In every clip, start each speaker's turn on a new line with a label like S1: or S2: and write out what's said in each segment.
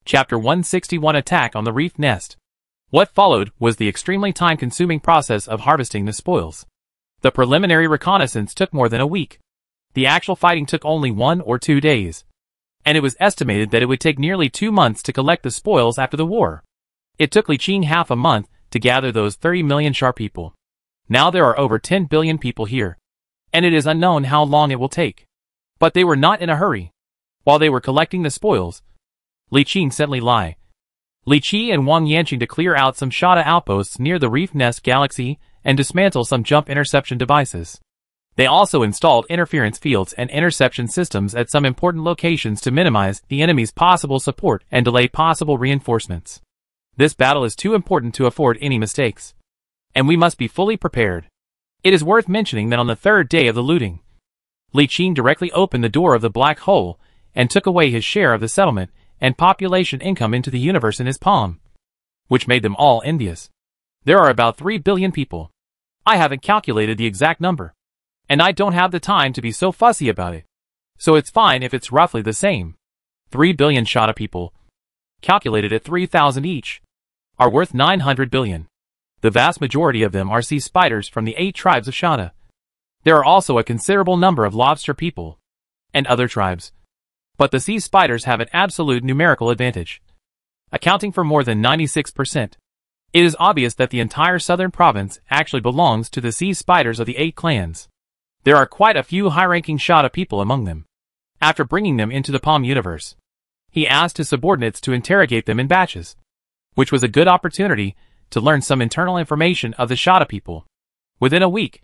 S1: Chapter 161 Attack on the Reef Nest. What followed was the extremely time-consuming process of harvesting the spoils. The preliminary reconnaissance took more than a week. The actual fighting took only 1 or 2 days. And it was estimated that it would take nearly 2 months to collect the spoils after the war. It took Li Qing half a month to gather those 30 million Shar people. Now there are over 10 billion people here. And it is unknown how long it will take. But they were not in a hurry. While they were collecting the spoils, Li Qing sent Li Qi and Wang Yanqing to clear out some Shada outposts near the Reef Nest Galaxy and dismantle some jump interception devices. They also installed interference fields and interception systems at some important locations to minimize the enemy's possible support and delay possible reinforcements. This battle is too important to afford any mistakes. And we must be fully prepared. It is worth mentioning that on the 3rd day of the looting, Li Qing directly opened the door of the black hole and took away his share of the settlement and population income into the universe in his palm, which made them all envious. There are about 3 billion people. I haven't calculated the exact number, and I don't have the time to be so fussy about it. So it's fine if it's roughly the same. 3 billion Shada people, calculated at 3,000 each, are worth 900 billion. The vast majority of them are sea spiders from the 8 tribes of Shada. There are also a considerable number of lobster people and other tribes. But the sea spiders have an absolute numerical advantage, accounting for more than 96%. It is obvious that the entire southern province actually belongs to the sea spiders of the 8 clans. There are quite a few high-ranking Shada people among them. After bringing them into the Palm universe, he asked his subordinates to interrogate them in batches, which was a good opportunity to learn some internal information of the Shada people. Within a week,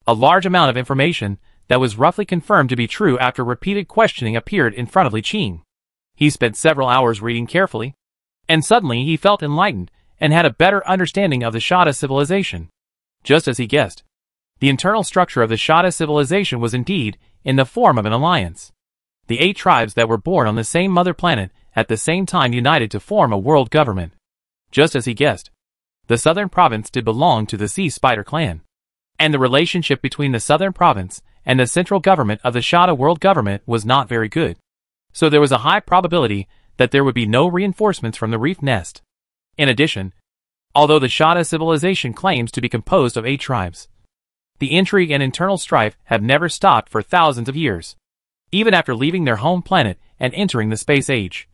S1: a large amount of information that was roughly confirmed to be true after repeated questioning appeared in front of Li Qing. He spent several hours reading carefully, and suddenly he felt enlightened and had a better understanding of the Shada civilization. Just as he guessed, the internal structure of the Shada civilization was indeed in the form of an alliance. The 8 tribes that were born on the same mother planet at the same time united to form a world government. Just as he guessed, the southern province did belong to the Sea Spider clan, and the relationship between the southern province and the central government of the Shada world government was not very good. So there was a high probability that there would be no reinforcements from the Reef Nest. In addition, although the Shada civilization claims to be composed of 8 tribes, the intrigue and internal strife have never stopped for thousands of years. Even after leaving their home planet and entering the space age,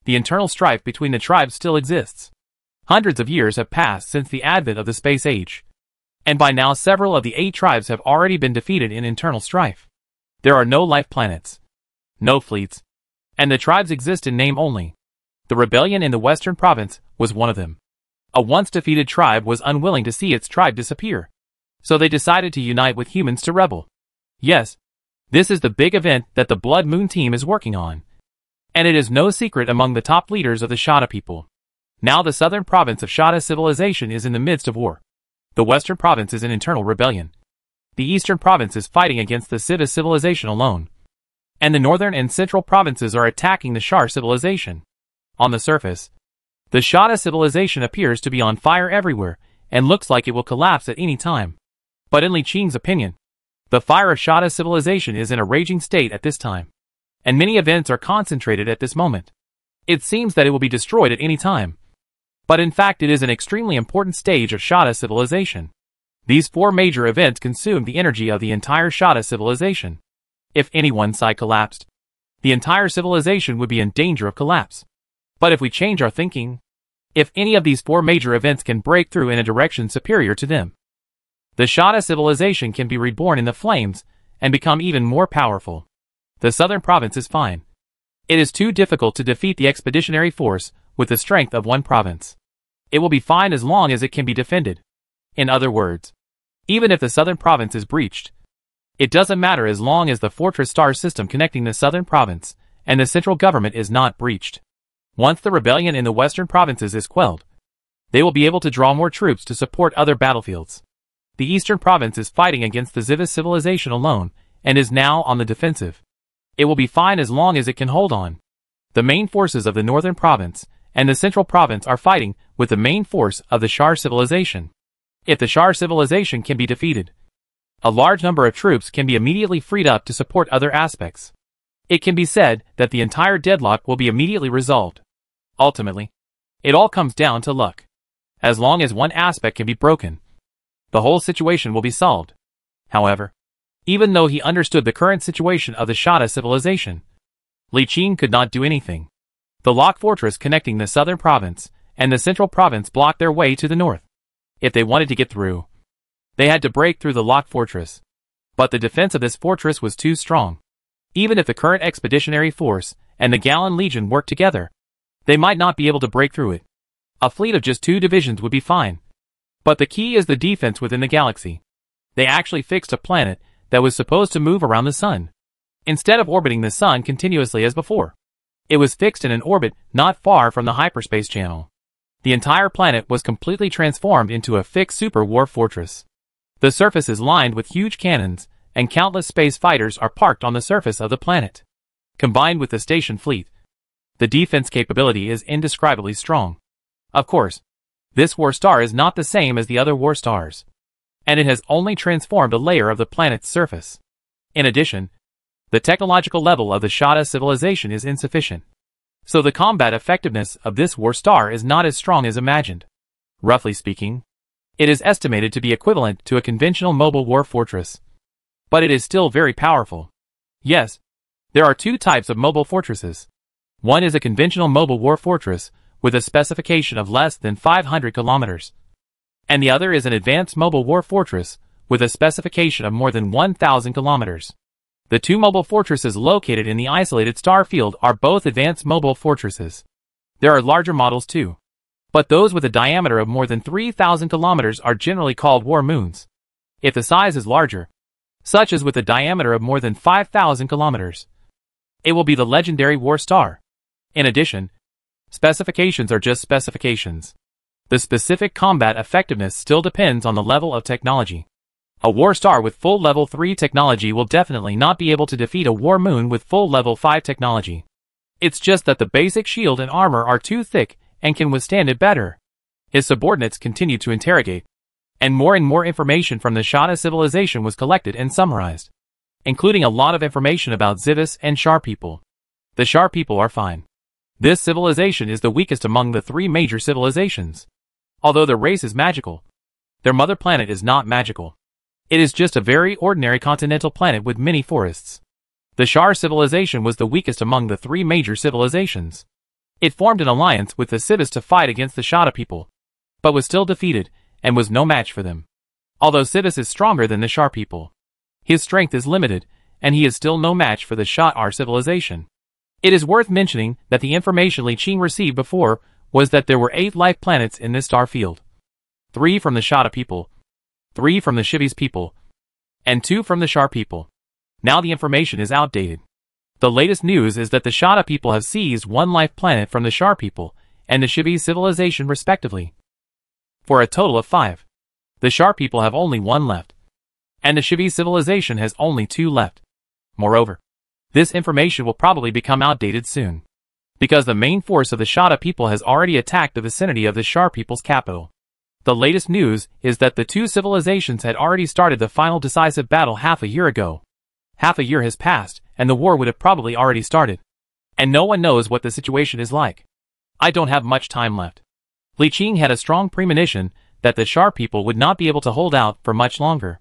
S1: the internal strife between the tribes still exists. Hundreds of years have passed since the advent of the space age, and by now several of the 8 tribes have already been defeated in internal strife. There are no life planets, no fleets, and the tribes exist in name only. The rebellion in the western province was one of them. A once defeated tribe was unwilling to see its tribe disappear, so they decided to unite with humans to rebel. Yes, this is the big event that the Blood Moon team is working on, and it is no secret among the top leaders of the Shada people. Now the southern province of Shada civilization is in the midst of war. The western province is in internal rebellion. The eastern province is fighting against the Siva civilization alone. And the northern and central provinces are attacking the Shar civilization. On the surface, the Shada civilization appears to be on fire everywhere and looks like it will collapse at any time. But in Li Qing's opinion, the fire of Shada civilization is in a raging state at this time, and many events are concentrated at this moment. It seems that it will be destroyed at any time. But in fact it is an extremely important stage of Shada civilization. These 4 major events consume the energy of the entire Shada civilization. If any one side collapsed, the entire civilization would be in danger of collapse. But if we change our thinking, if any of these 4 major events can break through in a direction superior to them, the Shada civilization can be reborn in the flames and become even more powerful. The southern province is fine. It is too difficult to defeat the expeditionary force with the strength of one province. It will be fine as long as it can be defended. In other words, even if the southern province is breached, it doesn't matter as long as the fortress star system connecting the southern province and the central government is not breached. Once the rebellion in the western provinces is quelled, they will be able to draw more troops to support other battlefields. The eastern province is fighting against the Ziva civilization alone and is now on the defensive. It will be fine as long as it can hold on. The main forces of the northern province and the central province are fighting with the main force of the Shar civilization. If the Shar civilization can be defeated, a large number of troops can be immediately freed up to support other aspects. It can be said that the entire deadlock will be immediately resolved. Ultimately, it all comes down to luck. As long as one aspect can be broken, the whole situation will be solved. However, even though he understood the current situation of the Shada civilization, Li Qing could not do anything. The lock fortress connecting the southern province and the central province blocked their way to the north. If they wanted to get through, they had to break through the lock fortress. But the defense of this fortress was too strong. Even if the current expeditionary force and the Gallan Legion worked together, they might not be able to break through it. A fleet of just 2 divisions would be fine. But the key is the defense within the galaxy. They actually fixed a planet that was supposed to move around the sun, instead of orbiting the sun continuously as before. It was fixed in an orbit not far from the hyperspace channel. The entire planet was completely transformed into a fixed super war fortress. The surface is lined with huge cannons, and countless space fighters are parked on the surface of the planet. Combined with the station fleet, the defense capability is indescribably strong. Of course, this war star is not the same as the other war stars, and it has only transformed a layer of the planet's surface. In addition, the technological level of the Shada civilization is insufficient, so the combat effectiveness of this war star is not as strong as imagined. Roughly speaking, it is estimated to be equivalent to a conventional mobile war fortress. But it is still very powerful. Yes, there are 2 types of mobile fortresses. One is a conventional mobile war fortress with a specification of less than 500 kilometers. And the other is an advanced mobile war fortress with a specification of more than 1,000 kilometers. The 2 mobile fortresses located in the isolated star field are both advanced mobile fortresses. There are larger models too, but those with a diameter of more than 3,000 kilometers are generally called war moons. If the size is larger, such as with a diameter of more than 5,000 kilometers, it will be the legendary war star. In addition, specifications are just specifications. The specific combat effectiveness still depends on the level of technology. A war star with full level 3 technology will definitely not be able to defeat a war moon with full level 5 technology. It's just that the basic shield and armor are too thick and can withstand it better. His subordinates continued to interrogate, and more information from the Shada civilization was collected and summarized, including a lot of information about Zivis and Shar people. The Shar people are fine. This civilization is the weakest among the 3 major civilizations. Although their race is magical, their mother planet is not magical. It is just a very ordinary continental planet with many forests. The Shar civilization was the weakest among the 3 major civilizations. It formed an alliance with the Zivis to fight against the Shada people, but was still defeated and was no match for them. Although Zivis is stronger than the Shar people, his strength is limited, and he is still no match for the Sha'ar civilization. It is worth mentioning that the information Li Qing received before was that there were 8 life planets in this star field. 3 from the Shada people, 3 from the Shivis people, and 2 from the Shar people. Now the information is outdated. The latest news is that the Shada people have seized 1 life planet from the Shar people and the Shivis civilization respectively, for a total of 5. The Shar people have only 1 left, and the Shivis civilization has only 2 left. Moreover, this information will probably become outdated soon, because the main force of the Shada people has already attacked the vicinity of the Shar people's capital. The latest news is that the 2 civilizations had already started the final decisive battle half a year ago. Half a year has passed, and the war would have probably already started. And no one knows what the situation is like. I don't have much time left. Li Qing had a strong premonition that the Shar people would not be able to hold out for much longer.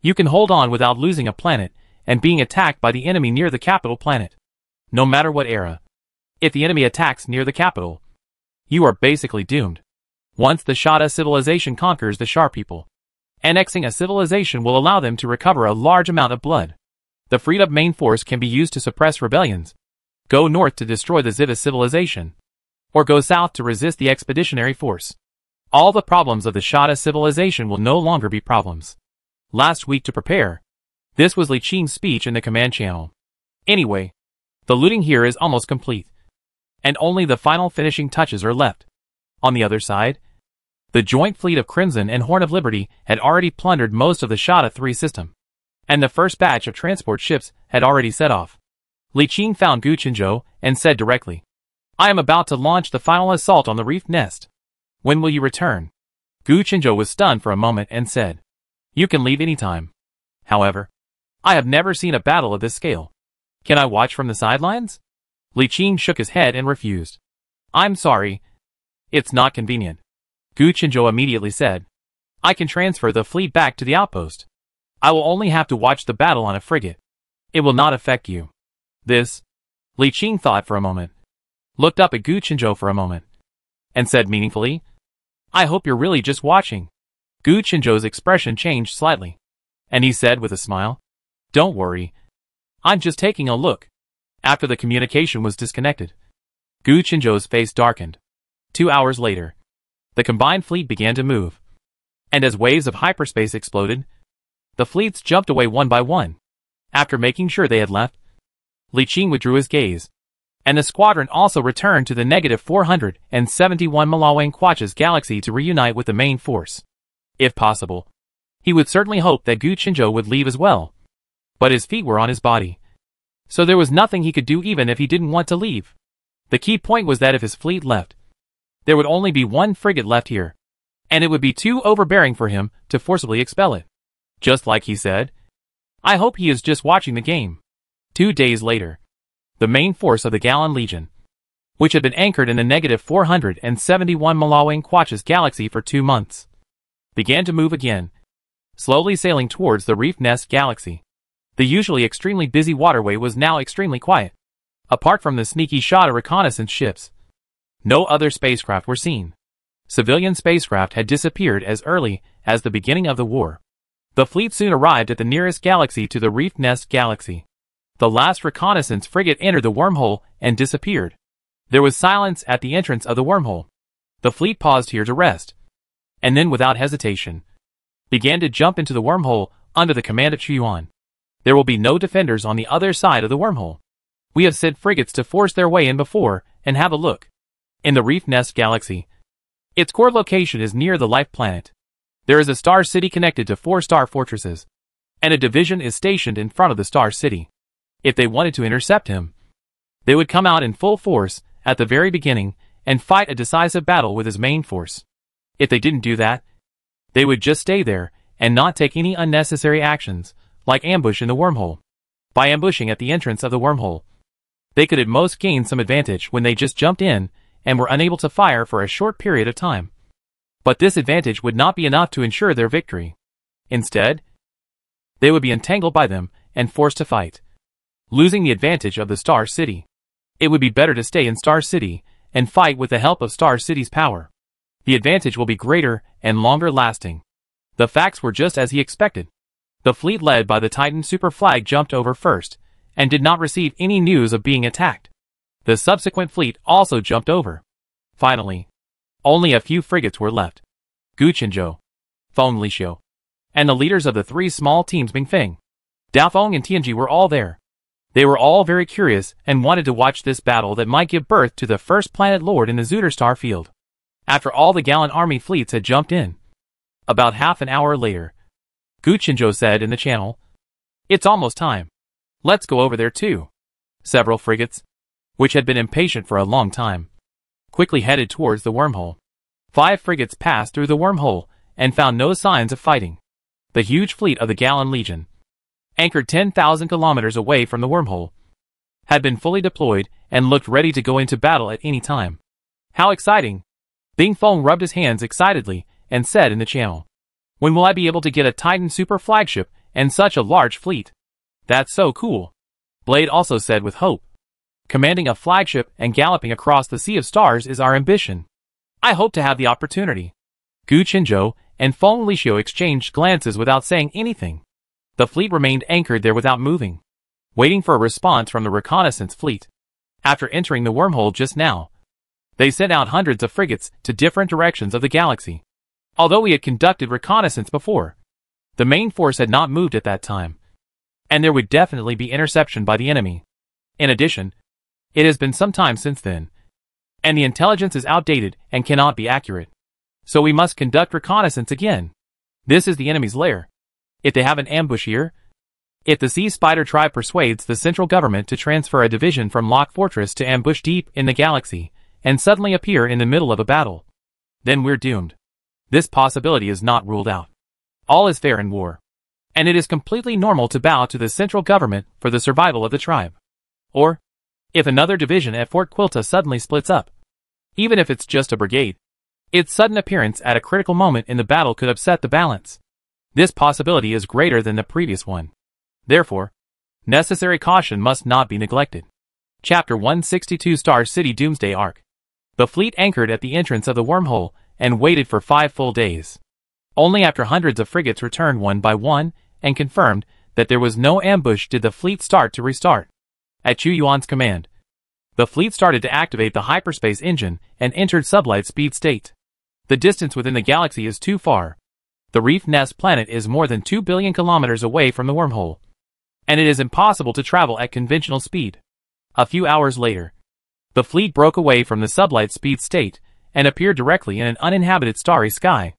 S1: You can hold on without losing a planet and being attacked by the enemy near the capital planet. No matter what era. If the enemy attacks near the capital, you are basically doomed. Once the Shada civilization conquers the Shar people, annexing a civilization will allow them to recover a large amount of blood. The freed up main force can be used to suppress rebellions, go north to destroy the Zivis civilization, or go south to resist the expeditionary force. All the problems of the Shada civilization will no longer be problems. Last week to prepare. This was Li Qing's speech in the command channel. Anyway, the looting here is almost complete, and only the final finishing touches are left. On the other side, the joint fleet of Crimson and Horn of Liberty had already plundered most of the Shada 3 system, and the first batch of transport ships had already set off. Li Qing found Gu Qinzhou and said directly, "I am about to launch the final assault on the reef nest. When will you return?" Gu Qinzhou was stunned for a moment and said, "You can leave anytime. However, I have never seen a battle of this scale. Can I watch from the sidelines?" Li Qing shook his head and refused. I'm sorry. It's not convenient. Gu Chenzhou immediately said. I can transfer the fleet back to the outpost. I will only have to watch the battle on a frigate. It will not affect you. This, Li Qing thought for a moment, looked up at Gu Chenzhou for a moment, and said meaningfully, I hope you're really just watching. Gu Chenzhou's expression changed slightly, and he said with a smile, Don't worry. I'm just taking a look. After the communication was disconnected, Gu Chenzhou's face darkened. 2 hours later, the combined fleet began to move, and as waves of hyperspace exploded, the fleets jumped away one by one. After making sure they had left, Li Qing withdrew his gaze, and the squadron also returned to the -471 Malawang Quach's galaxy to reunite with the main force. If possible, he would certainly hope that Gu Chenzhou would leave as well, but his feet were on his body, so there was nothing he could do even if he didn't want to leave. The key point was that if his fleet left, there would only be one frigate left here, and it would be too overbearing for him to forcibly expel it. Just like he said, I hope he is just watching the game. 2 days later, the main force of the Galan Legion, which had been anchored in the -471 Malawang Quach's galaxy for 2 months, began to move again, slowly sailing towards the Reef Nest galaxy. The usually extremely busy waterway was now extremely quiet. Apart from the sneaky shot of reconnaissance ships, no other spacecraft were seen. Civilian spacecraft had disappeared as early as the beginning of the war. The fleet soon arrived at the nearest galaxy to the Reef Nest galaxy. The last reconnaissance frigate entered the wormhole and disappeared. There was silence at the entrance of the wormhole. The fleet paused here to rest, and then without hesitation, began to jump into the wormhole under the command of Chuyuan. There will be no defenders on the other side of the wormhole. We have sent frigates to force their way in before and have a look. In the Reef Nest galaxy, its core location is near the life planet. There is a star city connected to 4 star fortresses, and a division is stationed in front of the star city. If they wanted to intercept him, they would come out in full force at the very beginning and fight a decisive battle with his main force. If they didn't do that, they would just stay there and not take any unnecessary actions, like ambush in the wormhole. By ambushing at the entrance of the wormhole, they could at most gain some advantage when they just jumped in and were unable to fire for a short period of time. But this advantage would not be enough to ensure their victory. Instead, they would be entangled by them and forced to fight, losing the advantage of the Star City. It would be better to stay in Star City and fight with the help of Star City's power. The advantage will be greater and longer lasting. The facts were just as he expected. The fleet led by the Titan Super Flag jumped over first, and did not receive any news of being attacked. The subsequent fleet also jumped over. Finally, only a few frigates were left. Gu Chenzhou, Feng Lixiu, and the leaders of the 3 small teams Bingfeng, Daofeng and Tianji were all there. They were all very curious and wanted to watch this battle that might give birth to the first planet lord in the Zuder star field. After all the Galan army fleets had jumped in, about half an hour later, Gu Chenzhou said in the channel, It's almost time. Let's go over there too. Several frigates, which had been impatient for a long time, quickly headed towards the wormhole. 5 frigates passed through the wormhole and found no signs of fighting. The huge fleet of the Galan Legion, anchored 10,000 kilometers away from the wormhole, had been fully deployed and looked ready to go into battle at any time. How exciting! Bing Feng rubbed his hands excitedly and said in the channel, When will I be able to get a Titan super flagship and such a large fleet? That's so cool. Blade also said with hope, Commanding a flagship and galloping across the Sea of Stars is our ambition. I hope to have the opportunity. Gu Chenzhou and Feng Lixiu exchanged glances without saying anything. The fleet remained anchored there without moving, waiting for a response from the reconnaissance fleet. After entering the wormhole just now, they sent out hundreds of frigates to different directions of the galaxy. Although we had conducted reconnaissance before, the main force had not moved at that time, and there would definitely be interception by the enemy. In addition, it has been some time since then, and the intelligence is outdated and cannot be accurate. So we must conduct reconnaissance again. This is the enemy's lair. If they have an ambush here, if the Sea Spider tribe persuades the central government to transfer a division from Lock Fortress to ambush deep in the galaxy, and suddenly appear in the middle of a battle, then we're doomed. This possibility is not ruled out. All is fair in war, and it is completely normal to bow to the central government for the survival of the tribe. Or, if another division at Fort Quilta suddenly splits up, even if it's just a brigade. Its sudden appearance at a critical moment in the battle could upset the balance. This possibility is greater than the previous one. Therefore, necessary caution must not be neglected. Chapter 162 Star City Doomsday Arc. The fleet anchored at the entrance of the wormhole and waited for 5 full days. Only after hundreds of frigates returned one by one and confirmed that there was no ambush did the fleet start to restart. At Chu Yuan's command, the fleet started to activate the hyperspace engine and entered sublight speed state. The distance within the galaxy is too far. The Reef Nest planet is more than 2 billion kilometers away from the wormhole, and it is impossible to travel at conventional speed. A few hours later, the fleet broke away from the sublight speed state and appeared directly in an uninhabited starry sky.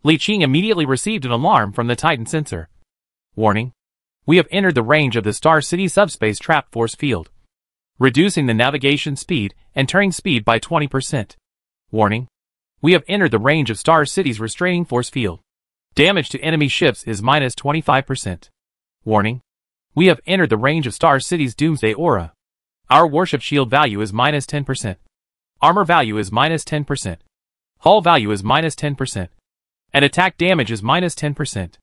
S1: Li Qing immediately received an alarm from the Titan sensor. Warning. We have entered the range of the Star City subspace trap force field, reducing the navigation speed and turning speed by 20%. Warning. We have entered the range of Star City's restraining force field. Damage to enemy ships is minus 25%. Warning. We have entered the range of Star City's Doomsday Aura. Our warship shield value is minus 10%. Armor value is minus 10%. Hull value is minus 10%. And attack damage is minus 10%.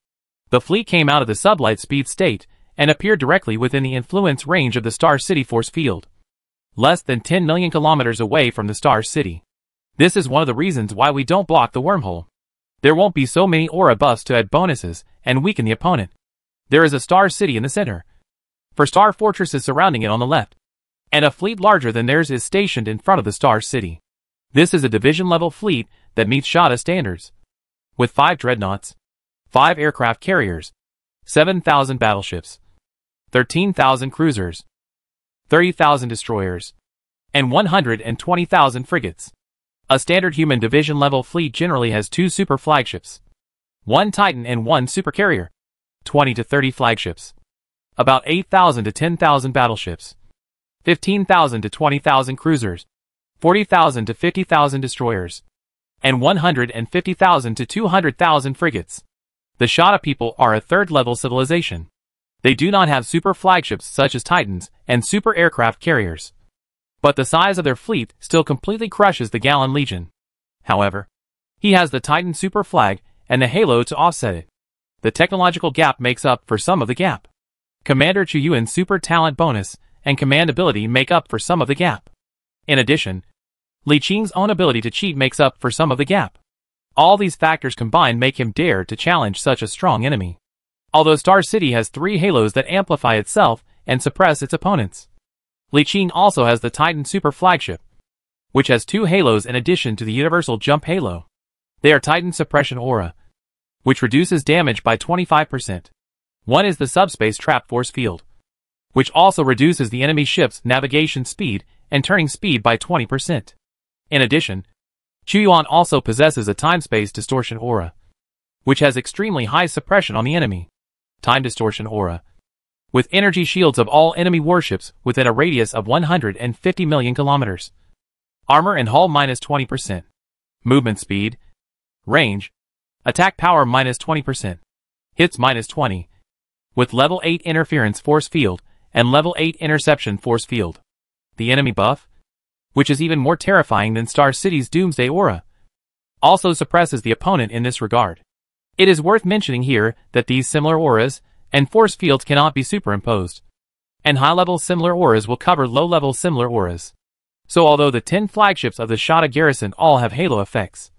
S1: The fleet came out of the sublight speed state and appeared directly within the influence range of the Star City force field, less than 10 million kilometers away from the Star City. This is one of the reasons why we don't block the wormhole. There won't be so many aura buffs to add bonuses and weaken the opponent. There is a Star City in the center, for star fortresses surrounding it on the left, and a fleet larger than theirs is stationed in front of the Star City. This is a division-level fleet that meets Shada standards, with 5 dreadnoughts, 5 aircraft carriers, 7,000 battleships, 13,000 cruisers, 30,000 destroyers, and 120,000 frigates. A standard human division-level fleet generally has 2 super flagships, 1 Titan and 1 supercarrier, 20 to 30 flagships, about 8,000 to 10,000 battleships, 15,000 to 20,000 cruisers, 40,000 to 50,000 destroyers, and 150,000 to 200,000 frigates. The Shada people are a third-level civilization. They do not have super flagships such as Titans and super aircraft carriers, but the size of their fleet still completely crushes the Gallon Legion. However, he has the Titan super flag and the Halo to offset it. The technological gap makes up for some of the gap. Commander Chu Yuan's super talent bonus and command ability make up for some of the gap. In addition, Li Qing's own ability to cheat makes up for some of the gap. All these factors combined make him dare to challenge such a strong enemy. Although Star City has 3 halos that amplify itself and suppress its opponents, Li Qing also has the Titan Super Flagship, which has 2 halos in addition to the Universal Jump Halo. They are Titan Suppression Aura, which reduces damage by 25%. One is the Subspace Trap Force Field, which also reduces the enemy ship's navigation speed and turning speed by 20%. In addition, Chu Yuan also possesses a Time-Space Distortion Aura, which has extremely high suppression on the enemy. Time Distortion Aura, with energy shields of all enemy warships within a radius of 150 million kilometers. Armor and hull minus 20%. Movement speed, range, attack power minus 20%. Hits minus 20. With level 8 interference force field and level 8 interception force field. The enemy buff, which is even more terrifying than Star City's Doomsday Aura, also suppresses the opponent in this regard. It is worth mentioning here that these similar auras and force fields cannot be superimposed, and high-level similar auras will cover low-level similar auras. So although the 10 flagships of the Shada garrison all have halo effects,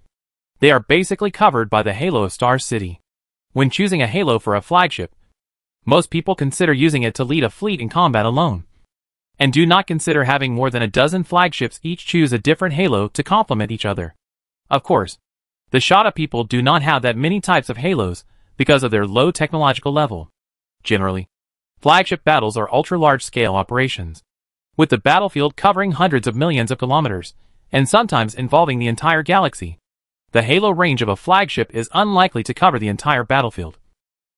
S1: they are basically covered by the halo of Star City. When choosing a halo for a flagship, most people consider using it to lead a fleet in combat alone, and do not consider having more than a dozen flagships each choose a different halo to complement each other. Of course, the Shada people do not have that many types of halos because of their low technological level. Generally, flagship battles are ultra-large-scale operations, with the battlefield covering hundreds of millions of kilometers, and sometimes involving the entire galaxy. The halo range of a flagship is unlikely to cover the entire battlefield,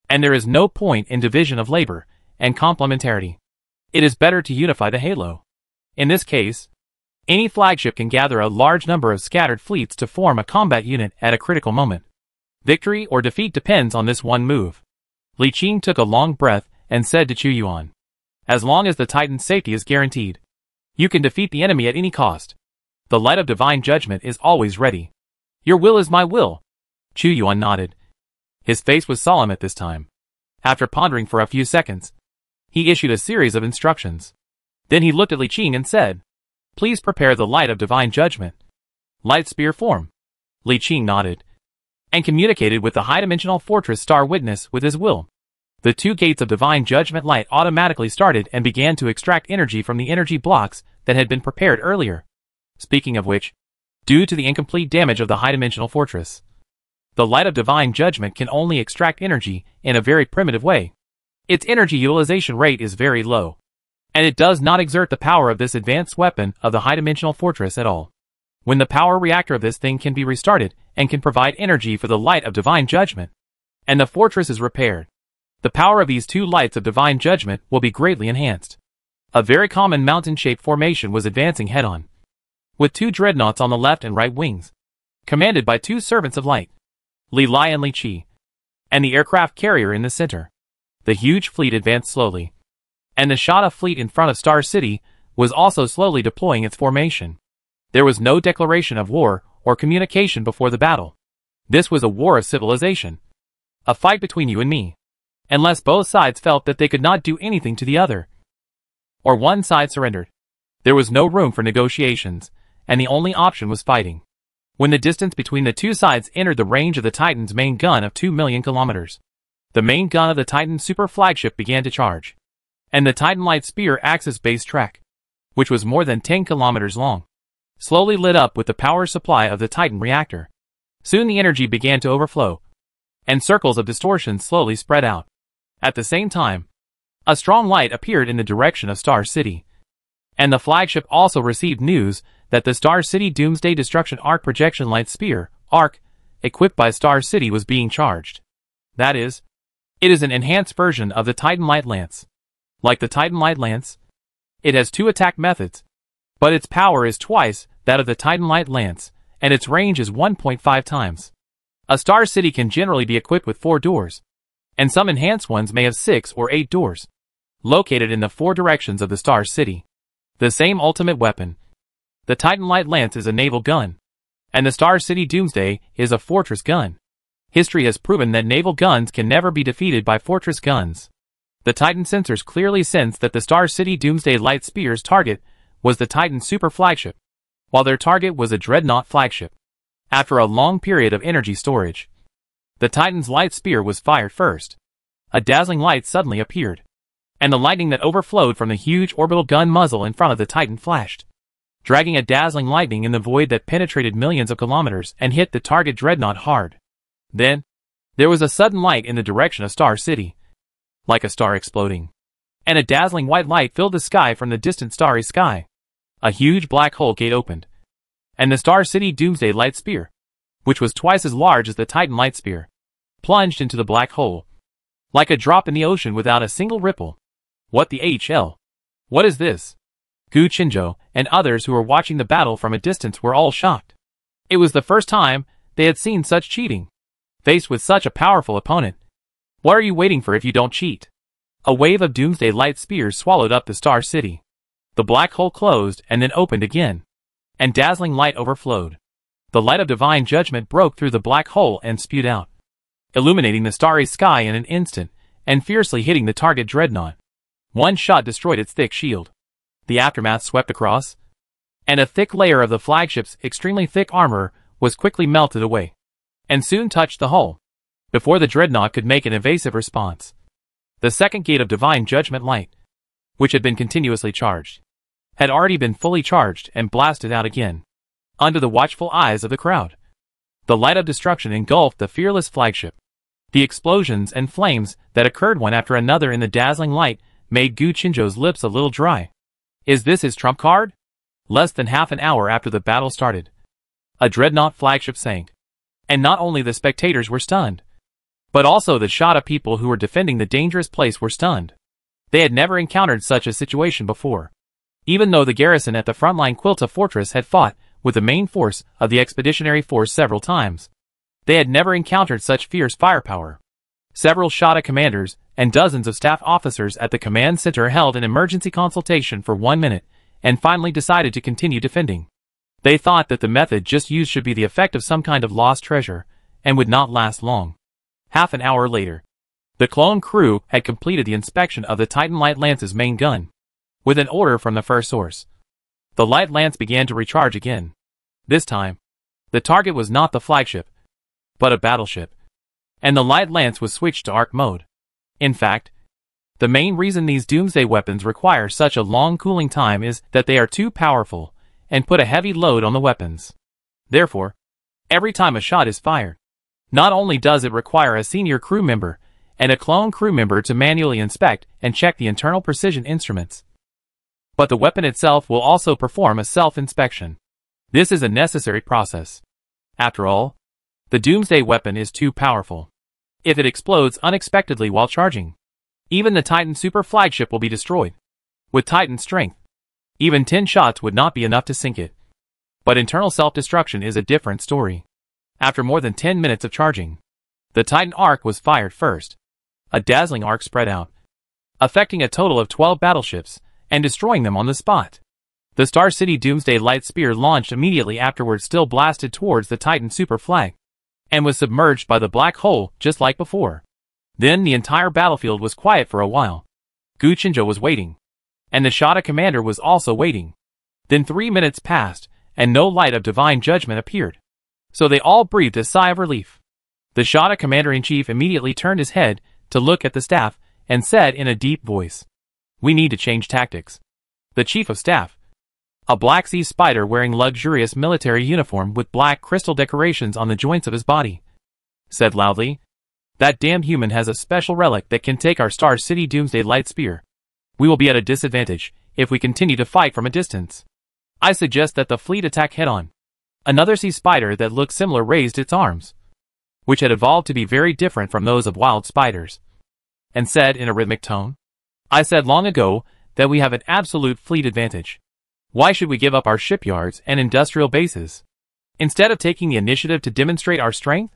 S1: and there is no point in division of labor and complementarity. It is better to unify the halo. In this case, any flagship can gather a large number of scattered fleets to form a combat unit at a critical moment. Victory or defeat depends on this one move. Li Qing took a long breath and said to Chu Yuan, "As long as the Titan's safety is guaranteed, you can defeat the enemy at any cost." The light of divine judgment is always ready. Your will is my will. Chu Yuan nodded. His face was solemn at this time. After pondering for a few seconds, he issued a series of instructions. Then he looked at Li Qing and said, "Please prepare the light of divine judgment. Light spear form." Li Qing nodded and communicated with the high-dimensional fortress Star Witness with his will. The two gates of divine judgment light automatically started and began to extract energy from the energy blocks that had been prepared earlier. Speaking of which, due to the incomplete damage of the high-dimensional fortress, the light of divine judgment can only extract energy in a very primitive way. Its energy utilization rate is very low, and it does not exert the power of this advanced weapon of the high-dimensional fortress at all. When the power reactor of this thing can be restarted and can provide energy for the light of divine judgment, and the fortress is repaired, the power of these two lights of divine judgment will be greatly enhanced. A very common mountain-shaped formation was advancing head-on, with two dreadnoughts on the left and right wings, commanded by two servants of light, Li Lai and Li Qi, and the aircraft carrier in the center. The huge fleet advanced slowly, and the Shada fleet in front of Star City was also slowly deploying its formation. There was no declaration of war or communication before the battle. This was a war of civilization, a fight between you and me, unless both sides felt that they could not do anything to the other, or one side surrendered. There was no room for negotiations, and the only option was fighting. When the distance between the two sides entered the range of the Titan's main gun of 2 million kilometers, the main gun of the Titan super flagship began to charge, and the Titan Light Spear Axis base track, which was more than 10 kilometers long, slowly lit up with the power supply of the Titan reactor. Soon the energy began to overflow, and circles of distortion slowly spread out. At the same time, a strong light appeared in the direction of Star City, and the flagship also received news that the Star City Doomsday Destruction Arc Projection Light Spear, ARC, equipped by Star City was being charged. That is, it is an enhanced version of the Titan Light Lance. Like the Titan Light Lance, it has two attack methods, but its power is twice that of the Titan Light Lance, and its range is 1.5 times. A Star City can generally be equipped with 4 doors, and some enhanced ones may have 6 or 8 doors, located in the 4 directions of the Star City. The same ultimate weapon. The Titan Light Lance is a naval gun, and the Star City Doomsday is a fortress gun. History has proven that naval guns can never be defeated by fortress guns. The Titan sensors clearly sensed that the Star City Doomsday Light Spear's target was the Titan Super Flagship, while their target was a Dreadnought Flagship. After a long period of energy storage, the Titan's Light Spear was fired first. A dazzling light suddenly appeared, and the lightning that overflowed from the huge orbital gun muzzle in front of the Titan flashed, dragging a dazzling lightning in the void that penetrated millions of kilometers and hit the target Dreadnought hard. Then, there was a sudden light in the direction of Star City, like a star exploding, and a dazzling white light filled the sky from the distant starry sky. A huge black hole gate opened, and the Star City Doomsday Light Spear, which was twice as large as the Titan Light Spear, plunged into the black hole, like a drop in the ocean without a single ripple. What the HL? What is this? Gu Qinzhou and others who were watching the battle from a distance were all shocked. It was the first time they had seen such cheating. Faced with such a powerful opponent, what are you waiting for if you don't cheat? A wave of Doomsday Light Spears swallowed up the Star City. The black hole closed and then opened again, and dazzling light overflowed. The light of divine judgment broke through the black hole and spewed out, illuminating the starry sky in an instant and fiercely hitting the target Dreadnought. One shot destroyed its thick shield. The aftermath swept across, and a thick layer of the flagship's extremely thick armor was quickly melted away, and soon touched the hull, before the Dreadnought could make an evasive response. The second gate of divine judgment light, which had been continuously charged, had already been fully charged and blasted out again, under the watchful eyes of the crowd. The light of destruction engulfed the fearless flagship. The explosions and flames that occurred one after another in the dazzling light made Gu Qinzhou's lips a little dry. Is this his trump card? Less than half an hour after the battle started, a Dreadnought flagship sank, and not only the spectators were stunned, but also the Shada people who were defending the dangerous place were stunned. They had never encountered such a situation before. Even though the garrison at the frontline Quilta fortress had fought with the main force of the expeditionary force several times, they had never encountered such fierce firepower. Several Shada commanders and dozens of staff officers at the command center held an emergency consultation for 1 minute and finally decided to continue defending. They thought that the method just used should be the effect of some kind of lost treasure, and would not last long. Half an hour later, the clone crew had completed the inspection of the Titan Light Lance's main gun. With an order from the first source, the Light Lance began to recharge again. This time, the target was not the flagship, but a battleship, and the Light Lance was switched to arc mode. In fact, the main reason these doomsday weapons require such a long cooling time is that they are too powerful and put a heavy load on the weapons. Therefore, every time a shot is fired, not only does it require a senior crew member and a clone crew member to manually inspect and check the internal precision instruments, but the weapon itself will also perform a self-inspection. This is a necessary process. After all, the doomsday weapon is too powerful. If it explodes unexpectedly while charging, even the Titan super flagship will be destroyed. With Titan strength, even 10 shots would not be enough to sink it. But internal self-destruction is a different story. After more than 10 minutes of charging, the Titan arc was fired first. A dazzling arc spread out, affecting a total of 12 battleships, and destroying them on the spot. The Star City Doomsday Light Spear launched immediately afterwards still blasted towards the Titan super flag, and was submerged by the black hole just like before. Then the entire battlefield was quiet for a while. Guchinja was waiting, and the Shada commander was also waiting. Then 3 minutes passed, and no light of divine judgment appeared. So they all breathed a sigh of relief. The Shada commander-in-chief immediately turned his head to look at the staff, and said in a deep voice, "We need to change tactics." The chief of staff, a black sea spider wearing luxurious military uniform with black crystal decorations on the joints of his body, said loudly, "That damned human has a special relic that can take our Star City Doomsday Light Spear. We will be at a disadvantage if we continue to fight from a distance. I suggest that the fleet attack head-on." Another sea spider that looked similar raised its arms, which had evolved to be very different from those of wild spiders, and said in a rhythmic tone, "I said long ago that we have an absolute fleet advantage. Why should we give up our shipyards and industrial bases, instead of taking the initiative to demonstrate our strength?"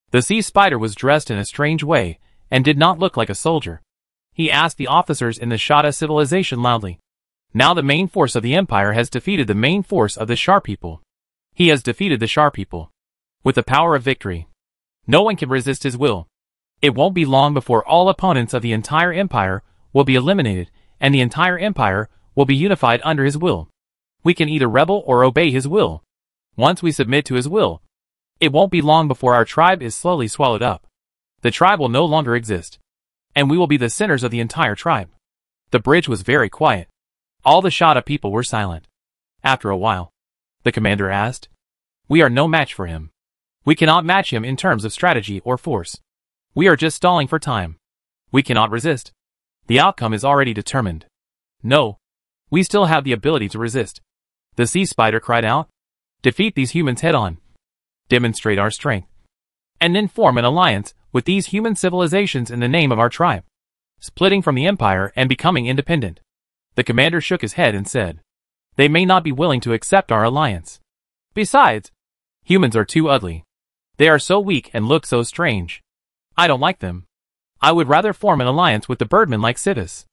S1: The sea spider was dressed in a strange way, and did not look like a soldier. He asked the officers in the Shada civilization loudly, "Now the main force of the Empire has defeated the main force of the Shar people. He has defeated the Shar people with the power of victory. No one can resist his will. It won't be long before all opponents of the entire Empire will be eliminated, and the entire Empire will be unified under his will. We can either rebel or obey his will. Once we submit to his will, it won't be long before our tribe is slowly swallowed up. The tribe will no longer exist, and we will be the centers of the entire tribe." The bridge was very quiet. All the Shada people were silent. After a while, the commander asked, "We are no match for him. We cannot match him in terms of strategy or force. We are just stalling for time. We cannot resist. The outcome is already determined. No, we still have the ability to resist." The sea spider cried out, "Defeat these humans head-on. Demonstrate our strength. And then form an alliance with these human civilizations in the name of our tribe, splitting from the Empire and becoming independent." The commander shook his head and said, "They may not be willing to accept our alliance. Besides, humans are too ugly. They are so weak and look so strange. I don't like them. I would rather form an alliance with the birdmen like Civis.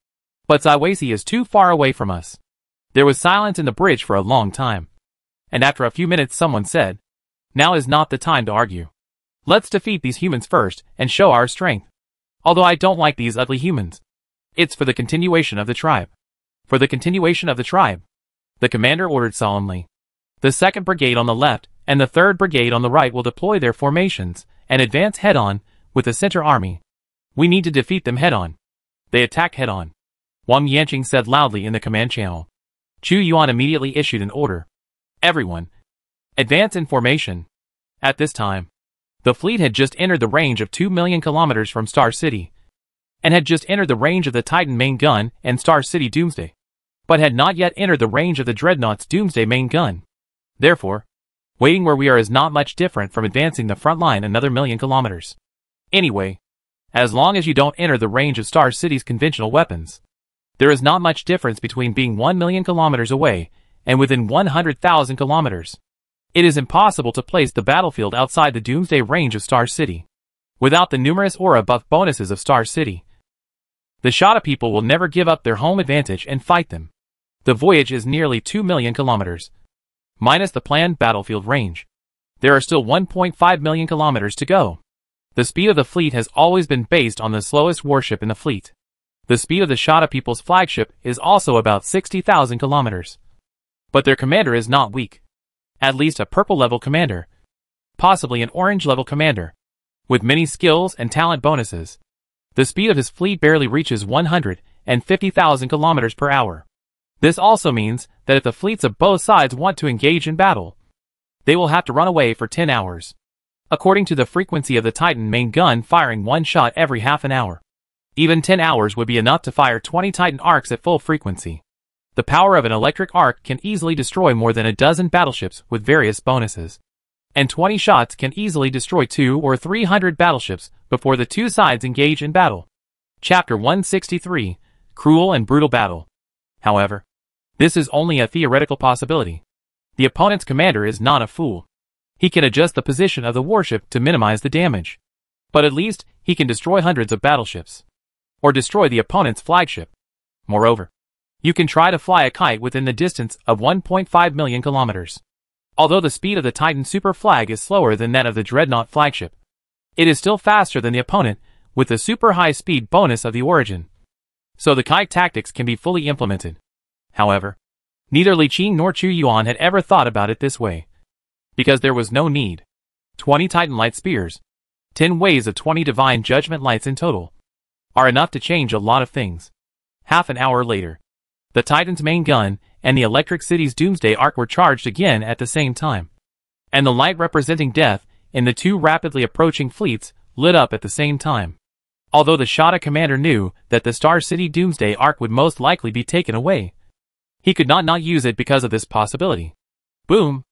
S1: But Zywasi is too far away from us." There was silence in the bridge for a long time, and after a few minutes someone said, "Now is not the time to argue. Let's defeat these humans first and show our strength. Although I don't like these ugly humans. It's for the continuation of the tribe. For the continuation of the tribe," the commander ordered solemnly. "The 2nd Brigade on the left and the 3rd Brigade on the right will deploy their formations and advance head-on with the center army. We need to defeat them head-on." They attacked head-on, Wang Yanqing said loudly in the command channel. Chu Yuan immediately issued an order. "Everyone, advance in formation." At this time, the fleet had just entered the range of 2 million kilometers from Star City, and had just entered the range of the Titan main gun and Star City Doomsday, but had not yet entered the range of the Dreadnought's Doomsday main gun. Therefore, waiting where we are is not much different from advancing the front line another million kilometers. Anyway, as long as you don't enter the range of Star City's conventional weapons, there is not much difference between being 1 million kilometers away and within 100,000 kilometers. It is impossible to place the battlefield outside the Doomsday range of Star City, without the numerous aura buff bonuses of Star City. The Shada people will never give up their home advantage and fight them. The voyage is nearly 2 million kilometers. minus the planned battlefield range. There are still 1.5 million kilometers to go. The speed of the fleet has always been based on the slowest warship in the fleet. The speed of the Shada people's flagship is also about 60,000 kilometers. But their commander is not weak. At least a purple-level commander. Possibly an orange-level commander. With many skills and talent bonuses. The speed of his fleet barely reaches 150,000 kilometers per hour. This also means that if the fleets of both sides want to engage in battle, they will have to run away for 10 hours. According to the frequency of the Titan main gun firing one shot every half an hour. Even 10 hours would be enough to fire 20 Titan arcs at full frequency. The power of an electric arc can easily destroy more than a dozen battleships with various bonuses. And 20 shots can easily destroy 200 or 300 battleships before the two sides engage in battle. Chapter 163, Cruel and Brutal Battle. However, this is only a theoretical possibility. The opponent's commander is not a fool. He can adjust the position of the warship to minimize the damage. But at least, he can destroy hundreds of battleships. Or destroy the opponent's flagship. Moreover, you can try to fly a kite within the distance of 1.5 million kilometers. Although the speed of the Titan Super Flag is slower than that of the Dreadnought flagship, it is still faster than the opponent, with the super high speed bonus of the Origin. So the kite tactics can be fully implemented. However, neither Li Qing nor Chu Yuan had ever thought about it this way. Because there was no need. 20 Titan Light Spears, 10 waves of 20 Divine Judgment Lights in total, are enough to change a lot of things. Half an hour later, the Titan's main gun and the Electric City's Doomsday Arc were charged again at the same time. And the light representing death in the two rapidly approaching fleets lit up at the same time. Although the Shada commander knew that the Star City Doomsday Arc would most likely be taken away, he could not use it because of this possibility. Boom!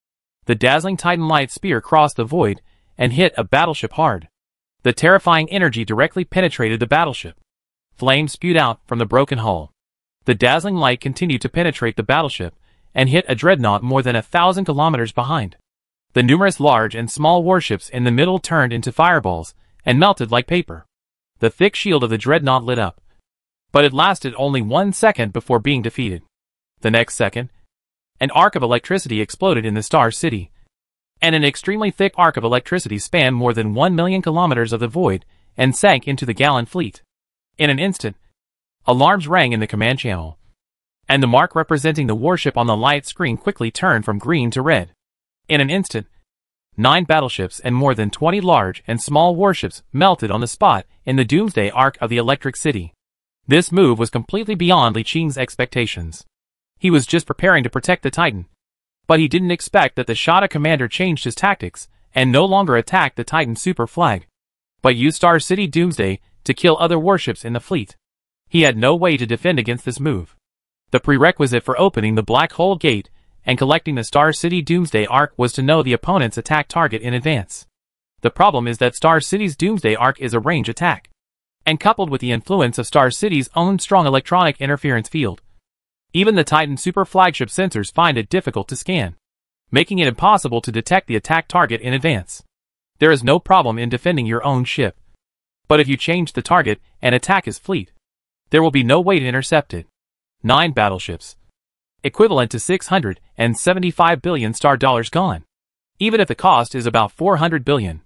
S1: The dazzling Titan Light Spear crossed the void and hit a battleship hard. The terrifying energy directly penetrated the battleship. Flames spewed out from the broken hull. The dazzling light continued to penetrate the battleship and hit a dreadnought more than 1,000 kilometers behind. The numerous large and small warships in the middle turned into fireballs and melted like paper. The thick shield of the dreadnought lit up. But it lasted only 1 second before being defeated. The next second, an arc of electricity exploded in the Star City. And an extremely thick arc of electricity spanned more than 1 million kilometers of the void and sank into the Gallan fleet. In an instant, alarms rang in the command channel. And the mark representing the warship on the light screen quickly turned from green to red. In an instant, 9 battleships and more than 20 large and small warships melted on the spot in the Doomsday Arc of the Electric City. This move was completely beyond Li Qing's expectations. He was just preparing to protect the Titan. But he didn't expect that the Shada commander changed his tactics and no longer attacked the Titan Super Flag, but used Star City Doomsday to kill other warships in the fleet. He had no way to defend against this move. The prerequisite for opening the Black Hole Gate and collecting the Star City Doomsday Arc was to know the opponent's attack target in advance. The problem is that Star City's Doomsday Arc is a range attack. And coupled with the influence of Star City's own strong electronic interference field, even the Titan Super Flagship sensors find it difficult to scan, making it impossible to detect the attack target in advance. There is no problem in defending your own ship. But if you change the target and attack his fleet, there will be no way to intercept it. 9 battleships, equivalent to 675 billion star dollars gone, even if the cost is about 400 billion.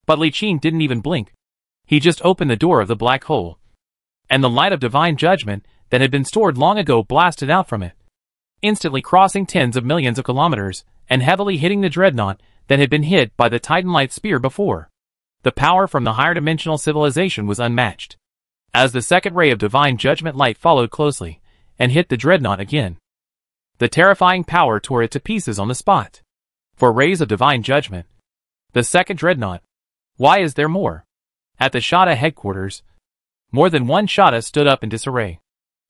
S1: But Li Qing didn't even blink. He just opened the door of the black hole. And the light of divine judgment that had been stored long ago blasted out from it, instantly crossing tens of millions of kilometers and heavily hitting the dreadnought that had been hit by the Titan Light Spear before. The power from the higher dimensional civilization was unmatched. As the second ray of divine judgment light followed closely and hit the dreadnought again, the terrifying power tore it to pieces on the spot. For rays of divine judgment, the second dreadnought. Why is there more? At the Shada headquarters, more than one Shada stood up in disarray,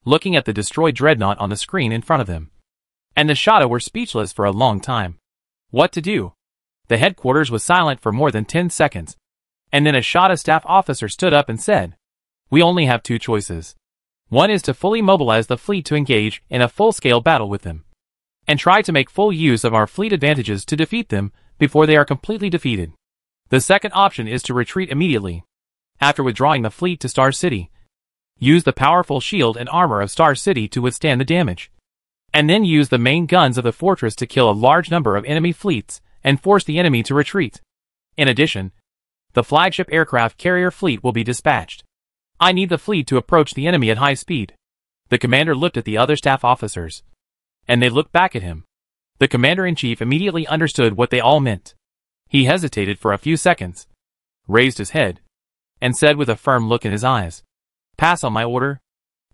S1: looking at the destroyed dreadnought on the screen in front of them. And the Shada were speechless for a long time. What to do? The headquarters was silent for more than 10 seconds. And then a Shada staff officer stood up and said, "We only have 2 choices. One is to fully mobilize the fleet to engage in a full-scale battle with them, and try to make full use of our fleet advantages to defeat them before they are completely defeated. The second option is to retreat immediately. After withdrawing the fleet to Star City, use the powerful shield and armor of Star City to withstand the damage. and then used the main guns of the fortress to kill a large number of enemy fleets and force the enemy to retreat. In addition, the flagship aircraft carrier fleet will be dispatched. I need the fleet to approach the enemy at high speed. The commander looked at the other staff officers, and they looked back at him. The commander-in-chief immediately understood what they all meant. He hesitated for a few seconds, raised his head, and said with a firm look in his eyes, "Pass on my order.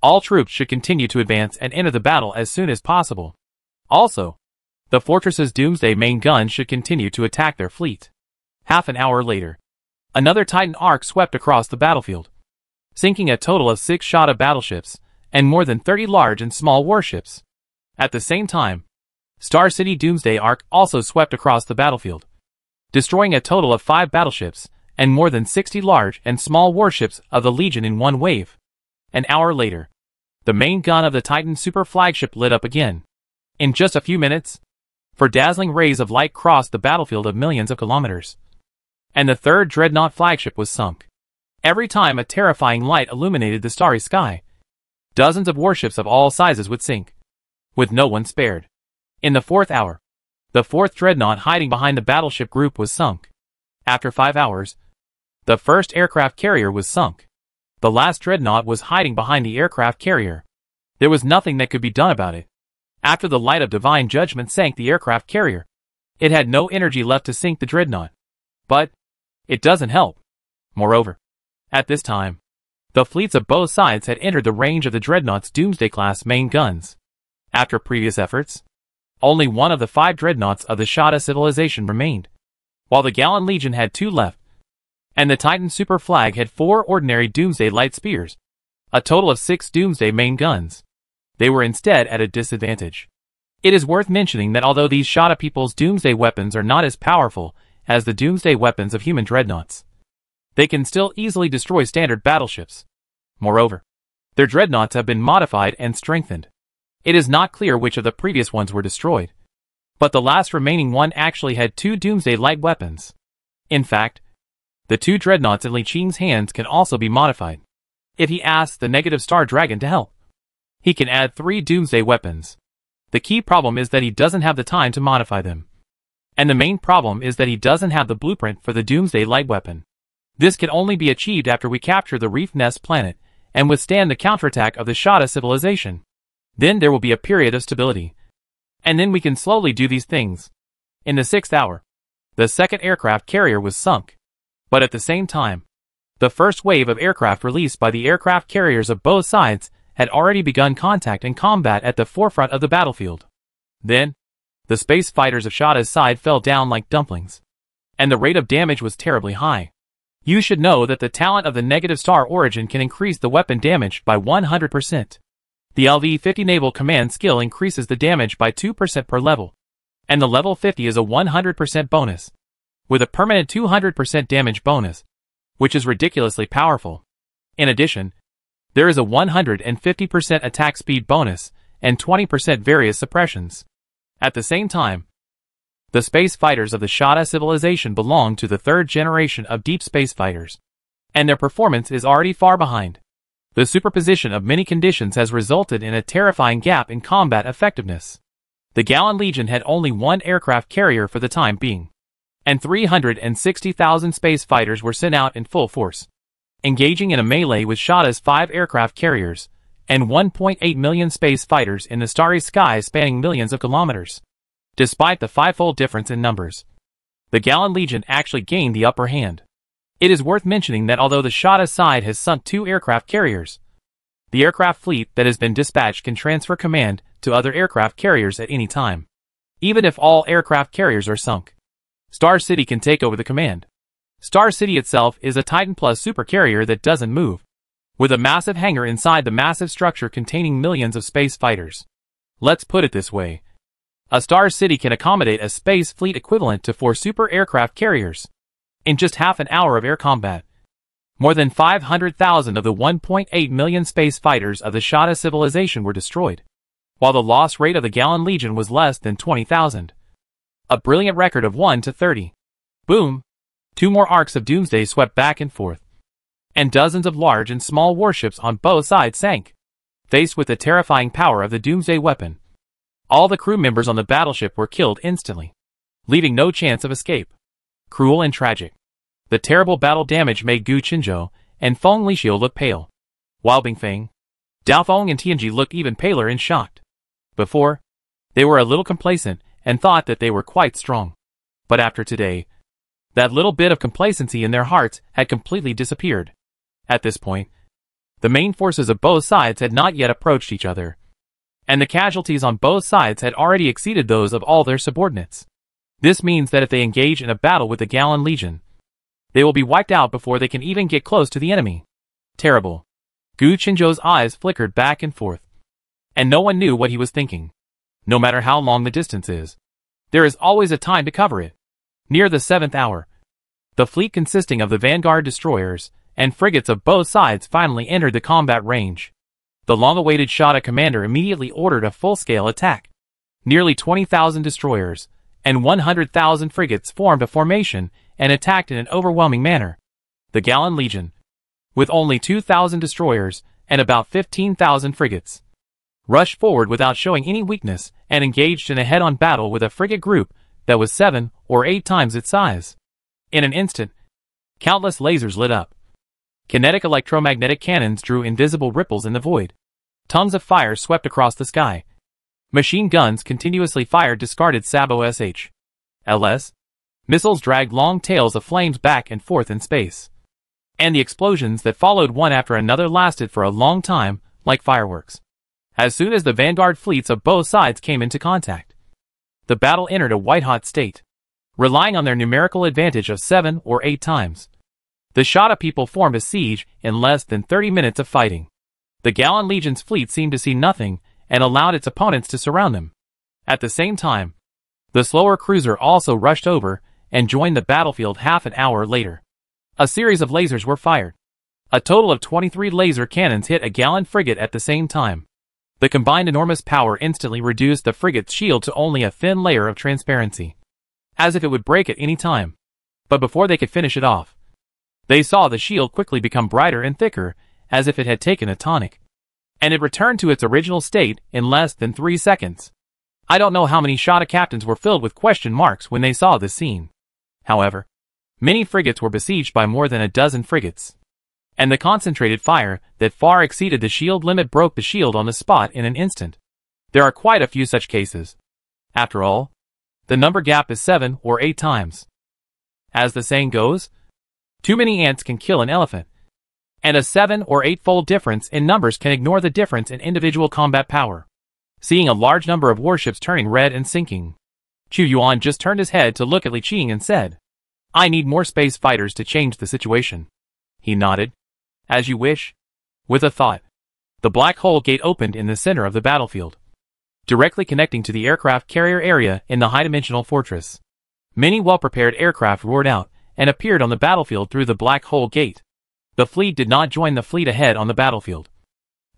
S1: All troops should continue to advance and enter the battle as soon as possible. Also, the fortress's Doomsday main guns should continue to attack their fleet." Half an hour later, another Titan arc swept across the battlefield, sinking a total of 6 Shada battleships and more than 30 large and small warships. At the same time, Star City Doomsday arc also swept across the battlefield, destroying a total of 5 battleships and more than 60 large and small warships of the Legion in one wave. An hour later, the main gun of the Titan super flagship lit up again. In just a few minutes, for dazzling rays of light crossed the battlefield of millions of kilometers, and the third dreadnought flagship was sunk. Every time a terrifying light illuminated the starry sky, dozens of warships of all sizes would sink, with no one spared. In the 4th hour, the 4th dreadnought hiding behind the battleship group was sunk. After 5 hours, the first aircraft carrier was sunk. The last dreadnought was hiding behind the aircraft carrier. There was nothing that could be done about it. After the light of divine judgment sank the aircraft carrier, it had no energy left to sink the dreadnought. But it doesn't help. Moreover, at this time, the fleets of both sides had entered the range of the dreadnought's Doomsday-class main guns. After previous efforts, only one of the 5 dreadnoughts of the Shada civilization remained, while the Gallant Legion had 2 left, and the Titan Super Flag had 4 ordinary Doomsday light spears, a total of 6 Doomsday main guns. They were instead at a disadvantage. It is worth mentioning that although these Shada people's Doomsday weapons are not as powerful as the Doomsday weapons of human dreadnoughts, they can still easily destroy standard battleships. Moreover, their dreadnoughts have been modified and strengthened. It is not clear which of the previous ones were destroyed, but the last remaining one actually had 2 Doomsday light weapons. In fact, the 2 dreadnoughts in Li Qing's hands can also be modified. If he asks the Negative Star Dragon to help, he can add 3 Doomsday weapons. The key problem is that he doesn't have the time to modify them. And the main problem is that he doesn't have the blueprint for the Doomsday light weapon. This can only be achieved after we capture the Reef Nest planet and withstand the counterattack of the Shada civilization. Then there will be a period of stability. And then we can slowly do these things. In the 6th hour, the second aircraft carrier was sunk. But at the same time, the first wave of aircraft released by the aircraft carriers of both sides had already begun contact and combat at the forefront of the battlefield. Then, the space fighters of Shada's side fell down like dumplings, and the rate of damage was terribly high. You should know that the talent of the Negative Star Origin can increase the weapon damage by 100%. The LV-50 Naval Command skill increases the damage by 2% per level, and the level 50 is a 100% bonus, with a permanent 200% damage bonus, which is ridiculously powerful. In addition, there is a 150% attack speed bonus and 20% various suppressions. At the same time, the space fighters of the Shada civilization belong to the 3rd generation of deep space fighters, and their performance is already far behind. The superposition of many conditions has resulted in a terrifying gap in combat effectiveness. The Gallant Legion had only 1 aircraft carrier for the time being, and 360,000 space fighters were sent out in full force, engaging in a melee with Shada's 5 aircraft carriers, and 1.8 million space fighters in the starry sky spanning millions of kilometers. Despite the 5-fold difference in numbers, the Gallant Legion actually gained the upper hand. It is worth mentioning that although the Shada side has sunk 2 aircraft carriers, the aircraft fleet that has been dispatched can transfer command to other aircraft carriers at any time. Even if all aircraft carriers are sunk, Star City can take over the command. Star City itself is a Titan Plus supercarrier that doesn't move, with a massive hangar inside the massive structure containing millions of space fighters. Let's put it this way. A Star City can accommodate a space fleet equivalent to 4 super aircraft carriers. In just half an hour of air combat, more than 500,000 of the 1.8 million space fighters of the Shada civilization were destroyed, while the loss rate of the Gallant Legion was less than 20,000. A brilliant record of 1 to 30. Boom! 2 more arcs of Doomsday swept back and forth, and dozens of large and small warships on both sides sank. Faced with the terrifying power of the Doomsday weapon, All the crew members on the battleship were killed instantly, leaving no chance of escape. Cruel and tragic. The terrible battle damage made Gu Qinzhou and Feng Lixiu look pale, while Bingfeng, Daofeng and Tianji looked even paler and shocked. Before, they were a little complacent and thought that they were quite strong. But after today, that little bit of complacency in their hearts had completely disappeared. At this point, the main forces of both sides had not yet approached each other, and the casualties on both sides had already exceeded those of all their subordinates. This means that if they engage in a battle with the Galan Legion, they will be wiped out before they can even get close to the enemy. Terrible. Gu Qinzhou's eyes flickered back and forth, and no one knew what he was thinking. No matter how long the distance is, there is always a time to cover it. Near the 7th hour, the fleet consisting of the vanguard destroyers and frigates of both sides finally entered the combat range. The long-awaited Shada commander immediately ordered a full-scale attack. Nearly 20,000 destroyers and 100,000 frigates formed a formation and attacked in an overwhelming manner. The Galan Legion, with only 2,000 destroyers and about 15,000 frigates, rushed forward without showing any weakness and engaged in a head-on battle with a frigate group that was 7 or 8 times its size. In an instant, countless lasers lit up. Kinetic electromagnetic cannons drew invisible ripples in the void. Tongues of fire swept across the sky. Machine guns continuously fired discarded SAB-OSH. LS. Missiles dragged long tails of flames back and forth in space. And the explosions that followed one after another lasted for a long time, like fireworks. As soon as the vanguard fleets of both sides came into contact, the battle entered a white-hot state. Relying on their numerical advantage of 7 or 8 times, the Shada people formed a siege in less than 30 minutes of fighting. The Galan Legion's fleet seemed to see nothing and allowed its opponents to surround them. At the same time, the slower cruiser also rushed over and joined the battlefield half an hour later. A series of lasers were fired. A total of 23 laser cannons hit a Galan frigate at the same time. The combined enormous power instantly reduced the frigate's shield to only a thin layer of transparency, as if it would break at any time. But before they could finish it off, they saw the shield quickly become brighter and thicker, as if it had taken a tonic. And it returned to its original state in less than 3 seconds. I don't know how many Shada captains were filled with question marks when they saw this scene. However, many frigates were besieged by more than a dozen frigates, and the concentrated fire that far exceeded the shield limit broke the shield on the spot in an instant. There are quite a few such cases. After all, the number gap is 7 or 8 times. As the saying goes, too many ants can kill an elephant, and a 7 or 8-fold difference in numbers can ignore the difference in individual combat power. Seeing a large number of warships turning red and sinking, Chu Yuan just turned his head to look at Li Qing and said, "I need more space fighters to change the situation." He nodded. "As you wish." With a thought, the black hole gate opened in the center of the battlefield, directly connecting to the aircraft carrier area in the high-dimensional fortress. Many well-prepared aircraft roared out and appeared on the battlefield through the black hole gate. The fleet did not join the fleet ahead on the battlefield,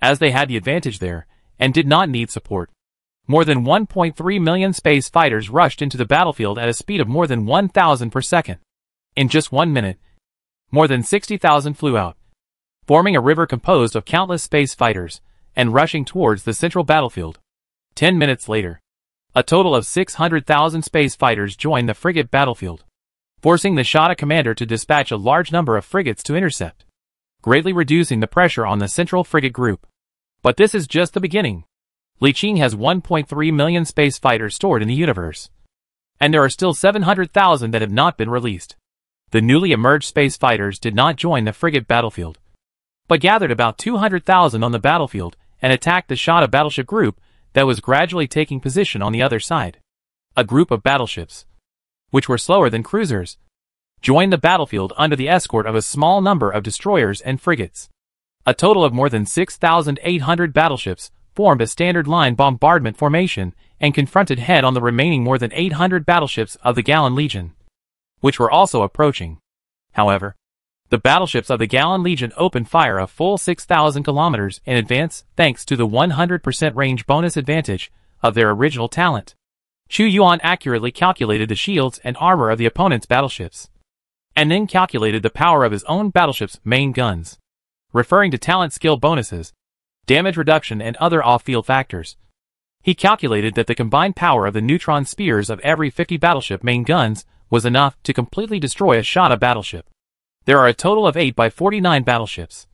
S1: as they had the advantage there and did not need support. More than 1.3 million space fighters rushed into the battlefield at a speed of more than 1,000 per second. In just 1 minute, more than 60,000 flew out, forming a river composed of countless space fighters and rushing towards the central battlefield. 10 minutes later, a total of 600,000 space fighters joined the frigate battlefield, forcing the Shada commander to dispatch a large number of frigates to intercept, greatly reducing the pressure on the central frigate group. But this is just the beginning. Li Qing has 1.3 million space fighters stored in the universe, and there are still 700,000 that have not been released. The newly emerged space fighters did not join the frigate battlefield, but gathered about 200,000 on the battlefield and attacked the Shada battleship group that was gradually taking position on the other side. A group of battleships, which were slower than cruisers, joined the battlefield under the escort of a small number of destroyers and frigates. A total of more than 6,800 battleships formed a standard line bombardment formation and confronted head-on the remaining more than 800 battleships of the Galan Legion, which were also approaching. However, the battleships of the Galan Legion opened fire a full 6,000 kilometers in advance thanks to the 100% range bonus advantage of their original talent. Chu Yuan accurately calculated the shields and armor of the opponent's battleships, and then calculated the power of his own battleship's main guns, referring to talent skill bonuses, damage reduction and other off-field factors. He calculated that the combined power of the neutron spears of every 50 battleship main guns was enough to completely destroy a Shada battleship. There are a total of 8 by 49 battleships,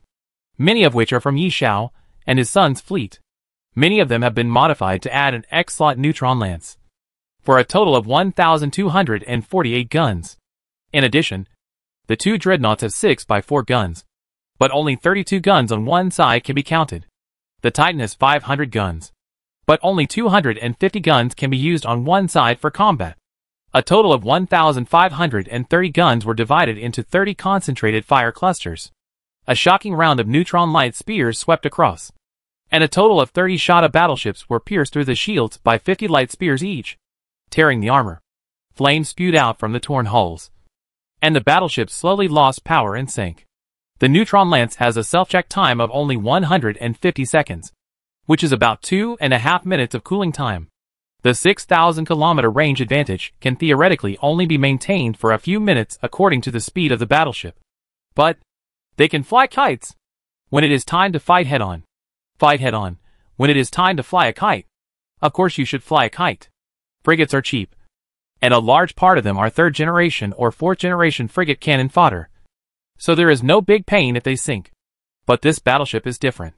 S1: many of which are from Yi Xiao and his son's fleet. Many of them have been modified to add an X-slot neutron lance, for a total of 1,248 guns. In addition, the 2 dreadnoughts have 6 by 4 guns, but only 32 guns on one side can be counted. The Titan has 500 guns, but only 250 guns can be used on one side for combat. A total of 1,530 guns were divided into 30 concentrated fire clusters. A shocking round of neutron light spears swept across, and a total of 30 Shada battleships were pierced through the shields by 50 light spears each, tearing the armor. Flames spewed out from the torn hulls, and the battleships slowly lost power and sank. The neutron lance has a self-check time of only 150 seconds, which is about 2.5 minutes of cooling time. The 6,000-kilometer range advantage can theoretically only be maintained for a few minutes according to the speed of the battleship. But they can fly kites when it is time to fight head-on. Fight head-on when it is time to fly a kite. Of course you should fly a kite. Frigates are cheap, and a large part of them are 3rd generation or 4th generation frigate cannon fodder. So there is no big pain if they sink. But this battleship is different.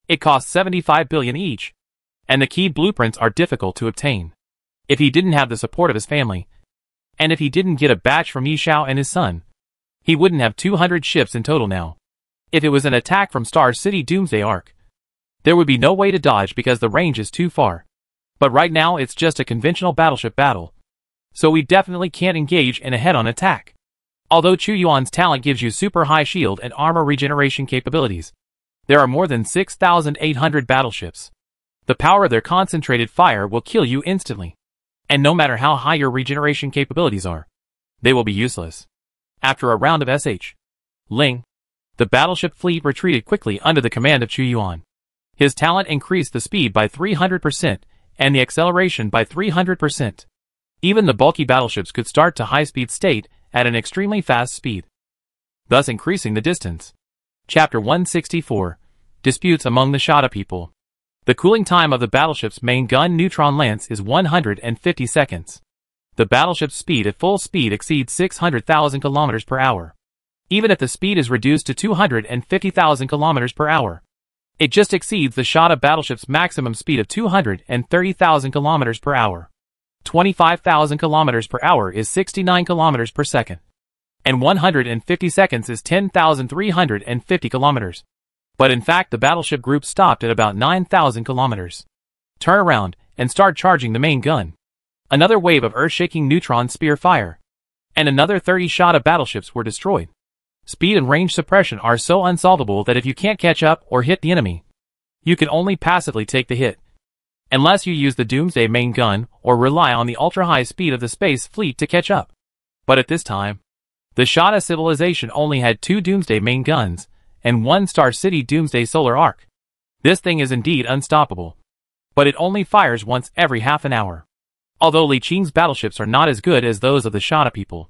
S1: It costs 75 billion each, and the key blueprints are difficult to obtain. If he didn't have the support of his family, and if he didn't get a batch from Yi Xiao and his son, he wouldn't have 200 ships in total now. If it was an attack from Star City Doomsday Arc, there would be no way to dodge because the range is too far. But right now it's just a conventional battleship battle, so we definitely can't engage in a head-on attack. Although Chu Yuan's talent gives you super high shield and armor regeneration capabilities, there are more than 6,800 battleships. The power of their concentrated fire will kill you instantly. And no matter how high your regeneration capabilities are, they will be useless. After a round of SH. Ling, the battleship fleet retreated quickly under the command of Chu Yuan. His talent increased the speed by 300% and the acceleration by 300%. Even the bulky battleships could start to high-speed state at an extremely fast speed, thus increasing the distance. Chapter 164. Disputes among the Shada people. The cooling time of the battleship's main gun neutron lance is 150 seconds. The battleship's speed at full speed exceeds 600,000 km per hour. Even if the speed is reduced to 250,000 km per hour, it just exceeds the Shada battleship's maximum speed of 230,000 km per hour. 25,000 km per hour is 69 km per second, and 150 seconds is 10,350 km. But in fact the battleship group stopped at about 9,000 km. Turn around and start charging the main gun. Another wave of earth-shaking neutron spear fire, and another 30 Shada battleships were destroyed. Speed and range suppression are so unsolvable that if you can't catch up or hit the enemy, you can only passively take the hit, unless you use the Doomsday main gun or rely on the ultra-high speed of the space fleet to catch up. But at this time, the Shada civilization only had 2 Doomsday main guns and 1 Star City Doomsday solar arc. This thing is indeed unstoppable, but it only fires once every half an hour. Although Li Qing's battleships are not as good as those of the Shada people,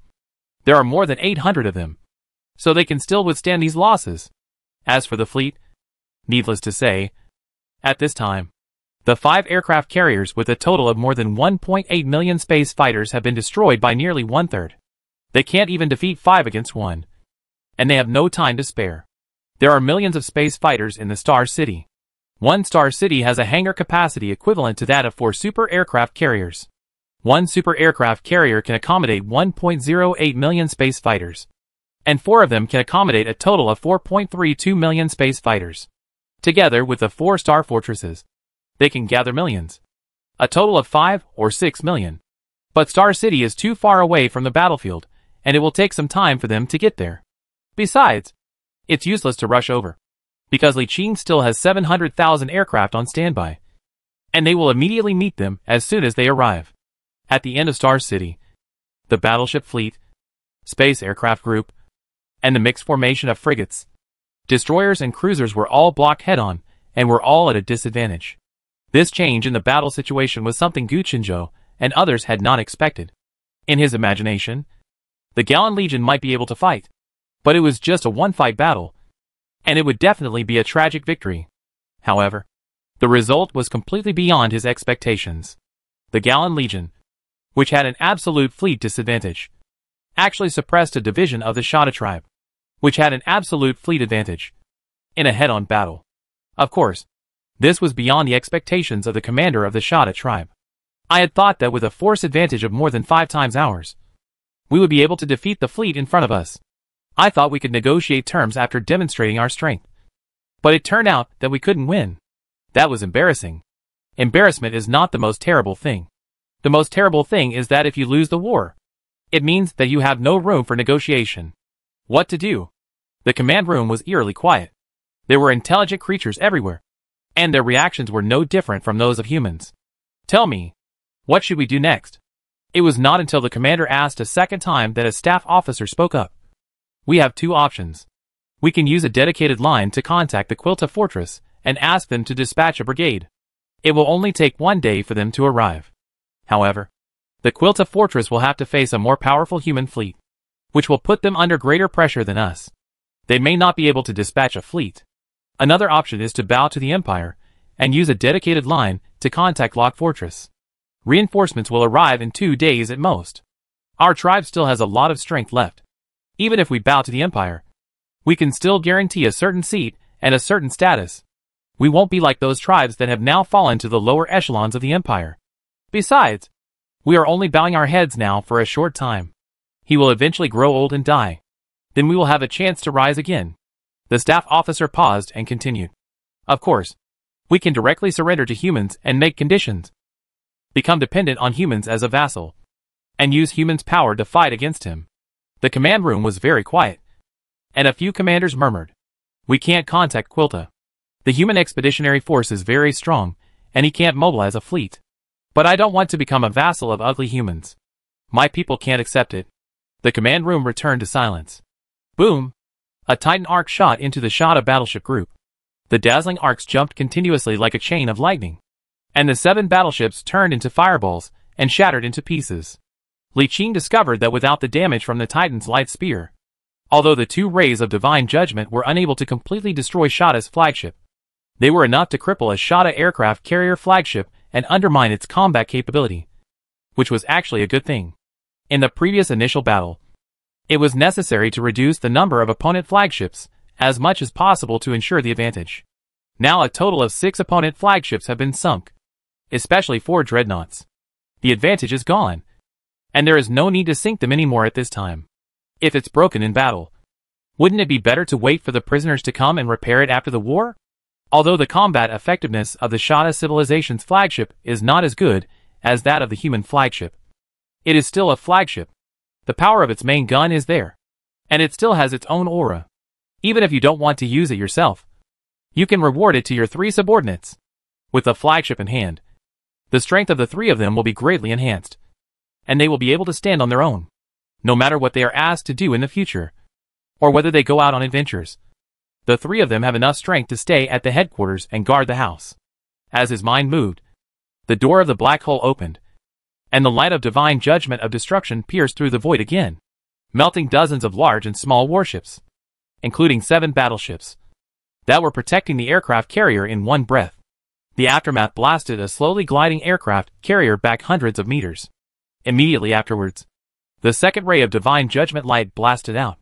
S1: there are more than 800 of them, so they can still withstand these losses. As for the fleet, needless to say, at this time, the 5 aircraft carriers with a total of more than 1.8 million space fighters have been destroyed by nearly 1/3. They can't even defeat 5 against 1. And they have no time to spare. There are millions of space fighters in the Star City. One Star City has a hangar capacity equivalent to that of 4 super aircraft carriers. One super aircraft carrier can accommodate 1.08 million space fighters, and 4 of them can accommodate a total of 4.32 million space fighters. Together with the 4 star fortresses, they can gather millions, a total of 5 or 6 million. But Star City is too far away from the battlefield, and it will take some time for them to get there. Besides, it's useless to rush over, because Li Qing still has 700,000 aircraft on standby, and they will immediately meet them as soon as they arrive. At the end of Star City, the battleship fleet, space aircraft group, and the mixed formation of frigates, destroyers and cruisers were all blocked head-on, and were all at a disadvantage. This change in the battle situation was something Gu Qinzhou and others had not expected. In his imagination, the Gallan Legion might be able to fight, but it was just a one-fight battle, and it would definitely be a tragic victory. However, The result was completely beyond his expectations. The Gallan Legion, which had an absolute fleet disadvantage, actually suppressed a division of the Shada tribe, which had an absolute fleet advantage, in a head-on battle. Of course, this was beyond the expectations of the commander of the Shada tribe. I had thought that with a force advantage of more than 5 times ours, we would be able to defeat the fleet in front of us. I thought we could negotiate terms after demonstrating our strength. But it turned out that we couldn't win. That was embarrassing. Embarrassment is not the most terrible thing. The most terrible thing is that if you lose the war, it means that you have no room for negotiation. What to do? The command room was eerily quiet. There were intelligent creatures everywhere, and their reactions were no different from those of humans. Tell me, what should we do next? It was not until the commander asked a second time that a staff officer spoke up. We have 2 options. We can use a dedicated line to contact the Quilta fortress and ask them to dispatch a brigade. It will only take 1 day for them to arrive. However, the Quilta fortress will have to face a more powerful human fleet, which will put them under greater pressure than us. They may not be able to dispatch a fleet. Another option is to bow to the Empire and use a dedicated line to contact Lock Fortress. Reinforcements will arrive in 2 days at most. Our tribe still has a lot of strength left. Even if we bow to the Empire, we can still guarantee a certain seat and a certain status. We won't be like those tribes that have now fallen to the lower echelons of the Empire. Besides, we are only bowing our heads now for a short time. He will eventually grow old and die. Then we will have a chance to rise again. The staff officer paused and continued. Of course, we can directly surrender to humans and make conditions. Become dependent on humans as a vassal, and use humans' power to fight against him. The command room was very quiet, and a few commanders murmured. We can't contact Quilta. The human expeditionary force is very strong, and he can't mobilize a fleet. But I don't want to become a vassal of ugly humans. My people can't accept it. The command room returned to silence. Boom! A Titan arc shot into the Shada battleship group. The dazzling arcs jumped continuously like a chain of lightning, and the 7 battleships turned into fireballs and shattered into pieces. Li Qing discovered that without the damage from the Titan's light spear, although the 2 rays of divine judgment were unable to completely destroy Shada's flagship, they were enough to cripple a Shada aircraft carrier flagship and undermine its combat capability, which was actually a good thing. In the previous initial battle, it was necessary to reduce the number of opponent flagships as much as possible to ensure the advantage. Now a total of 6 opponent flagships have been sunk, especially 4 dreadnoughts. The advantage is gone, and there is no need to sink them anymore at this time. If it's broken in battle, wouldn't it be better to wait for the prisoners to come and repair it after the war? Although the combat effectiveness of the Shada civilization's flagship is not as good as that of the human flagship, it is still a flagship. The power of its main gun is there, and it still has its own aura. Even if you don't want to use it yourself, you can reward it to your 3 subordinates. With the flagship in hand, the strength of the 3 of them will be greatly enhanced, and they will be able to stand on their own, no matter what they are asked to do in the future, or whether they go out on adventures. The 3 of them have enough strength to stay at the headquarters and guard the house. As his mind moved, the door of the black hole opened, and the light of divine judgment of destruction pierced through the void again, melting dozens of large and small warships, including 7 battleships that were protecting the aircraft carrier in one breath. The aftermath blasted a slowly gliding aircraft carrier back hundreds of meters. Immediately afterwards, the second ray of divine judgment light blasted out,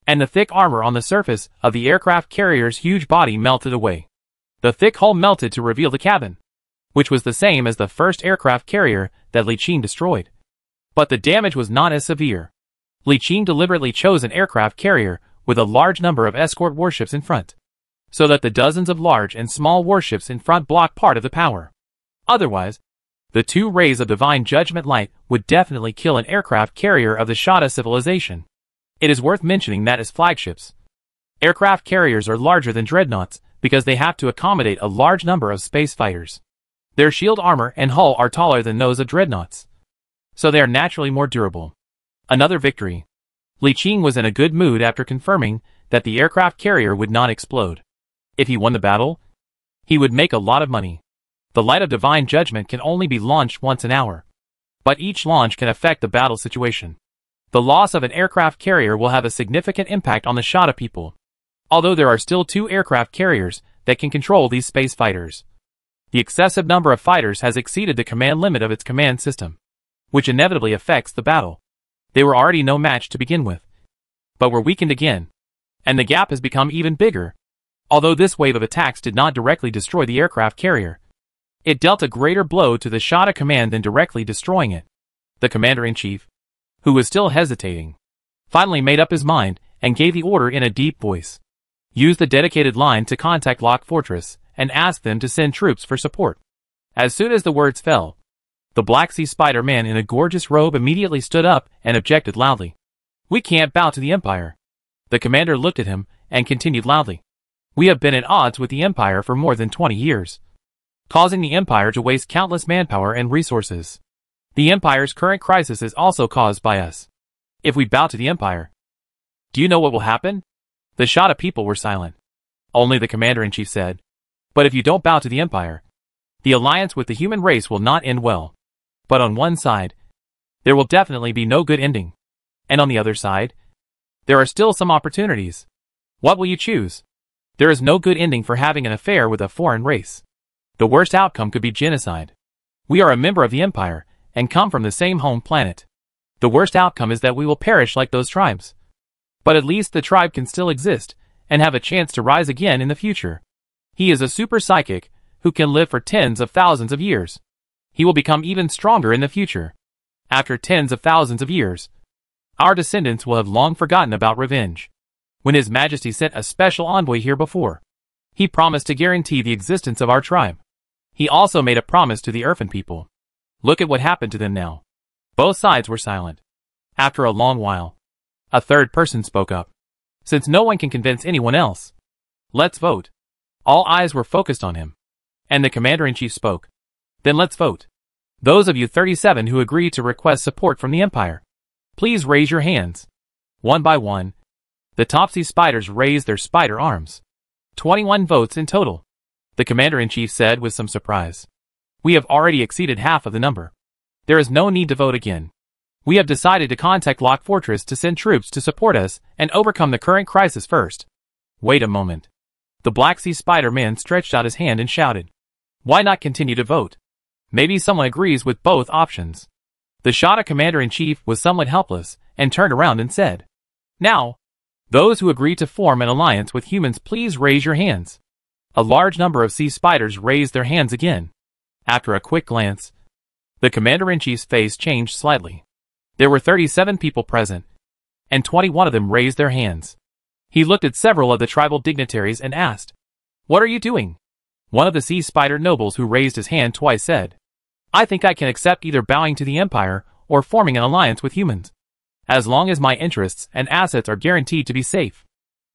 S1: and the thick armor on the surface of the aircraft carrier's huge body melted away. The thick hull melted to reveal the cabin, which was the same as the first aircraft carrier that Li Qing destroyed. But the damage was not as severe. Li Qing deliberately chose an aircraft carrier with a large number of escort warships in front, so that the dozens of large and small warships in front block part of the power. Otherwise, the 2 rays of divine judgment light would definitely kill an aircraft carrier of the Shada civilization. It is worth mentioning that as flagships, aircraft carriers are larger than dreadnoughts because they have to accommodate a large number of space fighters. Their shield armor and hull are taller than those of dreadnoughts, so they are naturally more durable. Another victory. Li Qing was in a good mood after confirming that the aircraft carrier would not explode. If he won the battle, he would make a lot of money. The light of divine judgment can only be launched once an hour, but each launch can affect the battle situation. The loss of an aircraft carrier will have a significant impact on the Shada people, although there are still 2 aircraft carriers that can control these space fighters. The excessive number of fighters has exceeded the command limit of its command system, which inevitably affects the battle. They were already no match to begin with, but were weakened again, and the gap has become even bigger. Although this wave of attacks did not directly destroy the aircraft carrier, it dealt a greater blow to the Shada command than directly destroying it. The commander-in-chief, who was still hesitating, finally made up his mind and gave the order in a deep voice. Use the dedicated line to contact Lock Fortress and ask them to send troops for support. As soon as the words fell, the Black Sea Spider Man in a gorgeous robe immediately stood up and objected loudly. We can't bow to the Empire. The commander looked at him and continued loudly. We have been at odds with the Empire for more than 20 years, causing the Empire to waste countless manpower and resources. The Empire's current crisis is also caused by us. If we bow to the Empire, do you know what will happen? The Shada people were silent. Only the commander-in-chief said, but if you don't bow to the Empire, the alliance with the human race will not end well. But on one side, there will definitely be no good ending. And on the other side, there are still some opportunities. What will you choose? There is no good ending for having an affair with a foreign race. The worst outcome could be genocide. We are a member of the Empire and come from the same home planet. The worst outcome is that we will perish like those tribes. But at least the tribe can still exist and have a chance to rise again in the future. He is a super psychic who can live for tens of thousands of years. He will become even stronger in the future. After tens of thousands of years, our descendants will have long forgotten about revenge. When His Majesty sent a special envoy here before, he promised to guarantee the existence of our tribe. He also made a promise to the Earthen people. Look at what happened to them now. Both sides were silent. After a long while, a third person spoke up. Since no one can convince anyone else, let's vote. All eyes were focused on him. And the commander-in-chief spoke. Then let's vote. Those of you 37 who agree to request support from the Empire, please raise your hands. One by one, the Topsy Spiders raised their spider arms. 21 votes in total. The commander-in-chief said with some surprise. We have already exceeded half of the number. There is no need to vote again. We have decided to contact Lock Fortress to send troops to support us and overcome the current crisis first. Wait a moment. The Black Sea Spider-Man stretched out his hand and shouted. Why not continue to vote? Maybe someone agrees with both options. The Shada commander-in-chief was somewhat helpless and turned around and said, Now, those who agree to form an alliance with humans, please raise your hands. A large number of sea spiders raised their hands again. After a quick glance, the commander-in-chief's face changed slightly. There were 37 people present, and 21 of them raised their hands. He looked at several of the tribal dignitaries and asked, What are you doing? One of the sea spider nobles who raised his hand twice said, I think I can accept either bowing to the Empire or forming an alliance with humans, as long as my interests and assets are guaranteed to be safe.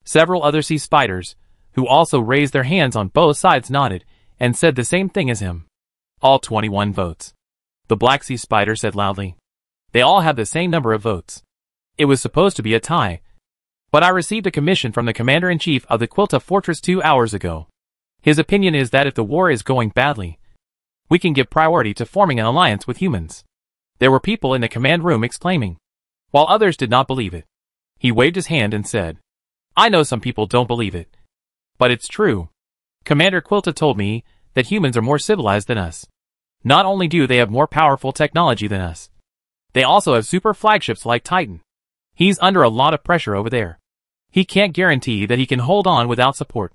S1: Several other sea spiders, who also raised their hands on both sides, nodded and said the same thing as him. All 21 votes. The Black Sea Spider said loudly. They all have the same number of votes. It was supposed to be a tie, but I received a commission from the commander-in-chief of the Quilta Fortress 2 hours ago. His opinion is that if the war is going badly, we can give priority to forming an alliance with humans. There were people in the command room exclaiming, while others did not believe it. He waved his hand and said, I know some people don't believe it, but it's true. Commander Quilta told me that humans are more civilized than us. Not only do they have more powerful technology than us, they also have super flagships like Titan. He's under a lot of pressure over there. He can't guarantee that he can hold on without support.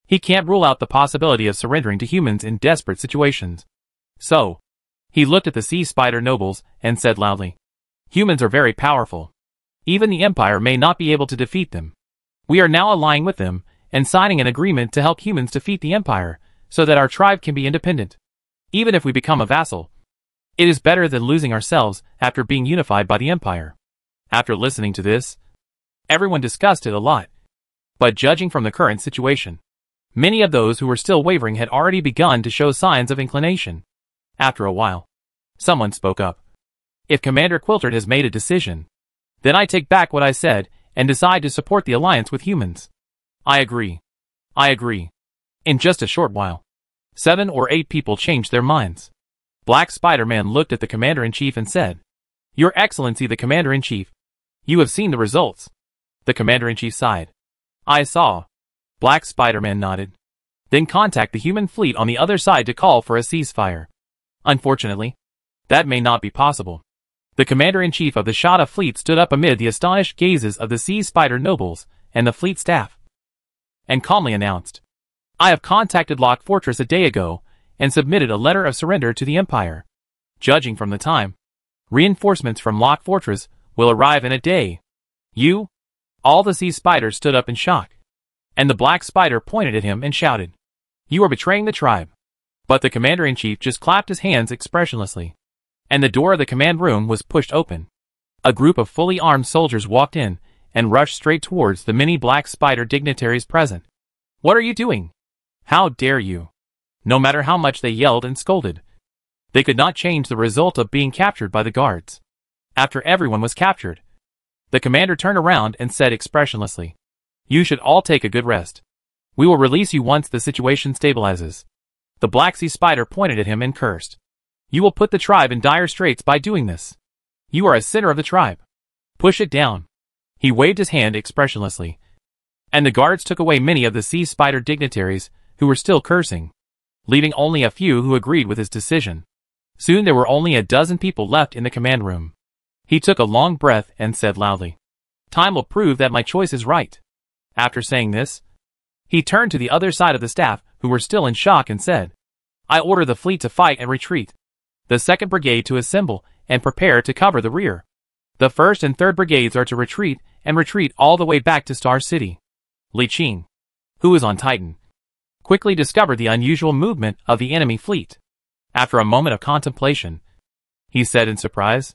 S1: He can't rule out the possibility of surrendering to humans in desperate situations. So, he looked at the sea spider nobles and said loudly, Humans are very powerful. Even the Empire may not be able to defeat them. We are now allying with them and signing an agreement to help humans defeat the Empire so that our tribe can be independent. Even if we become a vassal, it is better than losing ourselves after being unified by the Empire. After listening to this, everyone discussed it a lot. But judging from the current situation, many of those who were still wavering had already begun to show signs of inclination. After a while, someone spoke up. If Commander Quiltert has made a decision, then I take back what I said and decide to support the alliance with humans. I agree. I agree. In just a short while, 7 or 8 people changed their minds. Black Spider-Man looked at the Commander-in-Chief and said, Your Excellency the Commander-in-Chief, you have seen the results. The Commander-in-Chief sighed. I saw. Black Spider-Man nodded. then contact the human fleet on the other side to call for a ceasefire. Unfortunately, that may not be possible. The commander-in-chief of the Shada fleet stood up amid the astonished gazes of the Sea Spider nobles and the fleet staff, and calmly announced, "I have contacted Lock Fortress a day ago and submitted a letter of surrender to the Empire. Judging from the time, reinforcements from Lock Fortress will arrive in a day." "You?" All the Sea Spiders stood up in shock, and the Black Spider pointed at him and shouted, "You are betraying the tribe." But the commander-in-chief just clapped his hands expressionlessly, and the door of the command room was pushed open. A group of fully armed soldiers walked in and rushed straight towards the many Black Spider dignitaries present. "What are you doing? How dare you?" No matter how much they yelled and scolded, they could not change the result of being captured by the guards. After everyone was captured, the commander turned around and said expressionlessly, "You should all take a good rest. We will release you once the situation stabilizes." The Black Sea Spider pointed at him and cursed, "You will put the tribe in dire straits by doing this. You are a sinner of the tribe. Push it down." He waved his hand expressionlessly, and the guards took away many of the Sea Spider dignitaries who were still cursing, leaving only a few who agreed with his decision. Soon there were only a dozen people left in the command room. He took a long breath and said loudly, "Time will prove that my choice is right." After saying this, he turned to the other side of the staff who were still in shock and said, "I order the fleet to fight and retreat. The 2nd Brigade to assemble and prepare to cover the rear. The 1st and 3rd Brigades are to retreat and retreat all the way back to Star City." Li Qing, who was on Titan, quickly discovered the unusual movement of the enemy fleet. After a moment of contemplation, he said in surprise,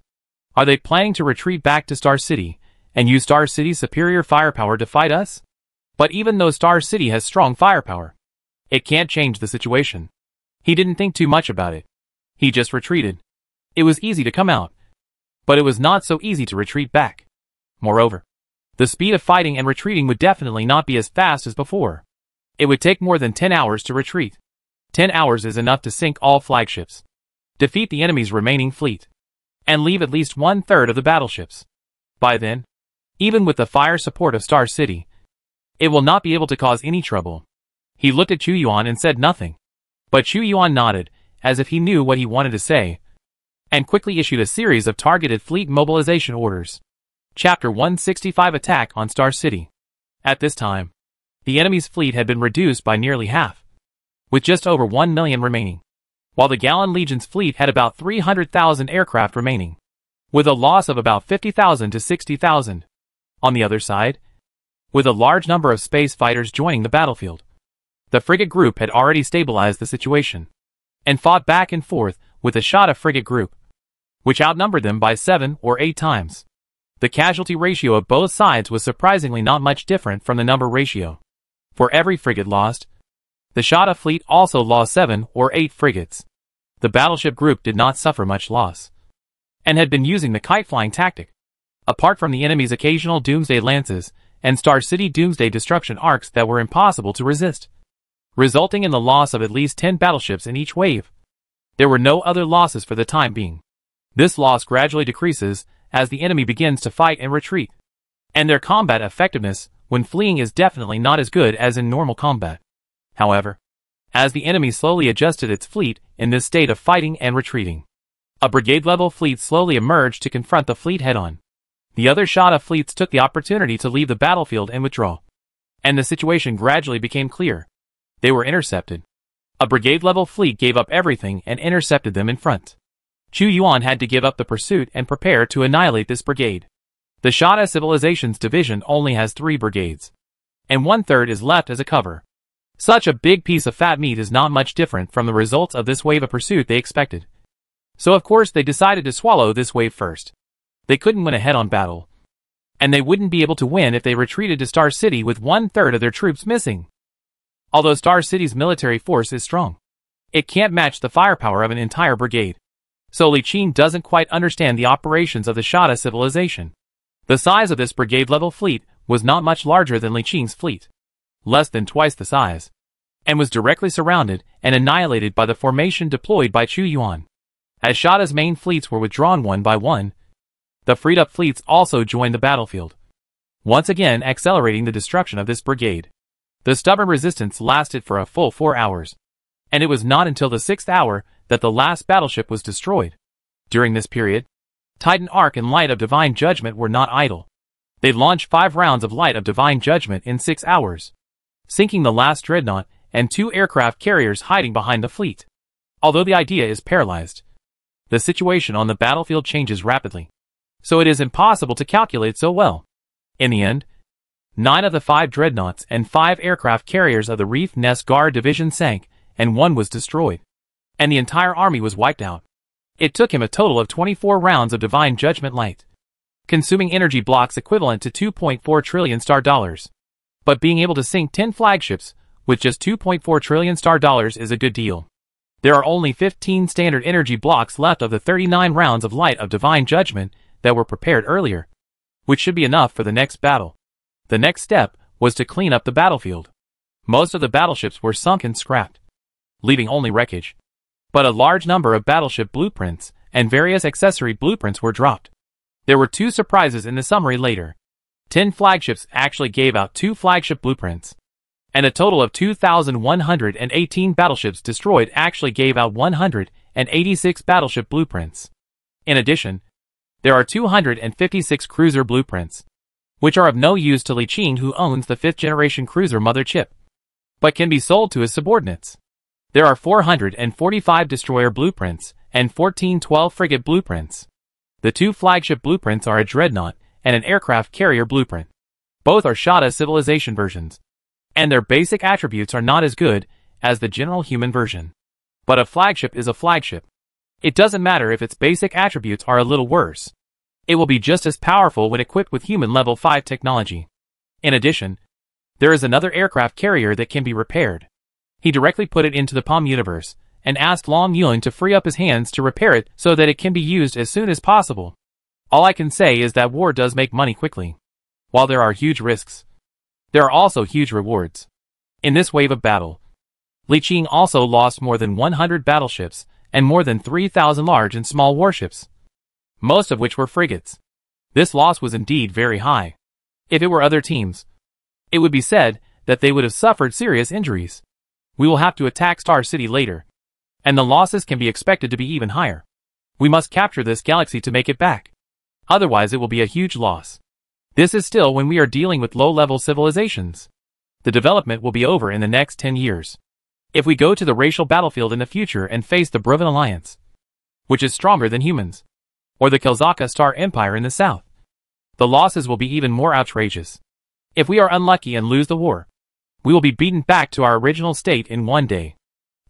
S1: "Are they planning to retreat back to Star City and use Star City's superior firepower to fight us? But even though Star City has strong firepower, it can't change the situation." He didn't think too much about it. He just retreated. It was easy to come out, but it was not so easy to retreat back. Moreover, the speed of fighting and retreating would definitely not be as fast as before. It would take more than 10 hours to retreat. 10 hours is enough to sink all flagships, defeat the enemy's remaining fleet, and leave at least 1/3 of the battleships. By then, even with the fire support of Star City, it will not be able to cause any trouble. He looked at Chu Yuan and said nothing, but Chu Yuan nodded, as if he knew what he wanted to say, and quickly issued a series of targeted fleet mobilization orders. Chapter 165 Attack on Star City. At this time, the enemy's fleet had been reduced by nearly half, with just over 1 million remaining, while the Gallan Legion's fleet had about 300,000 aircraft remaining, with a loss of about 50,000 to 60,000. On the other side, with a large number of space fighters joining the battlefield, the frigate group had already stabilized the situation, and fought back and forth with the Shada frigate group, which outnumbered them by 7 or 8 times. The casualty ratio of both sides was surprisingly not much different from the number ratio. For every frigate lost, the Shada fleet also lost 7 or 8 frigates. The battleship group did not suffer much loss, and had been using the kite-flying tactic. Apart from the enemy's occasional Doomsday Lances and Star City Doomsday Destruction Arcs that were impossible to resist, resulting in the loss of at least 10 battleships in each wave, there were no other losses for the time being. This loss gradually decreases as the enemy begins to fight and retreat, and their combat effectiveness when fleeing is definitely not as good as in normal combat. However, as the enemy slowly adjusted its fleet in this state of fighting and retreating, a brigade-level fleet slowly emerged to confront the fleet head-on. The other Shada fleets took the opportunity to leave the battlefield and withdraw, and the situation gradually became clear. They were intercepted. A brigade-level fleet gave up everything and intercepted them in front. Chu Yuan had to give up the pursuit and prepare to annihilate this brigade. The Shada Civilizations Division only has 3 brigades, and 1/3 is left as a cover. Such a big piece of fat meat is not much different from the results of this wave of pursuit they expected. So of course they decided to swallow this wave first. They couldn't win a head-on battle, and they wouldn't be able to win if they retreated to Star City with 1/3 of their troops missing. Although Star City's military force is strong, it can't match the firepower of an entire brigade. So Li Qing doesn't quite understand the operations of the Shada civilization. The size of this brigade-level fleet was not much larger than Li Qing's fleet, less than twice the size, and was directly surrounded and annihilated by the formation deployed by Chu Yuan. As Shada's main fleets were withdrawn one by one, the freed-up fleets also joined the battlefield, once again accelerating the destruction of this brigade. The stubborn resistance lasted for a full 4 hours, and it was not until the 6th hour that the last battleship was destroyed. During this period, Titan Arc and Light of Divine Judgment were not idle. They launched 5 rounds of Light of Divine Judgment in 6 hours, sinking the last dreadnought and 2 aircraft carriers hiding behind the fleet. Although the idea is paralyzed, the situation on the battlefield changes rapidly, so it is impossible to calculate so well. In the end, 9 of the 5 dreadnoughts and 5 aircraft carriers of the Reef Nest Guard Division sank, and 1 was destroyed, and the entire army was wiped out. It took him a total of 24 rounds of Divine Judgment Light, consuming energy blocks equivalent to 2.4 trillion star dollars. But being able to sink 10 flagships with just 2.4 trillion star dollars is a good deal. There are only 15 standard energy blocks left of the 39 rounds of Light of Divine Judgment that were prepared earlier, which should be enough for the next battle. The next step was to clean up the battlefield. Most of the battleships were sunk and scrapped, leaving only wreckage. But a large number of battleship blueprints and various accessory blueprints were dropped. There were 2 surprises in the summary later. 10 flagships actually gave out 2 flagship blueprints, and a total of 2,118 battleships destroyed actually gave out 186 battleship blueprints. In addition, there are 256 cruiser blueprints, which are of no use to Li Qing, who owns the 5th generation cruiser mother chip, but can be sold to his subordinates. There are 445 destroyer blueprints and 1412 frigate blueprints. The 2 flagship blueprints are a dreadnought and an aircraft carrier blueprint. Both are Shada civilization versions, and their basic attributes are not as good as the general human version. But a flagship is a flagship. It doesn't matter if its basic attributes are a little worse. It will be just as powerful when equipped with human level 5 technology. In addition, there is another aircraft carrier that can be repaired. He directly put it into the Palm universe and asked Long Yun to free up his hands to repair it so that it can be used as soon as possible. All I can say is that war does make money quickly. While there are huge risks, there are also huge rewards. In this wave of battle, Li Qing also lost more than 100 battleships and more than 3,000 large and small warships, most of which were frigates. This loss was indeed very high. If it were other teams, it would be said that they would have suffered serious injuries. We will have to attack Star City later, and the losses can be expected to be even higher. We must capture this galaxy to make it back. Otherwise it will be a huge loss. This is still when we are dealing with low-level civilizations. The development will be over in the next 10 years. If we go to the racial battlefield in the future and face the Bruvan Alliance, which is stronger than humans, or the Kelzaka Star Empire in the south, the losses will be even more outrageous. If we are unlucky and lose the war, we will be beaten back to our original state in 1 day.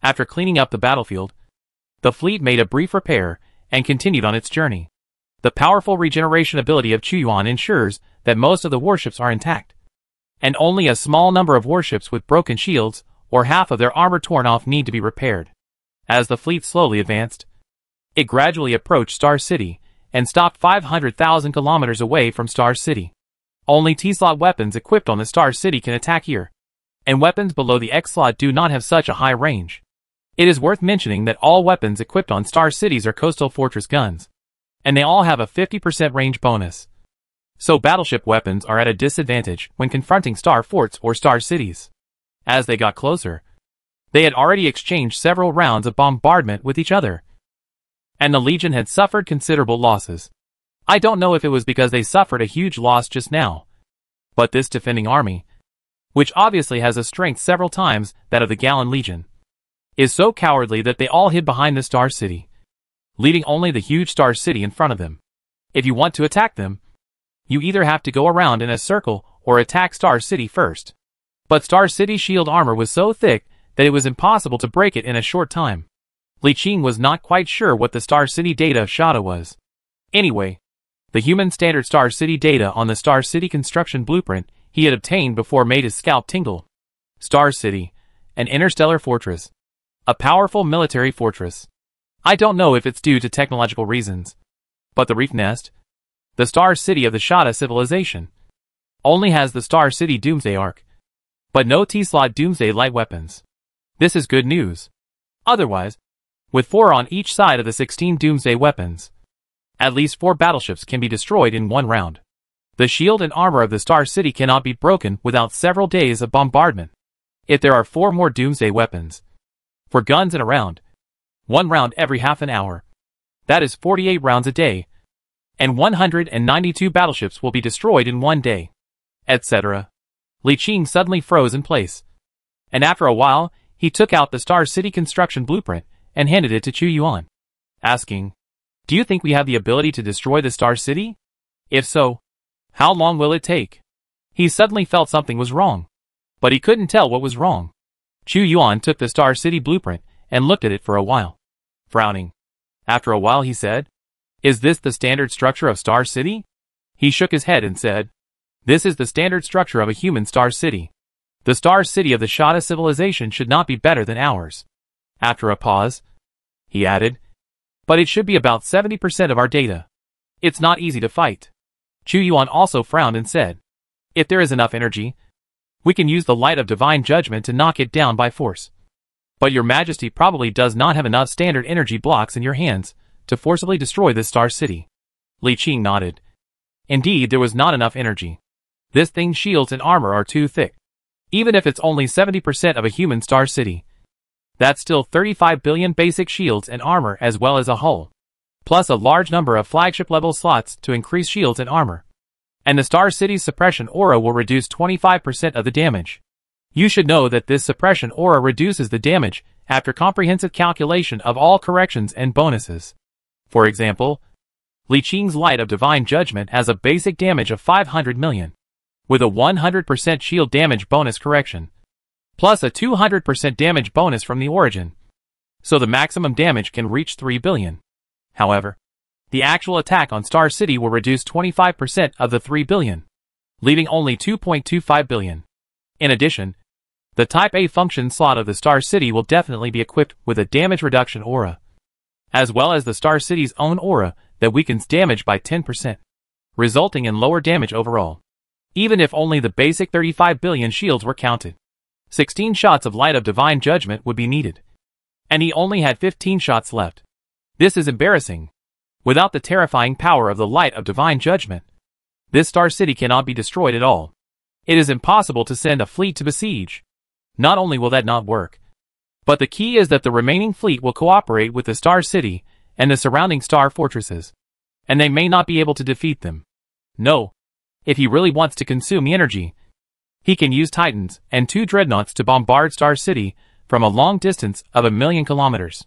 S1: After cleaning up the battlefield, the fleet made a brief repair and continued on its journey. The powerful regeneration ability of Chuyuan ensures that most of the warships are intact, and only a small number of warships with broken shields or half of their armor torn off need to be repaired. As the fleet slowly advanced, it gradually approached Star City and stopped 500,000 kilometers away from Star City. Only T-slot weapons equipped on the Star City can attack here, and weapons below the X-slot do not have such a high range. It is worth mentioning that all weapons equipped on Star Cities are coastal fortress guns, and they all have a 50% range bonus. So battleship weapons are at a disadvantage when confronting star forts or star cities. As they got closer, they had already exchanged several rounds of bombardment with each other, and the Legion had suffered considerable losses. I don't know if it was because they suffered a huge loss just now, but this defending army, which obviously has a strength several times that of the Gallon Legion, is so cowardly that they all hid behind the Star City, leaving only the huge Star City in front of them. If you want to attack them, you either have to go around in a circle or attack Star City first. But Star City's shield armor was so thick that it was impossible to break it in a short time. Li Qing was not quite sure what the Star City data of Shada was. Anyway, the human standard Star City data on the Star City construction blueprint he had obtained before made his scalp tingle. Star City, an interstellar fortress. A powerful military fortress. I don't know if it's due to technological reasons, but the Reef Nest, the Star City of the Shada civilization, only has the Star City Doomsday Arc, but no T-slot Doomsday light weapons. This is good news. Otherwise, with 4 on each side of the 16 Doomsday weapons, at least 4 battleships can be destroyed in 1 round. The shield and armor of the Star City cannot be broken without several days of bombardment. If there are 4 more doomsday weapons, 4 guns in a round, 1 round every half an hour, that is 48 rounds a day, and 192 battleships will be destroyed in 1 day, etc. Li Qing suddenly froze in place, and after a while, he took out the Star City construction blueprint and handed it to Chu Yuan, asking, "Do you think we have the ability to destroy the Star City? If so, how long will it take?" He suddenly felt something was wrong, but he couldn't tell what was wrong. Chu Yuan took the Star City blueprint and looked at it for a while, frowning. After a while he said, "Is this the standard structure of Star City?" He shook his head and said, "This is the standard structure of a human Star City. The Star City of the Shada civilization should not be better than ours." After a pause, he added, "But it should be about 70% of our data. It's not easy to fight." Chu Yuan also frowned and said, "If there is enough energy, we can use the light of divine judgment to knock it down by force. But your majesty probably does not have enough standard energy blocks in your hands to forcibly destroy this Star City." Li Qing nodded. Indeed, there was not enough energy. This thing's shields and armor are too thick. Even if it's only 70% of a human Star City, that's still 35 billion basic shields and armor as well as a hull, plus a large number of flagship-level slots to increase shields and armor. And the Star City's suppression aura will reduce 25% of the damage. You should know that this suppression aura reduces the damage after comprehensive calculation of all corrections and bonuses. For example, Li Qing's Light of Divine Judgment has a basic damage of 500 million, with a 100% shield damage bonus correction, plus a 200% damage bonus from the origin, so the maximum damage can reach 3 billion. However, the actual attack on Star City will reduce 25% of the 3 billion, leaving only 2.25 billion. In addition, the Type A function slot of the Star City will definitely be equipped with a damage reduction aura, as well as the Star City's own aura that weakens damage by 10%, resulting in lower damage overall. Even if only the basic 35 billion shields were counted, 16 shots of Light of Divine Judgment would be needed, and he only had 15 shots left. This is embarrassing. Without the terrifying power of the Light of Divine Judgment, this Star City cannot be destroyed at all. It is impossible to send a fleet to besiege. Not only will that not work, but the key is that the remaining fleet will cooperate with the Star City and the surrounding star fortresses, and they may not be able to defeat them. No. If he really wants to consume the energy, he can use Titans and 2 dreadnoughts to bombard Star City from a long distance of 1,000,000 kilometers.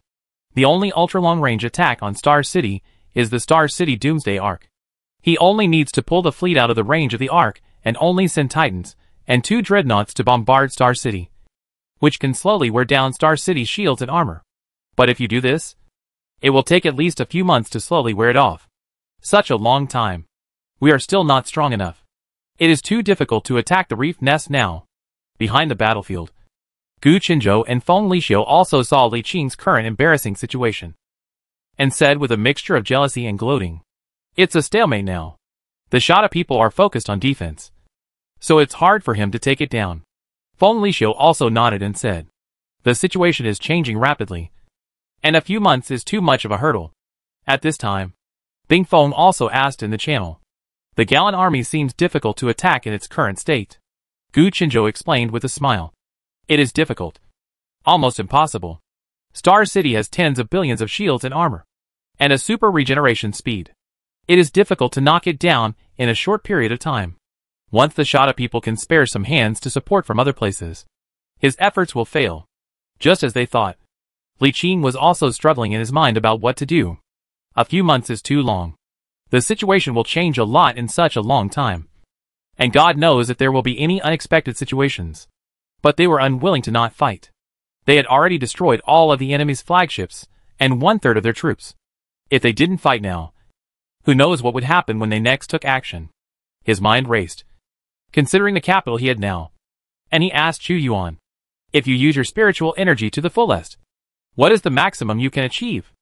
S1: The only ultra-long-range attack on Star City is the Star City Doomsday Arc. He only needs to pull the fleet out of the range of the Arc and only send Titans and 2 dreadnoughts to bombard Star City, which can slowly wear down Star City's shields and armor. But if you do this, it will take at least a few months to slowly wear it off. Such a long time. We are still not strong enough. It is too difficult to attack the reef nest now. Behind the battlefield, Gu Qinzhou and Feng Lixio also saw Li Qing's current embarrassing situation, and said with a mixture of jealousy and gloating, "It's a stalemate now. The Shada people are focused on defense, so it's hard for him to take it down." Feng Lixio also nodded and said, "The situation is changing rapidly, and a few months is too much of a hurdle." At this time, Bing Feng also asked in the channel, "The Galan army seems difficult to attack in its current state." Gu Qinzhou explained with a smile, "It is difficult. Almost impossible. Star City has tens of billions of shields and armor, and a super regeneration speed. It is difficult to knock it down in a short period of time. Once the Shada people can spare some hands to support from other places, his efforts will fail." Just as they thought, Li Qing was also struggling in his mind about what to do. A few months is too long. The situation will change a lot in such a long time, and God knows if there will be any unexpected situations. But they were unwilling to not fight. They had already destroyed all of the enemy's flagships and 1/3 of their troops. If they didn't fight now, who knows what would happen when they next took action. His mind raced, considering the capital he had now, and he asked Chu Yuan, "If you use your spiritual energy to the fullest, what is the maximum you can achieve?"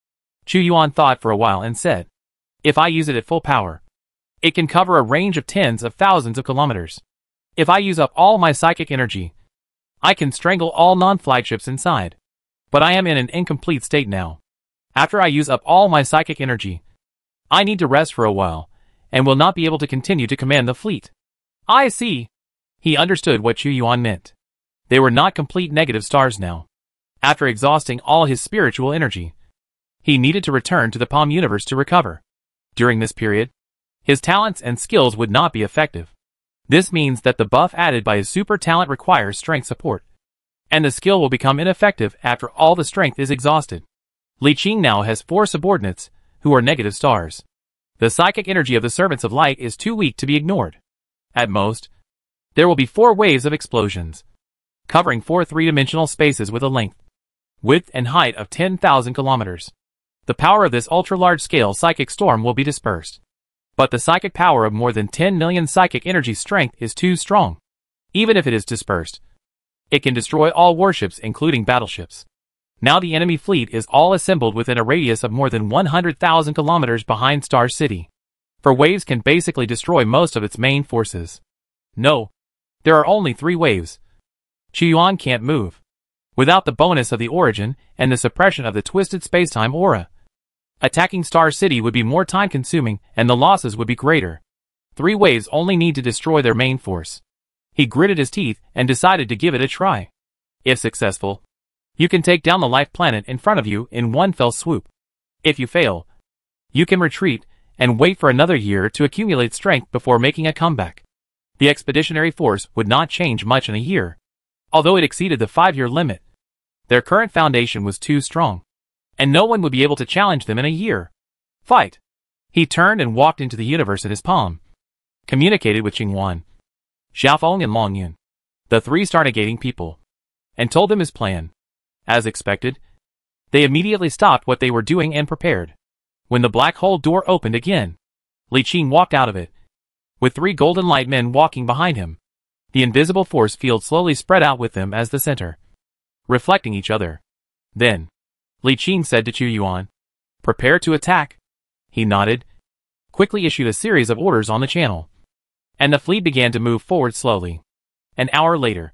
S1: Chu Yuan thought for a while and said, "If I use it at full power, it can cover a range of tens of thousands of kilometers. If I use up all my psychic energy, I can strangle all non-flagships inside. But I am in an incomplete state now. After I use up all my psychic energy, I need to rest for a while, and will not be able to continue to command the fleet." "I see." He understood what Chu Yuan meant. They were not complete negative stars now. After exhausting all his spiritual energy, he needed to return to the Palm universe to recover. During this period, his talents and skills would not be effective. This means that the buff added by his super talent requires strength support, and the skill will become ineffective after all the strength is exhausted. Li Qing now has 4 subordinates, who are negative stars. The psychic energy of the Servants of Light is too weak to be ignored. At most, there will be 4 waves of explosions, covering 4 three-dimensional spaces with a length, width and height of 10,000 kilometers. The power of this ultra-large-scale psychic storm will be dispersed. But the psychic power of more than 10 million psychic energy strength is too strong. Even if it is dispersed, it can destroy all warships including battleships. Now the enemy fleet is all assembled within a radius of more than 100,000 kilometers behind Star City. For waves can basically destroy most of its main forces. No, there are only 3 waves. Qiyuan can't move. Without the bonus of the origin and the suppression of the twisted spacetime aura, attacking Star City would be more time-consuming and the losses would be greater. 3 waves only need to destroy their main force. He gritted his teeth and decided to give it a try. If successful, you can take down the life planet in front of you in one fell swoop. If you fail, you can retreat and wait for another year to accumulate strength before making a comeback. The expeditionary force would not change much in a year. Although it exceeded the 5-year limit, their current foundation was too strong, and no one would be able to challenge them in a year. Fight! He turned and walked into the universe in his palm, communicated with Qingwan, Xiaofeng and Long Yun, the 3 star-negating people, and told them his plan. As expected, they immediately stopped what they were doing and prepared. When the black hole door opened again, Li Qing walked out of it, with 3 golden light men walking behind him. The invisible force field slowly spread out with them as the center, reflecting each other. Then, Li Qing said to Qiyuan, "Prepare to attack." He nodded, quickly issued a series of orders on the channel, and the fleet began to move forward slowly. An hour later,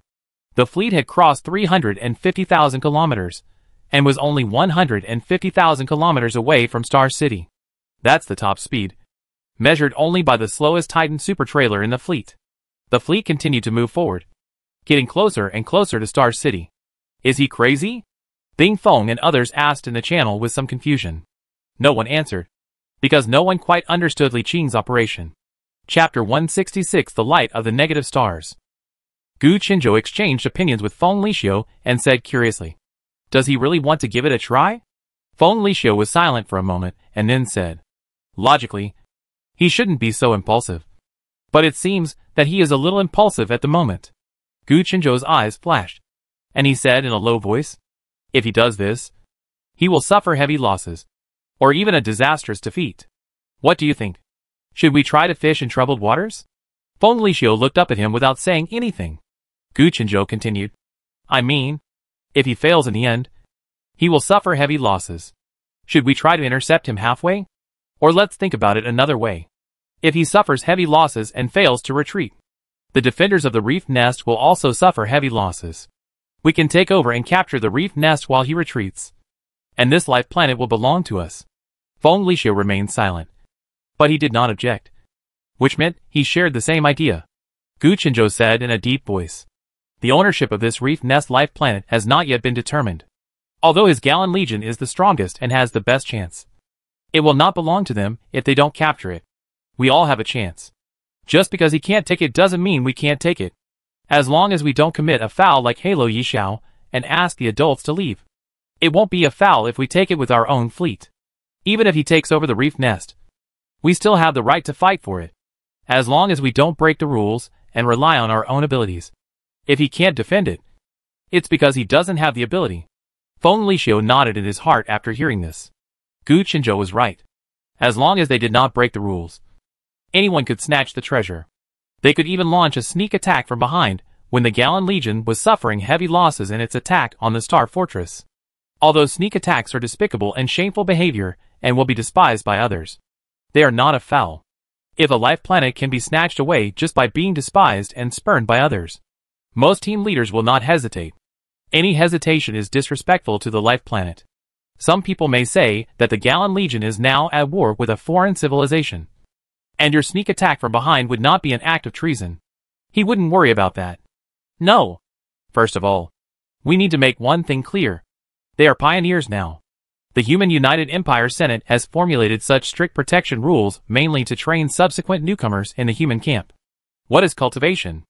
S1: the fleet had crossed 350,000 kilometers, and was only 150,000 kilometers away from Star City. That's the top speed, measured only by the slowest Titan super trailer in the fleet. The fleet continued to move forward, getting closer and closer to Star City. Is he crazy? Bing Feng and others asked in the channel with some confusion. No one answered, because no one quite understood Li Qing's operation. Chapter 166: The Light of the Negative Stars. Gu Qinzhou exchanged opinions with Feng Lixiu and said curiously, "Does he really want to give it a try?" Feng Lixiu was silent for a moment and then said, "Logically, he shouldn't be so impulsive. But it seems that he is a little impulsive at the moment." Gu Qinzhou's eyes flashed, and he said in a low voice, "If he does this, he will suffer heavy losses, or even a disastrous defeat. What do you think? Should we try to fish in troubled waters?" Feng Lixiu looked up at him without saying anything. Gu Qinzhou continued, "I mean, if he fails in the end, he will suffer heavy losses. Should we try to intercept him halfway? Or let's think about it another way. If he suffers heavy losses and fails to retreat, the defenders of the reef nest will also suffer heavy losses. We can take over and capture the reef nest while he retreats, and this life planet will belong to us." Feng Lixiu remained silent, but he did not object, which meant he shared the same idea. Gu Qinzhou said in a deep voice, "The ownership of this reef nest life planet has not yet been determined. Although his Gallon Legion is the strongest and has the best chance, it will not belong to them if they don't capture it. We all have a chance. Just because he can't take it doesn't mean we can't take it. As long as we don't commit a foul like Halo Yishao and ask the adults to leave. It won't be a foul if we take it with our own fleet. Even if he takes over the reef nest, we still have the right to fight for it, as long as we don't break the rules and rely on our own abilities. If he can't defend it, it's because he doesn't have the ability." Feng Lixiu nodded in his heart after hearing this. Gu Qinzhou was right. As long as they did not break the rules, anyone could snatch the treasure. They could even launch a sneak attack from behind when the Gallon Legion was suffering heavy losses in its attack on the Star Fortress. Although sneak attacks are despicable and shameful behavior and will be despised by others, they are not a foul. If a life planet can be snatched away just by being despised and spurned by others, most team leaders will not hesitate. Any hesitation is disrespectful to the life planet. Some people may say that the Gallon Legion is now at war with a foreign civilization, and your sneak attack from behind would not be an act of treason. He wouldn't worry about that. No. First of all, we need to make one thing clear. They are pioneers now. The Human United Empire Senate has formulated such strict protection rules mainly to train subsequent newcomers in the human camp. What is cultivation?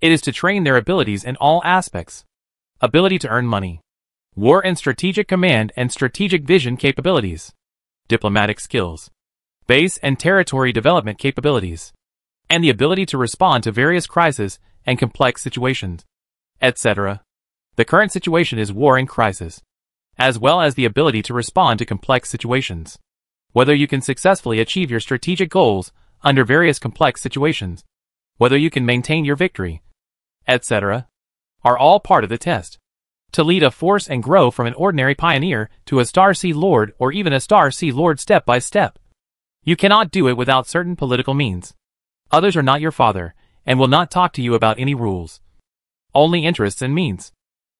S1: It is to train their abilities in all aspects. Ability to earn money. War and strategic command and strategic vision capabilities. Diplomatic skills. Base and territory development capabilities. And the ability to respond to various crises and complex situations, etc. The current situation is war and crisis, as well as the ability to respond to complex situations. Whether you can successfully achieve your strategic goals under various complex situations, whether you can maintain your victory, etc., are all part of the test. To lead a force and grow from an ordinary pioneer to a Star Sea Lord or even a Star Sea Lord step by step, you cannot do it without certain political means. Others are not your father and will not talk to you about any rules. Only interests and means.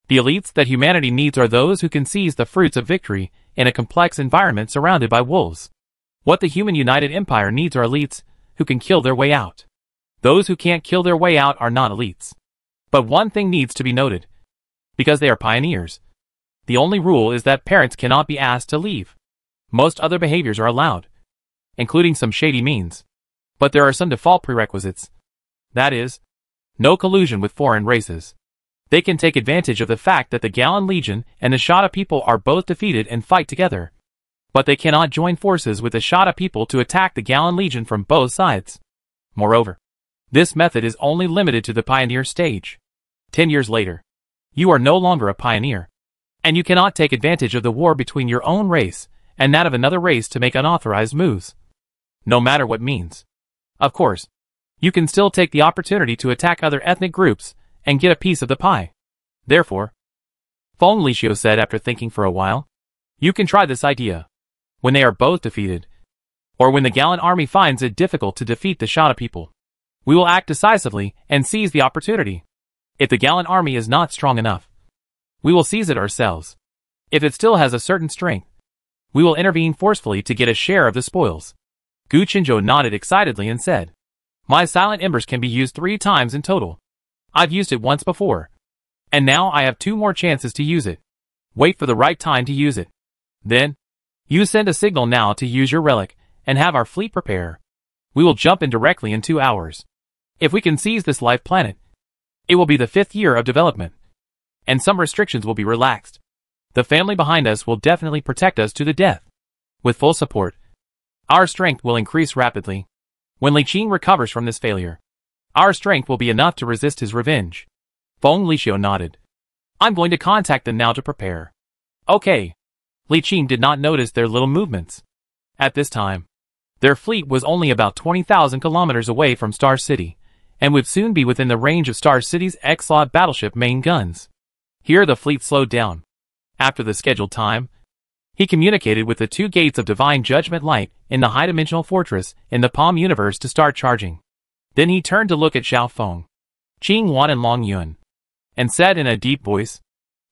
S1: The elites that humanity needs are those who can seize the fruits of victory in a complex environment surrounded by wolves. What the Human United Empire needs are elites who can kill their way out. Those who can't kill their way out are not elites. But one thing needs to be noted. Because they are pioneers, the only rule is that parents cannot be asked to leave. Most other behaviors are allowed, including some shady means. But there are some default prerequisites. That is, no collusion with foreign races. They can take advantage of the fact that the Gallon Legion and the Shada people are both defeated and fight together. But they cannot join forces with the Shada people to attack the Gallon Legion from both sides. Moreover, this method is only limited to the pioneer stage. 10 years later, you are no longer a pioneer, and you cannot take advantage of the war between your own race and that of another race to make unauthorized moves. No matter what means. Of course, you can still take the opportunity to attack other ethnic groups and get a piece of the pie. Therefore, Feng Lixiu said after thinking for a while, you can try this idea. When they are both defeated, or when the Gallon army finds it difficult to defeat the Shada people, we will act decisively and seize the opportunity. If the Gallon army is not strong enough, we will seize it ourselves. If it still has a certain strength, we will intervene forcefully to get a share of the spoils. Gu Qinzhou nodded excitedly and said, my silent embers can be used 3 times in total. I've used it once before, and now I have 2 more chances to use it. Wait for the right time to use it. Then, you send a signal now to use your relic and have our fleet prepare. We will jump in directly in 2 hours. If we can seize this life planet, it will be the 5th year of development, and some restrictions will be relaxed. The family behind us will definitely protect us to the death. With full support, our strength will increase rapidly. When Li Qing recovers from this failure, our strength will be enough to resist his revenge. Feng Lixiu nodded. I'm going to contact them now to prepare. Okay. Li Qing did not notice their little movements. At this time, their fleet was only about 20,000 kilometers away from Star City, and would soon be within the range of Star City's X-Lot battleship main guns. Here the fleet slowed down. After the scheduled time, he communicated with the 2 gates of Divine Judgment Light in the high-dimensional fortress in the Palm universe to start charging. Then he turned to look at Xiao Feng, Qing Wan and Long Yun, and said in a deep voice,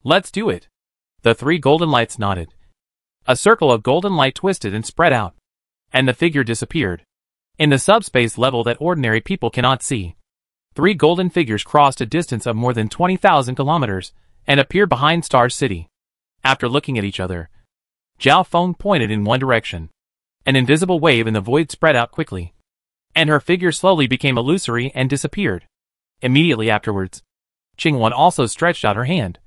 S1: let's do it. The 3 golden lights nodded. A circle of golden light twisted and spread out, and the figure disappeared. In the subspace level that ordinary people cannot see, 3 golden figures crossed a distance of more than 20,000 kilometers and appeared behind Star City. After looking at each other, Zhao Feng pointed in one direction. An invisible wave in the void spread out quickly, and her figure slowly became illusory and disappeared. Immediately afterwards, Qingwan also stretched out her hand,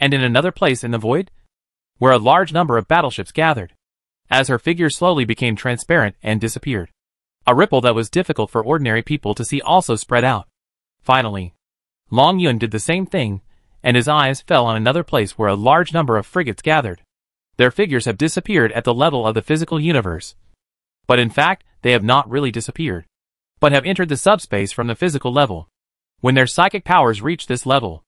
S1: and in another place in the void, where a large number of battleships gathered, as her figure slowly became transparent and disappeared. A ripple that was difficult for ordinary people to see also spread out. Finally, Long Yun did the same thing, and his eyes fell on another place where a large number of frigates gathered. Their figures have disappeared at the level of the physical universe. But in fact, they have not really disappeared, but have entered the subspace from the physical level. When their psychic powers reach this level,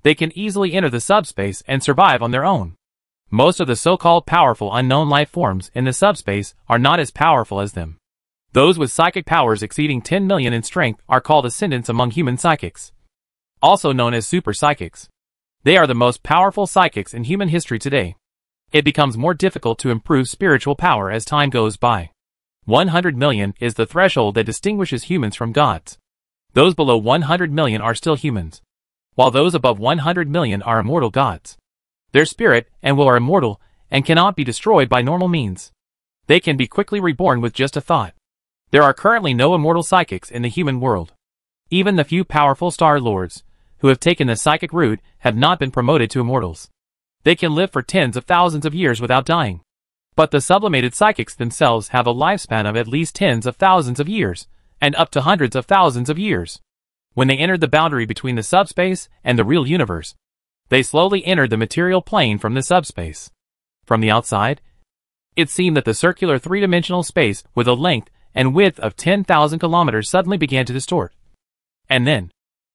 S1: they can easily enter the subspace and survive on their own. Most of the so-called powerful unknown life forms in the subspace are not as powerful as them. Those with psychic powers exceeding 10 million in strength are called ascendants among human psychics, also known as super psychics. They are the most powerful psychics in human history today. It becomes more difficult to improve spiritual power as time goes by. 100 million is the threshold that distinguishes humans from gods. Those below 100 million are still humans. while those above 100 million are immortal gods. Their spirit and will are immortal and cannot be destroyed by normal means. They can be quickly reborn with just a thought. There are currently no immortal psychics in the human world. Even the few powerful Star Lords, who have taken the psychic route, have not been promoted to immortals. They can live for tens of thousands of years without dying. But the sublimated psychics themselves have a lifespan of at least tens of thousands of years, and up to hundreds of thousands of years. When they entered the boundary between the subspace and the real universe, they slowly entered the material plane from the subspace. From the outside, it seemed that the circular three-dimensional space with a length and width of 10,000 kilometers suddenly began to distort. And then,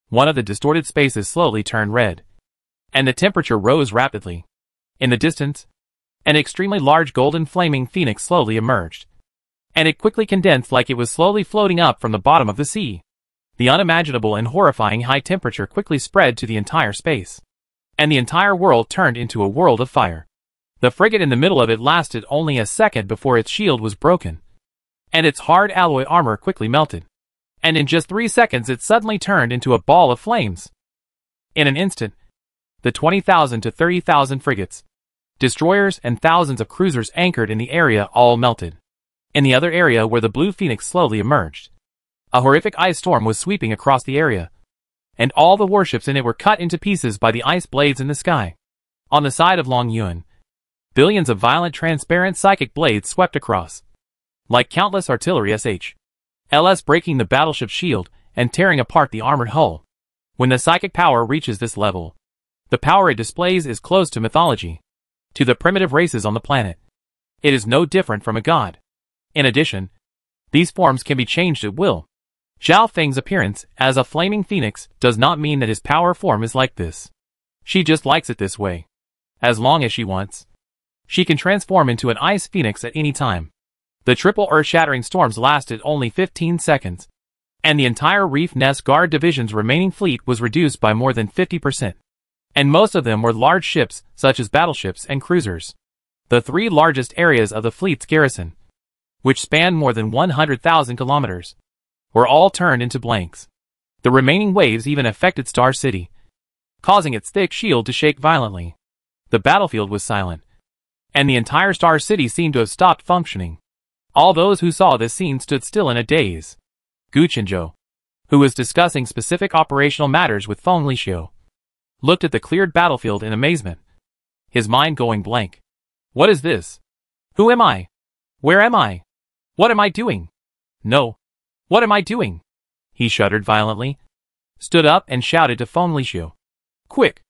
S1: one of the distorted spaces slowly turned red, and the temperature rose rapidly. In the distance, an extremely large golden flaming phoenix slowly emerged, and it quickly condensed like it was slowly floating up from the bottom of the sea. The unimaginable and horrifying high temperature quickly spread to the entire space, and the entire world turned into a world of fire. The frigate in the middle of it lasted only a second before its shield was broken, and its hard alloy armor quickly melted, and in just 3 seconds it suddenly turned into a ball of flames. In an instant, the 20,000 to 30,000 frigates, destroyers and thousands of cruisers anchored in the area all melted. In the other area where the blue phoenix slowly emerged, a horrific ice storm was sweeping across the area, and all the warships in it were cut into pieces by the ice blades in the sky. On the side of Long Yuan, billions of violent transparent psychic blades swept across, like countless artillery LS breaking the battleship's shield and tearing apart the armored hull. When the psychic power reaches this level, the power it displays is close to mythology, to the primitive races on the planet. It is no different from a god. In addition, these forms can be changed at will. Zhao Feng's appearance as a flaming phoenix does not mean that his power form is like this. She just likes it this way. As long as she wants, she can transform into an ice phoenix at any time. The triple earth-shattering storms lasted only 15 seconds, and the entire Reef Nest Guard Division's remaining fleet was reduced by more than 50%. And most of them were large ships, such as battleships and cruisers. The 3 largest areas of the fleet's garrison, which spanned more than 100,000 kilometers, were all turned into blanks. The remaining waves even affected Star City, causing its thick shield to shake violently. The battlefield was silent, and the entire Star City seemed to have stopped functioning. All those who saw this scene stood still in a daze. Gu Qinzhou, who was discussing specific operational matters with Feng Lixiu, looked at the cleared battlefield in amazement, his mind going blank. What is this? Who am I? Where am I? What am I doing? No. What am I doing? He shuddered violently, stood up and shouted to Feng Lixiu. Quick!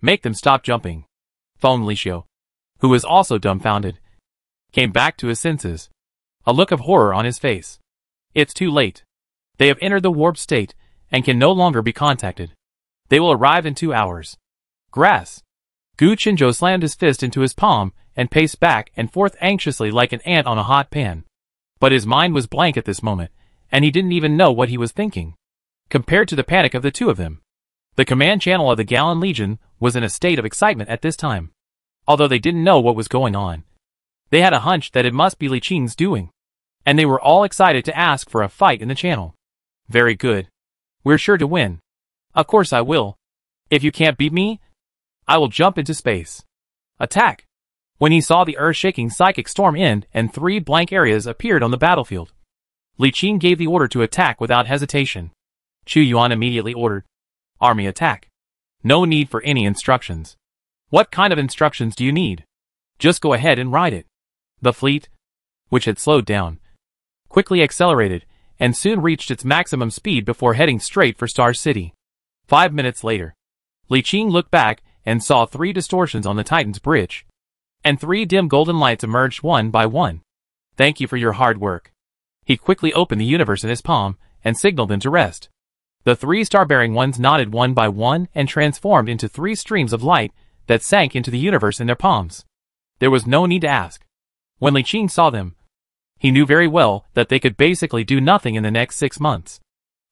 S1: Make them stop jumping. Feng Lixiu, who was also dumbfounded, came back to his senses, a look of horror on his face. It's too late. They have entered the warp state and can no longer be contacted. They will arrive in 2 hours. Grass. Gu Qinzhou slammed his fist into his palm and paced back and forth anxiously like an ant on a hot pan. But his mind was blank at this moment, and he didn't even know what he was thinking. Compared to the panic of the two of them, the command channel of the Gallan Legion was in a state of excitement at this time. Although they didn't know what was going on, they had a hunch that it must be Li Qing's doing, and they were all excited to ask for a fight in the channel. Very good. We're sure to win. Of course I will. If you can't beat me, I will jump into space. Attack! When he saw the earth-shaking psychic storm end and 3 blank areas appeared on the battlefield, Li Qing gave the order to attack without hesitation. Chu Yuan immediately ordered, Army attack. No need for any instructions. What kind of instructions do you need? Just go ahead and ride it. The fleet, which had slowed down, quickly accelerated and soon reached its maximum speed before heading straight for Star City. 5 minutes later, Li Qing looked back and saw 3 distortions on the Titan's bridge, and 3 dim golden lights emerged one by one. Thank you for your hard work. He quickly opened the universe in his palm and signaled them to rest. The 3 star-bearing ones nodded one by one and transformed into 3 streams of light that sank into the universe in their palms. There was no need to ask. When Li Qing saw them, he knew very well that they could basically do nothing in the next 6 months.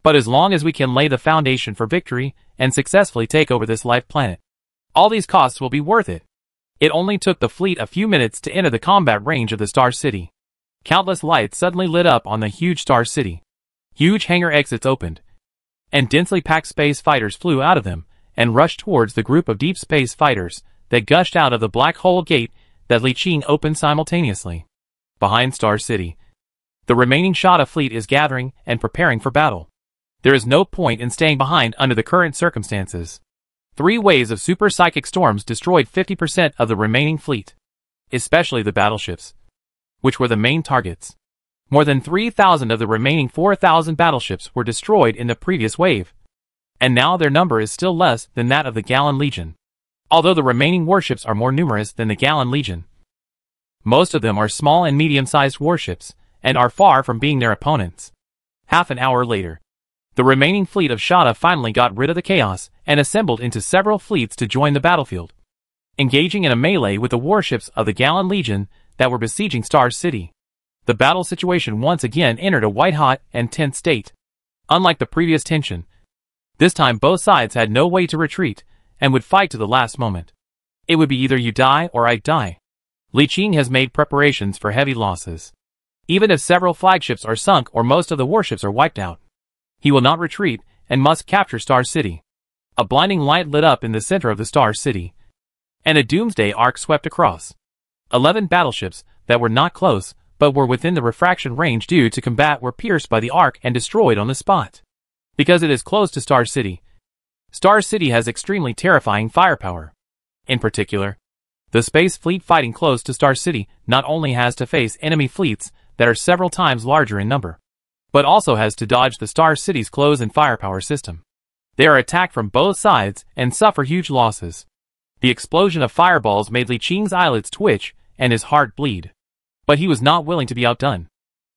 S1: But as long as we can lay the foundation for victory and successfully take over this life planet, all these costs will be worth it. It only took the fleet a few minutes to enter the combat range of the Star City. Countless lights suddenly lit up on the huge Star City. Huge hangar exits opened, and densely packed space fighters flew out of them and rushed towards the group of deep space fighters that gushed out of the black hole gate that Li Qing opened simultaneously. Behind Star City, the remaining Shada fleet is gathering and preparing for battle. There is no point in staying behind under the current circumstances. 3 waves of super psychic storms destroyed 50% of the remaining fleet, especially the battleships, which were the main targets. More than 3,000 of the remaining 4,000 battleships were destroyed in the previous wave, and now their number is still less than that of the Gallan Legion. Although the remaining warships are more numerous than the Gallan Legion, most of them are small and medium-sized warships, and are far from being their opponents. Half an hour later, the remaining fleet of Shada finally got rid of the chaos and assembled into several fleets to join the battlefield, engaging in a melee with the warships of the Gallan Legion that were besieging Star City. The battle situation once again entered a white-hot and tense state. Unlike the previous tension, this time both sides had no way to retreat and would fight to the last moment. It would be either you die or I die. Li Qing has made preparations for heavy losses. Even if several flagships are sunk or most of the warships are wiped out, he will not retreat and must capture Star City. A blinding light lit up in the center of the Star City, and a doomsday arc swept across. 11 battleships that were not close but were within the refraction range due to combat were pierced by the arc and destroyed on the spot. Because it is close to Star City has extremely terrifying firepower. In particular, the space fleet fighting close to Star City not only has to face enemy fleets that are several times larger in number, but also has to dodge the Star City's close and firepower system. They are attacked from both sides and suffer huge losses. The explosion of fireballs made Li Qing's eyelids twitch and his heart bleed. But he was not willing to be outdone.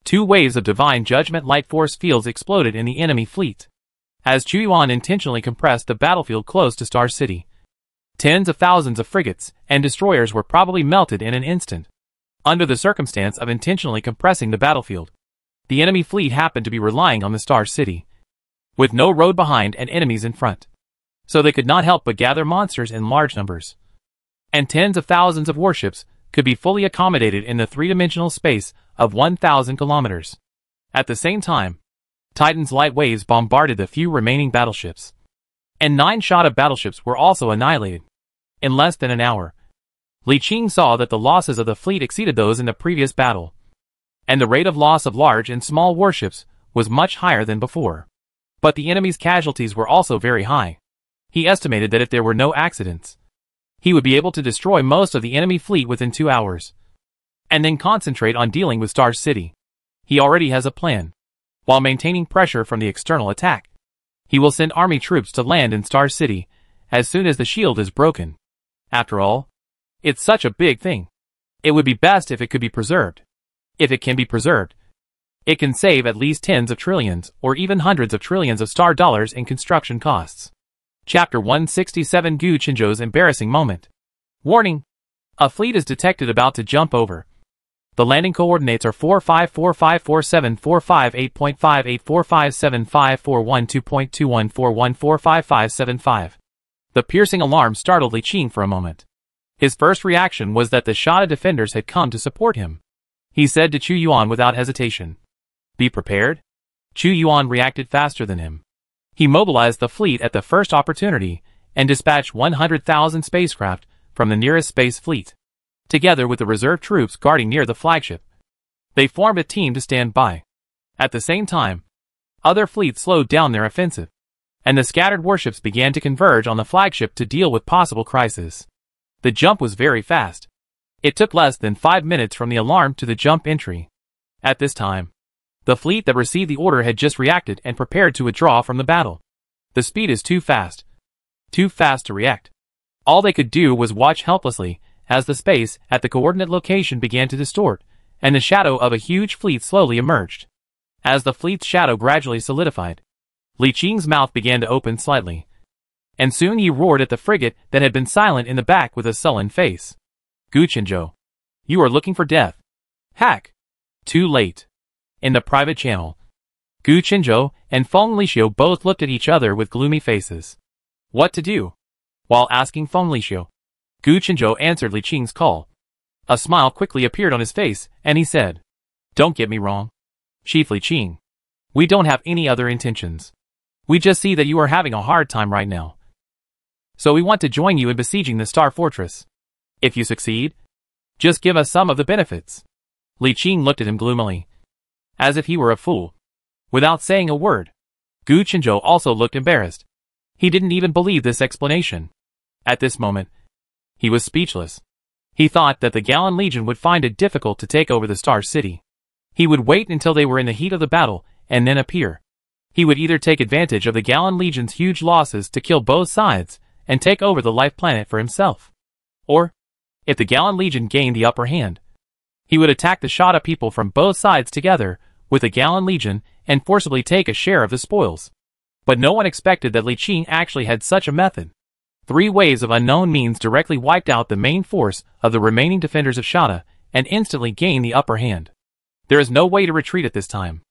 S1: 2 waves of divine judgment light force fields exploded in the enemy fleet, as Chu Yuan intentionally compressed the battlefield close to Star City. Tens of thousands of frigates and destroyers were probably melted in an instant. Under the circumstance of intentionally compressing the battlefield, the enemy fleet happened to be relying on the Star City, with no road behind and enemies in front, so they could not help but gather monsters in large numbers. And tens of thousands of warships could be fully accommodated in the 3-dimensional space of 1,000 kilometers. At the same time, Titan's light waves bombarded the few remaining battleships, and 9 Shada battleships were also annihilated. In less than an hour, Li Qing saw that the losses of the fleet exceeded those in the previous battle, and the rate of loss of large and small warships was much higher than before. But the enemy's casualties were also very high. He estimated that if there were no accidents, he would be able to destroy most of the enemy fleet within 2 hours, and then concentrate on dealing with Star City. He already has a plan. While maintaining pressure from the external attack, he will send army troops to land in Star City as soon as the shield is broken. After all, it's such a big thing. It would be best if it could be preserved. If it can be preserved, it can save at least tens of trillions or even hundreds of trillions of star dollars in construction costs. Chapter 167 Gu Qinzhou's embarrassing moment. Warning! A fleet is detected about to jump over. The landing coordinates are 4545474584575412.214141455575. The piercing alarm startled Li Qing for a moment. His first reaction was that the Shada defenders had come to support him. He said to Chu Yuan without hesitation, "Be prepared." Chu Yuan reacted faster than him. He mobilized the fleet at the first opportunity and dispatched 100,000 spacecraft from the nearest space fleet, together with the reserve troops guarding near the flagship. They formed a team to stand by. At the same time, other fleets slowed down their offensive, and the scattered warships began to converge on the flagship to deal with possible crisis. The jump was very fast. It took less than 5 minutes from the alarm to the jump entry. At this time, the fleet that received the order had just reacted and prepared to withdraw from the battle. The speed is too fast. Too fast to react. All they could do was watch helplessly as the space at the coordinate location began to distort, and the shadow of a huge fleet slowly emerged. As the fleet's shadow gradually solidified, Li Qing's mouth began to open slightly, and soon he roared at the frigate that had been silent in the back with a sullen face. "Gu Qinzhou, you are looking for death." Hack! Too late. In the private channel, Gu Qinzhou and Feng Lixio both looked at each other with gloomy faces. What to do? While asking Feng Lixio, Gu Qinzhou answered Li Qing's call. A smile quickly appeared on his face, and he said, "Don't get me wrong, Chief Li Qing. We don't have any other intentions. We just see that you are having a hard time right now. So we want to join you in besieging the Star Fortress. If you succeed, just give us some of the benefits. Li Qing looked at him gloomily, as if he were a fool. Without saying a word, Gu Qinzhou also looked embarrassed. He didn't even believe this explanation. At this moment, he was speechless. He thought that the Gallan Legion would find it difficult to take over the Star City. He would wait until they were in the heat of the battle, and then appear. He would either take advantage of the Gallan Legion's huge losses to kill both sides, and take over the life planet for himself. Or, if the Gallan Legion gained the upper hand, he would attack the Shada people from both sides together with the Gallan Legion and forcibly take a share of the spoils. But no one expected that Li Qing actually had such a method. 3 waves of unknown means directly wiped out the main force of the remaining defenders of Shada and instantly gained the upper hand. There is no way to retreat at this time.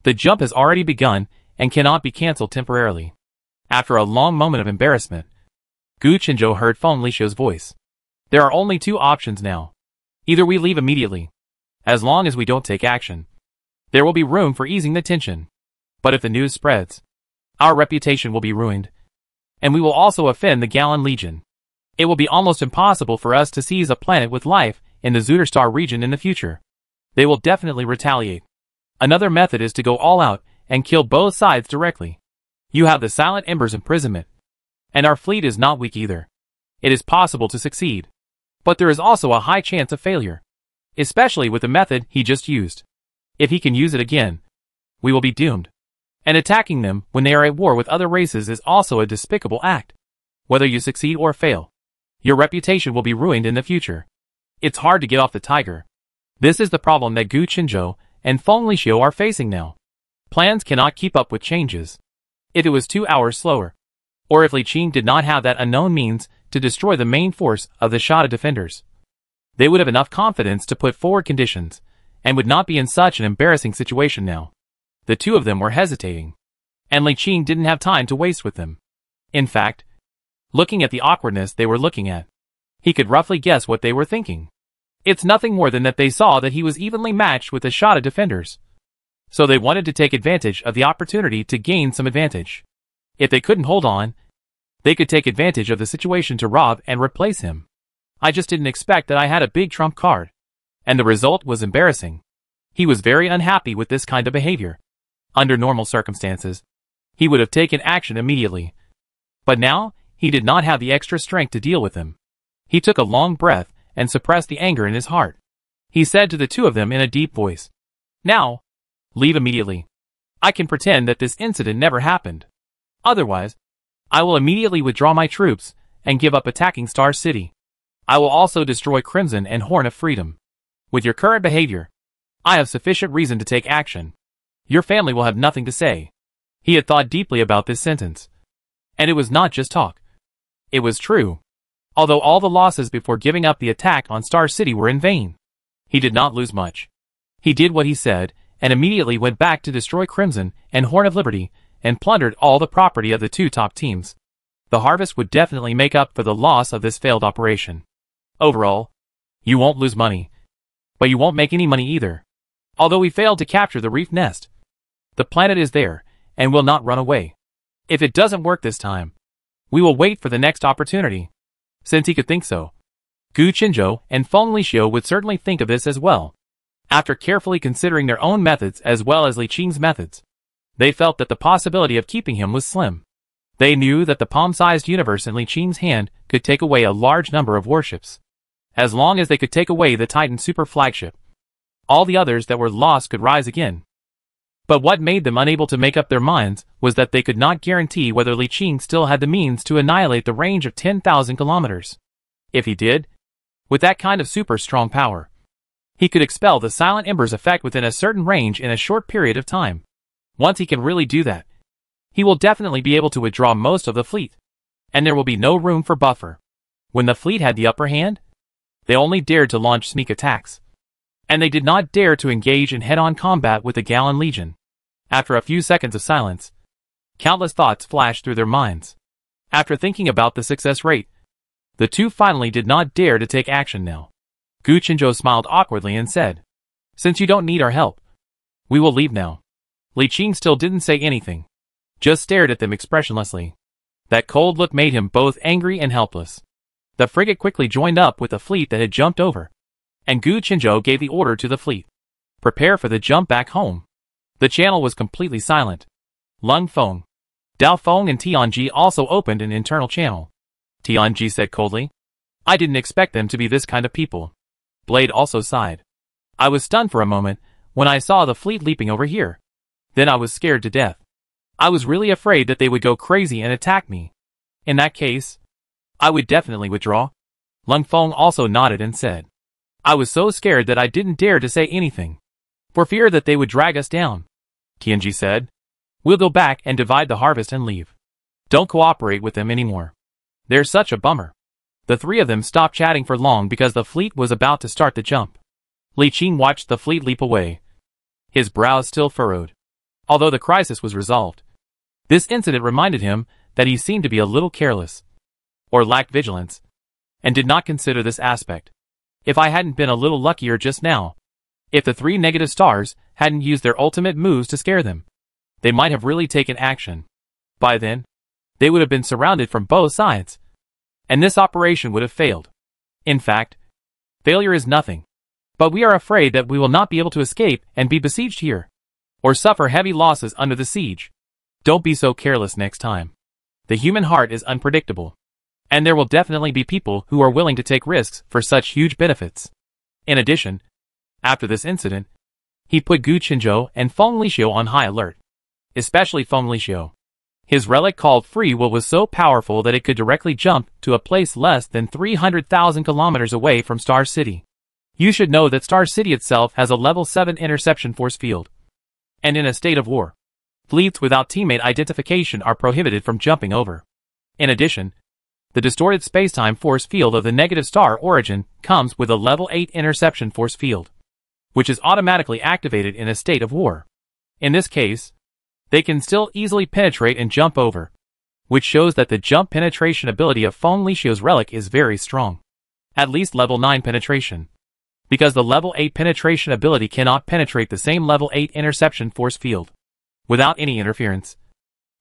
S1: The jump has already begun and cannot be cancelled temporarily. After a long moment of embarrassment, Gu Qinzhou heard Feng Lixiu's voice. There are only 2 options now. Either we leave immediately. As long as we don't take action, there will be room for easing the tension. But if the news spreads, our reputation will be ruined, and we will also offend the Gallan Legion. It will be almost impossible for us to seize a planet with life in the Zuderstar region in the future. They will definitely retaliate. Another method is to go all out and kill both sides directly. You have the Silent Ember's imprisonment, and our fleet is not weak either. It is possible to succeed, but there is also a high chance of failure, especially with the method he just used. If he can use it again, we will be doomed. And attacking them when they are at war with other races is also a despicable act. Whether you succeed or fail, your reputation will be ruined in the future. It's hard to get off the tiger. This is the problem that Gu Qinzhou and Feng Lixiu are facing now. Plans cannot keep up with changes. If it was 2 hours slower, or if Li Qing did not have that unknown means to destroy the main force of the Shada defenders, they would have enough confidence to put forward conditions, and would not be in such an embarrassing situation now. The 2 of them were hesitating, and Li Qing didn't have time to waste with them. In fact, looking at the awkwardness they were looking at, he could roughly guess what they were thinking. It's nothing more than that they saw that he was evenly matched with the Shada defenders. So they wanted to take advantage of the opportunity to gain some advantage. If they couldn't hold on, they could take advantage of the situation to rob and replace him. I just didn't expect that I had a big trump card. And the result was embarrassing. He was very unhappy with this kind of behavior. Under normal circumstances, he would have taken action immediately. But now, he did not have the extra strength to deal with him. He took a long breath and suppressed the anger in his heart. He said to the 2 of them in a deep voice, "Now, leave immediately. I can pretend that this incident never happened. Otherwise, I will immediately withdraw my troops and give up attacking Star City. I will also destroy Crimson and Horn of Freedom. With your current behavior, I have sufficient reason to take action. Your family will have nothing to say." He had thought deeply about this sentence. And it was not just talk. It was true. Although all the losses before giving up the attack on Star City were in vain, he did not lose much. He did what he said, and immediately went back to destroy Crimson and Horn of Liberty, and plundered all the property of the 2 top teams. The harvest would definitely make up for the loss of this failed operation. Overall, you won't lose money. But you won't make any money either. Although we failed to capture the reef nest, the planet is there, and will not run away. If it doesn't work this time, we will wait for the next opportunity. Since he could think so, Gu Qinzhou and Feng Lixiu would certainly think of this as well. After carefully considering their own methods as well as Li Qing's methods, they felt that the possibility of keeping him was slim. They knew that the palm-sized universe in Li Qing's hand could take away a large number of warships. As long as they could take away the Titan super flagship, all the others that were lost could rise again. But what made them unable to make up their minds was that they could not guarantee whether Li Qing still had the means to annihilate the range of 10,000 kilometers. If he did, with that kind of super strong power, he could expel the Silent Ember's effect within a certain range in a short period of time. Once he can really do that, he will definitely be able to withdraw most of the fleet, and there will be no room for buffer. When the fleet had the upper hand, they only dared to launch sneak attacks, and they did not dare to engage in head-on combat with the Gallan Legion. After a few seconds of silence, countless thoughts flashed through their minds. After thinking about the success rate, the 2 finally did not dare to take action now. Gu Qinzhou smiled awkwardly and said, "Since you don't need our help, we will leave now." Li Qing still didn't say anything, just stared at them expressionlessly. That cold look made him both angry and helpless. The frigate quickly joined up with the fleet that had jumped over, and Gu Qinzhou gave the order to the fleet. Prepare for the jump back home. The channel was completely silent. Lung Feng, Dao Feng and Tianji also opened an internal channel. Tianji said coldly, I didn't expect them to be this kind of people. Blade also sighed. I was stunned for a moment when I saw the fleet leaping over here. Then I was scared to death. I was really afraid that they would go crazy and attack me. In that case, I would definitely withdraw. Lung Feng also nodded and said, I was so scared that I didn't dare to say anything, for fear that they would drag us down. Tianji said, we'll go back and divide the harvest and leave. Don't cooperate with them anymore. They're such a bummer. The three of them stopped chatting for long because the fleet was about to start the jump. Li Qing watched the fleet leap away, his brows still furrowed. Although the crisis was resolved, this incident reminded him that he seemed to be a little careless, or lacked vigilance, and did not consider this aspect. If I hadn't been a little luckier just now, if the three negative stars hadn't used their ultimate moves to scare them, they might have really taken action. By then, they would have been surrounded from both sides, and this operation would have failed. In fact, failure is nothing. But we are afraid that we will not be able to escape and be besieged here, or suffer heavy losses under the siege. Don't be so careless next time. The human heart is unpredictable, and there will definitely be people who are willing to take risks for such huge benefits. In addition, after this incident, he put Gu Qinzhou and Feng Lixiu on high alert, especially Feng Lixiu. His relic called Free Will was so powerful that it could directly jump to a place less than 300,000 kilometers away from Star City. You should know that Star City itself has a level 7 interception force field. And in a state of war, fleets without teammate identification are prohibited from jumping over. In addition, the distorted spacetime force field of the negative star origin comes with a level 8 interception force field, which is automatically activated in a state of war. In this case, they can still easily penetrate and jump over, which shows that the jump penetration ability of Feng Lixiu's relic is very strong. At least level 9 penetration. Because the level 8 penetration ability cannot penetrate the same level 8 interception force field without any interference.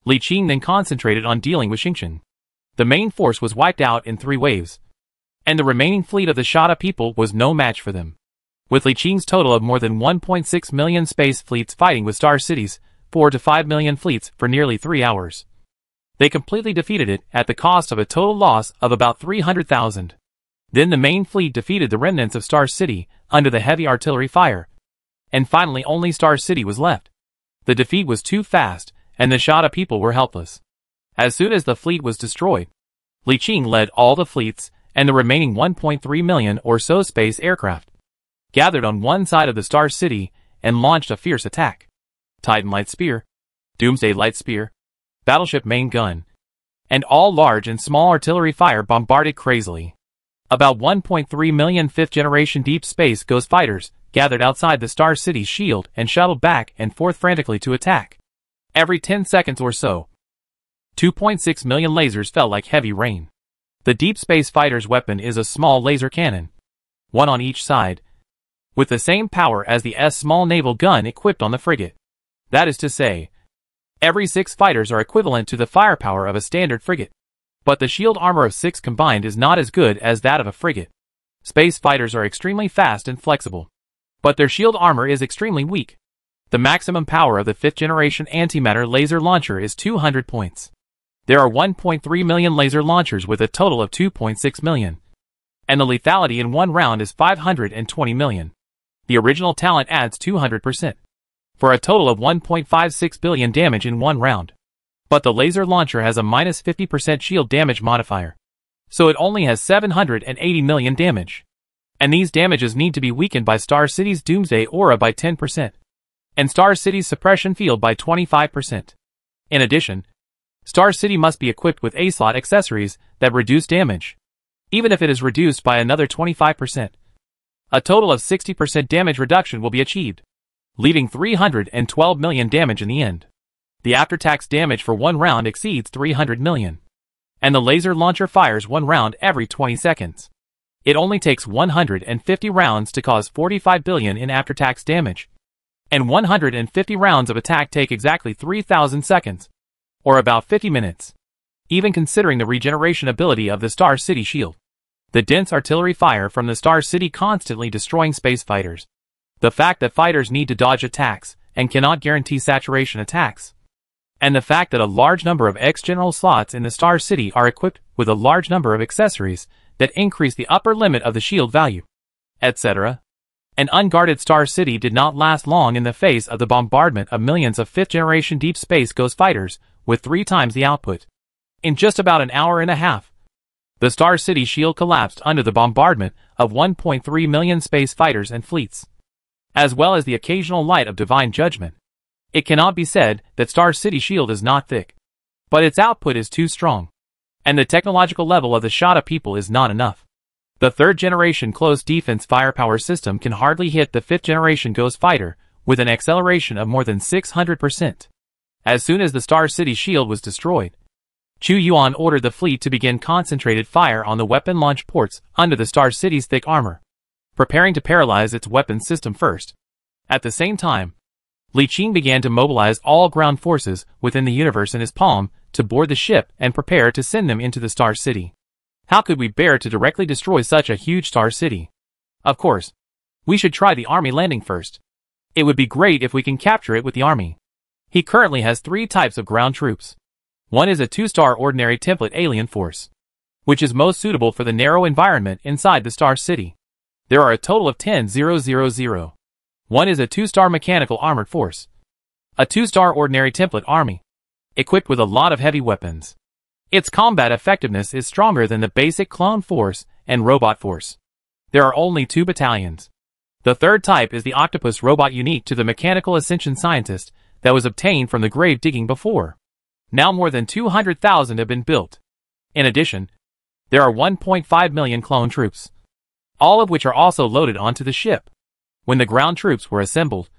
S1: Li Qing then concentrated on dealing with Xingqian. The main force was wiped out in 3 waves, and the remaining fleet of the Shada people was no match for them. With Li Qing's total of more than 1.6 million space fleets fighting with Star City's 4 to 5 million fleets for nearly 3 hours, they completely defeated it at the cost of a total loss of about 300,000. Then the main fleet defeated the remnants of Star City under the heavy artillery fire, and finally only Star City was left. The defeat was too fast, and the Shada people were helpless. As soon as the fleet was destroyed, Li Qing led all the fleets and the remaining 1.3 million or so space aircraft, gathered on one side of the Star City and launched a fierce attack. Titan Light Spear, Doomsday Light Spear, Battleship Main Gun, and all large and small artillery fire bombarded crazily. About 1.3 million 5th-generation Deep Space Ghost fighters gathered outside the Star City's shield and shuttled back and forth frantically to attack. Every 10 seconds or so, 2.6 million lasers fell like heavy rain. The Deep Space Fighter's weapon is a small laser cannon, one on each side, with the same power as the small naval gun equipped on the frigate. That is to say, every 6 fighters are equivalent to the firepower of a standard frigate. But the shield armor of 6 combined is not as good as that of a frigate. Space fighters are extremely fast and flexible, but their shield armor is extremely weak. The maximum power of the 5th-generation antimatter laser launcher is 200 points. There are 1.3 million laser launchers with a total of 2.6 million, and the lethality in one round is 520 million. The original talent adds 200%, for a total of 1.56 billion damage in one round. But the laser launcher has a minus 50% shield damage modifier, so it only has 780 million damage. And these damages need to be weakened by Star City's Doomsday Aura by 10%, and Star City's Suppression Field by 25%. In addition, Star City must be equipped with A-slot accessories that reduce damage, even if it is reduced by another 25%. A total of 60% damage reduction will be achieved, leaving 312 million damage in the end. The after-tax damage for one round exceeds 300 million, and the laser launcher fires one round every 20 seconds. It only takes 150 rounds to cause 45 billion in after-tax damage, and 150 rounds of attack take exactly 3,000 seconds, or about 50 minutes. even considering the regeneration ability of the Star City shield. The dense artillery fire from the Star City constantly destroying space fighters. The fact that fighters need to dodge attacks and cannot guarantee saturation attacks. And the fact that a large number of X-General slots in the Star City are equipped with a large number of accessories that increase the upper limit of the shield value, etc. An unguarded Star City did not last long in the face of the bombardment of millions of 5th-generation Deep Space Ghost fighters with 3 times the output. In just about an hour and a half, the Star City shield collapsed under the bombardment of 1.3 million space fighters and fleets, as well as the occasional light of divine judgment. It cannot be said that Star City shield is not thick, but its output is too strong, and the technological level of the Shada people is not enough. The 3rd-generation close defense firepower system can hardly hit the 5th-generation Ghost fighter with an acceleration of more than 600%. As soon as the Star City shield was destroyed, Chu Yuan ordered the fleet to begin concentrated fire on the weapon launch ports under the Star City's thick armor, preparing to paralyze its weapons system first. At the same time, Li Qing began to mobilize all ground forces within the universe in his palm to board the ship and prepare to send them into the Star City. How could we bear to directly destroy such a huge Star City? Of course, we should try the army landing first. It would be great if we can capture it with the army. He currently has 3 types of ground troops. One is a 2-star ordinary template alien force, which is most suitable for the narrow environment inside the Star City. There are a total of 10,000. One is a 2-star mechanical armored force, a 2-star ordinary template army, equipped with a lot of heavy weapons. Its combat effectiveness is stronger than the basic clone force and robot force. There are only 2 battalions. The 3rd type is the octopus robot unique to the mechanical ascension scientist that was obtained from the grave digging before. Now more than 200,000 have been built. In addition, there are 1.5 million clone troops, all of which are also loaded onto the ship. When the ground troops were assembled,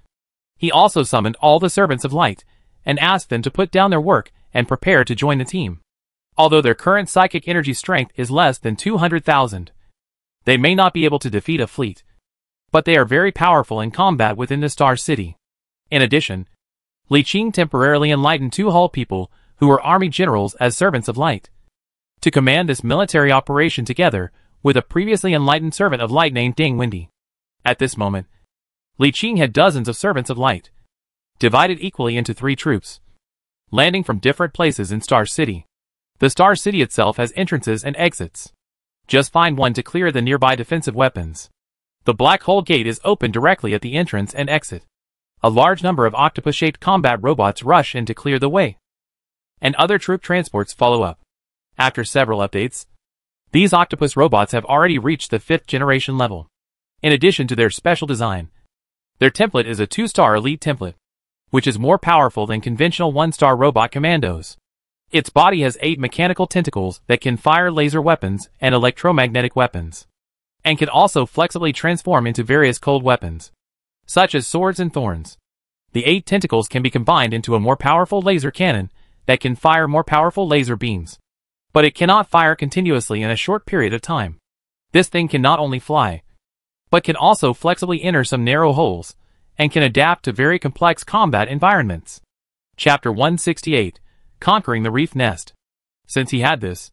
S1: he also summoned all the servants of light and asked them to put down their work and prepare to join the team. Although their current psychic energy strength is less than 200,000, they may not be able to defeat a fleet, but they are very powerful in combat within the Star City. In addition, Li Qing temporarily enlightened 2 Hull people who were army generals as servants of light to command this military operation together with a previously enlightened servant of light named Ding Wendy. At this moment, Li Qing had dozens of servants of light, divided equally into 3 troops, landing from different places in Star City. The Star City itself has entrances and exits. Just find one to clear the nearby defensive weapons. The Black Hole Gate is open directly at the entrance and exit. A large number of octopus-shaped combat robots rush in to clear the way, and other troop transports follow up. After several updates, these octopus robots have already reached the 5th generation level. In addition to their special design, their template is a 2-star elite template, which is more powerful than conventional 1-star robot commandos. Its body has 8 mechanical tentacles that can fire laser weapons and electromagnetic weapons, and can also flexibly transform into various cold weapons, such as swords and thorns. The 8 tentacles can be combined into a more powerful laser cannon that can fire more powerful laser beams, but it cannot fire continuously in a short period of time. This thing can not only fly, but can also flexibly enter some narrow holes, and can adapt to very complex combat environments. Chapter 168, Conquering the Reef Nest. Since he had this,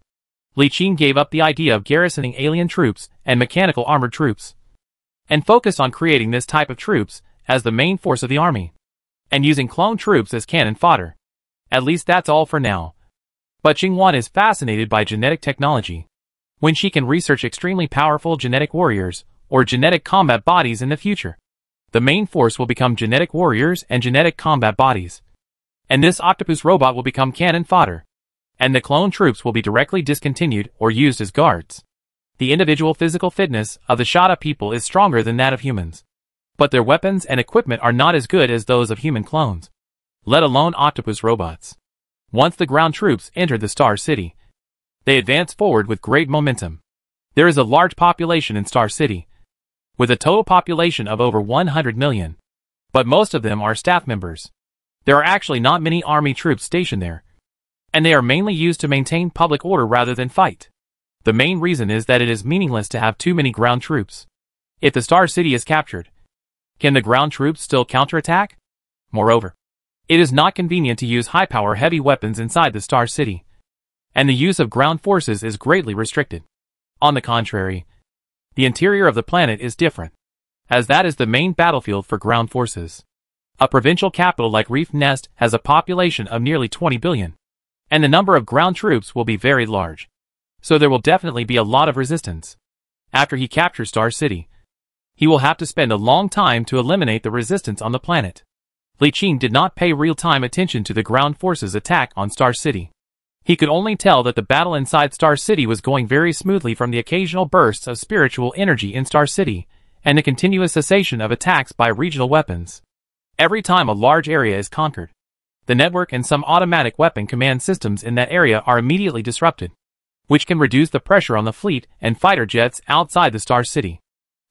S1: Li Qing gave up the idea of garrisoning alien troops and mechanical armored troops, and focused on creating this type of troops as the main force of the army, and using clone troops as cannon fodder. At least that's all for now. But Xingwan is fascinated by genetic technology. When she can research extremely powerful genetic warriors, or genetic combat bodies in the future, the main force will become genetic warriors and genetic combat bodies. And this octopus robot will become cannon fodder, and the clone troops will be directly discontinued or used as guards. The individual physical fitness of the Shada people is stronger than that of humans, but their weapons and equipment are not as good as those of human clones, let alone octopus robots. Once the ground troops entered the Star City, they advanced forward with great momentum. There is a large population in Star City, with a total population of over 100 million, but most of them are staff members. There are actually not many army troops stationed there, and they are mainly used to maintain public order rather than fight. The main reason is that it is meaningless to have too many ground troops. If the Star City is captured, can the ground troops still counterattack? Moreover, it is not convenient to use high-power heavy weapons inside the Star City, and the use of ground forces is greatly restricted. On the contrary, the interior of the planet is different, as that is the main battlefield for ground forces. A provincial capital like Reef Nest has a population of nearly 20 billion, and the number of ground troops will be very large. So there will definitely be a lot of resistance. After he captures Star City, he will have to spend a long time to eliminate the resistance on the planet. Li Qing did not pay real-time attention to the ground forces' attack on Star City. He could only tell that the battle inside Star City was going very smoothly from the occasional bursts of spiritual energy in Star City, and the continuous cessation of attacks by regional weapons. Every time a large area is conquered, the network and some automatic weapon command systems in that area are immediately disrupted, which can reduce the pressure on the fleet and fighter jets outside the Star City.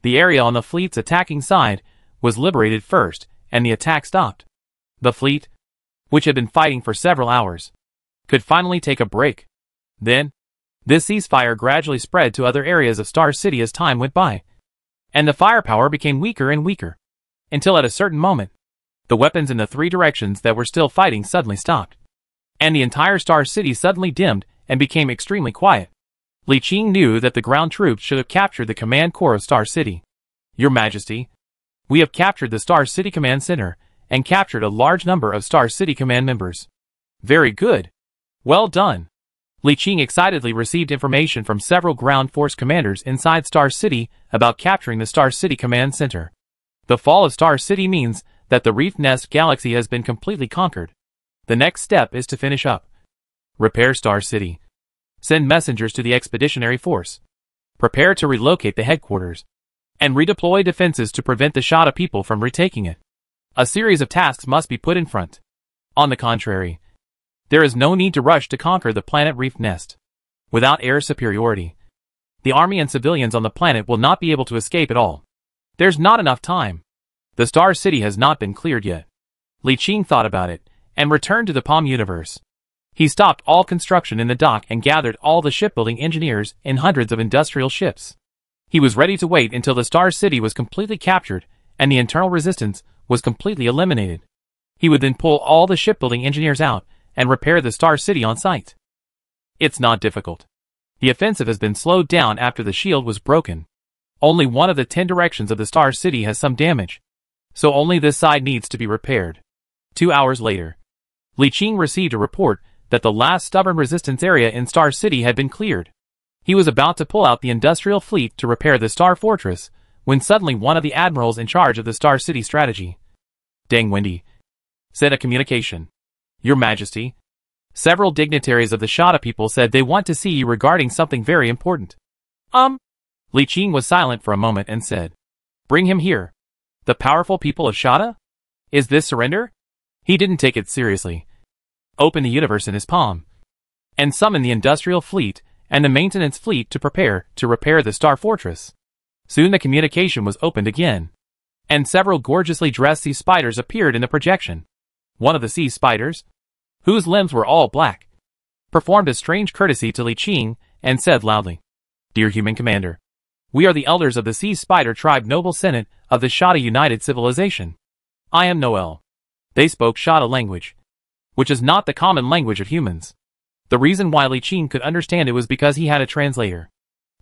S1: The area on the fleet's attacking side was liberated first, and the attack stopped. The fleet, which had been fighting for several hours, could finally take a break. Then, this ceasefire gradually spread to other areas of Star City as time went by, and the firepower became weaker and weaker, until at a certain moment, the weapons in the three directions that were still fighting suddenly stopped, and the entire Star City suddenly dimmed and became extremely quiet. Li Qing knew that the ground troops should have captured the command core of Star City. Your Majesty, we have captured the Star City Command Center and captured a large number of Star City Command members. Very good. Well done. Li Qing excitedly received information from several ground force commanders inside Star City about capturing the Star City Command Center. The fall of Star City means that the Reef Nest galaxy has been completely conquered. The next step is to finish up. Repair Star City. Send messengers to the expeditionary force. Prepare to relocate the headquarters, and redeploy defenses to prevent the Shada people from retaking it. A series of tasks must be put in front. On the contrary, there is no need to rush to conquer the planet Reef Nest. Without air superiority, the army and civilians on the planet will not be able to escape at all. There's not enough time. The Star City has not been cleared yet. Li Qing thought about it, and returned to the Palm universe. He stopped all construction in the dock and gathered all the shipbuilding engineers in hundreds of industrial ships. He was ready to wait until the Star City was completely captured and the internal resistance was completely eliminated. He would then pull all the shipbuilding engineers out and repair the Star City on site. It's not difficult. The offensive has been slowed down after the shield was broken. Only one of the 10 directions of the Star City has some damage, so only this side needs to be repaired. 2 hours later, Li Qing received a report that the last stubborn resistance area in Star City had been cleared. He was about to pull out the industrial fleet to repair the Star Fortress, when suddenly one of the admirals in charge of the Star City strategy, Deng Wendy, sent a communication. Your Majesty, several dignitaries of the Shada people said they want to see you regarding something very important. Li Qing was silent for a moment and said, bring him here. The powerful people of Shada? Is this surrender? He didn't take it seriously. Open the universe in his palm, and summon the industrial fleet and the maintenance fleet to prepare to repair the Star Fortress. Soon the communication was opened again, and several gorgeously dressed sea spiders appeared in the projection. One of the sea spiders, whose limbs were all black, performed a strange courtesy to Li Qing and said loudly, Dear human commander, we are the elders of the Sea Spider Tribe Noble Senate of the Shada United Civilization. I am Noel. They spoke Shada language, which is not the common language of humans. The reason why Li Qing could understand it was because he had a translator.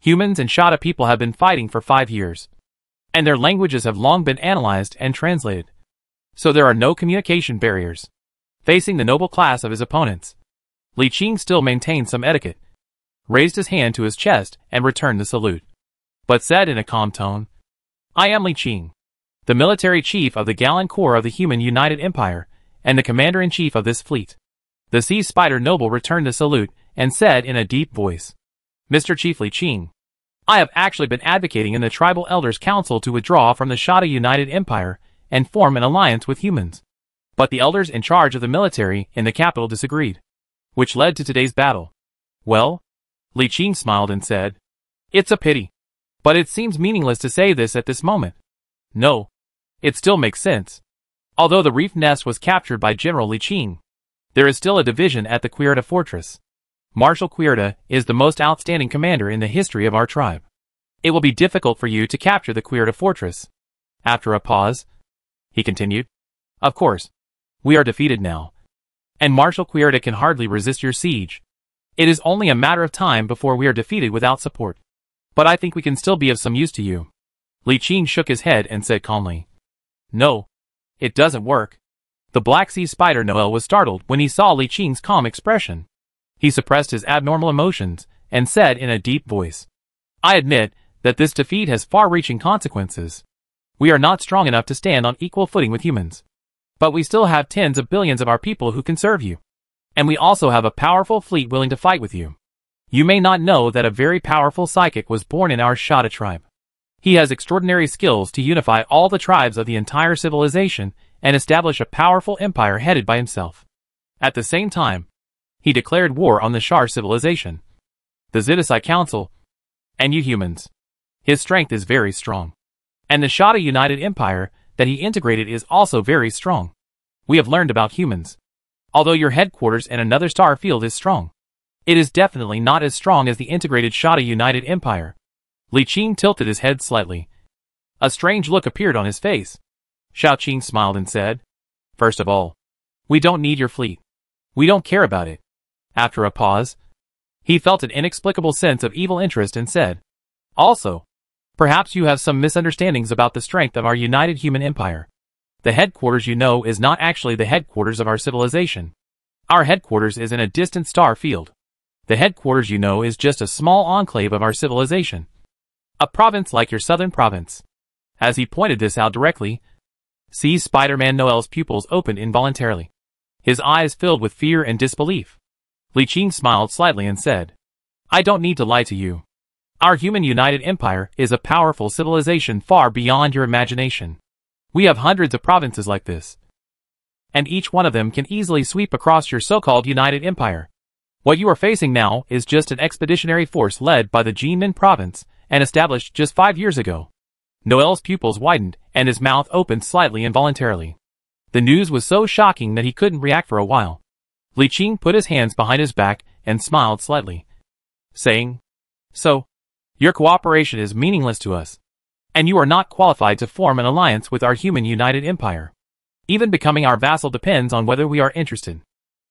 S1: Humans and Shada people have been fighting for 5 years, and their languages have long been analyzed and translated. So there are no communication barriers. Facing the noble class of his opponents, Li Qing still maintained some etiquette, raised his hand to his chest and returned the salute, but said in a calm tone, I am Li Qing, the military chief of the Gallant Corps of the Human United Empire, and the commander-in-chief of this fleet. The Sea Spider Noble returned the salute and said in a deep voice, Mr. Chief Li Qing, I have actually been advocating in the Tribal Elders Council to withdraw from the Shada United Empire and form an alliance with humans. But the elders in charge of the military in the capital disagreed, which led to today's battle. Well, Li Qing smiled and said, It's a pity, but it seems meaningless to say this at this moment. No, it still makes sense. Although the Reef Nest was captured by General Li Qing, there is still a division at the Quierta Fortress. Marshal Quierta is the most outstanding commander in the history of our tribe. It will be difficult for you to capture the Quierta Fortress. After a pause, he continued, Of course, we are defeated now, and Marshal Quierta can hardly resist your siege. It is only a matter of time before we are defeated without support. But I think we can still be of some use to you. Li Qing shook his head and said calmly. No. It doesn't work. The Black Sea Spider Noel was startled when he saw Li Qing's calm expression. He suppressed his abnormal emotions and said in a deep voice, I admit that this defeat has far-reaching consequences. We are not strong enough to stand on equal footing with humans. But we still have tens of billions of our people who can serve you. And we also have a powerful fleet willing to fight with you. You may not know that a very powerful psychic was born in our Shada tribe. He has extraordinary skills to unify all the tribes of the entire civilization and establish a powerful empire headed by himself. At the same time, he declared war on the Shar civilization, the Zidasai Council, and you humans. His strength is very strong. And the Shada United Empire that he integrated is also very strong. We have learned about humans. Although your headquarters in another star field is strong, it is definitely not as strong as the integrated Shada United Empire. Li Qing tilted his head slightly. A strange look appeared on his face. Xiao Qing smiled and said, First of all, we don't need your fleet. We don't care about it. After a pause, he felt an inexplicable sense of evil interest and said, Also, perhaps you have some misunderstandings about the strength of our united human empire. The headquarters you know is not actually the headquarters of our civilization. Our headquarters is in a distant star field. The headquarters you know is just a small enclave of our civilization. A province like your southern province. As he pointed this out directly, see Spider-Man Noel's pupils opened involuntarily. His eyes filled with fear and disbelief. Li Qing smiled slightly and said, I don't need to lie to you. Our human united empire is a powerful civilization far beyond your imagination. We have hundreds of provinces like this. And each one of them can easily sweep across your so-called united empire. What you are facing now is just an expeditionary force led by the Jinmen province and established just 5 years ago. Noel's pupils widened and his mouth opened slightly involuntarily. The news was so shocking that he couldn't react for a while. Li Qing put his hands behind his back and smiled slightly, saying, So, your cooperation is meaningless to us, and you are not qualified to form an alliance with our human united empire. Even becoming our vassal depends on whether we are interested.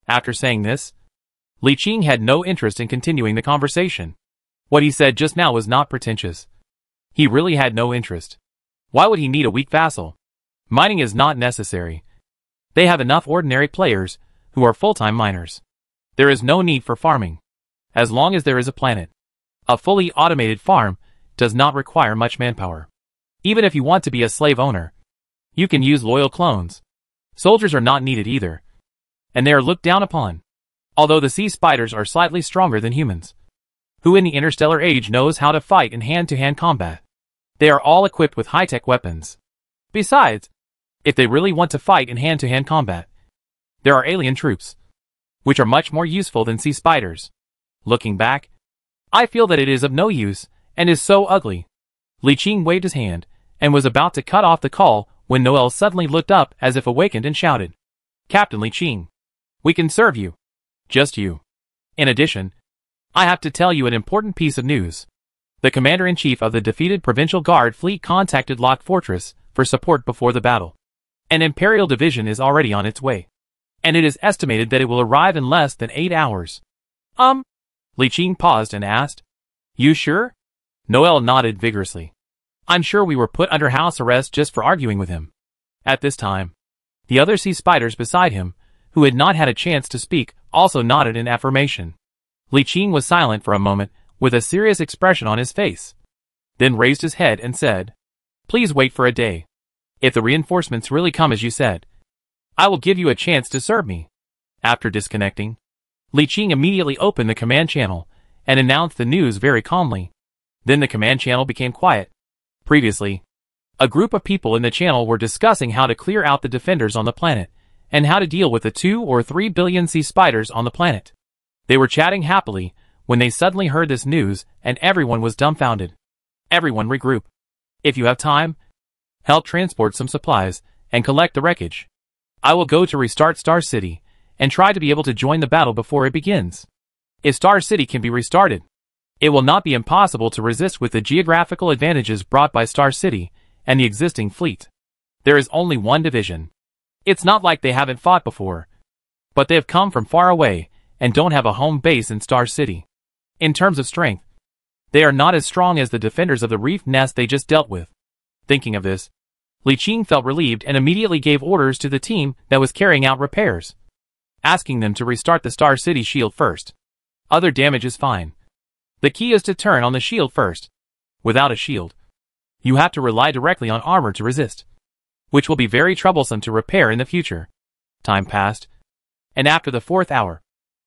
S1: After saying this, Li Qing had no interest in continuing the conversation. What he said just now was not pretentious. He really had no interest. Why would he need a weak vassal? Mining is not necessary. They have enough ordinary players who are full-time miners. There is no need for farming. As long as there is a planet. A fully automated farm does not require much manpower. Even if you want to be a slave owner, you can use loyal clones. Soldiers are not needed either. And they are looked down upon. Although the sea spiders are slightly stronger than humans. Who in the interstellar age knows how to fight in hand-to-hand combat? They are all equipped with high-tech weapons. Besides, if they really want to fight in hand-to-hand combat, there are alien troops, which are much more useful than sea spiders. Looking back, I feel that it is of no use, and is so ugly. Li Qing waved his hand, and was about to cut off the call when Noel suddenly looked up as if awakened and shouted, Captain Li Qing, we can serve you. Just you. In addition, I have to tell you an important piece of news. The Commander-in-Chief of the defeated Provincial Guard fleet contacted Lock Fortress for support before the battle. An Imperial division is already on its way. And it is estimated that it will arrive in less than 8 hours. Li Qing paused and asked, You sure? Noel nodded vigorously. I'm sure we were put under house arrest just for arguing with him. At this time, the other sea spiders beside him, who had not had a chance to speak, also nodded in affirmation. Li Qing was silent for a moment, with a serious expression on his face. Then raised his head and said, Please wait for a day. If the reinforcements really come as you said, I will give you a chance to serve me. After disconnecting, Li Qing immediately opened the command channel and announced the news very calmly. Then the command channel became quiet. Previously, a group of people in the channel were discussing how to clear out the defenders on the planet and how to deal with the 2 or 3 billion sea spiders on the planet. They were chatting happily when they suddenly heard this news and everyone was dumbfounded. Everyone regroup. If you have time, help transport some supplies and collect the wreckage. I will go to restart Star City and try to be able to join the battle before it begins. If Star City can be restarted, it will not be impossible to resist with the geographical advantages brought by Star City and the existing fleet. There is only one division. It's not like they haven't fought before, but they have come from far away and don't have a home base in Star City. In terms of strength, they are not as strong as the defenders of the reef nest they just dealt with. Thinking of this, Li Qing felt relieved and immediately gave orders to the team that was carrying out repairs, asking them to restart the Star City shield first. Other damage is fine. The key is to turn on the shield first. Without a shield, you have to rely directly on armor to resist, which will be very troublesome to repair in the future. Time passed, and after the 4th hour,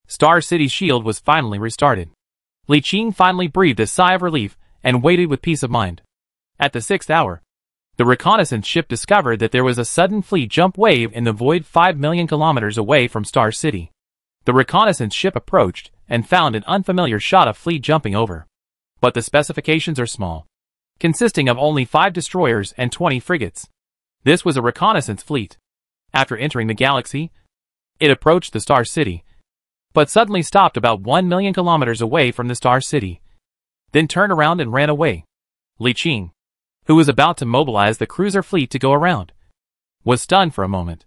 S1: Star City's shield was finally restarted. Li Qing finally breathed a sigh of relief and waited with peace of mind. At the 6th hour, the reconnaissance ship discovered that there was a sudden fleet jump wave in the void 5 million kilometers away from Star City. The reconnaissance ship approached and found an unfamiliar shot of fleet jumping over. But the specifications are small, consisting of only 5 destroyers and 20 frigates. This was a reconnaissance fleet. After entering the galaxy, it approached the Star City, but suddenly stopped about 1 million kilometers away from the Star City, then turned around and ran away. Li Qing, who was about to mobilize the cruiser fleet to go around, was stunned for a moment.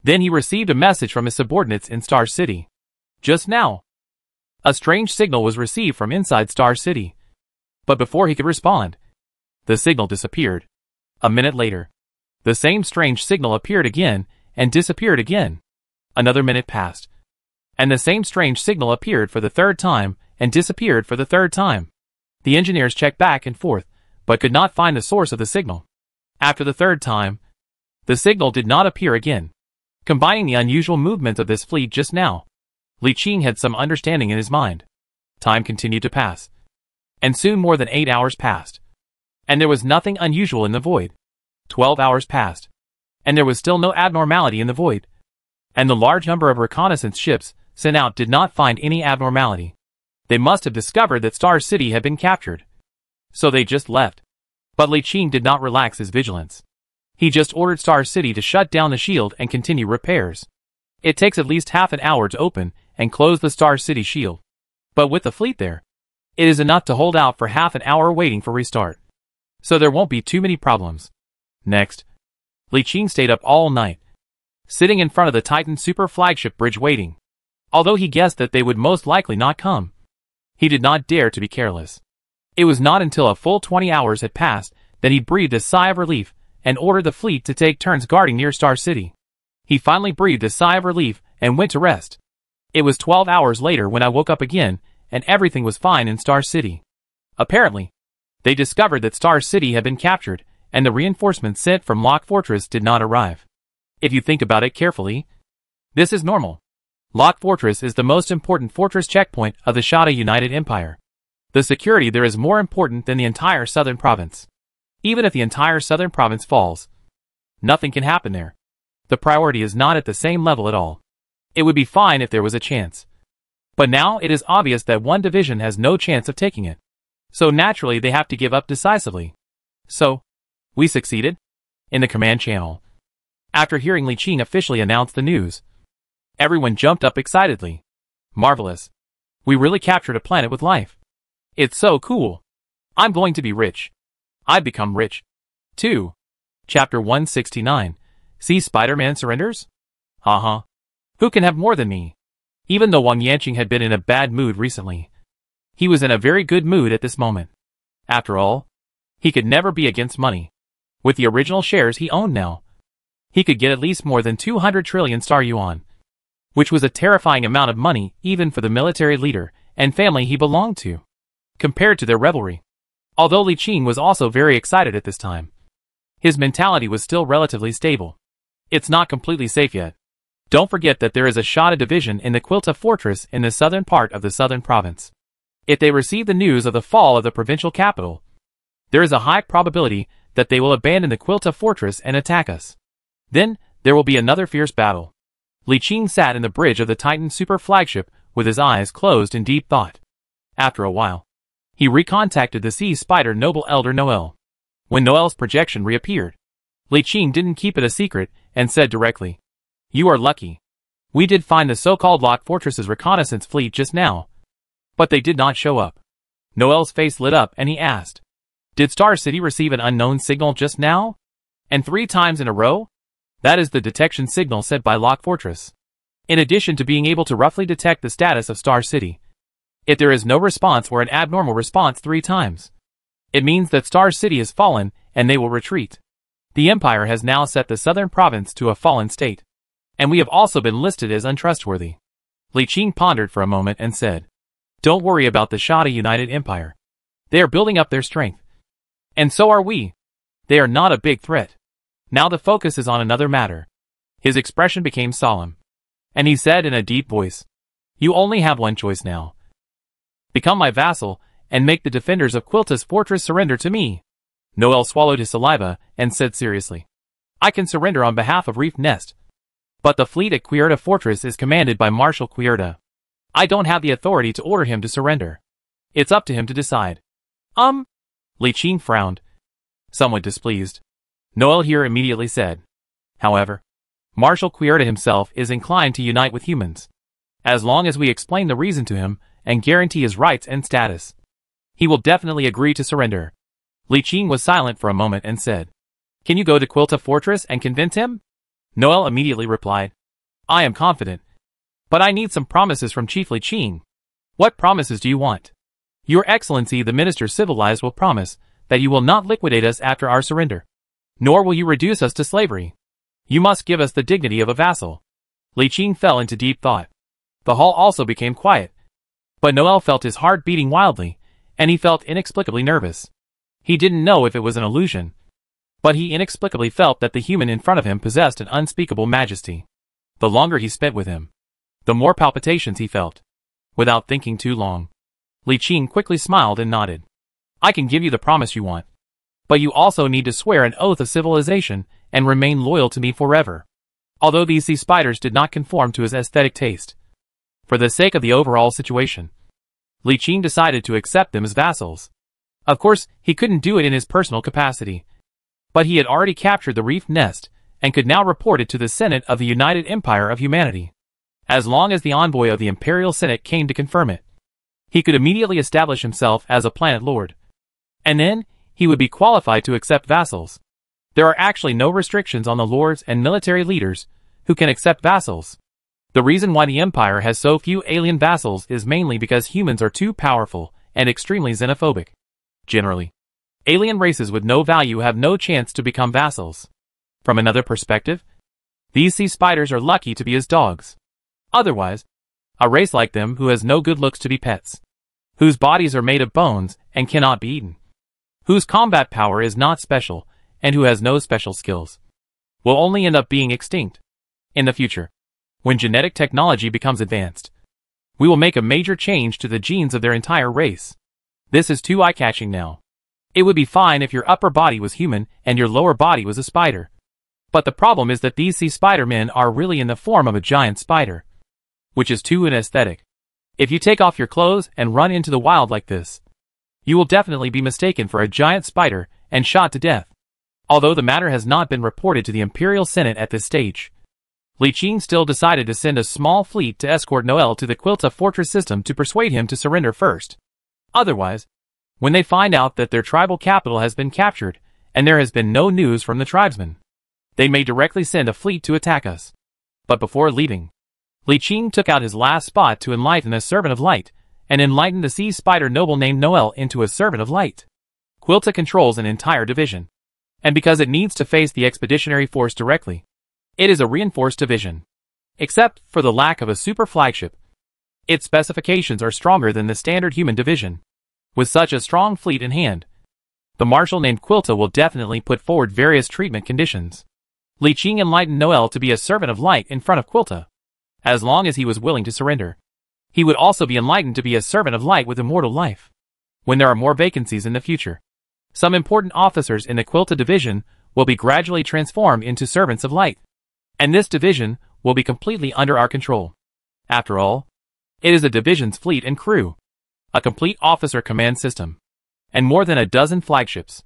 S1: Then he received a message from his subordinates in Star City. Just now, a strange signal was received from inside Star City. But before he could respond, the signal disappeared. A minute later, the same strange signal appeared again and disappeared again. Another minute passed, and the same strange signal appeared for the 3rd time and disappeared for the 3rd time. The engineers checked back and forth, but could not find the source of the signal. After the 3rd time, the signal did not appear again. Combining the unusual movement of this fleet just now, Li Qing had some understanding in his mind. Time continued to pass, and soon more than 8 hours passed, and there was nothing unusual in the void. 12 hours passed, and there was still no abnormality in the void, and the large number of reconnaissance ships sent out did not find any abnormality. They must have discovered that Star City had been captured, so they just left. But Li Qing did not relax his vigilance. He just ordered Star City to shut down the shield and continue repairs. It takes at least half an hour to open and close the Star City shield, but with the fleet there, it is enough to hold out for half an hour waiting for restart, so there won't be too many problems. Next, Li Qing stayed up all night, sitting in front of the Titan super flagship bridge waiting. Although he guessed that they would most likely not come, he did not dare to be careless. It was not until a full 20 hours had passed that he breathed a sigh of relief and ordered the fleet to take turns guarding near Star City. He finally breathed a sigh of relief and went to rest. It was 12 hours later when I woke up again, and everything was fine in Star City. Apparently, they discovered that Star City had been captured, and the reinforcements sent from Lock Fortress did not arrive. If you think about it carefully, this is normal. Lock Fortress is the most important fortress checkpoint of the Shada United Empire. The security there is more important than the entire southern province. Even if the entire southern province falls, nothing can happen there. The priority is not at the same level at all. It would be fine if there was a chance. But now it is obvious that one division has no chance of taking it. So naturally they have to give up decisively. So, we succeeded? In the command channel. After hearing Li Qing officially announce the news, everyone jumped up excitedly. Marvelous. We really captured a planet with life. It's so cool. I'm going to be rich. I've become rich. 2. Chapter 169. See Spider-Man surrenders? Uh-huh. Who can have more than me? Even though Wang Yanqing had been in a bad mood recently, he was in a very good mood at this moment. After all, he could never be against money. With the original shares he owned now, he could get at least more than 200 trillion star yuan, which was a terrifying amount of money even for the military leader and family he belonged to, compared to their revelry. Although Li Qing was also very excited at this time, his mentality was still relatively stable. It's not completely safe yet. Don't forget that there is a Shada division in the Quilta fortress in the southern part of the southern province. If they receive the news of the fall of the provincial capital, there is a high probability that they will abandon the Quilta fortress and attack us. Then, there will be another fierce battle. Li Qing sat in the bridge of the Titan super flagship with his eyes closed in deep thought. After a while, he recontacted the sea spider noble elder Noel. When Noel's projection reappeared, Li Qing didn't keep it a secret and said directly, "You are lucky. We did find the so-called Lock Fortress's reconnaissance fleet just now, but they did not show up." Noel's face lit up and he asked, "Did Star City receive an unknown signal just now? And 3 times in a row?" "That is the detection signal sent by Lock Fortress. in addition to being able to roughly detect the status of Star City. If there is no response or an abnormal response 3 times, it means that Star City is fallen and they will retreat. The Empire has now set the southern province to a fallen state, and we have also been listed as untrustworthy. Li Qing pondered for a moment and said, "Don't worry about the Shada United Empire. They are building up their strength. And so are we. They are not a big threat. Now the focus is on another matter." His expression became solemn, and he said in a deep voice, "You only have one choice now. Become my vassal, and make the defenders of Quilta's fortress surrender to me." Noel swallowed his saliva and said seriously, "I can surrender on behalf of Reef Nest. But the fleet at Quierta Fortress is commanded by Marshal Quierta. I don't have the authority to order him to surrender. It's up to him to decide." Li Qing frowned, somewhat displeased. Noel here immediately said, "However, Marshal Quierta himself is inclined to unite with humans. As long as we explain the reason to him and guarantee his rights and status, he will definitely agree to surrender." Li Qing was silent for a moment and said, "Can you go to Quilta Fortress and convince him?" Noel immediately replied, "I am confident. But I need some promises from Chief Li Qing." "What promises do you want?" "Your Excellency the Minister Civilized will promise that you will not liquidate us after our surrender, nor will you reduce us to slavery. You must give us the dignity of a vassal." Li Qing fell into deep thought. The hall also became quiet, but Noel felt his heart beating wildly, and he felt inexplicably nervous. He didn't know if it was an illusion, but he inexplicably felt that the human in front of him possessed an unspeakable majesty. The longer he spent with him, the more palpitations he felt. Without thinking too long, Li Qing quickly smiled and nodded. "I can give you the promise you want, but you also need to swear an oath of civilization and remain loyal to me forever." Although these sea spiders did not conform to his aesthetic taste, for the sake of the overall situation, Li Qing decided to accept them as vassals. Of course, he couldn't do it in his personal capacity, but he had already captured the Reef Nest and could now report it to the Senate of the United Empire of Humanity. As long as the envoy of the Imperial Senate came to confirm it, he could immediately establish himself as a planet lord. And then, he would be qualified to accept vassals. There are actually no restrictions on the lords and military leaders who can accept vassals. The reason why the Empire has so few alien vassals is mainly because humans are too powerful and extremely xenophobic. Generally, alien races with no value have no chance to become vassals. From another perspective, these sea spiders are lucky to be as dogs. Otherwise, a race like them who has no good looks to be pets, whose bodies are made of bones and cannot be eaten, whose combat power is not special, and who has no special skills, will only end up being extinct. In the future, when genetic technology becomes advanced, we will make a major change to the genes of their entire race. This is too eye-catching now. It would be fine if your upper body was human and your lower body was a spider. But the problem is that these sea spider-men are really in the form of a giant spider, which is too aesthetic. If you take off your clothes and run into the wild like this, you will definitely be mistaken for a giant spider and shot to death. Although the matter has not been reported to the Imperial Senate at this stage, Li Qing still decided to send a small fleet to escort Noel to the Quilta Fortress system to persuade him to surrender first. Otherwise, when they find out that their tribal capital has been captured and there has been no news from the tribesmen, they may directly send a fleet to attack us. But before leaving, Li Qing took out his last spot to enlighten a servant of light and enlightened the sea spider noble named Noel into a servant of light. Quilta controls an entire division, and because it needs to face the expeditionary force directly, it is a reinforced division. Except for the lack of a super flagship, its specifications are stronger than the standard human division. With such a strong fleet in hand, the marshal named Quilta will definitely put forward various treatment conditions. Li Qing enlightened Noel to be a servant of light in front of Quilta, as long as he was willing to surrender. He would also be enlightened to be a servant of light with immortal life. When there are more vacancies in the future, some important officers in the Quilta division will be gradually transformed into servants of light, and this division will be completely under our control. After all, it is a division's fleet and crew, a complete officer command system, and more than a dozen flagships.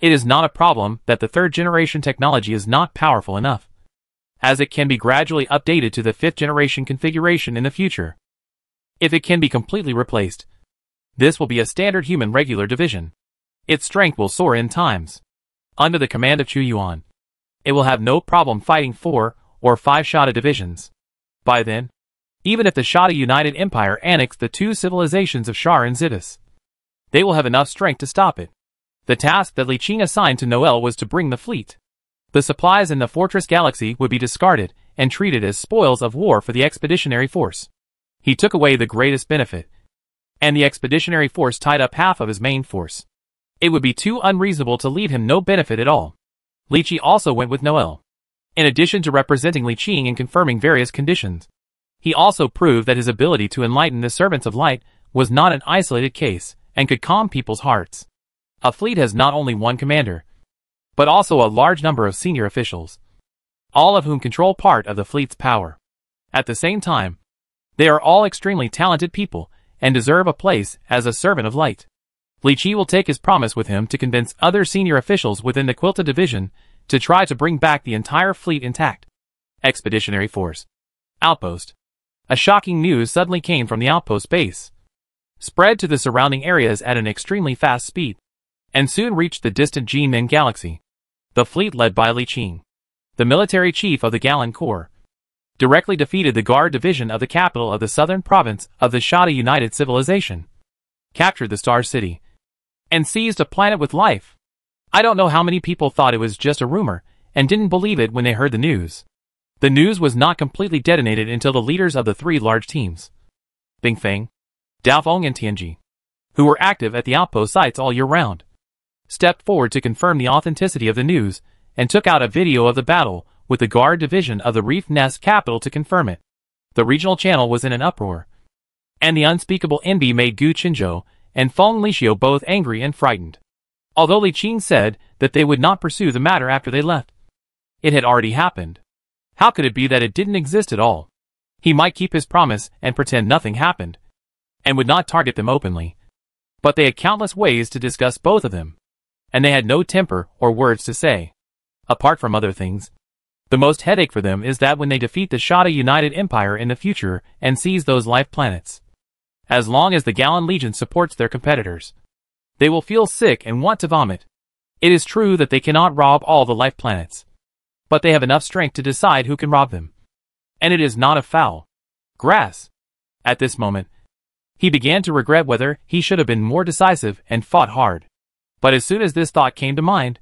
S1: It is not a problem that the third-generation technology is not powerful enough, as it can be gradually updated to the fifth-generation configuration in the future. If it can be completely replaced, this will be a standard human regular division. Its strength will soar in times. Under the command of Chu Yuan, it will have no problem fighting 4 or 5 Shada divisions. By then, even if the Shada United Empire annexed the two civilizations of Shar and Zidus, they will have enough strength to stop it. The task that Li Qing assigned to Noel was to bring the fleet. The supplies in the Fortress Galaxy would be discarded and treated as spoils of war for the expeditionary force. He took away the greatest benefit, and the expeditionary force tied up half of his main force. It would be too unreasonable to leave him no benefit at all. Li Qi also went with Noel. In addition to representing Li Qing and confirming various conditions, he also proved that his ability to enlighten the servants of light was not an isolated case and could calm people's hearts. A fleet has not only one commander, but also a large number of senior officials, all of whom control part of the fleet's power. At the same time, they are all extremely talented people and deserve a place as a servant of light. Li Qi will take his promise with him to convince other senior officials within the Quilta division to try to bring back the entire fleet intact. Expeditionary Force Outpost. A shocking news suddenly came from the outpost base, spread to the surrounding areas at an extremely fast speed, and soon reached the distant Jinmen Galaxy. The fleet led by Li Qing, the military chief of the Galan Corps, directly defeated the Guard division of the capital of the southern province of the Shada United Civilization, captured the Star City, and seized a planet with life. I don't know how many people thought it was just a rumor and didn't believe it when they heard the news. The news was not completely detonated until the leaders of the three large teams, Bingfeng, Daofeng and Tianji, who were active at the outpost sites all year round, stepped forward to confirm the authenticity of the news and took out a video of the battle with the Guard division of the Reef Nest capital to confirm it. The regional channel was in an uproar, and the unspeakable envy made Gu Qinzhou and Feng Lixio both angry and frightened. Although Li Qing said that they would not pursue the matter after they left, it had already happened. How could it be that it didn't exist at all? He might keep his promise and pretend nothing happened, and would not target them openly. But they had countless ways to discuss both of them, and they had no temper or words to say. Apart from other things, the most headache for them is that when they defeat the Shada United Empire in the future and seize those life planets, as long as the Galan Legion supports their competitors, they will feel sick and want to vomit. It is true that they cannot rob all the life planets, but they have enough strength to decide who can rob them. And it is not a foul grass. At this moment, he began to regret whether he should have been more decisive and fought hard. But as soon as this thought came to mind,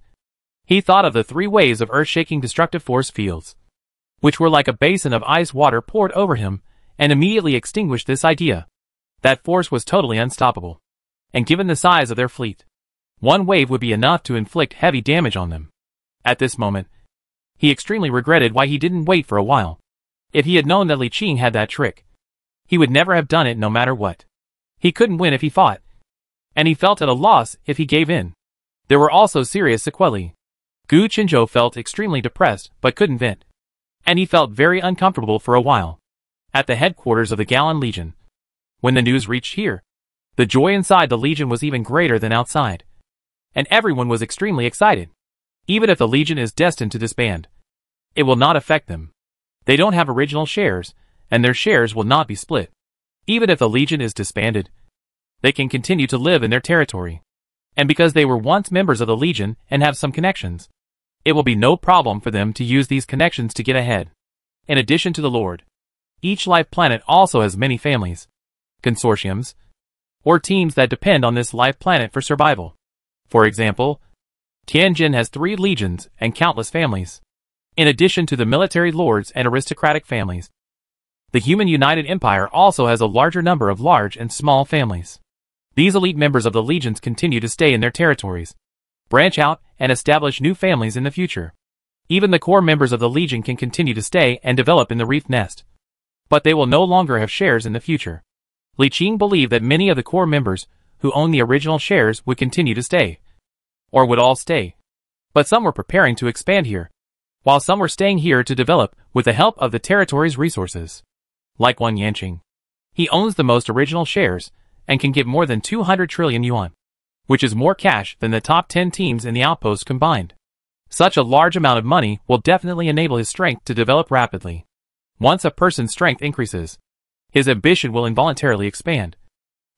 S1: he thought of the 3 waves of earth-shaking destructive force fields, which were like a basin of ice water poured over him, and immediately extinguished this idea. That force was totally unstoppable, and given the size of their fleet, 1 wave would be enough to inflict heavy damage on them. At this moment, he extremely regretted why he didn't wait for a while. If he had known that Li Qing had that trick, he would never have done it no matter what. He couldn't win if he fought, and he felt at a loss if he gave in. There were also serious sequelae. Gu Qinzhou felt extremely depressed but couldn't vent, and he felt very uncomfortable for a while. At the headquarters of the Galan Legion, when the news reached here, the joy inside the Legion was even greater than outside, and everyone was extremely excited. Even if the Legion is destined to disband, it will not affect them. They don't have original shares, and their shares will not be split. Even if the Legion is disbanded, they can continue to live in their territory. And because they were once members of the Legion and have some connections, it will be no problem for them to use these connections to get ahead. In addition to the Lord, each life planet also has many families, consortiums, or teams that depend on this life planet for survival. For example, Tianjin has 3 legions and countless families, in addition to the military lords and aristocratic families. The Human United Empire also has a larger number of large and small families. These elite members of the legions continue to stay in their territories, branch out, and establish new families in the future. Even the core members of the legion can continue to stay and develop in the Reef Nest, but they will no longer have shares in the future. Li Qing believed that many of the core members who own the original shares would continue to stay, or would all stay. But some were preparing to expand here, while some were staying here to develop with the help of the territory's resources. Like Wang Yanqing, he owns the most original shares and can give more than 200 trillion yuan, which is more cash than the top 10 teams in the outpost combined. Such a large amount of money will definitely enable his strength to develop rapidly. Once a person's strength increases, his ambition will involuntarily expand,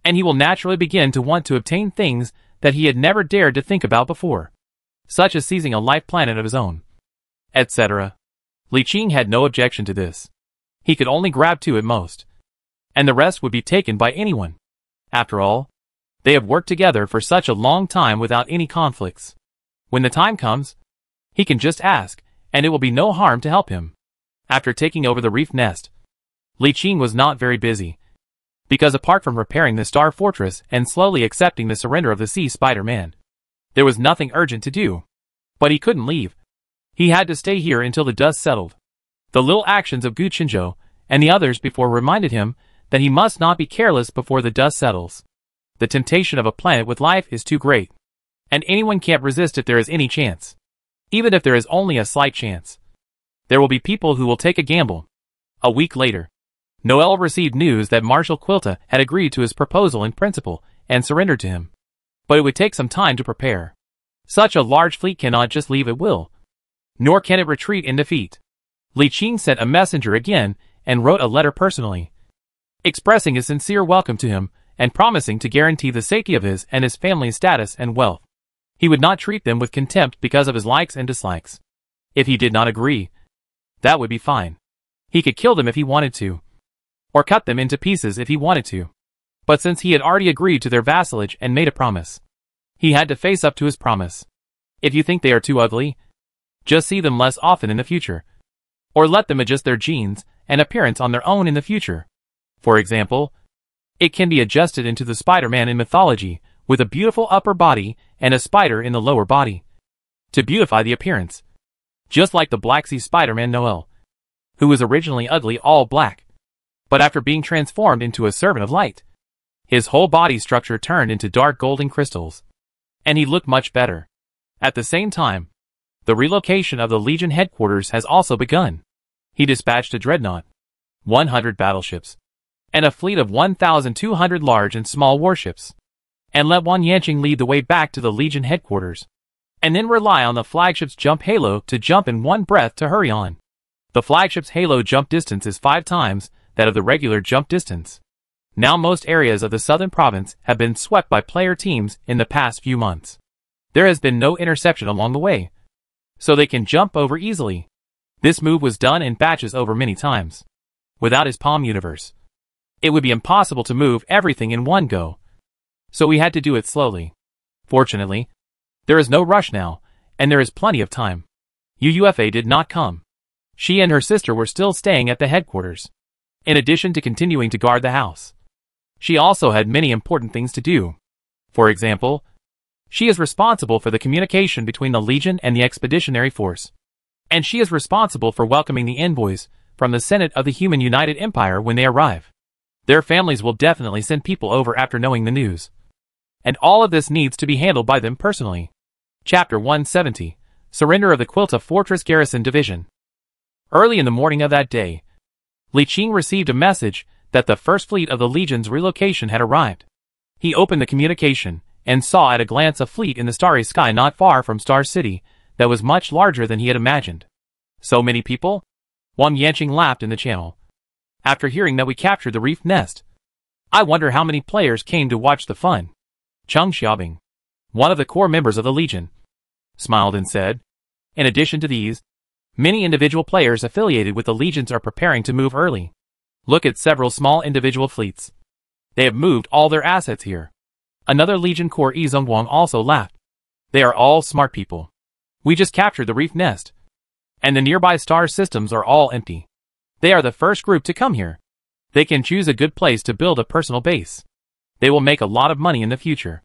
S1: and he will naturally begin to want to obtain things that he had never dared to think about before, such as seizing a life planet of his own, etc. Li Qing had no objection to this. He could only grab 2 at most. And the rest would be taken by anyone. After all, they have worked together for such a long time without any conflicts. When the time comes, he can just ask, and it will be no harm to help him. After taking over the reef nest, Li Qing was not very busy, because apart from repairing the Star Fortress and slowly accepting the surrender of the Sea Spider-Man, there was nothing urgent to do. But he couldn't leave. He had to stay here until the dust settled. The little actions of Gu Qinzhou and the others before reminded him that he must not be careless before the dust settles. The temptation of a planet with life is too great, and anyone can't resist if there is any chance. Even if there is only a slight chance, there will be people who will take a gamble. A week later, Noel received news that Marshal Quilta had agreed to his proposal in principle and surrendered to him. But it would take some time to prepare. Such a large fleet cannot just leave at will, nor can it retreat in defeat. Li Qing sent a messenger again and wrote a letter personally, expressing his sincere welcome to him and promising to guarantee the safety of his and his family's status and wealth. He would not treat them with contempt because of his likes and dislikes. If he did not agree, that would be fine. He could kill them if he wanted to, or cut them into pieces if he wanted to. But since he had already agreed to their vassalage and made a promise, he had to face up to his promise. If you think they are too ugly, just see them less often in the future, or let them adjust their genes and appearance on their own in the future. For example, it can be adjusted into the Spider-Man in mythology, with a beautiful upper body and a spider in the lower body, to beautify the appearance. Just like the Black Sea Spider-Man Noel, who was originally ugly all black, but after being transformed into a servant of light, his whole body structure turned into dark golden crystals, and he looked much better. At the same time, the relocation of the Legion headquarters has also begun. He dispatched a dreadnought, 100 battleships, and a fleet of 1,200 large and small warships, and let Wang Yanqing lead the way back to the Legion headquarters, and then rely on the flagship's jump halo to jump in one breath to hurry on. The flagship's halo jump distance is 5 times that of the regular jump distance. Now most areas of the southern province have been swept by player teams in the past few months. There has been no interception along the way, so they can jump over easily. This move was done in batches over many times. Without his Palm Universe, it would be impossible to move everything in one go, so we had to do it slowly. Fortunately, there is no rush now, and there is plenty of time. UUFA did not come. She and her sister were still staying at the headquarters, in addition to continuing to guard the house. She also had many important things to do. For example, she is responsible for the communication between the Legion and the Expeditionary Force, and she is responsible for welcoming the envoys from the Senate of the Human United Empire when they arrive. Their families will definitely send people over after knowing the news, and all of this needs to be handled by them personally. Chapter 170, Surrender of the Quilta Fortress Garrison Division. Early in the morning of that day, Li Qing received a message that the first fleet of the Legion's relocation had arrived. He opened the communication and saw at a glance a fleet in the starry sky not far from Star City that was much larger than he had imagined. So many people? Wang Yanqing laughed in the channel. After hearing that we captured the reef nest, I wonder how many players came to watch the fun. Cheng Xiaobing, one of the core members of the Legion, smiled and said, in addition to these, many individual players affiliated with the Legions are preparing to move early. Look at several small individual fleets. They have moved all their assets here. Another Legion core Yi Zhongguang also laughed. They are all smart people. We just captured the reef nest, and the nearby star systems are all empty. They are the first group to come here. They can choose a good place to build a personal base. They will make a lot of money in the future.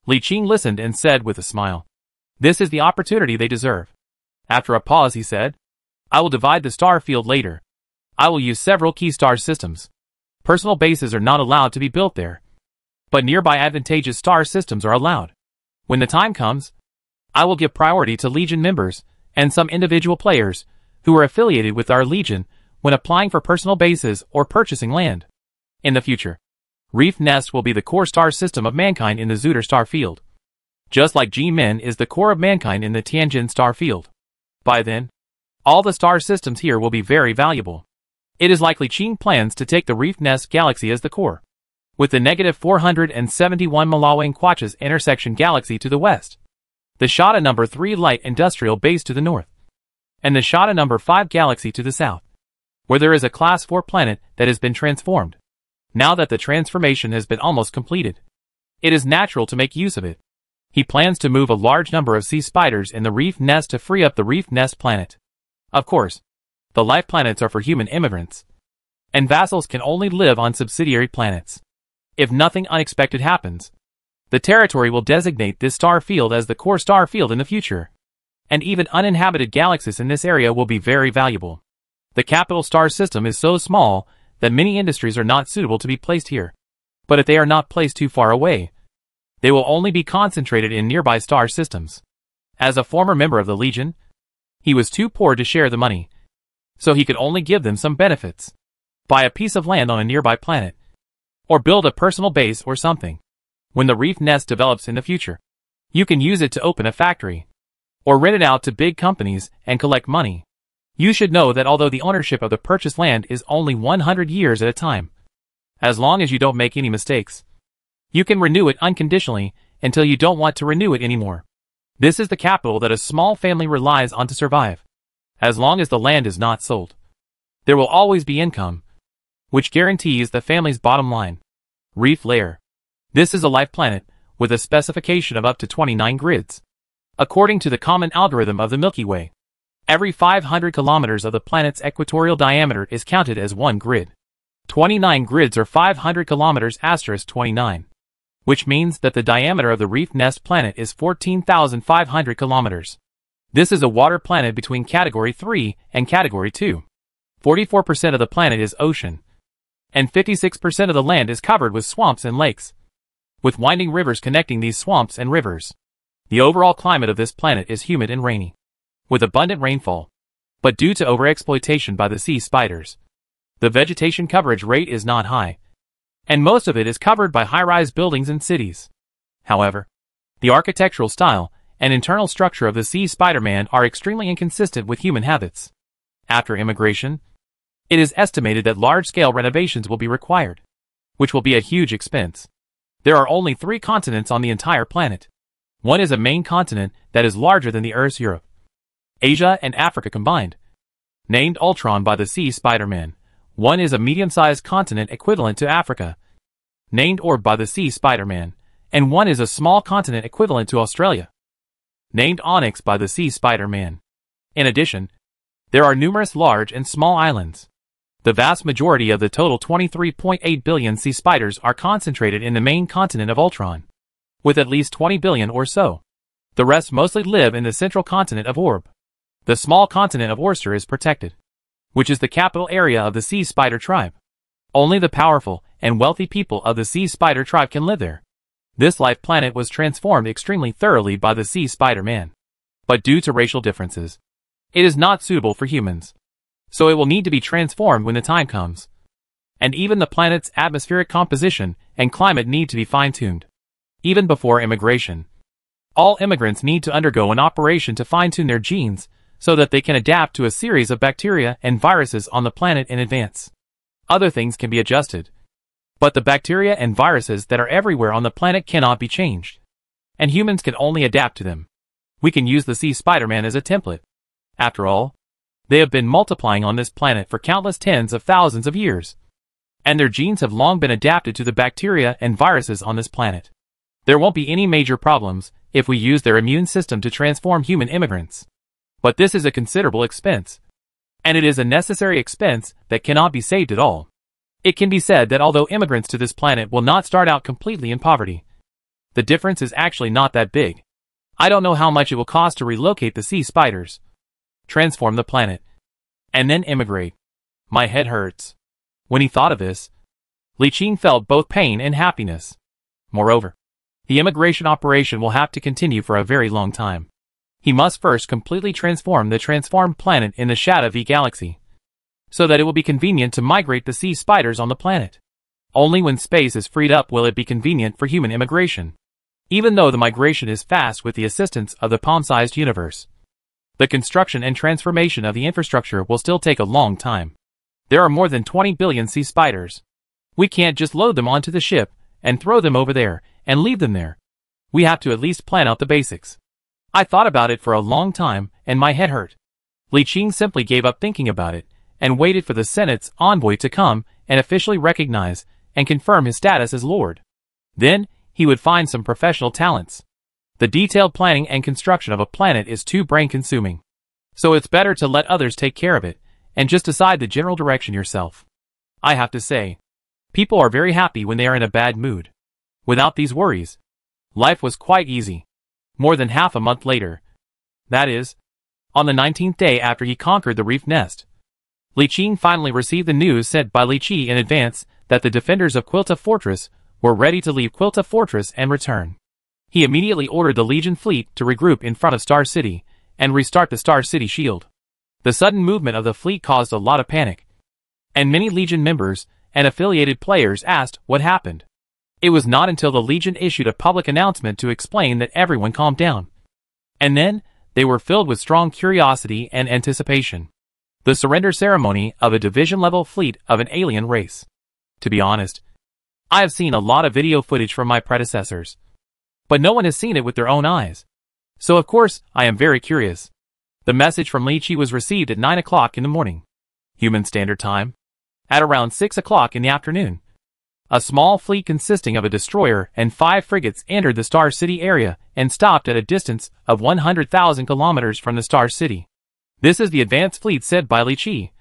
S1: Li Qing listened and said with a smile, this is the opportunity they deserve. After a pause he said, I will divide the star field later. I will use several key star systems. Personal bases are not allowed to be built there, but nearby advantageous star systems are allowed. When the time comes, I will give priority to Legion members and some individual players who are affiliated with our Legion when applying for personal bases or purchasing land. In the future, Reef Nest will be the core star system of mankind in the Zuder star field, just like G-Men is the core of mankind in the Tianjin star field. By then, all the star systems here will be very valuable. It is likely Qing plans to take the Reef Nest galaxy as the core, with the negative 471 Malawang Quachas intersection galaxy to the west, the Shada number 3 light industrial base to the north, and the Shada number 5 galaxy to the south. where there is a Class 4 planet that has been transformed. Now that the transformation has been almost completed, it is natural to make use of it. He plans to move a large number of sea spiders in the reef nest to free up the reef nest planet. Of course, the life planets are for human immigrants, and vassals can only live on subsidiary planets. If nothing unexpected happens, the territory will designate this star field as the core star field in the future, and even uninhabited galaxies in this area will be very valuable. The capital star system is so small that many industries are not suitable to be placed here. But if they are not placed too far away, they will only be concentrated in nearby star systems. As a former member of the Legion, he was too poor to share the money, so he could only give them some benefits. Buy a piece of land on a nearby planet, or build a personal base or something. When the reef nest develops in the future, you can use it to open a factory, or rent it out to big companies and collect money. You should know that although the ownership of the purchased land is only 100 years at a time, as long as you don't make any mistakes, you can renew it unconditionally until you don't want to renew it anymore. This is the capital that a small family relies on to survive. As long as the land is not sold, there will always be income, which guarantees the family's bottom line. Reef layer. This is a life planet with a specification of up to 29 grids. According to the common algorithm of the Milky Way, every 500 kilometers of the planet's equatorial diameter is counted as one grid. 29 grids are 500 kilometers * 29, which means that the diameter of the reef nest planet is 14,500 kilometers. This is a water planet between Category 3 and Category 2. 44% of the planet is ocean, and 56% of the land is covered with swamps and lakes, with winding rivers connecting these swamps and rivers. The overall climate of this planet is humid and rainy, with abundant rainfall. But due to overexploitation by the sea spiders, the vegetation coverage rate is not high, and most of it is covered by high-rise buildings and cities. However, the architectural style and internal structure of the sea spider-man are extremely inconsistent with human habits. After immigration, it is estimated that large-scale renovations will be required, which will be a huge expense. There are only 3 continents on the entire planet. One is a main continent that is larger than the Earth's Europe, Asia and Africa combined, named Ultron by the sea spider-man. One is a medium-sized continent equivalent to Africa, named Orb by the sea spider-man, and one is a small continent equivalent to Australia, named Onyx by the sea spider-man. In addition, there are numerous large and small islands. The vast majority of the total 23.8 billion sea spiders are concentrated in the main continent of Ultron, with at least 20 billion or so. The rest mostly live in the central continent of Orb. The small continent of Orster is protected, which is the capital area of the sea spider tribe. Only the powerful and wealthy people of the sea spider tribe can live there. This life planet was transformed extremely thoroughly by the sea spider-man, but due to racial differences, it is not suitable for humans, so it will need to be transformed when the time comes. And even the planet's atmospheric composition and climate need to be fine-tuned. Even before immigration, all immigrants need to undergo an operation to fine-tune their genes so that they can adapt to a series of bacteria and viruses on the planet in advance. Other things can be adjusted, but the bacteria and viruses that are everywhere on the planet cannot be changed, and humans can only adapt to them. We can use the sea spider-man as a template. After all, they have been multiplying on this planet for countless tens of thousands of years, and their genes have long been adapted to the bacteria and viruses on this planet. There won't be any major problems if we use their immune system to transform human immigrants. But this is a considerable expense, and it is a necessary expense that cannot be saved at all. It can be said that although immigrants to this planet will not start out completely in poverty, the difference is actually not that big. I don't know how much it will cost to relocate the sea spiders, transform the planet, and then immigrate. My head hurts. When he thought of this, Li Qing felt both pain and happiness. Moreover, the immigration operation will have to continue for a very long time. He must first completely transform the transformed planet in the Shadow V galaxy, so that it will be convenient to migrate the sea spiders on the planet. Only when space is freed up will it be convenient for human immigration. Even though the migration is fast with the assistance of the palm-sized universe, the construction and transformation of the infrastructure will still take a long time. There are more than 20 billion sea spiders. We can't just load them onto the ship and throw them over there and leave them there. We have to at least plan out the basics. I thought about it for a long time and my head hurt. Li Qing simply gave up thinking about it and waited for the Senate's envoy to come and officially recognize and confirm his status as Lord. Then, he would find some professional talents. The detailed planning and construction of a planet is too brain-consuming. So it's better to let others take care of it, and just decide the general direction yourself. I have to say, people are very happy when they are in a bad mood. Without these worries, life was quite easy. More than half a month later, that is, on the 19th day after he conquered the reef nest, Li Qing finally received the news sent by Li Qi in advance that the defenders of Quilta Fortress were ready to leave Quilta Fortress and return. He immediately ordered the Legion fleet to regroup in front of Star City and restart the Star City shield. The sudden movement of the fleet caused a lot of panic, and many Legion members and affiliated players asked what happened. It was not until the Legion issued a public announcement to explain that everyone calmed down. And then, they were filled with strong curiosity and anticipation. The surrender ceremony of a division-level fleet of an alien race. To be honest, I have seen a lot of video footage from my predecessors, but no one has seen it with their own eyes. So of course, I am very curious. The message from Li Qi was received at 9 o'clock in the morning, Human Standard Time. At around 6 o'clock in the afternoon, a small fleet consisting of a destroyer and 5 frigates entered the Star City area and stopped at a distance of 100,000 kilometers from the Star City. This is the advanced fleet sent by Li Qi,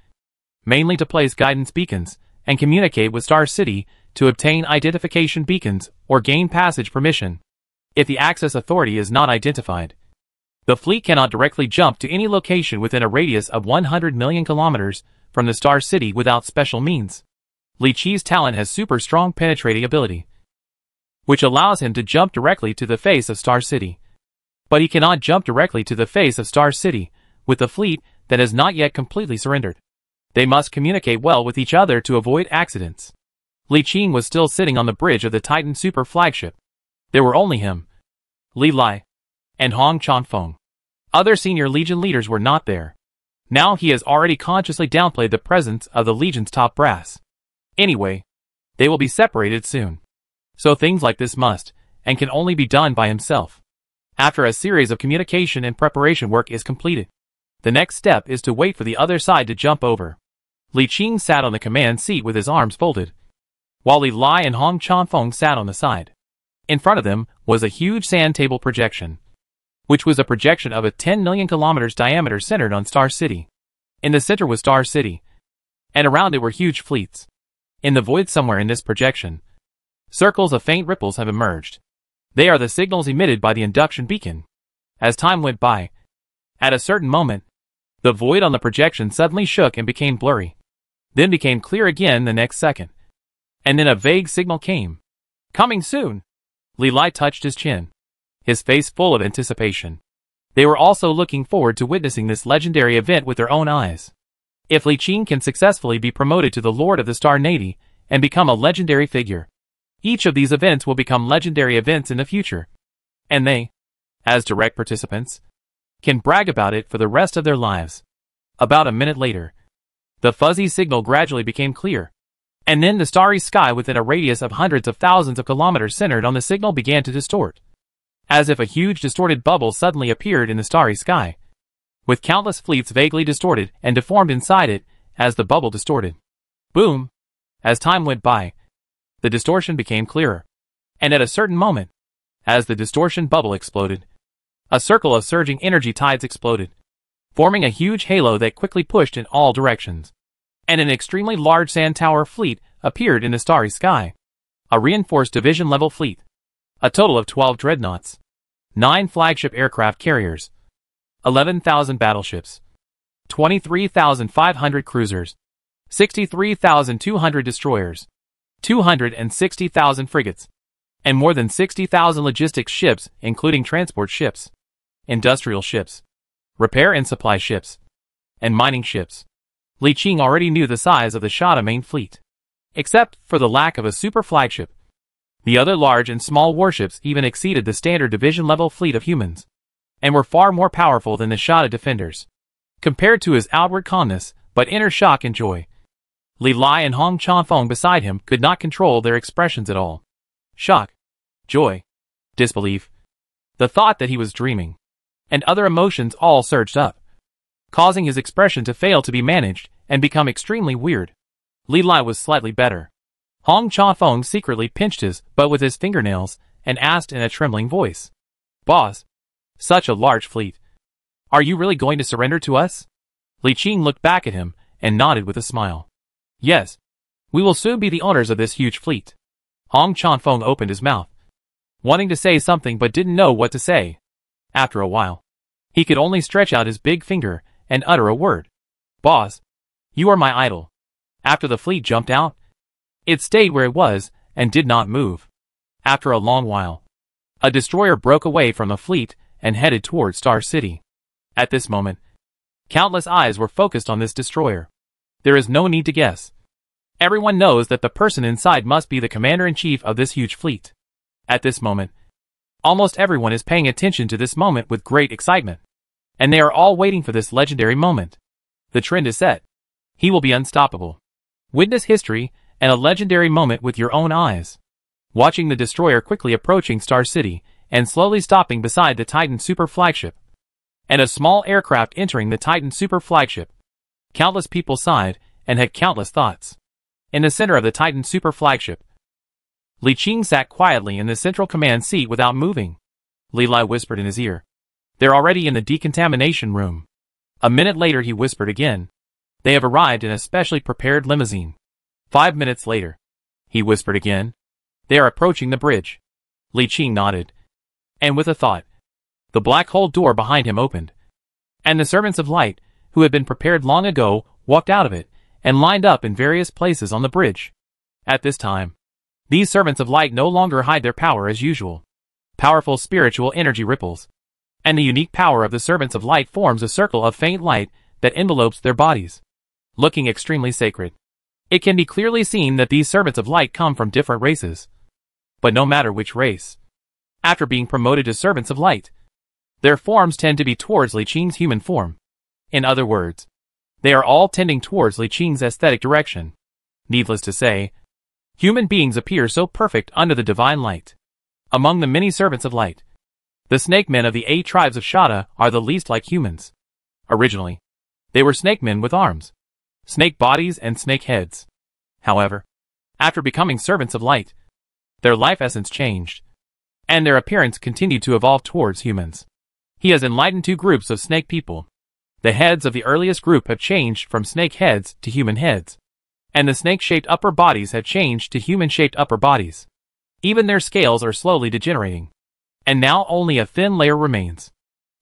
S1: mainly to place guidance beacons and communicate with Star City to obtain identification beacons or gain passage permission. If the access authority is not identified, the fleet cannot directly jump to any location within a radius of 100 million kilometers from the Star City without special means. Li Qi's talent has super strong penetrating ability, which allows him to jump directly to the face of Star City. But he cannot jump directly to the face of Star City with the fleet that has not yet completely surrendered. They must communicate well with each other to avoid accidents. Li Qing was still sitting on the bridge of the Titan super flagship. There were only him, Li Lai, and Hong Chanfeng. Other senior Legion leaders were not there. Now he has already consciously downplayed the presence of the Legion's top brass. Anyway, they will be separated soon. So things like this must, and can only be done by himself. After a series of communication and preparation work is completed, the next step is to wait for the other side to jump over. Li Qing sat on the command seat with his arms folded, while Li Lai and Hong Chanfeng sat on the side. In front of them was a huge sand table projection, which was a projection of a 10 million kilometers diameter centered on Star City. In the center was Star City, and around it were huge fleets. In the void somewhere in this projection, circles of faint ripples have emerged. They are the signals emitted by the induction beacon. As time went by, at a certain moment, the void on the projection suddenly shook and became blurry, then became clear again the next second. And then a vague signal came. Coming soon! Li Lai touched his chin, his face full of anticipation. They were also looking forward to witnessing this legendary event with their own eyes. If Li Qing can successfully be promoted to the Lord of the Star Navy and become a legendary figure, each of these events will become legendary events in the future. And they, as direct participants, can brag about it for the rest of their lives. About a minute later, the fuzzy signal gradually became clear, and then the starry sky within a radius of hundreds of thousands of kilometers centered on the signal began to distort, as if a huge distorted bubble suddenly appeared in the starry sky, with countless fleets vaguely distorted and deformed inside it as the bubble distorted. Boom! As time went by, the distortion became clearer, and at a certain moment, as the distortion bubble exploded, a circle of surging energy tides exploded, forming a huge halo that quickly pushed in all directions. And an extremely large sand tower fleet appeared in the starry sky. A reinforced division-level fleet. A total of 12 dreadnoughts, 9 flagship aircraft carriers, 11,000 battleships, 23,500 cruisers, 63,200 destroyers, 260,000 frigates, and more than 60,000 logistics ships including transport ships, industrial ships, repair and supply ships, and mining ships. Li Qing already knew the size of the Shada main fleet. Except for the lack of a super flagship, the other large and small warships even exceeded the standard division-level fleet of humans, and were far more powerful than the Shada defenders. Compared to his outward calmness, but inner shock and joy, Li Lai and Hong Chanfeng beside him could not control their expressions at all. Shock, joy, disbelief, the thought that he was dreaming, and other emotions all surged up, causing his expression to fail to be managed and become extremely weird. Li Lai was slightly better. Hong Chao-feng secretly pinched his butt with his fingernails and asked in a trembling voice. Boss, such a large fleet. Are you really going to surrender to us? Li Qing looked back at him and nodded with a smile. Yes. We will soon be the owners of this huge fleet. Hong Chao-feng opened his mouth, wanting to say something but didn't know what to say. After a while, he could only stretch out his big finger and utter a word. Boss, you are my idol. After the fleet jumped out, it stayed where it was and did not move. After a long while, a destroyer broke away from the fleet and headed toward Star City. At this moment, countless eyes were focused on this destroyer. There is no need to guess. Everyone knows that the person inside must be the commander-in-chief of this huge fleet. At this moment, almost everyone is paying attention to this moment with great excitement. And they are all waiting for this legendary moment. The trend is set. He will be unstoppable. Witness history and a legendary moment with your own eyes. Watching the destroyer quickly approaching Star City and slowly stopping beside the Titan super flagship. And a small aircraft entering the Titan super flagship. Countless people sighed and had countless thoughts. In the center of the Titan super flagship, Li Qing sat quietly in the central command seat without moving. Li Lai whispered in his ear. They're already in the decontamination room. A minute later he whispered again. They have arrived in a specially prepared limousine. 5 minutes later, he whispered again. They are approaching the bridge. Li Qing nodded. And with a thought, the black hole door behind him opened. And the servants of light, who had been prepared long ago, walked out of it, and lined up in various places on the bridge. At this time, these servants of light no longer hide their power as usual. Powerful spiritual energy ripples. And the unique power of the servants of light forms a circle of faint light that envelopes their bodies. Looking extremely sacred. It can be clearly seen that these servants of light come from different races. But no matter which race, after being promoted to servants of light, their forms tend to be towards Li Qing's human form. In other words, they are all tending towards Li Qing's aesthetic direction. Needless to say, human beings appear so perfect under the divine light. Among the many servants of light, the snake men of the 8 tribes of Shada are the least like humans. Originally, they were snake men with arms, snake bodies and snake heads. However, after becoming servants of light, their life essence changed, and their appearance continued to evolve towards humans. He has enlightened 2 groups of snake people. The heads of the earliest group have changed from snake heads to human heads, and the snake-shaped upper bodies have changed to human-shaped upper bodies. Even their scales are slowly degenerating, and now only a thin layer remains.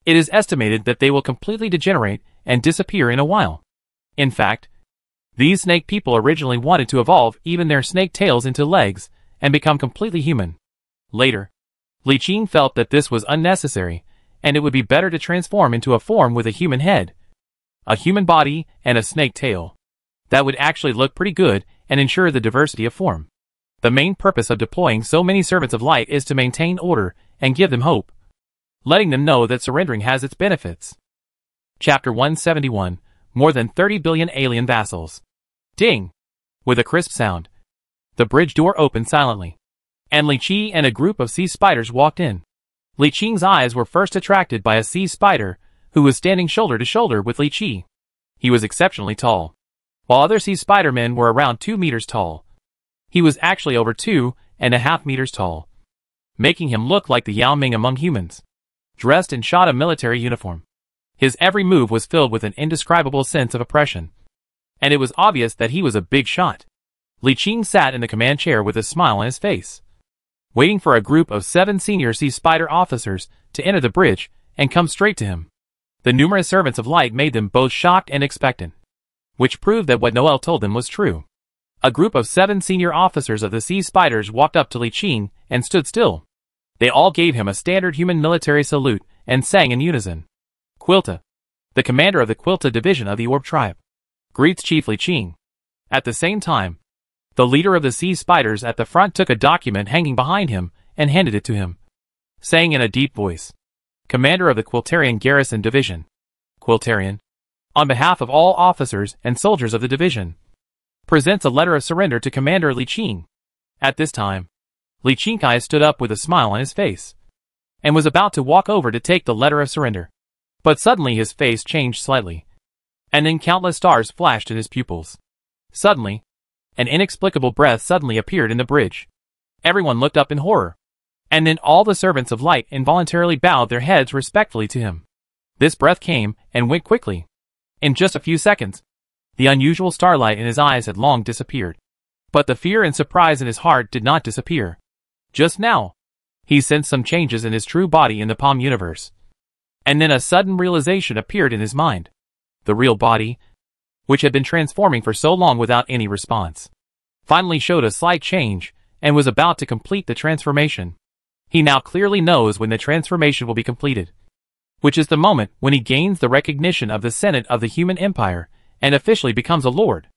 S1: It is estimated that they will completely degenerate and disappear in a while. In fact, these snake people originally wanted to evolve even their snake tails into legs and become completely human. Later, Li Qing felt that this was unnecessary, and it would be better to transform into a form with a human head, a human body, and a snake tail. That would actually look pretty good and ensure the diversity of form. The main purpose of deploying so many servants of light is to maintain order and give them hope, letting them know that surrendering has its benefits. Chapter 171, More than 30 billion alien vassals. Ding! With a crisp sound, the bridge door opened silently, and Li Qi and a group of sea spiders walked in. Li Qing's eyes were first attracted by a sea spider who was standing shoulder to shoulder with Li Qi. He was exceptionally tall, while other sea spider-men were around 2 meters tall. He was actually over 2.5 meters tall, making him look like the Yao Ming among humans, dressed in Shada military uniform. His every move was filled with an indescribable sense of oppression, and it was obvious that he was a big shot. Li Qing sat in the command chair with a smile on his face, waiting for a group of 7 senior sea spider officers to enter the bridge and come straight to him. The numerous servants of light made them both shocked and expectant, which proved that what Noel told them was true. A group of 7 senior officers of the sea spiders walked up to Li Qing and stood still. They all gave him a standard human military salute and sang in unison. Quilta, the commander of the Quilta division of the Orb tribe, greets Chief Li Qing. At the same time, the leader of the sea spiders at the front took a document hanging behind him and handed it to him, saying in a deep voice, Commander of the Quiltarian Garrison Division. Quiltarian, on behalf of all officers and soldiers of the division, presents a letter of surrender to Commander Li Qing. At this time, Li Qingkai stood up with a smile on his face, and was about to walk over to take the letter of surrender. But suddenly his face changed slightly, And then countless stars flashed in his pupils. Suddenly, an inexplicable breath suddenly appeared in the bridge. Everyone looked up in horror. And then all the servants of light involuntarily bowed their heads respectfully to him. This breath came and went quickly. In just a few seconds, the unusual starlight in his eyes had long disappeared. But the fear and surprise in his heart did not disappear. Just now, he sensed some changes in his true body in the Palm universe. And then a sudden realization appeared in his mind. The real body, which had been transforming for so long without any response, finally showed a slight change and was about to complete the transformation. He now clearly knows when the transformation will be completed, which is the moment when he gains the recognition of the Senate of the human empire and officially becomes a lord.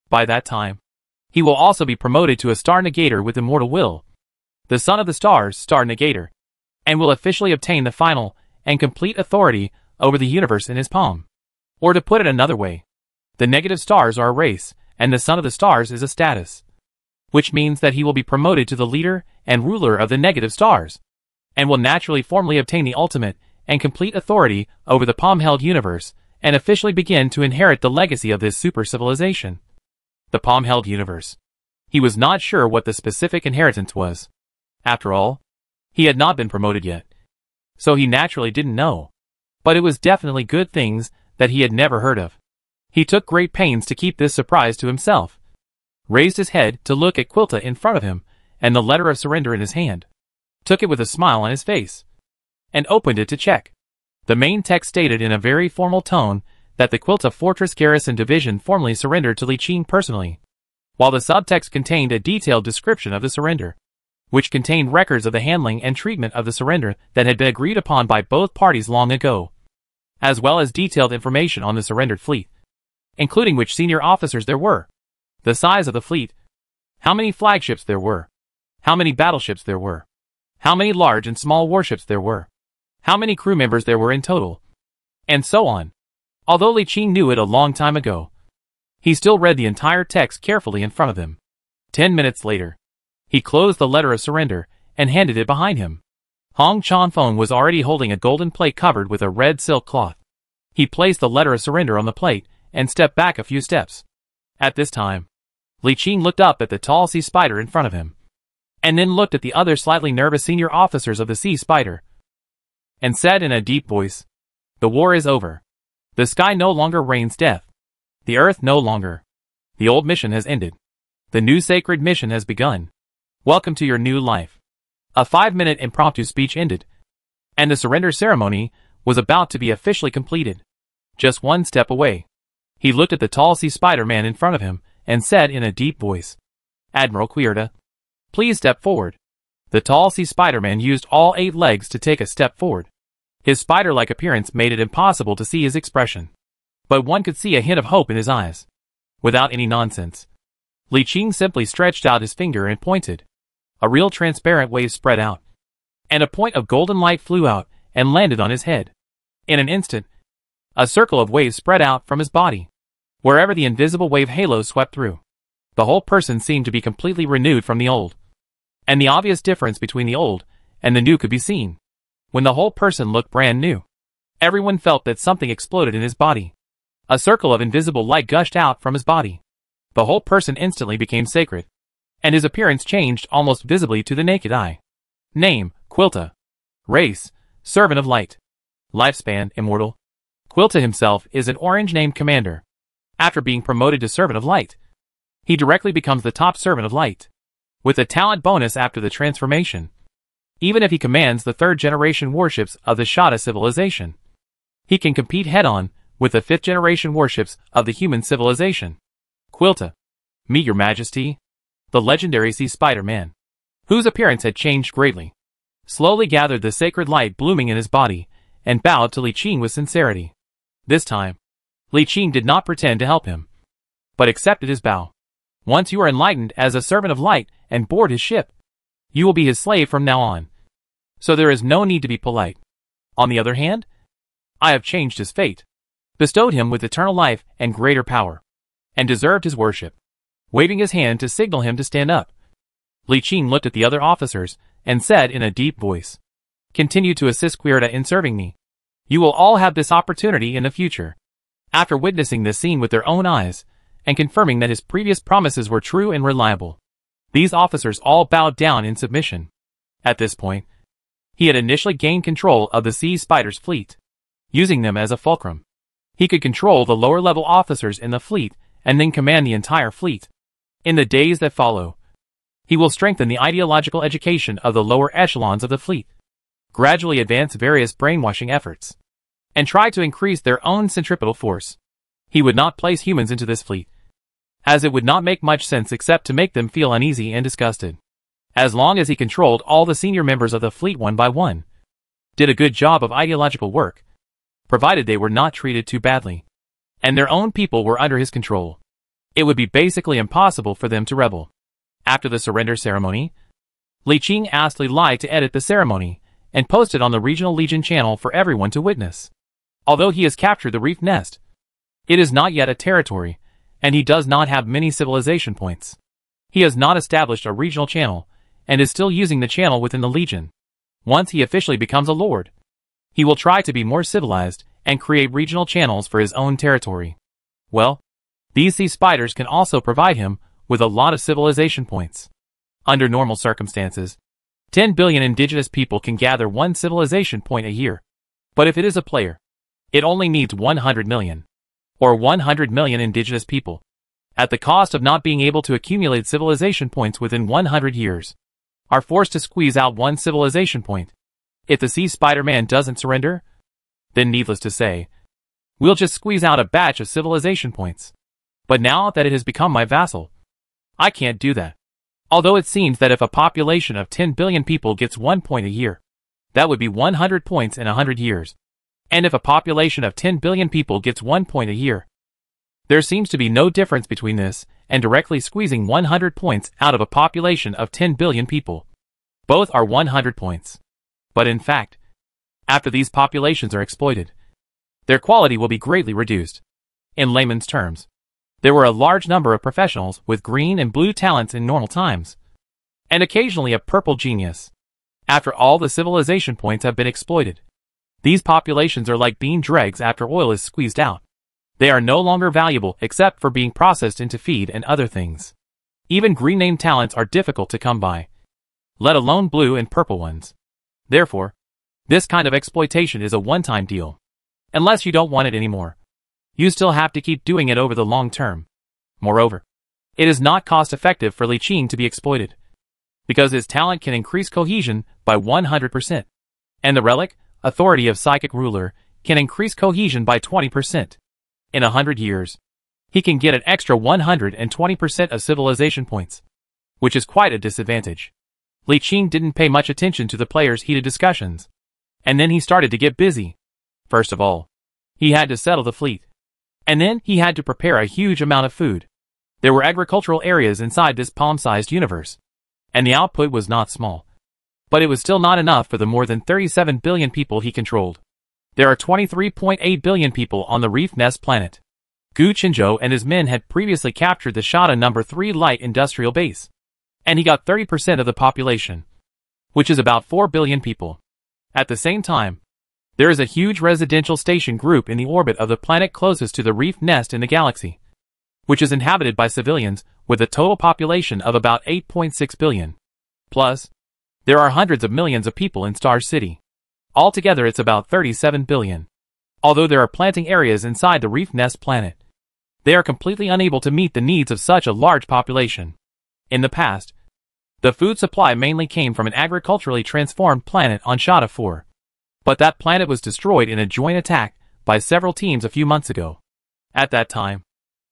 S1: By that time, he will also be promoted to a star negator with immortal will, the son of the stars, star negator, and will officially obtain the final and complete authority over the universe in his palm. Or to put it another way, the negative stars are a race, and the son of the stars is a status, which means that he will be promoted to the leader and ruler of the negative stars, and will naturally formally obtain the ultimate and complete authority over the palm-held universe, and officially begin to inherit the legacy of this super civilization. The palm-held universe. He was not sure what the specific inheritance was. After all, he had not been promoted yet, so he naturally didn't know. But it was definitely good things that he had never heard of. He took great pains to keep this surprise to himself, raised his head to look at Quilta in front of him, and the letter of surrender in his hand, took it with a smile on his face, and opened it to check. The main text stated in a very formal tone that the Quilta Fortress Garrison Division formally surrendered to Li Qing personally, while the subtext contained a detailed description of the surrender, which contained records of the handling and treatment of the surrender that had been agreed upon by both parties long ago, as well as detailed information on the surrendered fleet, including which senior officers there were, the size of the fleet, how many flagships there were, how many battleships there were, how many large and small warships there were, how many crew members there were in total, and so on. Although Li Qing knew it a long time ago, he still read the entire text carefully in front of him. 10 minutes later, he closed the letter of surrender and handed it behind him. Hong Chanfeng was already holding a golden plate covered with a red silk cloth. He placed the letter of surrender on the plate and stepped back a few steps. At this time, Li Qing looked up at the tall sea spider in front of him, and then looked at the other slightly nervous senior officers of the sea spider, and said in a deep voice, "The war is over. The sky no longer rains death. The earth no longer. The old mission has ended. The new sacred mission has begun. Welcome to your new life." A 5-minute impromptu speech ended, and the surrender ceremony was about to be officially completed. Just one step away, he looked at the tall sea spider man in front of him and said in a deep voice, "Admiral Quirta, please step forward." The tall sea spider man used all 8 legs to take a step forward. His spider-like appearance made it impossible to see his expression, but one could see a hint of hope in his eyes. Without any nonsense, Li Qing simply stretched out his finger and pointed. A real transparent wave spread out, and a point of golden light flew out and landed on his head. In an instant, a circle of waves spread out from his body, wherever the invisible wave halo swept through. The whole person seemed to be completely renewed from the old, and the obvious difference between the old and the new could be seen. When the whole person looked brand new, everyone felt that something exploded in his body. A circle of invisible light gushed out from his body. The whole person instantly became sacred, and his appearance changed almost visibly to the naked eye. Name, Quilta. Race, Servant of Light. Lifespan, Immortal. Quilta himself is an orange-named commander. After being promoted to Servant of Light, he directly becomes the top Servant of Light, with a talent bonus after the transformation, even if he commands the 3rd-generation warships of the Shada civilization. He can compete head-on with the 5th-generation warships of the human civilization. Quilta. Meet your majesty. The legendary sea spider-man, whose appearance had changed greatly, slowly gathered the sacred light blooming in his body and bowed to Li Qing with sincerity. This time, Li Qing did not pretend to help him, but accepted his bow. "Once you are enlightened as a servant of light and board his ship, you will be his slave from now on, so there is no need to be polite. On the other hand, I have changed his fate, bestowed him with eternal life and greater power, and deserved his worship." Waving his hand to signal him to stand up, Li Qing looked at the other officers and said in a deep voice, "Continue to assist Quirta in serving me. You will all have this opportunity in the future." After witnessing this scene with their own eyes, and confirming that his previous promises were true and reliable, these officers all bowed down in submission. At this point, he had initially gained control of the Sea Spider's fleet. Using them as a fulcrum, he could control the lower-level officers in the fleet and then command the entire fleet. In the days that follow, he will strengthen the ideological education of the lower echelons of the fleet, gradually advance various brainwashing efforts, and try to increase their own centripetal force. He would not place humans into this fleet, as it would not make much sense except to make them feel uneasy and disgusted. As long as he controlled all the senior members of the fleet one by one, did a good job of ideological work, provided they were not treated too badly, and their own people were under his control, it would be basically impossible for them to rebel. After the surrender ceremony, Li Qing asked Li Lai to edit the ceremony and post it on the regional Legion channel for everyone to witness. Although he has captured the reef nest, it is not yet a territory, and he does not have many civilization points. He has not established a regional channel, and is still using the channel within the Legion. Once he officially becomes a lord, he will try to be more civilized and create regional channels for his own territory. Well, these sea spiders can also provide him with a lot of civilization points. Under normal circumstances, 10 billion indigenous people can gather one civilization point a year. But if it is a player, it only needs 100 million, or 100 million indigenous people, at the cost of not being able to accumulate civilization points within 100 years, are forced to squeeze out one civilization point. If the Sea Spider-Man doesn't surrender, then needless to say, we'll just squeeze out a batch of civilization points. But now that it has become my vassal, I can't do that. Although it seems that if a population of 10 billion people gets 1 point a year, that would be 100 points in 100 years. And if a population of 10 billion people gets 1 point a year, there seems to be no difference between this and directly squeezing 100 points out of a population of 10 billion people. Both are 100 points. But in fact, after these populations are exploited, their quality will be greatly reduced. In layman's terms, there were a large number of professionals with green and blue talents in normal times, and occasionally a purple genius. After all the civilization points have been exploited, these populations are like bean dregs after oil is squeezed out. They are no longer valuable except for being processed into feed and other things. Even green name talents are difficult to come by, let alone blue and purple ones. Therefore, this kind of exploitation is a one-time deal. Unless you don't want it anymore, you still have to keep doing it over the long term. Moreover, it is not cost-effective for Li Qing to be exploited, because his talent can increase cohesion by 100%, and the relic, authority of psychic ruler, can increase cohesion by 20%. In 100 years, he can get an extra 120% of civilization points, which is quite a disadvantage. Li Qing didn't pay much attention to the players' heated discussions, and then he started to get busy. First of all, he had to settle the fleet, and then he had to prepare a huge amount of food. There were agricultural areas inside this palm-sized universe, and the output was not small. But it was still not enough for the more than 37 billion people he controlled. There are 23.8 billion people on the Reef Nest planet. Gu Qinzhou and his men had previously captured the Shada No. 3 light industrial base, and he got 30% of the population, which is about 4 billion people. At the same time, there is a huge residential station group in the orbit of the planet closest to the Reef Nest in the galaxy, which is inhabited by civilians with a total population of about 8.6 billion. Plus, there are hundreds of millions of people in Star City. Altogether it's about 37 billion. Although there are planting areas inside the Reef Nest planet, they are completely unable to meet the needs of such a large population. In the past, the food supply mainly came from an agriculturally transformed planet on Shada 4. But that planet was destroyed in a joint attack by several teams a few months ago. At that time,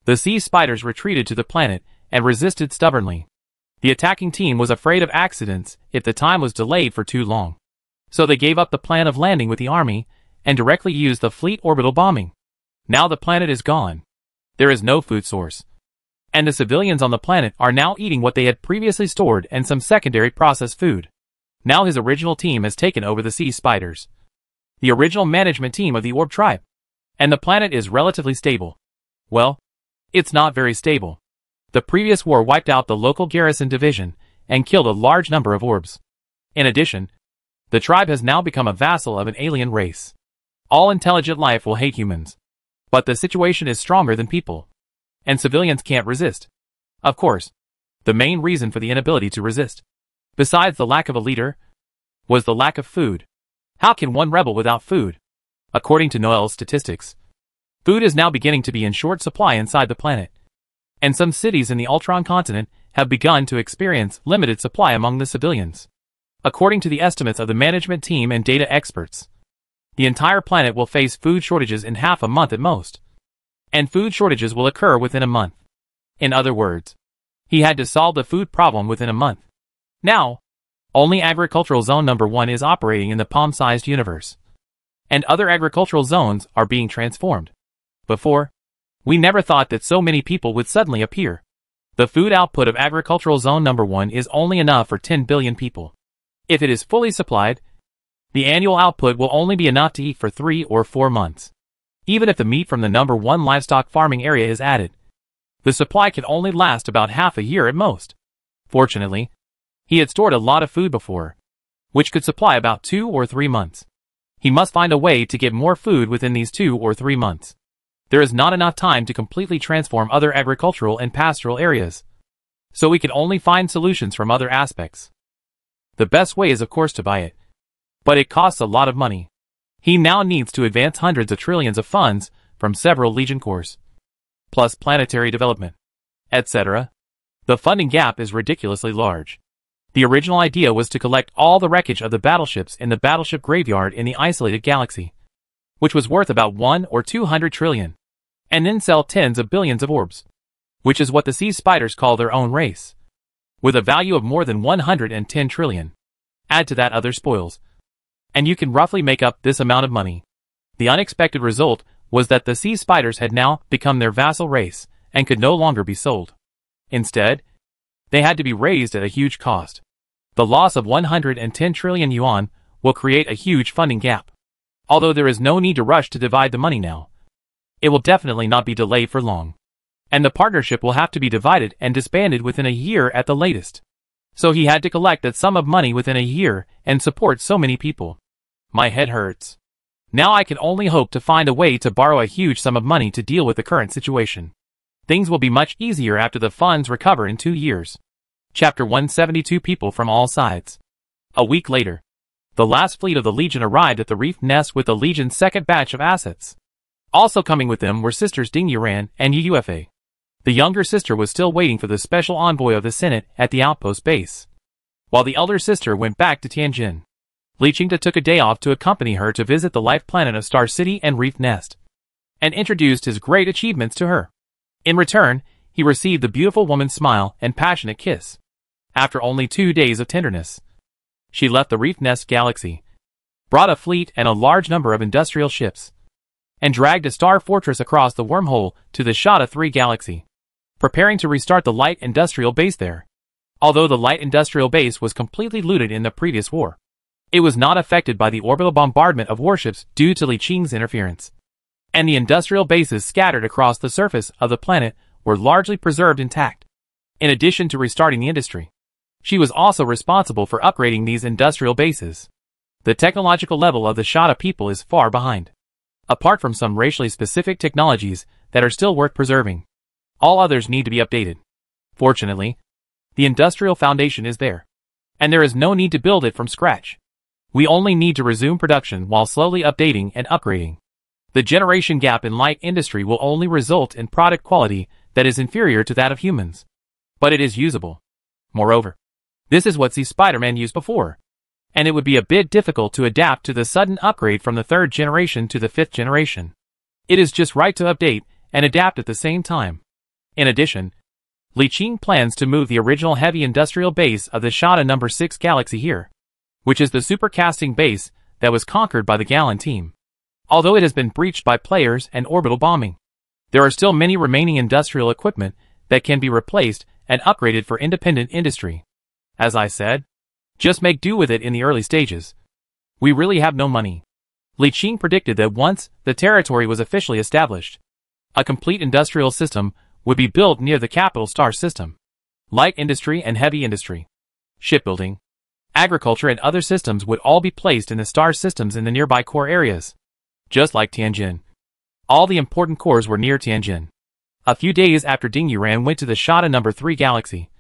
S1: the sea spiders retreated to the planet and resisted stubbornly. The attacking team was afraid of accidents if the time was delayed for too long. So they gave up the plan of landing with the army and directly used the fleet orbital bombing. Now the planet is gone. There is no food source, and the civilians on the planet are now eating what they had previously stored and some secondary processed food. Now his original team has taken over the sea spiders, the original management team of the Orb tribe, and the planet is relatively stable. Well, it's not very stable. The previous war wiped out the local garrison division and killed a large number of orbs. In addition, the tribe has now become a vassal of an alien race. All intelligent life will hate humans. But the situation is stronger than people. And civilians can't resist. Of course, the main reason for the inability to resist, besides the lack of a leader, was the lack of food. How can one rebel without food? According to Noel's statistics, food is now beginning to be in short supply inside the planet. And some cities in the Ultron continent have begun to experience limited supply among the civilians. According to the estimates of the management team and data experts, the entire planet will face food shortages in half a month at most. And food shortages will occur within a month. In other words, he had to solve the food problem within a month. Now, only Agricultural Zone Number 1 is operating in the palm-sized universe. And other agricultural zones are being transformed. Before, we never thought that so many people would suddenly appear. The food output of Agricultural Zone Number 1 is only enough for 10 billion people. If it is fully supplied, the annual output will only be enough to eat for 3 or 4 months. Even if the meat from the number 1 livestock farming area is added, the supply can only last about half a year at most. Fortunately, he had stored a lot of food before, which could supply about 2 or 3 months. He must find a way to get more food within these 2 or 3 months. There is not enough time to completely transform other agricultural and pastoral areas, so we can only find solutions from other aspects. The best way is of course to buy it, but it costs a lot of money. He now needs to advance hundreds of trillions of funds from several Legion Corps, plus planetary development, etc. The funding gap is ridiculously large. The original idea was to collect all the wreckage of the battleships in the battleship graveyard in the isolated galaxy, which was worth about 100 or 200 trillion, and then sell tens of billions of orbs, which is what the sea spiders call their own race, with a value of more than 110 trillion. Add to that other spoils, and you can roughly make up this amount of money. The unexpected result was that the sea spiders had now become their vassal race and could no longer be sold. Instead, they had to be raised at a huge cost. The loss of 110 trillion yuan will create a huge funding gap. Although there is no need to rush to divide the money now, it will definitely not be delayed for long. And the partnership will have to be divided and disbanded within a year at the latest. So he had to collect that sum of money within a year and support so many people. My head hurts. Now I can only hope to find a way to borrow a huge sum of money to deal with the current situation. Things will be much easier after the funds recover in 2 years. Chapter 172. People from all sides. A week later, the last fleet of the Legion arrived at the reef nest with the Legion's second batch of assets. Also coming with them were sisters Ding Yuran and Yufa. The younger sister was still waiting for the special envoy of the Senate at the outpost base, while the elder sister went back to Tianjin. Li Qingda took a day off to accompany her to visit the life planet of Star City and Reef Nest, and introduced his great achievements to her. In return, he received the beautiful woman's smile and passionate kiss. After only 2 days of tenderness, she left the Reef Nest galaxy, brought a fleet and a large number of industrial ships, and dragged a star fortress across the wormhole to the Shada 3 galaxy, preparing to restart the light industrial base there. Although the light industrial base was completely looted in the previous war, it was not affected by the orbital bombardment of warships due to Li Qing's interference, and the industrial bases scattered across the surface of the planet were largely preserved intact. In addition to restarting the industry, she was also responsible for upgrading these industrial bases. The technological level of the Shada people is far behind. Apart from some racially specific technologies that are still worth preserving, all others need to be updated. Fortunately, the industrial foundation is there, and there is no need to build it from scratch. We only need to resume production while slowly updating and upgrading. The generation gap in light industry will only result in product quality that is inferior to that of humans, but it is usable. Moreover, this is what Spider-Man used before, and it would be a bit difficult to adapt to the sudden upgrade from the 3rd generation to the 5th generation. It is just right to update and adapt at the same time. In addition, Li Qing plans to move the original heavy industrial base of the Shada No. 6 galaxy here, which is the supercasting base that was conquered by the Gallon team. Although it has been breached by players and orbital bombing, there are still many remaining industrial equipment that can be replaced and upgraded for independent industry. As I said, just make do with it in the early stages. We really have no money. Li Qing predicted that once the territory was officially established, a complete industrial system would be built near the capital star system. Light industry and heavy industry, shipbuilding, agriculture and other systems would all be placed in the star systems in the nearby core areas, just like Tianjin. All the important cores were near Tianjin. A few days after Ding Yuran went to the Shada No. 3 galaxy.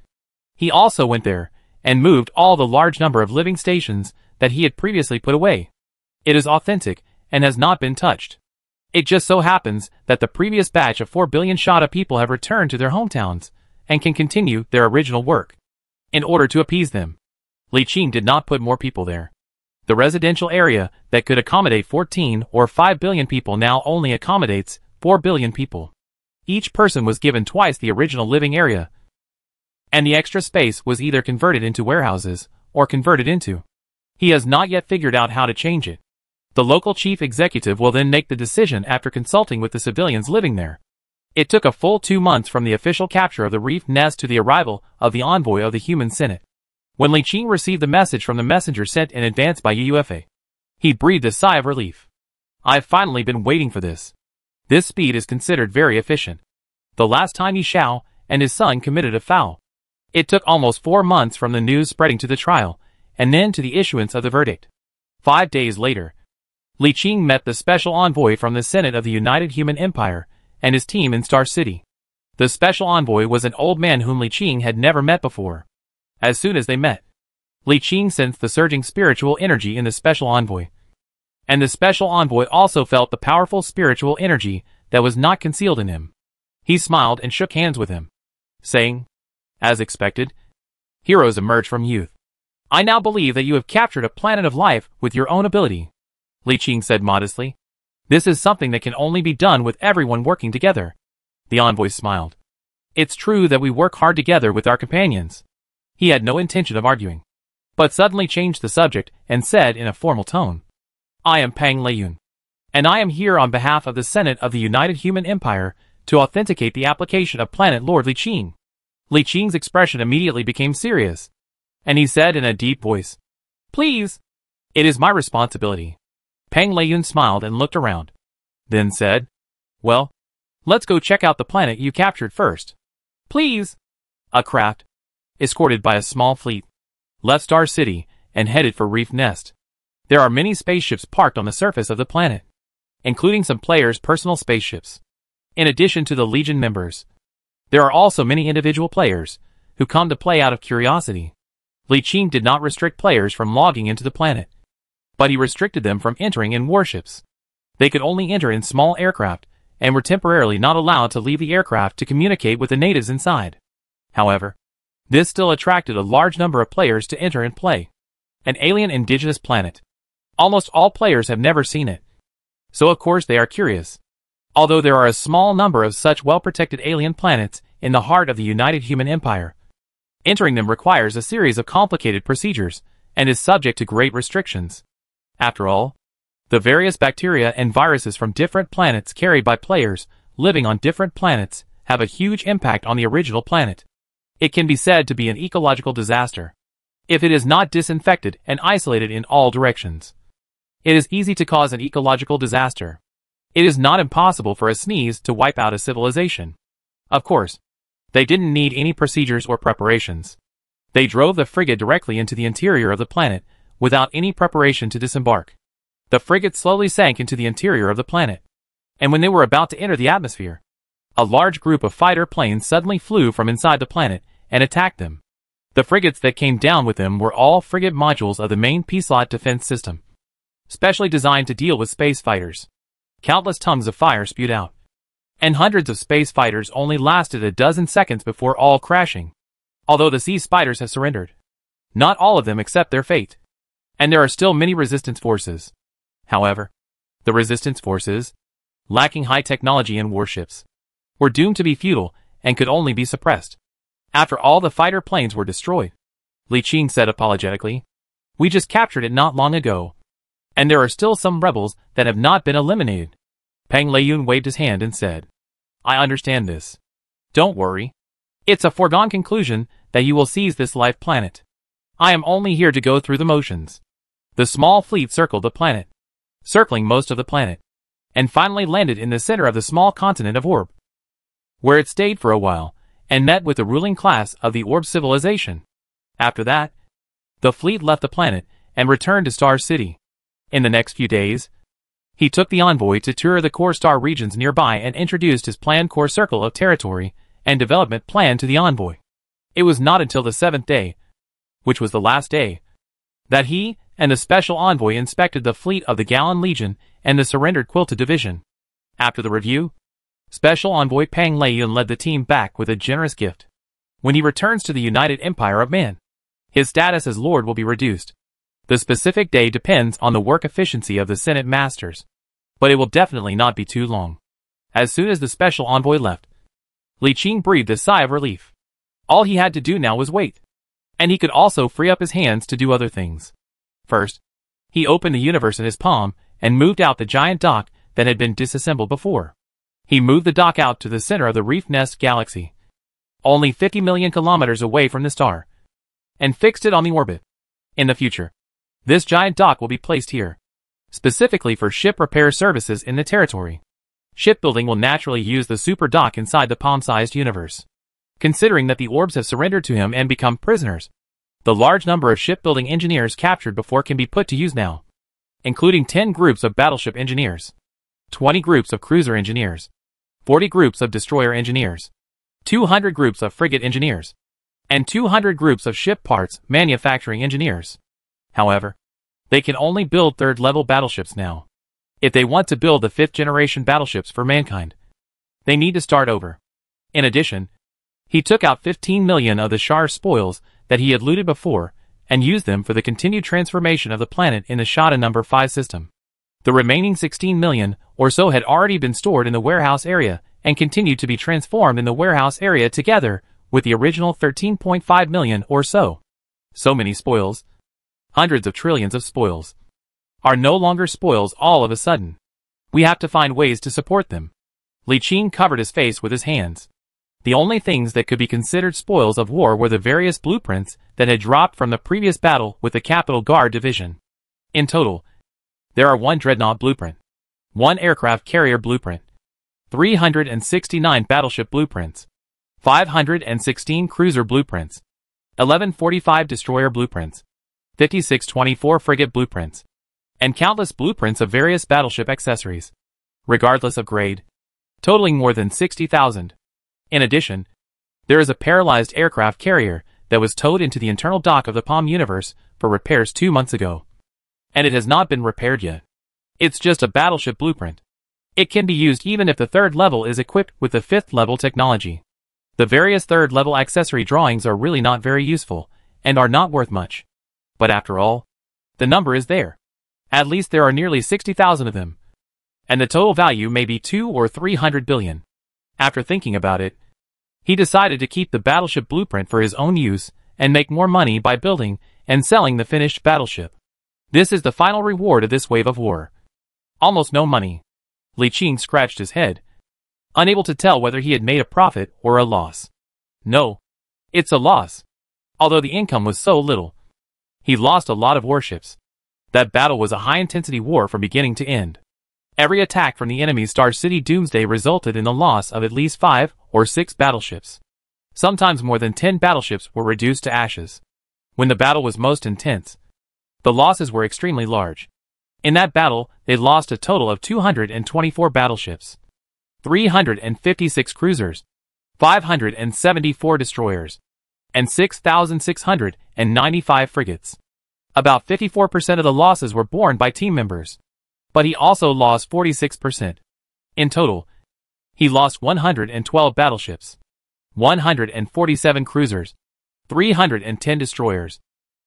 S1: He also went there, and moved all the large number of living stations that he had previously put away. It is authentic, and has not been touched. It just so happens that the previous batch of 4 billion Shada people have returned to their hometowns, and can continue their original work. In order to appease them, Li Qing did not put more people there. The residential area that could accommodate 14 or 5 billion people now only accommodates 4 billion people. Each person was given twice the original living area, and the extra space was either converted into warehouses, or converted into. He has not yet figured out how to change it. The local chief executive will then make the decision after consulting with the civilians living there. It took a full 2 months from the official capture of the reef nest to the arrival of the envoy of the Human Senate. When Li Qing received the message from the messenger sent in advance by UFA, he breathed a sigh of relief. I've finally been waiting for this. This speed is considered very efficient. The last time Yi Shao and his son committed a foul, it took almost 4 months from the news spreading to the trial, and then to the issuance of the verdict. 5 days later, Li Qing met the special envoy from the Senate of the United Human Empire and his team in Star City. The special envoy was an old man whom Li Qing had never met before. As soon as they met, Li Qing sensed the surging spiritual energy in the special envoy. And the special envoy also felt the powerful spiritual energy that was not concealed in him. He smiled and shook hands with him, saying, as expected, heroes emerge from youth. I now believe that you have captured a planet of life with your own ability, Li Qing said modestly. This is something that can only be done with everyone working together. The envoy smiled. It's true that we work hard together with our companions. He had no intention of arguing, but suddenly changed the subject and said in a formal tone, I am Pang Leiyun, and I am here on behalf of the Senate of the United Human Empire to authenticate the application of Planet Lord Li Qing. Li Qing's expression immediately became serious, and he said in a deep voice, Please, it is my responsibility. Pang Leiyun smiled and looked around, then said, Well, let's go check out the planet you captured first. Please. A craft, escorted by a small fleet, left Star City and headed for Reef Nest. There are many spaceships parked on the surface of the planet, including some players' personal spaceships. In addition to the Legion members, there are also many individual players who come to play out of curiosity. Li Qing did not restrict players from logging into the planet, but he restricted them from entering in warships. They could only enter in small aircraft and were temporarily not allowed to leave the aircraft to communicate with the natives inside. However, this still attracted a large number of players to enter and play. An alien indigenous planet. Almost all players have never seen it, so of course they are curious. Although there are a small number of such well-protected alien planets in the heart of the United Human Empire, entering them requires a series of complicated procedures and is subject to great restrictions. After all, the various bacteria and viruses from different planets carried by players living on different planets have a huge impact on the original planet. It can be said to be an ecological disaster if it is not disinfected and isolated in all directions. It is easy to cause an ecological disaster. It is not impossible for a sneeze to wipe out a civilization. Of course, they didn't need any procedures or preparations. They drove the frigate directly into the interior of the planet without any preparation to disembark. The frigate slowly sank into the interior of the planet, and when they were about to enter the atmosphere, a large group of fighter planes suddenly flew from inside the planet and attacked them. The frigates that came down with them were all frigate modules of the main Peacelot defense system, specially designed to deal with space fighters. Countless tongues of fire spewed out, and hundreds of space fighters only lasted a dozen seconds before all crashing. Although the sea spiders have surrendered, not all of them accept their fate, and there are still many resistance forces. However, the resistance forces, lacking high technology and warships, were doomed to be futile and could only be suppressed. After all the fighter planes were destroyed, Li Qing said apologetically, we just captured it not long ago, and there are still some rebels that have not been eliminated. Pang Leiyun waved his hand and said, I understand this. Don't worry. It's a foregone conclusion that you will seize this life planet. I am only here to go through the motions. The small fleet circled the planet, circling most of the planet, and finally landed in the center of the small continent of Orb, where it stayed for a while and met with the ruling class of the Orb civilization. After that, the fleet left the planet and returned to Star City. In the next few days, He took the envoy to tour the core star regions nearby and introduced his planned core circle of territory and development plan to the envoy. It was not until the 7th day, which was the last day, that he and the special envoy inspected the fleet of the Gallan Legion and the surrendered Quilta Division. After the review, Special Envoy Pang Leiyun led the team back with a generous gift. When he returns to the United Empire of Man, his status as Lord will be reduced. The specific day depends on the work efficiency of the Senate Masters, but it will definitely not be too long. As soon as the Special Envoy left, Li Qing breathed a sigh of relief. All he had to do now was wait. And he could also free up his hands to do other things. First, he opened the universe in his palm and moved out the giant dock that had been disassembled before. He moved the dock out to the center of the Reef Nest galaxy, only 50 million kilometers away from the star, and fixed it on the orbit. In the future, this giant dock will be placed here, specifically for ship repair services in the territory. Shipbuilding will naturally use the super dock inside the palm-sized universe. Considering that the orbs have surrendered to him and become prisoners, the large number of shipbuilding engineers captured before can be put to use now, including 10 groups of battleship engineers, 20 groups of cruiser engineers, 40 groups of destroyer engineers, 200 groups of frigate engineers, and 200 groups of ship parts manufacturing engineers. However, they can only build third-level battleships now. If they want to build the 5th-generation battleships for mankind, they need to start over. In addition, he took out 15 million of the Shar spoils that he had looted before and used them for the continued transformation of the planet in the Shada No. 5 system. The remaining 16 million or so had already been stored in the warehouse area and continued to be transformed in the warehouse area together with the original 13.5 million or so. So many spoils, hundreds of trillions of spoils, are no longer spoils all of a sudden. We have to find ways to support them. Li Qing covered his face with his hands. The only things that could be considered spoils of war were the various blueprints that had dropped from the previous battle with the Capital Guard Division. In total, there are 1 dreadnought blueprint, 1 aircraft carrier blueprint, 369 battleship blueprints, 516 cruiser blueprints, 1145 destroyer blueprints, 5624 frigate blueprints, and countless blueprints of various battleship accessories, regardless of grade, totaling more than 60,000. In addition, there is a paralyzed aircraft carrier that was towed into the internal dock of the Palm universe for repairs 2 months ago. And it has not been repaired yet. It's just a battleship blueprint. It can be used even if the 3rd level is equipped with the 5th level technology. The various 3rd level accessory drawings are really not very useful, and are not worth much. But after all, the number is there. At least there are nearly 60,000 of them. And the total value may be 200 or 300 billion. After thinking about it, he decided to keep the battleship blueprint for his own use and make more money by building and selling the finished battleship. This is the final reward of this wave of war. Almost no money. Li Qing scratched his head, unable to tell whether he had made a profit or a loss. No, it's a loss. Although the income was so little, he lost a lot of warships. That battle was a high-intensity war from beginning to end. Every attack from the enemy's Star City Doomsday resulted in the loss of at least 5 or 6 battleships. Sometimes more than 10 battleships were reduced to ashes. When the battle was most intense, the losses were extremely large. In that battle, they lost a total of 224 battleships, 356 cruisers, 574 destroyers, and 6,695 frigates. About 54% of the losses were borne by team members. But he also lost 46%. In total, he lost 112 battleships, 147 cruisers, 310 destroyers,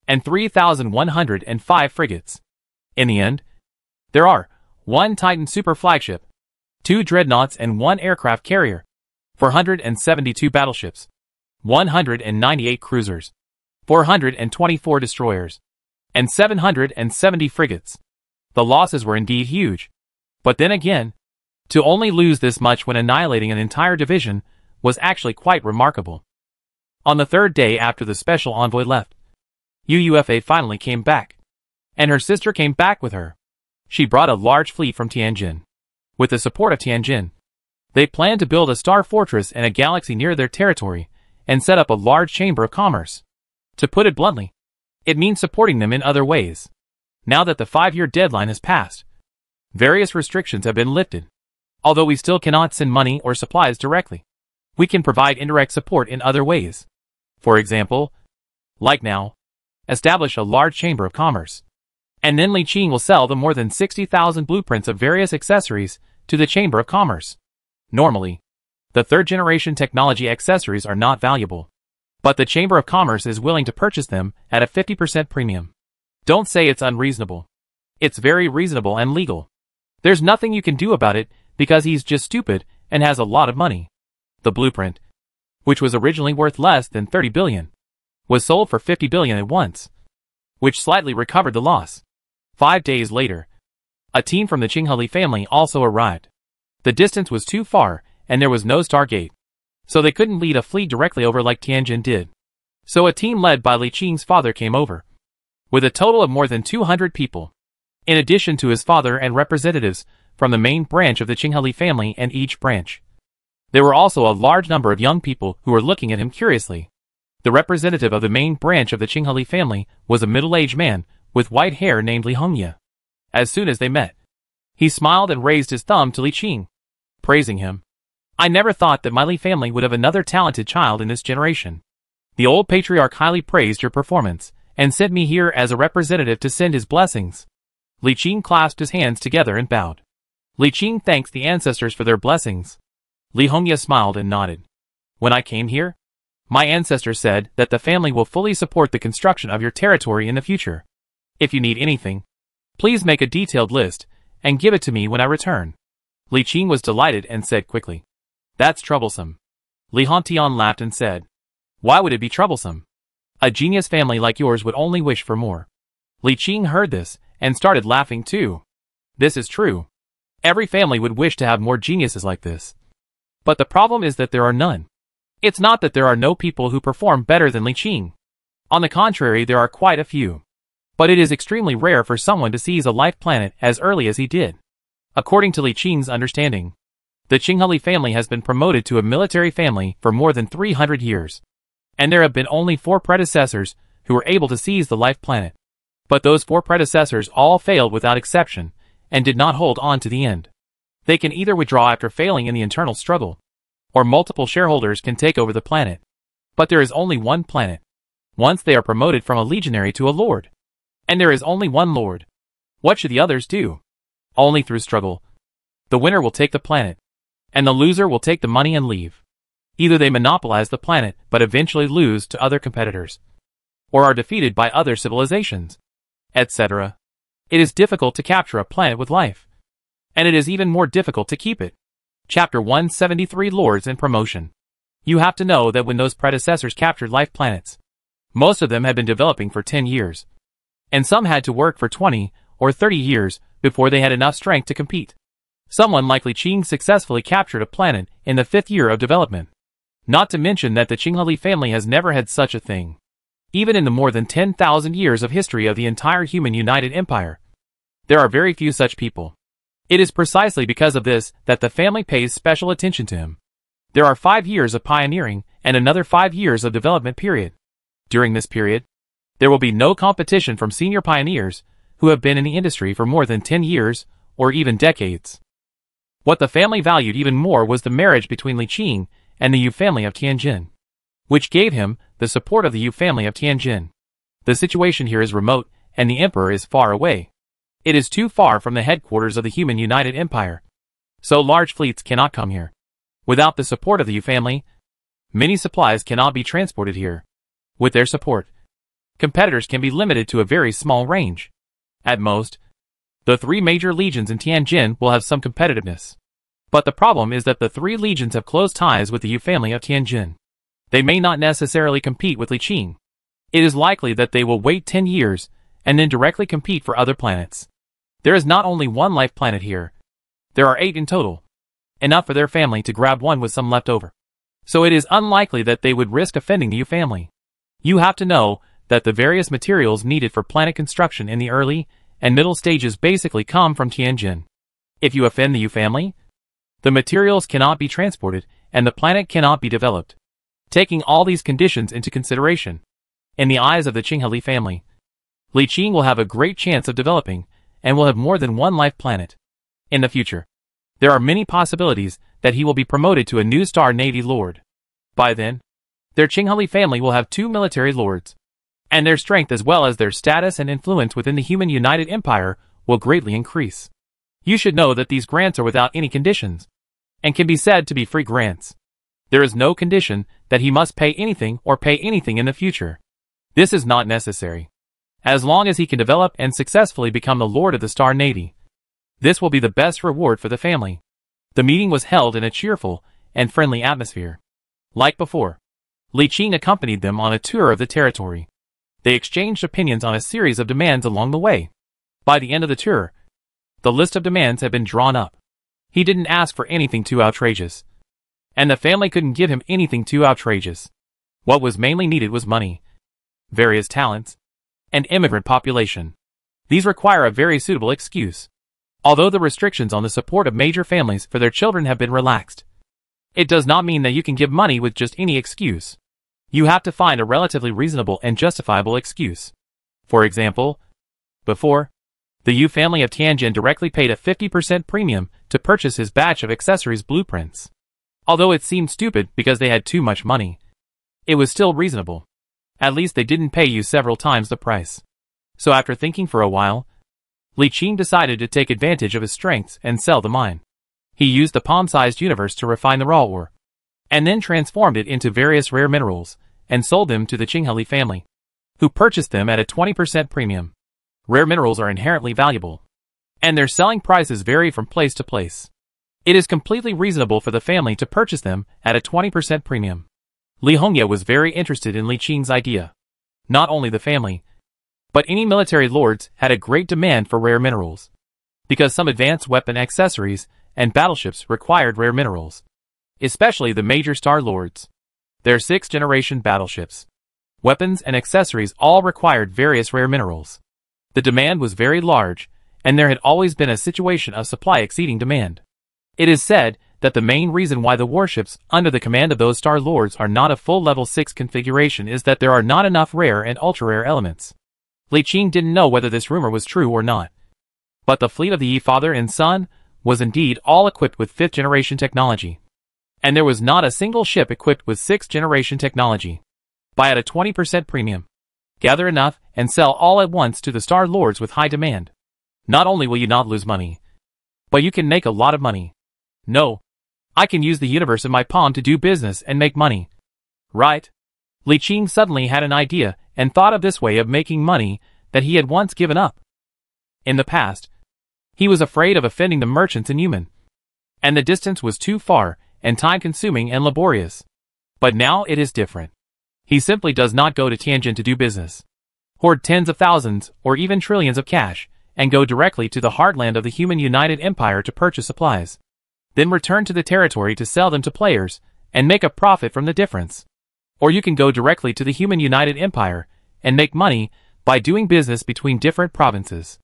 S1: and 3,105 frigates. In the end, there are 1 Titan super flagship, 2 dreadnoughts and 1 aircraft carrier, 472 battleships, 198 cruisers, 424 destroyers, and 770 frigates. The losses were indeed huge. But then again, to only lose this much when annihilating an entire division was actually quite remarkable. On the 3rd day after the special envoy left, UUFA finally came back. And her sister came back with her. She brought a large fleet from Tianjin. With the support of Tianjin, they planned to build a star fortress in a galaxy near their territory and set up a large chamber of commerce. To put it bluntly, it means supporting them in other ways. Now that the 5-year deadline has passed, Various restrictions have been lifted. Although we still cannot send money or supplies directly, we can provide indirect support in other ways. For example, like now, establish a large chamber of commerce. And then Li Qing will sell the more than 60,000 blueprints of various accessories to the Chamber of Commerce. Normally, the third-generation technology accessories are not valuable, but the Chamber of Commerce is willing to purchase them at a 50% premium. Don't say it's unreasonable. It's very reasonable and legal. There's nothing you can do about it because he's just stupid and has a lot of money. The blueprint, which was originally worth less than 30 billion, was sold for 50 billion at once, which slightly recovered the loss. 5 days later, a team from the Qingheli family also arrived. The distance was too far, and there was no Stargate, so they couldn't lead a fleet directly over like Tianjin did. So a team led by Li Qing's father came over, with a total of more than 200 people, in addition to his father and representatives from the main branch of the Qingheli family and each branch. There were also a large number of young people who were looking at him curiously. The representative of the main branch of the Qingheli family was a middle-aged man with white hair named Li Hongye. As soon as they met, he smiled and raised his thumb to Li Qing, praising him. I never thought that my Li family would have another talented child in this generation. The old patriarch highly praised your performance, and sent me here as a representative to send his blessings. Li Qing clasped his hands together and bowed. Li Qing thanks the ancestors for their blessings. Li Hongye smiled and nodded. When I came here, my ancestors said that the family will fully support the construction of your territory in the future. If you need anything, please make a detailed list and give it to me when I return. Li Qing was delighted and said quickly, That's troublesome. Li Hongtian laughed and said, Why would it be troublesome? A genius family like yours would only wish for more. Li Qing heard this and started laughing too. This is true. Every family would wish to have more geniuses like this. But the problem is that there are none. It's not that there are no people who perform better than Li Qing. On the contrary, there are quite a few. But it is extremely rare for someone to seize a life planet as early as he did. According to Li Qing's understanding, the Qingheli family has been promoted to a military family for more than 300 years. And there have been only 4 predecessors who were able to seize the life planet. But those 4 predecessors all failed without exception, and did not hold on to the end. They can either withdraw after failing in the internal struggle, or multiple shareholders can take over the planet. But there is only one planet. Once they are promoted from a legionary to a lord. And there is only one lord. What should the others do? Only through struggle. The winner will take the planet, and the loser will take the money and leave. Either they monopolize the planet but eventually lose to other competitors, or are defeated by other civilizations, etc. It is difficult to capture a planet with life, and it is even more difficult to keep it. Chapter 173 Lords and Promotion. You have to know that when those predecessors captured life planets, most of them had been developing for 10 years. And some had to work for 20 or 30 years before they had enough strength to compete. Someone like Li Qing successfully captured a planet in the 5th year of development. Not to mention that the Qingheli family has never had such a thing. Even in the more than 10,000 years of history of the entire human united empire, there are very few such people. It is precisely because of this that the family pays special attention to him. There are 5 years of pioneering and another 5 years of development period. During this period, there will be no competition from senior pioneers who have been in the industry for more than 10 years or even decades. What the family valued even more was the marriage between Li Qing and the Yu family of Tianjin, which gave him the support of the Yu family of Tianjin. The situation here is remote and the emperor is far away. It is too far from the headquarters of the human united empire, so large fleets cannot come here. Without the support of the Yu family, many supplies cannot be transported here. With their support, competitors can be limited to a very small range. At most, the 3 major legions in Tianjin will have some competitiveness. But the problem is that the 3 legions have close ties with the Yu family of Tianjin. They may not necessarily compete with Li Qing. It is likely that they will wait 10 years and then directly compete for other planets. There is not only one life planet here. There are 8 in total. Enough for their family to grab one with some left over. So it is unlikely that they would risk offending the Yu family. You have to know that the various materials needed for planet construction in the early and middle stages basically come from Tianjin. If you offend the Yu family, the materials cannot be transported and the planet cannot be developed. Taking all these conditions into consideration, in the eyes of the Qingheli family, Li Qing will have a great chance of developing and will have more than one life planet. In the future, there are many possibilities that he will be promoted to a new Star Navy Lord. By then, their Qinghali family will have 2 military lords, and their strength as well as their status and influence within the human United Empire will greatly increase. You should know that these grants are without any conditions, and can be said to be free grants. There is no condition that he must pay anything or pay anything in the future. This is not necessary. As long as he can develop and successfully become the Lord of the Star Navy, this will be the best reward for the family. The meeting was held in a cheerful and friendly atmosphere. Like before, Li Qing accompanied them on a tour of the territory. They exchanged opinions on a series of demands along the way. By the end of the tour, the list of demands had been drawn up. He didn't ask for anything too outrageous, and the family couldn't give him anything too outrageous. What was mainly needed was money, various talents, and immigrant population. These require a very suitable excuse. Although the restrictions on the support of major families for their children have been relaxed, it does not mean that you can give money with just any excuse. You have to find a relatively reasonable and justifiable excuse. For example, before, the Yu family of Tianjin directly paid a 50% premium to purchase his batch of accessories blueprints. Although it seemed stupid because they had too much money, it was still reasonable. At least they didn't pay you several times the price. So after thinking for a while, Li Qing decided to take advantage of his strengths and sell the mine. He used the palm-sized universe to refine the raw ore, and then transformed it into various rare minerals, and sold them to the Qinghali family, who purchased them at a 20% premium. Rare minerals are inherently valuable, and their selling prices vary from place to place. It is completely reasonable for the family to purchase them at a 20% premium. Li Hongye was very interested in Li Qing's idea. Not only the family, but any military lords had a great demand for rare minerals, because some advanced weapon accessories and battleships required rare minerals, especially the major star lords. Their 6th-generation battleships, weapons and accessories all required various rare minerals. The demand was very large, and there had always been a situation of supply exceeding demand. It is said that the main reason why the warships under the command of those star lords are not a full level 6 configuration is that there are not enough rare and ultra-rare elements. Li Qing didn't know whether this rumor was true or not, but the fleet of the Yi father and son was indeed all equipped with 5th-generation technology, and there was not a single ship equipped with 6th-generation technology. Buy at a 20% premium. Gather enough and sell all at once to the star lords with high demand. Not only will you not lose money, but you can make a lot of money. No, I can use the universe in my palm to do business and make money. Right? Li Qing suddenly had an idea and thought of this way of making money that he had once given up. In the past, he was afraid of offending the merchants in Yumen, and the distance was too far and time-consuming and laborious. But now it is different. He simply does not go to Tianjin to do business, hoard tens of thousands or even trillions of cash, and go directly to the heartland of the human United Empire to purchase supplies, then return to the territory to sell them to players and make a profit from the difference. Or you can go directly to the human United Empire and make money by doing business between different provinces.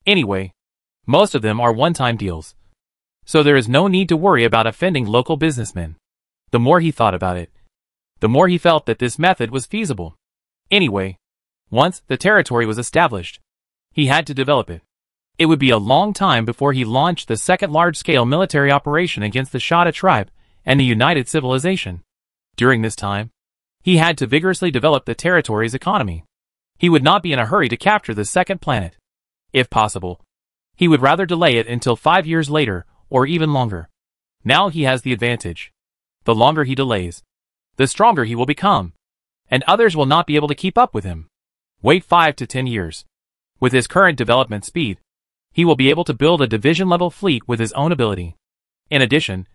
S1: Anyway, most of them are one-time deals, so there is no need to worry about offending local businessmen. The more he thought about it, the more he felt that this method was feasible. Anyway, once the territory was established, he had to develop it. It would be a long time before he launched the second large-scale military operation against the Shada tribe and the United Civilization. During this time, he had to vigorously develop the territory's economy. He would not be in a hurry to capture the second planet. If possible, he would rather delay it until 5 years later or even longer. Now he has the advantage. The longer he delays, the stronger he will become, and others will not be able to keep up with him. Wait 5 to 10 years. With his current development speed, he will be able to build a division-level fleet with his own ability. In addition,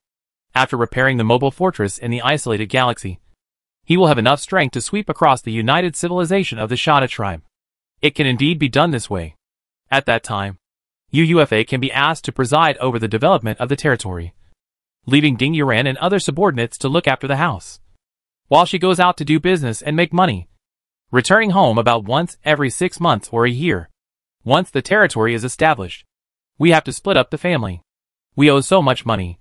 S1: after repairing the mobile fortress in the isolated galaxy, he will have enough strength to sweep across the United Civilization of the Shada tribe. It can indeed be done this way. At that time, UUFA can be asked to preside over the development of the territory, leaving Ding Yuran and other subordinates to look after the house, while she goes out to do business and make money, returning home about once every 6 months or a year. Once the territory is established, we have to split up the family. We owe so much money.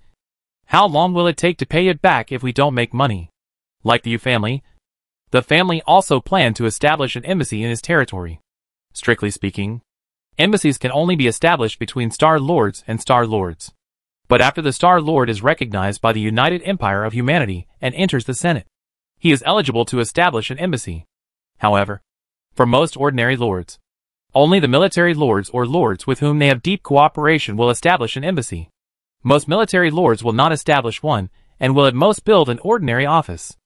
S1: How long will it take to pay it back if we don't make money? Like the Yu family, the family also planned to establish an embassy in his territory. Strictly speaking, Embassies can only be established between Star Lords and Star Lords. But after the Star Lord is recognized by the United Empire of Humanity and enters the Senate, he is eligible to establish an embassy. However, for most ordinary lords, only the military lords or lords with whom they have deep cooperation will establish an embassy. Most military lords will not establish one, and will at most build an ordinary office.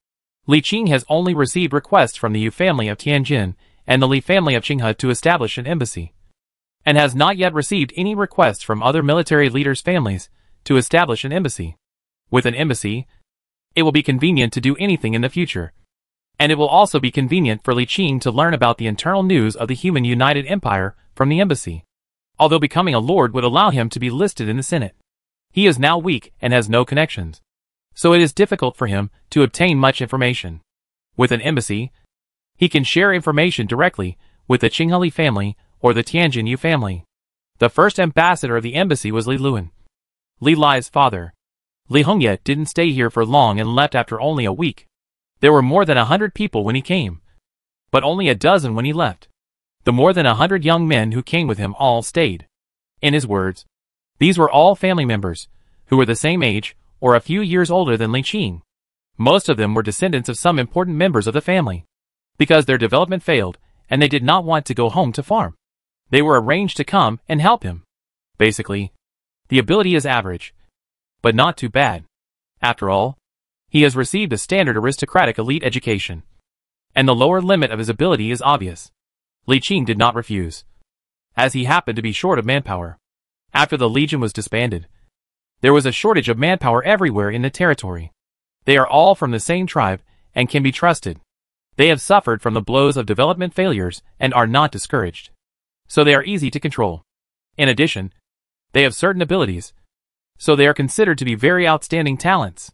S1: Li Qing has only received requests from the Yu family of Tianjin and the Li family of Qinghe to establish an embassy, and has not yet received any requests from other military leaders' families to establish an embassy. With an embassy, it will be convenient to do anything in the future, and it will also be convenient for Li Qing to learn about the internal news of the human United Empire from the embassy. Although becoming a lord would allow him to be listed in the Senate, he is now weak and has no connections, so it is difficult for him to obtain much information. With an embassy, he can share information directly with the Qinghe Li family or the Tianjin Yu family. The first ambassador of the embassy was Li Luan, Li Lai's father. Li Hongye didn't stay here for long and left after only a week. There were more than 100 people when he came, but only a dozen when he left. The more than 100 young men who came with him all stayed. In his words, these were all family members, who were the same age or a few years older than Li Qing. Most of them were descendants of some important members of the family, because their development failed and they did not want to go home to farm. They were arranged to come and help him. Basically, the ability is average, but not too bad. After all, he has received a standard aristocratic elite education, and the lower limit of his ability is obvious. Li Qing did not refuse, as he happened to be short of manpower. After the legion was disbanded, there was a shortage of manpower everywhere in the territory. They are all from the same tribe and can be trusted. They have suffered from the blows of development failures and are not discouraged, so they are easy to control. In addition, they have certain abilities, so they are considered to be very outstanding talents.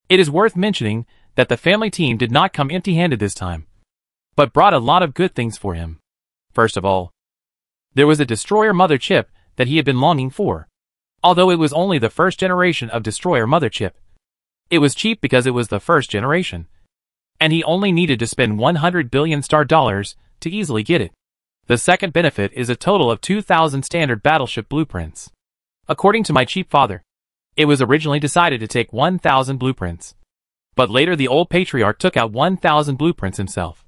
S1: It is worth mentioning that the family team did not come empty-handed this time, but brought a lot of good things for him. First of all, there was a destroyer mother chip that he had been longing for. Although it was only the first generation of destroyer mother chip, it was cheap because it was the first generation, and he only needed to spend 100 billion star dollars to easily get it. The second benefit is a total of 2,000 standard battleship blueprints. According to my cheap father, it was originally decided to take 1,000 blueprints, but later the old patriarch took out 1,000 blueprints himself,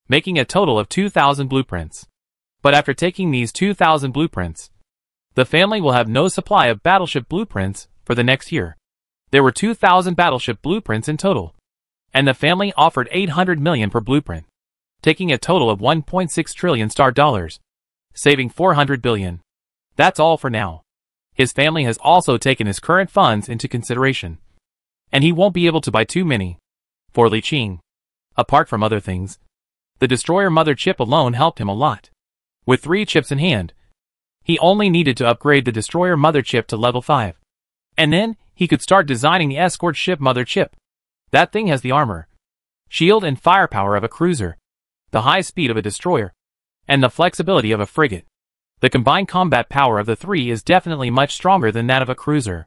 S1: making a total of 2,000 blueprints. But after taking these 2,000 blueprints, the family will have no supply of battleship blueprints for the next year. There were 2,000 battleship blueprints in total, and the family offered 800 million per blueprint, taking a total of 1.6 trillion star dollars, saving 400 billion. That's all for now. His family has also taken his current funds into consideration, and he won't be able to buy too many. For Li Qing, apart from other things, the destroyer mother chip alone helped him a lot. With 3 chips in hand, he only needed to upgrade the destroyer mother chip to level 5. And then, he could start designing the escort ship mother chip. That thing has the armor, shield and firepower of a cruiser, the high speed of a destroyer, and the flexibility of a frigate. The combined combat power of the 3 is definitely much stronger than that of a cruiser.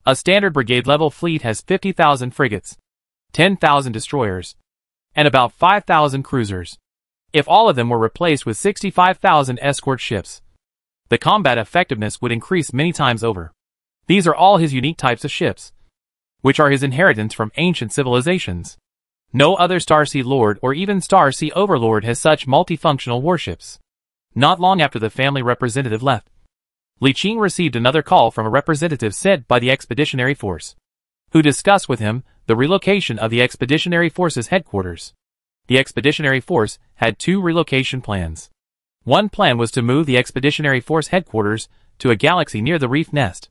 S1: A standard brigade-level fleet has 50,000 frigates, 10,000 destroyers, and about 5,000 cruisers. If all of them were replaced with 65,000 escort ships, the combat effectiveness would increase many times over. These are all his unique types of ships, which are his inheritance from ancient civilizations. No other Starsea Lord or even Starsea Overlord has such multifunctional warships. Not long after the family representative left, Li Qing received another call from a representative sent by the Expeditionary Force, who discussed with him the relocation of the Expeditionary Force's headquarters. The Expeditionary Force had 2 relocation plans. One plan was to move the Expeditionary Force headquarters to a galaxy near the Reef Nest,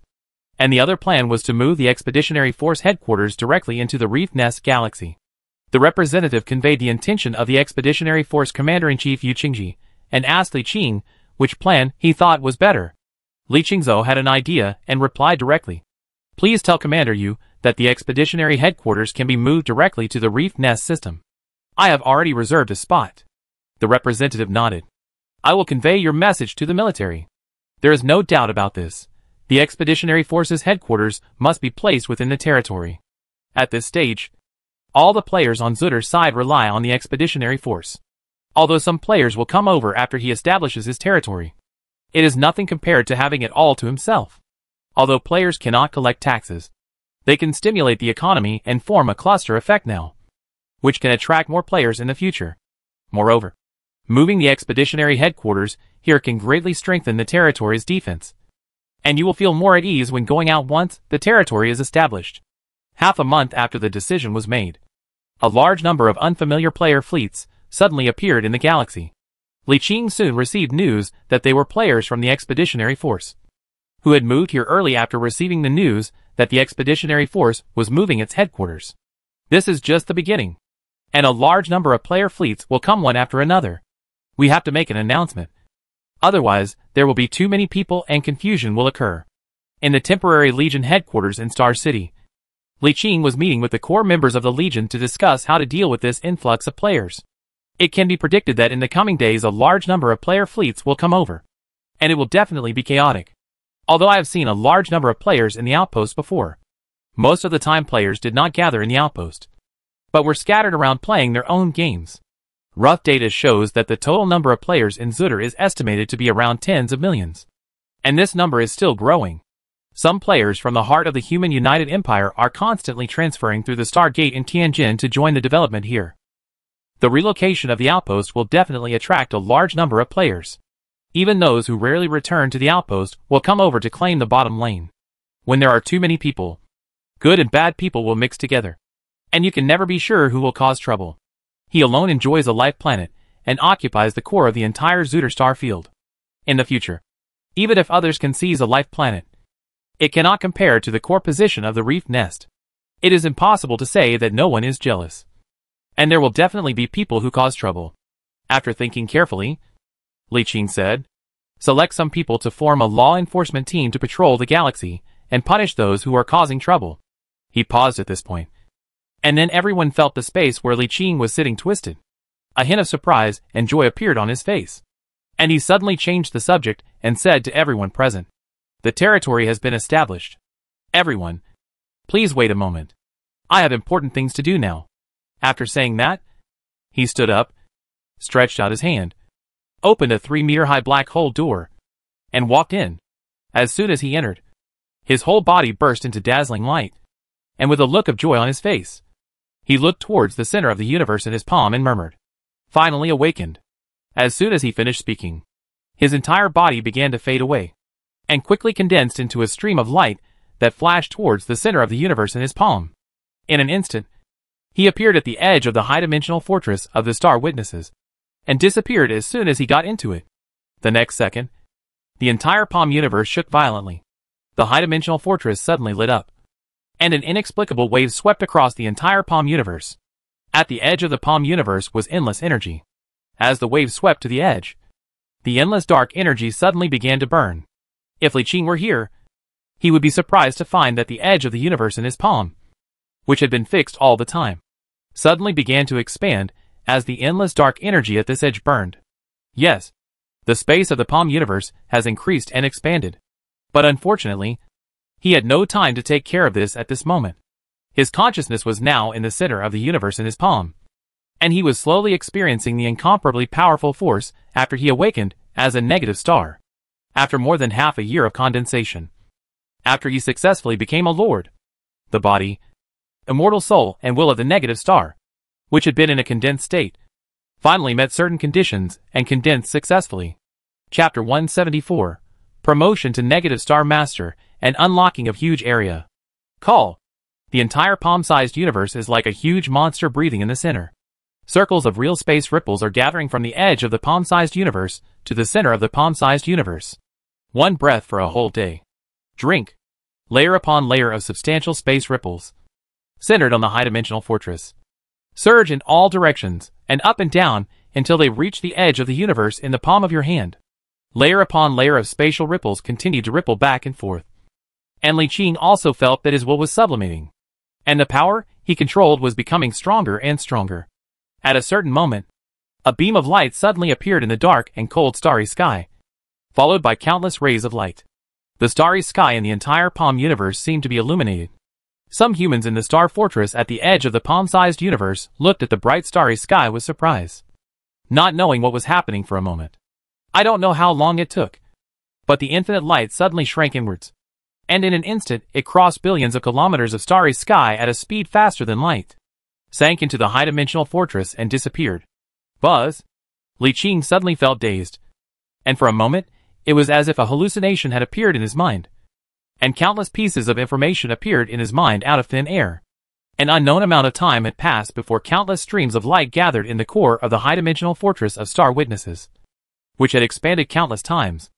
S1: and the other plan was to move the Expeditionary Force headquarters directly into the Reef Nest galaxy. The representative conveyed the intention of the Expeditionary Force Commander-in-Chief Yu Qingji, and asked Li Qing which plan he thought was better. Li Qingzhou had an idea and replied directly, "Please tell Commander Yu that the expeditionary headquarters can be moved directly to the Reef Nest system. I have already reserved a spot." The representative nodded. "I will convey your message to the military. There is no doubt about this. The Expeditionary Force's headquarters must be placed within the territory." At this stage, all the players on Zutter's side rely on the Expeditionary Force, although some players will come over after he establishes his territory. It is nothing compared to having it all to himself. Although players cannot collect taxes, they can stimulate the economy and form a cluster effect now, which can attract more players in the future. Moreover, moving the expeditionary headquarters here can greatly strengthen the territory's defense, and you will feel more at ease when going out once the territory is established. Half a month after the decision was made, a large number of unfamiliar player fleets suddenly appeared in the galaxy. Li Qing soon received news that they were players from the expeditionary force, who had moved here early after receiving the news that the expeditionary force was moving its headquarters. This is just the beginning, and a large number of player fleets will come one after another. We have to make an announcement. Otherwise, there will be too many people and confusion will occur. In the temporary Legion headquarters in Star City, Li Qing was meeting with the core members of the Legion to discuss how to deal with this influx of players. It can be predicted that in the coming days a large number of player fleets will come over, and it will definitely be chaotic. Although I have seen a large number of players in the outpost before, most of the time players did not gather in the outpost, but were scattered around playing their own games. Rough data shows that the total number of players in Zutter is estimated to be around tens of millions, and this number is still growing. Some players from the heart of the Human United Empire are constantly transferring through the Star Gate in Tianjin to join the development here. The relocation of the outpost will definitely attract a large number of players. Even those who rarely return to the outpost will come over to claim the bottom lane. When there are too many people, good and bad people will mix together, and you can never be sure who will cause trouble. He alone enjoys a life planet and occupies the core of the entire Zutter star field. In the future, even if others can seize a life planet, it cannot compare to the core position of the reef nest. It is impossible to say that no one is jealous, and there will definitely be people who cause trouble. After thinking carefully, Li Qing said, select some people to form a law enforcement team to patrol the galaxy and punish those who are causing trouble. He paused at this point, and then everyone felt the space where Li Qing was sitting twisted. A hint of surprise and joy appeared on his face, and he suddenly changed the subject and said to everyone present, the territory has been established. Everyone, please wait a moment. I have important things to do now. After saying that, he stood up, stretched out his hand, opened a 3-meter-high black hole door, and walked in. As soon as he entered, his whole body burst into dazzling light, and with a look of joy on his face, he looked towards the center of the universe in his palm and murmured, finally awakened. As soon as he finished speaking, his entire body began to fade away, and quickly condensed into a stream of light that flashed towards the center of the universe in his palm. In an instant, he appeared at the edge of the high-dimensional fortress of the Star Witnesses, and disappeared as soon as he got into it. The next second, the entire palm universe shook violently. The high-dimensional fortress suddenly lit up, and an inexplicable wave swept across the entire palm universe. At the edge of the palm universe was endless energy. As the wave swept to the edge, the endless dark energy suddenly began to burn. If Li Qing were here, he would be surprised to find that the edge of the universe in his palm, which had been fixed all the time, suddenly began to expand as the endless dark energy at this edge burned. Yes, the space of the palm universe has increased and expanded. But unfortunately, he had no time to take care of this at this moment. His consciousness was now in the center of the universe in his palm, and he was slowly experiencing the incomparably powerful force after he awakened as a negative star. After more than half a year of condensation, after he successfully became a lord, the body, immortal soul and will of the negative star, which had been in a condensed state, finally met certain conditions and condensed successfully. Chapter 174, Promotion to Negative Star Master and Unlocking of Huge Area. Call. The entire palm-sized universe is like a huge monster breathing in the center. Circles of real space ripples are gathering from the edge of the palm-sized universe to the center of the palm-sized universe. One breath for a whole day. Drink. Layer upon layer of substantial space ripples, centered on the high-dimensional fortress, surge in all directions, and up and down, until they reach the edge of the universe in the palm of your hand. Layer upon layer of spatial ripples continued to ripple back and forth. And Li Qing also felt that his will was sublimating, and the power he controlled was becoming stronger and stronger. At a certain moment, a beam of light suddenly appeared in the dark and cold starry sky, followed by countless rays of light. The starry sky in the entire palm universe seemed to be illuminated. Some humans in the star fortress at the edge of the palm-sized universe looked at the bright starry sky with surprise, not knowing what was happening for a moment. I don't know how long it took, But the infinite light suddenly shrank inwards. And in an instant, it crossed billions of kilometers of starry sky at a speed faster than light, sank into the high-dimensional fortress and disappeared. Buzz! Li Qing suddenly felt dazed. And for a moment, it was as if a hallucination had appeared in his mind. And countless pieces of information appeared in his mind out of thin air. An unknown amount of time had passed before countless streams of light gathered in the core of the high-dimensional fortress of star witnesses, which had expanded countless times,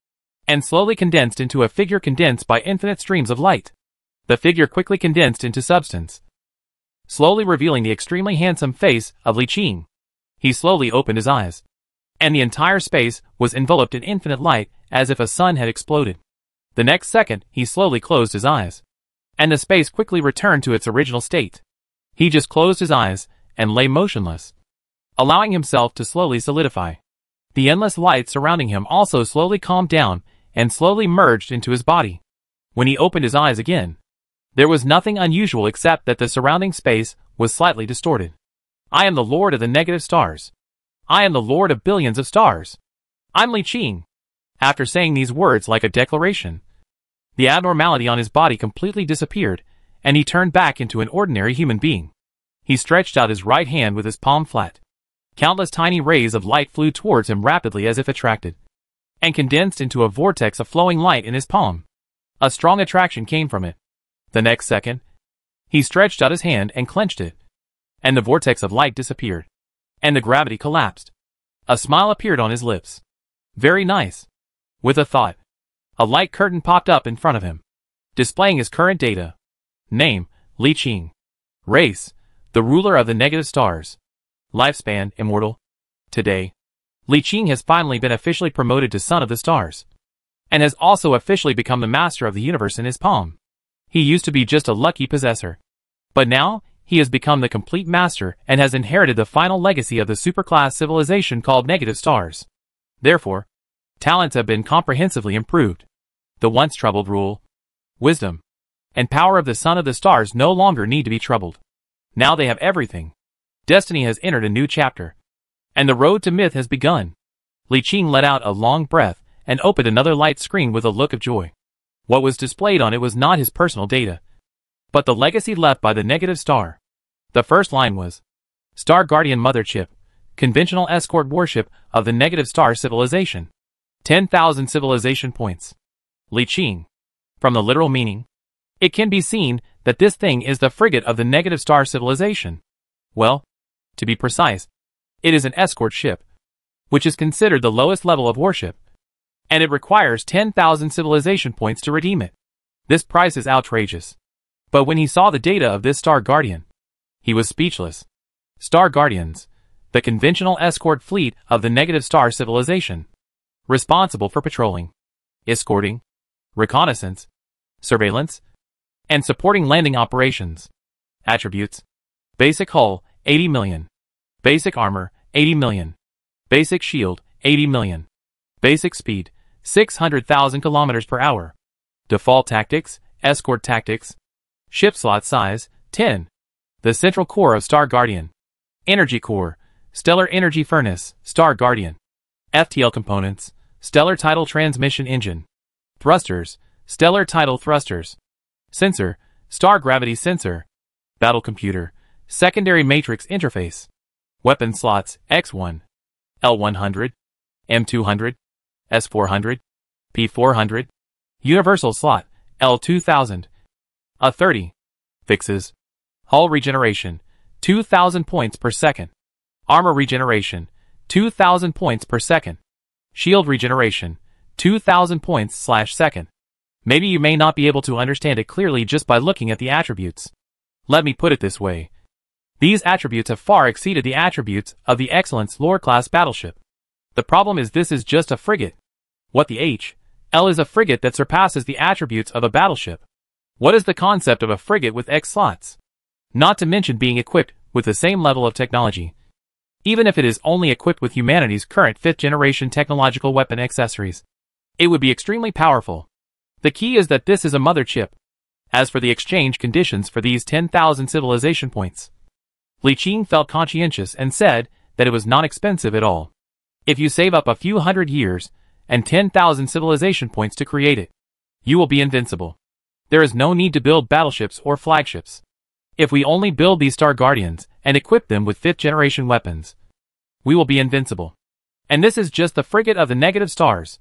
S1: and slowly condensed into a figure condensed by infinite streams of light. The figure quickly condensed into substance, slowly revealing the extremely handsome face of Li Qing. He slowly opened his eyes, and the entire space was enveloped in infinite light as if a sun had exploded. The next second, he slowly closed his eyes, and the space quickly returned to its original state. He just closed his eyes and lay motionless, allowing himself to slowly solidify. The endless light surrounding him also slowly calmed down and slowly merged into his body. When he opened his eyes again, there was nothing unusual except that the surrounding space was slightly distorted. I am the Lord of the negative stars. I am the Lord of billions of stars. I'm Li Qing. After saying these words like a declaration, the abnormality on his body completely disappeared, and he turned back into an ordinary human being. He stretched out his right hand with his palm flat. Countless tiny rays of light flew towards him rapidly as if attracted, and condensed into a vortex of flowing light in his palm. A strong attraction came from it. The next second, he stretched out his hand and clenched it, and the vortex of light disappeared, and the gravity collapsed. A smile appeared on his lips. Very nice. With a thought, a light curtain popped up in front of him, displaying his current data. Name, Li Qing. Race, the ruler of the negative stars. Lifespan, immortal. Today, Li Qing has finally been officially promoted to Son of the Stars, and has also officially become the master of the universe in his palm. He used to be just a lucky possessor, but now he has become the complete master and has inherited the final legacy of the superclass civilization called negative stars. Therefore, talents have been comprehensively improved. The once troubled rule, wisdom, and power of the Son of the Stars no longer need to be troubled. Now they have everything. Destiny has entered a new chapter, and the road to myth has begun. Li Qing let out a long breath and opened another light screen with a look of joy. What was displayed on it was not his personal data, but the legacy left by the negative star. The first line was, Star Guardian Mother Chip, conventional escort warship of the negative star civilization. 10,000 civilization points. Li Qing. From the literal meaning, it can be seen that this thing is the frigate of the negative star civilization. Well, to be precise, it is an escort ship, which is considered the lowest level of warship, and it requires 10,000 civilization points to redeem it. This price is outrageous. But when he saw the data of this Star Guardian, he was speechless. Star Guardians, the conventional escort fleet of the negative star civilization, responsible for patrolling, escorting, reconnaissance, surveillance, and supporting landing operations. Attributes: basic hull, 80 million. Basic armor, 80 million. Basic shield, 80 million. Basic speed, 600,000 kilometers per hour. Default tactics, escort tactics. Ship slot size, 10. The central core of Star Guardian. Energy core, stellar energy furnace, Star Guardian. FTL components, stellar tidal transmission engine. Thrusters, stellar tidal thrusters. Sensor, star gravity sensor. Battle computer, secondary matrix interface. Weapon slots, X1, L100, M200, S400, P400. Universal slot, L2000. A30. Fixes. Hull regeneration, 2,000 points per second. Armor regeneration, 2,000 points per second. Shield regeneration, 2,000 points/second. Maybe you may not be able to understand it clearly just by looking at the attributes. Let me put it this way. These attributes have far exceeded the attributes of the Excellence lore-class battleship. The problem is this is just a frigate. What the H.L. is a frigate that surpasses the attributes of a battleship. What is the concept of a frigate with X slots? Not to mention being equipped with the same level of technology. Even if it is only equipped with humanity's current 5th-generation technological weapon accessories, it would be extremely powerful. The key is that this is a mother chip. As for the exchange conditions for these 10,000 civilization points, Li Qing felt conscientious and said that it was not expensive at all. If you save up a few hundred years and 10,000 civilization points to create it. You will be invincible. There is no need to build battleships or flagships. If we only build these Star Guardians and equip them with 5th generation weapons, we will be invincible. And this is just the frigate of the negative stars.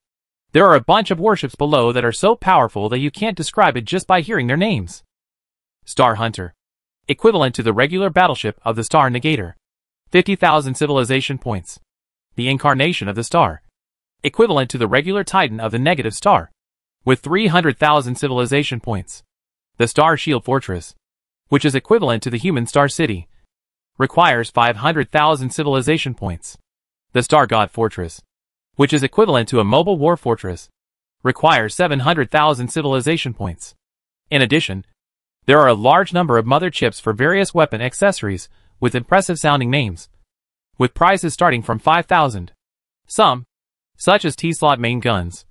S1: There are a bunch of warships below that are so powerful that you can't describe it just by hearing their names. Star Hunter. Equivalent to the regular battleship of the Star Negator. 50,000 civilization points. The incarnation of the star. Equivalent to the regular Titan of the negative star. With 300,000 civilization points. The Star Shield Fortress, which is equivalent to the human Star City, requires 500,000 civilization points. The Star God Fortress, which is equivalent to a mobile war fortress, requires 700,000 civilization points. In addition, there are a large number of mother chips for various weapon accessories with impressive sounding names, with prices starting from 5,000. Some, such as T-slot main guns,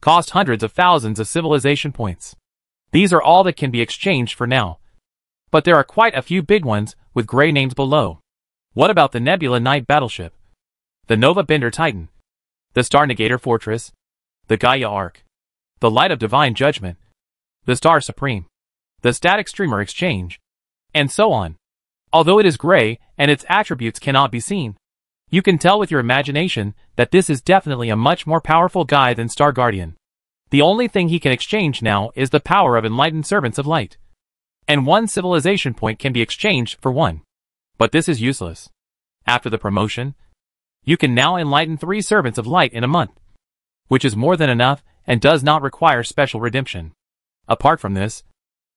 S1: cost hundreds of thousands of civilization points. These are all that can be exchanged for now. But there are quite a few big ones with gray names below. What about the Nebula Knight battleship? The Nova Bender Titan? The Star Negator Fortress? The Gaia Ark? The Light of Divine Judgment? The Star Supreme? The Static Streamer Exchange? And so on. Although it is gray and its attributes cannot be seen, you can tell with your imagination that this is definitely a much more powerful guy than Star Guardian. The only thing he can exchange now is the power of enlightened servants of light. And 1 civilization point can be exchanged for 1. But this is useless. After the promotion, you can now enlighten 3 servants of light in a month, which is more than enough and does not require special redemption. Apart from this,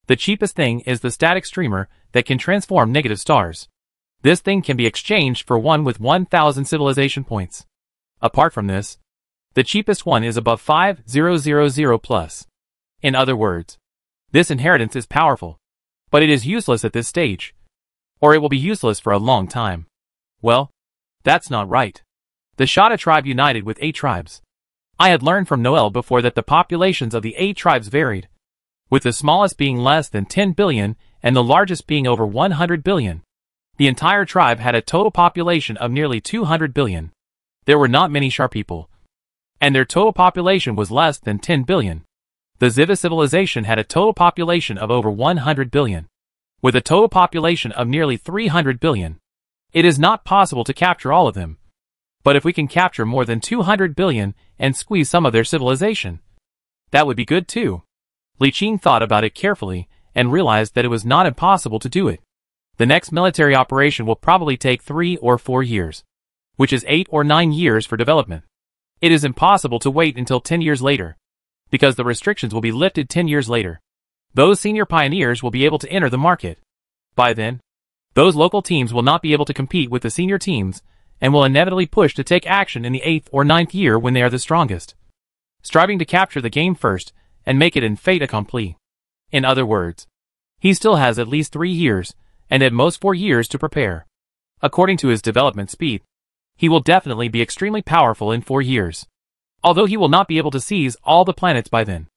S1: the cheapest thing is the static streamer that can transform negative stars. This thing can be exchanged for 1 with 1,000 civilization points. Apart from this, the cheapest one is above 5,000 plus. In other words, this inheritance is powerful, but it is useless at this stage, or it will be useless for a long time. Well, that's not right. The Shada tribe united with 8 tribes. I had learned from Noel before that the populations of the 8 tribes varied, with the smallest being less than 10 billion and the largest being over 100 billion. The entire tribe had a total population of nearly 200 billion. There were not many Shar people, and their total population was less than 10 billion. The Ziva civilization had a total population of over 100 billion, with a total population of nearly 300 billion. It is not possible to capture all of them. But if we can capture more than 200 billion and squeeze some of their civilization, that would be good too. Li Qing thought about it carefully and realized that it was not impossible to do it. The next military operation will probably take 3 or 4 years, which is 8 or 9 years for development. It is impossible to wait until 10 years later, because the restrictions will be lifted 10 years later. Those senior pioneers will be able to enter the market. By then, those local teams will not be able to compete with the senior teams and will inevitably push to take action in the 8th or 9th year when they are the strongest, striving to capture the game first and make it in fait accompli. In other words, he still has at least 3 years, and at most 4 years to prepare. According to his development speed, he will definitely be extremely powerful in 4 years. Although he will not be able to seize all the planets by then,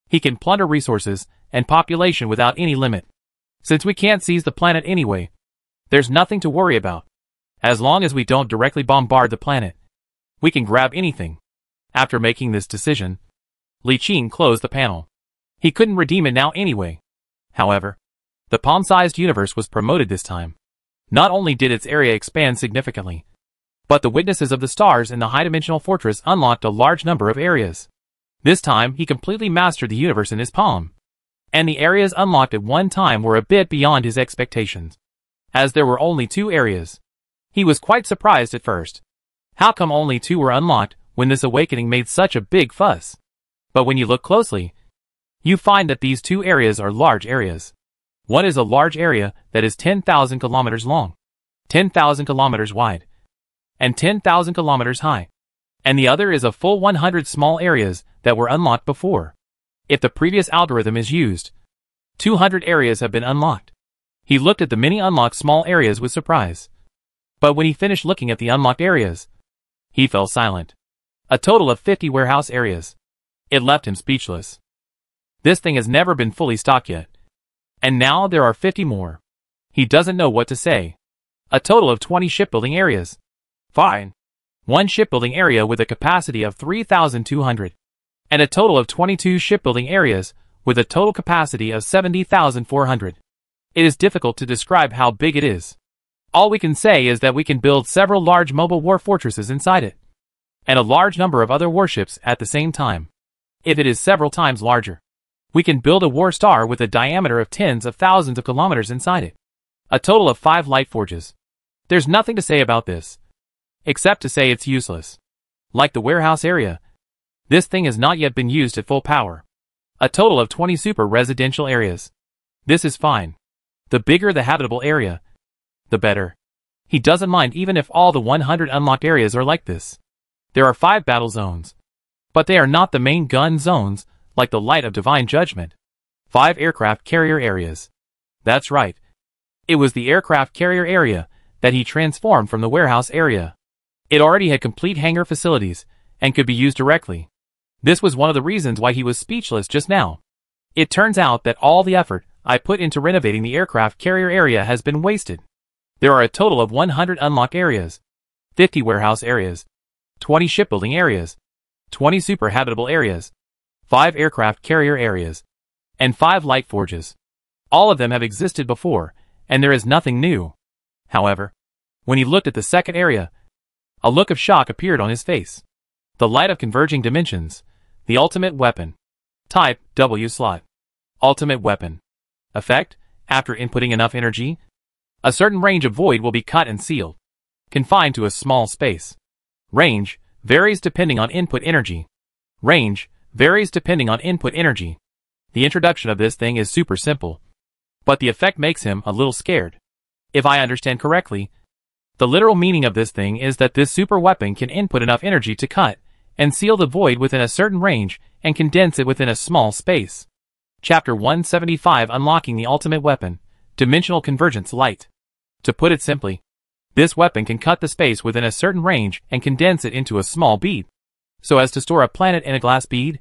S1: he can plunder resources and population without any limit. Since we can't seize the planet anyway, there's nothing to worry about. As long as we don't directly bombard the planet, we can grab anything. After making this decision, Li Qing closed the panel. He couldn't redeem it now anyway. However, the palm-sized universe was promoted this time. Not only did its area expand significantly, but the witnesses of the stars in the high-dimensional fortress unlocked a large number of areas. This time, he completely mastered the universe in his palm. And the areas unlocked at one time were a bit beyond his expectations. As there were only 2 areas, he was quite surprised at first. How come only 2 were unlocked when this awakening made such a big fuss? But when you look closely, you find that these 2 areas are large areas. One is a large area that is 10,000 kilometers long, 10,000 kilometers wide, and 10,000 kilometers high. And the other is a full 100 small areas that were unlocked before. If the previous algorithm is used, 200 areas have been unlocked. He looked at the many unlocked small areas with surprise. But when he finished looking at the unlocked areas, he fell silent. A total of 50 warehouse areas. It left him speechless. This thing has never been fully stocked yet. And now there are 50 more. He doesn't know what to say. A total of 20 shipbuilding areas. Fine. one shipbuilding area with a capacity of 3,200, and a total of 22 shipbuilding areas with a total capacity of 70,400. It is difficult to describe how big it is. All we can say is that we can build several large mobile war fortresses inside it, and a large number of other warships at the same time. If it is several times larger, we can build a war star with a diameter of tens of thousands of kilometers inside it. A total of 5 light forges. There's nothing to say about this, except to say it's useless. Like the warehouse area, this thing has not yet been used at full power. A total of 20 super residential areas. This is fine. The bigger the habitable area, the better. He doesn't mind even if all the 100 unlocked areas are like this. There are 5 battle zones, but they are not the main gun zones like the Light of Divine Judgment. 5 aircraft carrier areas. That's right. It was the aircraft carrier area that he transformed from the warehouse area. It already had complete hangar facilities and could be used directly. This was one of the reasons why he was speechless just now. It turns out that all the effort I put into renovating the aircraft carrier area has been wasted. There are a total of 100 unlock areas, 50 warehouse areas, 20 shipbuilding areas, 20 super habitable areas, 5 aircraft carrier areas, and 5 light forges. All of them have existed before, and there is nothing new. However, when he looked at the second area, a look of shock appeared on his face. The Light of Converging Dimensions, the ultimate weapon. Type, W slot. Ultimate weapon. Effect, after inputting enough energy, a certain range of void will be cut and sealed, confined to a small space. Range, varies depending on input energy. Range, varies depending on input energy. The introduction of this thing is super simple, but the effect makes him a little scared. If I understand correctly, the literal meaning of this thing is that this super weapon can input enough energy to cut and seal the void within a certain range and condense it within a small space. Chapter 175 Unlocking the Ultimate Weapon, Dimensional Convergence Light. To put it simply, this weapon can cut the space within a certain range and condense it into a small bead, so as to store a planet in a glass bead,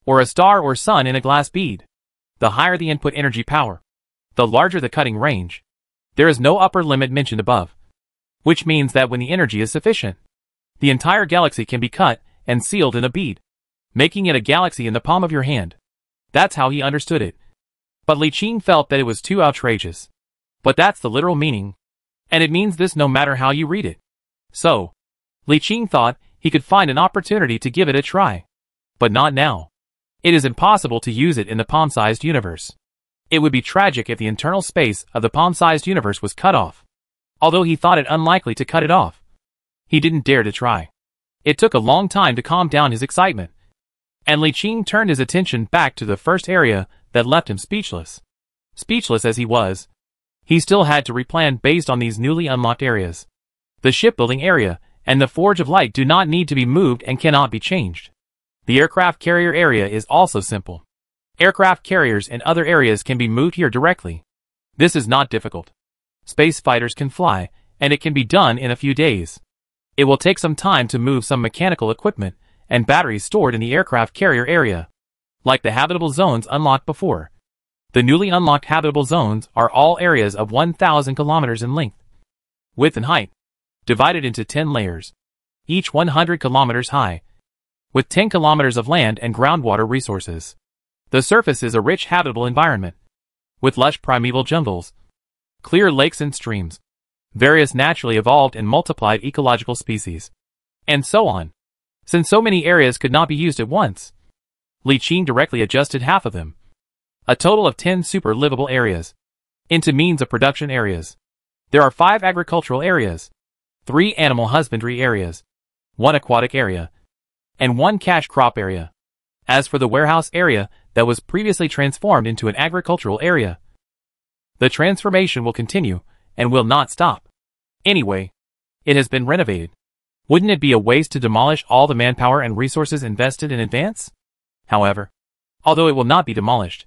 S1: or a star or sun in a glass bead. The higher the input energy power, the larger the cutting range. There is no upper limit mentioned above, which means that when the energy is sufficient, the entire galaxy can be cut and sealed in a bead, making it a galaxy in the palm of your hand. That's how he understood it. But Li Qing felt that it was too outrageous. But that's the literal meaning, and it means this no matter how you read it. So, Li Qing thought he could find an opportunity to give it a try. But not now. It is impossible to use it in the palm-sized universe. It would be tragic if the internal space of the palm-sized universe was cut off. Although he thought it unlikely to cut it off, he didn't dare to try. It took a long time to calm down his excitement, and Li Qing turned his attention back to the first area that left him speechless. Speechless as he was, he still had to replan based on these newly unlocked areas. The shipbuilding area and the Forge of Light do not need to be moved and cannot be changed. The aircraft carrier area is also simple. Aircraft carriers and other areas can be moved here directly. This is not difficult. Space fighters can fly, and it can be done in a few days. It will take some time to move some mechanical equipment and batteries stored in the aircraft carrier area, like the habitable zones unlocked before. The newly unlocked habitable zones are all areas of 1,000 kilometers in length, width and height, divided into 10 layers, each 100 kilometers high, with 10 kilometers of land and groundwater resources. The surface is a rich habitable environment, with lush primeval jungles, clear lakes and streams, various naturally evolved and multiplied ecological species, and so on. Since so many areas could not be used at once, Li Qing directly adjusted half of them, a total of 10 super livable areas, into means of production areas. There are 5 agricultural areas, 3 animal husbandry areas, 1 aquatic area, and 1 cash crop area. As for the warehouse area that was previously transformed into an agricultural area, the transformation will continue and will not stop. Anyway, it has been renovated. Wouldn't it be a waste to demolish all the manpower and resources invested in advance? However, although it will not be demolished,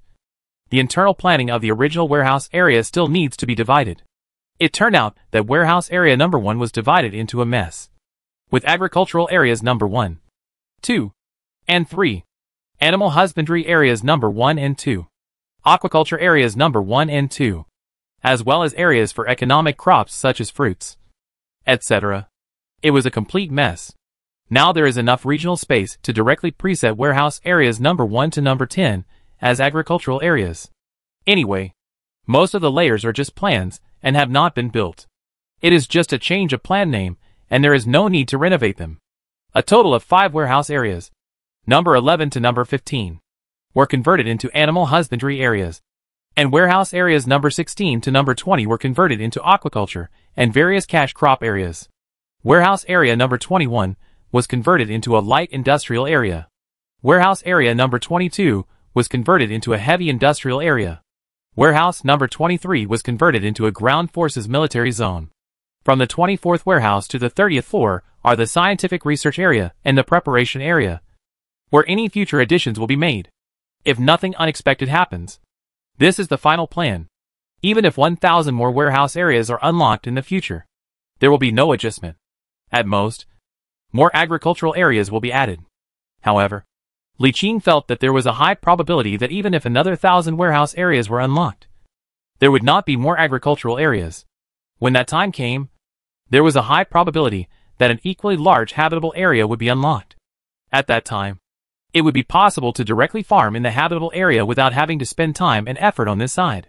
S1: the internal planning of the original warehouse area still needs to be divided. It turned out that warehouse area number 1 was divided into a mess, with agricultural areas number 1, 2, and 3, animal husbandry areas number 1 and 2, aquaculture areas number 1 and 2, as well as areas for economic crops such as fruits, etc. It was a complete mess. Now there is enough regional space to directly preset warehouse areas number 1 to number 10 as agricultural areas. Anyway, most of the layers are just plans and have not been built. It is just a change of plan name, and there is no need to renovate them. A total of 5 warehouse areas, number 11 to number 15, were converted into animal husbandry areas, and warehouse areas number 16 to number 20 were converted into aquaculture and various cash crop areas. Warehouse area number 21 was converted into a light industrial area. Warehouse area number 22 was converted into a heavy industrial area. Warehouse number 23 was converted into a ground forces military zone. From the 24th warehouse to the 30th floor are the scientific research area and the preparation area, where any future additions will be made, if nothing unexpected happens. This is the final plan. Even if 1,000 more warehouse areas are unlocked in the future, there will be no adjustment. At most, more agricultural areas will be added. However, Li Qing felt that there was a high probability that even if another 1,000 warehouse areas were unlocked, there would not be more agricultural areas. When that time came, there was a high probability that an equally large habitable area would be unlocked. At that time, it would be possible to directly farm in the habitable area without having to spend time and effort on this side.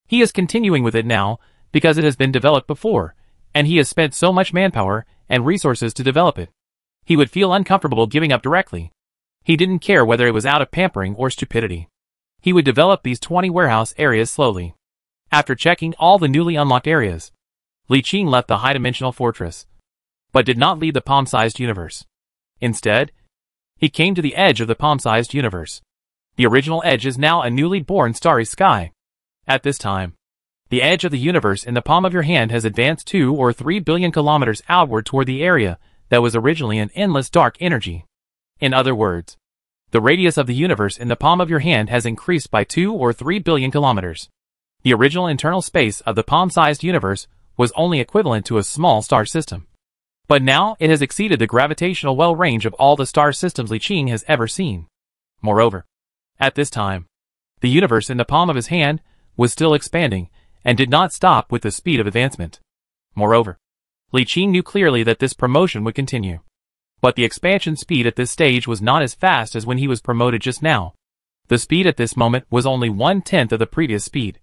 S1: He is continuing with it now because it has been developed before, and he has spent so much manpower and resources to develop it. He would feel uncomfortable giving up directly. He didn't care whether it was out of pampering or stupidity. He would develop these 20 warehouse areas slowly. After checking all the newly unlocked areas, Li Qing left the high-dimensional fortress, but did not leave the palm-sized universe. Instead, he came to the edge of the palm-sized universe. The original edge is now a newly born starry sky. At this time, the edge of the universe in the palm of your hand has advanced 2 or 3 billion kilometers outward toward the area that was originally an endless dark energy. In other words, the radius of the universe in the palm of your hand has increased by 2 or 3 billion kilometers. The original internal space of the palm-sized universe was only equivalent to a small star system. But now it has exceeded the gravitational well range of all the star systems Li Qing has ever seen. Moreover, at this time, the universe in the palm of his hand was still expanding and did not stop with the speed of advancement. Moreover, Li Qing knew clearly that this promotion would continue. But the expansion speed at this stage was not as fast as when he was promoted just now. The speed at this moment was only 1/10 of the previous speed,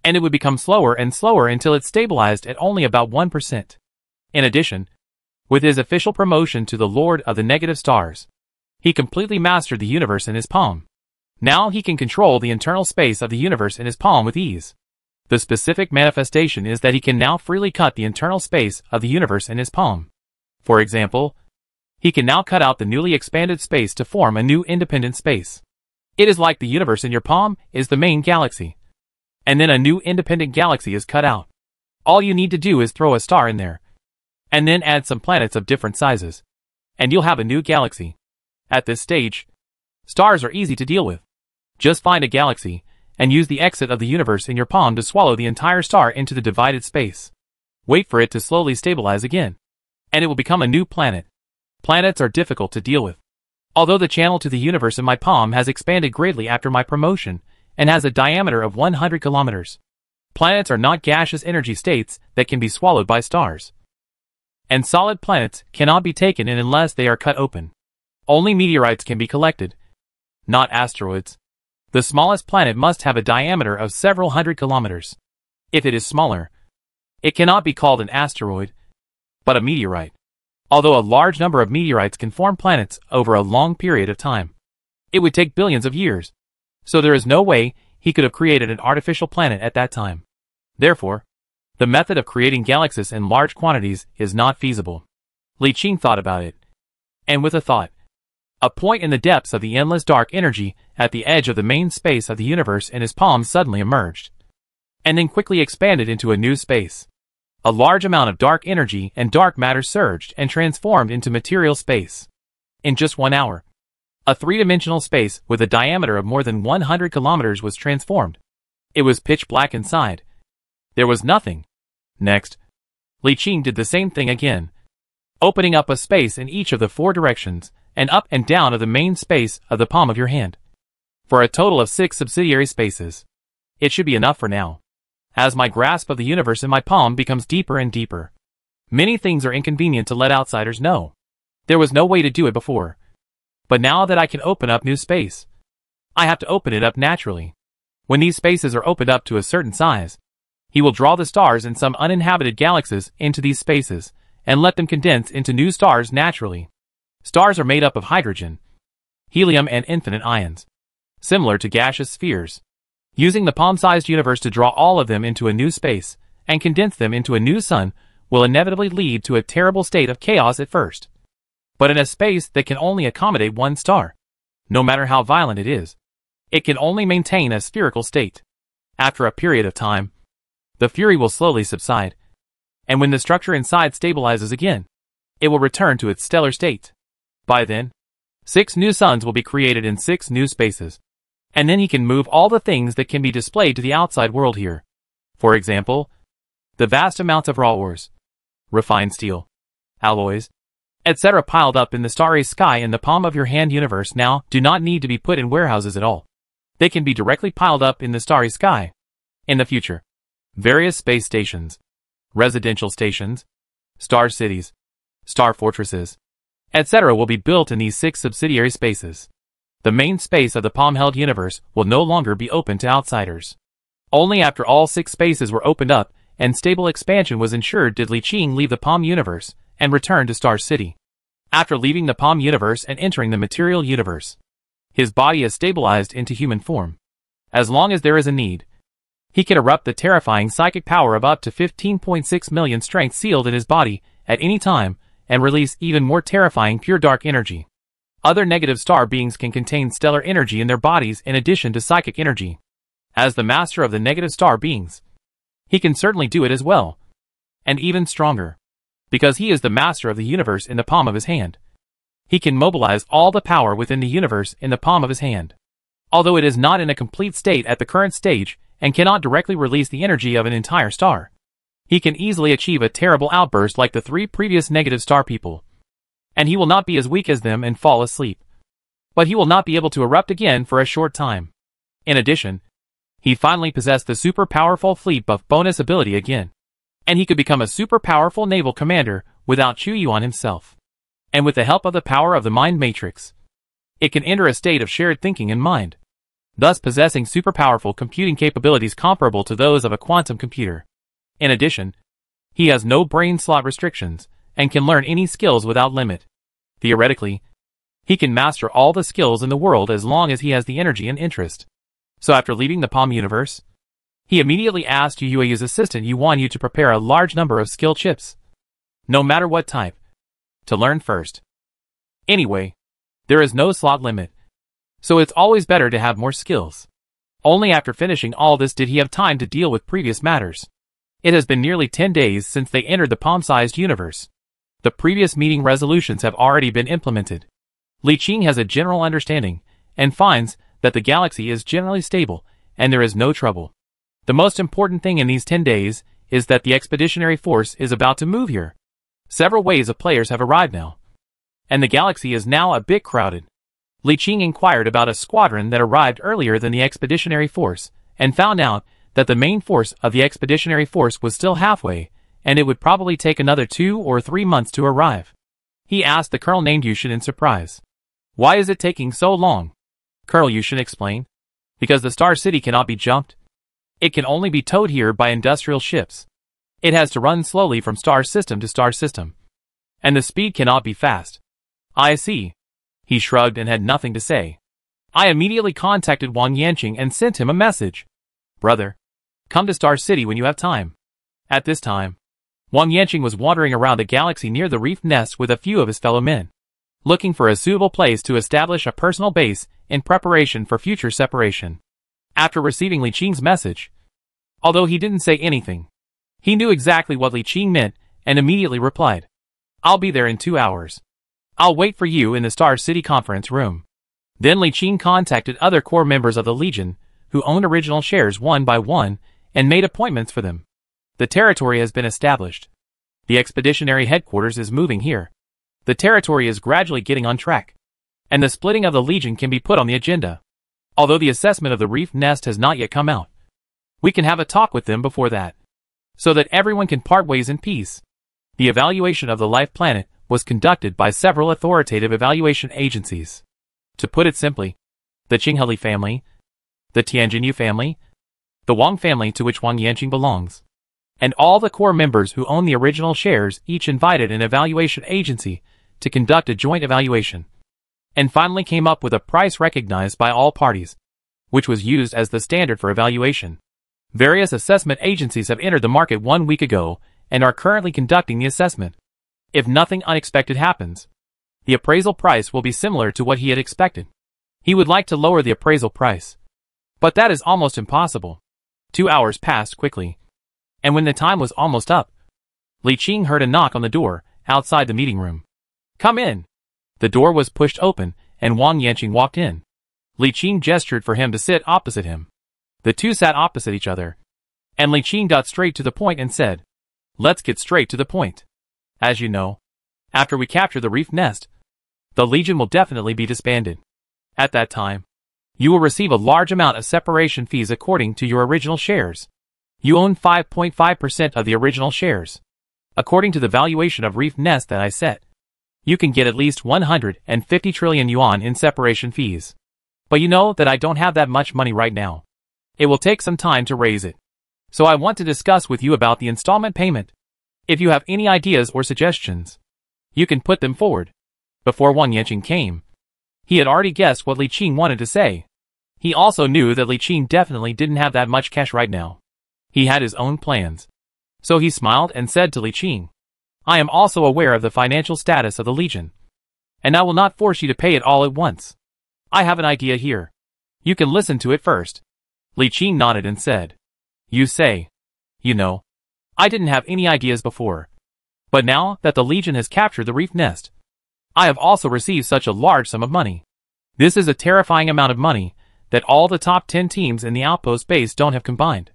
S1: and it would become slower and slower until it stabilized at only about 1%. In addition, with his official promotion to the Lord of the Negative Stars, he completely mastered the universe in his palm. Now he can control the internal space of the universe in his palm with ease. The specific manifestation is that he can now freely cut the internal space of the universe in his palm. For example, he can now cut out the newly expanded space to form a new independent space. It is like the universe in your palm is the main galaxy, and then a new independent galaxy is cut out. All you need to do is throw a star in there, and then add some planets of different sizes, and you'll have a new galaxy. At this stage, stars are easy to deal with. Just find a galaxy, and use the exit of the universe in your palm to swallow the entire star into the divided space. Wait for it to slowly stabilize again, and it will become a new planet. Planets are difficult to deal with. Although the channel to the universe in my palm has expanded greatly after my promotion, and has a diameter of 100 kilometers. Planets are not gaseous energy states that can be swallowed by stars. And solid planets cannot be taken in unless they are cut open. Only meteorites can be collected, not asteroids. The smallest planet must have a diameter of several hundred kilometers. If it is smaller, it cannot be called an asteroid, but a meteorite. Although a large number of meteorites can form planets over a long period of time, it would take billions of years. So there is no way he could have created an artificial planet at that time. Therefore, the method of creating galaxies in large quantities is not feasible. Li Qing thought about it. And with a thought, a point in the depths of the endless dark energy at the edge of the main space of the universe in his palm suddenly emerged, and then quickly expanded into a new space. A large amount of dark energy and dark matter surged and transformed into material space. In just 1 hour, a three-dimensional space with a diameter of more than 100 kilometers was transformed. It was pitch black inside. There was nothing. Next, Li Qing did the same thing again, opening up a space in each of the 4 directions, and up and down of the main space of the palm of your hand, for a total of 6 subsidiary spaces. It should be enough for now. As my grasp of the universe in my palm becomes deeper and deeper, Many things are inconvenient to let outsiders know. There was no way to do it before. But now that I can open up new space, I have to open it up naturally. When these spaces are opened up to a certain size, he will draw the stars in some uninhabited galaxies into these spaces, and let them condense into new stars naturally. Stars are made up of hydrogen, helium and infinite ions, similar to gaseous spheres. Using the palm-sized universe to draw all of them into a new space, and condense them into a new sun, will inevitably lead to a terrible state of chaos at first. But in a space that can only accommodate one star, no matter how violent it is, it can only maintain a spherical state. After a period of time, the fury will slowly subside, and when the structure inside stabilizes again, it will return to its stellar state. By then, 6 new suns will be created in 6 new spaces, and then he can move all the things that can be displayed to the outside world here. For example, the vast amounts of raw ores, refined steel, alloys, etc. piled up in the starry sky in the palm of your hand universe now do not need to be put in warehouses at all. They can be directly piled up in the starry sky. In the future, various space stations, residential stations, star cities, star fortresses, etc. will be built in these 6 subsidiary spaces. The main space of the palm-held universe will no longer be open to outsiders. Only after all 6 spaces were opened up and stable expansion was ensured did Li Qing leave the palm universe and return to Star City. After leaving the palm universe and entering the material universe, his body is stabilized into human form. As long as there is a need, he can erupt the terrifying psychic power of up to 15.6 million strength sealed in his body at any time and release even more terrifying pure dark energy. Other negative star beings can contain stellar energy in their bodies in addition to psychic energy. As the master of the negative star beings, he can certainly do it as well, and even stronger. Because he is the master of the universe in the palm of his hand, he can mobilize all the power within the universe in the palm of his hand. Although it is not in a complete state at the current stage and cannot directly release the energy of an entire star, he can easily achieve a terrible outburst like the 3 previous negative star people. And he will not be as weak as them and fall asleep. But he will not be able to erupt again for a short time. In addition, he finally possessed the super powerful fleet buff bonus ability again. And he could become a super powerful naval commander without Chu Yuan himself. And with the help of the power of the mind matrix, it can enter a state of shared thinking and mind, thus possessing super powerful computing capabilities comparable to those of a quantum computer. In addition, he has no brain slot restrictions and can learn any skills without limit. Theoretically, he can master all the skills in the world as long as he has the energy and interest. So after leaving the Palm universe, he immediately asked Yu Yue's assistant Yuan Yu to prepare a large number of skill chips, no matter what type, to learn first. Anyway, there is no slot limit, so it's always better to have more skills. Only after finishing all this did he have time to deal with previous matters. It has been nearly 10 days since they entered the palm-sized universe. The previous meeting resolutions have already been implemented. Li Qing has a general understanding, and finds that the galaxy is generally stable, and there is no trouble. The most important thing in these 10 days is that the expeditionary force is about to move here. Several waves of players have arrived now, and the galaxy is now a bit crowded. Li Qing inquired about a squadron that arrived earlier than the expeditionary force, and found out that the main force of the expeditionary force was still halfway, and it would probably take another 2 or 3 months to arrive. He asked the colonel named Yushin in surprise. "Why is it taking so long?" Colonel Yushin explained. "Because the Star City cannot be jumped. It can only be towed here by industrial ships. It has to run slowly from star system to star system. And the speed cannot be fast." "I see." He shrugged and had nothing to say. I immediately contacted Wang Yanqing and sent him a message. "Brother, come to Star City when you have time." At this time, Wang Yanqing was wandering around a galaxy near the reef nest with a few of his fellow men, looking for a suitable place to establish a personal base in preparation for future separation. After receiving Li Qing's message, although he didn't say anything, he knew exactly what Li Qing meant and immediately replied, "I'll be there in 2 hours. I'll wait for you in the Star City conference room." Then Li Qing contacted other core members of the Legion, who owned original shares one by one, and made appointments for them. The territory has been established. The expeditionary headquarters is moving here. The territory is gradually getting on track, and the splitting of the Legion can be put on the agenda. Although the assessment of the reef nest has not yet come out, we can have a talk with them before that, so that everyone can part ways in peace. The evaluation of the life planet was conducted by several authoritative evaluation agencies. To put it simply, the Qingheli family, the Tianjinyu family, the Wang family to which Wang Yanqing belongs, and all the core members who own the original shares each invited an evaluation agency to conduct a joint evaluation, and finally came up with a price recognized by all parties, which was used as the standard for evaluation. Various assessment agencies have entered the market 1 week ago and are currently conducting the assessment. If nothing unexpected happens, the appraisal price will be similar to what he had expected. He would like to lower the appraisal price, but that is almost impossible. 2 hours passed quickly, and when the time was almost up, Li Qing heard a knock on the door outside the meeting room. "Come in." The door was pushed open, and Wang Yanqing walked in. Li Qing gestured for him to sit opposite him. The two sat opposite each other, and Li Qing got straight to the point and said, "Let's get straight to the point. As you know, after we capture the reef nest, the Legion will definitely be disbanded. At that time, you will receive a large amount of separation fees according to your original shares. You own 5.5% of the original shares. According to the valuation of reef nest that I set, you can get at least 150 trillion yuan in separation fees. But you know that I don't have that much money right now. It will take some time to raise it. So I want to discuss with you about the installment payment. If you have any ideas or suggestions, you can put them forward." Before Wang Yanqing came, he had already guessed what Li Qing wanted to say. He also knew that Li Qing definitely didn't have that much cash right now. He had his own plans. So he smiled and said to Li Qing, "I am also aware of the financial status of the Legion, and I will not force you to pay it all at once. I have an idea here. You can listen to it first." Li Qing nodded and said, "You say, you know, I didn't have any ideas before. But now that the Legion has captured the reef nest, I have also received such a large sum of money. This is a terrifying amount of money that all the top 10 teams in the outpost base don't have combined.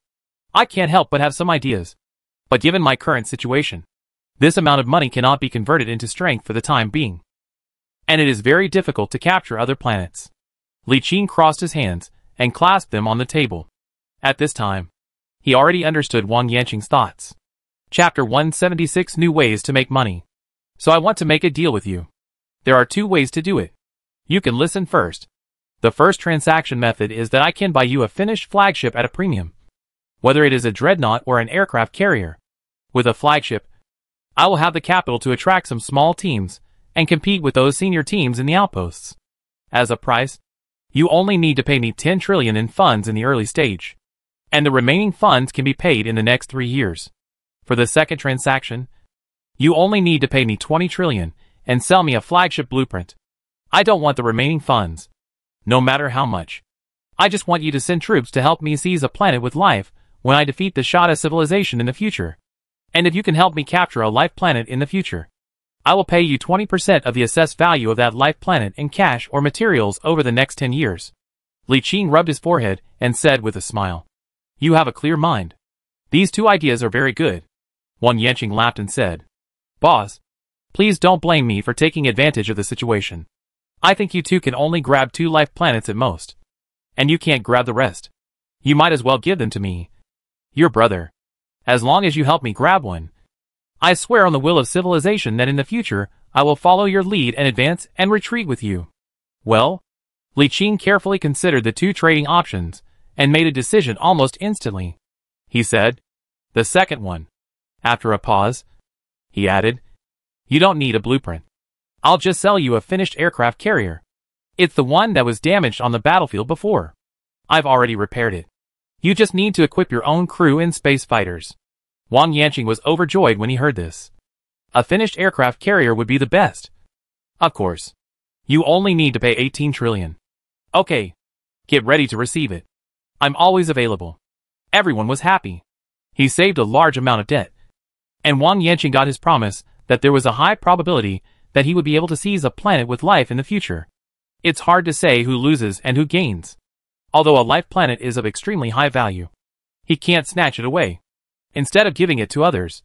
S1: I can't help but have some ideas. But given my current situation, this amount of money cannot be converted into strength for the time being. And it is very difficult to capture other planets." Li Qing crossed his hands and clasped them on the table. At this time, he already understood Wang Yanqing's thoughts. Chapter 176: New Ways to Make Money. "So I want to make a deal with you. There are 2 ways to do it. You can listen first. The first transaction method is that I can buy you a finished flagship at a premium. Whether it is a dreadnought or an aircraft carrier. With a flagship, I will have the capital to attract some small teams and compete with those senior teams in the outposts. As a price, you only need to pay me 10 trillion in funds in the early stage, and the remaining funds can be paid in the next 3 years. For the second transaction, you only need to pay me 20 trillion and sell me a flagship blueprint. I don't want the remaining funds, no matter how much. I just want you to send troops to help me seize a planet with life when I defeat the Shada civilization in the future. And if you can help me capture a life planet in the future, I will pay you 20% of the assessed value of that life planet in cash or materials over the next 10 years. Li Qing rubbed his forehead and said with a smile, "You have a clear mind. These 2 ideas are very good." Wang Yanqing laughed and said, "Boss, please don't blame me for taking advantage of the situation. I think you two can only grab 2 life planets at most. And you can't grab the rest. You might as well give them to me, your brother. As long as you help me grab one, I swear on the will of civilization that in the future I will follow your lead and advance and retreat with you." Well, Li Qing carefully considered the 2 trading options and made a decision almost instantly. He said, "The second one." After a pause, he added, "You don't need a blueprint. I'll just sell you a finished aircraft carrier. It's the one that was damaged on the battlefield before. I've already repaired it. You just need to equip your own crew and space fighters." Wang Yanqing was overjoyed when he heard this. A finished aircraft carrier would be the best. Of course. You only need to pay 18 trillion. Okay. Get ready to receive it. I'm always available. Everyone was happy. He saved a large amount of debt. And Wang Yanqing got his promise that there was a high probability that he would be able to seize a planet with life in the future. It's hard to say who loses and who gains. Although a life planet is of extremely high value, he can't snatch it away. Instead of giving it to others,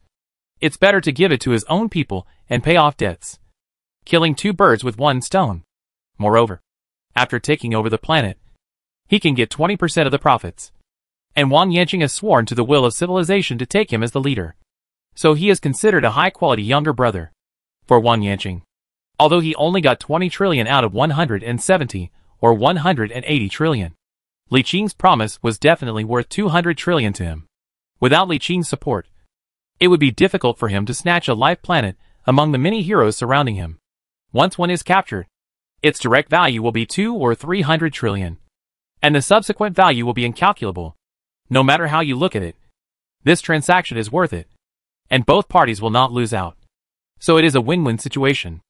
S1: it's better to give it to his own people and pay off debts. Killing 2 birds with 1 stone. Moreover, after taking over the planet, he can get 20% of the profits. And Wang Yanqing has sworn to the will of civilization to take him as the leader. so he is considered a high-quality younger brother. For Wang Yanqing, although he only got 20 trillion out of 170 or 180 trillion, Li Qing's promise was definitely worth 200 trillion to him. Without Li Qing's support, it would be difficult for him to snatch a life planet among the many heroes surrounding him. Once one is captured, its direct value will be 200 or 300 trillion, and the subsequent value will be incalculable. No matter how you look at it, this transaction is worth it, and both parties will not lose out. So it is a win-win situation.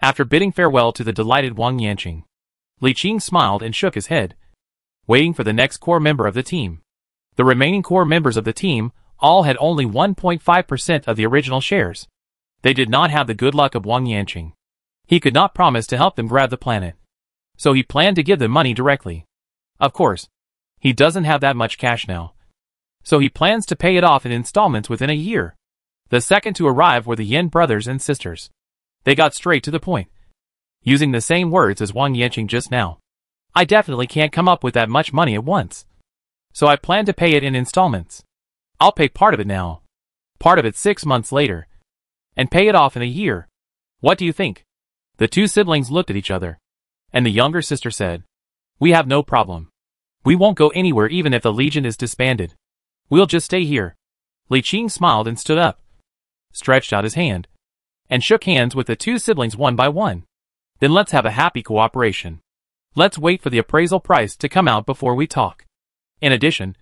S1: After bidding farewell to the delighted Wang Yanqing, Li Qing smiled and shook his head, waiting for the next core member of the team. The remaining core members of the team all had only 1.5% of the original shares. They did not have the good luck of Wang Yanqing. He could not promise to help them grab the planet, so he planned to give them money directly. Of course, he doesn't have that much cash now, so he plans to pay it off in installments within a year. The second to arrive were the Yin brothers and sisters. They got straight to the point, using the same words as Wang Yanqing just now. I definitely can't come up with that much money at once, so I plan to pay it in installments. I'll pay part of it now, part of it 6 months later, and pay it off in a year. What do you think? The two siblings looked at each other, and the younger sister said, "We have no problem. We won't go anywhere even if the Legion is disbanded. We'll just stay here." Li Qing smiled and stood up, stretched out his hand, and shook hands with the two siblings one by one. "Then let's have a happy cooperation. Let's wait for the appraisal price to come out before we talk. In addition,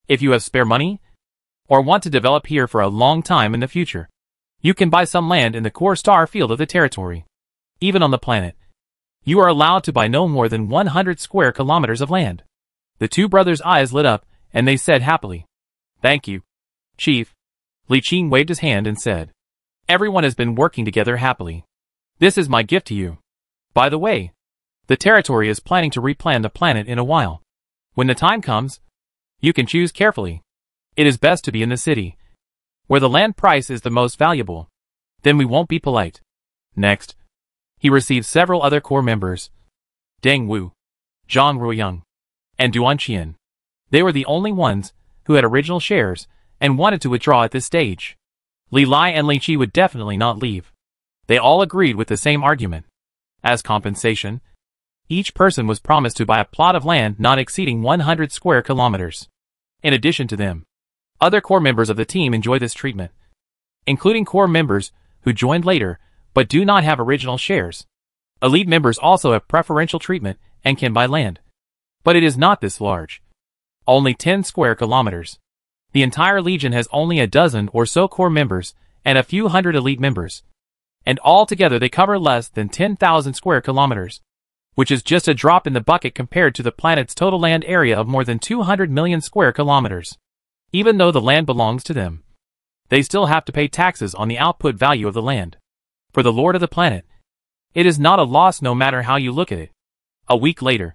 S1: if you have spare money, or want to develop here for a long time in the future, you can buy some land in the core star field of the territory. Even on the planet, you are allowed to buy no more than 100 square kilometers of land." The two brothers' eyes lit up, and they said happily, "Thank you, Chief." Li Qing waved his hand and said, "Everyone has been working together happily. This is my gift to you. By the way, the territory is planning to replan the planet in a while. When the time comes, you can choose carefully. It is best to be in the city, where the land price is the most valuable. Then we won't be polite." Next, he received several other core members, Deng Wu, Zhang Ruoyang, and Duan Qian. They were the only ones who had original shares and wanted to withdraw at this stage. Li Lai and Li Qi would definitely not leave. They all agreed with the same argument. As compensation, each person was promised to buy a plot of land not exceeding 100 square kilometers. In addition to them, other core members of the team enjoy this treatment, including core members who joined later but do not have original shares. Elite members also have preferential treatment and can buy land, but it is not this large. Only 10 square kilometers. The entire Legion has only a dozen or so core members and a few hundred elite members, and altogether they cover less than 10,000 square kilometers, which is just a drop in the bucket compared to the planet's total land area of more than 200 million square kilometers. Even though the land belongs to them, they still have to pay taxes on the output value of the land. For the lord of the planet, it is not a loss no matter how you look at it. A week later,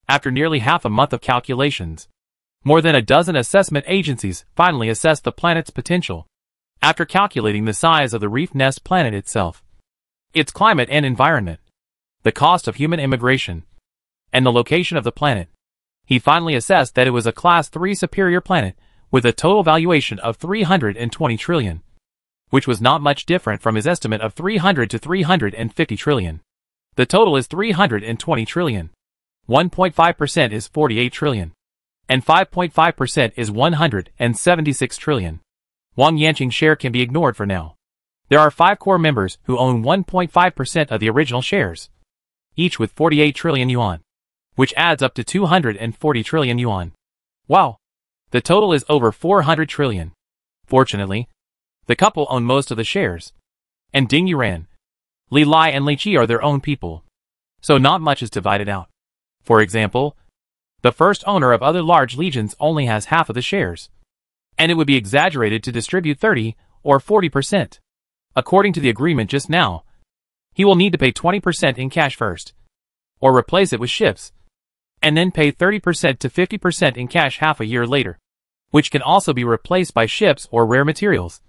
S1: after nearly half a month of calculations, more than a dozen assessment agencies finally assessed the planet's potential. After calculating the size of the reef nest planet itself, its climate and environment, the cost of human immigration, and the location of the planet, he finally assessed that it was a Class 3 superior planet with a total valuation of 320 trillion, which was not much different from his estimate of 300 to 350 trillion. The total is 320 trillion. 1.5% is 48 trillion. And 5.5% is 176 trillion. Wang Yanqing's share can be ignored for now. There are 5 core members who own 1.5% of the original shares, each with 48 trillion yuan, which adds up to 240 trillion yuan. Wow! The total is over 400 trillion. Fortunately, the couple own most of the shares, and Ding Yuran, Li Lai and Li Qi are their own people, so not much is divided out. For example, the first owner of other large legions only has half of the shares, and it would be exaggerated to distribute 30 or 40%. According to the agreement just now, he will need to pay 20% in cash first, or replace it with ships, and then pay 30% to 50% in cash half a year later, which can also be replaced by ships or rare materials,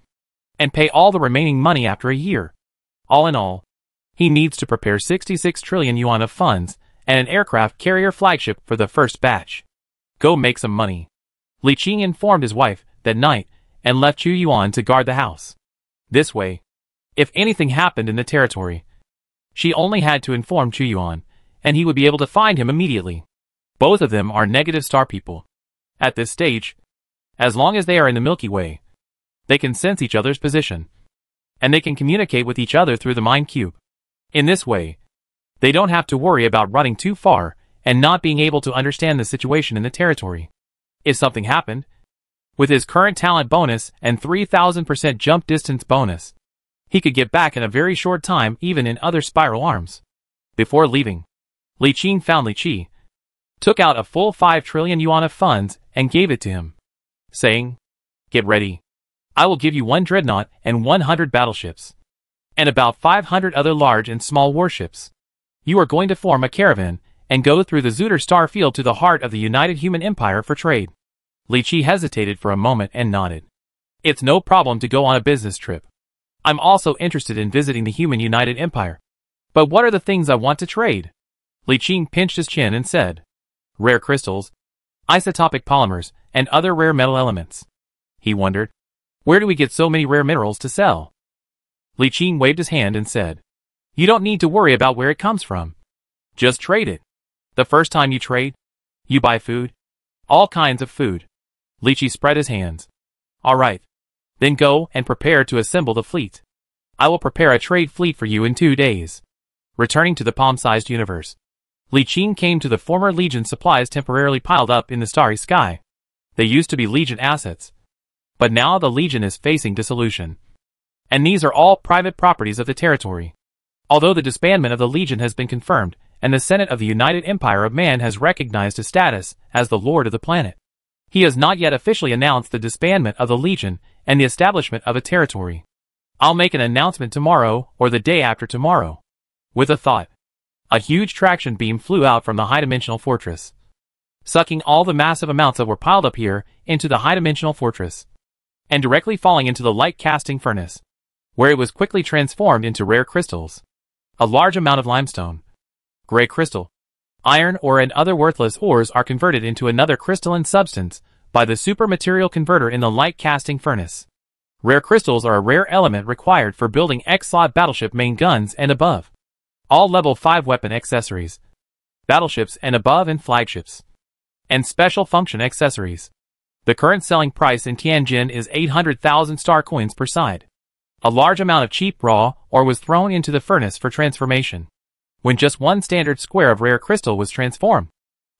S1: and pay all the remaining money after a year. All in all, he needs to prepare 66 trillion yuan of funds and an aircraft carrier flagship for the first batch. Go make some money. Li Qing informed his wife that night, and left Chu Yuan to guard the house. This way, if anything happened in the territory, she only had to inform Chu Yuan, and he would be able to find him immediately. Both of them are negative star people. At this stage, as long as they are in the Milky Way, they can sense each other's position, and they can communicate with each other through the mind cube. In this way, they don't have to worry about running too far and not being able to understand the situation in the territory. If something happened, with his current talent bonus and 3000% jump distance bonus, he could get back in a very short time even in other spiral arms. Before leaving, Li Qin found Li Qi, took out a full 5 trillion yuan of funds and gave it to him, saying, "Get ready. I will give you 1 dreadnought and 100 battleships, and about 500 other large and small warships. You are going to form a caravan and go through the Zuder star field to the heart of the United Human Empire for trade." Li Qi hesitated for a moment and nodded. "It's no problem to go on a business trip. I'm also interested in visiting the Human United Empire. But what are the things I want to trade?" Li Qi pinched his chin and said, "Rare crystals, isotopic polymers, and other rare metal elements." He wondered, where do we get so many rare minerals to sell? Li Qi waved his hand and said, "You don't need to worry about where it comes from. Just trade it. The first time you trade, you buy food. All kinds of food." Li Qi spread his hands. "All right. Then go and prepare to assemble the fleet. I will prepare a trade fleet for you in 2 days." Returning to the palm-sized universe, Li Qi came to the former Legion supplies temporarily piled up in the starry sky. They used to be Legion assets, but now the Legion is facing dissolution. And these are all private properties of the territory. Although the disbandment of the Legion has been confirmed, and the Senate of the United Empire of Man has recognized his status as the Lord of the planet, he has not yet officially announced the disbandment of the Legion and the establishment of a territory. I'll make an announcement tomorrow or the day after tomorrow. With a thought, a huge traction beam flew out from the high-dimensional fortress, sucking all the massive amounts that were piled up here into the high-dimensional fortress, and directly falling into the light-casting furnace, where it was quickly transformed into rare crystals. A large amount of limestone, gray crystal, iron ore and other worthless ores are converted into another crystalline substance by the supermaterial converter in the light-casting furnace. Rare crystals are a rare element required for building X-slot battleship main guns and above, all level 5 weapon accessories, battleships and above and flagships, and special function accessories. The current selling price in Tianjin is 800,000 star coins per side. A large amount of cheap raw ore was thrown into the furnace for transformation. When just one standard square of rare crystal was transformed,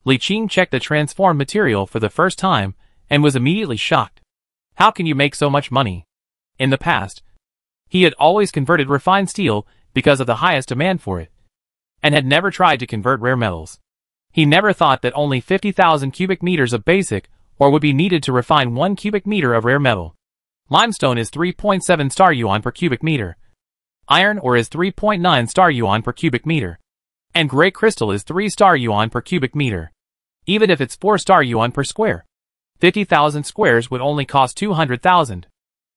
S1: Li Qi checked the transformed material for the first time and was immediately shocked. How can you make so much money? In the past, he had always converted refined steel because of the highest demand for it, and had never tried to convert rare metals. He never thought that only 50,000 cubic meters of basic ore would be needed to refine 1 cubic meter of rare metal. Limestone is 3.7 star yuan per cubic meter. Iron ore is 3.9 star yuan per cubic meter. And gray crystal is 3 star yuan per cubic meter. Even if it's 4 star yuan per square, 50,000 squares would only cost 200,000.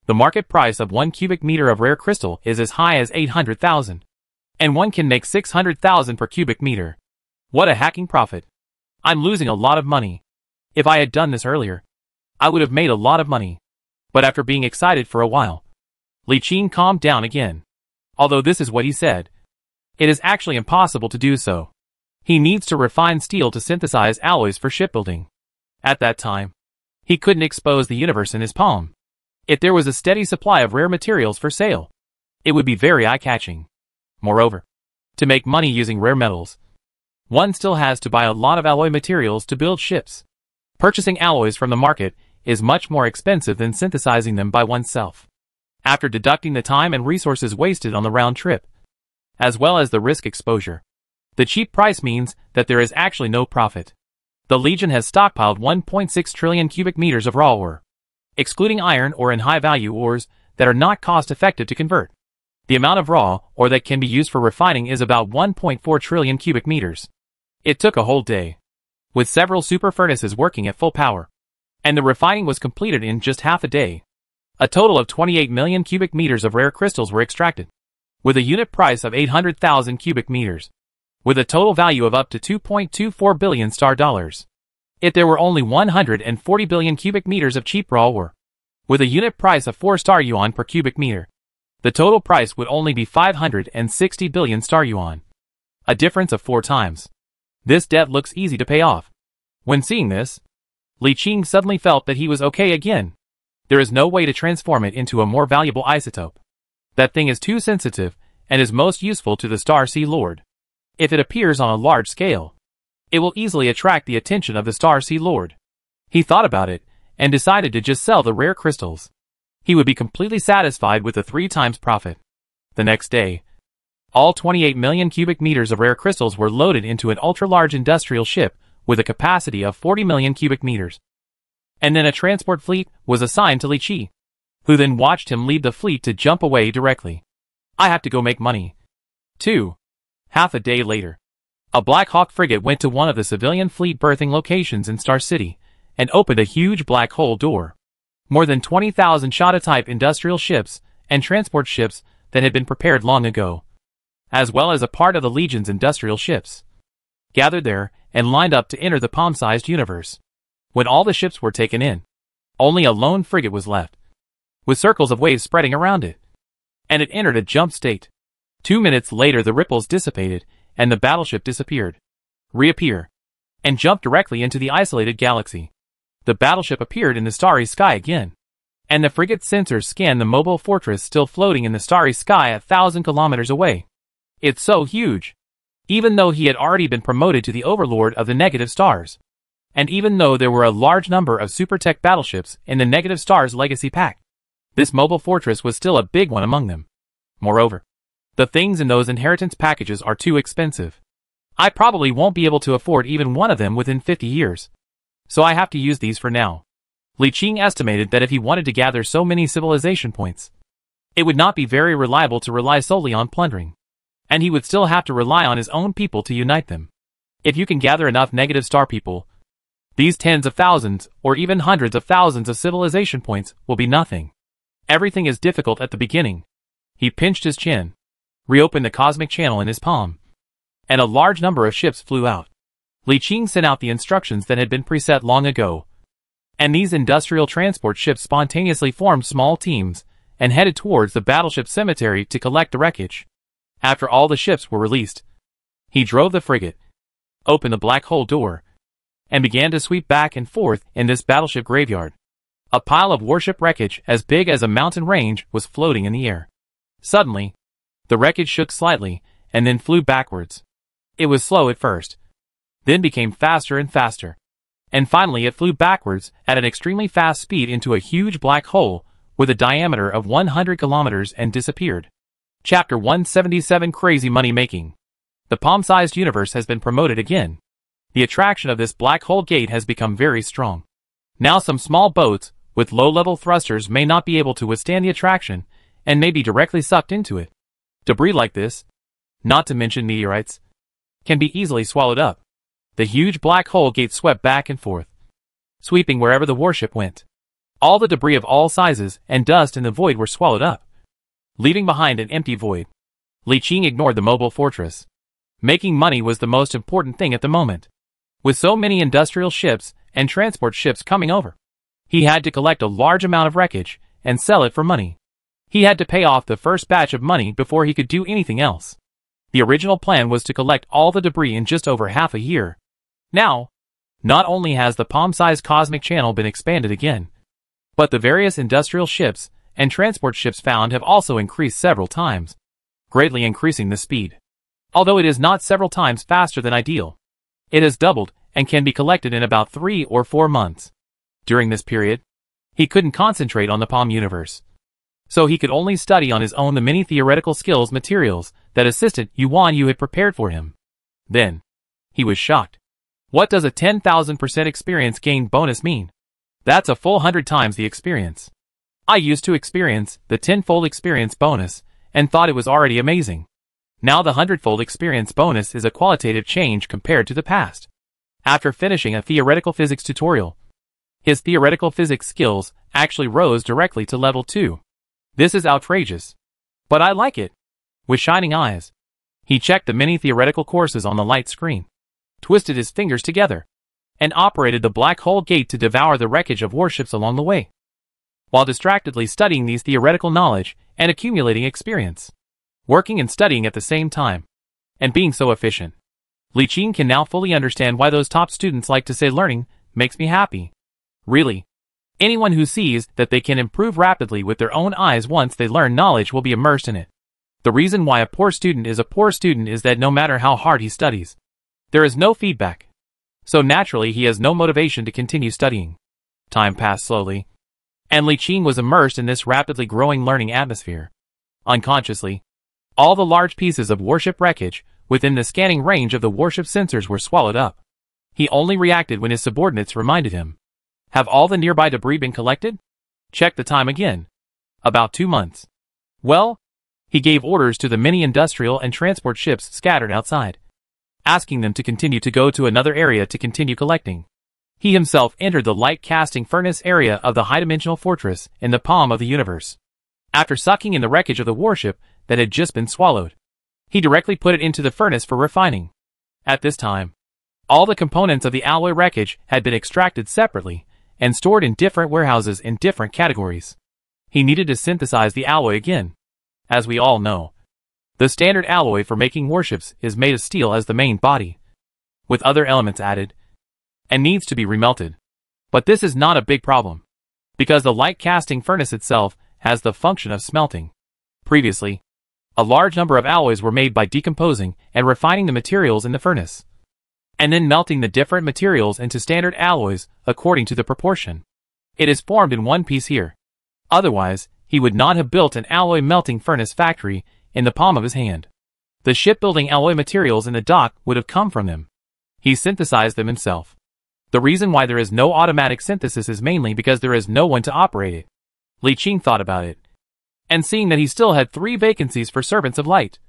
S1: The market price of 1 cubic meter of rare crystal is as high as 800,000. And one can make 600,000 per cubic meter. What a hacking profit. I'm losing a lot of money. If I had done this earlier, I would have made a lot of money. But after being excited for a while, Li Qi calmed down again. Although this is what he said, it is actually impossible to do so. He needs to refine steel to synthesize alloys for shipbuilding. At that time, he couldn't expose the universe in his palm. If there was a steady supply of rare materials for sale, it would be very eye-catching. Moreover, to make money using rare metals, one still has to buy a lot of alloy materials to build ships. Purchasing alloys from the market is much more expensive than synthesizing them by oneself. After deducting the time and resources wasted on the round trip, as well as the risk exposure, the cheap price means that there is actually no profit. The Legion has stockpiled 1.6 trillion cubic meters of raw ore, excluding iron ore and high-value ores that are not cost-effective to convert. The amount of raw ore that can be used for refining is about 1.4 trillion cubic meters. It took a whole day, with several super furnaces working at full power, and the refining was completed in just half a day. A total of 28 million cubic meters of rare crystals were extracted, with a unit price of 800,000 cubic meters, with a total value of up to 2.24 billion star dollars. If there were only 140 billion cubic meters of cheap raw ore, with a unit price of 4 star yuan per cubic meter. The total price would only be 560 billion star yuan. A difference of 4 times. This debt looks easy to pay off. When seeing this, Li Qing suddenly felt that he was okay again. There is no way to transform it into a more valuable isotope. That thing is too sensitive, and is most useful to the Star Sea Lord. If it appears on a large scale, it will easily attract the attention of the Star Sea Lord. He thought about it, and decided to just sell the rare crystals. He would be completely satisfied with the 3 times profit. The next day, all 28 million cubic meters of rare crystals were loaded into an ultra-large industrial ship with a capacity of 40 million cubic meters. And then a transport fleet was assigned to Li Qi, who then watched him lead the fleet to jump away directly. I have to go make money. 2. Half a day later, a Black Hawk frigate went to one of the civilian fleet berthing locations in Star City, and opened a huge black hole door. More than 20,000 Shada-type industrial ships and transport ships that had been prepared long ago, as well as a part of the Legion's industrial ships, gathered there and lined up to enter the palm-sized universe. When all the ships were taken in, only a lone frigate was left, with circles of waves spreading around it, and it entered a jump state. 2 minutes later the ripples dissipated, and the battleship disappeared, reappear, and jumped directly into the isolated galaxy. The battleship appeared in the starry sky again, and the frigate's sensors scanned the mobile fortress still floating in the starry sky 1,000 kilometers away. It's so huge. Even though he had already been promoted to the overlord of the negative stars, and even though there were a large number of supertech battleships in the negative stars legacy pack, this mobile fortress was still a big one among them. Moreover, the things in those inheritance packages are too expensive. I probably won't be able to afford even one of them within 50 years. So I have to use these for now. Li Qing estimated that if he wanted to gather so many civilization points, it would not be very reliable to rely solely on plundering, and he would still have to rely on his own people to unite them. If you can gather enough negative star people, these tens of thousands or even hundreds of thousands of civilization points will be nothing. Everything is difficult at the beginning. He pinched his chin, reopened the cosmic channel in his palm, and a large number of ships flew out. Li Qing sent out the instructions that had been preset long ago, and these industrial transport ships spontaneously formed small teams and headed towards the battleship cemetery to collect the wreckage. After all the ships were released, he drove the frigate, opened the black hole door, and began to sweep back and forth in this battleship graveyard. A pile of warship wreckage as big as a mountain range was floating in the air. Suddenly, the wreckage shook slightly and then flew backwards. It was slow at first, then became faster and faster, and finally it flew backwards at an extremely fast speed into a huge black hole with a diameter of 100 kilometers and disappeared. Chapter 177 Crazy Money Making. The palm-sized universe has been promoted again. The attraction of this black hole gate has become very strong. Now some small boats with low-level thrusters may not be able to withstand the attraction and may be directly sucked into it. Debris like this, not to mention meteorites, can be easily swallowed up. The huge black hole gate swept back and forth, sweeping wherever the warship went. All the debris of all sizes and dust in the void were swallowed up, leaving behind an empty void. Li Qing ignored the mobile fortress. Making money was the most important thing at the moment. With so many industrial ships and transport ships coming over, he had to collect a large amount of wreckage and sell it for money. He had to pay off the first batch of money before he could do anything else. The original plan was to collect all the debris in just over half a year. Now, not only has the palm-sized cosmic channel been expanded again, but the various industrial ships and transport ships found have also increased several times, greatly increasing the speed. Although it is not several times faster than ideal, it has doubled and can be collected in about 3 or 4 months. During this period, he couldn't concentrate on the Palm universe, so he could only study on his own the many theoretical skills materials that Assistant Yuan Yu had prepared for him. Then, he was shocked. What does a 10,000% experience gain bonus mean? That's a full 100 times the experience. I used to experience the 10-fold experience bonus and thought it was already amazing. Now the 100-fold experience bonus is a qualitative change compared to the past. After finishing a theoretical physics tutorial, his theoretical physics skills actually rose directly to level 2. This is outrageous. But I like it. With shining eyes, he checked the many theoretical courses on the light screen, twisted his fingers together, and operated the black hole gate to devour the wreckage of warships along the way. while distractedly studying these theoretical knowledge and accumulating experience. Working and studying at the same time. And being so efficient. Li Qing can now fully understand why those top students like to say learning makes me happy. Really. Anyone who sees that they can improve rapidly with their own eyes once they learn knowledge will be immersed in it. The reason why a poor student is that no matter how hard he studies, there is no feedback. So naturally he has no motivation to continue studying. Time passed slowly. And Li Qing was immersed in this rapidly growing learning atmosphere. Unconsciously, all the large pieces of warship wreckage within the scanning range of the warship sensors were swallowed up. He only reacted when his subordinates reminded him. Have all the nearby debris been collected? Check the time again. About 2 months. Well, he gave orders to the many industrial and transport ships scattered outside, asking them to continue to go to another area to continue collecting. He himself entered the light casting furnace area of the high-dimensional fortress in the palm of the universe. After sucking in the wreckage of the warship that had just been swallowed, he directly put it into the furnace for refining. At this time, all the components of the alloy wreckage had been extracted separately and stored in different warehouses in different categories. He needed to synthesize the alloy again. As we all know, the standard alloy for making warships is made of steel as the main body, with other elements added, and needs to be remelted. But this is not a big problem, because the light casting furnace itself has the function of smelting. Previously, a large number of alloys were made by decomposing and refining the materials in the furnace, and then melting the different materials into standard alloys according to the proportion. It is formed in one piece here. Otherwise, he would not have built an alloy melting furnace factory in the palm of his hand. The shipbuilding alloy materials in the dock would have come from him. He synthesized them himself. The reason why there is no automatic synthesis is mainly because there is no one to operate it. Li Qing thought about it, and seeing that he still had 3 vacancies for servants of light,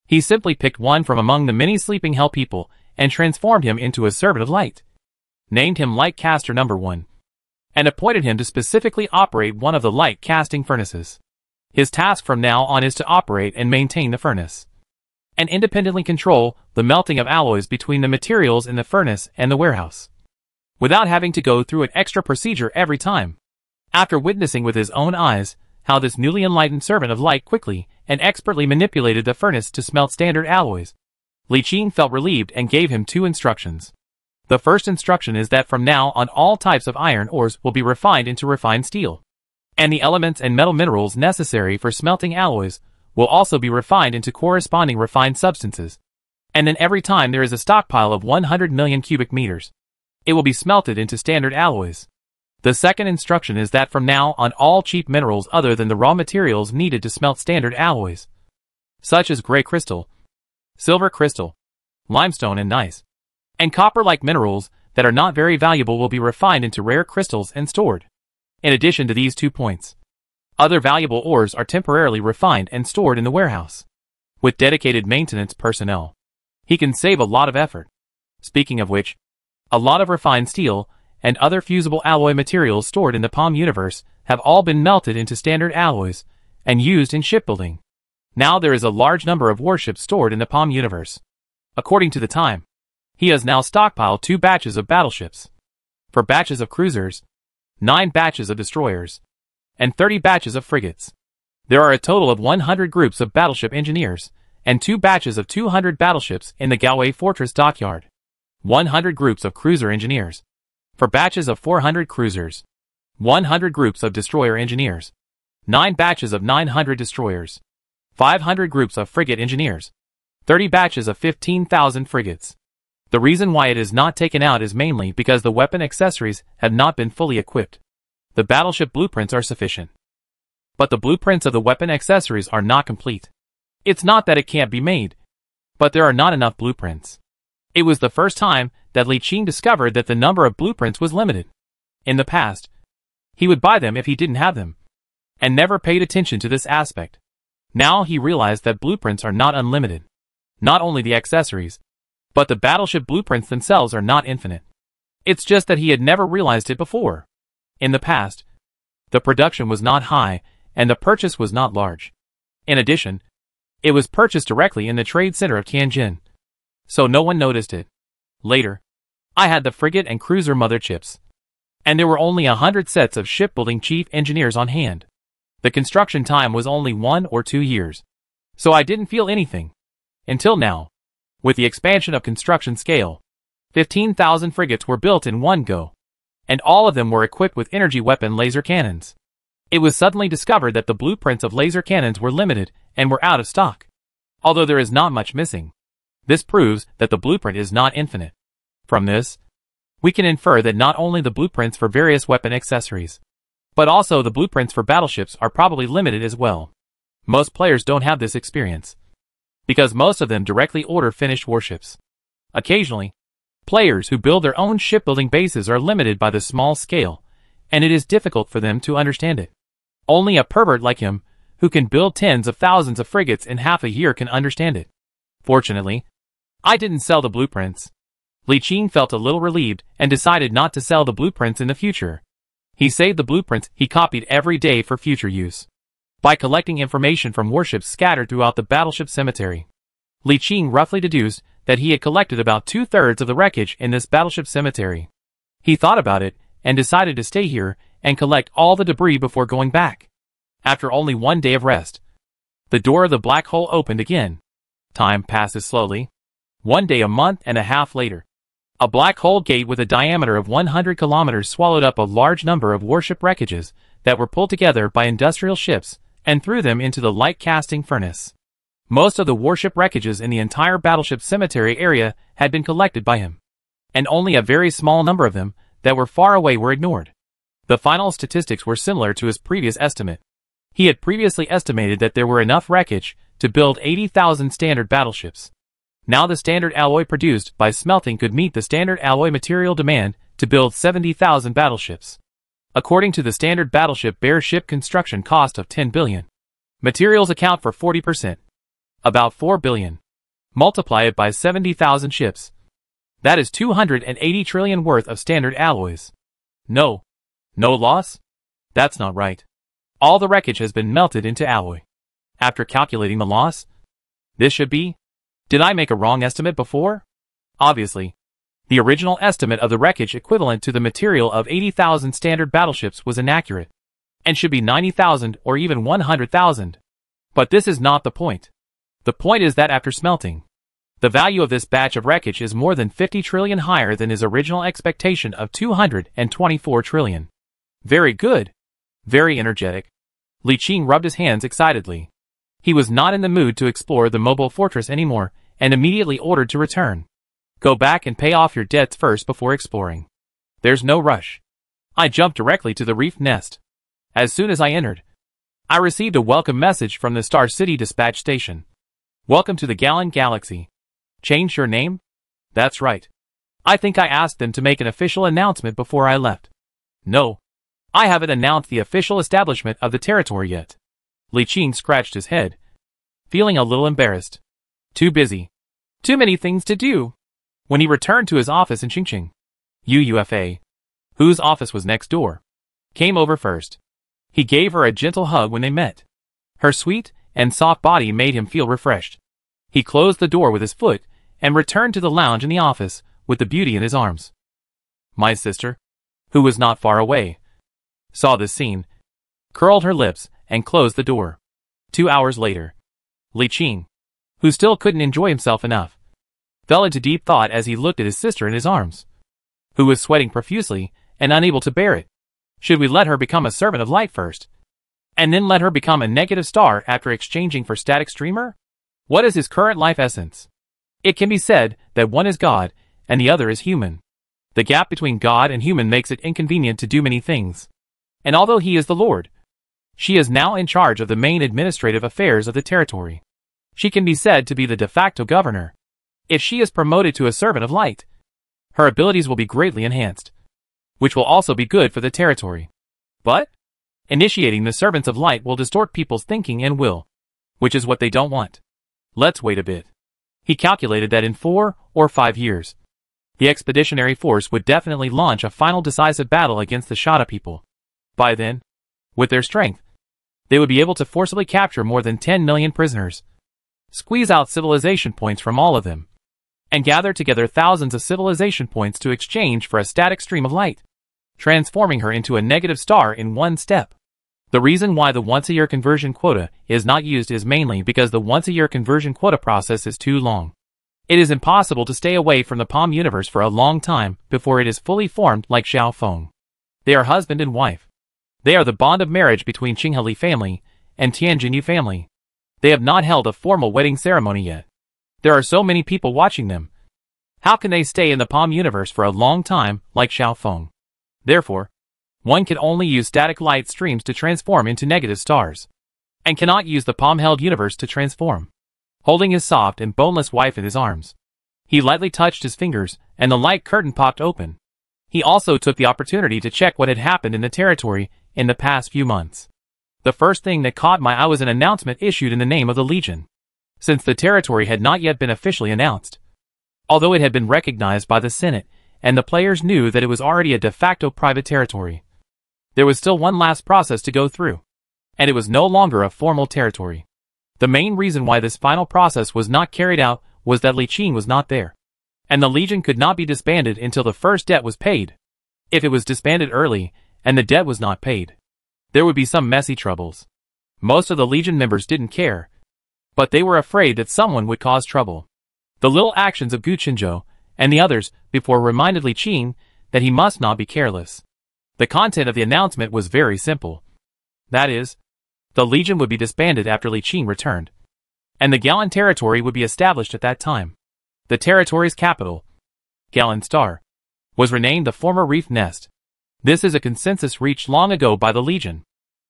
S1: he simply picked one from among the many sleeping hell people and transformed him into a servant of light, named him Light Caster No. 1, and appointed him to specifically operate one of the light casting furnaces. His task from now on is to operate and maintain the furnace, and independently control the melting of alloys between the materials in the furnace and the warehouse, without having to go through an extra procedure every time. After witnessing with his own eyes how this newly enlightened servant of light quickly and expertly manipulated the furnace to smelt standard alloys, Li Qing felt relieved and gave him 2 instructions. The first instruction is that from now on all types of iron ores will be refined into refined steel, and the elements and metal minerals necessary for smelting alloys will also be refined into corresponding refined substances. And then every time there is a stockpile of 100 million cubic meters, it will be smelted into standard alloys. The second instruction is that from now on all cheap minerals other than the raw materials needed to smelt standard alloys, such as gray crystal, silver crystal, limestone and gneiss, and copper-like minerals that are not very valuable will be refined into rare crystals and stored. In addition to these 2 points, other valuable ores are temporarily refined and stored in the warehouse. With dedicated maintenance personnel, he can save a lot of effort. Speaking of which, a lot of refined steel and other fusible alloy materials stored in the Palm universe have all been melted into standard alloys and used in shipbuilding. Now there is a large number of warships stored in the Palm universe. According to the time, he has now stockpiled 2 batches of battleships, 4 batches of cruisers, 9 batches of destroyers, and 30 batches of frigates. There are a total of 100 groups of battleship engineers, and 2 batches of 200 battleships in the Galway Fortress dockyard, 100 groups of cruiser engineers, 4 batches of 400 cruisers, 100 groups of destroyer engineers, 9 batches of 900 destroyers, 500 groups of frigate engineers, 30 batches of 15,000 frigates. The reason why it is not taken out is mainly because the weapon accessories have not been fully equipped. The battleship blueprints are sufficient, but the blueprints of the weapon accessories are not complete. It's not that it can't be made, but there are not enough blueprints. It was the first time that Li Qing discovered that the number of blueprints was limited. In the past, he would buy them if he didn't have them, and never paid attention to this aspect. Now he realized that blueprints are not unlimited. Not only the accessories, but the battleship blueprints themselves are not infinite. It's just that he had never realized it before. In the past, the production was not high, and the purchase was not large. In addition, it was purchased directly in the trade center of Tianjin, so no one noticed it. Later, I had the frigate and cruiser mother chips, and there were only 100 sets of shipbuilding chief engineers on hand. The construction time was only 1 or 2 years. So I didn't feel anything. Until now. With the expansion of construction scale, 15,000 frigates were built in one go. And all of them were equipped with energy weapon laser cannons. It was suddenly discovered that the blueprints of laser cannons were limited and were out of stock. Although there is not much missing. This proves that the blueprint is not infinite. From this, we can infer that not only the blueprints for various weapon accessories, but also the blueprints for battleships are probably limited as well. Most players don't have this experience, because most of them directly order finished warships. Occasionally, players who build their own shipbuilding bases are limited by the small scale, and it is difficult for them to understand it. Only a pervert like him, who can build tens of thousands of frigates in half a year, can understand it. Fortunately, I didn't sell the blueprints. Li Qing felt a little relieved and decided not to sell the blueprints in the future. He saved the blueprints he copied every day for future use. By collecting information from warships scattered throughout the battleship cemetery, Li Qing roughly deduced that he had collected about 2/3 of the wreckage in this battleship cemetery. He thought about it and decided to stay here and collect all the debris before going back. After only 1 day of rest, the door of the black hole opened again. Time passes slowly. 1 day, a month and a half later, a black hole gate with a diameter of 100 kilometers swallowed up a large number of warship wreckages that were pulled together by industrial ships and threw them into the light casting furnace. Most of the warship wreckages in the entire battleship cemetery area had been collected by him, and only a very small number of them that were far away were ignored. The final statistics were similar to his previous estimate. He had previously estimated that there were enough wreckage to build 80,000 standard battleships. Now the standard alloy produced by smelting could meet the standard alloy material demand to build 70,000 battleships. According to the standard battleship bare ship construction cost of 10 billion. Materials account for 40%. About 4 billion. Multiply it by 70,000 ships. That is 280 trillion worth of standard alloys. No. No loss? That's not right. All the wreckage has been melted into alloy. After calculating the loss, this should be... Did I make a wrong estimate before? Obviously. The original estimate of the wreckage equivalent to the material of 80,000 standard battleships was inaccurate, and should be 90,000 or even 100,000. But this is not the point. The point is that after smelting, the value of this batch of wreckage is more than 50 trillion higher than his original expectation of 224 trillion. Very good. Very energetic. Li Qing rubbed his hands excitedly. He was not in the mood to explore the mobile fortress anymore, and immediately ordered to return. Go back and pay off your debts first before exploring. There's no rush. I jumped directly to the reef nest. As soon as I entered, I received a welcome message from the Star City dispatch station. Welcome to the Gallon Galaxy. Change your name? That's right. I think I asked them to make an official announcement before I left. No. I haven't announced the official establishment of the territory yet. Li Qing scratched his head, feeling a little embarrassed. Too busy. Too many things to do. When he returned to his office in Qingqing, UFA, whose office was next door, came over first. He gave her a gentle hug when they met. Her sweet and soft body made him feel refreshed. He closed the door with his foot and returned to the lounge in the office with the beauty in his arms. My sister, who was not far away, saw this scene, curled her lips, and closed the door. 2 hours later, Li Qing, who still couldn't enjoy himself enough, fell into deep thought as he looked at his sister in his arms, who was sweating profusely and unable to bear it. Should we let her become a servant of light first, and then let her become a negative star after exchanging for static streamer? What is his current life essence? It can be said that one is God and the other is human. The gap between God and human makes it inconvenient to do many things. And although he is the Lord, she is now in charge of the main administrative affairs of the territory. She can be said to be the de facto governor. If she is promoted to a servant of light, her abilities will be greatly enhanced, which will also be good for the territory. But initiating the servants of light will distort people's thinking and will, which is what they don't want. Let's wait a bit. He calculated that in 4 or 5 years, the expeditionary force would definitely launch a final decisive battle against the Shada people. By then, with their strength, they would be able to forcibly capture more than 10 million prisoners, squeeze out civilization points from all of them, and gather together thousands of civilization points to exchange for a static stream of light. transforming her into a negative star in one step. The reason why the once-a-year conversion quota is not used is mainly because the once-a-year conversion quota process is too long. It is impossible to stay away from the Palm universe for a long time before it is fully formed like Xiao Feng. They are husband and wife. They are the bond of marriage between Qingheli family and Tianjinyu family. They have not held a formal wedding ceremony yet. There are so many people watching them. How can they stay in the Palm universe for a long time like Xiao Feng? Therefore, one can only use static light streams to transform into negative stars, and cannot use the palm-held universe to transform. Holding his soft and boneless wife in his arms, he lightly touched his fingers, and the light curtain popped open. He also took the opportunity to check what had happened in the territory in the past few months. The first thing that caught my eye was an announcement issued in the name of the Legion, since the territory had not yet been officially announced. Although it had been recognized by the Senate, and the players knew that it was already a de facto private territory, there was still one last process to go through, and it was no longer a formal territory. The main reason why this final process was not carried out was that Li Qin was not there, and the Legion could not be disbanded until the first debt was paid. If it was disbanded early, and the debt was not paid, there would be some messy troubles. Most of the Legion members didn't care, but they were afraid that someone would cause trouble. The little actions of Gu Qinzhou and the others before reminded Li Qin that he must not be careless. The content of the announcement was very simple. That is, the Legion would be disbanded after Li Qin returned, and the Galan territory would be established at that time. The territory's capital, Galan Star, was renamed the former Reef Nest. This is a consensus reached long ago by the Legion.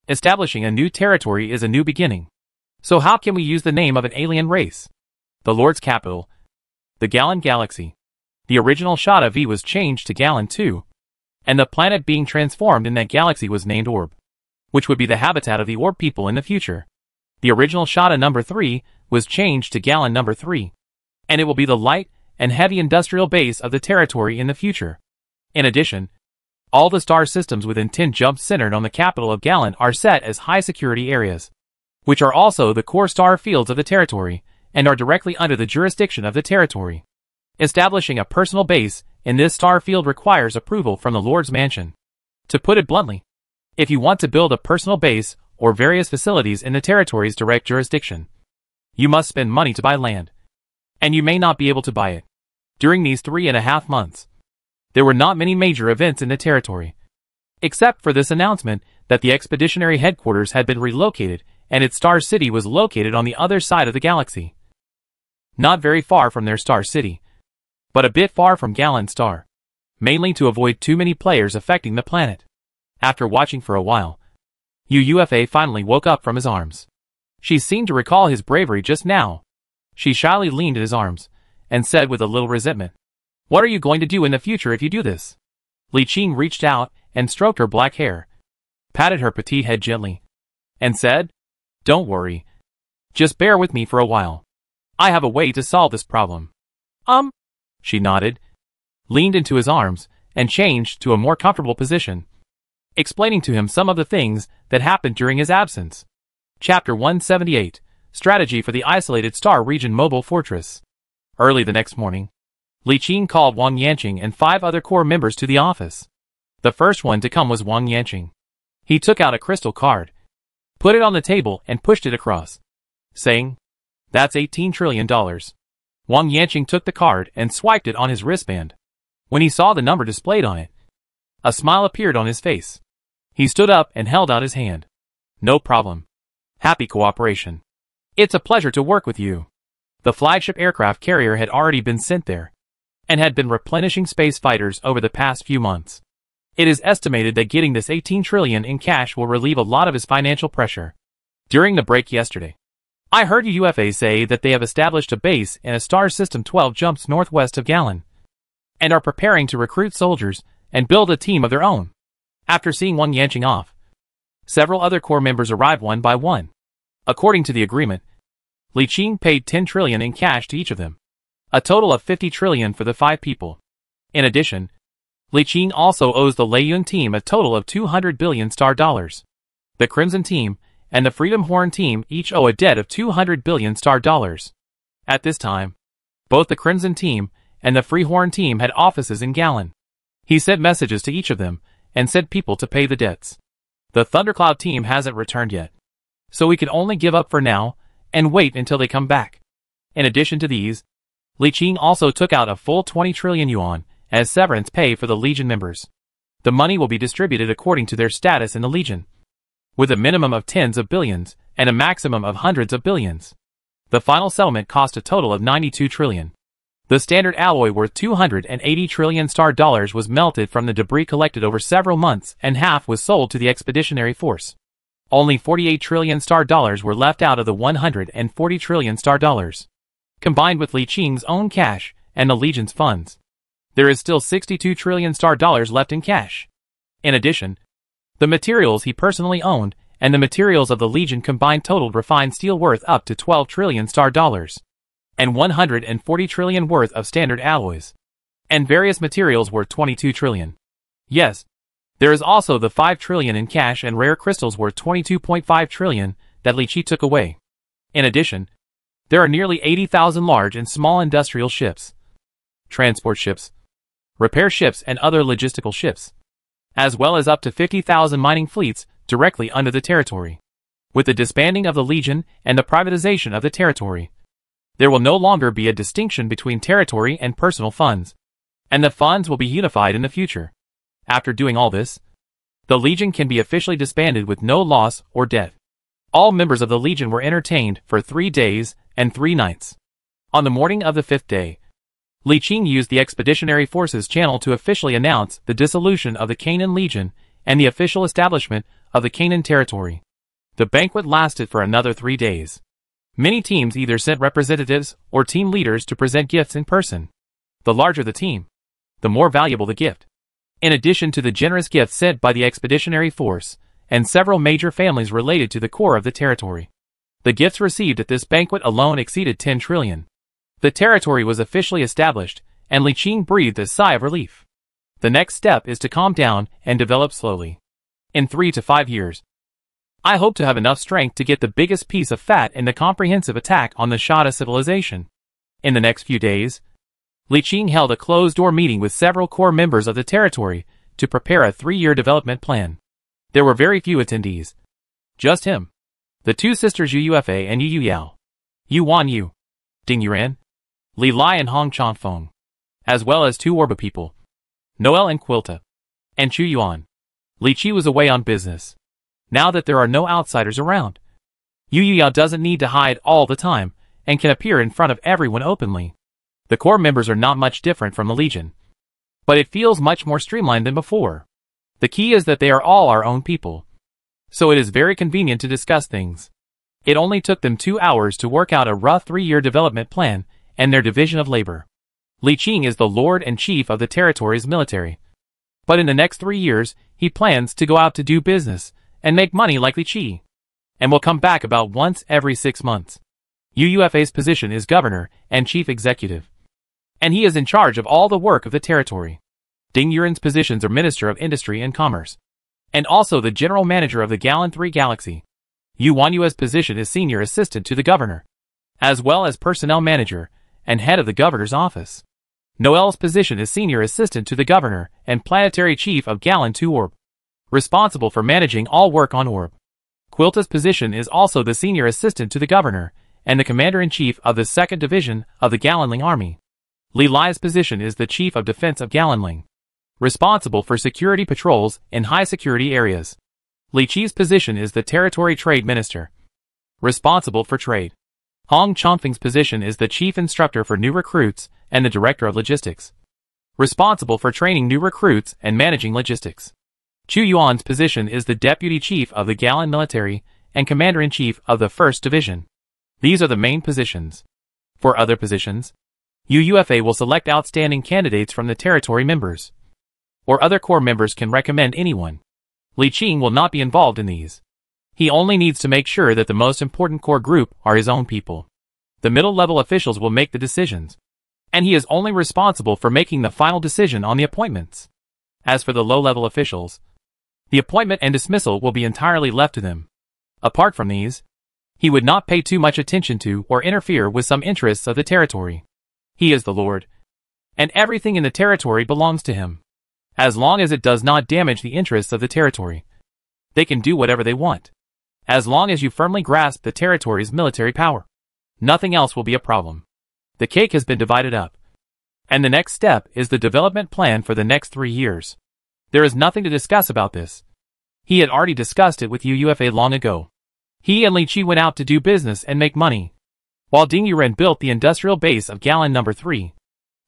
S1: Establishing a new territory is a new beginning. So how can we use the name of an alien race? The Lord's capital, the Galan Galaxy. The original Shada V was changed to Galan 2, and the planet being transformed in that galaxy was named Orb, which would be the habitat of the Orb people in the future. The original Shada number 3 was changed to Galan number 3, and it will be the light and heavy industrial base of the territory in the future. In addition, all the star systems within 10 jumps centered on the capital of Galan are set as high security areas, which are also the core star fields of the territory, and are directly under the jurisdiction of the territory. Establishing a personal base in this star field requires approval from the Lord's Mansion. To put it bluntly, if you want to build a personal base or various facilities in the territory's direct jurisdiction, you must spend money to buy land, and you may not be able to buy it. During these 3.5 months, there were not many major events in the territory, except for this announcement that the expeditionary headquarters had been relocated and its star city was located on the other side of the galaxy. Not very far from their star city, but a bit far from Galan Star, mainly to avoid too many players affecting the planet. After watching for a while, Ufa finally woke up from his arms. She seemed to recall his bravery just now. She shyly leaned in his arms, and said with a little resentment, "What are you going to do in the future if you do this?" Li Qin reached out and stroked her black hair, patted her petite head gently, and said, "Don't worry. Just bear with me for a while. I have a way to solve this problem." She nodded, leaned into his arms, and changed to a more comfortable position, explaining to him some of the things that happened during his absence. Chapter 178, Strategy for the Isolated Star Region Mobile Fortress. Early the next morning, Li Qin called Wang Yanqing and 5 other core members to the office. The first one to come was Wang Yanqing. He took out a crystal card, put it on the table and pushed it across, saying, "That's $18 trillion. Wang Yanqing took the card and swiped it on his wristband. When he saw the number displayed on it, a smile appeared on his face. He stood up and held out his hand. "No problem. Happy cooperation. It's a pleasure to work with you." The flagship aircraft carrier had already been sent there, and had been replenishing space fighters over the past few months. It is estimated that getting this 18 trillion in cash will relieve a lot of his financial pressure. During the break yesterday, I heard UFA say that they have established a base in a star system 12 jumps northwest of Galan, and are preparing to recruit soldiers and build a team of their own. After seeing Wang Yanqing off, several other core members arrived one by one. According to the agreement, Li Qin paid 10 trillion in cash to each of them, a total of 50 trillion for the 5 people. In addition, Li Qin also owes the Leiyun team a total of 200 billion star dollars. The Crimson team and the Freedom Horn team each owe a debt of 200 billion star dollars. At this time, both the Crimson team and the Freehorn team had offices in Galan. He sent messages to each of them and sent people to pay the debts. The Thundercloud team hasn't returned yet, so we can only give up for now and wait until they come back. In addition to these, Li Qing also took out a full 20 trillion yuan as severance pay for the Legion members. The money will be distributed according to their status in the Legion, with a minimum of tens of billions and a maximum of hundreds of billions. The final settlement cost a total of 92 trillion. The standard alloy worth 280 trillion star dollars was melted from the debris collected over several months, and half was sold to the expeditionary force. Only 48 trillion star dollars were left out of the 140 trillion star dollars. Combined with Li Qing's own cash and the Legion's funds, there is still 62 trillion star dollars left in cash. In addition, the materials he personally owned and the materials of the Legion combined totaled refined steel worth up to 12 trillion star dollars, and 140 trillion worth of standard alloys, and various materials worth 22 trillion. Yes, there is also the 5 trillion in cash and rare crystals worth 22.5 trillion that Li Qi took away. In addition, there are nearly 80,000 large and small industrial ships, transport ships, repair ships and other logistical ships, as well as up to 50,000 mining fleets directly under the territory. With the disbanding of the Legion and the privatization of the territory, there will no longer be a distinction between territory and personal funds, and the funds will be unified in the future. After doing all this, the Legion can be officially disbanded with no loss or death. All members of the Legion were entertained for 3 days and 3 nights. On the morning of the 5th day, Li Qing used the Expeditionary Forces channel to officially announce the dissolution of the Canaan Legion and the official establishment of the Canaan territory. The banquet lasted for another 3 days. Many teams either sent representatives or team leaders to present gifts in person. The larger the team, the more valuable the gift. In addition to the generous gifts sent by the Expeditionary Force and several major families related to the core of the territory, the gifts received at this banquet alone exceeded 10 trillion. The territory was officially established, and Li Qing breathed a sigh of relief. The next step is to calm down and develop slowly. In 3 to 5 years, I hope to have enough strength to get the biggest piece of fat in the comprehensive attack on the Shada civilization. In the next few days, Li Qing held a closed-door meeting with several core members of the territory to prepare a 3-year development plan. There were very few attendees. Just him, the 2 sisters Yu Yufa and Yu Yao, Yu Wan Yu, Ding Yuran, Li Lai and Hong Changfeng, as well as 2 Orba people, Noel and Quilta, and Chu Yuan. Li Qi was away on business. Now that there are no outsiders around, Yu Yao doesn't need to hide all the time and can appear in front of everyone openly. The core members are not much different from the Legion, but it feels much more streamlined than before. The key is that they are all our own people, so it is very convenient to discuss things. It only took them 2 hours to work out a rough 3-year development plan and their division of labor. Li Qing is the lord and chief of the territory's military, but in the next 3 years, he plans to go out to do business and make money like Li Qi, and will come back about once every 6 months. Yu Yufa's position is governor and chief executive, and he is in charge of all the work of the territory. Ding Yuran's positions are Minister of Industry and Commerce, and also the General Manager of the Galan 3 Galaxy. Yu Wanyu's position is Senior Assistant to the Governor, as well as Personnel Manager and Head of the Governor's Office. Noel's position is Senior Assistant to the Governor and Planetary Chief of Galan 2 Orb, responsible for managing all work on Orb. Quilta's position is also the Senior Assistant to the Governor and the Commander-in-Chief of the 2nd Division of the Galanling Army. Li Lai's position is the Chief of Defense of Galanling, responsible for security patrols in high-security areas. Li Qi's position is the Territory Trade Minister, responsible for trade. Hong Chongfeng's position is the Chief Instructor for New Recruits and the Director of Logistics, responsible for training new recruits and managing logistics. Chu Yuan's position is the Deputy Chief of the Galan Military and Commander-in-Chief of the 1st Division. These are the main positions. For other positions, Yu Yufa will select outstanding candidates from the territory members, or other core members can recommend anyone. Li Qing will not be involved in these. He only needs to make sure that the most important core group are his own people. The middle-level officials will make the decisions, and he is only responsible for making the final decision on the appointments. As for the low-level officials, the appointment and dismissal will be entirely left to them. Apart from these, he would not pay too much attention to or interfere with some interests of the territory. He is the Lord, and everything in the territory belongs to him. as long as it does not damage the interests of the territory. They can do whatever they want. As long as you firmly grasp the territory's military power, nothing else will be a problem. The cake has been divided up. And the next step is the development plan for the next 3 years. There is nothing to discuss about this. He had already discussed it with UUFA long ago. He and Li Qi went out to do business and make money, while Ding Yuren built the industrial base of Galan No. 3,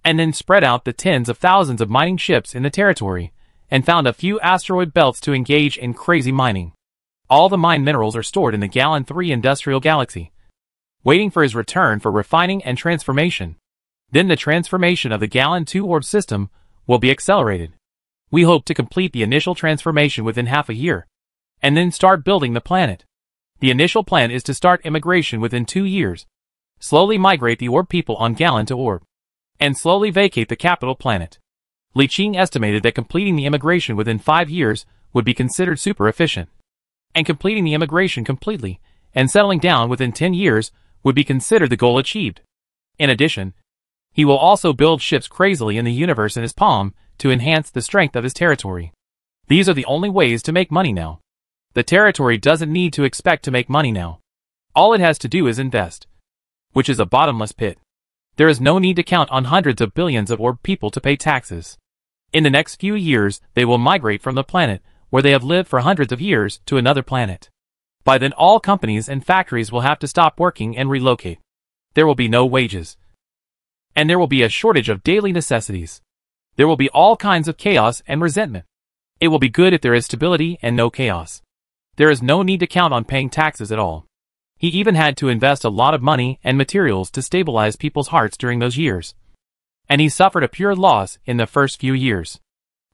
S1: and then spread out the tens of thousands of mining ships in the territory, and found a few asteroid belts to engage in crazy mining. All the mine minerals are stored in the Galan 3 industrial galaxy, waiting for his return for refining and transformation. Then the transformation of the Galan 2 orb system will be accelerated. We hope to complete the initial transformation within half a year, and then start building the planet. The initial plan is to start immigration within 2 years, slowly migrate the orb people on Galan to orb, and slowly vacate the capital planet. Li Qing estimated that completing the immigration within 5 years would be considered super efficient, and completing the immigration completely and settling down within 10 years would be considered the goal achieved. In addition, he will also build ships crazily in the universe in his palm to enhance the strength of his territory. These are the only ways to make money now. The territory doesn't need to expect to make money now. All it has to do is invest, which is a bottomless pit. There is no need to count on hundreds of billions of orb people to pay taxes. In the next few years, they will migrate from the planet where they have lived for hundreds of years to another planet. By then all companies and factories will have to stop working and relocate. There will be no wages. And there will be a shortage of daily necessities. There will be all kinds of chaos and resentment. It will be good if there is stability and no chaos. There is no need to count on paying taxes at all. He even had to invest a lot of money and materials to stabilize people's hearts during those years. And he suffered a pure loss in the first few years.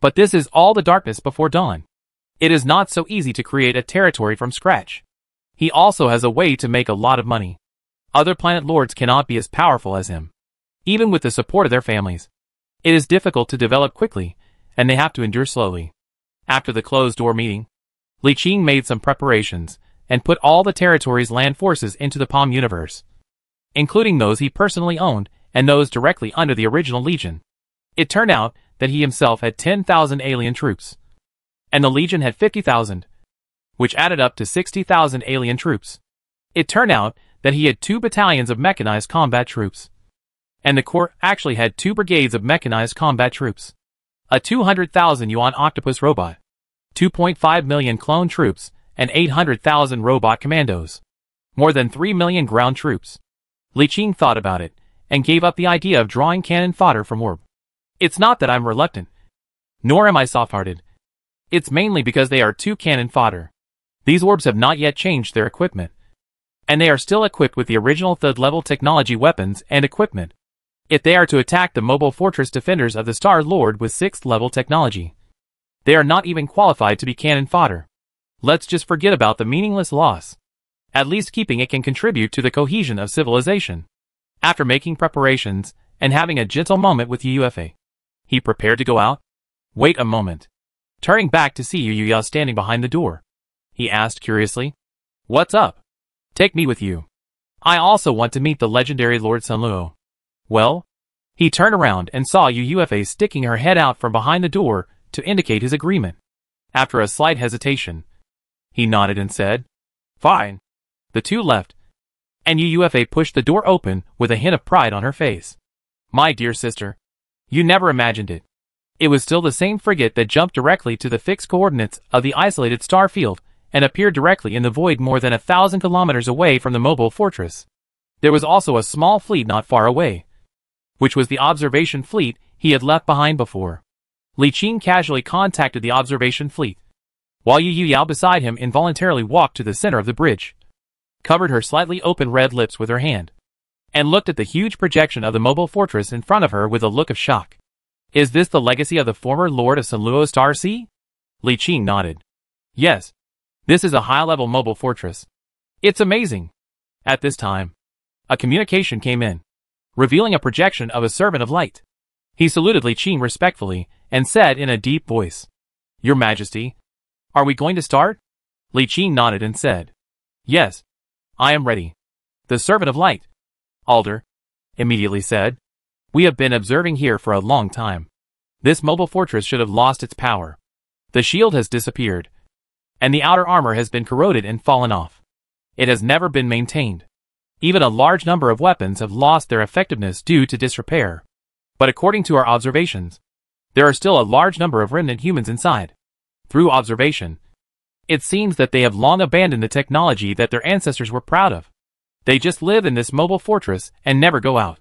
S1: But this is all the darkness before dawn. It is not so easy to create a territory from scratch. He also has a way to make a lot of money. Other planet lords cannot be as powerful as him, even with the support of their families. It is difficult to develop quickly, and they have to endure slowly. After the closed-door meeting, Li Qing made some preparations and put all the territory's land forces into the Palm universe, including those he personally owned and those directly under the original Legion. It turned out that he himself had 10,000 alien troops, and the Legion had 50,000, which added up to 60,000 alien troops. It turned out that he had 2 battalions of mechanized combat troops, and the Corps actually had 2 brigades of mechanized combat troops, a 200,000 yuan octopus robot, 2.5 million clone troops, and 800,000 robot commandos, more than 3 million ground troops. Li Qing thought about it, and gave up the idea of drawing cannon fodder from orb. It's not that I'm reluctant, nor am I soft-hearted. It's mainly because they are 2 cannon fodder. These orbs have not yet changed their equipment, and they are still equipped with the original 3rd-level technology weapons and equipment. If they are to attack the mobile fortress defenders of the Star Lord with 6th-level technology, they are not even qualified to be cannon fodder. Let's just forget about the meaningless loss. At least keeping it can contribute to the cohesion of civilization. After making preparations and having a gentle moment with UUFA, he prepared to go out. Wait a moment. Turning back to see Yuya standing behind the door, he asked curiously, "What's up? Take me with you. I also want to meet the legendary Lord Sunluo." Well? He turned around and saw UUFA sticking her head out from behind the door to indicate his agreement. After a slight hesitation, he nodded and said, "Fine." The two left, and UUFA pushed the door open with a hint of pride on her face. "My dear sister, you never imagined it. It was still the same frigate that jumped directly to the fixed coordinates of the isolated star field and appeared directly in the void more than 1,000 kilometers away from the mobile fortress. There was also a small fleet not far away, which was the observation fleet he had left behind before. Li Qing casually contacted the observation fleet, while Yu Yao beside him involuntarily walked to the center of the bridge, covered her slightly open red lips with her hand, and looked at the huge projection of the mobile fortress in front of her with a look of shock. "Is this the legacy of the former Lord of Sunluo Star Sea?" Li Qing nodded. "Yes. This is a high-level mobile fortress. It's amazing." At this time, a communication came in, revealing a projection of a servant of light. He saluted Li Qing respectfully and said in a deep voice, "Your Majesty, are we going to start?" Li Qing nodded and said, "Yes, I am ready." The servant of light, Alder, immediately said, "We have been observing here for a long time. This mobile fortress should have lost its power. The shield has disappeared, and the outer armor has been corroded and fallen off. It has never been maintained. Even a large number of weapons have lost their effectiveness due to disrepair. But according to our observations, there are still a large number of remnant humans inside. Through observation, it seems that they have long abandoned the technology that their ancestors were proud of. They just live in this mobile fortress and never go out.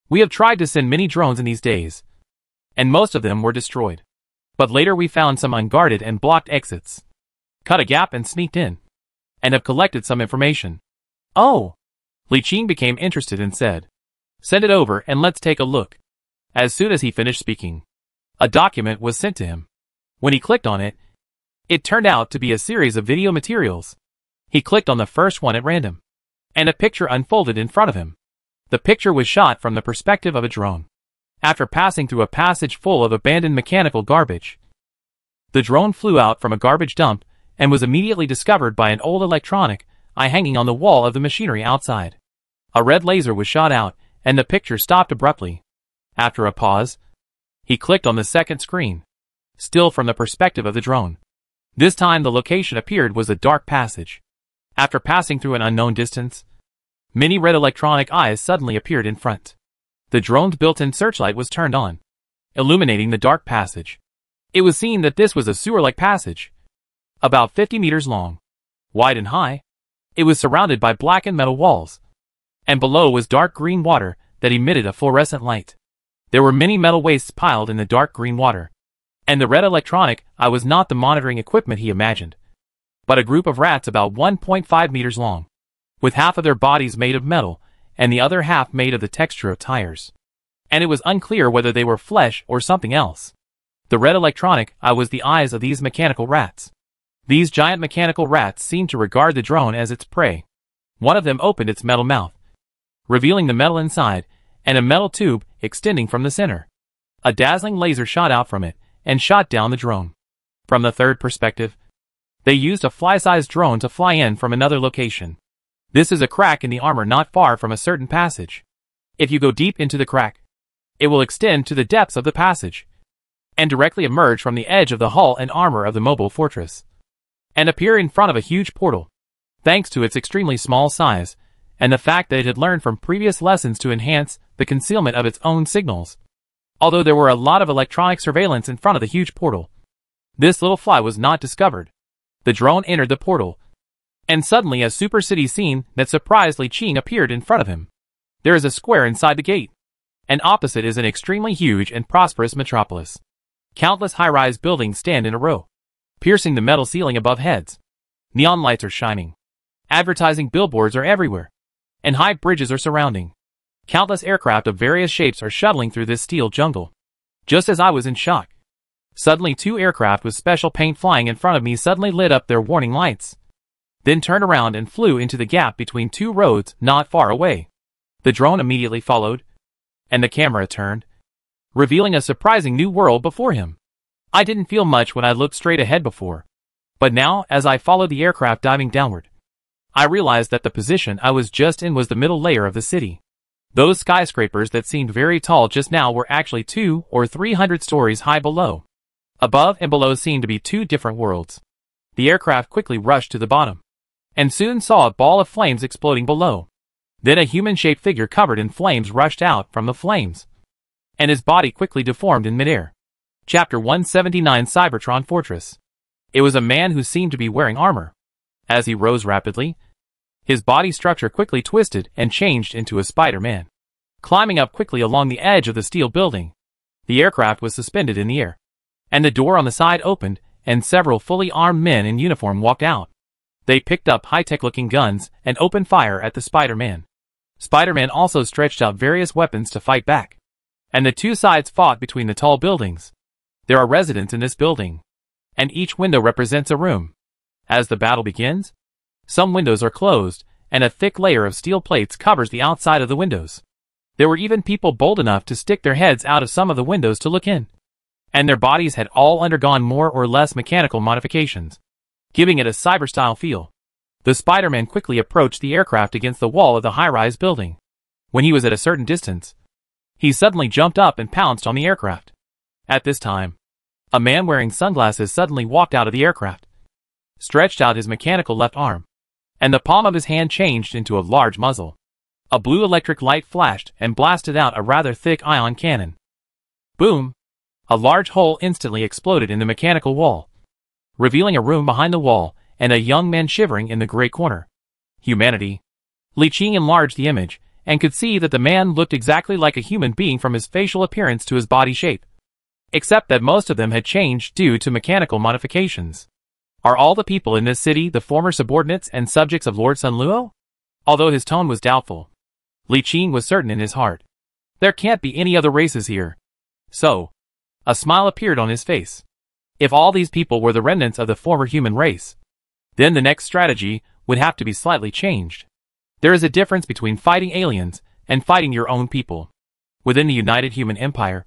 S1: We have tried to send many drones in these days, and most of them were destroyed. But later we found some unguarded and blocked exits, cut a gap and sneaked in, and have collected some information. Oh! Li Qing became interested and said, "Send it over and let's take a look." As soon as he finished speaking, a document was sent to him. When he clicked on it, it turned out to be a series of video materials. He clicked on the first one at random, and a picture unfolded in front of him. The picture was shot from the perspective of a drone. After passing through a passage full of abandoned mechanical garbage, the drone flew out from a garbage dump and was immediately discovered by an old electronic eye hanging on the wall of the machinery outside. A red laser was shot out, and the picture stopped abruptly. After a pause, he clicked on the second screen, still from the perspective of the drone. This time the location appeared was a dark passage. After passing through an unknown distance, many red electronic eyes suddenly appeared in front. The drone's built-in searchlight was turned on, illuminating the dark passage. It was seen that this was a sewer-like passage, about 50 meters long, wide and high. It was surrounded by blackened metal walls, and below was dark green water that emitted a fluorescent light. There were many metal wastes piled in the dark green water, and the red electronic eye was not the monitoring equipment he imagined, but a group of rats about 1.5 meters long, with half of their bodies made of metal, and the other half made of the texture of tires. And it was unclear whether they were flesh or something else. The red electronic eye was the eyes of these mechanical rats. These giant mechanical rats seemed to regard the drone as its prey. One of them opened its metal mouth, revealing the metal inside, and a metal tube extending from the center. A dazzling laser shot out from it, and shot down the drone. From the third perspective, they used a fly-sized drone to fly in from another location. This is a crack in the armor not far from a certain passage. If you go deep into the crack, it will extend to the depths of the passage, and directly emerge from the edge of the hull and armor of the mobile fortress, and appear in front of a huge portal. Thanks to its extremely small size, and the fact that it had learned from previous lessons to enhance the concealment of its own signals. Although there were a lot of electronic surveillance in front of the huge portal, this little fly was not discovered. The drone entered the portal, and suddenly a super city scene that surprised Li Qing appeared in front of him. There is a square inside the gate, and opposite is an extremely huge and prosperous metropolis. Countless high-rise buildings stand in a row, piercing the metal ceiling above heads. Neon lights are shining. Advertising billboards are everywhere, and high bridges are surrounding. Countless aircraft of various shapes are shuttling through this steel jungle. Just as I was in shock, suddenly two aircraft with special paint flying in front of me suddenly lit up their warning lights, then turned around and flew into the gap between two roads not far away. The drone immediately followed, and the camera turned, revealing a surprising new world before him. I didn't feel much when I looked straight ahead before, but now, as I followed the aircraft diving downward, I realized that the position I was just in was the middle layer of the city. Those skyscrapers that seemed very tall just now were actually 200 or 300 stories high below. Above and below seemed to be two different worlds. The aircraft quickly rushed to the bottom, and soon saw a ball of flames exploding below. Then a human-shaped figure covered in flames rushed out from the flames, and his body quickly deformed in midair. Chapter 179 Cybertron Fortress. It was a man who seemed to be wearing armor. As he rose rapidly, his body structure quickly twisted and changed into a Spider-Man. Climbing up quickly along the edge of the steel building, the aircraft was suspended in the air, and the door on the side opened, and several fully armed men in uniform walked out. They picked up high-tech-looking guns and opened fire at the Spider-Man. Spider-Man also stretched out various weapons to fight back, and the two sides fought between the tall buildings. There are residents in this building, and each window represents a room. As the battle begins, some windows are closed, and a thick layer of steel plates covers the outside of the windows. There were even people bold enough to stick their heads out of some of the windows to look in, and their bodies had all undergone more or less mechanical modifications, giving it a cyber-style feel. The Spider-Man quickly approached the aircraft against the wall of the high-rise building. When he was at a certain distance, he suddenly jumped up and pounced on the aircraft. At this time, a man wearing sunglasses suddenly walked out of the aircraft, stretched out his mechanical left arm, and the palm of his hand changed into a large muzzle. A blue electric light flashed and blasted out a rather thick ion cannon. Boom! A large hole instantly exploded in the mechanical wall, revealing a room behind the wall and a young man shivering in the gray corner. Humanity. Li Qing enlarged the image and could see that the man looked exactly like a human being from his facial appearance to his body shape, except that most of them had changed due to mechanical modifications. Are all the people in this city the former subordinates and subjects of Lord Sun Luo? Although his tone was doubtful, Li Qing was certain in his heart. There can't be any other races here. So, a smile appeared on his face. If all these people were the remnants of the former human race, then the next strategy would have to be slightly changed. There is a difference between fighting aliens and fighting your own people. Within the United Human Empire,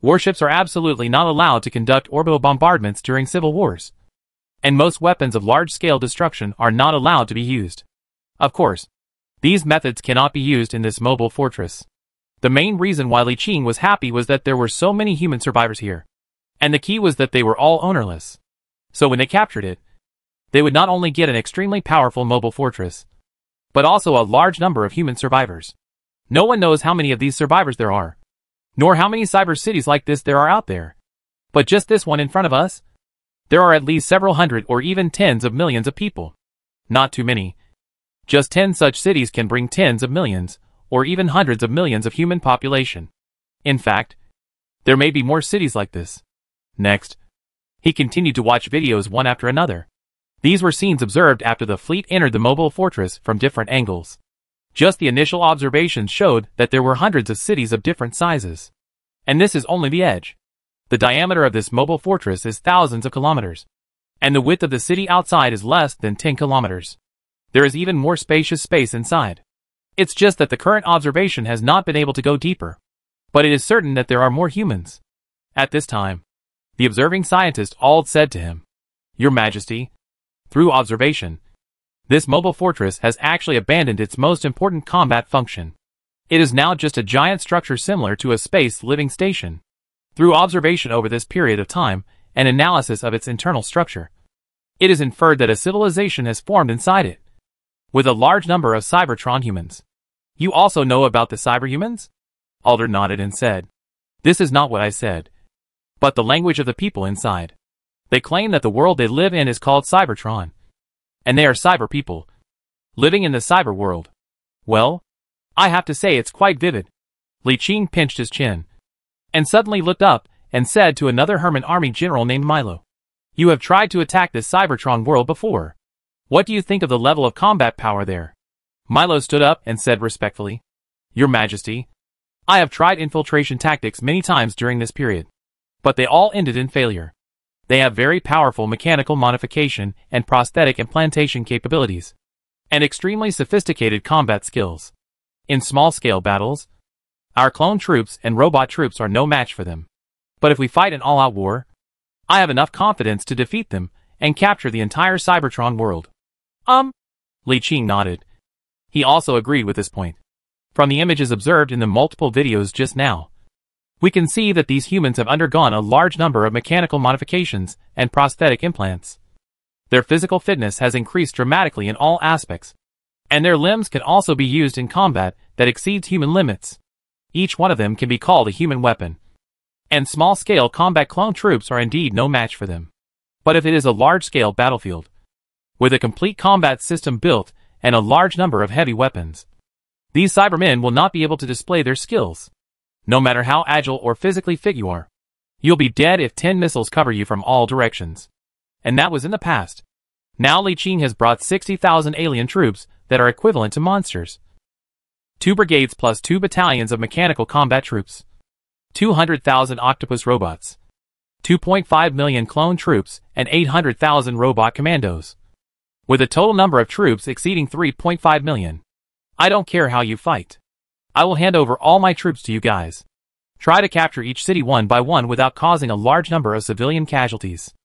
S1: warships are absolutely not allowed to conduct orbital bombardments during civil wars, and most weapons of large-scale destruction are not allowed to be used. Of course, these methods cannot be used in this mobile fortress. The main reason why Li Qing was happy was that there were so many human survivors here, and the key was that they were all ownerless. So when they captured it, they would not only get an extremely powerful mobile fortress, but also a large number of human survivors. No one knows how many of these survivors there are, nor how many cyber cities like this there are out there. But just this one in front of us, there are at least several hundred or even tens of millions of people. Not too many. Just 10 such cities can bring tens of millions, or even hundreds of millions of human population. In fact, there may be more cities like this. Next, he continued to watch videos one after another. These were scenes observed after the fleet entered the mobile fortress from different angles. Just the initial observations showed that there were hundreds of cities of different sizes. And this is only the edge. The diameter of this mobile fortress is thousands of kilometers, and the width of the city outside is less than 10 kilometers. There is even more spacious space inside. It's just that the current observation has not been able to go deeper. But it is certain that there are more humans. At this time, the observing scientist all said to him, "Your Majesty, through observation, this mobile fortress has actually abandoned its most important combat function. It is now just a giant structure similar to a space living station. Through observation over this period of time and analysis of its internal structure, it is inferred that a civilization has formed inside it, with a large number of Cybertron humans. You also know about the cyberhumans?" Alder nodded and said, "This is not what I said, but the language of the people inside. They claim that the world they live in is called Cybertron, and they are cyber people, living in the cyber world. Well, I have to say it's quite vivid." Li Qing pinched his chin, and suddenly looked up and said to another Herman army general named Milo, "You have tried to attack this Cybertron world before. What do you think of the level of combat power there?" Milo stood up and said respectfully, "Your Majesty, I have tried infiltration tactics many times during this period, but they all ended in failure. They have very powerful mechanical modification and prosthetic implantation capabilities, and extremely sophisticated combat skills. In small-scale battles, our clone troops and robot troops are no match for them. But if we fight an all-out war, I have enough confidence to defeat them and capture the entire Cybertron world." Li Qing nodded. He also agreed with this point. From the images observed in the multiple videos just now, we can see that these humans have undergone a large number of mechanical modifications and prosthetic implants. Their physical fitness has increased dramatically in all aspects, and their limbs can also be used in combat that exceeds human limits. Each one of them can be called a human weapon, and small-scale combat clone troops are indeed no match for them. But if it is a large-scale battlefield, with a complete combat system built and a large number of heavy weapons, these Cybermen will not be able to display their skills. No matter how agile or physically fit you are, you'll be dead if 10 missiles cover you from all directions. And that was in the past. Now Li Qing has brought 60,000 alien troops that are equivalent to monsters. 2 brigades plus 2 battalions of mechanical combat troops. 200,000 octopus robots. 2.5 million clone troops and 800,000 robot commandos. With a total number of troops exceeding 3.5 million. I don't care how you fight. I will hand over all my troops to you guys. Try to capture each city one by one without causing a large number of civilian casualties."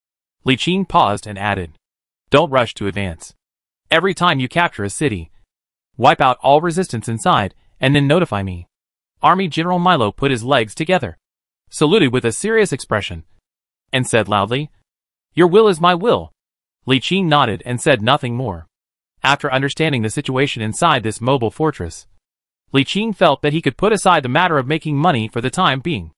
S1: Li Qing paused and added, "Don't rush to advance. Every time you capture a city, wipe out all resistance inside and then notify me." Army General Milo put his legs together. saluted with a serious expression, and said loudly, "Your will is my will." Li Qing nodded and said nothing more. After understanding the situation inside this mobile fortress, Li Qing felt that he could put aside the matter of making money for the time being.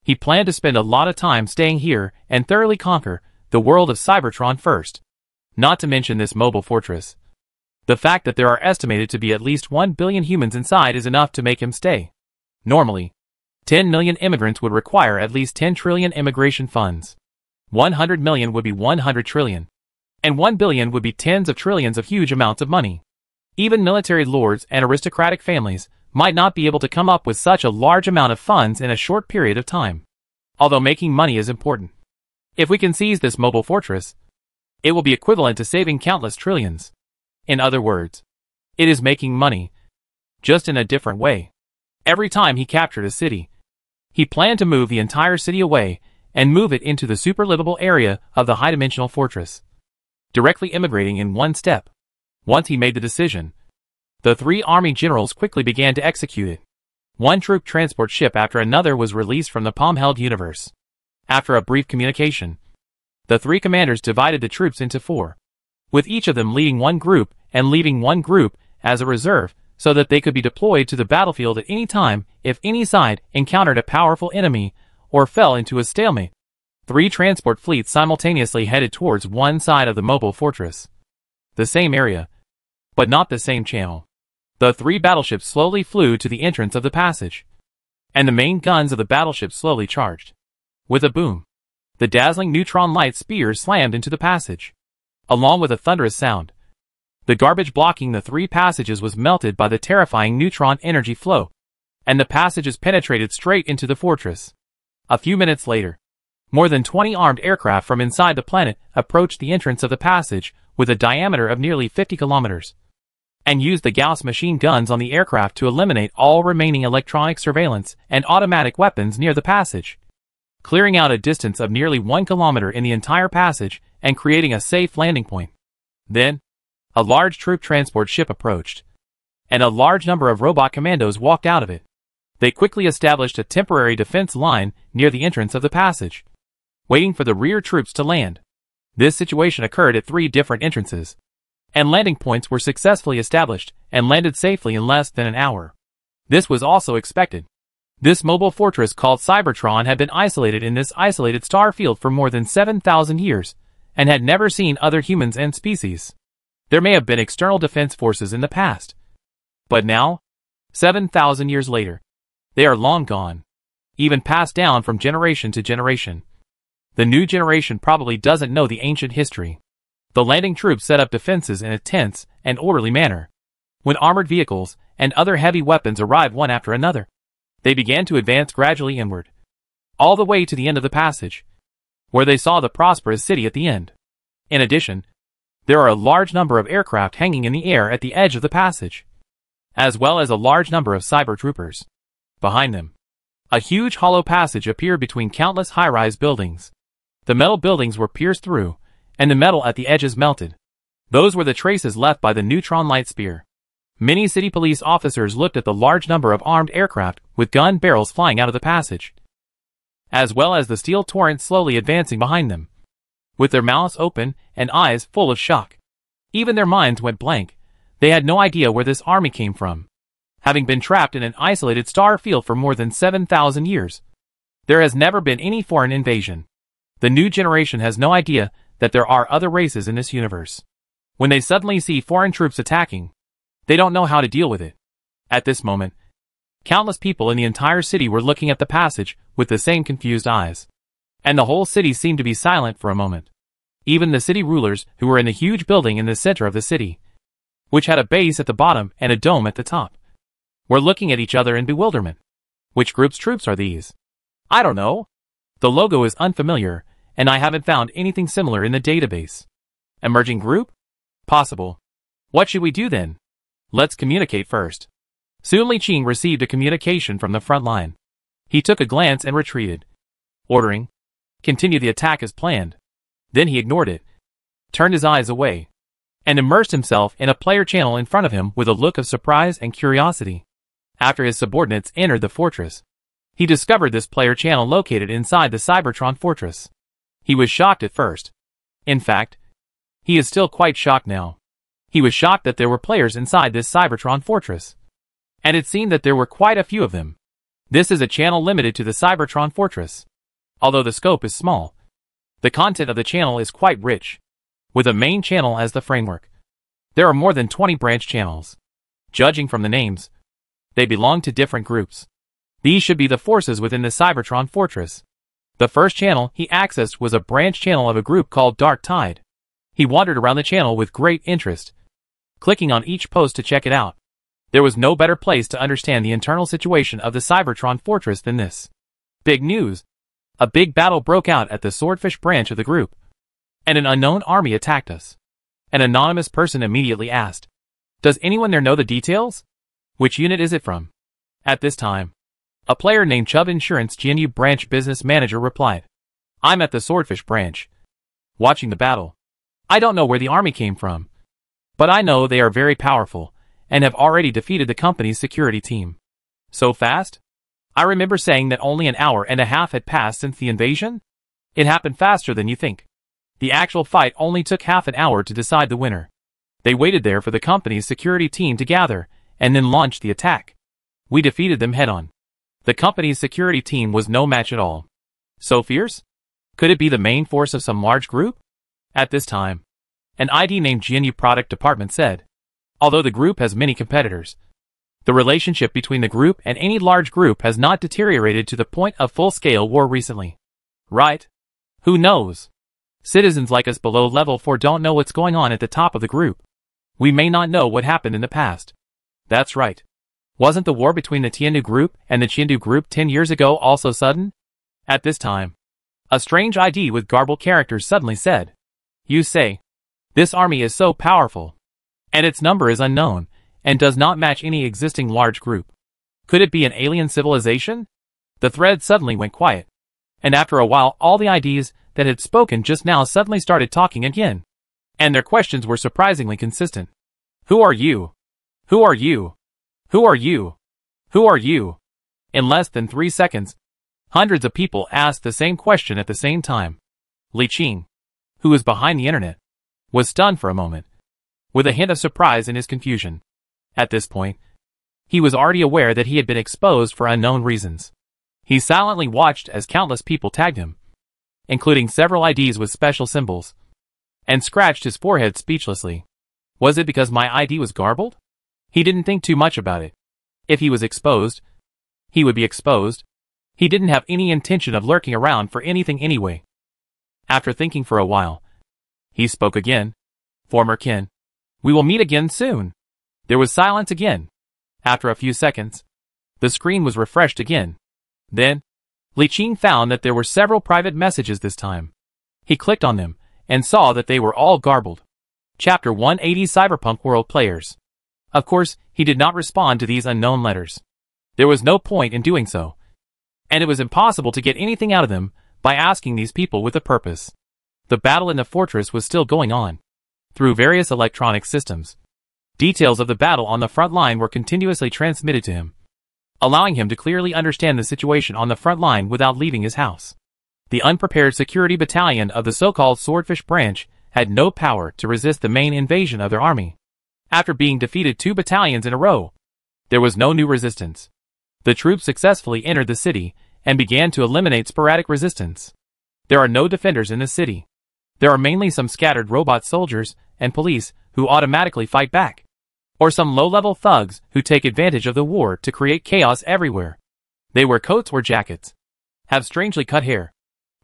S1: He planned to spend a lot of time staying here and thoroughly conquer the world of Cybertron first. Not to mention this mobile fortress. The fact that there are estimated to be at least 1 billion humans inside is enough to make him stay. Normally, 10 million immigrants would require at least 10 trillion immigration funds. 100 million would be 100 trillion. And 1 billion would be tens of trillions of huge amounts of money. Even military lords and aristocratic families might not be able to come up with such a large amount of funds in a short period of time. Although making money is important. If we can seize this mobile fortress, it will be equivalent to saving countless trillions. In other words, it is making money, just in a different way. Every time he captured a city, he planned to move the entire city away and move it into the super-livable area of the high-dimensional fortress, directly immigrating in one step. Once he made the decision, the 3 army generals quickly began to execute it. One troop transport ship after another was released from the palm-held universe. After a brief communication, the 3 commanders divided the troops into 4, with each of them leading one group and leaving one group as a reserve so that they could be deployed to the battlefield at any time if any side encountered a powerful enemy or fell into a stalemate. 3 transport fleets simultaneously headed towards one side of the mobile fortress. The same area, but not the same channel. The 3 battleships slowly flew to the entrance of the passage, and the main guns of the battleship slowly charged. With a boom, the dazzling neutron light spears slammed into the passage. Along with a thunderous sound, the garbage blocking the 3 passages was melted by the terrifying neutron energy flow, and the passages penetrated straight into the fortress. A few minutes later, more than 20 armed aircraft from inside the planet approached the entrance of the passage with a diameter of nearly 50 kilometers, and used the Gauss machine guns on the aircraft to eliminate all remaining electronic surveillance and automatic weapons near the passage, clearing out a distance of nearly 1 kilometer in the entire passage and creating a safe landing point. Then, a large troop transport ship approached, and a large number of robot commandos walked out of it. They quickly established a temporary defense line near the entrance of the passage, waiting for the rear troops to land. This situation occurred at 3 different entrances, and landing points were successfully established and landed safely in less than an hour. This was also expected. This mobile fortress called Cybertron had been isolated in this isolated star field for more than 7,000 years, and had never seen other humans and species. There may have been external defense forces in the past, but now, 7,000 years later, they are long gone, even passed down from generation to generation. The new generation probably doesn't know the ancient history. The landing troops set up defenses in a tense and orderly manner. When armored vehicles and other heavy weapons arrived one after another, they began to advance gradually inward, all the way to the end of the passage, where they saw the prosperous city at the end. In addition, there are a large number of aircraft hanging in the air at the edge of the passage, as well as a large number of cyber troopers. Behind them, a huge hollow passage appeared between countless high-rise buildings. The metal buildings were pierced through, and the metal at the edges melted. Those were the traces left by the neutron light spear. Many city police officers looked at the large number of armed aircraft with gun barrels flying out of the passage, as well as the steel torrent slowly advancing behind them, with their mouths open and eyes full of shock. Even their minds went blank. They had no idea where this army came from. Having been trapped in an isolated star field for more than 7,000 years, there has never been any foreign invasion. The new generation has no idea that there are other races in this universe. When they suddenly see foreign troops attacking, they don't know how to deal with it. At this moment, countless people in the entire city were looking at the passage with the same confused eyes, and the whole city seemed to be silent for a moment. Even the city rulers, who were in the huge building in the center of the city, which had a base at the bottom and a dome at the top, were looking at each other in bewilderment. Which group's troops are these? I don't know. The logo is unfamiliar, and I haven't found anything similar in the database. Emerging group? Possible. What should we do then? Let's communicate first. Soon Li Qing received a communication from the front line. He took a glance and retreated, ordering, "Continue the attack as planned." Then he ignored it, turned his eyes away, and immersed himself in a player channel in front of him with a look of surprise and curiosity. After his subordinates entered the fortress, He discovered this player channel located inside the Cybertron fortress. He was shocked at first. In fact, he is still quite shocked now. He was shocked that there were players inside this Cybertron fortress. And it seemed that there were quite a few of them. This is a channel limited to the Cybertron fortress. Although the scope is small, the content of the channel is quite rich, with a main channel as the framework. There are more than 20 branch channels. Judging from the names, they belong to different groups. These should be the forces within the Cybertron fortress. The first channel he accessed was a branch channel of a group called Dark Tide. He wandered around the channel with great interest, clicking on each post to check it out. There was no better place to understand the internal situation of the Cybertron fortress than this. Big news! A big battle broke out at the Swordfish branch of the group, and an unknown army attacked us. An anonymous person immediately asked, "Does anyone there know the details? Which unit is it from?" At this time, a player named Chubb Insurance GNU branch business manager replied, "I'm at the Swordfish branch, watching the battle. I don't know where the army came from, but I know they are very powerful, and have already defeated the company's security team." So fast? I remember saying that only an hour and a half had passed since the invasion? It happened faster than you think. The actual fight only took half an hour to decide the winner. They waited there for the company's security team to gather, and then launched the attack. We defeated them head-on. The company's security team was no match at all. So fierce? Could it be the main force of some large group? At this time, an ID named GNU Product Department said, "Although the group has many competitors, the relationship between the group and any large group has not deteriorated to the point of full-scale war recently." Right? Who knows? Citizens like us below level 4 don't know what's going on at the top of the group. We may not know what happened in the past. That's right. Wasn't the war between the Tiandu group and the Chindu group 10 years ago also sudden? At this time, a strange ID with garbled characters suddenly said, "You say, this army is so powerful, and its number is unknown, and does not match any existing large group. Could it be an alien civilization?" The thread suddenly went quiet, and after a while all the IDs that had spoken just now suddenly started talking again. And their questions were surprisingly consistent. "Who are you? Who are you? Who are you? Who are you?" In less than 3 seconds, hundreds of people asked the same question at the same time. Li Qing, who was behind the internet, was stunned for a moment, with a hint of surprise in his confusion. At this point, he was already aware that he had been exposed for unknown reasons. He silently watched as countless people tagged him, including several IDs with special symbols, and scratched his forehead speechlessly. Was it because my ID was garbled? He didn't think too much about it. If he was exposed, he would be exposed. He didn't have any intention of lurking around for anything anyway. After thinking for a while, he spoke again. "Former kin, we will meet again soon." There was silence again. After a few seconds, the screen was refreshed again. Then, Li Qing found that there were several private messages this time. He clicked on them, and saw that they were all garbled. Chapter 180 Cyberpunk World Players. Of course, he did not respond to these unknown letters. There was no point in doing so, and it was impossible to get anything out of them by asking these people with a purpose. The battle in the fortress was still going on. Through various electronic systems, details of the battle on the front line were continuously transmitted to him, allowing him to clearly understand the situation on the front line without leaving his house. The unprepared security battalion of the so-called Swordfish branch had no power to resist the main invasion of their army. After being defeated 2 battalions in a row, there was no new resistance. The troops successfully entered the city and began to eliminate sporadic resistance. There are no defenders in the city. There are mainly some scattered robot soldiers and police who automatically fight back, or some low-level thugs who take advantage of the war to create chaos everywhere. They wear coats or jackets, have strangely cut hair,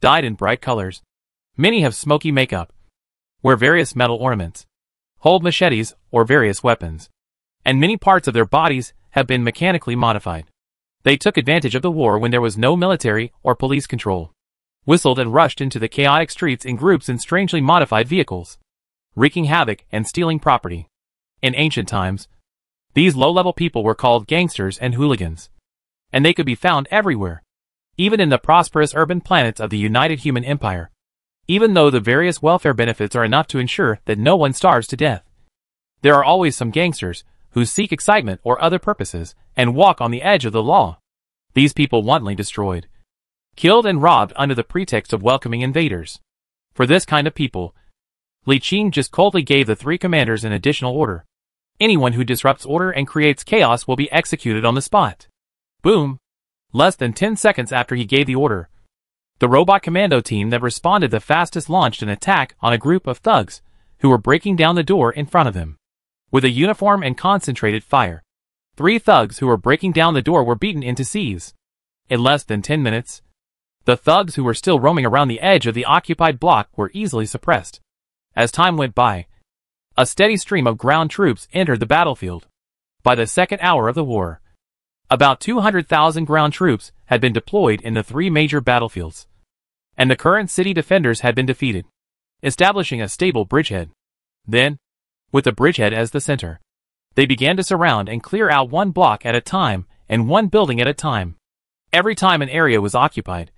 S1: dyed in bright colors. Many have smoky makeup, wear various metal ornaments, hold machetes or various weapons, and many parts of their bodies have been mechanically modified. They took advantage of the war when there was no military or police control, whistled and rushed into the chaotic streets in groups in strangely modified vehicles, wreaking havoc and stealing property. In ancient times, these low-level people were called gangsters and hooligans, and they could be found everywhere, even in the prosperous urban planets of the United Human Empire. Even though the various welfare benefits are enough to ensure that no one starves to death, there are always some gangsters who seek excitement or other purposes and walk on the edge of the law. These people wantonly destroyed, killed and robbed under the pretext of welcoming invaders. For this kind of people, Li Qing just coldly gave the 3 commanders an additional order. Anyone who disrupts order and creates chaos will be executed on the spot. Boom! Less than 10 seconds after he gave the order, the robot commando team that responded the fastest launched an attack on a group of thugs who were breaking down the door in front of them. With a uniform and concentrated fire, 3 thugs who were breaking down the door were beaten into seize. In less than 10 minutes, the thugs who were still roaming around the edge of the occupied block were easily suppressed. As time went by, a steady stream of ground troops entered the battlefield. By the second hour of the war, about 200,000 ground troops had been deployed in the 3 major battlefields, and the current city defenders had been defeated, establishing a stable bridgehead. Then, with the bridgehead as the center, they began to surround and clear out 1 block at a time and 1 building at a time. Every time an area was occupied,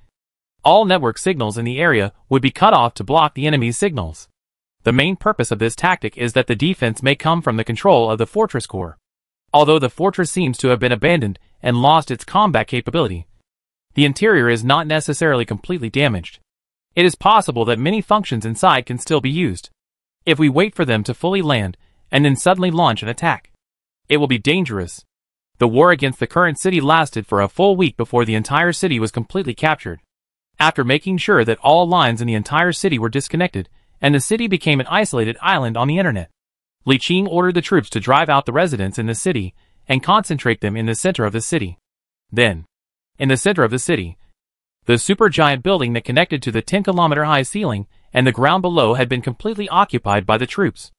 S1: all network signals in the area would be cut off to block the enemy's signals. The main purpose of this tactic is that the defense may come from the control of the fortress core. Although the fortress seems to have been abandoned and lost its combat capability, the interior is not necessarily completely damaged. It is possible that many functions inside can still be used. If we wait for them to fully land and then suddenly launch an attack, it will be dangerous. The war against the current city lasted for a full week before the entire city was completely captured. After making sure that all lines in the entire city were disconnected, and the city became an isolated island on the internet, Li Qing ordered the troops to drive out the residents in the city and concentrate them in the center of the city. Then, in the center of the city, the supergiant building that connected to the 10-kilometer-high ceiling and the ground below had been completely occupied by the troops.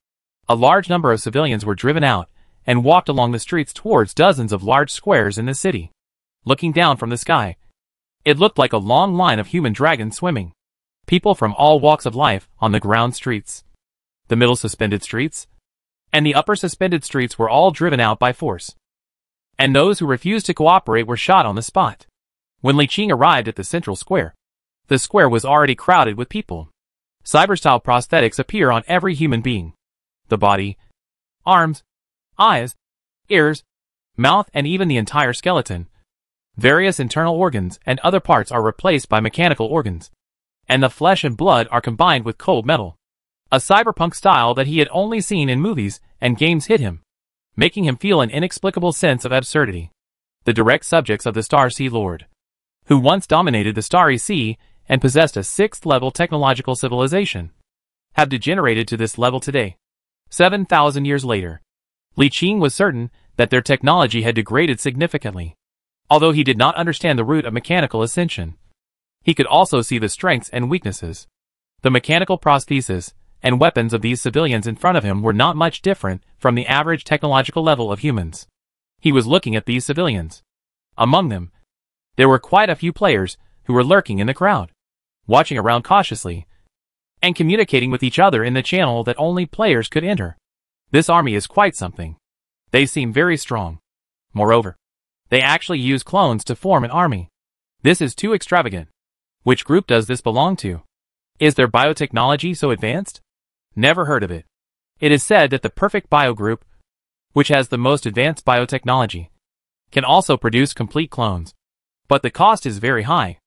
S1: A large number of civilians were driven out and walked along the streets towards dozens of large squares in the city. Looking down from the sky, it looked like a long line of human dragons swimming. People from all walks of life on the ground streets, the middle suspended streets, and the upper suspended streets were all driven out by force. And those who refused to cooperate were shot on the spot. When Li Qing arrived at the central square, the square was already crowded with people. Cyber-style prosthetics appear on every human being. The body, arms, eyes, ears, mouth, and even the entire skeleton. Various internal organs and other parts are replaced by mechanical organs, and the flesh and blood are combined with cold metal. A cyberpunk style that he had only seen in movies and games hit him, making him feel an inexplicable sense of absurdity. The direct subjects of the Star Sea Lord, who once dominated the Starry Sea and possessed a 6th-level technological civilization, have degenerated to this level today. 7,000 years later, Li Qing was certain that their technology had degraded significantly. Although he did not understand the root of mechanical ascension, he could also see the strengths and weaknesses. The mechanical prostheses and weapons of these civilians in front of him were not much different from the average technological level of humans. He was looking at these civilians. Among them, there were quite a few players who were lurking in the crowd, watching around cautiously, and communicating with each other in the channel that only players could enter. This army is quite something. They seem very strong. Moreover, they actually use clones to form an army. This is too extravagant. Which group does this belong to? Is their biotechnology so advanced? Never heard of it. It is said that the perfect bio group, which has the most advanced biotechnology, can also produce complete clones. But the cost is very high.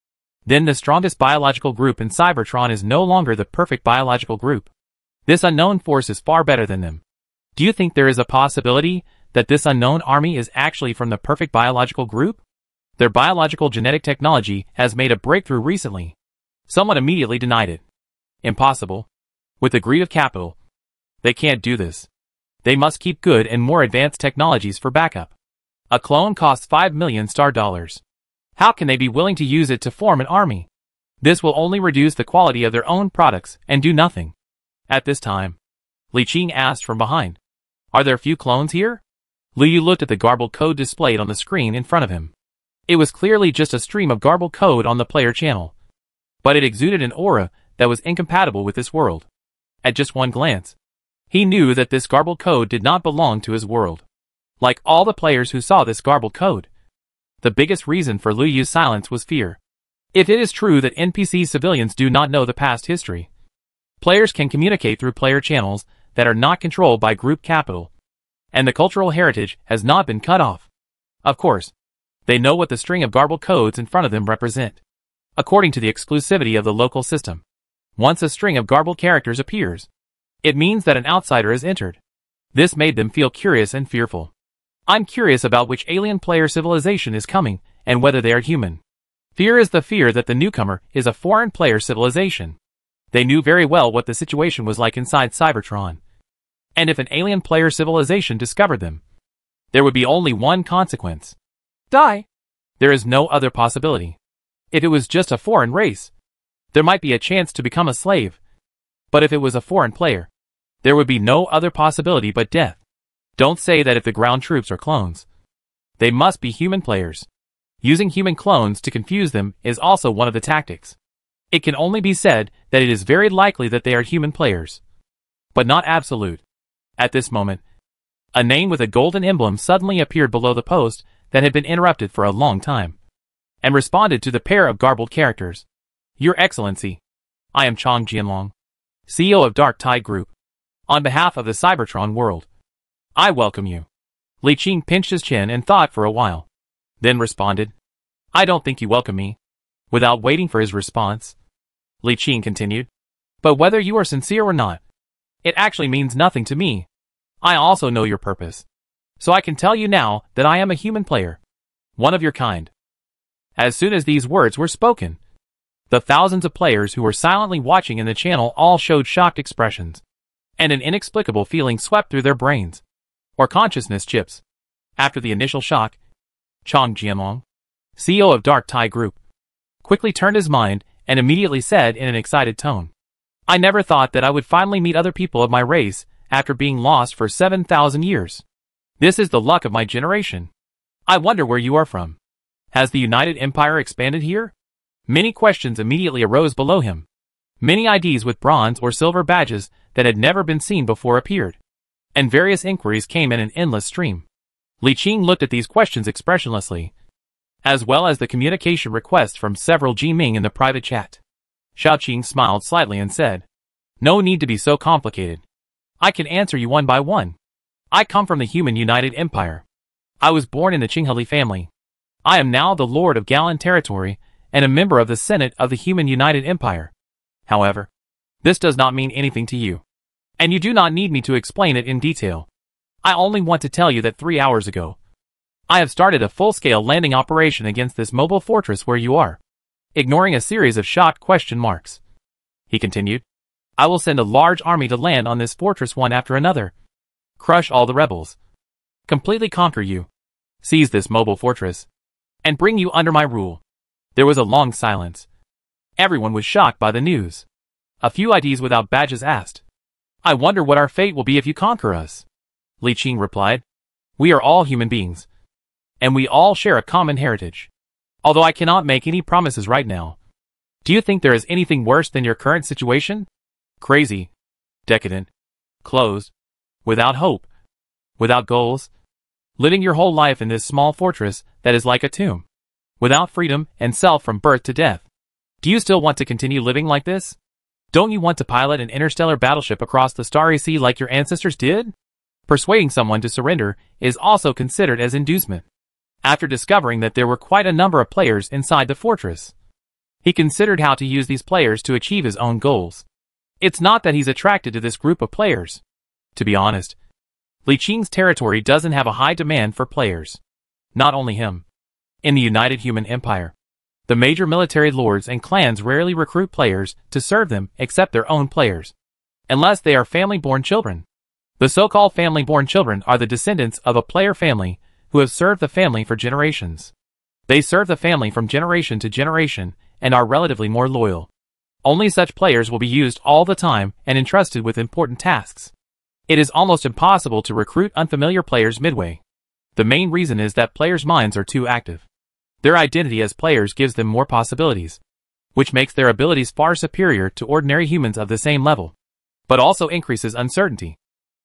S1: Then the strongest biological group in Cybertron is no longer the perfect biological group. This unknown force is far better than them. Do you think there is a possibility that this unknown army is actually from the perfect biological group? Their biological genetic technology has made a breakthrough recently. Someone immediately denied it. Impossible. With the greed of capital, they can't do this. They must keep good and more advanced technologies for backup. A clone costs 5 million star dollars. How can they be willing to use it to form an army? This will only reduce the quality of their own products and do nothing. At this time, Li Qing asked from behind, "Are there few clones here?" Liu Yu looked at the garbled code displayed on the screen in front of him. It was clearly just a stream of garbled code on the player channel, but it exuded an aura that was incompatible with this world. At just one glance, he knew that this garbled code did not belong to his world. Like all the players who saw this garbled code, the biggest reason for Liu Yu's silence was fear. If it is true that NPC civilians do not know the past history, players can communicate through player channels that are not controlled by group capital, and the cultural heritage has not been cut off. Of course, They know what the string of garbled codes in front of them represent. According to the exclusivity of the local system, once a string of garbled characters appears, it means that an outsider has entered. This made them feel curious and fearful. I'm curious about which alien player civilization is coming and whether they are human. Fear is the fear that the newcomer is a foreign player civilization. They knew very well what the situation was like inside Cybertron. And if an alien player civilization discovered them, there would be only one consequence. Die. There is no other possibility. If it was just a foreign race, there might be a chance to become a slave. But if it was a foreign player, there would be no other possibility but death. Don't say that if the ground troops are clones. They must be human players. Using human clones to confuse them is also one of the tactics. It can only be said that it is very likely that they are human players, but not absolute. At this moment, a name with a golden emblem suddenly appeared below the post that had been interrupted for a long time, and responded to the pair of garbled characters. Your Excellency, I am Chong Jianlong, CEO of Dark Tide Group. On behalf of the Cybertron world, I welcome you. Li Qing pinched his chin and thought for a while, then responded, I don't think you welcome me. Without waiting for his response, Li Qing continued, but whether you are sincere or not, it actually means nothing to me. I also know your purpose. So I can tell you now that I am a human player, one of your kind. As soon as these words were spoken, the thousands of players who were silently watching in the channel all showed shocked expressions, and an inexplicable feeling swept through their brains, or consciousness chips. After the initial shock, Chong Jianlong, CEO of Dark Tide Group, quickly turned his mind and immediately said in an excited tone, I never thought that I would finally meet other people of my race after being lost for 7,000 years. This is the luck of my generation. I wonder where you are from. Has the United Empire expanded here? Many questions immediately arose below him. Many IDs with bronze or silver badges that had never been seen before appeared, and various inquiries came in an endless stream. Li Qing looked at these questions expressionlessly, as well as the communication requests from several Jiming in the private chat. Xiaoqing smiled slightly and said, No need to be so complicated. I can answer you one by one. I come from the Human United Empire. I was born in the Qingheli family. I am now the Lord of Galan Territory and a member of the Senate of the Human United Empire. However, this does not mean anything to you, and you do not need me to explain it in detail. I only want to tell you that 3 hours ago, I have started a full-scale landing operation against this mobile fortress where you are. Ignoring a series of shocked question marks, he continued, I will send a large army to land on this fortress one after another. Crush all the rebels. Completely conquer you. Seize this mobile fortress. And bring you under my rule. There was a long silence. Everyone was shocked by the news. A few IDs without badges asked, I wonder what our fate will be if you conquer us. Li Qing replied, We are all human beings, and we all share a common heritage. Although I cannot make any promises right now. Do you think there is anything worse than your current situation? Crazy, decadent, closed, without hope, without goals, living your whole life in this small fortress that is like a tomb, without freedom and self from birth to death. Do you still want to continue living like this? Don't you want to pilot an interstellar battleship across the starry sea like your ancestors did? Persuading someone to surrender is also considered as inducement. After discovering that there were quite a number of players inside the fortress, he considered how to use these players to achieve his own goals. It's not that he's attracted to this group of players. To be honest, Li Qing's territory doesn't have a high demand for players. Not only him. In the United Human Empire, the major military lords and clans rarely recruit players to serve them except their own players, unless they are family-born children. The so-called family-born children are the descendants of a player family who have served the family for generations. They serve the family from generation to generation and are relatively more loyal. Only such players will be used all the time and entrusted with important tasks. It is almost impossible to recruit unfamiliar players midway. The main reason is that players' minds are too active. Their identity as players gives them more possibilities, which makes their abilities far superior to ordinary humans of the same level, but also increases uncertainty.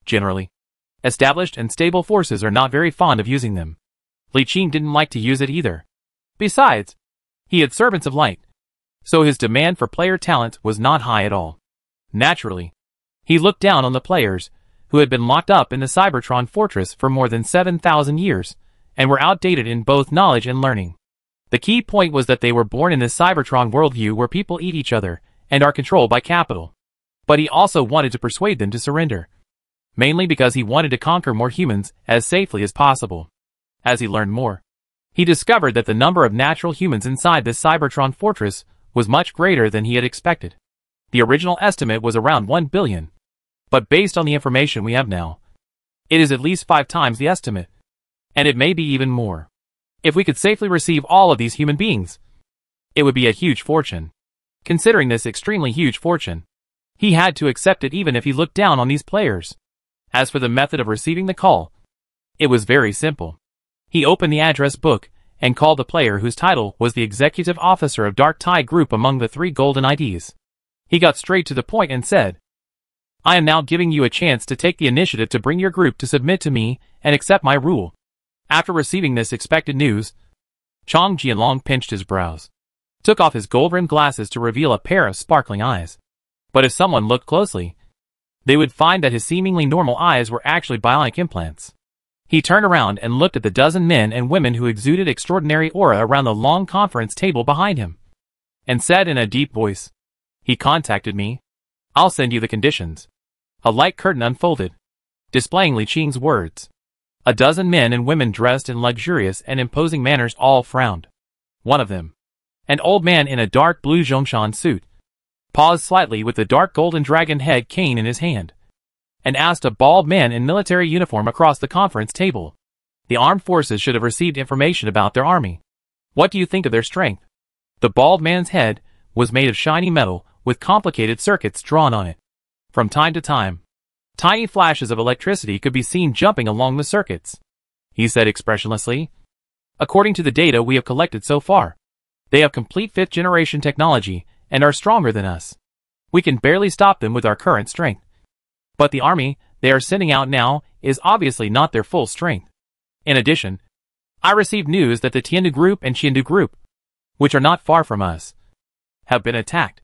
S1: Generally, established and stable forces are not very fond of using them. Li Qing didn't like to use it either. Besides, he had servants of light, so his demand for player talent was not high at all. Naturally, he looked down on the players who had been locked up in the Cybertron fortress for more than 7,000 years and were outdated in both knowledge and learning. The key point was that they were born in this Cybertron worldview where people eat each other and are controlled by capital. But he also wanted to persuade them to surrender, mainly because he wanted to conquer more humans as safely as possible. As he learned more, he discovered that the number of natural humans inside this Cybertron fortress was much greater than he had expected. The original estimate was around 1 billion. But based on the information we have now, it is at least 5 times the estimate. And it may be even more. If we could safely receive all of these human beings, it would be a huge fortune. Considering this extremely huge fortune, he had to accept it even if he looked down on these players. As for the method of receiving the call, it was very simple. He opened the address book and called the player whose title was the executive officer of Dark Tide Group among the 3 golden IDs. He got straight to the point and said, "I am now giving you a chance to take the initiative to bring your group to submit to me and accept my rule." After receiving this expected news, Chong Jianlong pinched his brows, took off his gold-rimmed glasses to reveal a pair of sparkling eyes. But if someone looked closely, they would find that his seemingly normal eyes were actually bionic implants. He turned around and looked at the dozen men and women who exuded extraordinary aura around the long conference table behind him, and said in a deep voice, "He contacted me. I'll send you the conditions." A light curtain unfolded, displaying Li Qing's words. A dozen men and women dressed in luxurious and imposing manners all frowned. One of them, an old man in a dark blue Zhongshan suit, paused slightly with the dark golden dragon head cane in his hand, and asked a bald man in military uniform across the conference table. The armed forces should have received information about their army. What do you think of their strength? The bald man's head was made of shiny metal with complicated circuits drawn on it. From time to time, tiny flashes of electricity could be seen jumping along the circuits. He said expressionlessly, "According to the data we have collected so far, they have complete 5th generation technology and are stronger than us. We can barely stop them with our current strength. But the army they are sending out now is obviously not their full strength. In addition, I received news that the Tiandu Group and Qiandu Group, which are not far from us, have been attacked.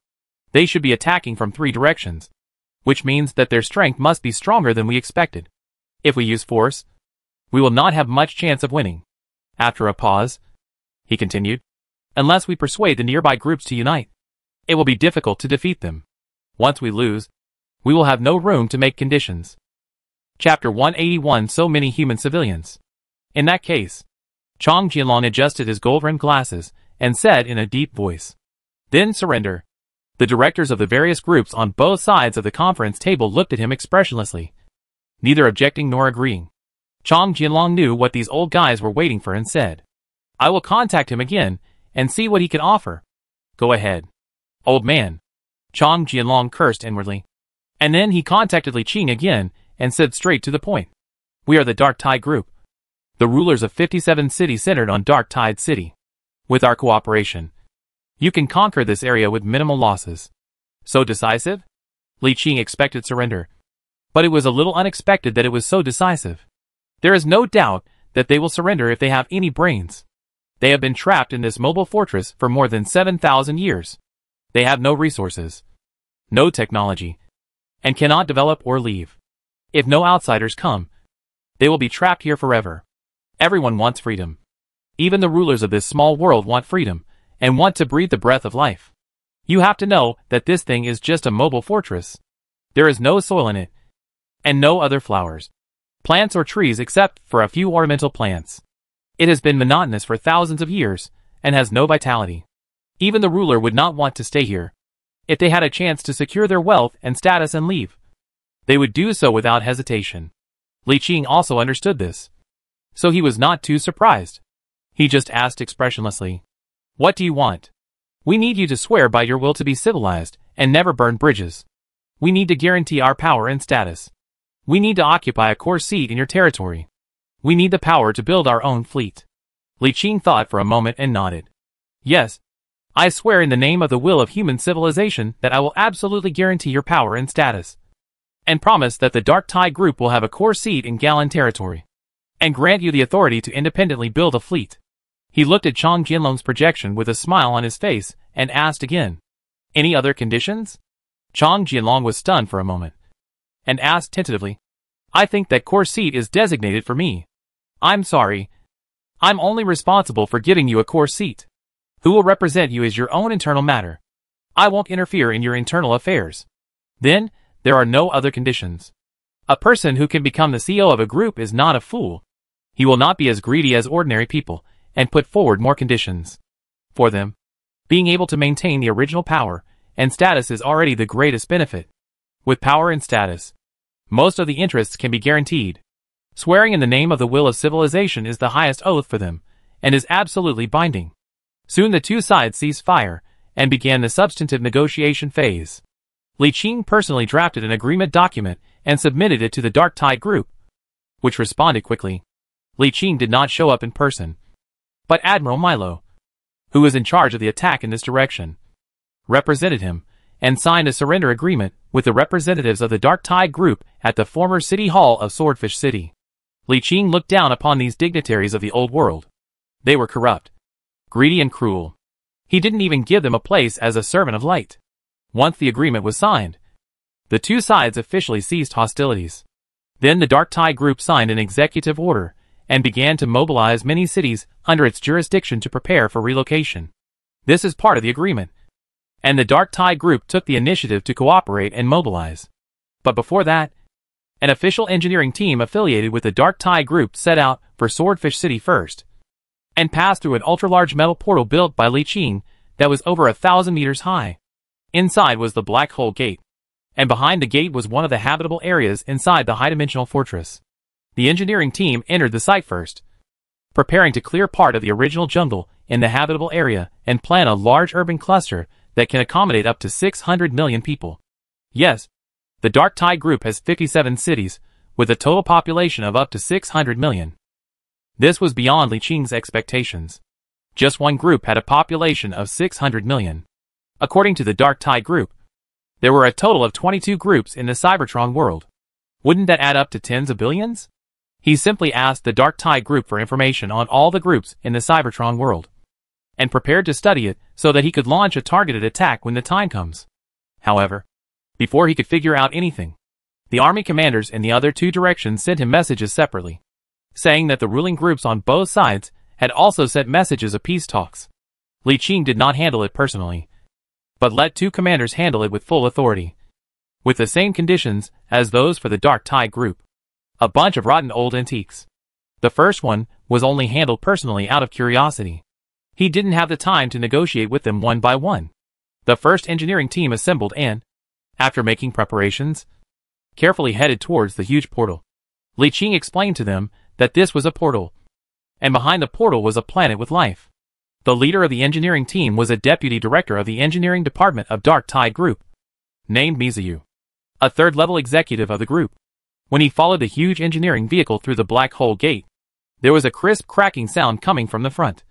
S1: They should be attacking from 3 directions, which means that their strength must be stronger than we expected. If we use force, we will not have much chance of winning." After a pause, he continued, "Unless we persuade the nearby groups to unite, it will be difficult to defeat them. Once we lose, we will have no room to make conditions." Chapter 181 So many human civilians. In that case, Chong Jianlong adjusted his gold-rimmed glasses and said in a deep voice, "Then surrender." The directors of the various groups on both sides of the conference table looked at him expressionlessly, neither objecting nor agreeing. Chong Jianlong knew what these old guys were waiting for and said, "I will contact him again and see what he can offer." "Go ahead, old man." Chong Jianlong cursed inwardly. And then he contacted Li Qing again and said straight to the point, "We are the Dark Tide Group, the rulers of 57 cities centered on Dark Tide City. With our cooperation, you can conquer this area with minimal losses." So decisive? Li Qing expected surrender, but it was a little unexpected that it was so decisive. There is no doubt that they will surrender if they have any brains. They have been trapped in this mobile fortress for more than 7,000 years. They have no resources, no technology, and cannot develop or leave. If no outsiders come, they will be trapped here forever. Everyone wants freedom. Even the rulers of this small world want freedom, and want to breathe the breath of life. You have to know that this thing is just a mobile fortress. There is no soil in it, and no other flowers, plants or trees except for a few ornamental plants. It has been monotonous for thousands of years, and has no vitality. Even the ruler would not want to stay here. If they had a chance to secure their wealth and status and leave, they would do so without hesitation. Li Qing also understood this, so he was not too surprised. He just asked expressionlessly, "What do you want?" "We need you to swear by your will to be civilized and never burn bridges. We need to guarantee our power and status. We need to occupy a core seat in your territory. We need the power to build our own fleet." Li Qing thought for a moment and nodded. "Yes, I swear in the name of the will of human civilization that I will absolutely guarantee your power and status, and promise that the Dark Tide Group will have a core seat in Galan territory, and grant you the authority to independently build a fleet." He looked at Chong Jianlong's projection with a smile on his face and asked again, "Any other conditions?" Chong Jianlong was stunned for a moment, and asked tentatively, "I think that core seat is designated for me." "I'm sorry, I'm only responsible for giving you a core seat. Who will represent you is your own internal matter. I won't interfere in your internal affairs. Then, there are no other conditions. A person who can become the CEO of a group is not a fool. He will not be as greedy as ordinary people, and put forward more conditions. For them, being able to maintain the original power and status is already the greatest benefit. With power and status, most of the interests can be guaranteed. Swearing in the name of the will of civilization is the highest oath for them, and is absolutely binding. Soon the two sides ceased fire, and began the substantive negotiation phase. Li Qing personally drafted an agreement document and submitted it to the Dark Tide Group, which responded quickly. Li Qing did not show up in person, but Admiral Milo, who was in charge of the attack in this direction, represented him, and signed a surrender agreement with the representatives of the Dark Tide Group at the former City Hall of Swordfish City. Li Qing looked down upon these dignitaries of the old world. They were corrupt, greedy and cruel. He didn't even give them a place as a servant of light. Once the agreement was signed, the two sides officially ceased hostilities. Then the Dark Tide Group signed an executive order and began to mobilize many cities under its jurisdiction to prepare for relocation. This is part of the agreement, and the Dark Tide Group took the initiative to cooperate and mobilize. But before that, an official engineering team affiliated with the Dark Tide Group set out for Swordfish City first, and passed through an ultra-large metal portal built by Li Qing that was over 1,000 meters high. Inside was the Black Hole Gate, and behind the gate was one of the habitable areas inside the high-dimensional fortress. The engineering team entered the site first, preparing to clear part of the original jungle in the habitable area and plan a large urban cluster that can accommodate up to 600 million people. Yes, the Dark Tide Group has 57 cities, with a total population of up to 600 million. This was beyond Li Qing's expectations. Just one group had a population of 600 million. According to the Dark Tide Group, there were a total of 22 groups in the Cybertron world. Wouldn't that add up to tens of billions? He simply asked the Dark Tide Group for information on all the groups in the Cybertron world, and prepared to study it so that he could launch a targeted attack when the time comes. However, before he could figure out anything, the army commanders in the other two directions sent him messages separately, saying that the ruling groups on both sides had also sent messages of peace talks. Li Qing did not handle it personally, but let two commanders handle it with full authority, with the same conditions as those for the Dark Tide Group. A bunch of rotten old antiques. The first one was only handled personally out of curiosity. He didn't have the time to negotiate with them one by one. The first engineering team assembled and, after making preparations, carefully headed towards the huge portal. Li Qing explained to them that this was a portal, and behind the portal was a planet with life. The leader of the engineering team was a deputy director of the engineering department of Dark Tide Group, named Mizuyu, a third-level executive of the group. When he followed the huge engineering vehicle through the Black Hole Gate, there was a crisp cracking sound coming from the front,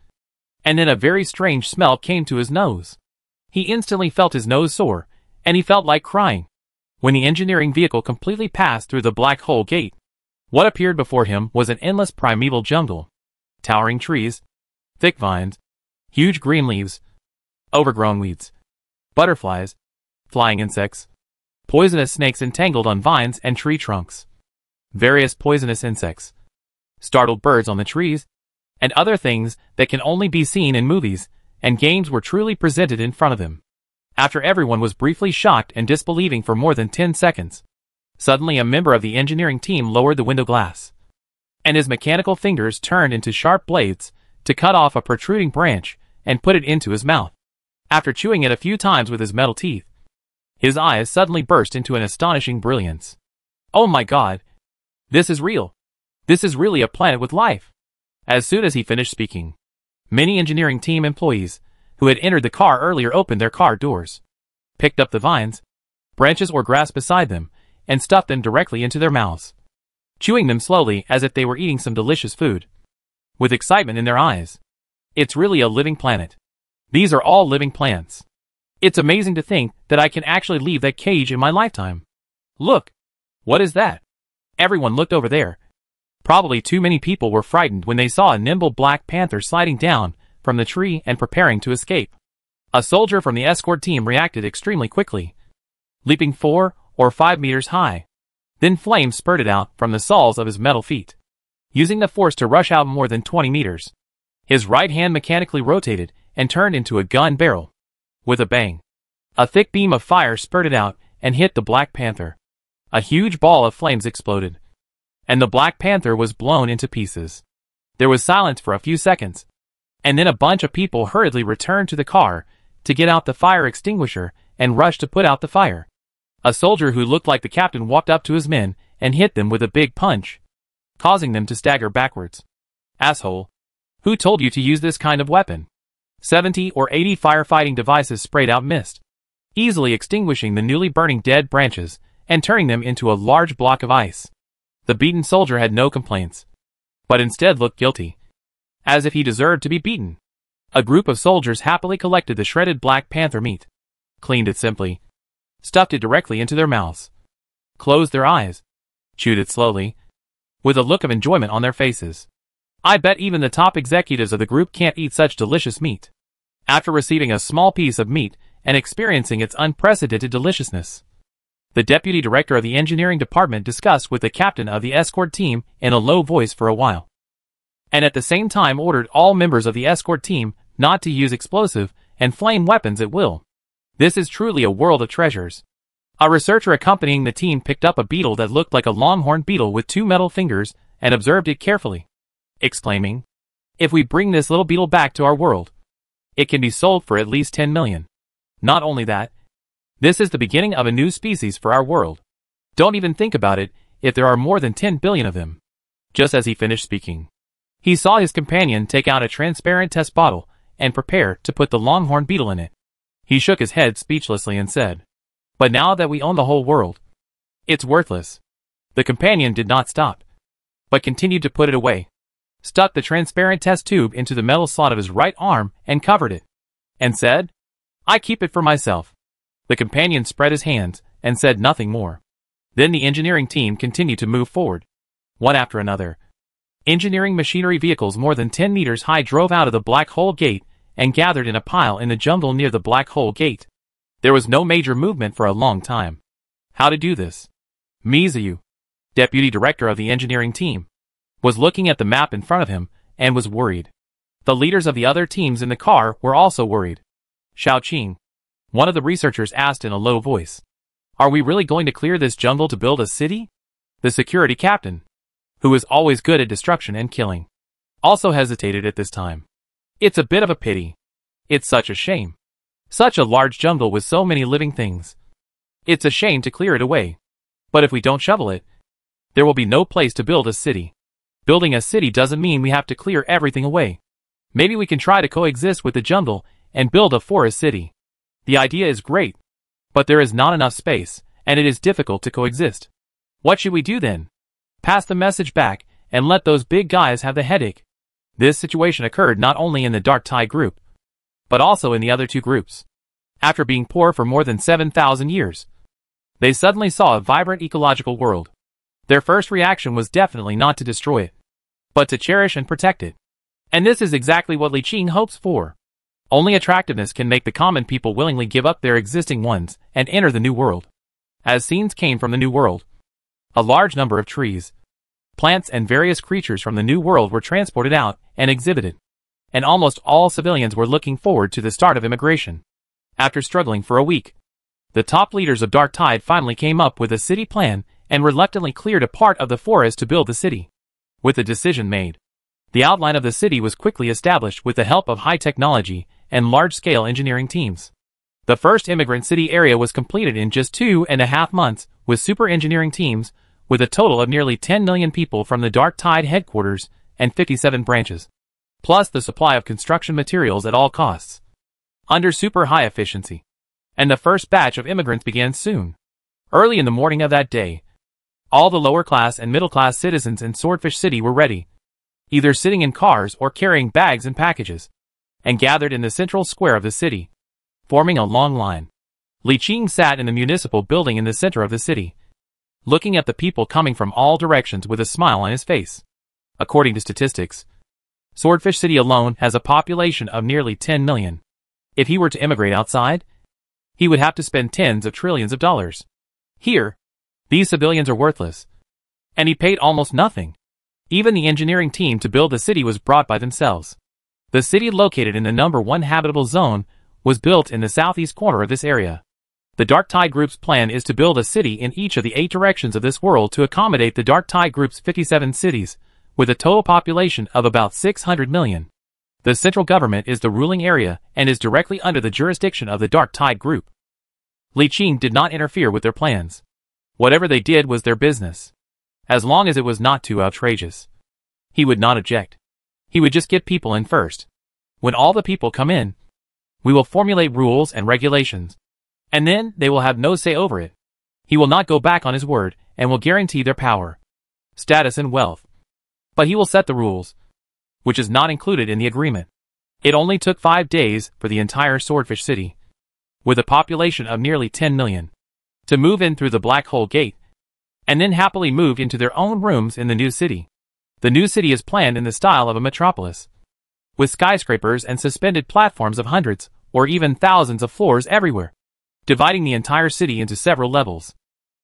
S1: and then a very strange smell came to his nose. He instantly felt his nose sore, and he felt like crying. When the engineering vehicle completely passed through the Black Hole Gate, what appeared before him was an endless primeval jungle. Towering trees, thick vines, huge green leaves, overgrown weeds, butterflies, flying insects, poisonous snakes entangled on vines and tree trunks, various poisonous insects, startled birds on the trees, and other things that can only be seen in movies and games were truly presented in front of them. After everyone was briefly shocked and disbelieving for more than 10 seconds, suddenly a member of the engineering team lowered the window glass, and his mechanical fingers turned into sharp blades to cut off a protruding branch and put it into his mouth. After chewing it a few times with his metal teeth, his eyes suddenly burst into an astonishing brilliance. Oh my God! This is real! This is really a planet with life! As soon as he finished speaking, many engineering team employees who had entered the car earlier opened their car doors, picked up the vines, branches or grass beside them, and stuffed them directly into their mouths, chewing them slowly as if they were eating some delicious food, with excitement in their eyes. It's really a living planet. These are all living plants. It's amazing to think that I can actually leave that cage in my lifetime. Look! What is that? Everyone looked over there. Probably too many people were frightened when they saw a nimble black panther sliding down from the tree and preparing to escape. A soldier from the escort team reacted extremely quickly, leaping 4 or 5 meters high. Then flames spurted out from the soles of his metal feet. using the force to rush out more than 20 meters. His right hand mechanically rotated and turned into a gun barrel. With a bang, a thick beam of fire spurted out and hit the Black Panther. A huge ball of flames exploded, and the Black Panther was blown into pieces. There was silence for a few seconds, and then a bunch of people hurriedly returned to the car to get out the fire extinguisher and rushed to put out the fire. A soldier who looked like the captain walked up to his men and hit them with a big punch, causing them to stagger backwards. "Asshole! Who told you to use this kind of weapon?" 70 or 80 firefighting devices sprayed out mist, easily extinguishing the newly burning dead branches and turning them into a large block of ice. The beaten soldier had no complaints, but instead looked guilty, as if he deserved to be beaten. A group of soldiers happily collected the shredded Black Panther meat, cleaned it simply, stuffed it directly into their mouths, closed their eyes, chewed it slowly, with a look of enjoyment on their faces. I bet even the top executives of the group can't eat such delicious meat. After receiving a small piece of meat and experiencing its unprecedented deliciousness, the deputy director of the engineering department discussed with the captain of the escort team in a low voice for a while, and at the same time ordered all members of the escort team not to use explosive and flame weapons at will. This is truly a world of treasures. A researcher accompanying the team picked up a beetle that looked like a longhorn beetle with 2 metal fingers and observed it carefully, exclaiming, "If we bring this little beetle back to our world, it can be sold for at least 10 million. Not only that, this is the beginning of a new species for our world. Don't even think about it if there are more than 10 billion of them." Just as he finished speaking, he saw his companion take out a transparent test bottle and prepare to put the longhorn beetle in it. He shook his head speechlessly and said, "But now that we own the whole world, it's worthless." The companion did not stop, but continued to put it away, stuck the transparent test tube into the metal slot of his right arm and covered it, and said, "I keep it for myself." The companion spread his hands and said nothing more. Then the engineering team continued to move forward, one after another. Engineering machinery vehicles more than 10 meters high drove out of the Black Hole Gate and gathered in a pile in the jungle near the Black Hole Gate. There was no major movement for a long time. How to do this? Mizuyu, deputy director of the engineering team, was looking at the map in front of him and was worried. The leaders of the other teams in the car were also worried. Xiaoqing, one of the researchers, asked in a low voice, "Are we really going to clear this jungle to build a city?" The security captain, who is always good at destruction and killing, also hesitated at this time. "It's a bit of a pity. It's such a shame. Such a large jungle with so many living things. It's a shame to clear it away. But if we don't shovel it, there will be no place to build a city. Building a city doesn't mean we have to clear everything away. Maybe we can try to coexist with the jungle and build a forest city. The idea is great, but there is not enough space, and it is difficult to coexist. What should we do then? Pass the message back and let those big guys have the headache." This situation occurred not only in the Dark Tide group, but also in the other two groups. After being poor for more than 7,000 years, they suddenly saw a vibrant ecological world. Their first reaction was definitely not to destroy it, but to cherish and protect it. And this is exactly what Li Qing hopes for. Only attractiveness can make the common people willingly give up their existing ones and enter the new world. As scenes came from the new world, a large number of trees, plants and various creatures from the new world were transported out and exhibited, and almost all civilians were looking forward to the start of immigration. After struggling for a week, the top leaders of Dark Tide finally came up with a city plan and reluctantly cleared a part of the forest to build the city. With the decision made, the outline of the city was quickly established with the help of high technology and large-scale engineering teams. The first immigrant city area was completed in just 2.5 months with super engineering teams, with a total of nearly 10 million people from the Dark Tide headquarters and 57 branches, plus the supply of construction materials at all costs, under super high efficiency. And the first batch of immigrants began soon. Early in the morning of that day, all the lower class and middle class citizens in Swordfish City were ready, either sitting in cars or carrying bags and packages, and gathered in the central square of the city, forming a long line. Li Qing sat in the municipal building in the center of the city, looking at the people coming from all directions with a smile on his face. According to statistics, Swordfish City alone has a population of nearly 10 million. If he were to immigrate outside, he would have to spend tens of trillions of dollars. Here, these civilians are worthless, and he paid almost nothing. Even the engineering team to build the city was brought by themselves. The city located in the number 1 habitable zone was built in the southeast corner of this area. The Dark Tide Group's plan is to build a city in each of the 8 directions of this world to accommodate the Dark Tide Group's 57 cities, with a total population of about 600 million. The central government is the ruling area and is directly under the jurisdiction of the Dark Tide Group. Li Qing did not interfere with their plans. Whatever they did was their business. As long as it was not too outrageous. He would not object. He would just get people in first. When all the people come in, we will formulate rules and regulations. And then they will have no say over it. He will not go back on his word and will guarantee their power, status and wealth. But he will set the rules, which is not included in the agreement. It only took 5 days for the entire Swordfish City, with a population of nearly 10 million, to move in through the Black Hole Gate, and then happily moved into their own rooms in the new city. The new city is planned in the style of a metropolis, with skyscrapers and suspended platforms of hundreds or even thousands of floors everywhere, dividing the entire city into several levels.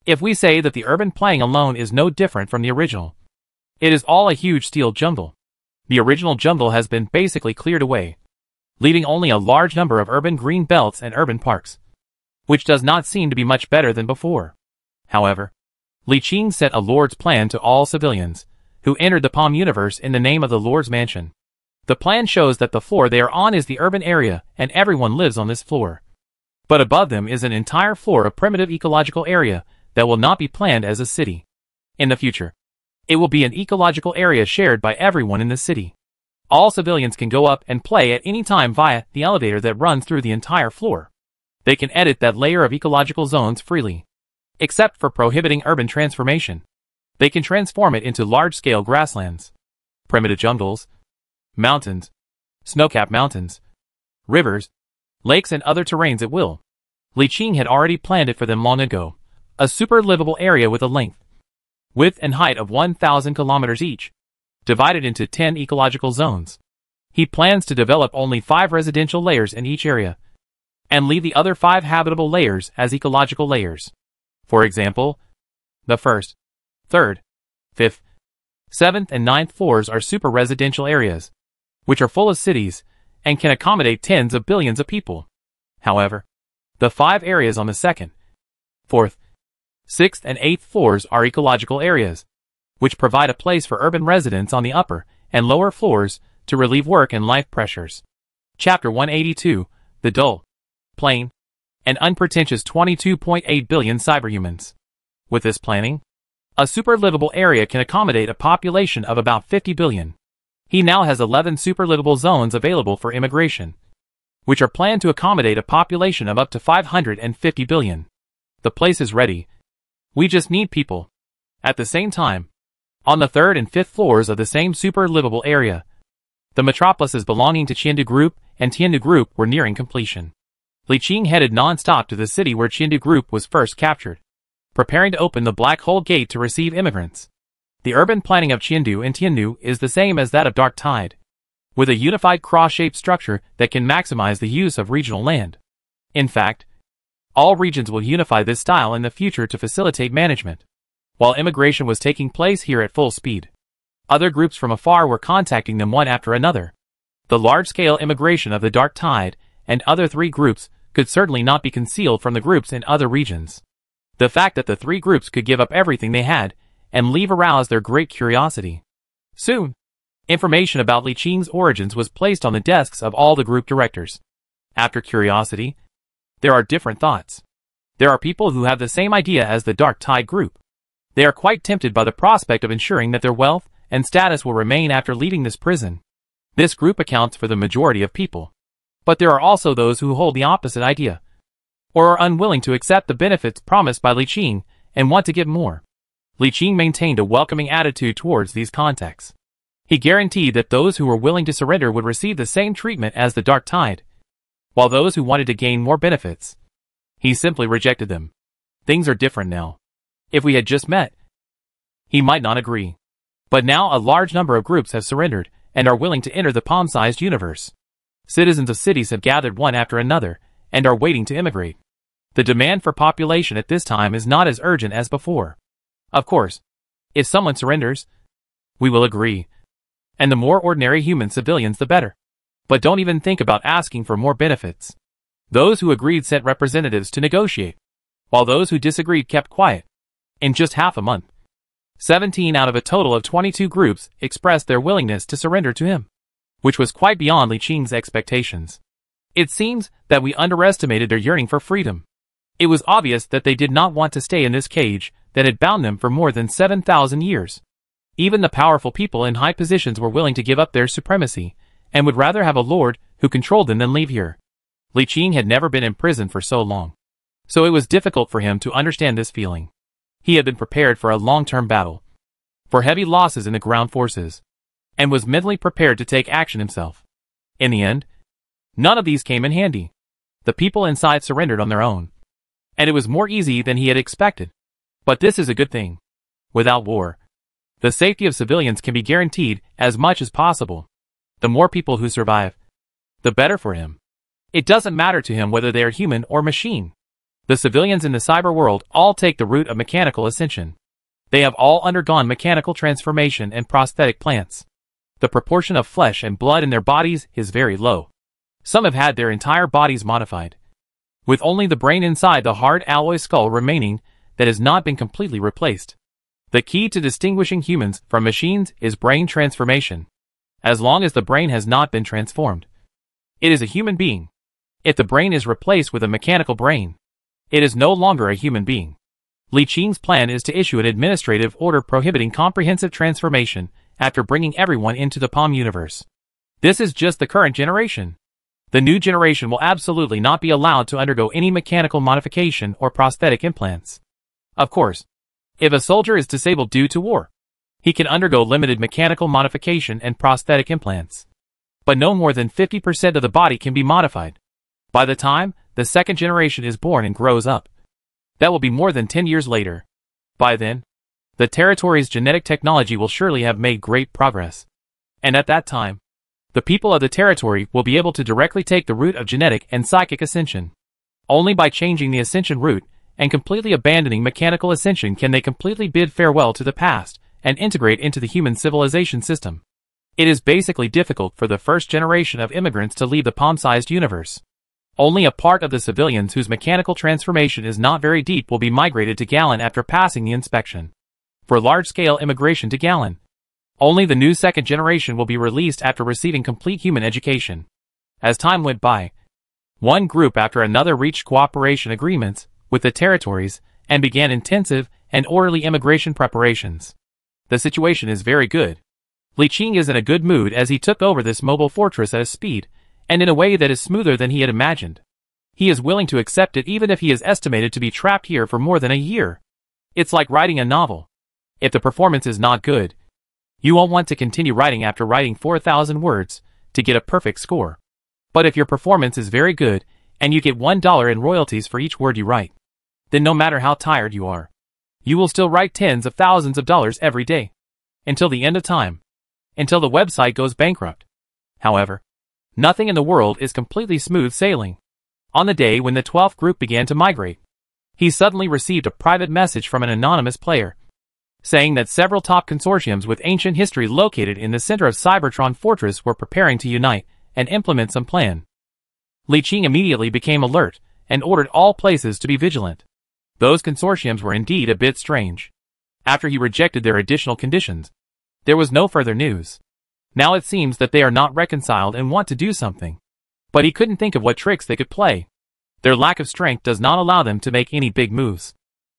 S1: If we say that the urban planning alone is no different from the original, it is all a huge steel jungle. The original jungle has been basically cleared away, leaving only a large number of urban green belts and urban parks, which does not seem to be much better than before. However, Li Qing sent a Lord's plan to all civilians who entered the Palm Universe in the name of the Lord's Mansion. The plan shows that the floor they are on is the urban area and everyone lives on this floor. But above them is an entire floor of primitive ecological area that will not be planned as a city. In the future, it will be an ecological area shared by everyone in the city. All civilians can go up and play at any time via the elevator that runs through the entire floor. They can edit that layer of ecological zones freely, except for prohibiting urban transformation. They can transform it into large-scale grasslands, primitive jungles, mountains, snow-capped mountains, rivers, lakes and other terrains at will. Li Qing had already planned it for them long ago. A super livable area with a length, width and height of 1,000 kilometers each, divided into 10 ecological zones. He plans to develop only 5 residential layers in each area, and leave the other 5 habitable layers as ecological layers. For example, the 1st, 3rd, 5th, 7th and 9th floors are super residential areas, which are full of cities, and can accommodate tens of billions of people. However, the 5 areas on the 2nd, 4th, 6th and 8th floors are ecological areas, which provide a place for urban residents on the upper and lower floors to relieve work and life pressures. Chapter 182, The Dull, Plain, and Unpretentious 22.8 billion cyberhumans. With this planning, a super livable area can accommodate a population of about 50 billion. He now has 11 super livable zones available for immigration, which are planned to accommodate a population of up to 550 billion. The place is ready. We just need people. At the same time, on the 3rd and 5th floors of the same super livable area, the metropolises belonging to Chengdu Group and Tiandu Group were nearing completion. Li Qing headed non-stop to the city where Chengdu Group was first captured, preparing to open the Black Hole Gate to receive immigrants. The urban planning of Chengdu and Tiandu is the same as that of Dark Tide, with a unified cross-shaped structure that can maximize the use of regional land. In fact, all regions will unify this style in the future to facilitate management. While immigration was taking place here at full speed, other groups from afar were contacting them one after another. The large-scale immigration of the Dark Tide and other 3 groups could certainly not be concealed from the groups in other regions. The fact that the 3 groups could give up everything they had and leave aroused their great curiosity. Soon, information about Li Qing's origins was placed on the desks of all the group directors. After curiosity, there are different thoughts. There are people who have the same idea as the Dark Tide Group. They are quite tempted by the prospect of ensuring that their wealth and status will remain after leaving this prison. This group accounts for the majority of people. But there are also those who hold the opposite idea, or are unwilling to accept the benefits promised by Li Qing and want to get more. Li Qing maintained a welcoming attitude towards these contacts. He guaranteed that those who were willing to surrender would receive the same treatment as the Dark Tide, while those who wanted to gain more benefits, he simply rejected them. Things are different now. If we had just met, he might not agree. But now a large number of groups have surrendered and are willing to enter the palm-sized universe. Citizens of cities have gathered one after another and are waiting to immigrate. The demand for population at this time is not as urgent as before. Of course, if someone surrenders, We will agree. And the more ordinary human civilians the better. But don't even think about asking for more benefits. Those who agreed sent representatives to negotiate, while those who disagreed kept quiet. In just half a month, 17 out of a total of 22 groups expressed their willingness to surrender to him, which was quite beyond Li Qing's expectations. It seems that we underestimated their yearning for freedom. It was obvious that they did not want to stay in this cage that had bound them for more than 7,000 years. Even the powerful people in high positions were willing to give up their supremacy, and would rather have a lord who controlled them than leave here. Li Qing had never been in prison for so long, so it was difficult for him to understand this feeling. He had been prepared for a long-term battle, for heavy losses in the ground forces, and was mentally prepared to take action himself. In the end, none of these came in handy. The people inside surrendered on their own, and it was more easy than he had expected. But this is a good thing. Without war, the safety of civilians can be guaranteed as much as possible. The more people who survive, the better for him. It doesn't matter to him whether they are human or machine. The civilians in the cyber world all take the route of mechanical ascension. They have all undergone mechanical transformation and prosthetic plants. The proportion of flesh and blood in their bodies is very low. Some have had their entire bodies modified, with only the brain inside the hard alloy skull remaining that has not been completely replaced. The key to distinguishing humans from machines is brain transformation. As long as the brain has not been transformed, it is a human being. If the brain is replaced with a mechanical brain, it is no longer a human being. Li Qing's plan is to issue an administrative order prohibiting comprehensive transformation after bringing everyone into the POM universe. This is just the current generation. The new generation will absolutely not be allowed to undergo any mechanical modification or prosthetic implants. Of course, if a soldier is disabled due to war, he can undergo limited mechanical modification and prosthetic implants. But no more than 50% of the body can be modified. By the time the second generation is born and grows up, that will be more than 10 years later. By then, the territory's genetic technology will surely have made great progress. And at that time, the people of the territory will be able to directly take the route of genetic and psychic ascension. Only by changing the ascension route and completely abandoning mechanical ascension can they completely bid farewell to the past and integrate into the human civilization system. It is basically difficult for the first generation of immigrants to leave the palm-sized universe. Only a part of the civilians whose mechanical transformation is not very deep will be migrated to Galen after passing the inspection. For large-scale immigration to Galen, only the new second generation will be released after receiving complete human education. As time went by, one group after another reached cooperation agreements with the territories and began intensive and orderly immigration preparations. The situation is very good. Li Qing is in a good mood as he took over this mobile fortress at a speed and in a way that is smoother than he had imagined. He is willing to accept it even if he is estimated to be trapped here for more than a year. It's like writing a novel. If the performance is not good, you won't want to continue writing after writing 4,000 words to get a perfect score. But if your performance is very good and you get $1 in royalties for each word you write, then no matter how tired you are, you will still write tens of thousands of dollars every day, until the end of time, until the website goes bankrupt. However, nothing in the world is completely smooth sailing. On the day when the 12th group began to migrate, he suddenly received a private message from an anonymous player, saying that several top consortiums with ancient history located in the center of Cybertron Fortress were preparing to unite and implement some plan. Li Qing immediately became alert and ordered all places to be vigilant. Those consortiums were indeed a bit strange. After he rejected their additional conditions, there was no further news. Now it seems that they are not reconciled and want to do something. But he couldn't think of what tricks they could play. Their lack of strength does not allow them to make any big moves.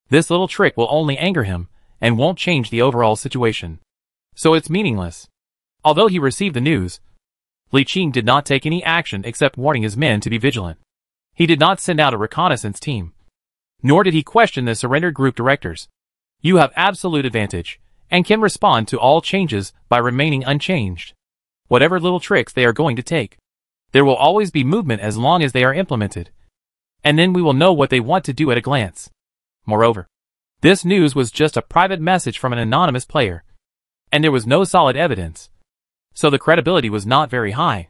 S1: This little trick will only anger him and won't change the overall situation. So it's meaningless. Although he received the news, Li Qing did not take any action except warning his men to be vigilant. He did not send out a reconnaissance team. Nor did he question the surrendered group directors. You have absolute advantage, and can respond to all changes by remaining unchanged. Whatever little tricks they are going to take, there will always be movement as long as they are implemented. And then we will know what they want to do at a glance. Moreover, this news was just a private message from an anonymous player, and there was no solid evidence. So the credibility was not very high.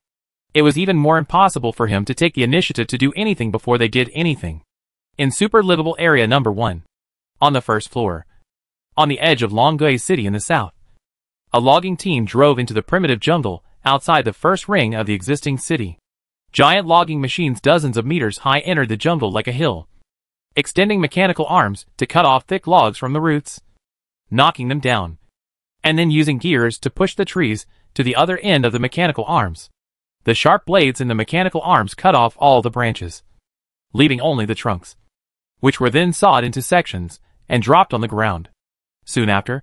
S1: It was even more impossible for him to take the initiative to do anything before they did anything. In Super Livable Area Number 1, on the first floor, on the edge of Longgui City in the south, A logging team drove into the primitive jungle outside the first ring of the existing city. Giant logging machines dozens of meters high entered the jungle like a hill, extending mechanical arms to cut off thick logs from the roots, knocking them down, and then using gears to push the trees to the other end of the mechanical arms. The sharp blades in the mechanical arms cut off all the branches, leaving only the trunks, which were then sawed into sections and dropped on the ground. Soon after,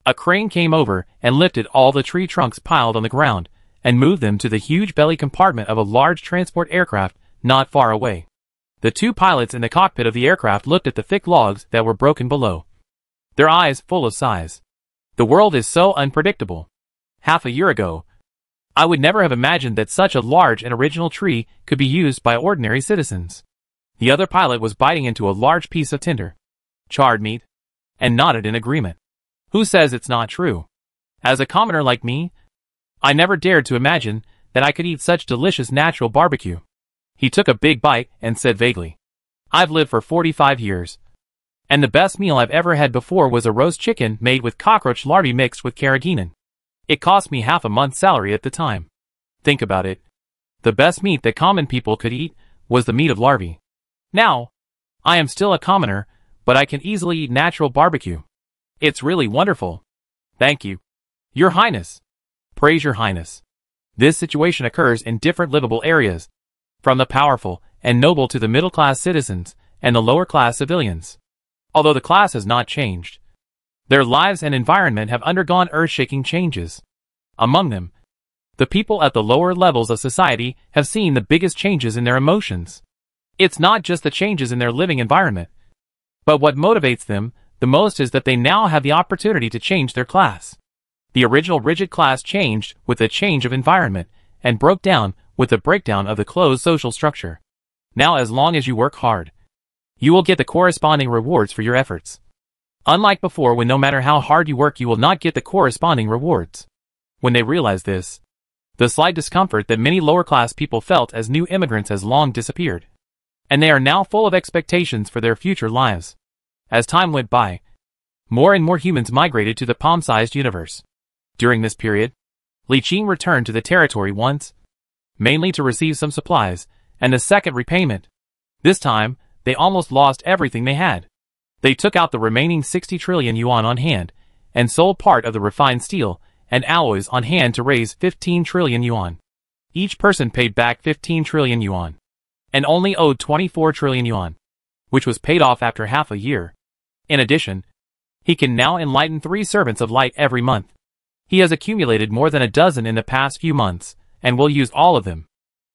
S1: a crane came over and lifted all the tree trunks piled on the ground and moved them to the huge belly compartment of a large transport aircraft not far away. The two pilots in the cockpit of the aircraft looked at the thick logs that were broken below, their eyes full of sighs. The world is so unpredictable. Half a year ago, I would never have imagined that such a large and original tree could be used by ordinary citizens. The other pilot was biting into a large piece of tender, charred meat, and nodded in agreement. Who says it's not true? As a commoner like me, I never dared to imagine that I could eat such delicious natural barbecue. He took a big bite and said vaguely, I've lived for 45 years, and the best meal I've ever had before was a roast chicken made with cockroach larvae mixed with carrageenan. It cost me half a month's salary at the time. Think about it. The best meat that common people could eat was the meat of larvae. Now, I am still a commoner, but I can easily eat natural barbecue. It's really wonderful. Thank you, Your Highness. Praise Your Highness. This situation occurs in different livable areas, from the powerful and noble to the middle-class citizens and the lower-class civilians. Although the class has not changed, their lives and environment have undergone earth-shaking changes. Among them, the people at the lower levels of society have seen the biggest changes in their emotions. It's not just the changes in their living environment, but what motivates them the most is that they now have the opportunity to change their class. The original rigid class changed with the change of environment and broke down with the breakdown of the closed social structure. Now, as long as you work hard, you will get the corresponding rewards for your efforts. Unlike before, when no matter how hard you work, you will not get the corresponding rewards. When they realize this, the slight discomfort that many lower-class people felt as new immigrants has long disappeared, and they are now full of expectations for their future lives. As time went by, more and more humans migrated to the palm-sized universe. During this period, Li Qing returned to the territory once, mainly to receive some supplies, and a second repayment. This time, they almost lost everything they had. They took out the remaining 60 trillion yuan on hand, and sold part of the refined steel and alloys on hand to raise 15 trillion yuan. Each person paid back 15 trillion yuan, and only owed 24 trillion yuan, which was paid off after half a year. In addition, he can now enlighten 3 servants of light every month. He has accumulated more than a dozen in the past few months, and will use all of them.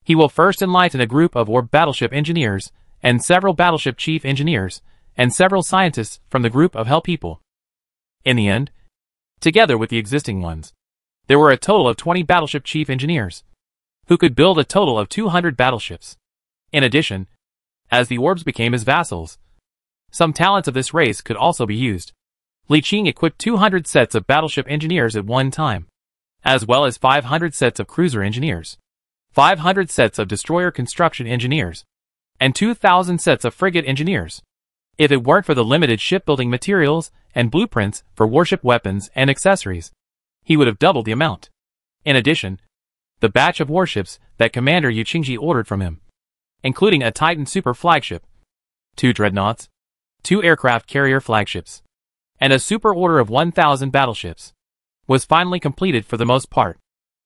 S1: He will first enlighten a group of orb battleship engineers, and several battleship chief engineers, and several scientists from the group of Hell people. In the end, together with the existing ones, there were a total of 20 battleship chief engineers, who could build a total of 200 battleships. In addition, as the orbs became his vassals, some talents of this race could also be used. Li Qing equipped 200 sets of battleship engineers at one time, as well as 500 sets of cruiser engineers, 500 sets of destroyer construction engineers, and 2,000 sets of frigate engineers. If it weren't for the limited shipbuilding materials and blueprints for warship weapons and accessories, he would have doubled the amount. In addition, the batch of warships that Commander Yu Qingji ordered from him, including a Titan super flagship, 2 dreadnoughts, 2 aircraft carrier flagships, and a super order of 1,000 battleships, was finally completed for the most part.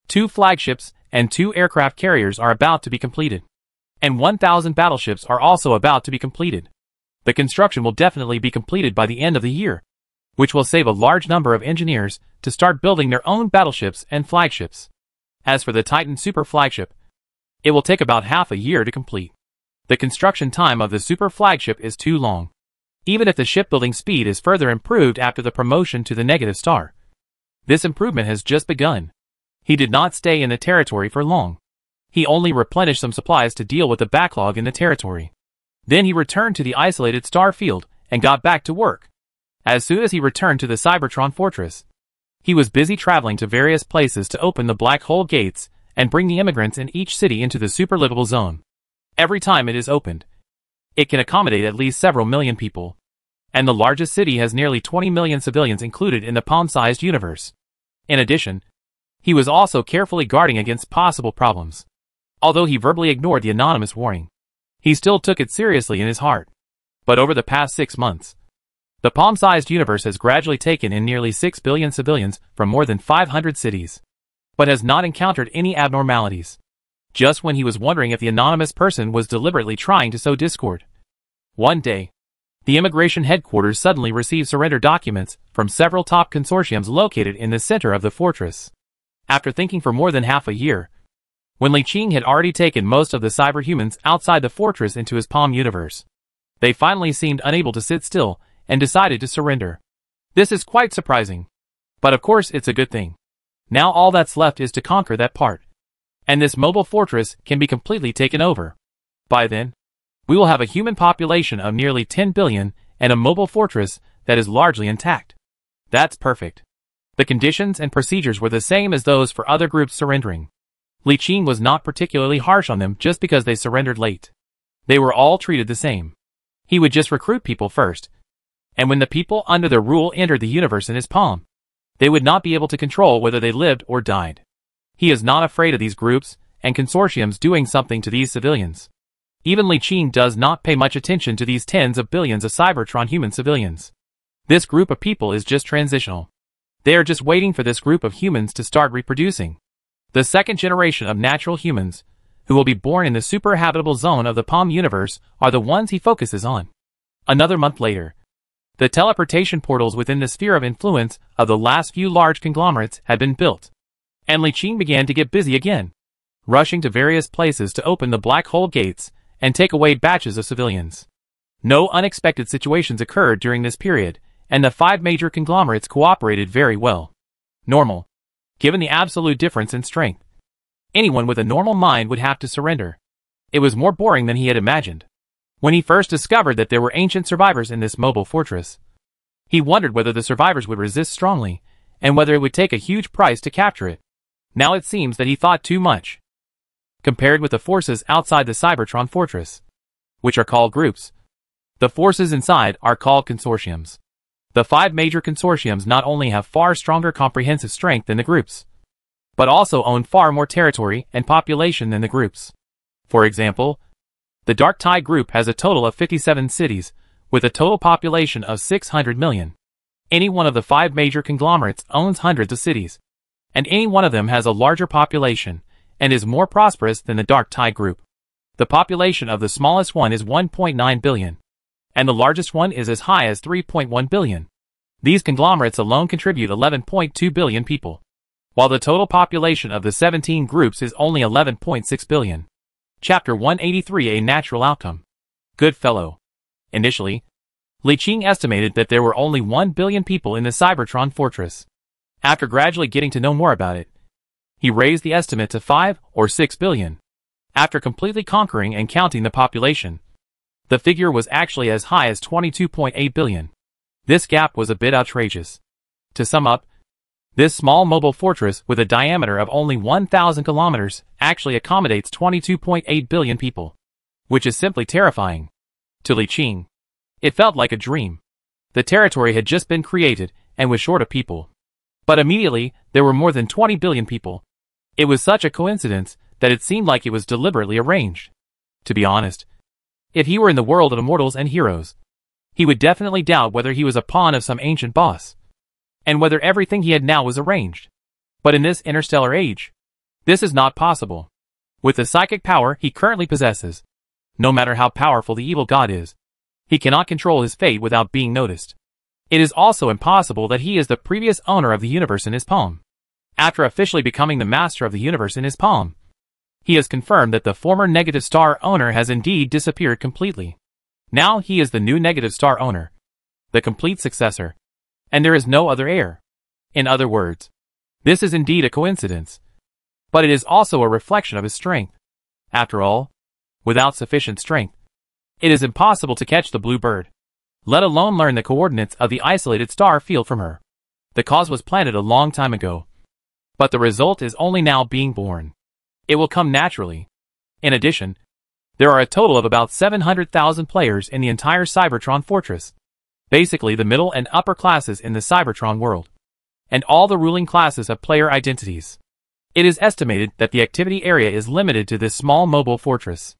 S1: 2 flagships and 2 aircraft carriers are about to be completed, and 1,000 battleships are also about to be completed. The construction will definitely be completed by the end of the year, which will save a large number of engineers to start building their own battleships and flagships. As for the Titan super flagship, it will take about half a year to complete. The construction time of the super flagship is too long, even if the shipbuilding speed is further improved after the promotion to the negative star. This improvement has just begun. He did not stay in the territory for long. He only replenished some supplies to deal with the backlog in the territory. Then he returned to the isolated star field and got back to work. As soon as he returned to the Cybertron fortress, he was busy traveling to various places to open the black hole gates and bring the immigrants in each city into the super livable zone. Every time it is opened, it can accommodate at least several million people, and the largest city has nearly 20 million civilians included in the palm-sized universe. In addition, he was also carefully guarding against possible problems. Although he verbally ignored the anonymous warning, he still took it seriously in his heart. But over the past 6 months, the palm-sized universe has gradually taken in nearly 6 billion civilians from more than 500 cities, but has not encountered any abnormalities. Just when he was wondering if the anonymous person was deliberately trying to sow discord, one day, the immigration headquarters suddenly received surrender documents from several top consortiums located in the center of the fortress. After thinking for more than half a year, when Li Qing had already taken most of the cyberhumans outside the fortress into his palm universe, they finally seemed unable to sit still and decided to surrender. This is quite surprising. But of course it's a good thing. Now all that's left is to conquer that part. And this mobile fortress can be completely taken over. By then, we will have a human population of nearly 10 billion and a mobile fortress that is largely intact. That's perfect. The conditions and procedures were the same as those for other groups surrendering. Li Qing was not particularly harsh on them just because they surrendered late. They were all treated the same. He would just recruit people first, and when the people under their rule entered the universe in his palm, they would not be able to control whether they lived or died. He is not afraid of these groups and consortiums doing something to these civilians. Even Li Qing does not pay much attention to these tens of billions of Cybertron human civilians. This group of people is just transitional. They are just waiting for this group of humans to start reproducing. The second generation of natural humans, who will be born in the super habitable zone of the Palm universe, are the ones he focuses on. Another month later, the teleportation portals within the sphere of influence of the last few large conglomerates had been built, and Li Qing began to get busy again, rushing to various places to open the black hole gates and take away batches of civilians. No unexpected situations occurred during this period, and the 5 major conglomerates cooperated very well. Normal. Given the absolute difference in strength, anyone with a normal mind would have to surrender. It was more boring than he had imagined. When he first discovered that there were ancient survivors in this mobile fortress, he wondered whether the survivors would resist strongly, and whether it would take a huge price to capture it. Now it seems that he thought too much. Compared with the forces outside the Cybertron fortress, which are called groups, the forces inside are called consortiums. The 5 major consortiums not only have far stronger comprehensive strength than the groups, but also own far more territory and population than the groups. For example, the Dark Tide Group has a total of 57 cities, with a total population of 600 million. Any one of the 5 major conglomerates owns hundreds of cities, and any one of them has a larger population, and is more prosperous than the Dark Tide Group. The population of the smallest one is 1.9 billion. And the largest one is as high as 3.1 billion. These conglomerates alone contribute 11.2 billion people, while the total population of the 17 groups is only 11.6 billion. Chapter 183: A Natural Outcome. Good fellow. Initially, Li Qing estimated that there were only 1 billion people in the Cybertron fortress. After gradually getting to know more about it, he raised the estimate to 5 or 6 billion. After completely conquering and counting the population, the figure was actually as high as 22.8 billion. This gap was a bit outrageous. To sum up, this small mobile fortress with a diameter of only 1,000 kilometers actually accommodates 22.8 billion people, which is simply terrifying. To Li Qing, it felt like a dream. The territory had just been created and was short of people. But immediately, there were more than 20 billion people. It was such a coincidence that it seemed like it was deliberately arranged. To be honest, if he were in the world of immortals and heroes, he would definitely doubt whether he was a pawn of some ancient boss, and whether everything he had now was arranged. But in this interstellar age, this is not possible. With the psychic power he currently possesses, no matter how powerful the evil god is, he cannot control his fate without being noticed. It is also impossible that he is the previous owner of the universe in his palm. After officially becoming the master of the universe in his palm, he has confirmed that the former negative star owner has indeed disappeared completely. Now he is the new negative star owner, the complete successor, and there is no other heir. In other words, this is indeed a coincidence, but it is also a reflection of his strength. After all, without sufficient strength, it is impossible to catch the blue bird, let alone learn the coordinates of the isolated star field from her. The cause was planted a long time ago, but the result is only now being born. It will come naturally. In addition, there are a total of about 700,000 players in the entire Cybertron fortress, basically the middle and upper classes in the Cybertron world. and all the ruling classes of player identities. It is estimated that the activity area is limited to this small mobile fortress.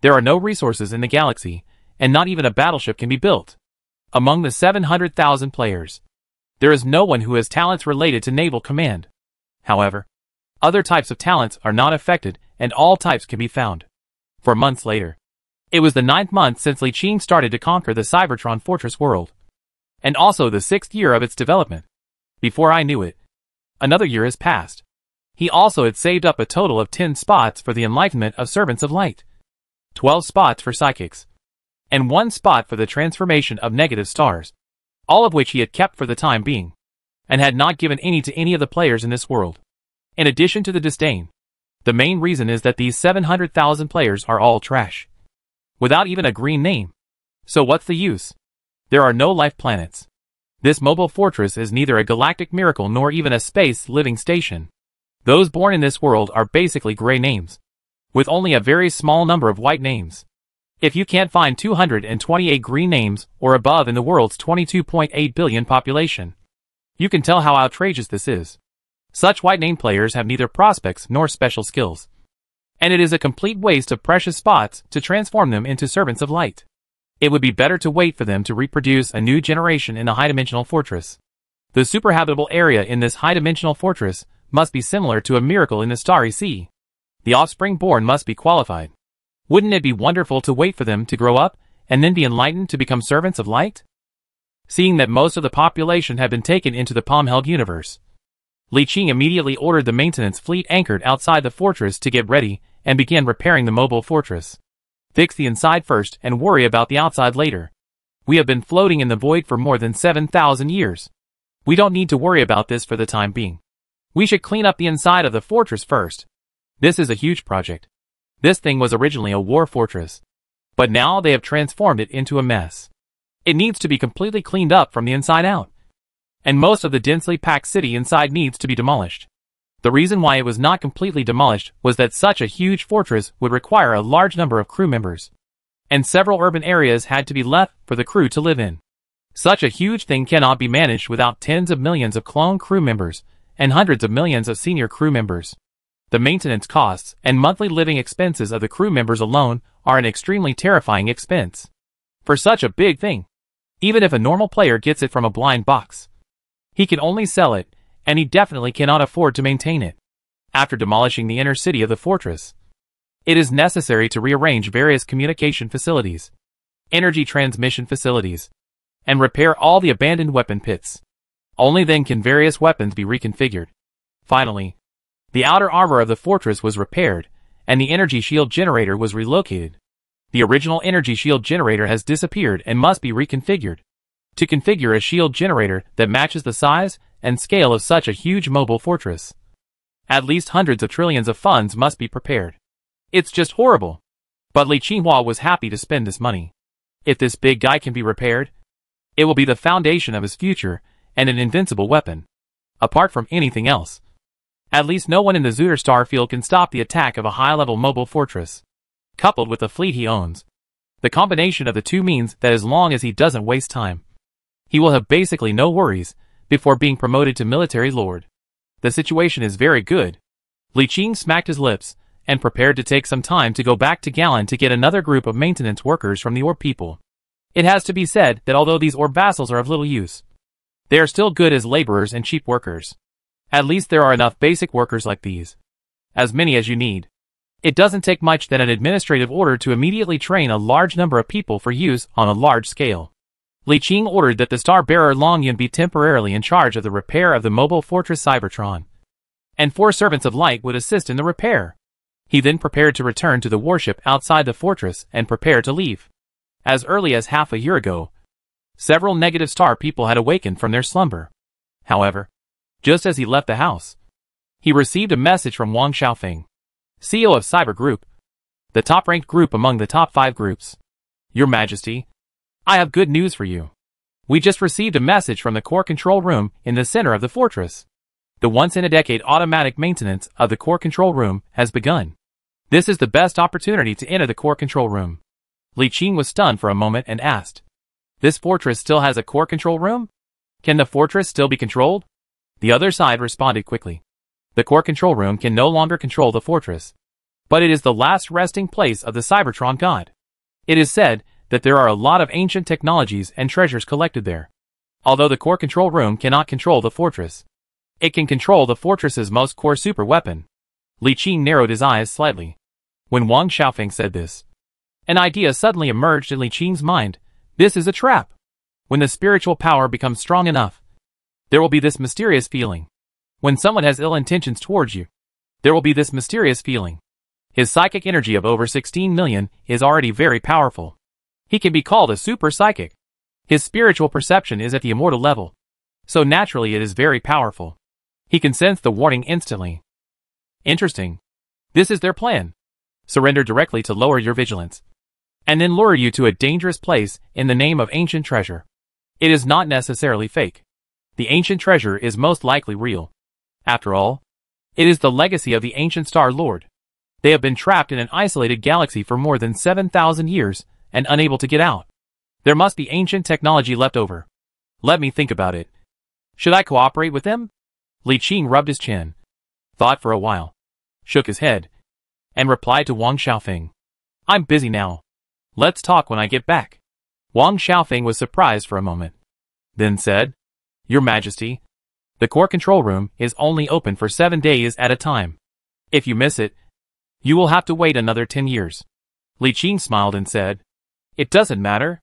S1: There are no resources in the galaxy, and not even a battleship can be built. Among the 700,000 players, there is no one who has talents related to naval command. However, other types of talents are not affected, and all types can be found. 4 months later, it was the 9th month since Li Qing started to conquer the Cybertron Fortress world, and also the 6th year of its development. Before I knew it, another year has passed. He also had saved up a total of 10 spots for the enlightenment of Servants of Light, 12 spots for psychics, and 1 spot for the transformation of negative stars, all of which he had kept for the time being, and had not given any to any of the players in this world. In addition to the disdain, the main reason is that these 700,000 players are all trash, without even a green name. So what's the use? There are no life planets. This mobile fortress is neither a galactic miracle nor even a space living station. Those born in this world are basically gray names, with only a very small number of white names. If you can't find 228 green names or above in the world's 22.8 billion population, you can tell how outrageous this is. Such white name players have neither prospects nor special skills, and it is a complete waste of precious spots to transform them into Servants of Light. It would be better to wait for them to reproduce a new generation in the high-dimensional fortress. The superhabitable area in this high-dimensional fortress must be similar to a miracle in the Starry Sea. The offspring born must be qualified. Wouldn't it be wonderful to wait for them to grow up, and then be enlightened to become Servants of Light? Seeing that most of the population had been taken into the palm-held universe, Li Qing immediately ordered the maintenance fleet anchored outside the fortress to get ready and begin repairing the mobile fortress. Fix the inside first and worry about the outside later. We have been floating in the void for more than 7,000 years. We don't need to worry about this for the time being. We should clean up the inside of the fortress first. This is a huge project. This thing was originally a war fortress, but now they have transformed it into a mess. It needs to be completely cleaned up from the inside out, and most of the densely packed city inside needs to be demolished. The reason why it was not completely demolished was that such a huge fortress would require a large number of crew members, and several urban areas had to be left for the crew to live in. Such a huge thing cannot be managed without tens of millions of clone crew members and hundreds of millions of senior crew members. The maintenance costs and monthly living expenses of the crew members alone are an extremely terrifying expense. For such a big thing, even if a normal player gets it from a blind box, he can only sell it, and he definitely cannot afford to maintain it. After demolishing the inner city of the fortress, it is necessary to rearrange various communication facilities, energy transmission facilities, and repair all the abandoned weapon pits. Only then can various weapons be reconfigured. Finally, the outer armor of the fortress was repaired, and the energy shield generator was relocated. The original energy shield generator has disappeared and must be reconfigured. To configure a shield generator that matches the size and scale of such a huge mobile fortress, at least hundreds of trillions of funds must be prepared. It's just horrible. But Li Qinghua was happy to spend this money. If this big guy can be repaired, it will be the foundation of his future and an invincible weapon. Apart from anything else, at least no one in the Zuder star field can stop the attack of a high-level mobile fortress. Coupled with the fleet he owns, the combination of the two means that as long as he doesn't waste time, he will have basically no worries before being promoted to military lord. The situation is very good. Li Qing smacked his lips and prepared to take some time to go back to Galan to get another group of maintenance workers from the Orb people. It has to be said that although these Orb vassals are of little use, they are still good as laborers and cheap workers. At least there are enough basic workers like these. As many as you need. It doesn't take much than an administrative order to immediately train a large number of people for use on a large scale. Li Qing ordered that the star-bearer Long Yun be temporarily in charge of the repair of the mobile fortress Cybertron, and 4 servants of light would assist in the repair. He then prepared to return to the warship outside the fortress and prepare to leave. As early as half a year ago, several negative star people had awakened from their slumber. However, just as he left the house, he received a message from Wang Xiaofeng, CEO of Cyber Group, the top-ranked group among the top 5 groups. Your Majesty, I have good news for you. We just received a message from the core control room in the center of the fortress. The once-in-a-decade automatic maintenance of the core control room has begun. This is the best opportunity to enter the core control room. Li Qing was stunned for a moment and asked, "This fortress still has a core control room? Can the fortress still be controlled?" The other side responded quickly. The core control room can no longer control the fortress, but it is the last resting place of the Cybertron god. It is said that there are a lot of ancient technologies and treasures collected there. Although the core control room cannot control the fortress, it can control the fortress's most core super weapon. Li Qing narrowed his eyes slightly when Wang Xiaofeng said this. An idea suddenly emerged in Li Qing's mind. This is a trap. When the spiritual power becomes strong enough, there will be this mysterious feeling. When someone has ill intentions towards you, there will be this mysterious feeling. His psychic energy of over 16 million is already very powerful. He can be called a super psychic. His spiritual perception is at the immortal level, so naturally it is very powerful. He can sense the warning instantly. Interesting. This is their plan. Surrender directly to lower your vigilance, and then lure you to a dangerous place in the name of ancient treasure. It is not necessarily fake. The ancient treasure is most likely real. After all, it is the legacy of the ancient Star Lord. They have been trapped in an isolated galaxy for more than 7,000 years and unable to get out. There must be ancient technology left over. Let me think about it. Should I cooperate with them? Li Qing rubbed his chin, thought for a while, shook his head, and replied to Wang Xiaofeng. I'm busy now. Let's talk when I get back. Wang Xiaofeng was surprised for a moment, then said, Your Majesty, the core control room is only open for 7 days at a time. If you miss it, you will have to wait another 10 years. Li Qing smiled and said, It doesn't matter.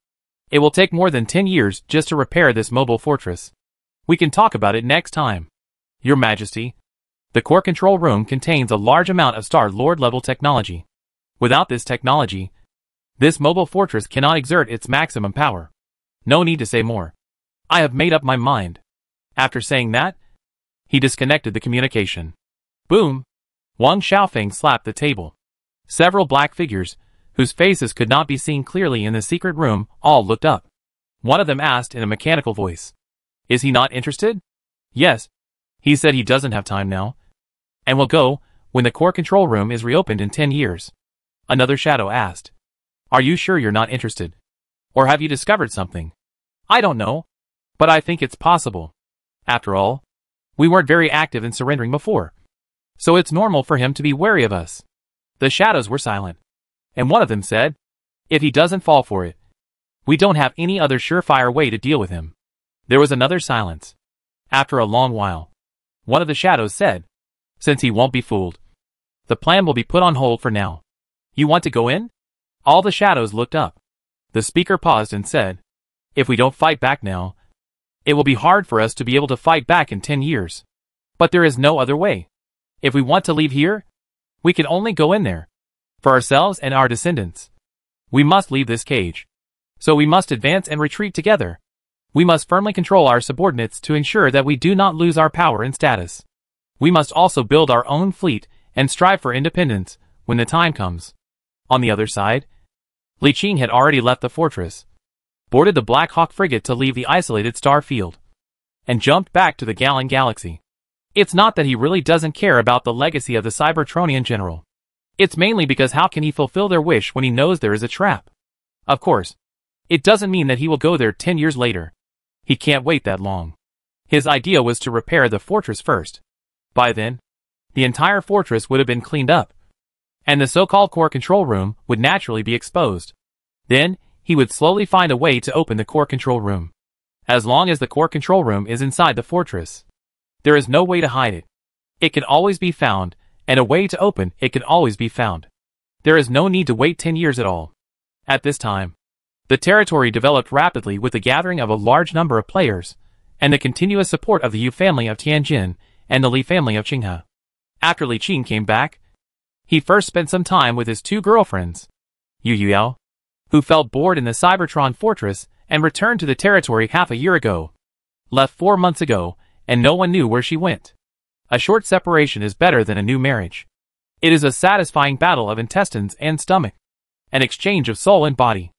S1: It will take more than 10 years just to repair this mobile fortress. We can talk about it next time. Your Majesty, the core control room contains a large amount of Star Lord level technology. Without this technology, this mobile fortress cannot exert its maximum power. No need to say more. I have made up my mind. After saying that, he disconnected the communication. Boom! Wang Xiaofeng slapped the table. Several black figures, whose faces could not be seen clearly in the secret room, all looked up. One of them asked in a mechanical voice, Is he not interested? Yes. He said he doesn't have time now, and will go when the core control room is reopened in 10 years. Another shadow asked, Are you sure you're not interested? Or have you discovered something? I don't know, but I think it's possible. After all, we weren't very active in surrendering before, so it's normal for him to be wary of us. The shadows were silent, and one of them said, If he doesn't fall for it, we don't have any other surefire way to deal with him. There was another silence. After a long while, one of the shadows said, Since he won't be fooled, the plan will be put on hold for now. You want to go in? All the shadows looked up. The speaker paused and said, If we don't fight back now, it will be hard for us to be able to fight back in 10 years. But there is no other way. If we want to leave here, we can only go in there. For ourselves and our descendants. We must leave this cage. So we must advance and retreat together. We must firmly control our subordinates to ensure that we do not lose our power and status. We must also build our own fleet and strive for independence when the time comes. On the other side, Li Qing had already left the fortress, boarded the Black Hawk frigate to leave the isolated star field, and jumped back to the Galan Galaxy. It's not that he really doesn't care about the legacy of the Cybertronian general. It's mainly because how can he fulfill their wish when he knows there is a trap? Of course, it doesn't mean that he will go there 10 years later. He can't wait that long. His idea was to repair the fortress first. By then, the entire fortress would have been cleaned up, and the so-called core control room would naturally be exposed. Then, he would slowly find a way to open the core control room. As long as the core control room is inside the fortress, there is no way to hide it. It can always be found, and a way to open it can always be found. There is no need to wait 10 years at all. At this time, the territory developed rapidly with the gathering of a large number of players, and the continuous support of the Yu family of Tianjin and the Li family of Qinghe. After Li Qing came back, he first spent some time with his 2 girlfriends, Yu Yuyao, who felt bored in the Cybertron fortress and returned to the territory half a year ago, left 4 months ago, and no one knew where she went. A short separation is better than a new marriage. It is a satisfying battle of intestines and stomach, an exchange of soul and body.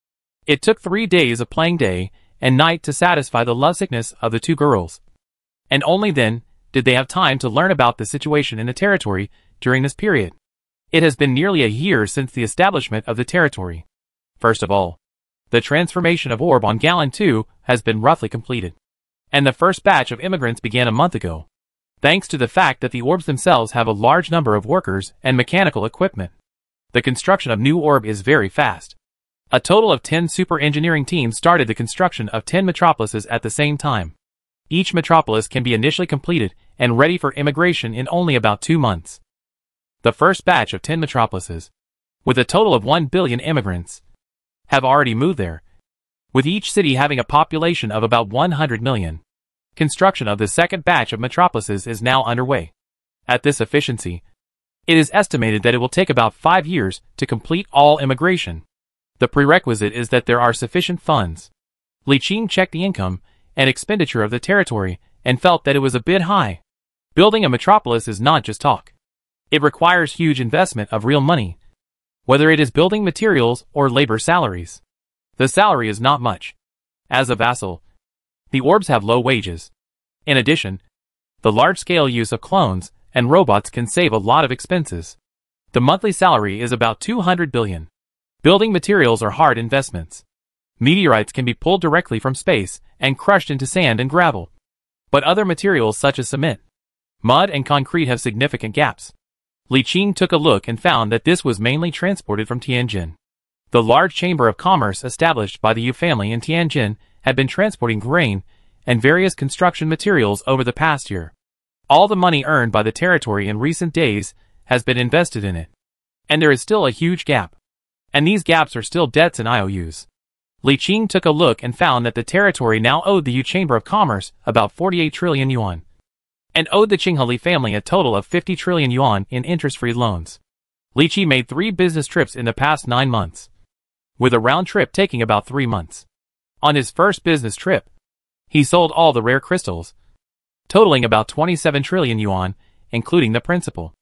S1: It took 3 days of playing day and night to satisfy the lovesickness of the 2 girls. And only then did they have time to learn about the situation in the territory during this period. It has been nearly a year since the establishment of the territory. First of all, the transformation of Orb on Galan 2 has been roughly completed, and the first batch of immigrants began a month ago. thanks to the fact that the orbs themselves have a large number of workers and mechanical equipment. The construction of new orb is very fast. A total of 10 super engineering teams started the construction of 10 metropolises at the same time. Each metropolis can be initially completed and ready for immigration in only about 2 months. The first batch of 10 metropolises, with a total of 1 billion immigrants, have already moved there, with each city having a population of about 100 million. Construction of the second batch of metropolises is now underway. At this efficiency, it is estimated that it will take about 5 years to complete all immigration. The prerequisite is that there are sufficient funds. Li Qing checked the income and expenditure of the territory and felt that it was a bit high. Building a metropolis is not just talk. It requires huge investment of real money, whether it is building materials or labor salaries. The salary is not much. As a vassal, the orbs have low wages. In addition, the large-scale use of clones and robots can save a lot of expenses. The monthly salary is about 200 billion. Building materials are hard investments. Meteorites can be pulled directly from space and crushed into sand and gravel. But other materials such as cement, mud and concrete have significant gaps. Li Qing took a look and found that this was mainly transported from Tianjin. The large chamber of commerce established by the Yu family in Tianjin had been transporting grain and various construction materials over the past year. All the money earned by the territory in recent days has been invested in it. And there is still a huge gap. And these gaps are still debts and IOUs. Li Qing took a look and found that the territory now owed the Yu Chamber of Commerce about 48 trillion yuan, and owed the Qingheli family a total of 50 trillion yuan in interest-free loans. Li Qi made 3 business trips in the past 9 months, with a round trip taking about 3 months. On his first business trip, he sold all the rare crystals, totaling about 27 trillion yuan, including the principal.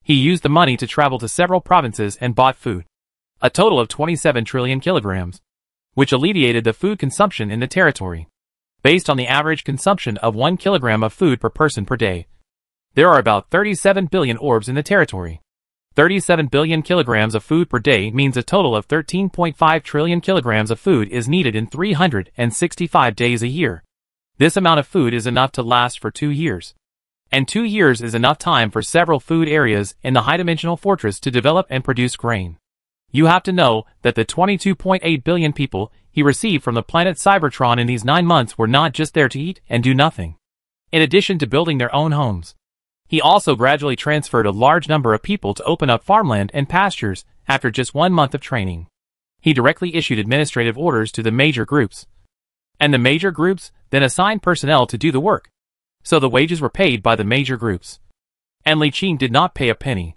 S1: He used the money to travel to several provinces and bought food, a total of 27 trillion kilograms, which alleviated the food consumption in the territory. Based on the average consumption of 1 kilogram of food per person per day, there are about 37 billion orbs in the territory. 37 billion kilograms of food per day means a total of 13.5 trillion kilograms of food is needed in 365 days a year. This amount of food is enough to last for 2 years. And 2 years is enough time for several food areas in the high-dimensional fortress to develop and produce grain. You have to know that the 22.8 billion people he received from the planet Cybertron in these 9 months were not just there to eat and do nothing. In addition to building their own homes, he also gradually transferred a large number of people to open up farmland and pastures after just 1 month of training. He directly issued administrative orders to the major groups, and the major groups then assigned personnel to do the work. So the wages were paid by the major groups. And Li Qing did not pay a penny.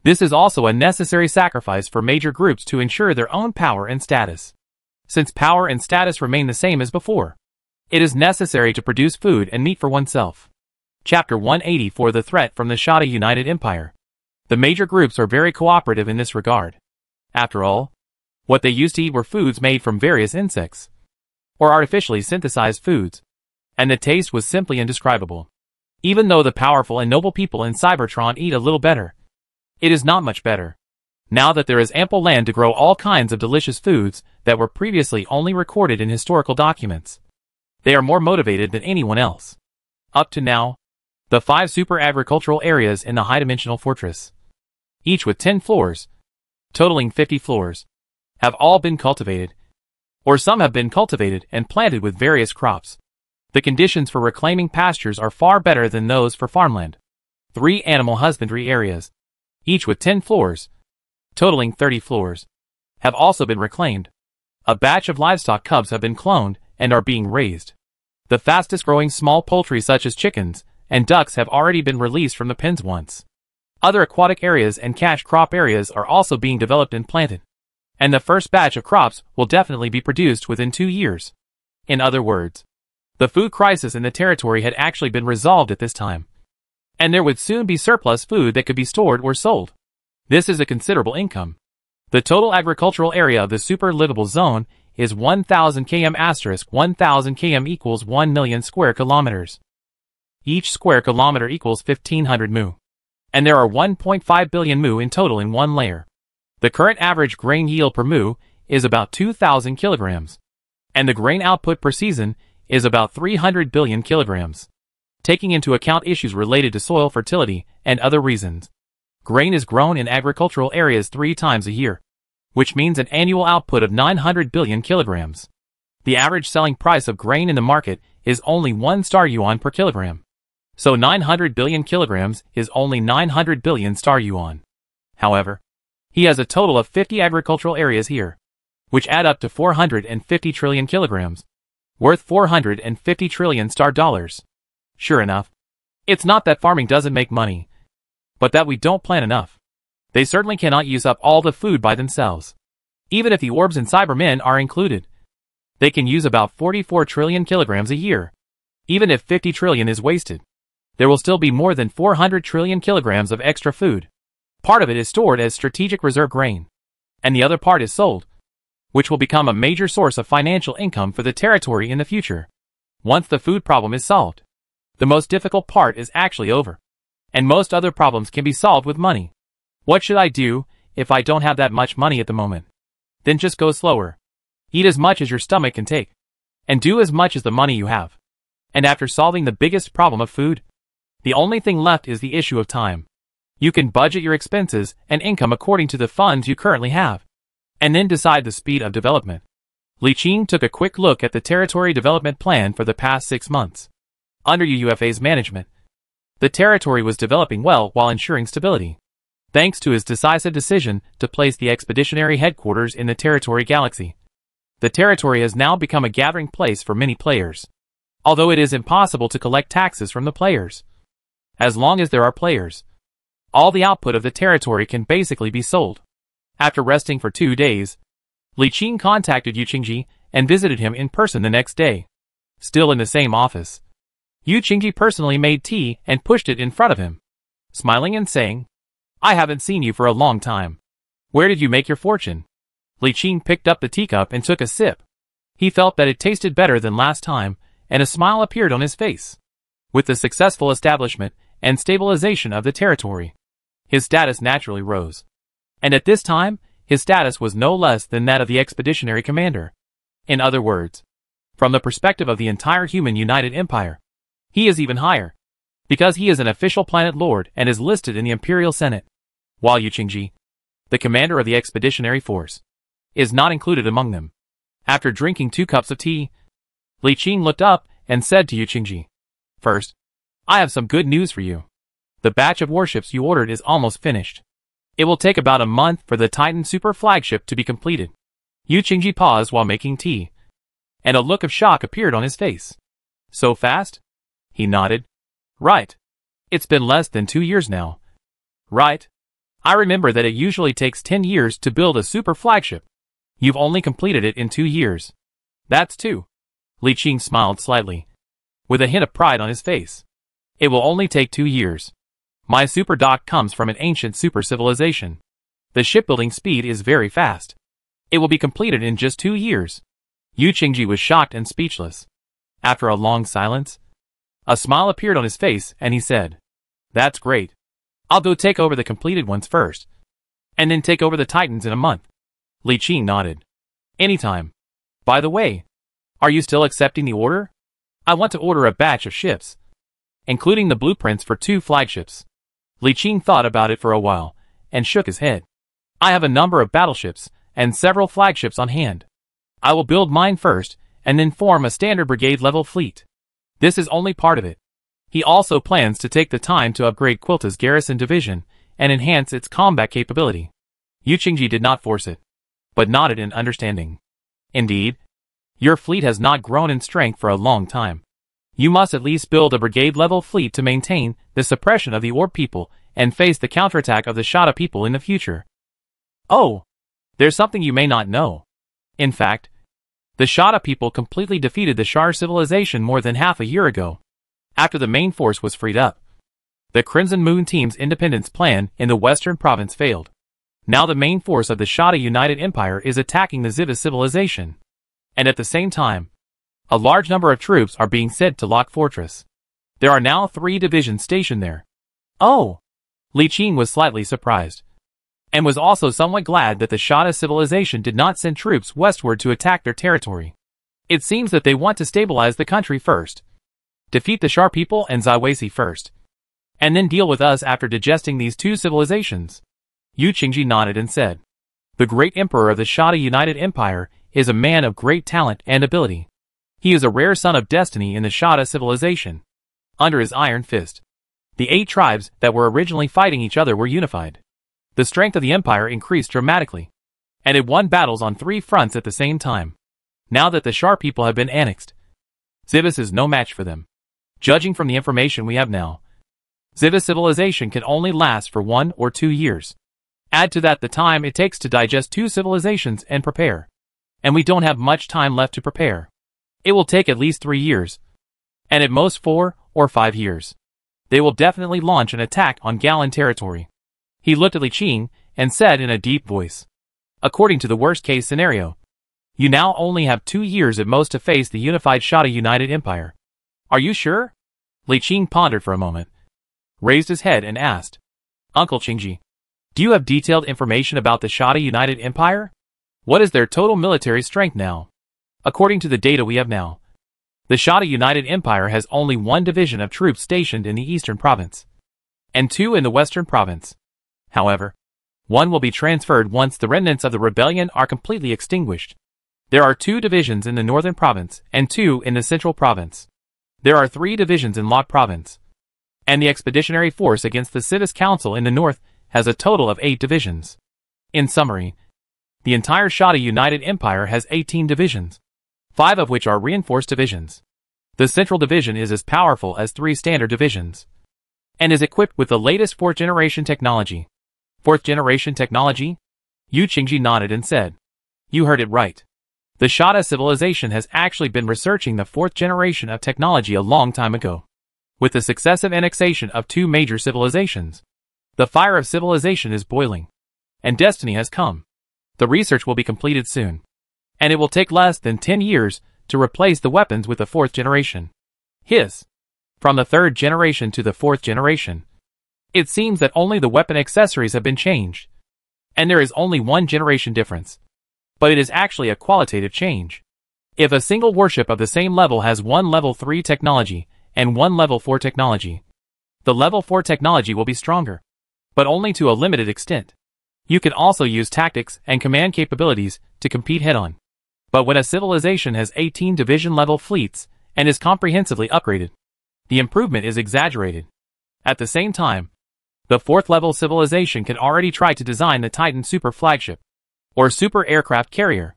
S1: This is also a necessary sacrifice for major groups to ensure their own power and status. Since power and status remain the same as before, it is necessary to produce food and meat for oneself. Chapter 184 The Threat from the Shada United Empire. The major groups are very cooperative in this regard. After all, what they used to eat were foods made from various insects, or artificially synthesized foods, and the taste was simply indescribable. Even though the powerful and noble people in Cybertron eat a little better, it is not much better. Now that there is ample land to grow all kinds of delicious foods that were previously only recorded in historical documents, they are more motivated than anyone else. Up to now, the 5 super agricultural areas in the high-dimensional fortress, each with 10 floors, totaling 50 floors, have all been cultivated, or some have been cultivated and planted with various crops. The conditions for reclaiming pastures are far better than those for farmland. 3 animal husbandry areas, each with 10 floors, totaling 30 floors, have also been reclaimed. A batch of livestock cubs have been cloned and are being raised. The fastest growing small poultry such as chickens and ducks have already been released from the pens once. Other aquatic areas and cash crop areas are also being developed and planted. And the first batch of crops will definitely be produced within 2 years. In other words, the food crisis in the territory had actually been resolved at this time, and there would soon be surplus food that could be stored or sold. This is a considerable income. The total agricultural area of the super livable zone is 1000 km*, 1000 km equals 1 million square kilometers. Each square kilometer equals 1500 mu. And there are 1.5 billion mu in total in one layer. The current average grain yield per mu is about 2000 kilograms. And the grain output per season is about 300 billion kilograms. taking into account issues related to soil fertility and other reasons. Grain is grown in agricultural areas 3 times a year, which means an annual output of 900 billion kilograms. The average selling price of grain in the market is only 1 star yuan per kilogram. So 900 billion kilograms is only 900 billion star yuan. However, he has a total of 50 agricultural areas here, which add up to 450 trillion kilograms, worth 450 trillion star dollars. Sure enough, it's not that farming doesn't make money, but that we don't plant enough. They certainly cannot use up all the food by themselves. Even if the orbs and Cybermen are included, they can use about 44 trillion kilograms a year. Even if 50 trillion is wasted, there will still be more than 400 trillion kilograms of extra food. Part of it is stored as strategic reserve grain, and the other part is sold, which will become a major source of financial income for the territory in the future. Once the food problem is solved, the most difficult part is actually over, and most other problems can be solved with money. What should I do if I don't have that much money at the moment? Then just go slower. Eat as much as your stomach can take, and do as much as the money you have. And after solving the biggest problem of food, the only thing left is the issue of time. You can budget your expenses and income according to the funds you currently have, and then decide the speed of development. Li Qing took a quick look at the territory development plan for the past 6 months. Under UFA's management, the territory was developing well while ensuring stability. Thanks to his decisive decision to place the expeditionary headquarters in the territory galaxy, the territory has now become a gathering place for many players. Although it is impossible to collect taxes from the players. As long as there are players, all the output of the territory can basically be sold. After resting for 2 days, Li Qing contacted Yu Qingji and visited him in person the next day. Still in the same office, Yu Qingji personally made tea and pushed it in front of him, smiling and saying, "I haven't seen you for a long time. Where did you make your fortune?" Li Qing picked up the teacup and took a sip. He felt that it tasted better than last time, and a smile appeared on his face. With the successful establishment and stabilization of the territory, his status naturally rose. And at this time, his status was no less than that of the expeditionary commander. In other words, from the perspective of the entire human United Empire, he is even higher, because he is an official planet lord and is listed in the Imperial Senate, while Yu Qingji, the commander of the expeditionary force, is not included among them. After drinking 2 cups of tea, Li Qing looked up and said to Yu Qingji, "First, I have some good news for you. The batch of warships you ordered is almost finished. It will take about a month for the Titan super flagship to be completed." Yu Qingji paused while making tea, and a look of shock appeared on his face. "So fast?" He nodded. "Right. It's been less than 2 years now." "Right. I remember that it usually takes 10 years to build a super flagship. You've only completed it in 2 years. That's 2. Li Qing smiled slightly, with a hint of pride on his face. "It will only take 2 years. My super dock comes from an ancient super civilization. The shipbuilding speed is very fast. It will be completed in just 2 years." Yu Qingji was shocked and speechless. After a long silence, a smile appeared on his face and he said, "That's great. I'll go take over the completed ones first, and then take over the Titans in a month." Li Qing nodded. "Anytime. By the way, are you still accepting the order? I want to order a batch of ships, including the blueprints for 2 flagships." Li Qing thought about it for a while and shook his head. "I have a number of battleships and several flagships on hand. I will build mine first and then form a standard brigade-level fleet. This is only part of it." He also plans to take the time to upgrade Quilta's garrison division and enhance its combat capability. Yu Qingji did not force it, but nodded in understanding. "Indeed, your fleet has not grown in strength for a long time. You must at least build a brigade-level fleet to maintain the suppression of the Orb people and face the counterattack of the Shada people in the future." "Oh, there's something you may not know. In fact, the Shada people completely defeated the Shar civilization more than half a year ago, after the main force was freed up. The Crimson Moon team's independence plan in the western province failed. Now the main force of the Shada United Empire is attacking the Ziva civilization. And at the same time, a large number of troops are being sent to Lock Fortress. There are now 3 divisions stationed there." "Oh!" Li Qing was slightly surprised, and was also somewhat glad that the Shada civilization did not send troops westward to attack their territory. It seems that they want to stabilize the country first. Defeat the Shar people and Zaiwasi first, and then deal with us after digesting these two civilizations. Yu Qingji nodded and said, "The great emperor of the Shada United Empire is a man of great talent and ability. He is a rare son of destiny in the Shada civilization." Under his iron fist, the 8 tribes that were originally fighting each other were unified. The strength of the empire increased dramatically, and it won battles on 3 fronts at the same time. Now that the Shar people have been annexed, Zivas is no match for them. Judging from the information we have now, Zivas civilization can only last for 1 or 2 years. Add to that the time it takes to digest 2 civilizations and prepare. And we don't have much time left to prepare. It will take at least 3 years, and at most 4 or 5 years. They will definitely launch an attack on Galan territory. He looked at Li Qing and said in a deep voice, "According to the worst-case scenario, you now only have 2 years at most to face the unified Shada United Empire. Are you sure?" Li Qing pondered for a moment, raised his head and asked, "Uncle Qingji, do you have detailed information about the Shada United Empire? What is their total military strength now?" "According to the data we have now, the Shada United Empire has only 1 division of troops stationed in the eastern province, and 2 in the western province. However, 1 will be transferred once the remnants of the rebellion are completely extinguished. There are 2 divisions in the northern province and 2 in the central province. There are 3 divisions in Lok province, and the expeditionary force against the Civis Council in the north has a total of 8 divisions. In summary, the entire Shada United Empire has 18 divisions, 5 of which are reinforced divisions. The central division is as powerful as 3 standard divisions, and is equipped with the latest 4th-generation technology." "4th-generation technology?" Yu Qingji nodded and said, "You heard it right. The Shada civilization has actually been researching the 4th generation of technology a long time ago. With the successive annexation of 2 major civilizations, the fire of civilization is boiling, and destiny has come. The research will be completed soon, and it will take less than 10 years to replace the weapons with the 4th generation." His. From the 3rd generation to the 4th generation, it seems that only the weapon accessories have been changed, and there is only 1 generation difference. But it is actually a qualitative change. If a single warship of the same level has 1 level 3 technology and 1 level 4 technology, the level 4 technology will be stronger, but only to a limited extent. You can also use tactics and command capabilities to compete head-on. But when a civilization has 18 division-level fleets and is comprehensively upgraded, the improvement is exaggerated. At the same time, the 4th-level civilization can already try to design the Titan super flagship, or super aircraft carrier.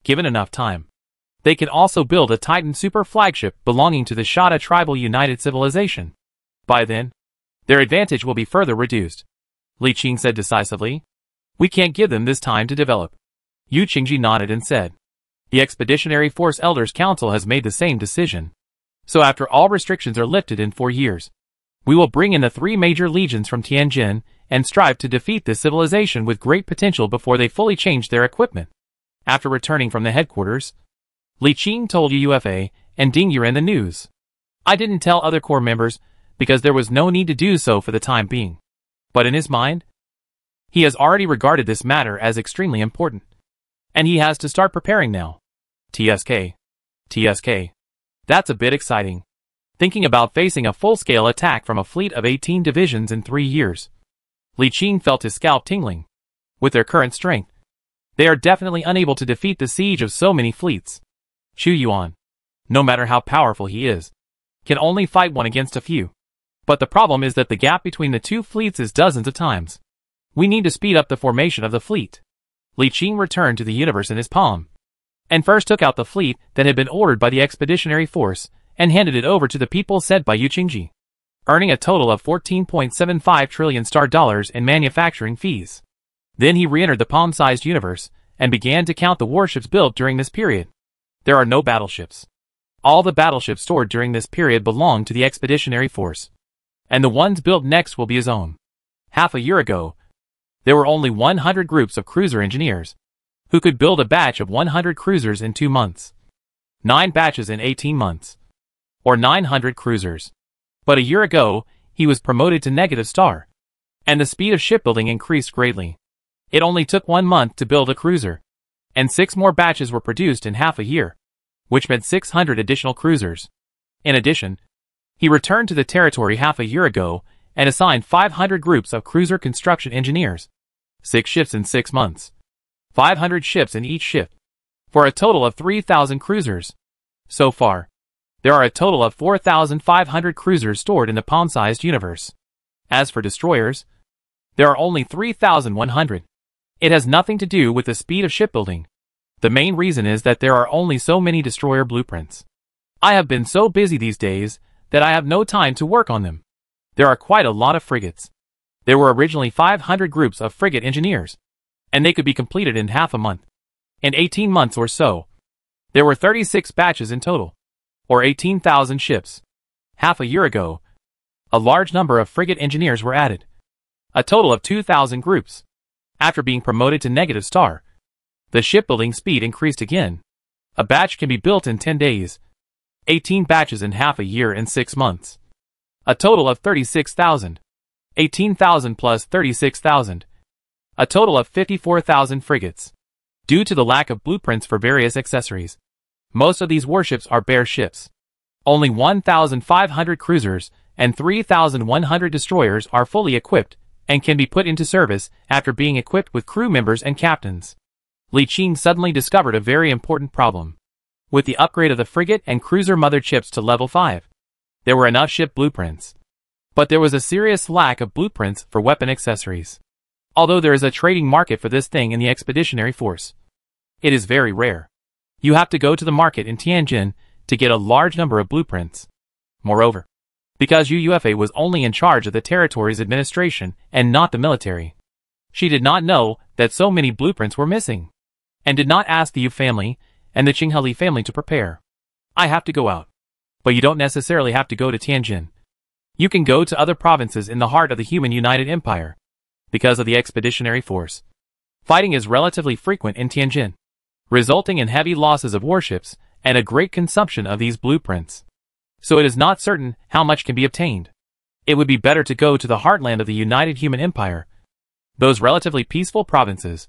S1: Given enough time, they can also build a Titan super flagship belonging to the Shada Tribal United Civilization. By then, their advantage will be further reduced. Li Qing said decisively, "We can't give them this time to develop." Yu Qingji nodded and said, "The Expeditionary Force Elders Council has made the same decision. So after all restrictions are lifted in 4 years, we will bring in the 3 major legions from Tianjin and strive to defeat this civilization with great potential before they fully change their equipment." After returning from the headquarters, Li Qing told UFA and Ding Yuren the news. "I didn't tell other corps members because there was no need to do so for the time being. But in his mind, he has already regarded this matter as extremely important, and he has to start preparing now." TSK. That's a bit exciting. Thinking about facing a full-scale attack from a fleet of 18 divisions in 3 years. Li Qing felt his scalp tingling. With their current strength, they are definitely unable to defeat the siege of so many fleets. Xu Yuan, no matter how powerful he is, can only fight 1 against a few. But the problem is that the gap between the 2 fleets is dozens of times. We need to speed up the formation of the fleet. Li Qing returned to the universe in his palm, and first took out the fleet that had been ordered by the Expeditionary Force and handed it over to the people sent by Yu Qingji, earning a total of 14.75 trillion star dollars in manufacturing fees. Then he re-entered the palm-sized universe and began to count the warships built during this period. There are no battleships. All the battleships stored during this period belong to the Expeditionary Force, and the ones built next will be his own. Half a year ago, there were only 100 groups of cruiser engineers who could build a batch of 100 cruisers in 2 months, 9 batches in 18 months, or 900 cruisers. But a year ago, he was promoted to negative star, and the speed of shipbuilding increased greatly. It only took 1 month to build a cruiser, and 6 more batches were produced in half a year, which meant 600 additional cruisers. In addition, He returned to the territory half a year ago and assigned 500 groups of cruiser construction engineers. 6 shifts in 6 months. 500 ships in each shift. For a total of 3,000 cruisers. So far, there are a total of 4,500 cruisers stored in the palm-sized universe. As for destroyers, there are only 3,100. It has nothing to do with the speed of shipbuilding. The main reason is that there are only so many destroyer blueprints. I have been so busy these days that I have no time to work on them. There are quite a lot of frigates. There were originally 500 groups of frigate engineers, and they could be completed in half a month. In 18 months or so, there were 36 batches in total, or 18,000 ships. Half a year ago, a large number of frigate engineers were added. A total of 2,000 groups. After being promoted to negative star, the shipbuilding speed increased again. A batch can be built in 10 days. 18 batches in half a year in 6 months. A total of 36,000. 18,000 plus 36,000. A total of 54,000 frigates. Due to the lack of blueprints for various accessories, most of these warships are bare ships. Only 1,500 cruisers and 3,100 destroyers are fully equipped and can be put into service after being equipped with crew members and captains. Li Qing suddenly discovered a very important problem. With the upgrade of the frigate and cruiser mother chips to level 5, there were enough ship blueprints. But there was a serious lack of blueprints for weapon accessories. Although there is a trading market for this thing in the expeditionary force, it is very rare. You have to go to the market in Tianjin to get a large number of blueprints. Moreover, because UUFA was only in charge of the territory's administration and not the military, she did not know that so many blueprints were missing, and did not ask the Yu family and the Qingheli family to prepare. I have to go out. But you don't necessarily have to go to Tianjin. You can go to other provinces in the heart of the human United Empire. Because of the expeditionary force, fighting is relatively frequent in Tianjin, resulting in heavy losses of warships and a great consumption of these blueprints. So it is not certain how much can be obtained. It would be better to go to the heartland of the United Human Empire, those relatively peaceful provinces,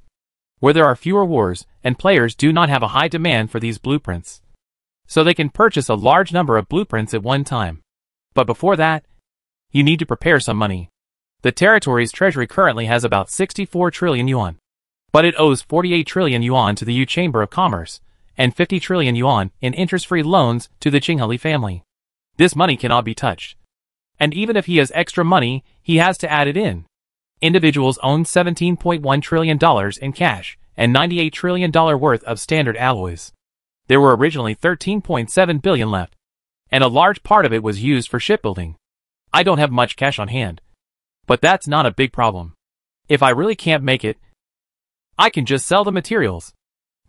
S1: where there are fewer wars and players do not have a high demand for these blueprints. So they can purchase a large number of blueprints at one time. But before that, you need to prepare some money. The territory's treasury currently has about 64 trillion yuan. But it owes 48 trillion yuan to the Yu Chamber of Commerce, and 50 trillion yuan in interest-free loans to the Qingheli family. This money cannot be touched. And even if he has extra money, he has to add it in. Individuals own $17.1 trillion in cash, and $98 trillion worth of standard alloys. There were originally 13.7 billion left, and a large part of it was used for shipbuilding. I don't have much cash on hand, but that's not a big problem. If I really can't make it, I can just sell the materials.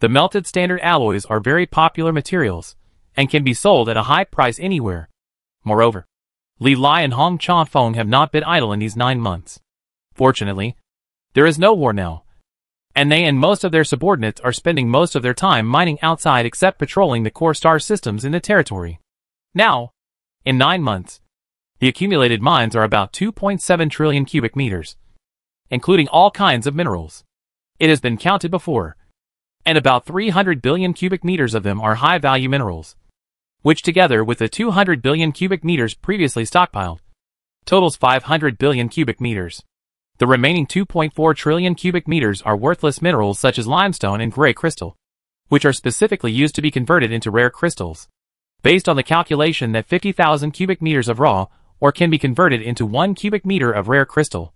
S1: The melted standard alloys are very popular materials, and can be sold at a high price anywhere. Moreover, Li Lai and Hong Changfeng have not been idle in these 9 months. Fortunately, there is no war now, and they and most of their subordinates are spending most of their time mining outside except patrolling the core star systems in the territory. Now, in 9 months, the accumulated mines are about 2.7 trillion cubic meters, including all kinds of minerals. It has been counted before, and about 300 billion cubic meters of them are high-value minerals, which together with the 200 billion cubic meters previously stockpiled, totals 500 billion cubic meters. The remaining 2.4 trillion cubic meters are worthless minerals such as limestone and gray crystal, which are specifically used to be converted into rare crystals, based on the calculation that 50,000 cubic meters of raw ore can be converted into 1 cubic meter of rare crystal.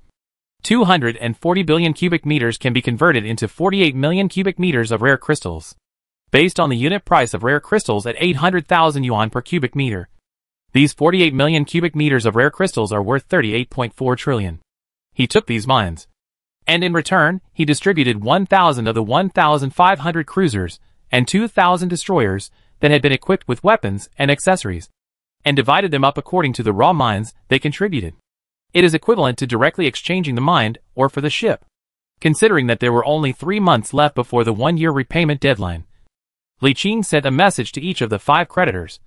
S1: 240 billion cubic meters can be converted into 48 million cubic meters of rare crystals, based on the unit price of rare crystals at 800,000 yuan per cubic meter. These 48 million cubic meters of rare crystals are worth 38.4 trillion. He took these mines, and in return, he distributed 1,000 of the 1,500 cruisers and 2,000 destroyers that had been equipped with weapons and accessories, and divided them up according to the raw mines they contributed. It is equivalent to directly exchanging the mine or for the ship. Considering that there were only 3 months left before the 1-year repayment deadline, Li Qing sent a message to each of the 5 creditors,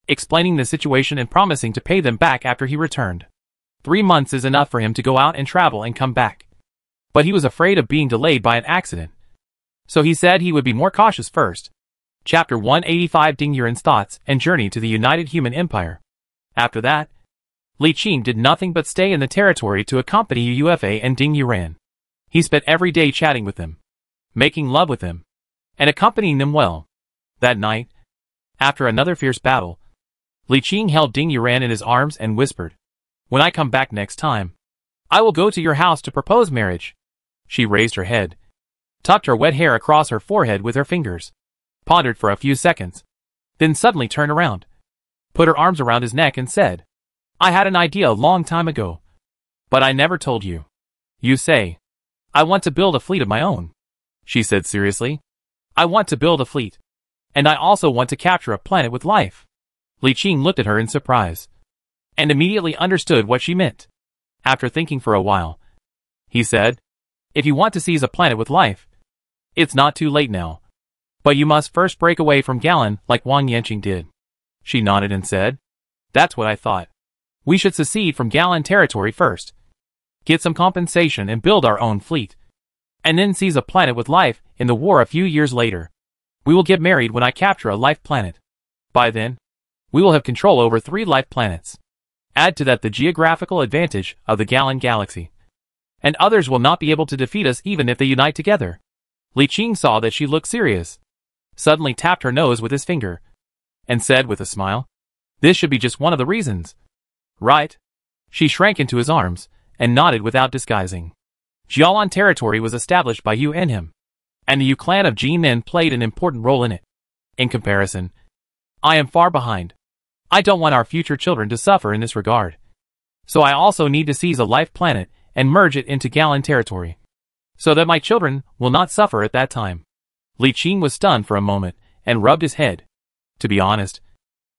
S1: explaining the situation and promising to pay them back after he returned. 3 months is enough for him to go out and travel and come back. But he was afraid of being delayed by an accident, so he said he would be more cautious first. Chapter 185 Ding Yuren's Thoughts and Journey to the United Human Empire. After that, Li Qing did nothing but stay in the territory to accompany Yufa and Ding Yuran. He spent every day chatting with them, making love with them, and accompanying them well. That night, after another fierce battle, Li Qing held Ding Yuran in his arms and whispered, "When I come back next time, I will go to your house to propose marriage." She raised her head, tucked her wet hair across her forehead with her fingers, pondered for a few seconds, then suddenly turned around, put her arms around his neck and said, "I had an idea a long time ago, but I never told you. You say, I want to build a fleet of my own," she said seriously. "I want to build a fleet. And I also want to capture a planet with life." Li Qing looked at her in surprise, and immediately understood what she meant. After thinking for a while, he said, "If you want to seize a planet with life, it's not too late now. But you must first break away from Galan like Wang Yanqing did." She nodded and said, "That's what I thought. We should secede from Galan territory first, get some compensation and build our own fleet, and then seize a planet with life in the war a few years later. We will get married when I capture a life planet. By then, we will have control over 3 life planets. Add to that the geographical advantage of the Galan galaxy, and others will not be able to defeat us even if they unite together." Li Qing saw that she looked serious, suddenly tapped her nose with his finger, and said with a smile, "This should be just one of the reasons." "Right." She shrank into his arms, and nodded without disguising. Jialan territory was established by Yu and him, and the Yu clan of Jinan played an important role in it. In comparison, I am far behind. I don't want our future children to suffer in this regard. So I also need to seize a life planet and merge it into Galan territory, so that my children will not suffer at that time. Li Qing was stunned for a moment and rubbed his head. To be honest,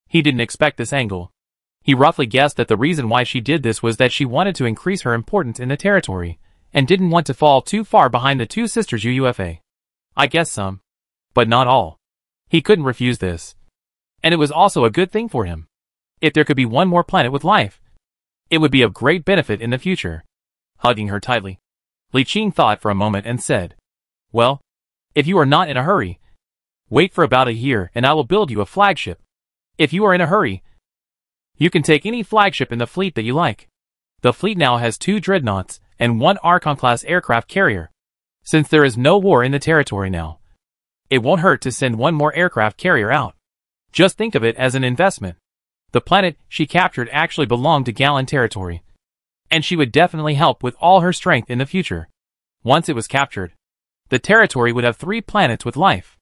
S1: he didn't expect this angle. He roughly guessed that the reason why she did this was that she wanted to increase her importance in the territory, and didn't want to fall too far behind the 2 sisters Yufa. I guess some, but not all. He couldn't refuse this. And it was also a good thing for him. If there could be one more planet with life, it would be of great benefit in the future. Hugging her tightly, Li Qing thought for a moment and said, "Well, if you are not in a hurry, wait for about a year and I will build you a flagship. If you are in a hurry, you can take any flagship in the fleet that you like." The fleet now has 2 dreadnoughts and 1 Archon-class aircraft carrier. Since there is no war in the territory now, it won't hurt to send 1 more aircraft carrier out. Just think of it as an investment. The planet she captured actually belonged to Galan territory, and she would definitely help with all her strength in the future. Once it was captured, the territory would have 3 planets with life.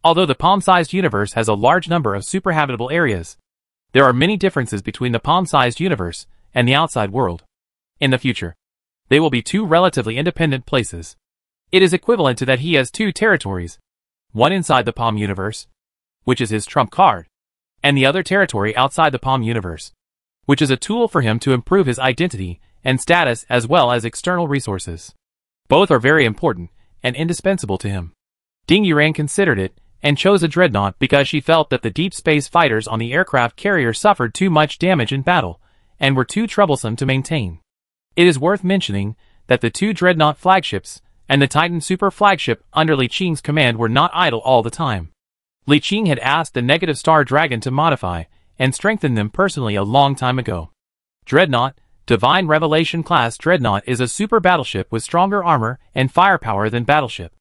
S1: Although the palm-sized universe has a large number of superhabitable areas, there are many differences between the palm-sized universe and the outside world. In the future, they will be 2 relatively independent places. It is equivalent to that he has 2 territories, one inside the palm universe, which is his trump card, and the other territory outside the palm universe, which is a tool for him to improve his identity and status as well as external resources. Both are very important and indispensable to him. Ding Yuran considered it and chose a dreadnought because she felt that the deep space fighters on the aircraft carrier suffered too much damage in battle and were too troublesome to maintain. It is worth mentioning that the 2 dreadnought flagships and the Titan super flagship under Li Qing's command were not idle all the time. Li Qing had asked the Negative Star Dragon to modify and strengthen them personally a long time ago. Dreadnought, Divine Revelation class Dreadnought is a super battleship with stronger armor and firepower than Battleship.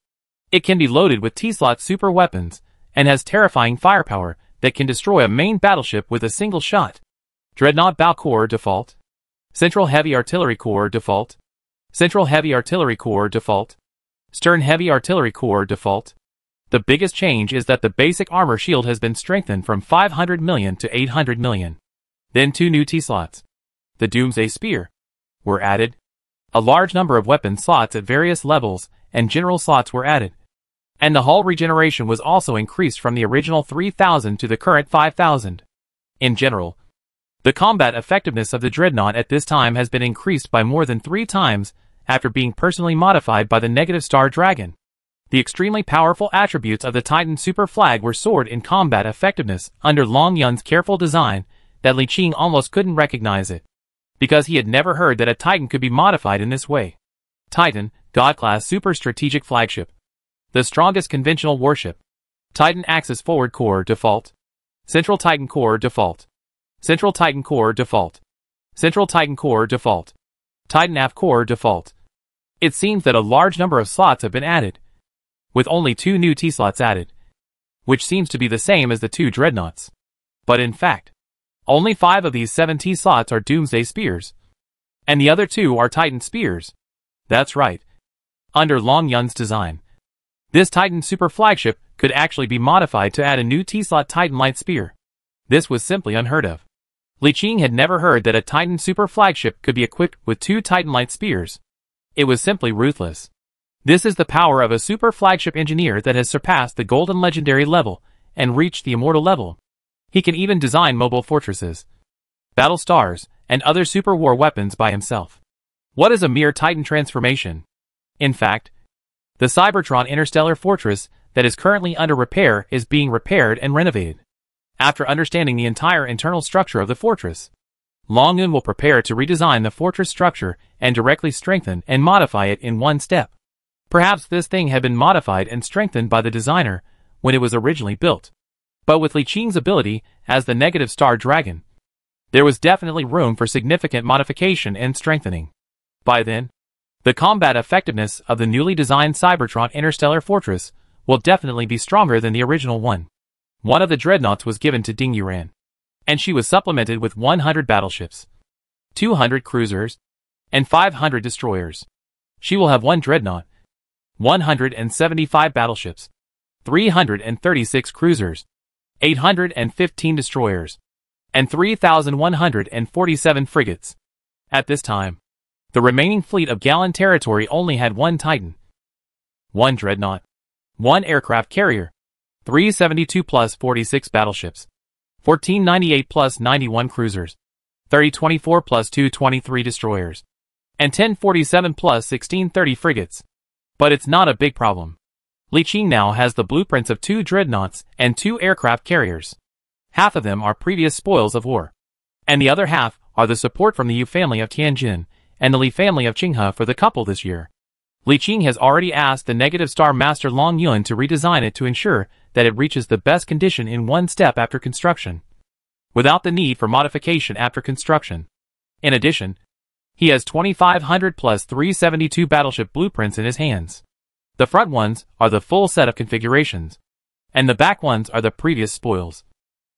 S1: It can be loaded with T-slot super weapons and has terrifying firepower that can destroy a main battleship with a single shot. Dreadnought Bow Corps Default, Central Heavy Artillery Corps Default, Central Heavy Artillery Corps Default, Stern Heavy Artillery Corps Default. The biggest change is that the basic armor shield has been strengthened from 500 million to 800 million. Then 2 new T-slots, the Doomsday Spear, were added. A large number of weapon slots at various levels and general slots were added. And the hull regeneration was also increased from the original 3,000 to the current 5,000. In general, the combat effectiveness of the Dreadnought at this time has been increased by more than 3 times after being personally modified by the Negative Star Dragon. The extremely powerful attributes of the Titan Super Flag were soared in combat effectiveness under Long Yun's careful design that Li Qing almost couldn't recognize it, because he had never heard that a Titan could be modified in this way. Titan, God-class Super Strategic Flagship, the strongest conventional warship. Titan Axis Forward Corps Default, Central Titan Corps Default, Central Titan Core Default. Central Titan Core Default. Titan AF Core Default. It seems that a large number of slots have been added, with only 2 new T-slots added, which seems to be the same as the 2 dreadnoughts. But in fact, only 5 of these 7 T-slots are Doomsday Spears, and the other 2 are Titan Spears. That's right. Under Long Yun's design, this Titan Super Flagship could actually be modified to add a new T-slot Titan Light Spear. This was simply unheard of. Li Qing had never heard that a Titan Super Flagship could be equipped with 2 Titan Light Spears. It was simply ruthless. This is the power of a Super Flagship engineer that has surpassed the Golden Legendary level and reached the Immortal level. He can even design mobile fortresses, battle stars, and other super war weapons by himself. What is a mere Titan transformation? In fact, the Cybertron Interstellar Fortress that is currently under repair is being repaired and renovated. After understanding the entire internal structure of the fortress, Long Yun will prepare to redesign the fortress structure and directly strengthen and modify it in one step. Perhaps this thing had been modified and strengthened by the designer when it was originally built. But with Li Qing's ability as the Negative Star Dragon, there was definitely room for significant modification and strengthening. By then, the combat effectiveness of the newly designed Cybertron Interstellar Fortress will definitely be stronger than the original one. One of the dreadnoughts was given to Ding Yuran, and she was supplemented with 100 battleships, 200 cruisers, and 500 destroyers. She will have 1 dreadnought, 175 battleships, 336 cruisers, 815 destroyers, and 3,147 frigates. At this time, the remaining fleet of Galan territory only had 1 Titan, 1 dreadnought, 1 aircraft carrier, 372 plus 46 battleships, 1498 plus 91 cruisers, 3024 plus 223 destroyers, and 1047 plus 1630 frigates. But it's not a big problem. Li Qing now has the blueprints of 2 dreadnoughts and 2 aircraft carriers. Half of them are previous spoils of war, and the other half are the support from the Yu family of Tianjin and the Li family of Qinghe for the couple this year. Li Qing has already asked the Negative Star Master Long Yun to redesign it to ensure that it reaches the best condition in one step after construction, without the need for modification after construction. In addition, he has 2,500 plus 372 battleship blueprints in his hands. The front ones are the full set of configurations, and the back ones are the previous spoils,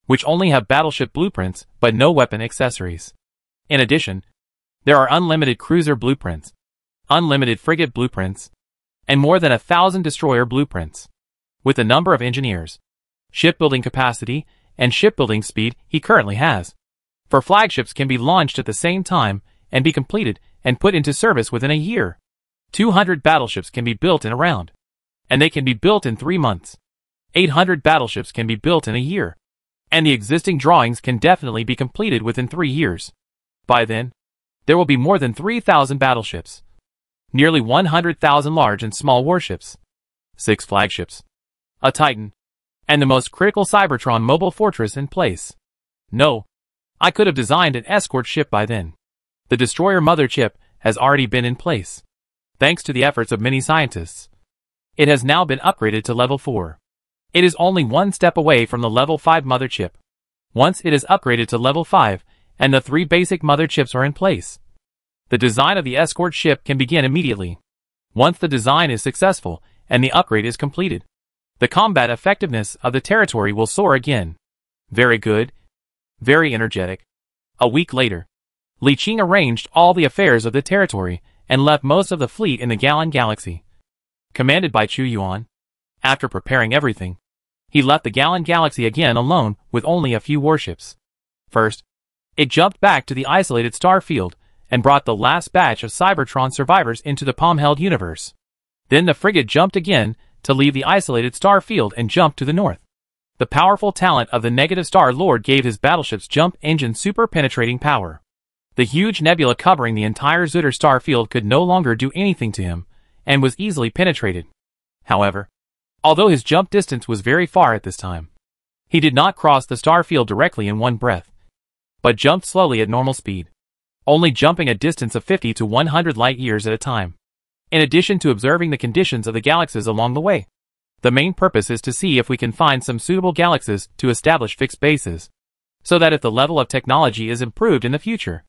S1: which only have battleship blueprints but no weapon accessories. In addition, there are unlimited cruiser blueprints, unlimited frigate blueprints, and more than 1,000 destroyer blueprints. With the number of engineers, shipbuilding capacity, and shipbuilding speed he currently has, 4 flagships can be launched at the same time and be completed and put into service within a year. 200 battleships can be built in a round, and they can be built in 3 months. 800 battleships can be built in a year, and the existing drawings can definitely be completed within 3 years. By then, there will be more than 3,000 battleships, nearly 100,000 large and small warships, 6 flagships, a Titan, and the most critical Cybertron mobile fortress in place. No, I could have designed an escort ship by then. The destroyer mother chip has already been in place. Thanks to the efforts of many scientists, it has now been upgraded to level 4. It is only 1 step away from the level 5 mother chip. Once it is upgraded to level 5, and the 3 basic mother chips are in place, the design of the escort ship can begin immediately. Once the design is successful and the upgrade is completed, the combat effectiveness of the territory will soar again. Very good. Very energetic. A week later, Li Qing arranged all the affairs of the territory and left most of the fleet in the Galan Galaxy, commanded by Chu Yuan. After preparing everything, he left the Galan Galaxy again alone with only a few warships. First, it jumped back to the isolated star field and brought the last batch of Cybertron survivors into the Palm-held universe. Then the frigate jumped again to leave the isolated star field and jump to the north. The powerful talent of the Negative Star Lord gave his battleship's jump engine super-penetrating power. The huge nebula covering the entire Zutter star field could no longer do anything to him, and was easily penetrated. However, although his jump distance was very far at this time, he did not cross the star field directly in one breath, but jumped slowly at normal speed, only jumping a distance of 50 to 100 light years at a time. In addition to observing the conditions of the galaxies along the way, the main purpose is to see if we can find some suitable galaxies to establish fixed bases. so that if the level of technology is improved in the future,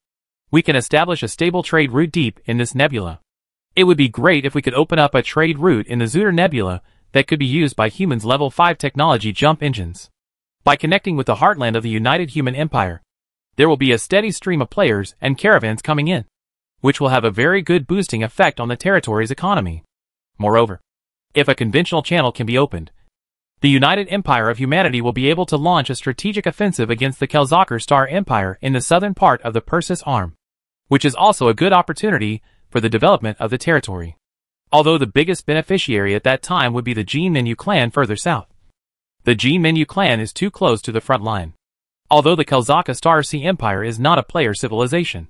S1: we can establish a stable trade route deep in this nebula. It would be great if we could open up a trade route in the Zutter Nebula that could be used by humans' level 5 technology jump engines. By connecting with the heartland of the United Human Empire, there will be a steady stream of players and caravans coming in, which will have a very good boosting effect on the territory's economy. Moreover, if a conventional channel can be opened, the United Empire of Humanity will be able to launch a strategic offensive against the Kelzakar Star Empire in the southern part of the Persis Arm, which is also a good opportunity for the development of the territory. Although the biggest beneficiary at that time would be the Gene Menu clan further south. The Gene Menu clan is too close to the front line. Although the Kelzaka Star Sea Empire is not a player civilization,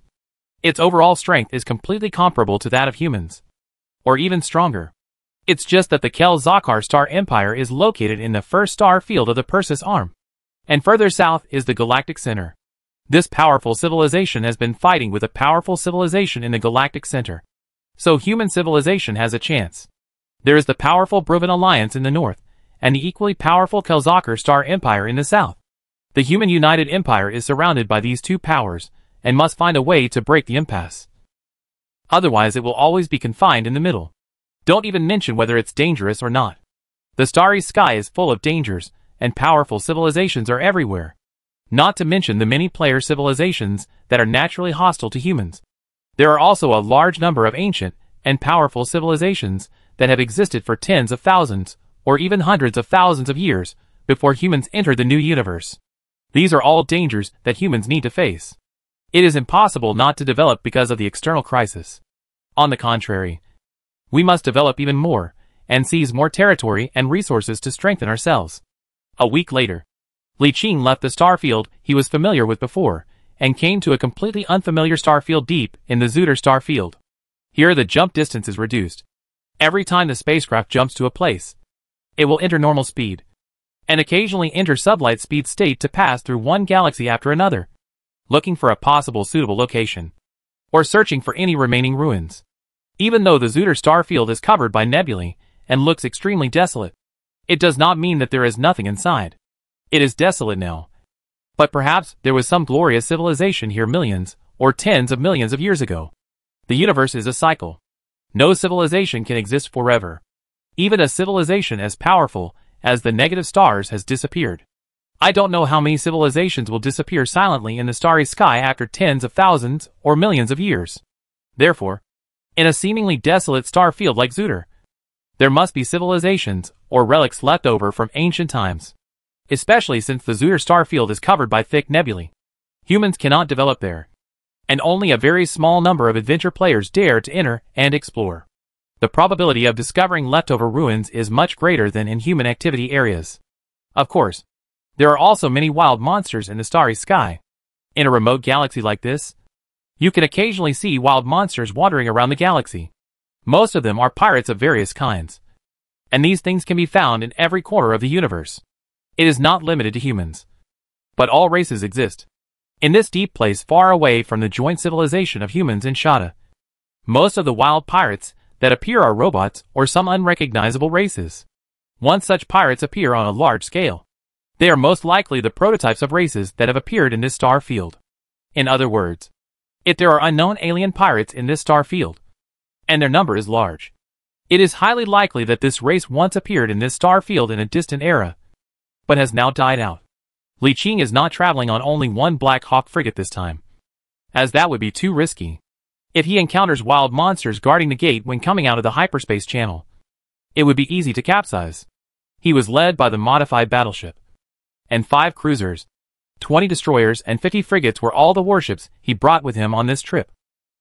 S1: its overall strength is completely comparable to that of humans, or even stronger. It's just that the Kelzakar Star Empire is located in the first star field of the Persis Arm, and further south is the Galactic Center. This powerful civilization has been fighting with a powerful civilization in the Galactic Center, so human civilization has a chance. There is the powerful Bruvan Alliance in the north, and the equally powerful Kelzakar Star Empire in the south. The Human United Empire is surrounded by these two powers, and must find a way to break the impasse. Otherwise it will always be confined in the middle. Don't even mention whether it's dangerous or not. The starry sky is full of dangers, and powerful civilizations are everywhere. Not to mention the many player civilizations that are naturally hostile to humans. There are also a large number of ancient and powerful civilizations that have existed for tens of thousands, or even hundreds of thousands of years, before humans entered the new universe. These are all dangers that humans need to face. It is impossible not to develop because of the external crisis. On the contrary, we must develop even more, and seize more territory and resources to strengthen ourselves. A week later, Li Qing left the starfield he was familiar with before, and came to a completely unfamiliar starfield deep in the Zutter starfield. Here the jump distance is reduced. Every time the spacecraft jumps to a place, it will enter normal speed, and occasionally enter sublight speed state to pass through one galaxy after another, looking for a possible suitable location, or searching for any remaining ruins. Even though the Zutter starfield is covered by nebulae and looks extremely desolate, it does not mean that there is nothing inside. It is desolate now, but perhaps there was some glorious civilization here millions or tens of millions of years ago. The universe is a cycle. No civilization can exist forever. Even a civilization as powerful as the negative stars has disappeared. I don't know how many civilizations will disappear silently in the starry sky after tens of thousands or millions of years. Therefore, in a seemingly desolate star field like Zutter, there must be civilizations or relics left over from ancient times. Especially since the Zutter star field is covered by thick nebulae. Humans cannot develop there, and only a very small number of adventure players dare to enter and explore. The probability of discovering leftover ruins is much greater than in human activity areas. Of course, there are also many wild monsters in the starry sky. In a remote galaxy like this, you can occasionally see wild monsters wandering around the galaxy. Most of them are pirates of various kinds, and these things can be found in every corner of the universe. It is not limited to humans, but all races exist. In this deep place far away from the joint civilization of humans in Shada, most of the wild pirates that appear are robots or some unrecognizable races. Once such pirates appear on a large scale, they are most likely the prototypes of races that have appeared in this star field. In other words, if there are unknown alien pirates in this star field, and their number is large, it is highly likely that this race once appeared in this star field in a distant era, but has now died out. Li Qing is not traveling on only one Black Hawk frigate this time, as that would be too risky. If he encounters wild monsters guarding the gate when coming out of the hyperspace channel, it would be easy to capsize. He was led by the modified battleship, and 5 cruisers, 20 destroyers and 50 frigates were all the warships he brought with him on this trip.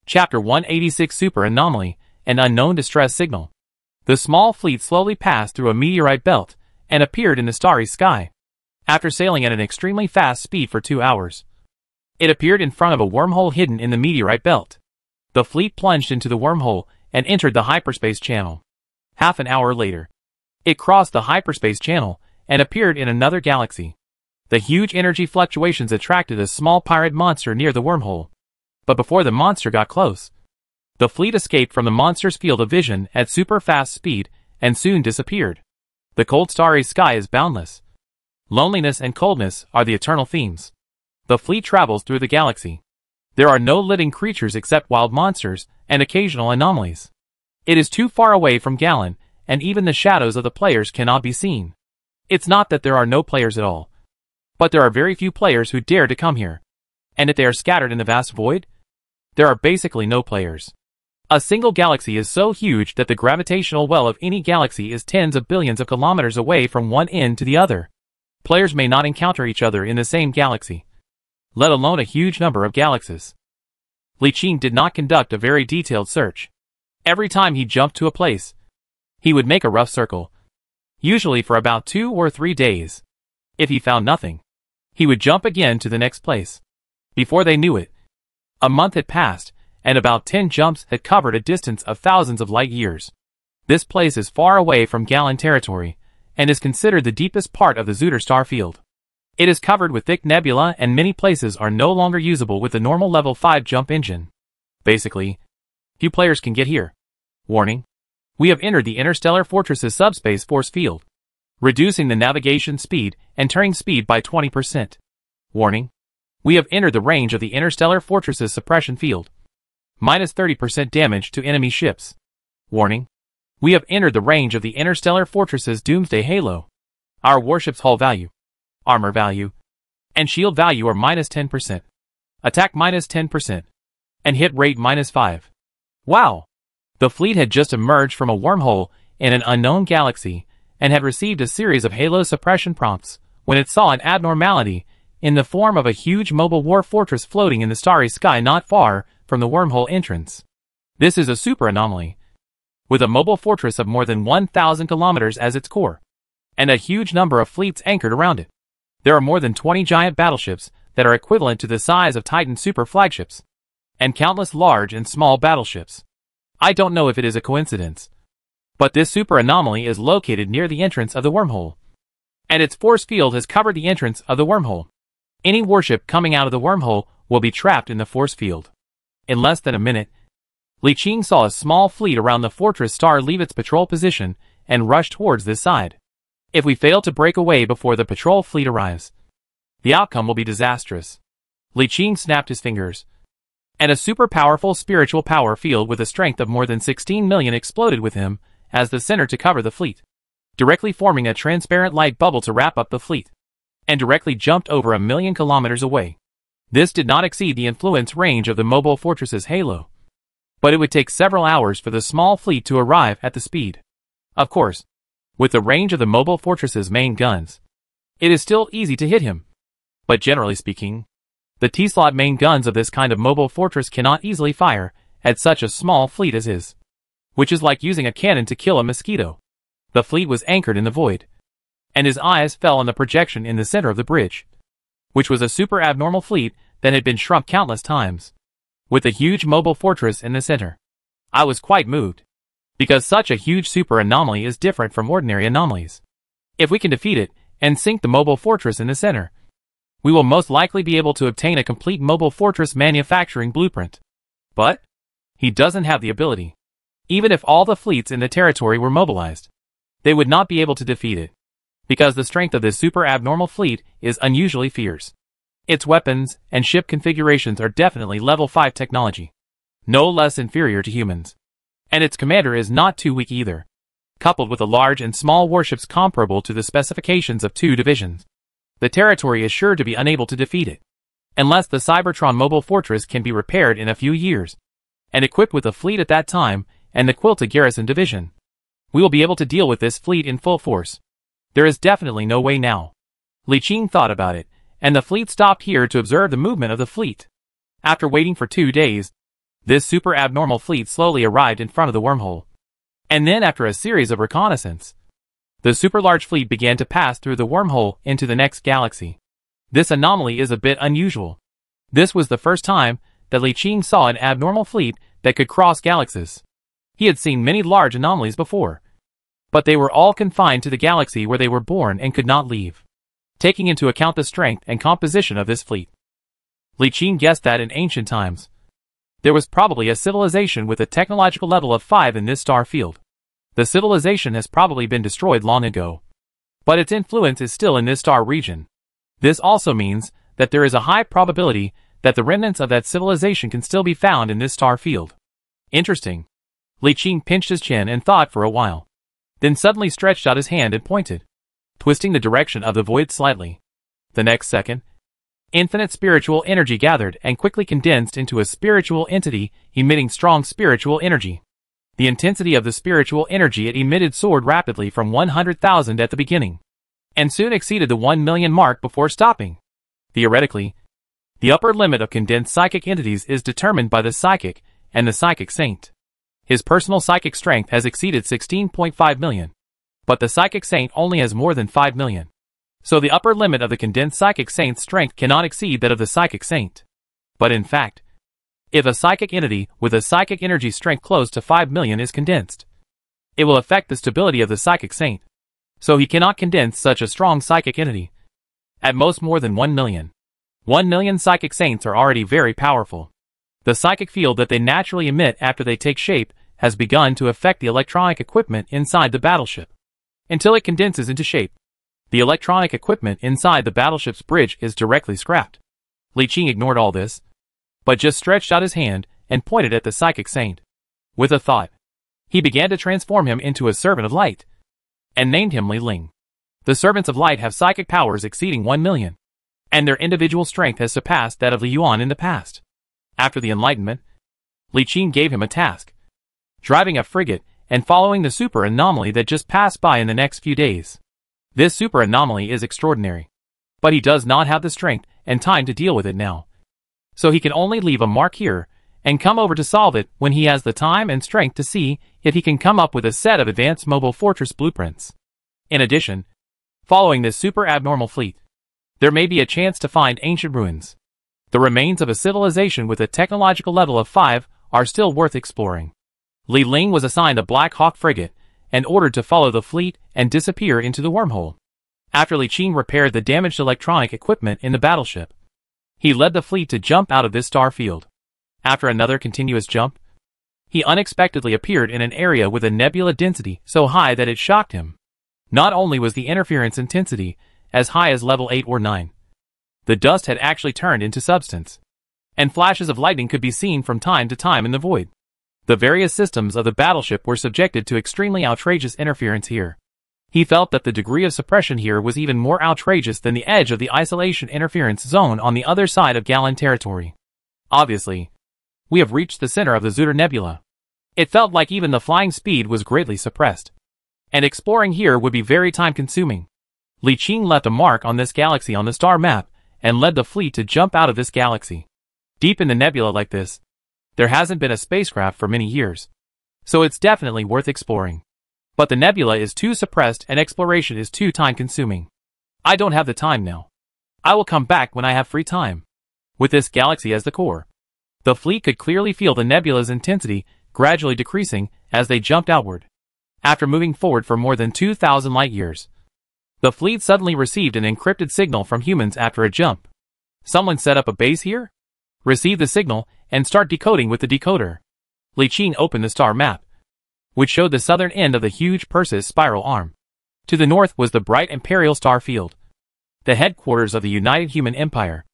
S1: Chapter 186 Super Anomaly and Unknown Distress Signal. The small fleet slowly passed through a meteorite belt and appeared in the starry sky. After sailing at an extremely fast speed for 2 hours, it appeared in front of a wormhole hidden in the meteorite belt. The fleet plunged into the wormhole and entered the hyperspace channel. Half an hour later, it crossed the hyperspace channel and appeared in another galaxy. The huge energy fluctuations attracted a small pirate monster near the wormhole. But before the monster got close, the fleet escaped from the monster's field of vision at super fast speed and soon disappeared. The cold starry sky is boundless. Loneliness and coldness are the eternal themes. The fleet travels through the galaxy. There are no living creatures except wild monsters and occasional anomalies. It is too far away from Galen, and even the shadows of the players cannot be seen. It's not that there are no players at all, but there are very few players who dare to come here. And if they are scattered in the vast void, there are basically no players. A single galaxy is so huge that the gravitational well of any galaxy is tens of billions of kilometers away from one end to the other. Players may not encounter each other in the same galaxy, let alone a huge number of galaxies. Li Qing did not conduct a very detailed search. Every time he jumped to a place, he would make a rough circle, usually for about 2 or 3 days. If he found nothing, he would jump again to the next place. Before they knew it, a month had passed, and about 10 jumps had covered a distance of thousands of light years. This place is far away from Galen territory, and is considered the deepest part of the Zutter star field. It is covered with thick nebula, and many places are no longer usable with the normal level 5 jump engine. Basically, few players can get here. Warning: we have entered the Interstellar Fortress's subspace force field, reducing the navigation speed and turning speed by 20%. Warning: we have entered the range of the Interstellar Fortress's suppression field. Minus 30% damage to enemy ships. Warning: we have entered the range of the Interstellar Fortress's Doomsday Halo. Our warship's hull value, armor value, and shield value are minus 10%. Attack minus 10%. And hit rate minus 5. Wow! The fleet had just emerged from a wormhole in an unknown galaxy, and had received a series of Halo suppression prompts, when it saw an abnormality in the form of a huge mobile war fortress floating in the starry sky not far from the wormhole entrance. This is a super anomaly, with a mobile fortress of more than 1,000 kilometers as its core, and a huge number of fleets anchored around it. There are more than 20 giant battleships that are equivalent to the size of Titan super flagships, and countless large and small battleships. I don't know if it is a coincidence, but this super anomaly is located near the entrance of the wormhole, and its force field has covered the entrance of the wormhole. Any warship coming out of the wormhole will be trapped in the force field. In less than a minute, Li Qing saw a small fleet around the fortress star leave its patrol position and rush towards this side. If we fail to break away before the patrol fleet arrives, the outcome will be disastrous. Li Qing snapped his fingers, and a super powerful spiritual power field with a strength of more than 16 million exploded with him as the center to cover the fleet, directly forming a transparent light bubble to wrap up the fleet, and directly jumped over 1,000,000 kilometers away. This did not exceed the influence range of the mobile fortress's Halo, but it would take several hours for the small fleet to arrive at the speed. Of course, with the range of the mobile fortress's main guns, it is still easy to hit him. But generally speaking, the T-slot main guns of this kind of mobile fortress cannot easily fire at such a small fleet as his, which is like using a cannon to kill a mosquito. The fleet was anchored in the void, and his eyes fell on the projection in the center of the bridge, which was a super abnormal fleet that had been shrunk countless times, with a huge mobile fortress in the center. I was quite moved, because such a huge super anomaly is different from ordinary anomalies. If we can defeat it and sink the mobile fortress in the center, we will most likely be able to obtain a complete mobile fortress manufacturing blueprint. But he doesn't have the ability. Even if all the fleets in the territory were mobilized, they would not be able to defeat it, because the strength of this super abnormal fleet is unusually fierce. Its weapons and ship configurations are definitely level 5 technology, no less inferior to humans. And its commander is not too weak either, coupled with a large and small warships comparable to the specifications of 2 divisions. The territory is sure to be unable to defeat it, unless the Cybertron mobile fortress can be repaired in a few years, and equipped with a fleet at that time and the Quilta garrison division. We will be able to deal with this fleet in full force. There is definitely no way now. Li Qing thought about it, and the fleet stopped here to observe the movement of the fleet. After waiting for 2 days, this super abnormal fleet slowly arrived in front of the wormhole. And then after a series of reconnaissance, the super large fleet began to pass through the wormhole into the next galaxy. This anomaly is a bit unusual. This was the first time that Li Qing saw an abnormal fleet that could cross galaxies. He had seen many large anomalies before, but they were all confined to the galaxy where they were born and could not leave. Taking into account the strength and composition of this fleet, Li Qing guessed that in ancient times, there was probably a civilization with a technological level of 5 in this star field. The civilization has probably been destroyed long ago, but its influence is still in this star region. This also means that there is a high probability that the remnants of that civilization can still be found in this star field. Interesting. Li Qing pinched his chin and thought for a while. Then suddenly stretched out his hand and pointed, twisting the direction of the void slightly. The next second, infinite spiritual energy gathered and quickly condensed into a spiritual entity emitting strong spiritual energy. The intensity of the spiritual energy it emitted soared rapidly from 100,000 at the beginning, and soon exceeded the 1 million mark before stopping. Theoretically, the upper limit of condensed psychic entities is determined by the psychic and the psychic saint. His personal psychic strength has exceeded 16.5 million, but the psychic saint only has more than 5 million. So the upper limit of the condensed psychic saint's strength cannot exceed that of the psychic saint. But in fact, if a psychic entity with a psychic energy strength close to 5 million is condensed, it will affect the stability of the psychic saint. So he cannot condense such a strong psychic entity. At most more than 1 million. 1 million psychic saints are already very powerful. The psychic field that they naturally emit after they take shape has begun to affect the electronic equipment inside the battleship. Until it condenses into shape, the electronic equipment inside the battleship's bridge is directly scrapped. Li Qing ignored all this, but just stretched out his hand and pointed at the psychic saint. With a thought, he began to transform him into a servant of light, and named him Li Ling. The servants of light have psychic powers exceeding 1 million, and their individual strength has surpassed that of Li Yuan in the past. After the enlightenment, Li Qing gave him a task, driving a frigate and following the super anomaly that just passed by in the next few days. This super anomaly is extraordinary, but he does not have the strength and time to deal with it now. So he can only leave a mark here and come over to solve it when he has the time and strength to see if he can come up with a set of advanced mobile fortress blueprints. In addition, following this super abnormal fleet, there may be a chance to find ancient ruins. The remains of a civilization with a technological level of 5 are still worth exploring. Li Ling was assigned a Black Hawk frigate and ordered to follow the fleet and disappear into the wormhole. After Li Qing repaired the damaged electronic equipment in the battleship, he led the fleet to jump out of this star field. After another continuous jump, he unexpectedly appeared in an area with a nebula density so high that it shocked him. Not only was the interference intensity as high as level 8 or 9, the dust had actually turned into substance, and flashes of lightning could be seen from time to time in the void. The various systems of the battleship were subjected to extremely outrageous interference here. He felt that the degree of suppression here was even more outrageous than the edge of the isolation interference zone on the other side of Galan territory. Obviously, we have reached the center of the Zutter Nebula. It felt like even the flying speed was greatly suppressed, and exploring here would be very time-consuming. Li Qing left a mark on this galaxy on the star map and led the fleet to jump out of this galaxy. Deep in the nebula like this, there hasn't been a spacecraft for many years, so it's definitely worth exploring. But the nebula is too suppressed and exploration is too time-consuming. I don't have the time now. I will come back when I have free time. With this galaxy as the core, the fleet could clearly feel the nebula's intensity gradually decreasing as they jumped outward. After moving forward for more than 2,000 light-years, the fleet suddenly received an encrypted signal from humans after a jump. Someone set up a base here? Receive the signal and start decoding with the decoder. Li Qing opened the star map, which showed the southern end of the huge Perseus spiral arm. To the north was the bright Imperial star field, the headquarters of the United Human Empire.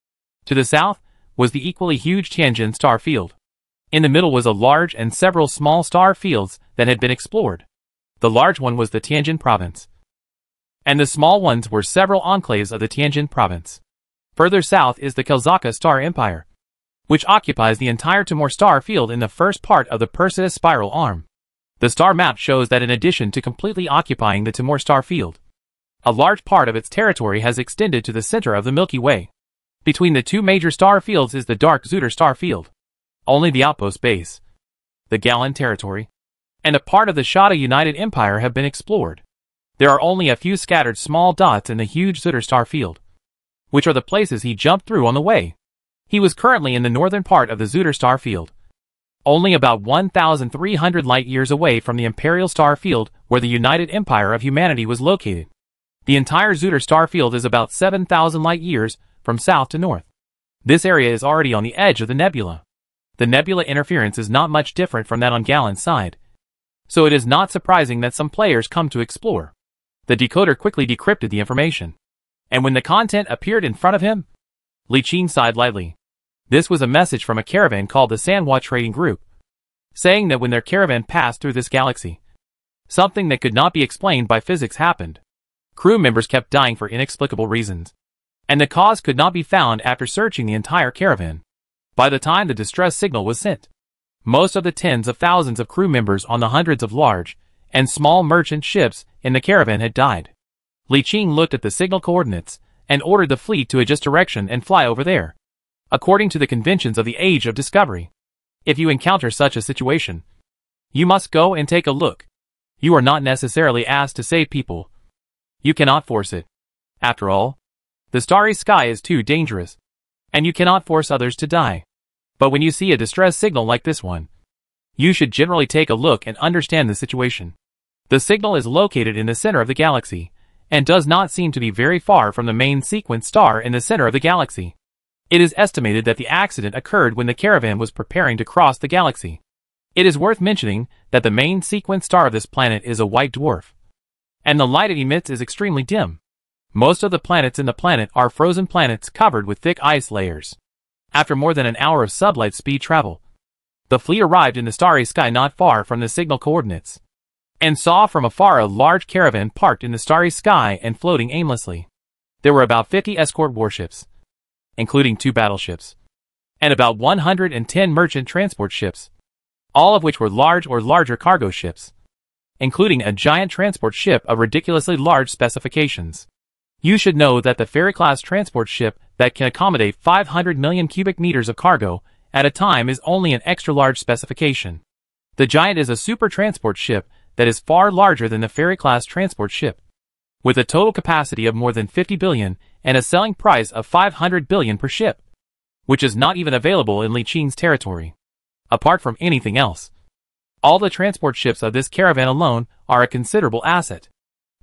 S1: To the south was the equally huge Tianjin star field. In the middle was a large and several small star fields that had been explored. The large one was the Tianjin province, and the small ones were several enclaves of the Tianjin province. Further south is the Kelzaka star empire, which occupies the entire Timor star field in the first part of the Perseus spiral arm. The star map shows that in addition to completely occupying the Timor star field, a large part of its territory has extended to the center of the Milky Way. Between the two major star fields is the dark Zutter star field. Only the outpost base, the Galan territory, and a part of the Shada United Empire have been explored. There are only a few scattered small dots in the huge Zutter star field, which are the places he jumped through on the way. He was currently in the northern part of the Zutter star field, only about 1,300 light-years away from the Imperial star field where the United Empire of Humanity was located. The entire Zutter star field is about 7,000 light-years from south to north. This area is already on the edge of the nebula. The nebula interference is not much different from that on Galan's side, so it is not surprising that some players come to explore. The decoder quickly decrypted the information, and when the content appeared in front of him, Li Qing sighed lightly. This was a message from a caravan called the Sanhua Trading Group, saying that when their caravan passed through this galaxy, something that could not be explained by physics happened. Crew members kept dying for inexplicable reasons, and the cause could not be found after searching the entire caravan. By the time the distress signal was sent, most of the tens of thousands of crew members on the hundreds of large and small merchant ships in the caravan had died. Li Qing looked at the signal coordinates and ordered the fleet to adjust direction and fly over there, according to the conventions of the Age of Discovery. If you encounter such a situation, you must go and take a look. You are not necessarily asked to save people. You cannot force it. After all, the starry sky is too dangerous, and you cannot force others to die. But when you see a distress signal like this one, you should generally take a look and understand the situation. The signal is located in the center of the galaxy, and does not seem to be very far from the main sequence star in the center of the galaxy. It is estimated that the accident occurred when the caravan was preparing to cross the galaxy. It is worth mentioning that the main sequence star of this planet is a white dwarf, and the light it emits is extremely dim. Most of the planets in the planet are frozen planets covered with thick ice layers. After more than an hour of sublight speed travel, the fleet arrived in the starry sky not far from the signal coordinates, and saw from afar a large caravan parked in the starry sky and floating aimlessly. There were about 50 escort warships, including 2 battleships, and about 110 merchant transport ships, all of which were large or larger cargo ships, including a giant transport ship of ridiculously large specifications. You should know that the ferry-class transport ship that can accommodate 500 million cubic meters of cargo at a time is only an extra-large specification. The Giant is a super transport ship that is far larger than the ferry-class transport ship, with a total capacity of more than 50 billion and a selling price of 500 billion per ship, which is not even available in Li Qing's territory. Apart from anything else, all the transport ships of this caravan alone are a considerable asset.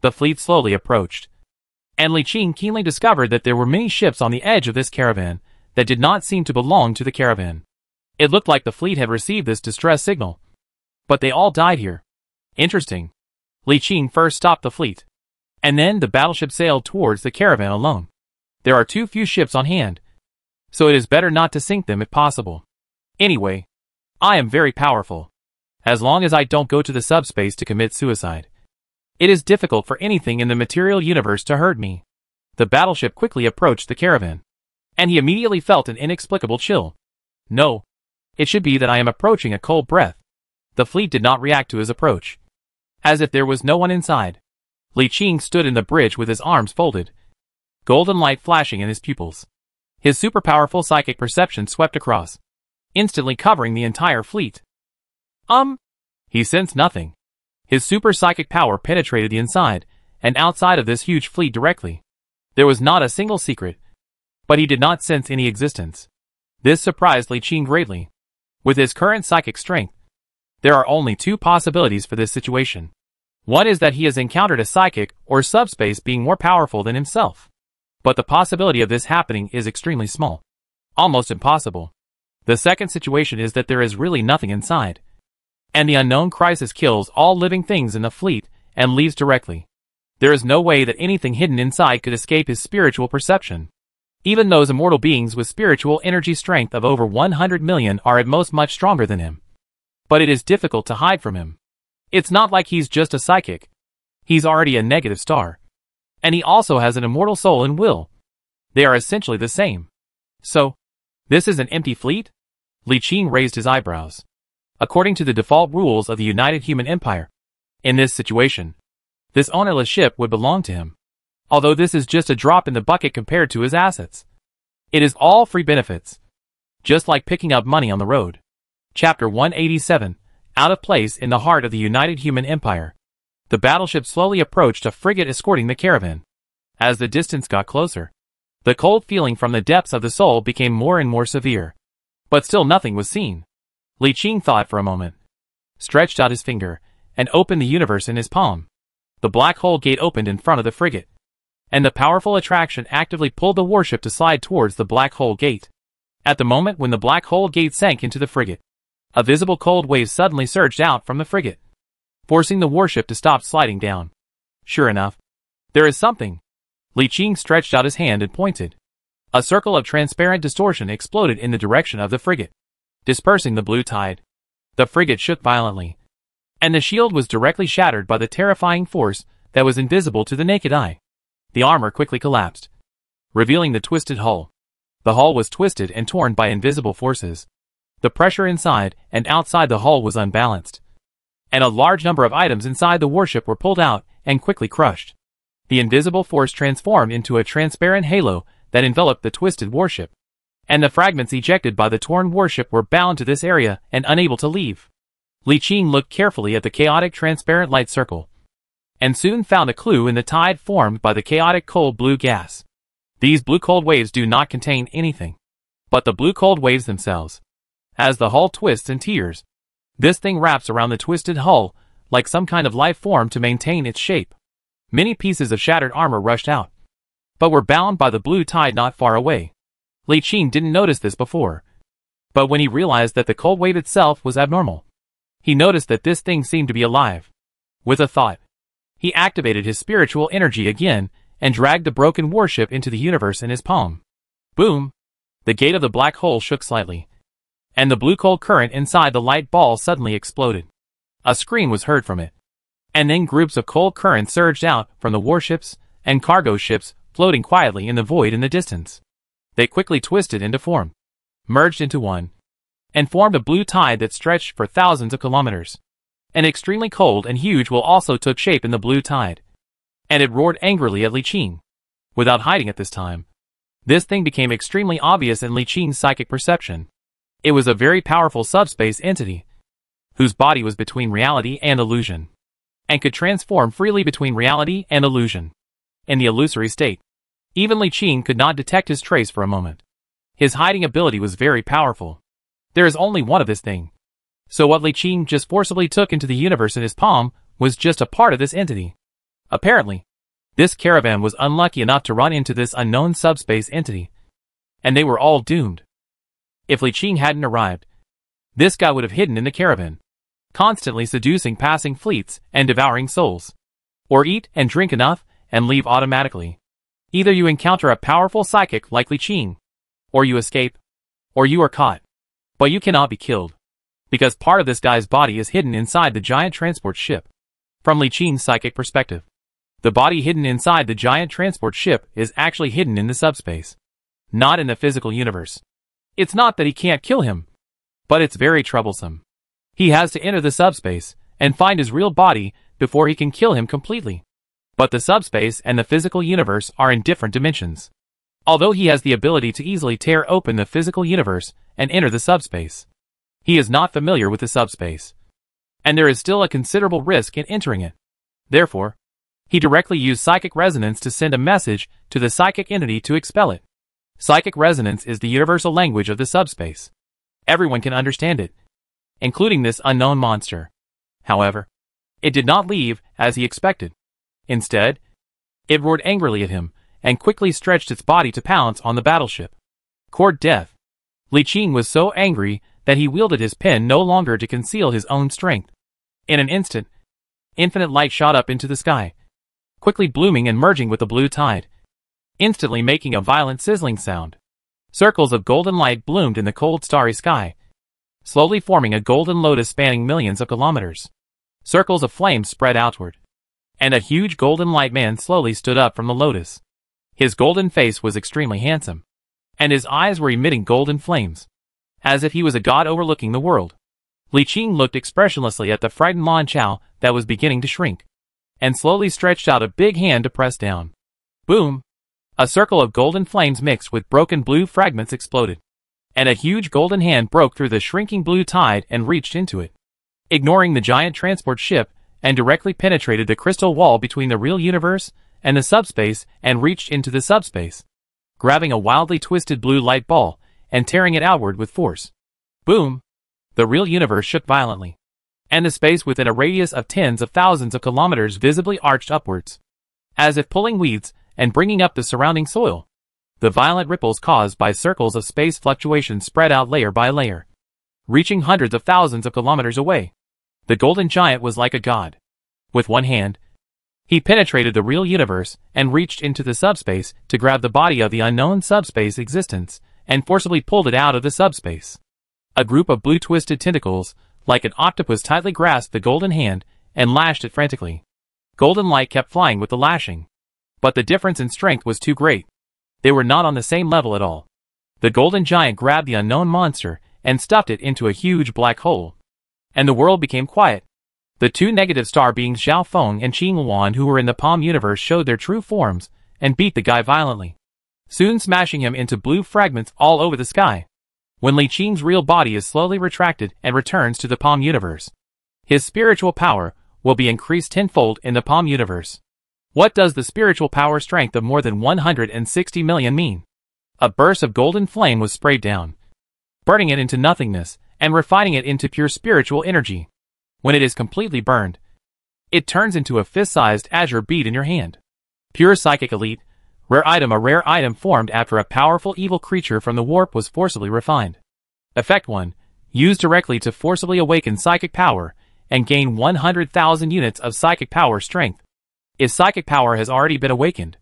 S1: The fleet slowly approached, and Li Qing keenly discovered that there were many ships on the edge of this caravan that did not seem to belong to the caravan. It looked like the fleet had received this distress signal, but they all died here. Interesting. Li Qing first stopped the fleet, and then the battleship sailed towards the caravan alone. There are too few ships on hand, so it is better not to sink them if possible. Anyway, I am very powerful. As long as I don't go to the subspace to commit suicide, it is difficult for anything in the material universe to hurt me. The battleship quickly approached the caravan, and he immediately felt an inexplicable chill. No, it should be that I am approaching a cold breath. The fleet did not react to his approach, as if there was no one inside. Li Qing stood in the bridge with his arms folded, golden light flashing in his pupils. His super-powerful psychic perception swept across, instantly covering the entire fleet. He sensed nothing. His super psychic power penetrated the inside and outside of this huge fleet directly. There was not a single secret, but he did not sense any existence. This surprised Li Qing greatly. With his current psychic strength, there are only 2 possibilities for this situation. One is that he has encountered a psychic or subspace being more powerful than himself, but the possibility of this happening is extremely small, almost impossible. The second situation is that there is really nothing inside, and the unknown crisis kills all living things in the fleet and leaves directly. There is no way that anything hidden inside could escape his spiritual perception. Even those immortal beings with spiritual energy strength of over 100 million are at most much stronger than him. But it is difficult to hide from him. It's not like he's just a psychic. He's already a negative star. And he also has an immortal soul and will. They are essentially the same. So, this is an empty fleet? Li Qing raised his eyebrows. According to the default rules of the United Human Empire, in this situation, this ownerless ship would belong to him. Although this is just a drop in the bucket compared to his assets. It is all free benefits. Just like picking up money on the road. Chapter 187, Out of Place in the Heart of the United Human Empire. The battleship slowly approached a frigate escorting the caravan. As the distance got closer, the cold feeling from the depths of the soul became more and more severe. But still nothing was seen. Li Qing thought for a moment, stretched out his finger, and opened the universe in his palm. The black hole gate opened in front of the frigate, and the powerful attraction actively pulled the warship to slide towards the black hole gate. At the moment when the black hole gate sank into the frigate, a visible cold wave suddenly surged out from the frigate, forcing the warship to stop sliding down. Sure enough, there is something. Li Qing stretched out his hand and pointed. A circle of transparent distortion exploded in the direction of the frigate, dispersing the blue tide. The frigate shook violently, and the shield was directly shattered by the terrifying force that was invisible to the naked eye. The armor quickly collapsed, revealing the twisted hull. The hull was twisted and torn by invisible forces. The pressure inside and outside the hull was unbalanced, and a large number of items inside the warship were pulled out and quickly crushed. The invisible force transformed into a transparent halo that enveloped the twisted warship, and the fragments ejected by the torn warship were bound to this area and unable to leave. Li Qing looked carefully at the chaotic transparent light circle, and soon found a clue in the tide formed by the chaotic cold blue gas. These blue cold waves do not contain anything but the blue cold waves themselves. As the hull twists and tears, this thing wraps around the twisted hull like some kind of life form to maintain its shape. Many pieces of shattered armor rushed out, but were bound by the blue tide not far away. Li Qing didn't notice this before, but when he realized that the cold wave itself was abnormal, he noticed that this thing seemed to be alive. With a thought, he activated his spiritual energy again and dragged the broken warship into the universe in his palm. Boom! The gate of the black hole shook slightly, and the blue cold current inside the light ball suddenly exploded. A scream was heard from it, and then groups of cold current surged out from the warships and cargo ships floating quietly in the void in the distance. They quickly twisted into form, merged into one, and formed a blue tide that stretched for thousands of kilometers. An extremely cold and huge whale also took shape in the blue tide, and it roared angrily at Li Qing. Without hiding at this time, this thing became extremely obvious in Li Qing's psychic perception. It was a very powerful subspace entity, whose body was between reality and illusion, and could transform freely between reality and illusion. In the illusory state, even Li Qing could not detect his trace for a moment. His hiding ability was very powerful. There is only one of this thing. So what Li Qing just forcibly took into the universe in his palm was just a part of this entity. Apparently, this caravan was unlucky enough to run into this unknown subspace entity, and they were all doomed. If Li Qing hadn't arrived, this guy would have hidden in the caravan, constantly seducing passing fleets and devouring souls. Or eat and drink enough and leave automatically. Either you encounter a powerful psychic like Li Qing, or you escape, or you are caught. But you cannot be killed, because part of this guy's body is hidden inside the giant transport ship. From Li Qing's psychic perspective, the body hidden inside the giant transport ship is actually hidden in the subspace, not in the physical universe. It's not that he can't kill him, but it's very troublesome. He has to enter the subspace and find his real body before he can kill him completely. But the subspace and the physical universe are in different dimensions. Although he has the ability to easily tear open the physical universe and enter the subspace, he is not familiar with the subspace, and there is still a considerable risk in entering it. Therefore, he directly used psychic resonance to send a message to the psychic entity to expel it. Psychic resonance is the universal language of the subspace. Everyone can understand it, including this unknown monster. However, it did not leave as he expected. Instead, it roared angrily at him and quickly stretched its body to pounce on the battleship. Court death. Li Qing was so angry that he wielded his pen no longer to conceal his own strength. In an instant, infinite light shot up into the sky, quickly blooming and merging with the blue tide, instantly making a violent sizzling sound. Circles of golden light bloomed in the cold starry sky, slowly forming a golden lotus spanning millions of kilometers. Circles of flame spread outward, and a huge golden light man slowly stood up from the lotus. His golden face was extremely handsome, and his eyes were emitting golden flames, as if he was a god overlooking the world. Li Qing looked expressionlessly at the frightened Lan Chao that was beginning to shrink, and slowly stretched out a big hand to press down. Boom! A circle of golden flames mixed with broken blue fragments exploded, and a huge golden hand broke through the shrinking blue tide and reached into it, ignoring the giant transport ship, and directly penetrated the crystal wall between the real universe and the subspace and reached into the subspace, grabbing a wildly twisted blue light ball and tearing it outward with force. Boom! The real universe shook violently, and the space within a radius of tens of thousands of kilometers visibly arched upwards, as if pulling weeds and bringing up the surrounding soil. The violent ripples caused by circles of space fluctuation spread out layer by layer, reaching hundreds of thousands of kilometers away. The golden giant was like a god. With one hand, He penetrated the real universe and reached into the subspace to grab the body of the unknown subspace existence and forcibly pulled it out of the subspace. A group of blue twisted tentacles, like an octopus, tightly grasped the golden hand and lashed it frantically. Golden light kept flying with the lashing. But the difference in strength was too great. They were not on the same level at all. The golden giant grabbed the unknown monster and stuffed it into a huge black hole. And the world became quiet. The two negative star beings Xiao Feng and Qing Luan, who were in the Palm universe, showed their true forms and beat the guy violently, soon smashing him into blue fragments all over the sky. When Li Qing's real body is slowly retracted and returns to the Palm universe, his spiritual power will be increased tenfold in the Palm universe. What does the spiritual power strength of more than 160 million mean? A burst of golden flame was sprayed down, burning it into nothingness and refining it into pure spiritual energy. When it is completely burned, it turns into a fist-sized azure bead in your hand. Pure psychic elite, rare item. A rare item formed after a powerful evil creature from the warp was forcibly refined. Effect 1. Used directly to forcibly awaken psychic power and gain 100,000 units of psychic power strength. If psychic power has already been awakened,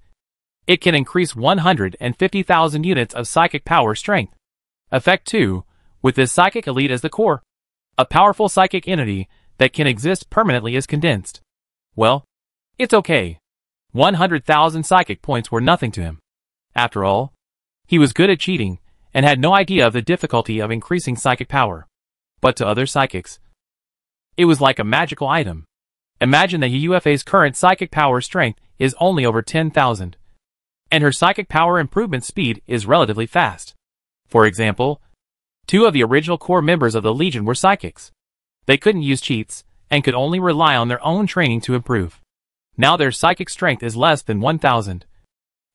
S1: it can increase 150,000 units of psychic power strength. Effect 2. With this psychic elite as the core, a powerful psychic entity that can exist permanently is condensed. Well, it's okay. 100,000 psychic points were nothing to him. After all, he was good at cheating and had no idea of the difficulty of increasing psychic power. But to other psychics, it was like a magical item. Imagine that UFA's current psychic power strength is only over 10,000, and her psychic power improvement speed is relatively fast. For example, 2 of the original core members of the Legion were psychics. They couldn't use cheats and could only rely on their own training to improve. Now their psychic strength is less than 1,000,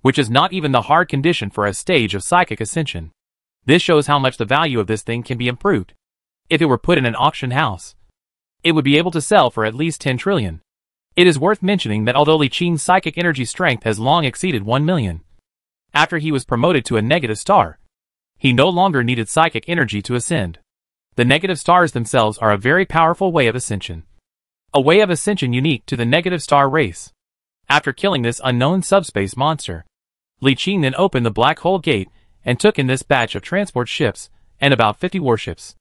S1: which is not even the hard condition for a stage of psychic ascension. This shows how much the value of this thing can be improved. If it were put in an auction house, it would be able to sell for at least 10 trillion. It is worth mentioning that although Li Qing's psychic energy strength has long exceeded 1 million, after he was promoted to a negative star, he no longer needed psychic energy to ascend. The negative stars themselves are a very powerful way of ascension. A way of ascension unique to the negative star race. After killing this unknown subspace monster, Li Qing then opened the black hole gate and took in this batch of transport ships and about 50 warships.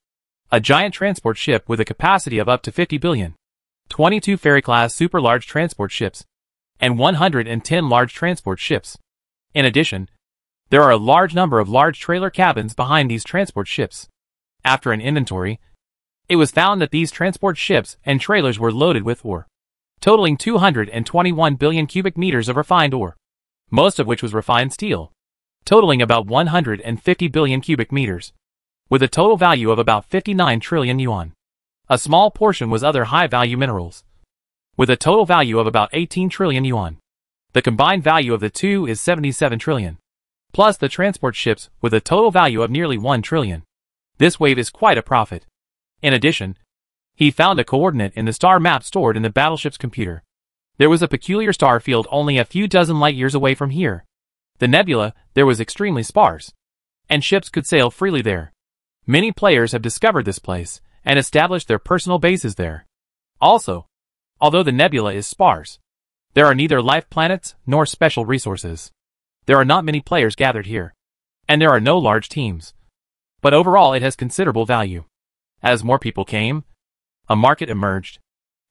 S1: A giant transport ship with a capacity of up to 50 billion. 22 ferry-class super-large transport ships, and 110 large transport ships. In addition, there are a large number of large trailer cabins behind these transport ships. After an inventory, it was found that these transport ships and trailers were loaded with ore, totaling 221 billion cubic meters of refined ore, most of which was refined steel, totaling about 150 billion cubic meters, with a total value of about 59 trillion yuan. A small portion was other high-value minerals, with a total value of about 18 trillion yuan. The combined value of the two is 77 trillion, plus the transport ships with a total value of nearly 1 trillion. This wave is quite a profit. In addition, he found a coordinate in the star map stored in the battleship's computer. There was a peculiar star field only a few dozen light-years away from here. The nebula there was extremely sparse, and ships could sail freely there. Many players have discovered this place and established their personal bases there. Also, although the nebula is sparse, there are neither life planets nor special resources. There are not many players gathered here, and there are no large teams. But overall it has considerable value. As more people came, a market emerged.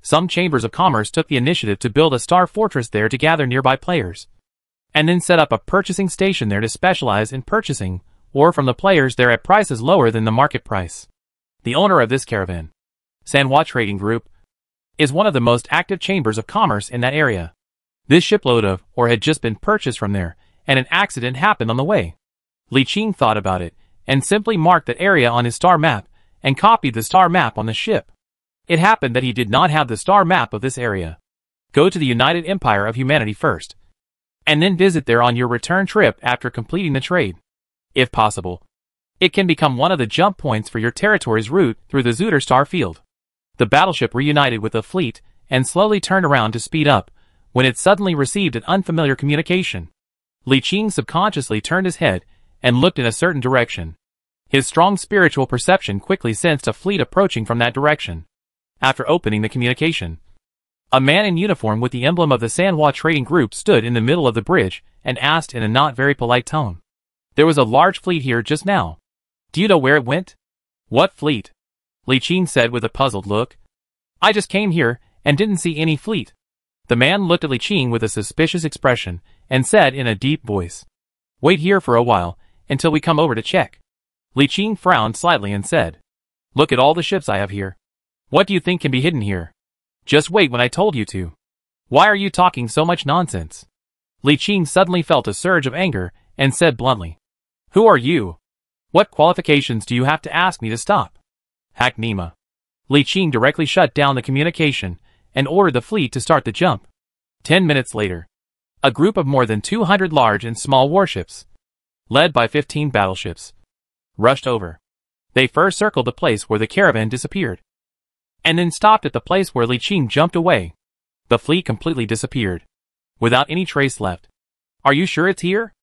S1: Some chambers of commerce took the initiative to build a star fortress there to gather nearby players, and then set up a purchasing station there to specialize in purchasing ore from the players there at prices lower than the market price. The owner of this caravan, Sanhua Trading Group, is one of the most active chambers of commerce in that area. This shipload of ore had just been purchased from there, and an accident happened on the way. Li Qing thought about it, and simply marked that area on his star map, and copied the star map on the ship. It happened that he did not have the star map of this area. Go to the United Empire of Humanity first, and then visit there on your return trip after completing the trade. If possible, it can become one of the jump points for your territory's route through the Zuder star field. The battleship reunited with the fleet and slowly turned around to speed up when it suddenly received an unfamiliar communication. Li Qing subconsciously turned his head and looked in a certain direction. His strong spiritual perception quickly sensed a fleet approaching from that direction. After opening the communication, A man in uniform with the emblem of the Sanhua Trading Group stood in the middle of the bridge and asked in a not very polite tone. There was a large fleet here just now. Do you know where it went? What fleet? Li Qing said with a puzzled look. I just came here and didn't see any fleet. The man looked at Li Qing with a suspicious expression and said in a deep voice, Wait here for a while until we come over to check. Li Qing frowned slightly and said, Look at all the ships I have here. What do you think can be hidden here? Just wait when I told you to. Why are you talking so much nonsense? Li Qing suddenly felt a surge of anger and said bluntly, Who are you? What qualifications do you have to ask me to stop? Hack Nima. Li Qing directly shut down the communication and ordered the fleet to start the jump. 10 minutes later, a group of more than 200 large and small warships, led by 15 battleships, rushed over. They first circled the place where the caravan disappeared, and then stopped at the place where Li Qing jumped away. The fleet completely disappeared, without any trace left. Are you sure it's here?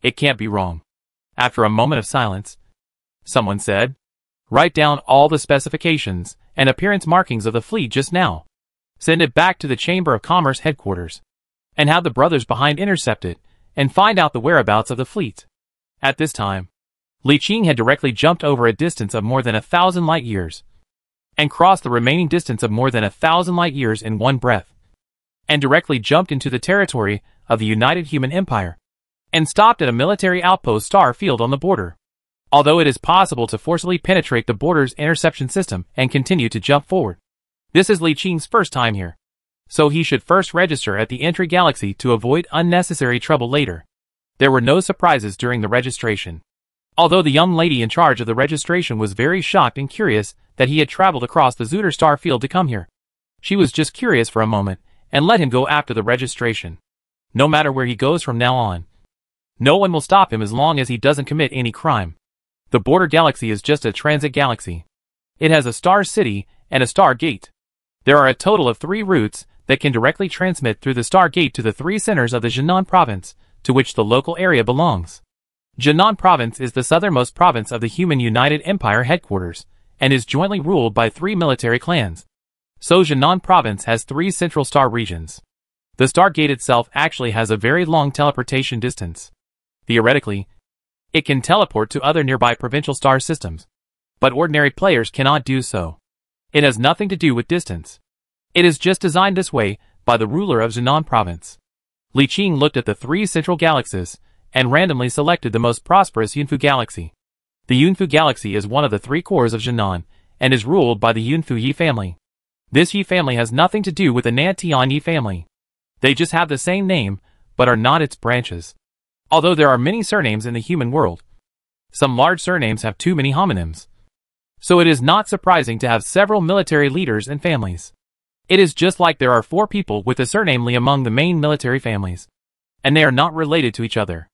S1: It can't be wrong. After a moment of silence, someone said, Write down all the specifications and appearance markings of the fleet just now. Send it back to the Chamber of Commerce headquarters, and have the brothers behind intercept it and find out the whereabouts of the fleet. At this time, Li Qing had directly jumped over a distance of more than 1,000 light years, and crossed the remaining distance of more than 1,000 light years in one breath, and directly jumped into the territory of the United Human Empire, and stopped at a military outpost star field on the border. Although it is possible to forcibly penetrate the border's interception system and continue to jump forward, this is Li Qing's first time here, so he should first register at the entry galaxy to avoid unnecessary trouble later. There were no surprises during the registration, although the young lady in charge of the registration was very shocked and curious that he had traveled across the Zuter star field to come here. She was just curious for a moment and let him go after the registration. No matter where he goes from now on, no one will stop him as long as he doesn't commit any crime. The border galaxy is just a transit galaxy. It has a star city and a star gate. There are a total of 3 routes that can directly transmit through the star gate to the 3 centers of the Jinan province, to which the local area belongs. Jinan province is the southernmost province of the Human United Empire headquarters, and is jointly ruled by 3 military clans. So Jinan province has 3 central star regions. The star gate itself actually has a very long teleportation distance. Theoretically, it can teleport to other nearby provincial star systems, but ordinary players cannot do so. It has nothing to do with distance. It is just designed this way by the ruler of Jinan province. Li Qing looked at the 3 central galaxies and randomly selected the most prosperous Yunfu galaxy. The Yunfu galaxy is one of the 3 cores of Jinan and is ruled by the Yunfu Yi family. This Yi family has nothing to do with the Nantian Yi family. They just have the same name, but are not its branches. Although there are many surnames in the human world, some large surnames have too many homonyms. So it is not surprising to have several military leaders and families. It is just like there are 4 people with the surname Li among the main military families, and they are not related to each other.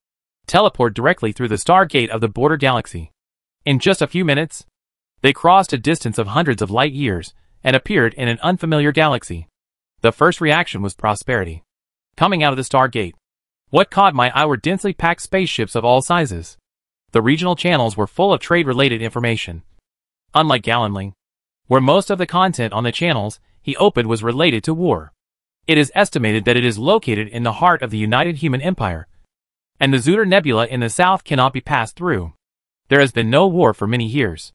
S1: Teleport directly through the star gate of the border galaxy. In just a few minutes, they crossed a distance of hundreds of light years and appeared in an unfamiliar galaxy. The first reaction was prosperity. Coming out of the star gate, what caught my eye were densely packed spaceships of all sizes. The regional channels were full of trade-related information. Unlike Galenling, where most of the content on the channels he opened was related to war. It is estimated that it is located in the heart of the United Human Empire, and the Zuter Nebula in the south cannot be passed through. There has been no war for many years.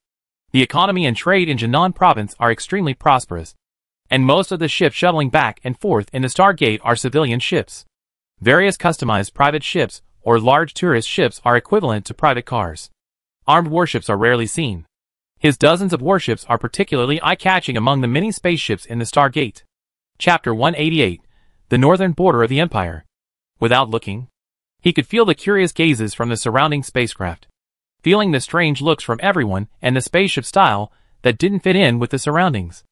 S1: The economy and trade in Jinan province are extremely prosperous, and most of the ships shuttling back and forth in the Stargate are civilian ships. Various customized private ships or large tourist ships are equivalent to private cars. Armed warships are rarely seen. His dozens of warships are particularly eye-catching among the many spaceships in the Stargate. Chapter 188, The Northern Border of the Empire. Without looking, he could feel the curious gazes from the surrounding spacecraft, feeling the strange looks from everyone and the spaceship style that didn't fit in with the surroundings.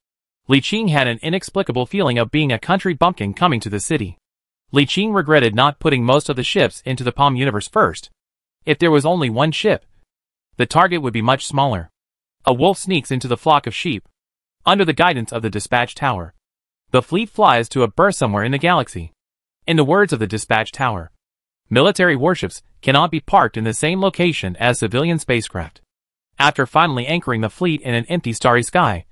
S1: Li Qing had an inexplicable feeling of being a country bumpkin coming to the city. Li Qing regretted not putting most of the ships into the Palm universe first. If there was only one ship, the target would be much smaller. A wolf sneaks into the flock of sheep. Under the guidance of the dispatch tower, the fleet flies to a berth somewhere in the galaxy. In the words of the dispatch tower, military warships cannot be parked in the same location as civilian spacecraft. After finally anchoring the fleet in an empty starry sky,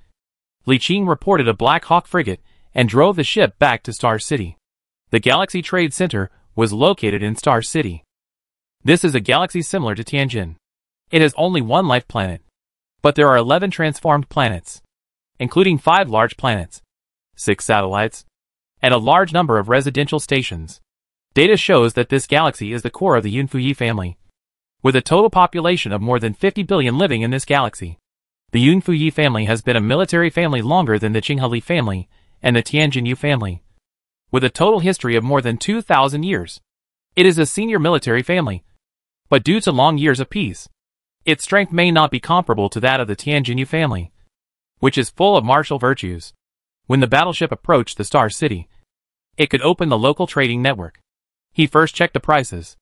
S1: Li Qing reported a Black Hawk frigate and drove the ship back to Star City. The Galaxy Trade Center was located in Star City. This is a galaxy similar to Tianjin. It has only one life planet, but there are 11 transformed planets, including 5 large planets, 6 satellites, and a large number of residential stations. Data shows that this galaxy is the core of the Yunfuyi family, with a total population of more than 50 billion living in this galaxy. The Yunfuyi family has been a military family longer than the Qingheli family and the Tianjinyu family, with a total history of more than 2,000 years. It is a senior military family, but due to long years of peace, its strength may not be comparable to that of the Tianjinyu family, which is full of martial virtues. When the battleship approached the Star City, it could open the local trading network. He first checked the prices.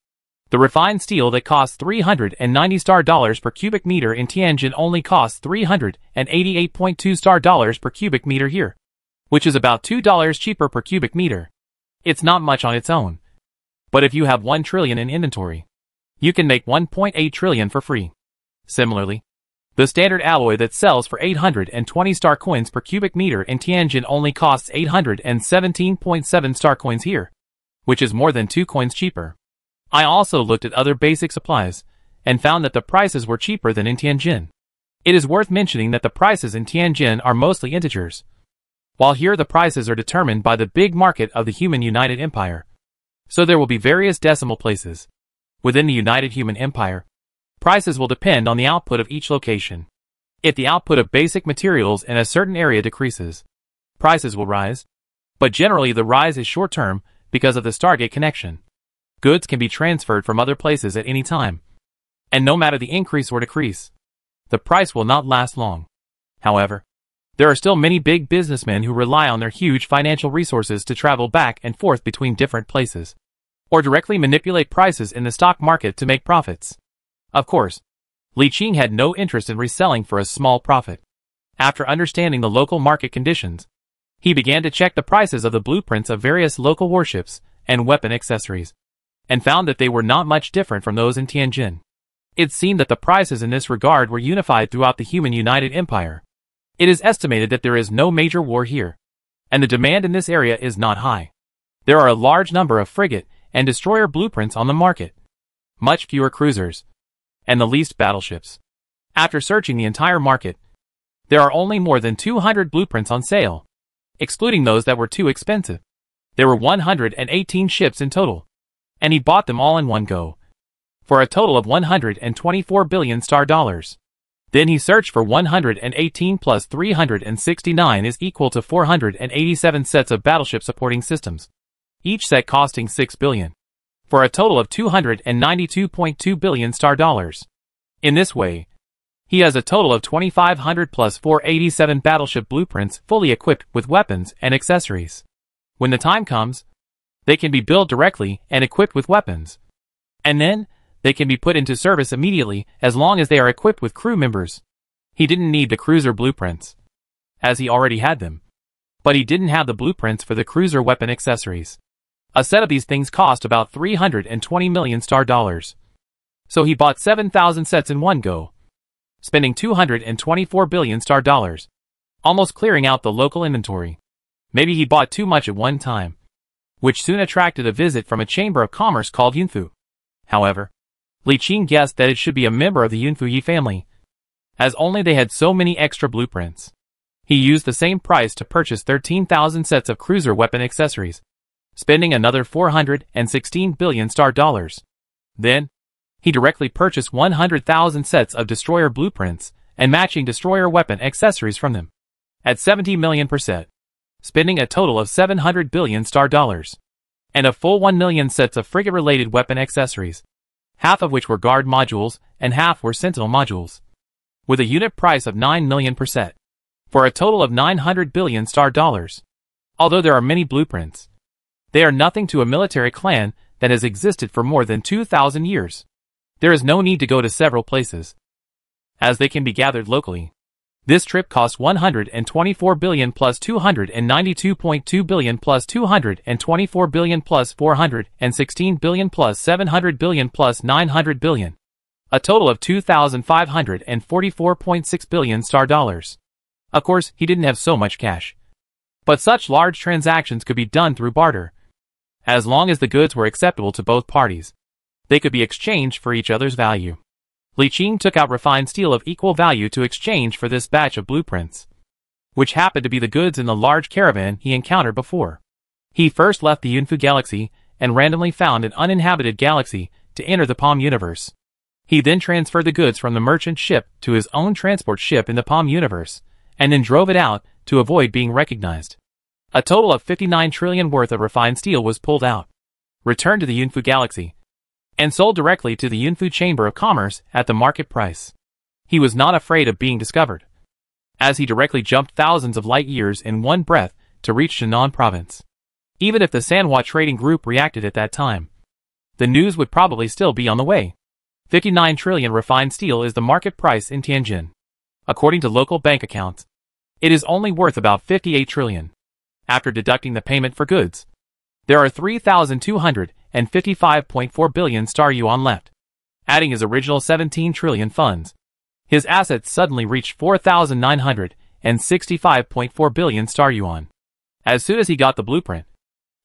S1: The refined steel that costs 390 star dollars per cubic meter in Tianjin only costs 388.2 star dollars per cubic meter here, which is about $2 cheaper per cubic meter. It's not much on its own, but if you have 1 trillion in inventory, you can make 1.8 trillion for free. Similarly, the standard alloy that sells for 820 star coins per cubic meter in Tianjin only costs 817.7 star coins here, which is more than 2 coins cheaper. I also looked at other basic supplies and found that the prices were cheaper than in Tianjin. It is worth mentioning that the prices in Tianjin are mostly integers, while here the prices are determined by the big market of the Human United Empire. So there will be various decimal places. Within the United Human Empire, prices will depend on the output of each location. If the output of basic materials in a certain area decreases, prices will rise. But generally the rise is short-term because of the Stargate connection. Goods can be transferred from other places at any time, and no matter the increase or decrease, the price will not last long. However, there are still many big businessmen who rely on their huge financial resources to travel back and forth between different places, or directly manipulate prices in the stock market to make profits. Of course, Li Qing had no interest in reselling for a small profit. After understanding the local market conditions, he began to check the prices of the blueprints of various local warships and weapon accessories, and found that they were not much different from those in Tianjin. It seemed that the prices in this regard were unified throughout the Human United Empire. It is estimated that there is no major war here, and the demand in this area is not high. There are a large number of frigate and destroyer blueprints on the market, much fewer cruisers, and the least battleships. After searching the entire market, there are only more than 200 blueprints on sale, excluding those that were too expensive. There were 118 ships in total, and he bought them all in one go, for a total of 124 billion star dollars. Then he searched for 118 plus 369 is equal to 487 sets of battleship supporting systems, each set costing 6 billion, for a total of 292.2 billion star dollars. In this way, he has a total of 2,500 plus 487 battleship blueprints fully equipped with weapons and accessories. When the time comes, they can be built directly and equipped with weapons, and then they can be put into service immediately as long as they are equipped with crew members. He didn't need the cruiser blueprints, as he already had them, but he didn't have the blueprints for the cruiser weapon accessories. A set of these things cost about 320 million star dollars. So he bought 7,000 sets in one go, spending 224 billion star dollars, almost clearing out the local inventory. Maybe he bought too much at one time, which soon attracted a visit from a chamber of commerce called Yunfu. However, Li Qing guessed that it should be a member of the Yunfuyi family, as only they had so many extra blueprints. He used the same price to purchase 13,000 sets of cruiser weapon accessories, spending another 416 billion star dollars. Then, he directly purchased 100,000 sets of destroyer blueprints and matching destroyer weapon accessories from them, at 70 million per set, spending a total of 700 billion star dollars, and a full 1 million sets of frigate-related weapon accessories, half of which were guard modules and half were sentinel modules, with a unit price of 9 million per set, for a total of 900 billion star dollars. Although there are many blueprints, they are nothing to a military clan that has existed for more than 2,000 years. There is no need to go to several places, as they can be gathered locally. This trip cost 124 billion plus 292.2 billion plus 224 billion plus 416 billion plus 700 billion plus 900 billion. A total of 2,544.6 billion star dollars. Of course, he didn't have so much cash. But such large transactions could be done through barter. As long as the goods were acceptable to both parties, they could be exchanged for each other's value. Li Qing took out refined steel of equal value to exchange for this batch of blueprints, which happened to be the goods in the large caravan he encountered before. He first left the Yunfu galaxy and randomly found an uninhabited galaxy to enter the Palm universe. He then transferred the goods from the merchant ship to his own transport ship in the Palm universe, and then drove it out to avoid being recognized. A total of 59 trillion worth of refined steel was pulled out, returned to the Yunfu galaxy, and sold directly to the Yunfu Chamber of Commerce at the market price. He was not afraid of being discovered, as he directly jumped thousands of light years in one breath to reach Shannon province. Even if the Sanhua trading group reacted at that time, the news would probably still be on the way. 59 trillion refined steel is the market price in Tianjin. According to local bank accounts, it is only worth about 58 trillion. After deducting the payment for goods, there are 3,255.4 billion star yuan left. Adding his original 17 trillion funds, his assets suddenly reached 4,965.4 billion star yuan. As soon as he got the blueprint,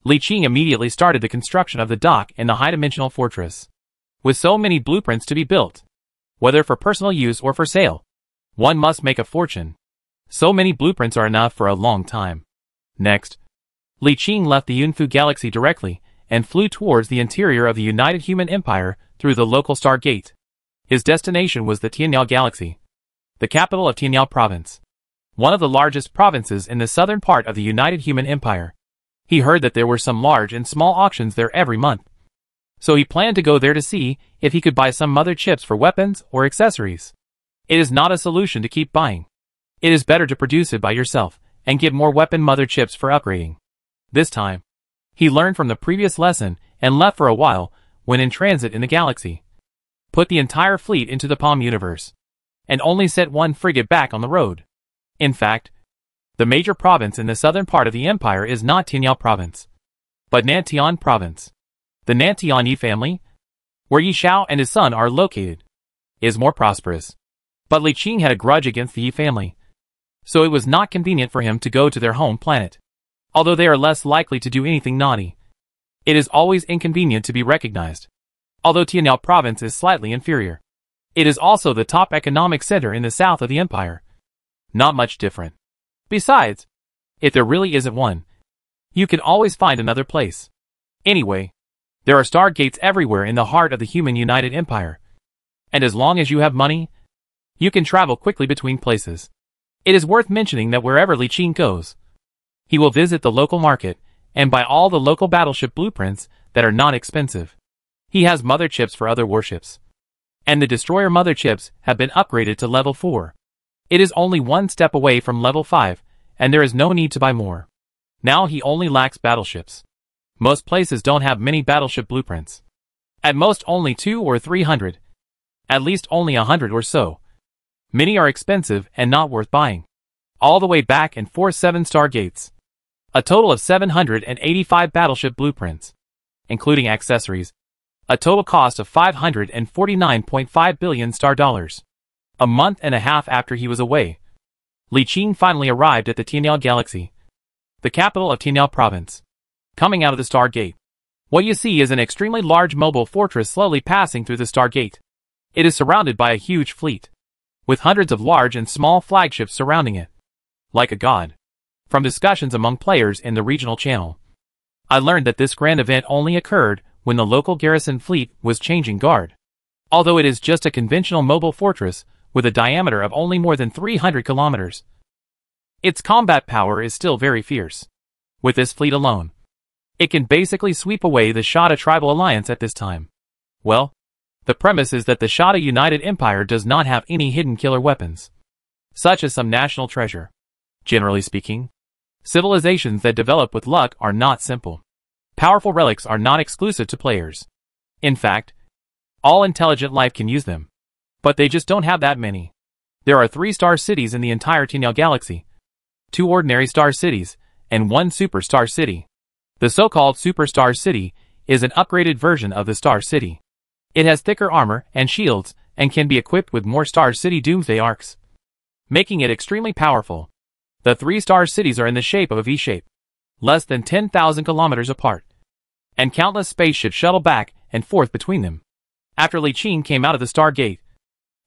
S1: Li Qing immediately started the construction of the dock in the high-dimensional fortress. With so many blueprints to be built, whether for personal use or for sale, one must make a fortune. So many blueprints are enough for a long time. Next, Li Qing left the Yunfu galaxy directly and flew towards the interior of the United Human Empire through the local star gate. His destination was the Tianyao galaxy, the capital of Tianyao province, one of the largest provinces in the southern part of the United Human Empire. He heard that there were some large and small auctions there every month, so he planned to go there to see if he could buy some mother chips for weapons or accessories. It is not a solution to keep buying. It is better to produce it by yourself and get more weapon mother chips for upgrading. This time, he learned from the previous lesson and left for a while when in transit in the galaxy. Put the entire fleet into the Palm universe, and only set one frigate back on the road. In fact, the major province in the southern part of the empire is not Tianyao province, but Nantian province. The Nantian Yi family, where Yi Xiao and his son are located, is more prosperous. But Li Qing had a grudge against the Yi family, so it was not convenient for him to go to their home planet. Although they are less likely to do anything naughty, it is always inconvenient to be recognized. Although Tianyao province is slightly inferior, it is also the top economic center in the south of the empire. Not much different. Besides, if there really isn't one, you can always find another place. Anyway, there are star gates everywhere in the heart of the human United Empire. And as long as you have money, you can travel quickly between places. It is worth mentioning that wherever Li Qing goes, he will visit the local market and buy all the local battleship blueprints that are not expensive. He has mother chips for other warships, and the destroyer mother chips have been upgraded to level 4. It is only one step away from level 5, and there is no need to buy more. Now he only lacks battleships. Most places don't have many battleship blueprints. At most only 200 or 300. At least only 100 or so. Many are expensive and not worth buying. All the way back and forth 7 star gates. A total of 785 battleship blueprints, including accessories. A total cost of 549.5 billion star dollars. A month and a half after he was away, Li Qing finally arrived at the Tianyao galaxy, the capital of Tianyao province. Coming out of the Star Gate, what you see is an extremely large mobile fortress slowly passing through the Star Gate. It is surrounded by a huge fleet, with hundreds of large and small flagships surrounding it. Like a god. From discussions among players in the regional channel, I learned that this grand event only occurred when the local garrison fleet was changing guard. Although it is just a conventional mobile fortress, with a diameter of only more than 300 kilometers. Its combat power is still very fierce. With this fleet alone, it can basically sweep away the Shada tribal alliance at this time. Well, the premise is that the Shada United Empire does not have any hidden killer weapons, such as some national treasure. Generally speaking, civilizations that develop with luck are not simple. Powerful relics are not exclusive to players. In fact, all intelligent life can use them. But they just don't have that many. There are 3 star cities in the entire Tianyao galaxy, 2 ordinary star cities, and 1 superstar city. The so-called superstar city is an upgraded version of the star city. It has thicker armor and shields and can be equipped with more star city doomsday arcs, making it extremely powerful. The 3-star cities are in the shape of a V-shape, less than 10,000 kilometers apart, and countless spaceships shuttle back and forth between them. After Li Qing came out of the Star Gate,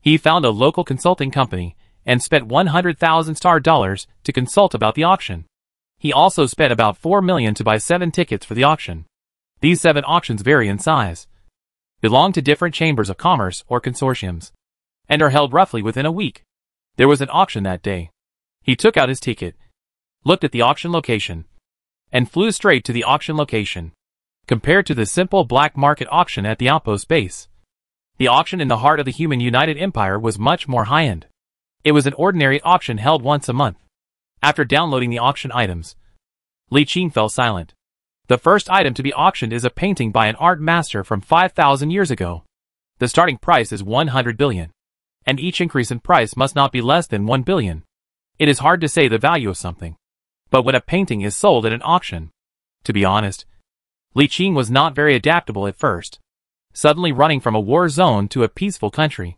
S1: he found a local consulting company and spent 100,000 star dollars to consult about the auction. He also spent about 4 million to buy 7 tickets for the auction. These 7 auctions vary in size, belong to different chambers of commerce or consortiums, and are held roughly within a week. There was an auction that day. He took out his ticket, looked at the auction location, and flew straight to the auction location. Compared to the simple black market auction at the outpost base, the auction in the heart of the human United Empire was much more high-end. It was an ordinary auction held once a month. After downloading the auction items, Li Qing fell silent. The first item to be auctioned is a painting by an art master from 5,000 years ago. The starting price is 100 billion, and each increase in price must not be less than 1 billion. It is hard to say the value of something, but when a painting is sold at an auction, to be honest, Li Qing was not very adaptable at first. Suddenly running from a war zone to a peaceful country,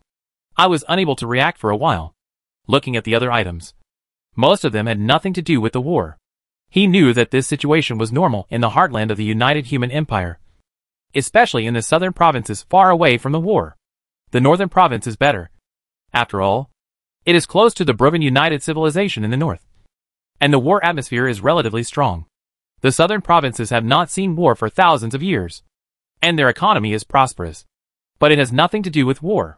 S1: I was unable to react for a while. Looking at the other items, most of them had nothing to do with the war. He knew that this situation was normal in the heartland of the United Human Empire, especially in the southern provinces far away from the war. The northern province is better. After all, it is close to the Bruvan United civilization in the north, and the war atmosphere is relatively strong. The southern provinces have not seen war for thousands of years, and their economy is prosperous. But it has nothing to do with war.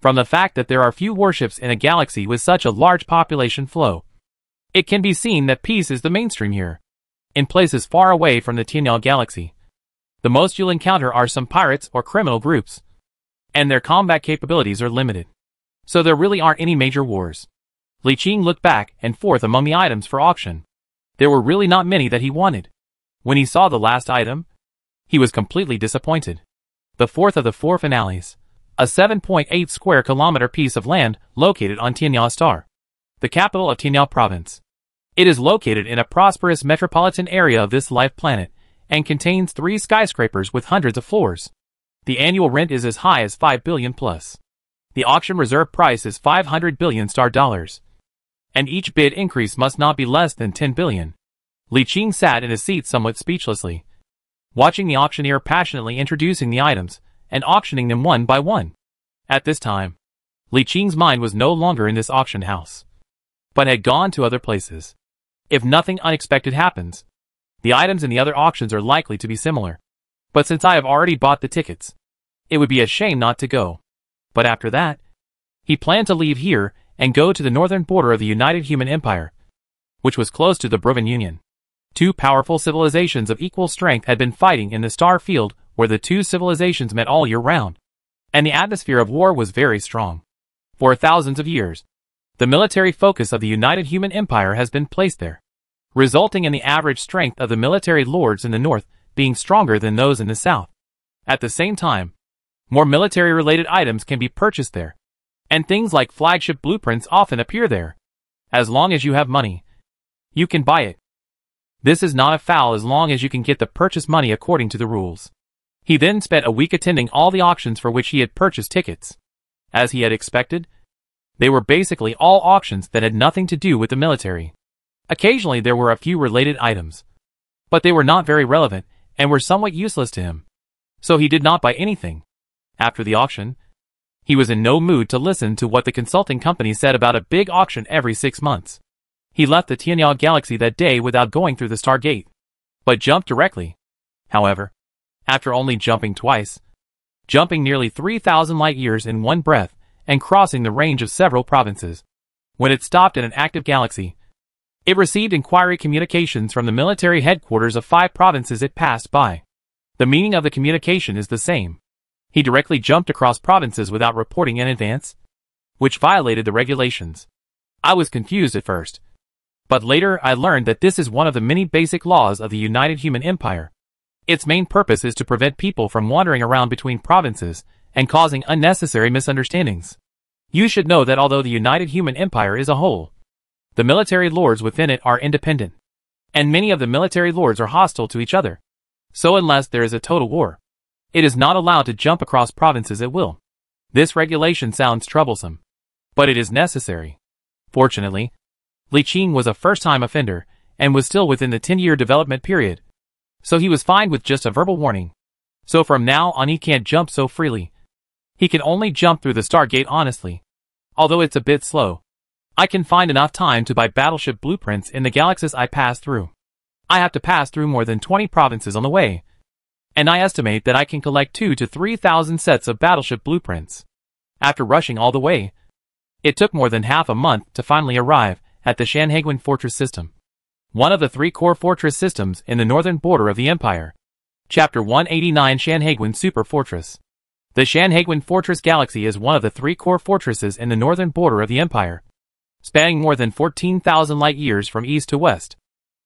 S1: From the fact that there are few warships in a galaxy with such a large population flow, it can be seen that peace is the mainstream here. In places far away from the Tianyao galaxy, the most you'll encounter are some pirates or criminal groups, and their combat capabilities are limited. So there really aren't any major wars. Li Qing looked back and forth among the items for auction. There were really not many that he wanted. When he saw the last item, he was completely disappointed. The fourth of the 4 finales, a 7.8 square kilometer piece of land located on Tianyao Star, the capital of Tianyao province. It is located in a prosperous metropolitan area of this life planet and contains 3 skyscrapers with hundreds of floors. The annual rent is as high as 5 billion plus. The auction reserve price is 500 billion star dollars, and each bid increase must not be less than 10 billion. Li Qing sat in his seat somewhat speechlessly, watching the auctioneer passionately introducing the items and auctioning them one by one. At this time, Li Qing's mind was no longer in this auction house, but had gone to other places. If nothing unexpected happens, the items in the other auctions are likely to be similar. But since I have already bought the tickets, it would be a shame not to go. But after that, he planned to leave here and go to the northern border of the United Human Empire, which was close to the Bruvan Union. 2 powerful civilizations of equal strength had been fighting in the star field where the 2 civilizations met all year round, and the atmosphere of war was very strong. For thousands of years, the military focus of the United Human Empire has been placed there, resulting in the average strength of the military lords in the north being stronger than those in the south. At the same time, more military-related items can be purchased there, and things like flagship blueprints often appear there. As long as you have money, you can buy it. This is not a foul as long as you can get the purchase money according to the rules. He then spent a week attending all the auctions for which he had purchased tickets. As he had expected, they were basically all auctions that had nothing to do with the military. Occasionally there were a few related items, but they were not very relevant and were somewhat useless to him. So he did not buy anything. After the auction, he was in no mood to listen to what the consulting company said about a big auction every 6 months. He left the Tianyao galaxy that day without going through the Star Gate, but jumped directly. However, after only jumping twice, jumping nearly 3,000 light years in one breath and crossing the range of several provinces, when it stopped at an active galaxy, it received inquiry communications from the military headquarters of 5 provinces it passed by. The meaning of the communication is the same. He directly jumped across provinces without reporting in advance, which violated the regulations. I was confused at first, but later I learned that this is one of the many basic laws of the United Human Empire. Its main purpose is to prevent people from wandering around between provinces and causing unnecessary misunderstandings. You should know that although the United Human Empire is a whole, the military lords within it are independent, and many of the military lords are hostile to each other. So unless there is a total war, it is not allowed to jump across provinces at will. This regulation sounds troublesome, but it is necessary. Fortunately, Li Qing was a first-time offender, and was still within the 10-year development period. So he was fine with just a verbal warning. So from now on he can't jump so freely. He can only jump through the Stargate honestly. Although it's a bit slow. I can find enough time to buy battleship blueprints in the galaxies I pass through. I have to pass through more than 20 provinces on the way. And I estimate that I can collect 2,000 to 3,000 sets of battleship blueprints. After rushing all the way, it took more than half a month to finally arrive at the Shanhaiguan Fortress system. One of the 3 core fortress systems in the northern border of the Empire. Chapter 189 Shanhaiguan Super Fortress. The Shanhaiguan Fortress Galaxy is one of the 3 core fortresses in the northern border of the Empire, spanning more than 14,000 light-years from east to west.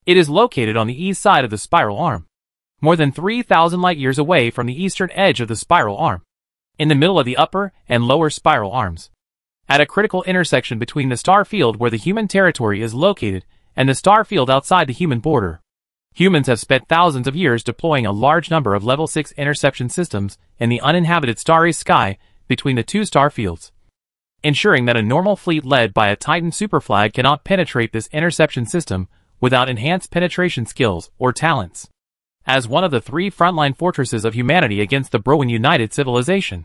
S1: It is located on the east side of the spiral arm, more than 3,000 light-years away from the eastern edge of the spiral arm, in the middle of the upper and lower spiral arms, at a critical intersection between the star field where the human territory is located and the star field outside the human border. Humans have spent thousands of years deploying a large number of level 6 interception systems in the uninhabited starry sky between the 2 star fields, ensuring that a normal fleet led by a Titan superflag cannot penetrate this interception system without enhanced penetration skills or talents. As one of the 3 frontline fortresses of humanity against the Browan United Civilization,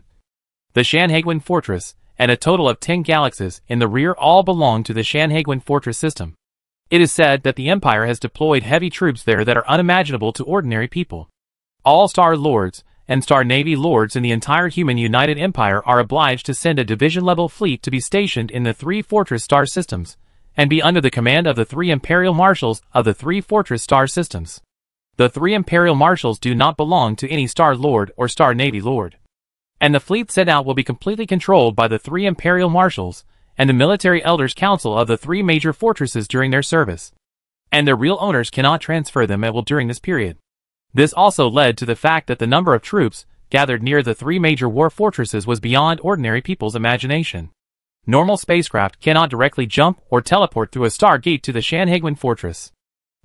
S1: the Shanhaiguan Fortress, and a total of 10 galaxies in the rear all belong to the Shanhaiguan Fortress system. It is said that the Empire has deployed heavy troops there that are unimaginable to ordinary people. All Star Lords and Star Navy Lords in the entire human United Empire are obliged to send a division-level fleet to be stationed in the 3 fortress star systems, and be under the command of the 3 Imperial Marshals of the 3 fortress star systems. The 3 Imperial Marshals do not belong to any Star Lord or Star Navy Lord, and the fleet sent out will be completely controlled by the 3 Imperial Marshals and the Military Elders Council of the 3 major fortresses during their service, and their real owners cannot transfer them at will during this period. This also led to the fact that the number of troops gathered near the 3 major war fortresses was beyond ordinary people's imagination. Normal spacecraft cannot directly jump or teleport through a Stargate to the Shanhaiguan Fortress.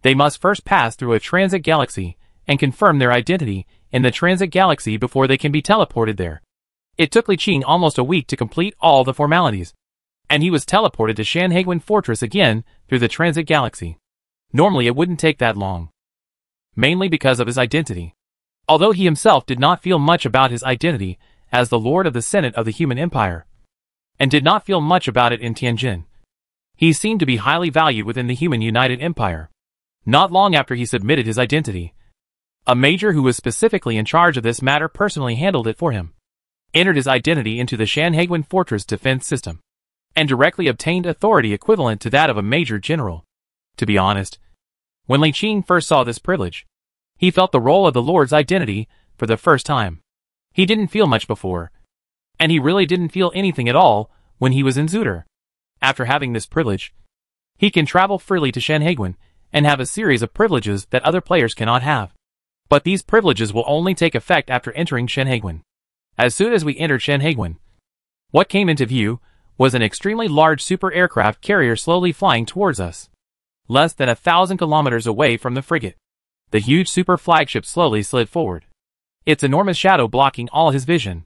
S1: They must first pass through a transit galaxy and confirm their identity in the transit galaxy before they can be teleported there. It took Li Qing almost a week to complete all the formalities, and he was teleported to Shanhaiguan Fortress again through the transit galaxy. Normally it wouldn't take that long, mainly because of his identity. Although he himself did not feel much about his identity as the Lord of the Senate of the Human Empire, and did not feel much about it in Tianjin, he seemed to be highly valued within the Human United Empire. Not long after he submitted his identity, a major who was specifically in charge of this matter personally handled it for him, entered his identity into the Shanhaiguan Fortress defense system, and directly obtained authority equivalent to that of a major general. To be honest, when Li Qing first saw this privilege, he felt the role of the Lord's identity for the first time. He didn't feel much before, and he really didn't feel anything at all when he was in Zuter. After having this privilege, he can travel freely to Shanhaiguan and have a series of privileges that other players cannot have. But these privileges will only take effect after entering Shanhaiguan. As soon as we entered Shanhaiguan, what came into view was an extremely large super aircraft carrier slowly flying towards us. Less than 1,000 kilometers away from the frigate, the huge super flagship slowly slid forward, its enormous shadow blocking all his vision.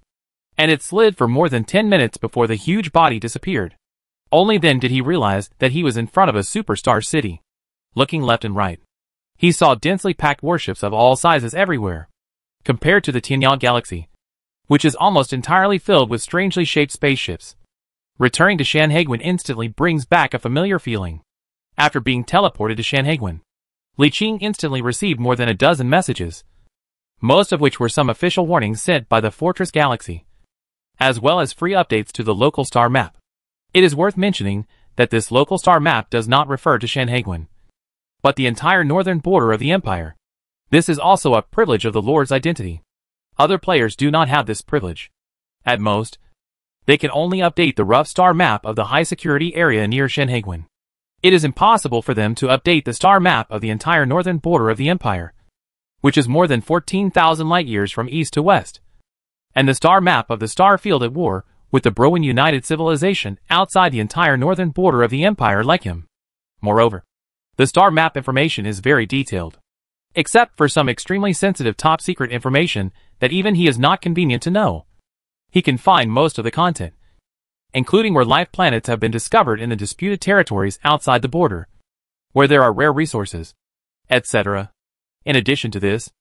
S1: And it slid for more than 10 minutes before the huge body disappeared. Only then did he realize that he was in front of a superstar city. Looking left and right, he saw densely packed warships of all sizes everywhere. Compared to the Tianyang Galaxy, which is almost entirely filled with strangely shaped spaceships, returning to Shanhaiguan instantly brings back a familiar feeling. After being teleported to Shanhaiguan, Li Qing instantly received more than a dozen messages, most of which were some official warnings sent by the Fortress Galaxy, as well as free updates to the local star map. It is worth mentioning that this local star map does not refer to Shanhaiguan, but the entire northern border of the Empire. This is also a privilege of the Lord's identity. Other players do not have this privilege. At most, they can only update the rough star map of the high-security area near Shanhaiguan. It is impossible for them to update the star map of the entire northern border of the Empire, which is more than 14,000 light-years from east to west, and the star map of the star field at war with the Browan United Civilization outside the entire northern border of the Empire like him. Moreover, the star map information is very detailed, except for some extremely sensitive top-secret information that even he is not convenient to know. He can find most of the content, including where life planets have been discovered in the disputed territories outside the border, where there are rare resources, etc. In addition to this,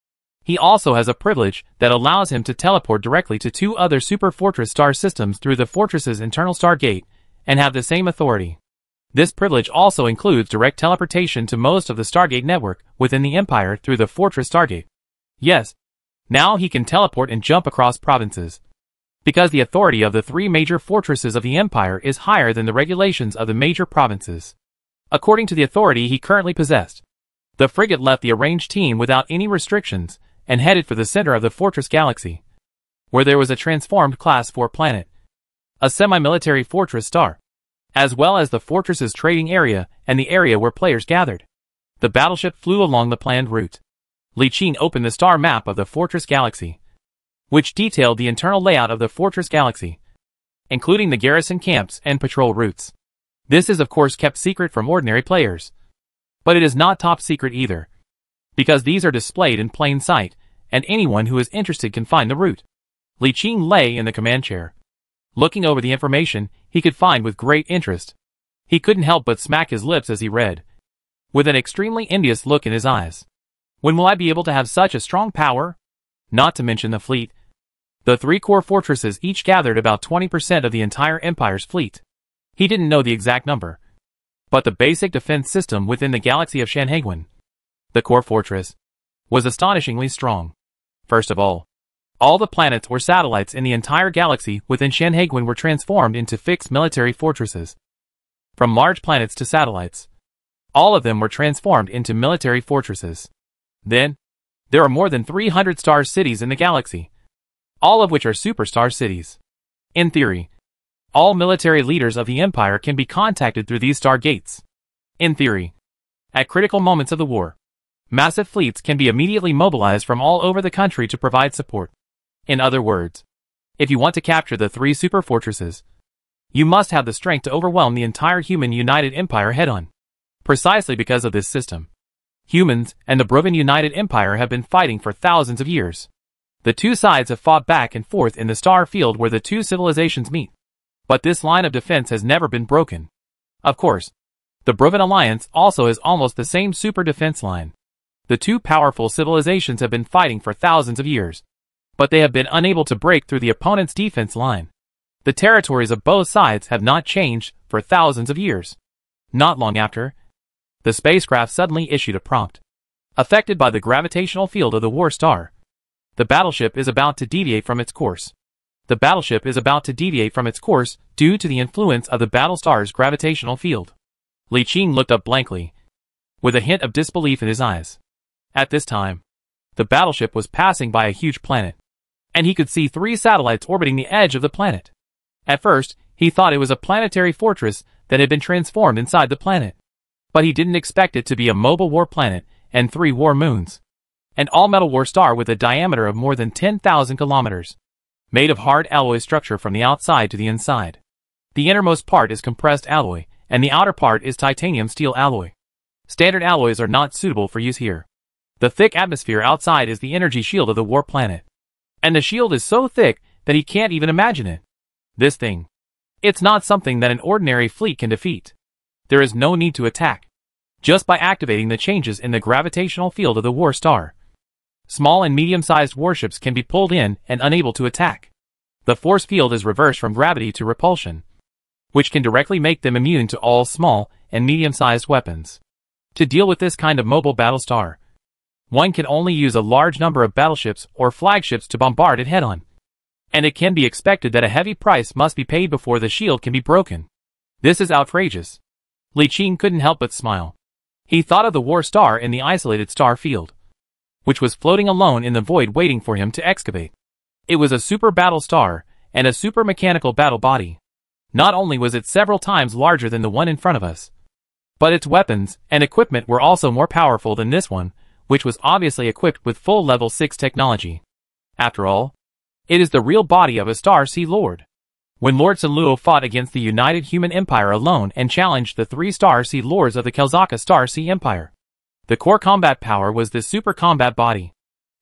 S1: he also has a privilege that allows him to teleport directly to 2 other super fortress star systems through the fortress's internal stargate and have the same authority. This privilege also includes direct teleportation to most of the Stargate network within the Empire through the Fortress Stargate. Yes, now he can teleport and jump across provinces, because the authority of the 3 major fortresses of the Empire is higher than the regulations of the major provinces. According to the authority he currently possessed, the frigate left the arranged team without any restrictions and headed for the center of the Fortress Galaxy, where there was a transformed Class 4 planet, a semi-military fortress star, as well as the fortress's trading area and the area where players gathered. The battleship flew along the planned route. Li Qing opened the star map of the Fortress Galaxy, which detailed the internal layout of the Fortress Galaxy, including the garrison camps and patrol routes. This is of course kept secret from ordinary players. But it is not top secret either, because these are displayed in plain sight, and anyone who is interested can find the route. Li Qing lay in the command chair, looking over the information he could find with great interest. He couldn't help but smack his lips as he read, with an extremely envious look in his eyes. When will I be able to have such a strong power? Not to mention the fleet. The 3 core fortresses each gathered about 20% of the entire Empire's fleet. He didn't know the exact number, but the basic defense system within the galaxy of Shanhaiguan, the core fortress, was astonishingly strong. First of all the planets or satellites in the entire galaxy within Shanhaiguan were transformed into fixed military fortresses. From large planets to satellites, all of them were transformed into military fortresses. Then, there are more than 300 star cities in the galaxy, all of which are superstar cities. In theory, all military leaders of the Empire can be contacted through these star gates. In theory, at critical moments of the war, massive fleets can be immediately mobilized from all over the country to provide support. In other words, if you want to capture the 3 super fortresses, you must have the strength to overwhelm the entire human United Empire head-on. Precisely because of this system, humans and the Broven United Empire have been fighting for thousands of years. The 2 sides have fought back and forth in the star field where the 2 civilizations meet. But this line of defense has never been broken. Of course, the Broven Alliance also is almost the same super defense line. The 2 powerful civilizations have been fighting for thousands of years, but they have been unable to break through the opponent's defense line. The territories of both sides have not changed for thousands of years. Not long after, the spacecraft suddenly issued a prompt. Affected by the gravitational field of the war star, the battleship is about to deviate from its course. The battleship is about to deviate from its course due to the influence of the battle star's gravitational field. Li Qing looked up blankly, with a hint of disbelief in his eyes. At this time, the battleship was passing by a huge planet, and he could see 3 satellites orbiting the edge of the planet. At first, he thought it was a planetary fortress that had been transformed inside the planet. But he didn't expect it to be a mobile war planet and 3 war moons. An all-metal war star with a diameter of more than 10,000 kilometers, made of hard alloy structure from the outside to the inside. The innermost part is compressed alloy, and the outer part is titanium steel alloy. Standard alloys are not suitable for use here. The thick atmosphere outside is the energy shield of the war planet. And the shield is so thick that he can't even imagine it. This thing. It's not something that an ordinary fleet can defeat. There is no need to attack. Just by activating the changes in the gravitational field of the war star, small and medium-sized warships can be pulled in and unable to attack. The force field is reversed from gravity to repulsion, which can directly make them immune to all small and medium-sized weapons. To deal with this kind of mobile battle star, one can only use a large number of battleships or flagships to bombard it head-on. And it can be expected that a heavy price must be paid before the shield can be broken. This is outrageous. Li Qing couldn't help but smile. He thought of the war star in the isolated star field, which was floating alone in the void waiting for him to excavate. It was a super battle star and a super mechanical battle body. Not only was it several times larger than the one in front of us, but its weapons and equipment were also more powerful than this one, which was obviously equipped with full level 6 technology. After all, it is the real body of a Star Sea Lord. When Lord Sunluo fought against the United Human Empire alone and challenged the 3 Star Sea Lords of the Kelzaka Star Sea Empire, the core combat power was this super combat body.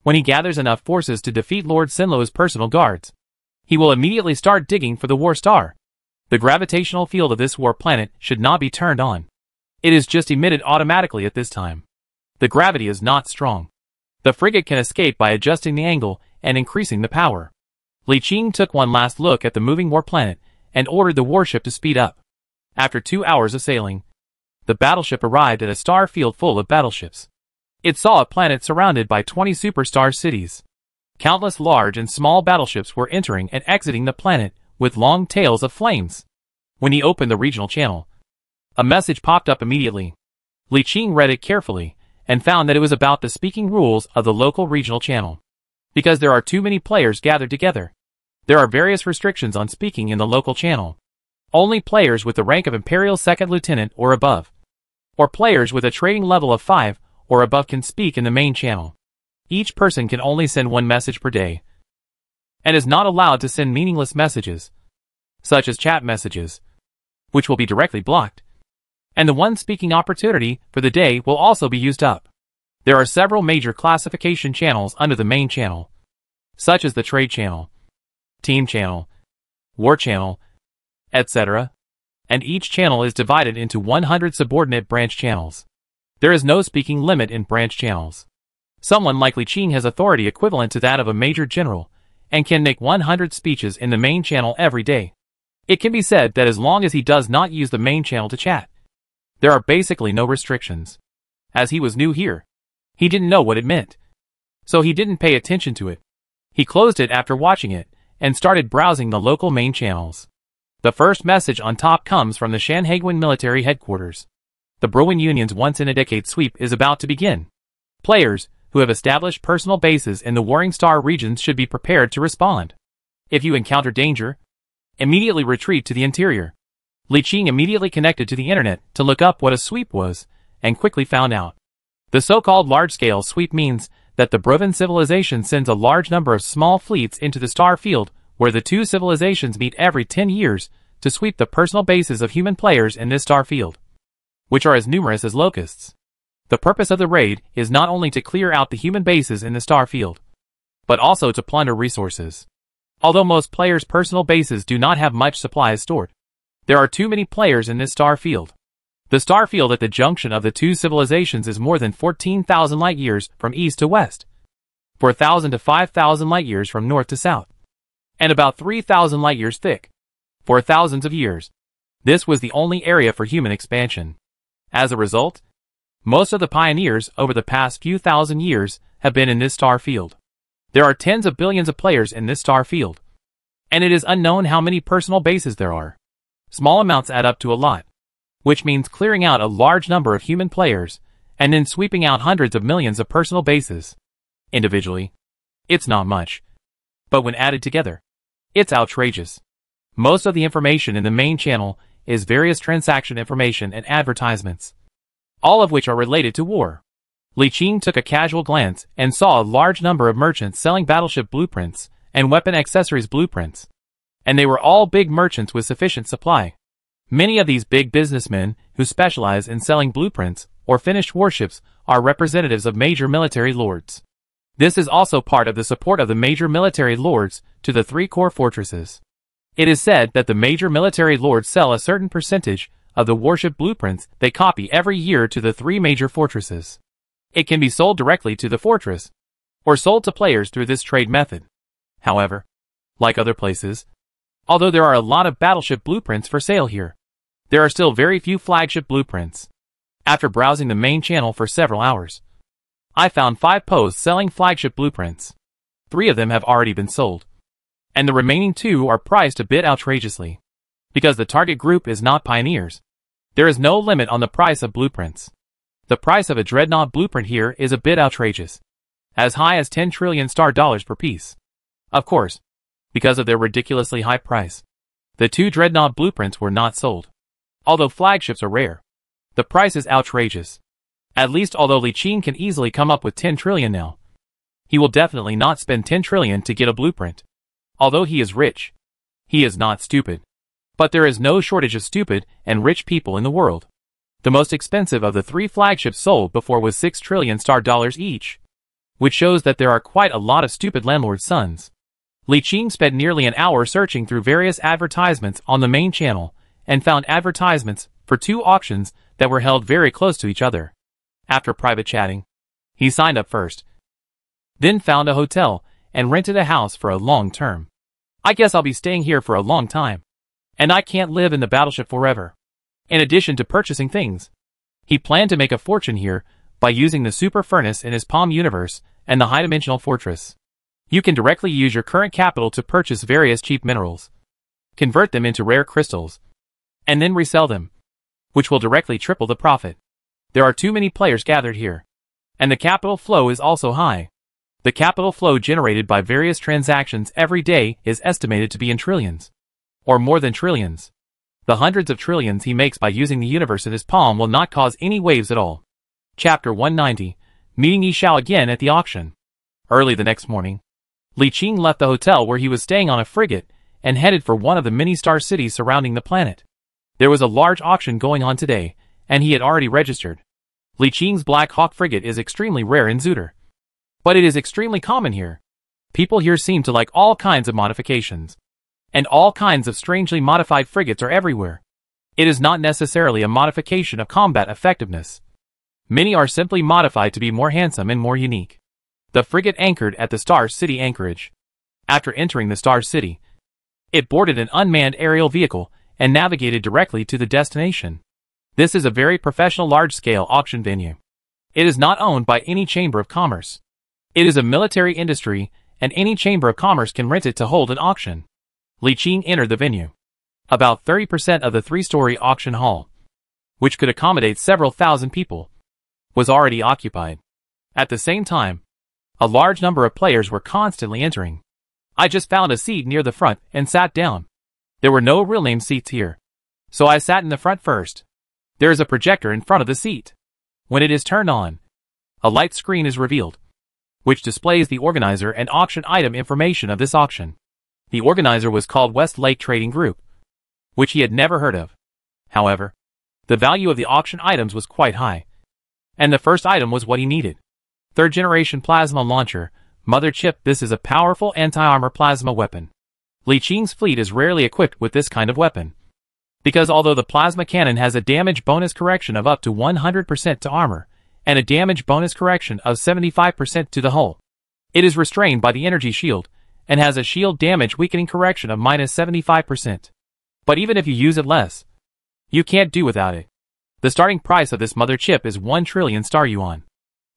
S1: When he gathers enough forces to defeat Lord Sinlo's personal guards, he will immediately start digging for the war star. The gravitational field of this war planet should not be turned on. It is just emitted automatically at this time. The gravity is not strong. The frigate can escape by adjusting the angle and increasing the power. Li Qing took one last look at the moving war planet and ordered the warship to speed up. After 2 hours of sailing, the battleship arrived at a star field full of battleships. It saw a planet surrounded by 20 superstar cities. Countless large and small battleships were entering and exiting the planet with long tails of flames. When he opened the regional channel, a message popped up immediately. Li Qing read it carefully and found that it was about the speaking rules of the local regional channel. Because there are too many players gathered together, there are various restrictions on speaking in the local channel. Only players with the rank of Imperial Second Lieutenant or above, or players with a trading level of 5 or above can speak in the main channel. Each person can only send one message per day, and is not allowed to send meaningless messages, such as chat messages, which will be directly blocked. And the one speaking opportunity for the day will also be used up. There are several major classification channels under the main channel, such as the Trade Channel, Team Channel, War Channel, etc. And each channel is divided into 100 subordinate branch channels. There is no speaking limit in branch channels. Someone like Li Qing has authority equivalent to that of a major general, and can make 100 speeches in the main channel every day. It can be said that as long as he does not use the main channel to chat, there are basically no restrictions. As he was new here, he didn't know what it meant, so he didn't pay attention to it. He closed it after watching it, and started browsing the local main channels. The first message on top comes from the Shanhaiguan military headquarters. The Bruin Union's once-in-a-decade sweep is about to begin. Players who have established personal bases in the Warring Star regions should be prepared to respond. If you encounter danger, immediately retreat to the interior. Li Qing immediately connected to the internet to look up what a sweep was, and quickly found out. The so-called large-scale sweep means that the Bruin civilization sends a large number of small fleets into the star field where the two civilizations meet every 10 years to sweep the personal bases of human players in this star field, which are as numerous as locusts. The purpose of the raid is not only to clear out the human bases in the star field, but also to plunder resources. Although most players' personal bases do not have much supplies stored, there are too many players in this star field. The star field at the junction of the two civilizations is more than 14,000 light-years from east to west, 4,000 to 5,000 light-years from north to south, and about 3,000 light-years thick, for thousands of years. This was the only area for human expansion. As a result, most of the pioneers over the past few thousand years have been in this star field. There are tens of billions of players in this star field, and it is unknown how many personal bases there are. Small amounts add up to a lot, which means clearing out a large number of human players, and then sweeping out hundreds of millions of personal bases. Individually, it's not much, but when added together, it's outrageous. Most of the information in the main channel is various transaction information and advertisements, all of which are related to war. Li Qing took a casual glance and saw a large number of merchants selling battleship blueprints and weapon accessories blueprints, and they were all big merchants with sufficient supply. Many of these big businessmen who specialize in selling blueprints or finished warships are representatives of major military lords. This is also part of the support of the major military lords to the three core fortresses. It is said that the major military lords sell a certain percentage of the warship blueprints they copy every year to the three major fortresses. It can be sold directly to the fortress, or sold to players through this trade method. However, like other places, although there are a lot of battleship blueprints for sale here, there are still very few flagship blueprints. After browsing the main channel for several hours, I found 5 posts selling flagship blueprints. 3 of them have already been sold, and the remaining 2 are priced a bit outrageously. Because the target group is not pioneers, there is no limit on the price of blueprints. The price of a dreadnought blueprint here is a bit outrageous, as high as 10 trillion star dollars per piece. Of course, because of their ridiculously high price, the 2 dreadnought blueprints were not sold. Although flagships are rare, the price is outrageous. At least although Li Qing can easily come up with 10 trillion now, he will definitely not spend 10 trillion to get a blueprint. Although he is rich, he is not stupid. But there is no shortage of stupid and rich people in the world. The most expensive of the 3 flagships sold before was 6 trillion star dollars each, which shows that there are quite a lot of stupid landlord sons. Li Qing spent nearly an hour searching through various advertisements on the main channel and found advertisements for 2 auctions that were held very close to each other. After private chatting, he signed up first, then found a hotel and rented a house for a long term. I guess I'll be staying here for a long time, and I can't live in the battleship forever. In addition to purchasing things, he planned to make a fortune here by using the super furnace in his Palm universe and the high-dimensional fortress. You can directly use your current capital to purchase various cheap minerals, convert them into rare crystals, and then resell them, which will directly triple the profit. There are too many players gathered here, and the capital flow is also high. The capital flow generated by various transactions every day is estimated to be in trillions, or more than trillions. The hundreds of trillions he makes by using the universe in his palm will not cause any waves at all. Chapter 190, Meeting Yi Xiao again at the auction. Early the next morning, Li Qing left the hotel where he was staying on a frigate and headed for one of the many star cities surrounding the planet. There was a large auction going on today, and he had already registered. Li Qing's Black Hawk frigate is extremely rare in Zuter, but it is extremely common here. People here seem to like all kinds of modifications, and all kinds of strangely modified frigates are everywhere. It is not necessarily a modification of combat effectiveness. Many are simply modified to be more handsome and more unique. The frigate anchored at the Star City anchorage. After entering the Star City, it boarded an unmanned aerial vehicle and navigated directly to the destination. This is a very professional large-scale auction venue. It is not owned by any chamber of commerce. It is a military industry, and any chamber of commerce can rent it to hold an auction. Li Qing entered the venue. About 30% of the 3-story auction hall, which could accommodate several thousand people, was already occupied. At the same time, a large number of players were constantly entering. I just found a seat near the front and sat down. There were no real-name seats here, so I sat in the front first. There is a projector in front of the seat. When it is turned on, a light screen is revealed, which displays the organizer and auction item information of this auction. The organizer was called Westlake Trading Group, which he had never heard of. However, the value of the auction items was quite high, and the first item was what he needed. 3rd-generation plasma launcher, mother chip. This is a powerful anti-armor plasma weapon. Li Qing's fleet is rarely equipped with this kind of weapon, because although the plasma cannon has a damage bonus correction of up to 100% to armor, and a damage bonus correction of 75% to the hull, it is restrained by the energy shield, and has a shield damage weakening correction of -75%. But even if you use it less, you can't do without it. The starting price of this mother chip is 1 trillion star yuan,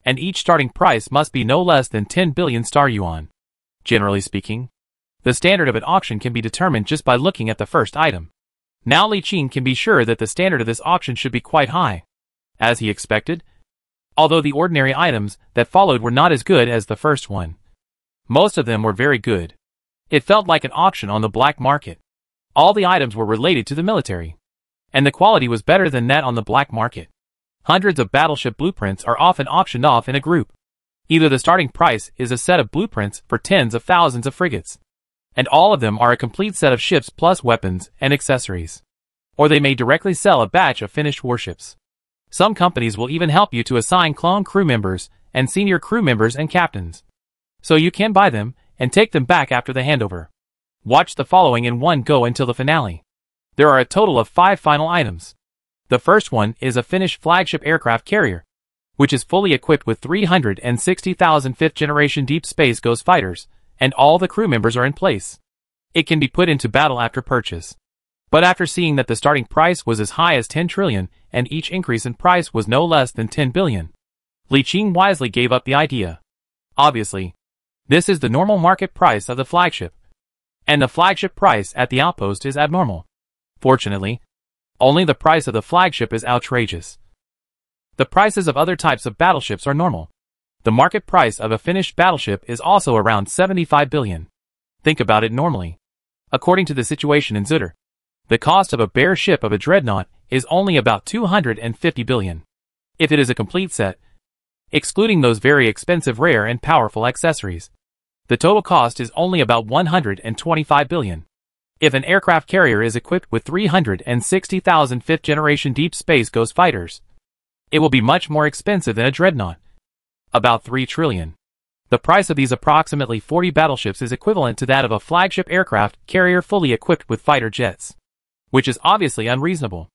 S1: and each starting price must be no less than 10 billion star yuan. Generally speaking, the standard of an auction can be determined just by looking at the first item. Now Li Qing can be sure that the standard of this auction should be quite high. As he expected, although the ordinary items that followed were not as good as the first one, most of them were very good. It felt like an auction on the black market. All the items were related to the military, and the quality was better than that on the black market. Hundreds of battleship blueprints are often auctioned off in a group. Either the starting price is a set of blueprints for tens of thousands of frigates, and all of them are a complete set of ships plus weapons and accessories, or they may directly sell a batch of finished warships. Some companies will even help you to assign clone crew members and senior crew members and captains, so you can buy them and take them back after the handover. Watch the following in one go until the finale. There are a total of 5 final items. The first one is a finished flagship aircraft carrier, which is fully equipped with 360,000 5th-generation Deep Space Ghost fighters, and all the crew members are in place. It can be put into battle after purchase. But after seeing that the starting price was as high as 10 trillion, and each increase in price was no less than 10 billion, Li Qing wisely gave up the idea. Obviously, this is the normal market price of the flagship, and the flagship price at the outpost is abnormal. Fortunately, only the price of the flagship is outrageous. The prices of other types of battleships are normal. The market price of a finished battleship is also around 75 billion. Think about it normally. According to the situation in Zutter, the cost of a bare ship of a dreadnought is only about 250 billion. If it is a complete set, excluding those very expensive rare and powerful accessories, the total cost is only about 125 billion. If an aircraft carrier is equipped with 360,000 5th-generation Deep Space Ghost fighters, it will be much more expensive than a dreadnought. About 3 trillion. The price of these approximately 40 battleships is equivalent to that of a flagship aircraft carrier fully equipped with fighter jets, which is obviously unreasonable.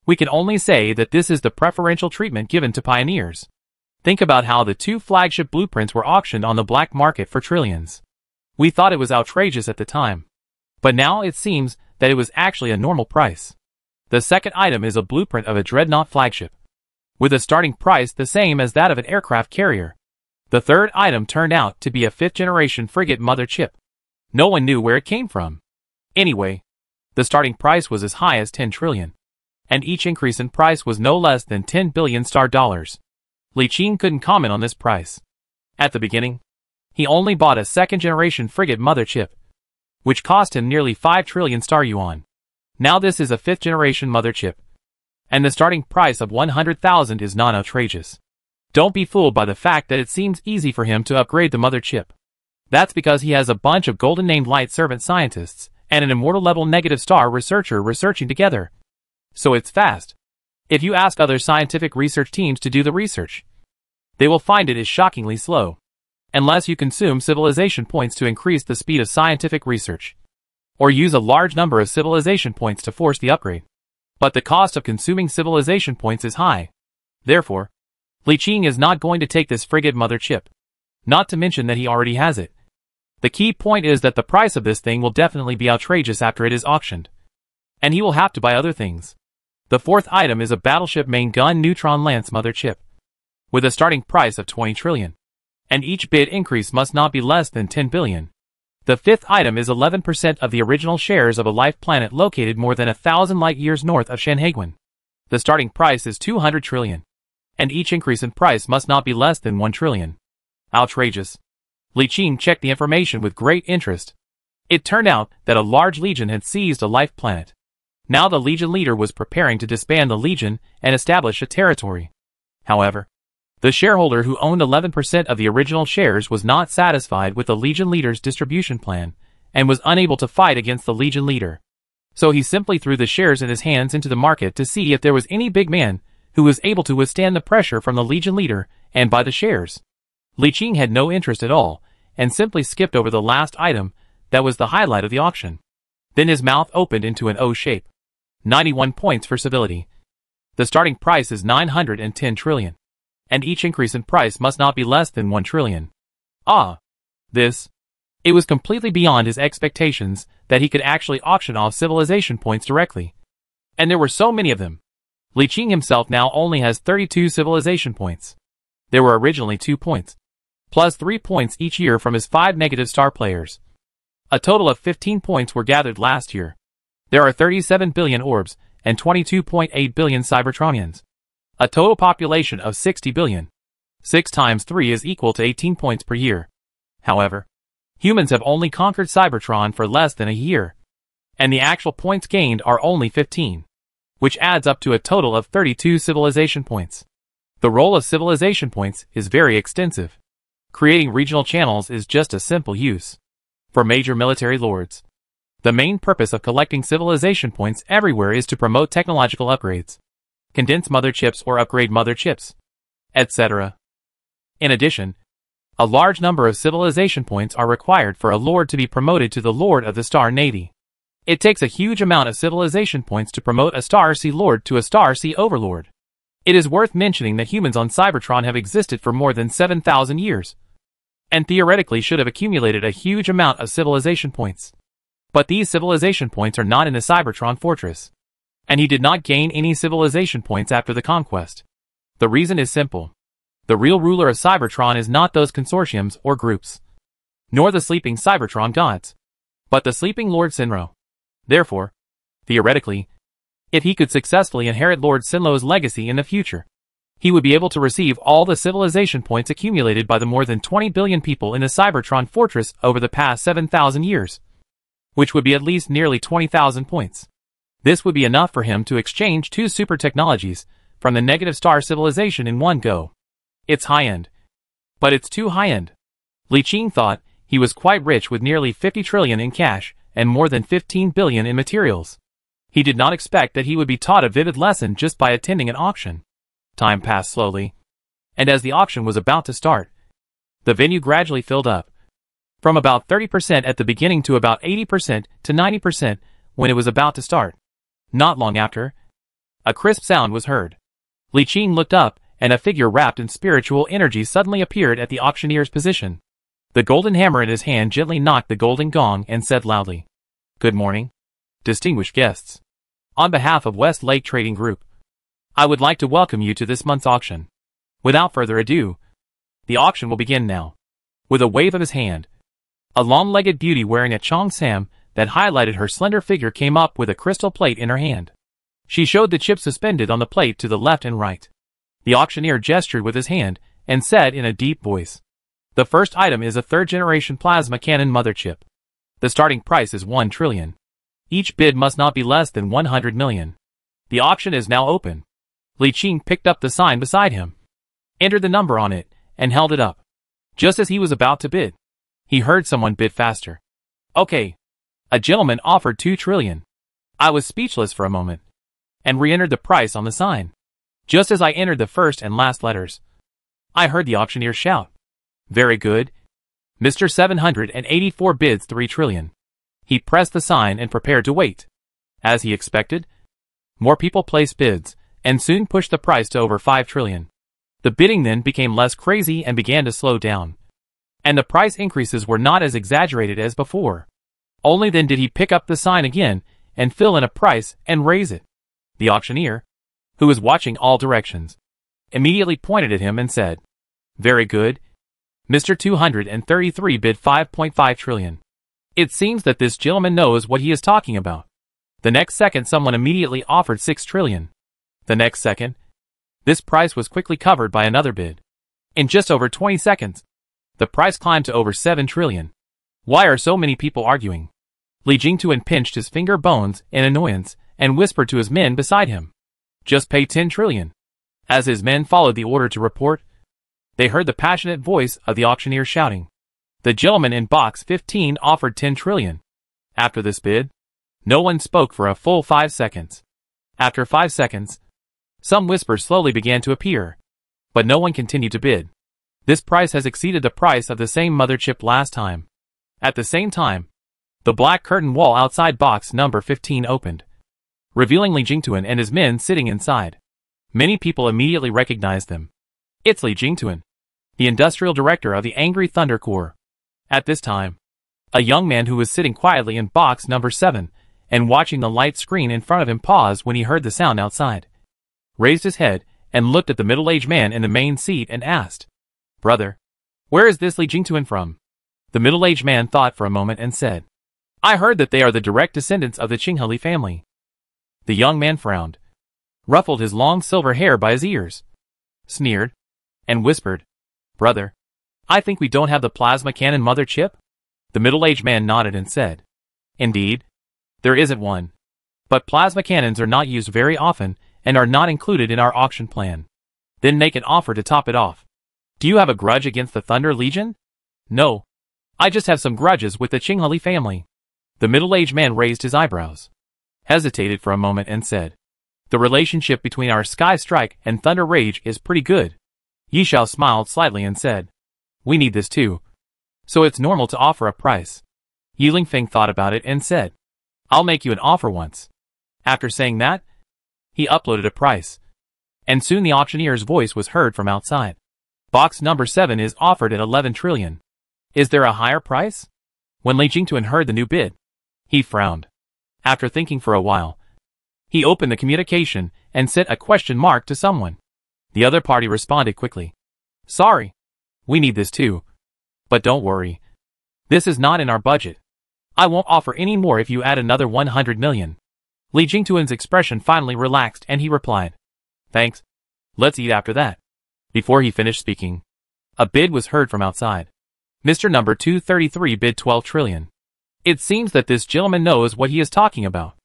S1: We can only say that this is the preferential treatment given to pioneers. Think about how the 2 flagship blueprints were auctioned on the black market for trillions. We thought it was outrageous at the time, but now it seems that it was actually a normal price. The second item is a blueprint of a dreadnought flagship, with a starting price the same as that of an aircraft carrier. The third item turned out to be a 5th-generation frigate mother chip. No one knew where it came from. Anyway, the starting price was as high as 10 trillion, and each increase in price was no less than 10 billion star dollars. Li Qing couldn't comment on this price. At the beginning, he only bought a 2nd-generation frigate mother chip, which cost him nearly 5 trillion star yuan. Now this is a 5th-generation mother chip, and the starting price of 100,000 is not outrageous. Don't be fooled by the fact that it seems easy for him to upgrade the mother chip. That's because he has a bunch of golden-named light servant scientists and an immortal-level negative star researcher researching together. So it's fast. If you ask other scientific research teams to do the research, they will find it is shockingly slow, unless you consume civilization points to increase the speed of scientific research, or use a large number of civilization points to force the upgrade. But the cost of consuming civilization points is high. Therefore, Li Qing is not going to take this frigate mother chip, not to mention that he already has it. The key point is that the price of this thing will definitely be outrageous after it is auctioned, and he will have to buy other things. The fourth item is a battleship main gun neutron lance mother chip, with a starting price of 20 trillion, and each bid increase must not be less than 10 billion. The fifth item is 11% of the original shares of a life planet located more than 1,000 light-years north of Shanhaiguan. The starting price is 200 trillion, and each increase in price must not be less than 1 trillion. Outrageous. Li Qing checked the information with great interest. It turned out that a large legion had seized a life planet. Now the legion leader was preparing to disband the legion and establish a territory. However, the shareholder who owned 11% of the original shares was not satisfied with the legion leader's distribution plan and was unable to fight against the legion leader. So he simply threw the shares in his hands into the market to see if there was any big man who was able to withstand the pressure from the legion leader and buy the shares. Li Qing had no interest at all and simply skipped over the last item that was the highlight of the auction. Then his mouth opened into an O shape. 91 points for civility. The starting price is 910 trillion, and each increase in price must not be less than 1 trillion. This. It was completely beyond his expectations that he could actually auction off civilization points directly. And there were so many of them. Li Qing himself now only has 32 civilization points. There were originally 2 points, plus 3 points each year from his 5 negative star players. A total of 15 points were gathered last year. There are 37 billion orbs and 22.8 billion Cybertronians. A total population of 60 billion. 6 times 3 is equal to 18 points per year. However, humans have only conquered Cybertron for less than a year, and the actual points gained are only 15, which adds up to a total of 32 civilization points. The role of civilization points is very extensive. Creating regional channels is just a simple use. For major military lords, the main purpose of collecting civilization points everywhere is to promote technological upgrades, condense mother chips or upgrade mother chips, etc. In addition, a large number of civilization points are required for a lord to be promoted to the Lord of the Star Navy. It takes a huge amount of civilization points to promote a Star Sea Lord to a Star Sea Overlord. It is worth mentioning that humans on Cybertron have existed for more than 7,000 years, and theoretically should have accumulated a huge amount of civilization points. But these civilization points are not in the Cybertron fortress, and he did not gain any civilization points after the conquest. The reason is simple. The real ruler of Cybertron is not those consortiums or groups, nor the sleeping Cybertron gods, but the sleeping Lord Sinro. Therefore, theoretically, if he could successfully inherit Lord Sinlo's legacy in the future, he would be able to receive all the civilization points accumulated by the more than 20 billion people in the Cybertron fortress over the past 7,000 years, which would be at least nearly 20,000 points. This would be enough for him to exchange 2 super technologies from the negative star civilization in one go. It's high-end. But it's too high-end. Li Qing thought he was quite rich with nearly 50 trillion in cash and more than 15 billion in materials. He did not expect that he would be taught a vivid lesson just by attending an auction. Time passed slowly, and as the auction was about to start, The venue gradually filled up, from about 30% at the beginning to about 80% to 90% when it was about to start. Not long after, a crisp sound was heard. Li Qing looked up, and a figure wrapped in spiritual energy suddenly appeared at the auctioneer's position. The golden hammer in his hand gently knocked the golden gong and said loudly, "Good morning, distinguished guests. On behalf of West Lake Trading Group, I would like to welcome you to this month's auction. Without further ado, the auction will begin now." With a wave of his hand, a long-legged beauty wearing a cheongsam that highlighted her slender figure came up with a crystal plate in her hand. She showed the chips suspended on the plate to the left and right. The auctioneer gestured with his hand and said in a deep voice, "The first item is a third-generation plasma cannon mother chip. The starting price is 1 trillion. Each bid must not be less than 100 million. The auction is now open." Li Qing picked up the sign beside him, entered the number on it, and held it up. Just as he was about to bid, he heard someone bid faster. "Okay." A gentleman offered 2 trillion. I was speechless for a moment, and re-entered the price on the sign. Just as I entered the first and last letters, I heard the auctioneer shout, "Very good. Mr. 784 bids 3 trillion. He pressed the sign and prepared to wait. As he expected, more people placed bids, and soon pushed the price to over 5 trillion. The bidding then became less crazy and began to slow down, and the price increases were not as exaggerated as before. Only then did he pick up the sign again and fill in a price and raise it. The auctioneer, who was watching all directions, immediately pointed at him and said, "Very good. Mr. 233 bid 5.5 trillion. It seems that this gentleman knows what he is talking about." The next second someone immediately offered 6 trillion. The next second, this price was quickly covered by another bid. In just over 20 seconds, the price climbed to over 7 trillion. Why are so many people arguing? Li Jingtuan pinched his finger bones in annoyance and whispered to his men beside him, "Just pay 10 trillion. As his men followed the order to report, they heard the passionate voice of the auctioneer shouting, "The gentleman in box 15 offered 10 trillion. After this bid, no one spoke for a full 5 seconds. After 5 seconds, some whispers slowly began to appear, but no one continued to bid. This price has exceeded the price of the same mother chip last time. At the same time, the black curtain wall outside box number 15 opened, revealing Li Jingtuan and his men sitting inside. Many people immediately recognized them. It's Li Jingtuan, the industrial director of the Angry Thunder Corps. At this time, a young man who was sitting quietly in box number 7 and watching the light screen in front of him paused when he heard the sound outside, raised his head and looked at the middle-aged man in the main seat and asked, "Brother, where is this Li Jingtuan from?" The middle-aged man thought for a moment and said, "I heard that they are the direct descendants of the Qingheli family." The young man frowned, ruffled his long silver hair by his ears, sneered, and whispered, "Brother, I think we don't have the plasma cannon mother chip?" The middle-aged man nodded and said, "Indeed, there isn't one. But plasma cannons are not used very often and are not included in our auction plan." Then make an offer to top it off. "Do you have a grudge against the Thunder Legion?" "No. I just have some grudges with the Qingheli family." The middle-aged man raised his eyebrows, hesitated for a moment and said, "The relationship between our Sky Strike and Thunder Rage is pretty good." Yishao smiled slightly and said, "We need this too, so it's normal to offer a price." Yi Lingfeng thought about it and said, "I'll make you an offer once." After saying that, he uploaded a price, and soon the auctioneer's voice was heard from outside. "Box number 7 is offered at 11 trillion. Is there a higher price?" When Li Jingtuan heard the new bid, he frowned. After thinking for a while, he opened the communication and sent a question mark to someone. The other party responded quickly, "Sorry, we need this too. But don't worry. This is not in our budget. I won't offer any more if you add another 100 million. Li Jingtuan's expression finally relaxed and he replied, "Thanks. Let's eat after that." Before he finished speaking, a bid was heard from outside. Mr. Number 233 bid 12 trillion. It seems that this gentleman knows what he is talking about.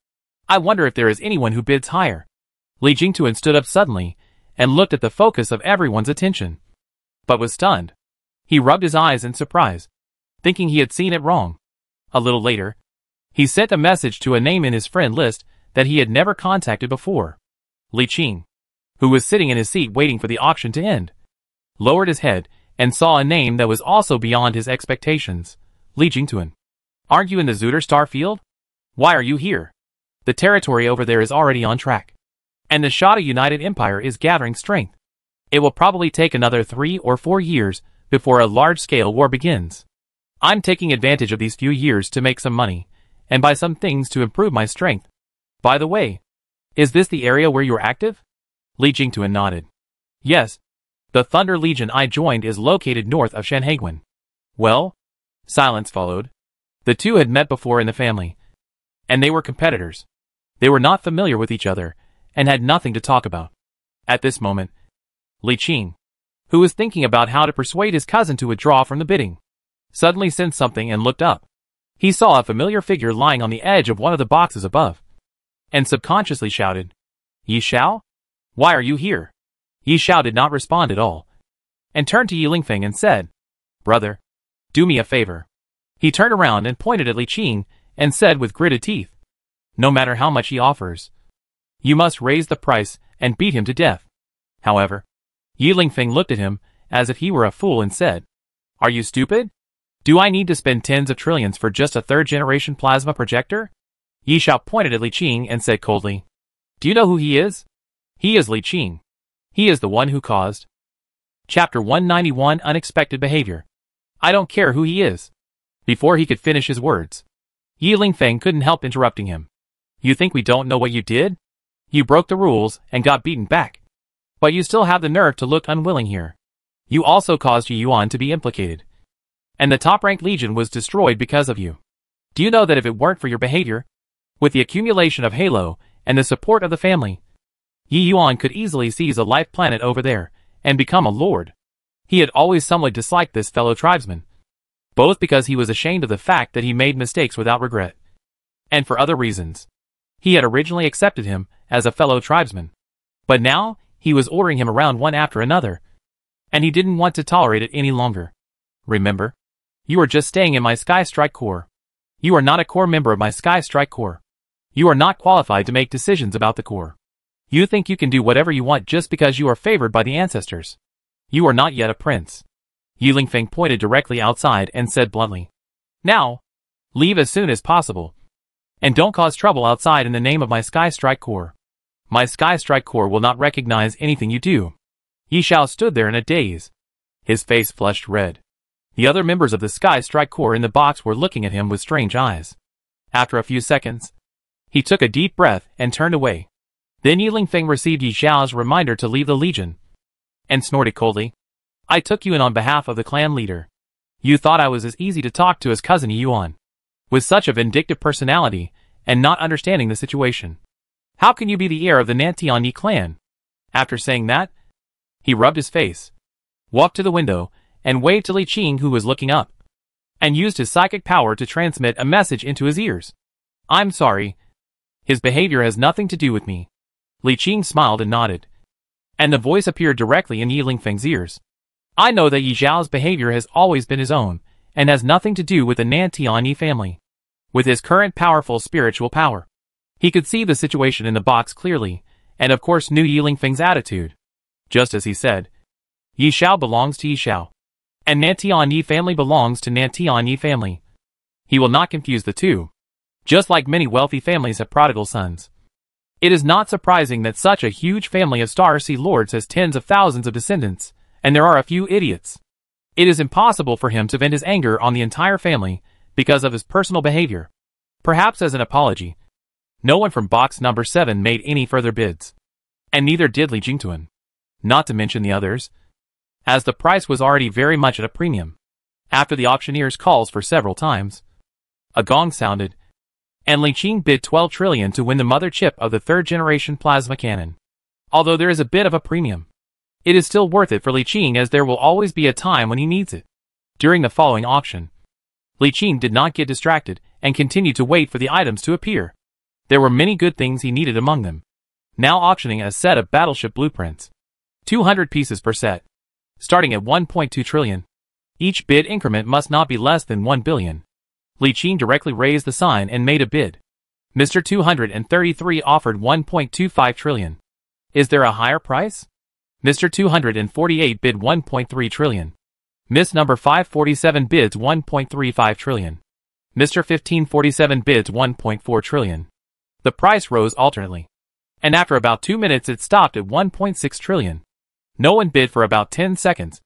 S1: I wonder if there is anyone who bids higher. Li Jingtuan stood up suddenly and looked at the focus of everyone's attention, but was stunned. He rubbed his eyes in surprise, thinking he had seen it wrong. A little later, he sent a message to a name in his friend list that he had never contacted before. Li Qing, who was sitting in his seat waiting for the auction to end, lowered his head and saw a name that was also beyond his expectations. Li Jingtuan. Aren't you in the Zuder star field? Why are you here? The territory over there is already on track. And the Shada United Empire is gathering strength. It will probably take another 3 or 4 years before a large-scale war begins. I'm taking advantage of these few years to make some money, and buy some things to improve my strength. By the way, is this the area where you're active? Li Jingtuan nodded. Yes. The Thunder Legion I joined is located north of Shanhaiguan. Well? Silence followed. The two had met before in the family, and they were competitors. They were not familiar with each other, and had nothing to talk about. At this moment, Li Qing, who was thinking about how to persuade his cousin to withdraw from the bidding, suddenly sensed something and looked up. He saw a familiar figure lying on the edge of one of the boxes above, and subconsciously shouted, Yi Xiao? Why are you here? Yi Xiao did not respond at all, and turned to Yi Lingfeng and said, Brother, do me a favor. He turned around and pointed at Li Qing and said with gritted teeth, No matter how much he offers, you must raise the price and beat him to death. However, Yi Lingfeng looked at him as if he were a fool and said, Are you stupid? Do I need to spend tens of trillions for just a third-generation plasma projector? Yi Xiao pointed at Li Qing and said coldly, Do you know who he is? He is Li Qing. He is the one who caused. Chapter 191 Unexpected Behavior. I don't care who he is. Before he could finish his words, Yi Lingfeng couldn't help interrupting him. You think we don't know what you did? You broke the rules and got beaten back. But you still have the nerve to look unwilling here. You also caused Yi Yuan to be implicated. And the top-ranked legion was destroyed because of you. Do you know that if it weren't for your behavior, with the accumulation of Halo and the support of the family, Yi Yuan could easily seize a life planet over there and become a lord. He had always somewhat disliked this fellow tribesman, both because he was ashamed of the fact that he made mistakes without regret, and for other reasons. He had originally accepted him as a fellow tribesman, but now he was ordering him around one after another, and he didn't want to tolerate it any longer. Remember, you are just staying in my Sky Strike Corps. You are not a core member of my Sky Strike Corps. You are not qualified to make decisions about the Corps. You think you can do whatever you want just because you are favored by the ancestors. You are not yet a prince. Yi Lingfeng pointed directly outside and said bluntly, Now, leave as soon as possible. And don't cause trouble outside in the name of my Sky Strike Corps. My Sky Strike Corps will not recognize anything you do. Yi Xiao stood there in a daze. His face flushed red. The other members of the Sky Strike Corps in the box were looking at him with strange eyes. After a few seconds, he took a deep breath and turned away. Then Yi Lingfeng received Yi Xiao's reminder to leave the Legion, and snorted coldly, I took you in on behalf of the clan leader. You thought I was as easy to talk to as cousin Yi Yuan, with such a vindictive personality, and not understanding the situation. How can you be the heir of the Nantian clan? After saying that, he rubbed his face, walked to the window, and waved to Li Qing who was looking up, and used his psychic power to transmit a message into his ears. I'm sorry. His behavior has nothing to do with me. Li Qing smiled and nodded, and the voice appeared directly in Yi Lingfeng's ears. I know that Yi Xiao's behavior has always been his own, and has nothing to do with the Nantian family. With his current powerful spiritual power, he could see the situation in the box clearly, and of course knew Yi Lingfeng's attitude. Just as he said, Yi Xiao belongs to Yi Xiao, and Nantian family belongs to Nantian family. He will not confuse the two. Just like many wealthy families have prodigal sons. It is not surprising that such a huge family of Star Sea Lords has tens of thousands of descendants, and there are a few idiots. It is impossible for him to vent his anger on the entire family because of his personal behavior. Perhaps as an apology, no one from box number 7 made any further bids. And neither did Li Jingtuan. Not to mention the others, as the price was already very much at a premium. After the auctioneer's calls for several times, a gong sounded, and Li Qing bid 12 trillion to win the mother chip of the third-generation plasma cannon. Although there is a bit of a premium, it is still worth it for Li Qing as there will always be a time when he needs it. During the following auction, Li Qing did not get distracted and continued to wait for the items to appear. There were many good things he needed among them. Now auctioning a set of battleship blueprints. 200 pieces per set. Starting at 1.2 trillion. Each bid increment must not be less than 1 billion. Li Qing directly raised the sign and made a bid. Mr. 233 offered 1.25 trillion. Is there a higher price? Mr. 248 bid 1.3 trillion. Miss number 547 bids 1.35 trillion. Mr. 1547 bids 1.4 trillion. The price rose alternately. And after about 2 minutes it stopped at 1.6 trillion. No one bid for about 10 seconds.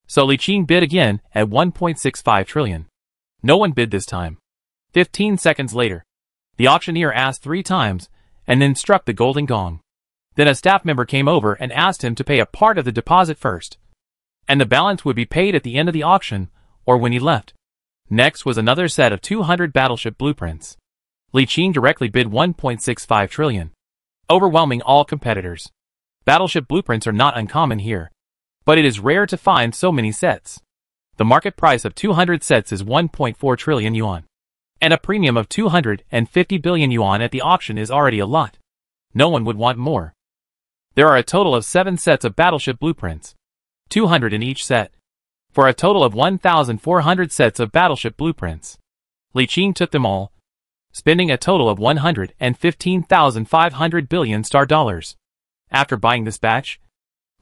S1: So Li Qing bid again at 1.65 trillion. No one bid this time. 15 seconds later, the auctioneer asked 3 times, and then struck the golden gong. Then a staff member came over and asked him to pay a part of the deposit first, and the balance would be paid at the end of the auction, or when he left. Next was another set of 200 battleship blueprints. Li Qing directly bid 1.65 trillion, overwhelming all competitors. Battleship blueprints are not uncommon here, but it is rare to find so many sets. The market price of 200 sets is 1.4 trillion yuan. And a premium of 250 billion yuan at the auction is already a lot. No one would want more. There are a total of 7 sets of battleship blueprints, 200 in each set, for a total of 1,400 sets of battleship blueprints. Li Qing took them all, spending a total of 115,500 billion star dollars. After buying this batch,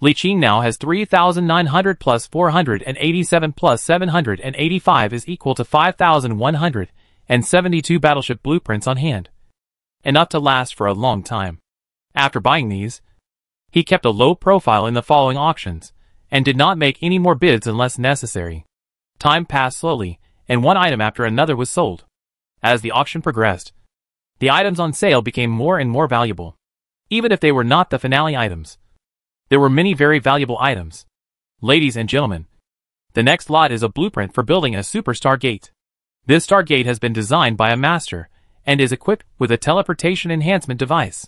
S1: Li Qing now has 3,900 plus 487 plus 785 is equal to 5,172 battleship blueprints on hand, enough to last for a long time. After buying these, he kept a low profile in the following auctions, and did not make any more bids unless necessary. Time passed slowly, and one item after another was sold. As the auction progressed, the items on sale became more and more valuable, even if they were not the finale items. There were many very valuable items. Ladies and gentlemen, the next lot is a blueprint for building a super Stargate. This Stargate has been designed by a master, and is equipped with a teleportation enhancement device.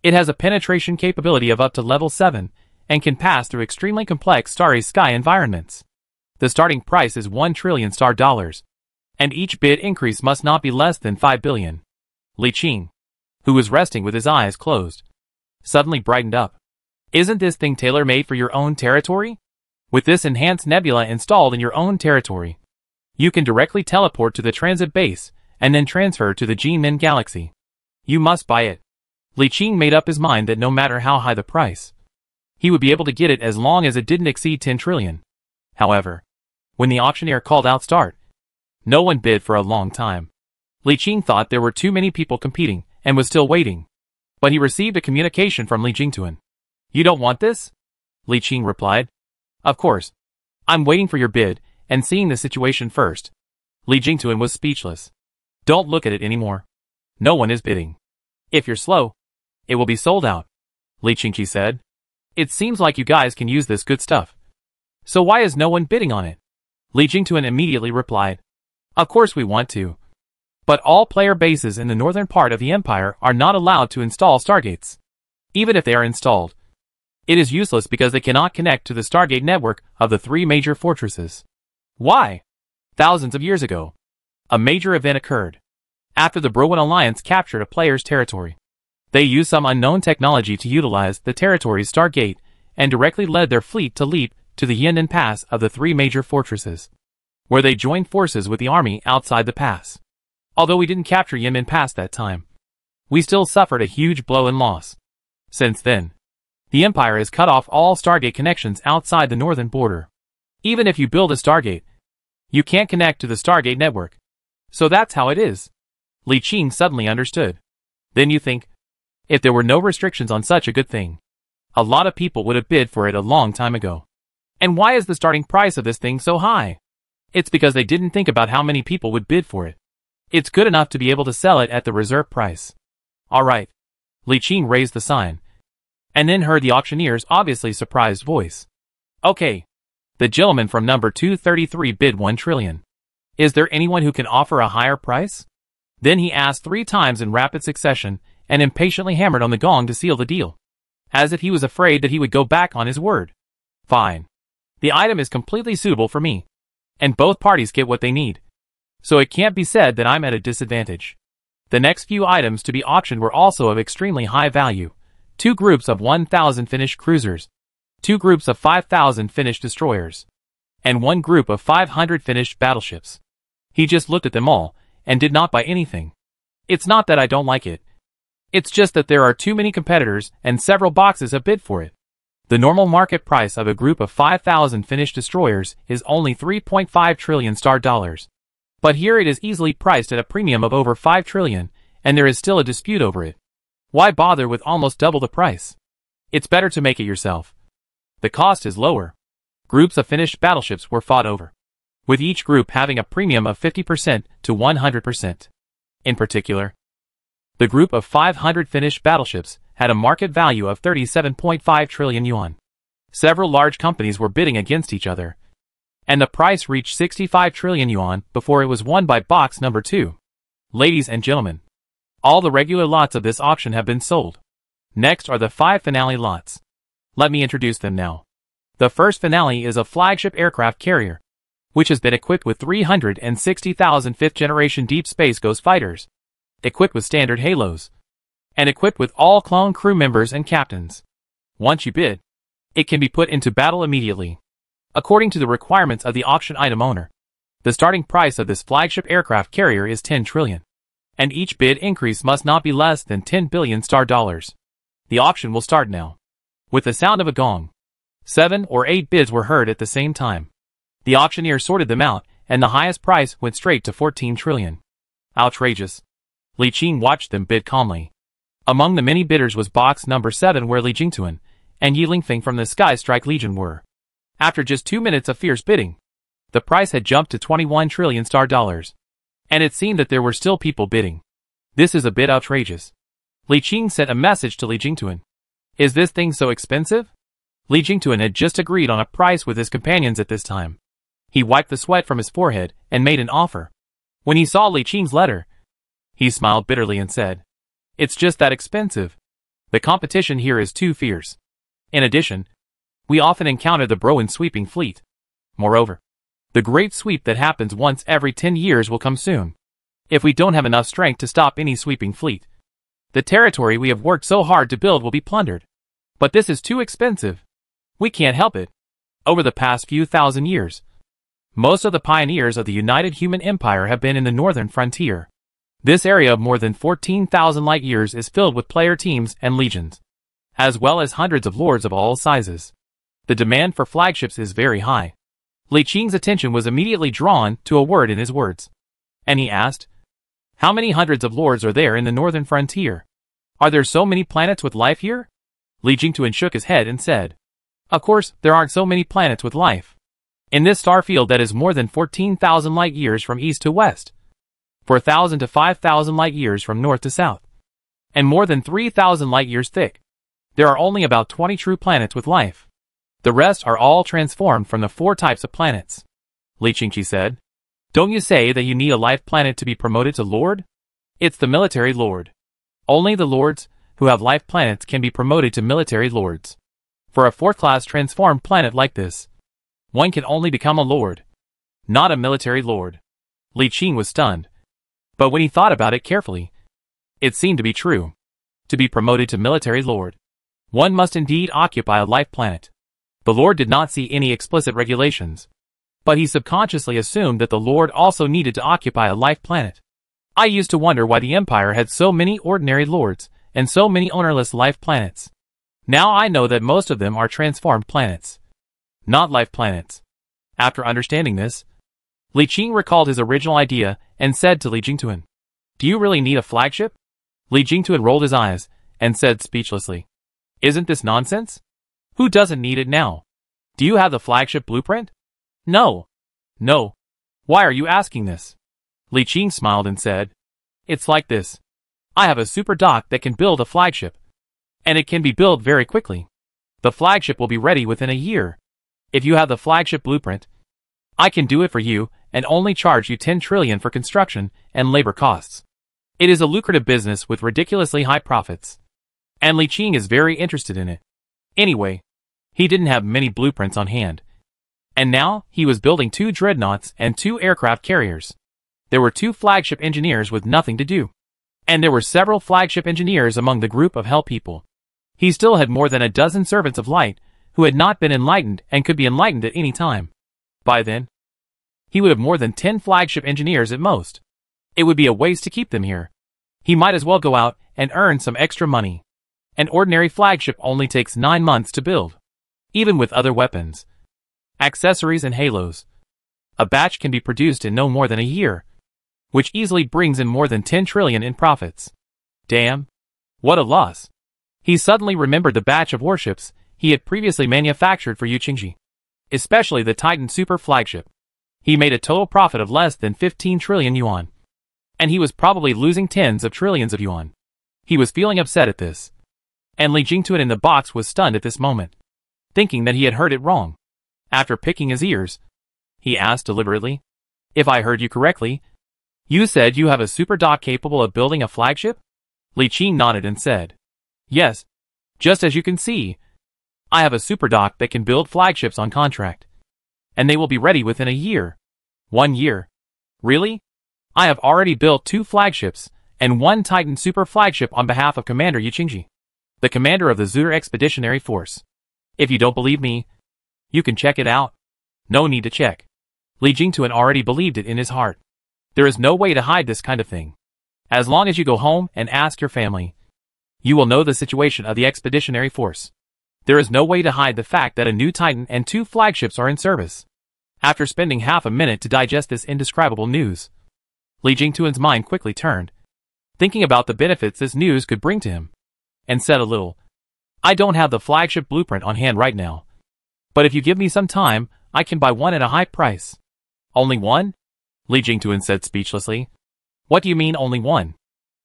S1: It has a penetration capability of up to level 7, and can pass through extremely complex starry sky environments. The starting price is 1 trillion star dollars, and each bid increase must not be less than 5 billion. Li Qing, who was resting with his eyes closed, suddenly brightened up. Isn't this thing tailor-made for your own territory? With this enhanced nebula installed in your own territory, you can directly teleport to the transit base, and then transfer to the G-Min galaxy. You must buy it. Li Qing made up his mind that no matter how high the price, he would be able to get it as long as it didn't exceed 10 trillion. However, when the auctioneer called out start, no one bid for a long time. Li Qing thought there were too many people competing, and was still waiting. But he received a communication from Li Jingtuan. You don't want this? Li Qing replied. Of course. I'm waiting for your bid, and seeing the situation first. Li Jingtuan was speechless. Don't look at it anymore. No one is bidding. If you're slow, it will be sold out. Li Qingqi said. It seems like you guys can use this good stuff. So why is no one bidding on it? Li Jingtuan immediately replied. Of course we want to. But all player bases in the northern part of the empire are not allowed to install Stargates. Even if they are installed, it is useless because they cannot connect to the Stargate network of the 3 major fortresses. Why? Thousands of years ago, a major event occurred. After the Browan Alliance captured a player's territory, they used some unknown technology to utilize the territory's Stargate, and directly led their fleet to leap to the Yandan Pass of the 3 major fortresses, where they joined forces with the army outside the pass. Although we didn't capture Yandan Pass that time, we still suffered a huge blow and loss. Since then, the Empire has cut off all Stargate connections outside the northern border. Even if you build a Stargate, you can't connect to the Stargate network. So that's how it is. Li Qing suddenly understood. Then you think, if there were no restrictions on such a good thing, a lot of people would have bid for it a long time ago. And why is the starting price of this thing so high? It's because they didn't think about how many people would bid for it. It's good enough to be able to sell it at the reserve price. Alright. Li Qing raised the sign, and then heard the auctioneer's obviously surprised voice. Okay. The gentleman from number 233 bid 1 trillion. Is there anyone who can offer a higher price? Then he asked 3 times in rapid succession, and impatiently hammered on the gong to seal the deal, as if he was afraid that he would go back on his word. Fine. The item is completely suitable for me, and both parties get what they need. So it can't be said that I'm at a disadvantage. The next few items to be auctioned were also of extremely high value. 2 groups of 1,000 finished cruisers, 2 groups of 5,000 finished destroyers, and 1 group of 500 finished battleships. He just looked at them all, and did not buy anything. It's not that I don't like it. It's just that there are too many competitors, and several boxes have bid for it. The normal market price of a group of 5,000 finished destroyers is only 3.5 trillion star dollars. But here it is easily priced at a premium of over 5 trillion, and there is still a dispute over it. Why bother with almost double the price? It's better to make it yourself. The cost is lower. Groups of finished battleships were fought over, with each group having a premium of 50% to 100%. In particular, the group of 500 finished battleships had a market value of 37.5 trillion yuan. Several large companies were bidding against each other, and the price reached 65 trillion yuan before it was won by box number 2. Ladies and gentlemen, all the regular lots of this auction have been sold. Next are the 5 finale lots. Let me introduce them now. The first finale is a flagship aircraft carrier, which has been equipped with 360,000 fifth-generation Deep Space Ghost fighters, equipped with standard halos, and equipped with all clone crew members and captains. Once you bid, it can be put into battle immediately. According to the requirements of the auction item owner, the starting price of this flagship aircraft carrier is 10 trillion, and each bid increase must not be less than 10 billion star dollars. The auction will start now. With the sound of a gong, 7 or 8 bids were heard at the same time. The auctioneer sorted them out, and the highest price went straight to 14 trillion. Outrageous. Li Qing watched them bid calmly. Among the many bidders was box number 7, where Li Jingtuan and Yi Lingfeng from the Sky Strike Legion were. After just 2 minutes of fierce bidding, the price had jumped to 21 trillion star dollars. And it seemed that there were still people bidding. This is a bit outrageous. Li Qing sent a message to Li Jingtuan. Is this thing so expensive? Li Jingtuan had just agreed on a price with his companions at this time. He wiped the sweat from his forehead and made an offer. When he saw Li Qing's letter, he smiled bitterly and said, "It's just that expensive. The competition here is too fierce. In addition, we often encounter the Broan sweeping fleet. Moreover, the great sweep that happens once every 10 years will come soon. If we don't have enough strength to stop any sweeping fleet, the territory we have worked so hard to build will be plundered. But this is too expensive. We can't help it. Over the past few thousand years, most of the pioneers of the United Human Empire have been in the northern frontier. This area of more than 14,000 light years is filled with player teams and legions, as well as hundreds of lords of all sizes. The demand for flagships is very high." Li Qing's attention was immediately drawn to a word in his words, and he asked, "How many hundreds of lords are there in the northern frontier? Are there so many planets with life here?" Li Jingtuan shook his head and said, "Of course, there aren't so many planets with life. In this star field that is more than 14,000 light years from east to west, 4,000 to 5,000 light years from north to south, and more than 3,000 light years thick, there are only about 20 true planets with life. The rest are all transformed from the 4 types of planets." Li Qingqi said, "Don't you say that you need a life planet to be promoted to Lord? It's the military Lord. Only the Lords who have life planets can be promoted to military Lords. For a 4th-class transformed planet like this, one can only become a Lord, not a military Lord." Li Qing was stunned. But when he thought about it carefully, it seemed to be true. To be promoted to military Lord, one must indeed occupy a life planet. The Lord did not see any explicit regulations, but he subconsciously assumed that the Lord also needed to occupy a life planet. I used to wonder why the Empire had so many ordinary Lords and so many ownerless life planets. Now I know that most of them are transformed planets, not life planets. After understanding this, Li Qing recalled his original idea and said to Li Jingtuan, "Do you really need a flagship?" Li Jingtuan rolled his eyes and said speechlessly, "Isn't this nonsense? Who doesn't need it now? Do you have the flagship blueprint?" "No. No. Why are you asking this?" Li Qing smiled and said, "It's like this. I have a super dock that can build a flagship, and it can be built very quickly. The flagship will be ready within a year. If you have the flagship blueprint, I can do it for you and only charge you 10 trillion for construction and labor costs. It is a lucrative business with ridiculously high profits. And Li Qing is very interested in it. Anyway, he didn't have many blueprints on hand. And now, he was building 2 dreadnoughts and 2 aircraft carriers. There were 2 flagship engineers with nothing to do. And there were several flagship engineers among the group of Hell people. He still had more than a dozen servants of light, who had not been enlightened and could be enlightened at any time. By then, he would have more than 10 flagship engineers at most. It would be a waste to keep them here. He might as well go out and earn some extra money. An ordinary flagship only takes 9 months to build. even with other weapons, accessories and halos. A batch can be produced in no more than a year, which easily brings in more than 10 trillion in profits. Damn. What a loss. He suddenly remembered the batch of warships he had previously manufactured for Yuqingji, especially the Titan Super flagship. He made a total profit of less than 15 trillion yuan. And he was probably losing tens of trillions of yuan. He was feeling upset at this. And Li Jingtuan in the box was stunned at this moment, thinking that he had heard it wrong. After picking his ears, he asked deliberately, "If I heard you correctly, you said you have a super dock capable of building a flagship?" Li Qing nodded and said, "Yes, just as you can see, I have a super dock that can build flagships on contract. And they will be ready within a year." 1 year. Really? I have already built 2 flagships and 1 Titan Super flagship on behalf of Commander Yuqingji, the commander of the Zhuge Expeditionary Force. If you don't believe me, you can check it out. No need to check. Li Jingtuan already believed it in his heart. There is no way to hide this kind of thing. As long as you go home and ask your family, you will know the situation of the Expeditionary Force. There is no way to hide the fact that a new Titan and 2 flagships are in service. After spending half a minute to digest this indescribable news, Li Jingtuan's mind quickly turned, thinking about the benefits this news could bring to him, and said a little, "I don't have the flagship blueprint on hand right now. But if you give me some time, I can buy one at a high price." "Only one?" Li Jingtuan said speechlessly. "What do you mean only one?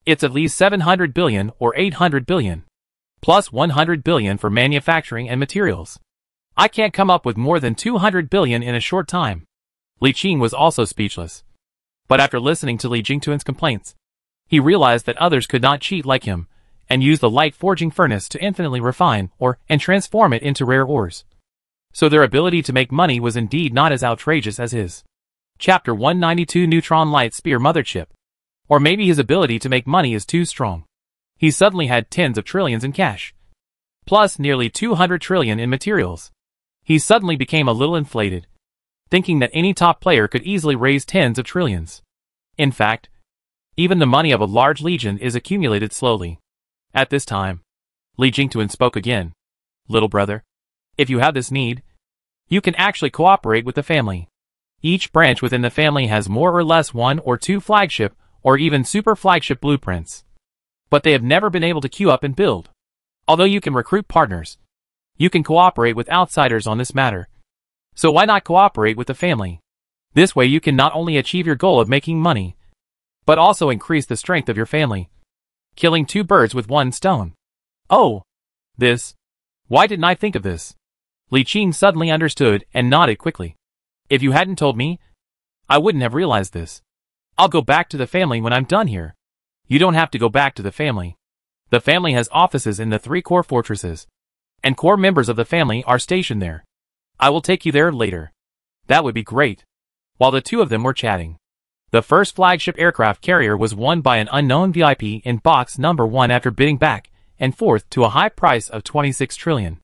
S1: It's at least 700 billion or 800 billion. Plus 100 billion for manufacturing and materials. I can't come up with more than 200 billion in a short time." Li Qing was also speechless. But after listening to Li Jingtuan's complaints, he realized that others could not cheat like him, and use the light forging furnace to infinitely refine and transform it into rare ores. So their ability to make money was indeed not as outrageous as his. Chapter 192 Neutron Light Spear Mother Chip. Or maybe his ability to make money is too strong. He suddenly had tens of trillions in cash, plus nearly 200 trillion in materials. He suddenly became a little inflated, thinking that any top player could easily raise tens of trillions. In fact, even the money of a large legion is accumulated slowly. At this time, Li Jingtuan spoke again. "Little brother, if you have this need, you can actually cooperate with the family. Each branch within the family has more or less 1 or 2 flagship or even super flagship blueprints. But they have never been able to queue up and build. Although you can recruit partners, you can cooperate with outsiders on this matter. So why not cooperate with the family? This way you can not only achieve your goal of making money, but also increase the strength of your family. Killing 2 birds with 1 stone. Oh! This. Why didn't I think of this?" Li Qing suddenly understood and nodded quickly. "If you hadn't told me, I wouldn't have realized this. I'll go back to the family when I'm done here." "You don't have to go back to the family. The family has offices in the 3 core fortresses, and core members of the family are stationed there. I will take you there later." "That would be great." While the 2 of them were chatting, the first flagship aircraft carrier was won by an unknown VIP in box number 1 after bidding back and forth to a high price of 26 trillion.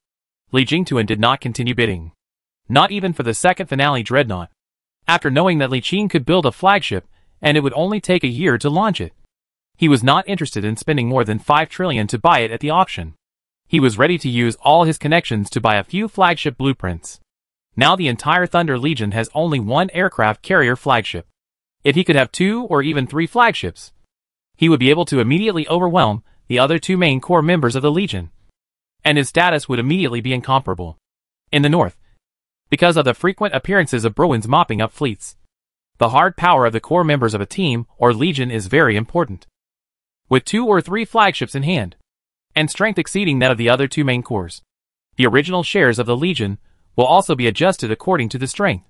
S1: Li Jingtuan did not continue bidding. Not even for the second finale dreadnought. After knowing that Li Qing could build a flagship and it would only take a year to launch it, he was not interested in spending more than 5 trillion to buy it at the auction. He was ready to use all his connections to buy a few flagship blueprints. Now the entire Thunder Legion has only 1 aircraft carrier flagship. If he could have 2 or even 3 flagships, he would be able to immediately overwhelm the other 2 main core members of the Legion, and his status would immediately be incomparable. In the north, because of the frequent appearances of Bruins mopping up fleets, the hard power of the core members of a team or Legion is very important. With 2 or 3 flagships in hand, and strength exceeding that of the other 2 main cores, the original shares of the Legion will also be adjusted according to the strength.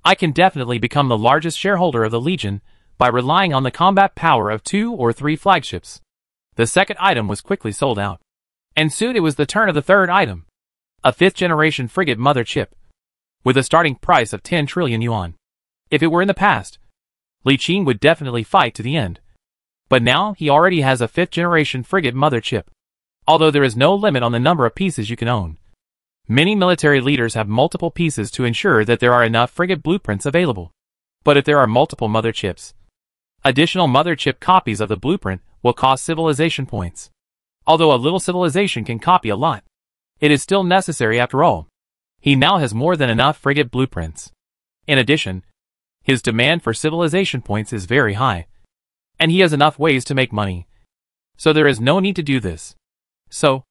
S1: I can definitely become the largest shareholder of the Legion by relying on the combat power of 2 or 3 flagships. The second item was quickly sold out. And soon it was the turn of the third item, a 5th generation frigate mother chip, with a starting price of 10 trillion yuan. If it were in the past, Li Qing would definitely fight to the end. But now he already has a 5th generation frigate mother chip. Although there is no limit on the number of pieces you can own. Many military leaders have multiple pieces to ensure that there are enough frigate blueprints available. But if there are multiple mother chips, additional mother chip copies of the blueprint will cost civilization points. Although a little civilization can copy a lot, it is still necessary after all. He now has more than enough frigate blueprints. In addition, his demand for civilization points is very high, and he has enough ways to make money. So there is no need to do this. So,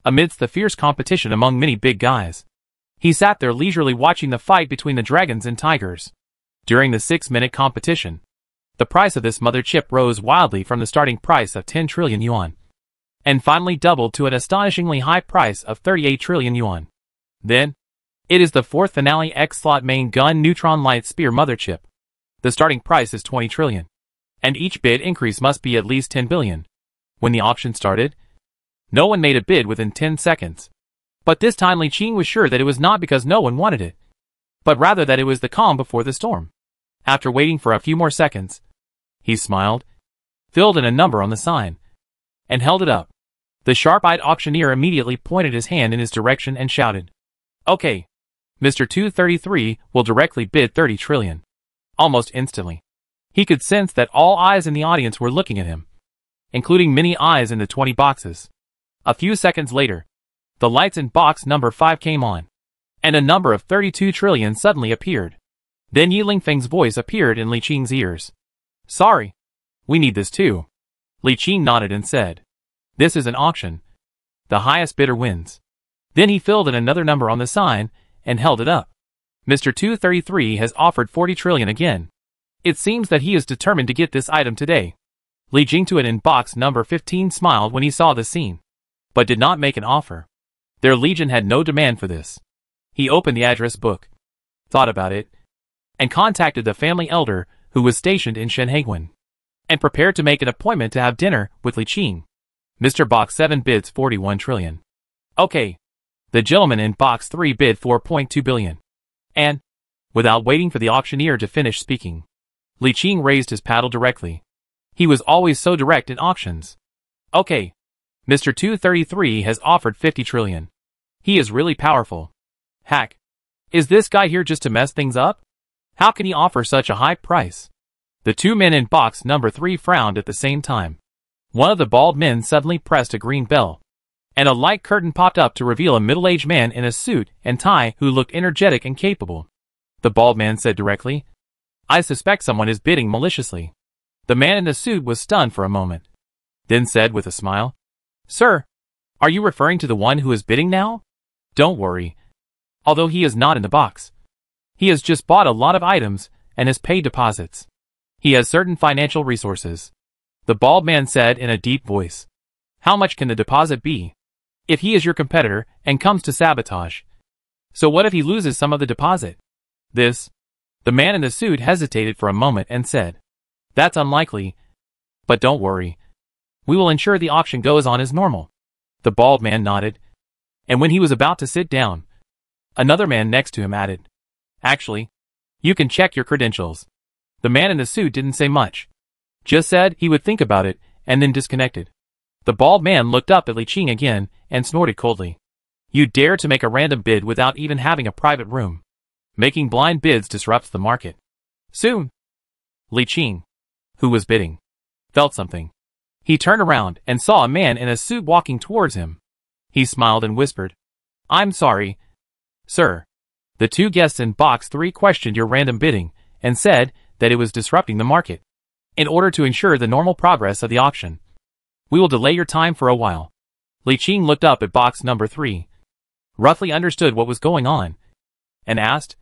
S1: amidst the fierce competition among many big guys, he sat there leisurely watching the fight between the dragons and tigers. During the 6-minute competition, the price of this mother chip rose wildly from the starting price of 10 trillion yuan, and finally doubled to an astonishingly high price of 38 trillion yuan. Then, it is the fourth finale X-slot main gun neutron light spear mother chip. The starting price is 20 trillion, and each bid increase must be at least 10 billion. When the auction started, no one made a bid within 10 seconds. But this time Li Qing was sure that it was not because no one wanted it, but rather that it was the calm before the storm. After waiting for a few more seconds, he smiled, filled in a number on the sign, and held it up. The sharp-eyed auctioneer immediately pointed his hand in his direction and shouted, "Okay, Mr. 233 will directly bid 30 trillion. Almost instantly, he could sense that all eyes in the audience were looking at him, including many eyes in the 20 boxes. A few seconds later, the lights in box number 5 came on, and a number of 32 trillion suddenly appeared. Then Yi Lingfeng's voice appeared in Li Qing's ears. "Sorry, we need this too." Li Qing nodded and said, "This is an auction. The highest bidder wins." Then he filled in another number on the sign and held it up. "Mr. 233 has offered 40 trillion again. It seems that he is determined to get this item today." Li Jingtuan in box number 15 smiled when he saw the scene, but did not make an offer. Their legion had no demand for this. He opened the address book, thought about it, and contacted the family elder who was stationed in Shenheguan, and prepared to make an appointment to have dinner with Li Qing. Mr. Box 7 bids 41 trillion. Okay. The gentleman in box 3 bid 4.2 billion. And, without waiting for the auctioneer to finish speaking, Li Qing raised his paddle directly. He was always so direct in auctions. Okay. Mr. 233 has offered 50 trillion. He is really powerful. Hack. Is this guy here just to mess things up? How can he offer such a high price? The two men in box number 3 frowned at the same time. One of the bald men suddenly pressed a green bell, and a light curtain popped up to reveal a middle-aged man in a suit and tie who looked energetic and capable. The bald man said directly, "I suspect someone is bidding maliciously." The man in the suit was stunned for a moment, then said with a smile, "Sir, are you referring to the one who is bidding now? Don't worry. Although he is not in the box, he has just bought a lot of items and has paid deposits. He has certain financial resources." The bald man said in a deep voice, "How much can the deposit be? If he is your competitor and comes to sabotage, so what if he loses some of the deposit?" The man in the suit hesitated for a moment and said, "That's unlikely, but don't worry. We will ensure the auction goes on as normal." The bald man nodded, and when he was about to sit down, another man next to him added, "Actually, you can check your credentials." The man in the suit didn't say much, just said he would think about it, and then disconnected. The bald man looked up at Li Qing again and snorted coldly. "You dare to make a random bid without even having a private room. Making blind bids disrupts the market." Soon, Li Qing, who was bidding, felt something. He turned around and saw a man in a suit walking towards him. He smiled and whispered, "I'm sorry, sir. The two guests in box 3 questioned your random bidding and said that it was disrupting the market. In order to ensure the normal progress of the auction, we will delay your time for a while." Li Qing looked up at box number 3, roughly understood what was going on, and asked,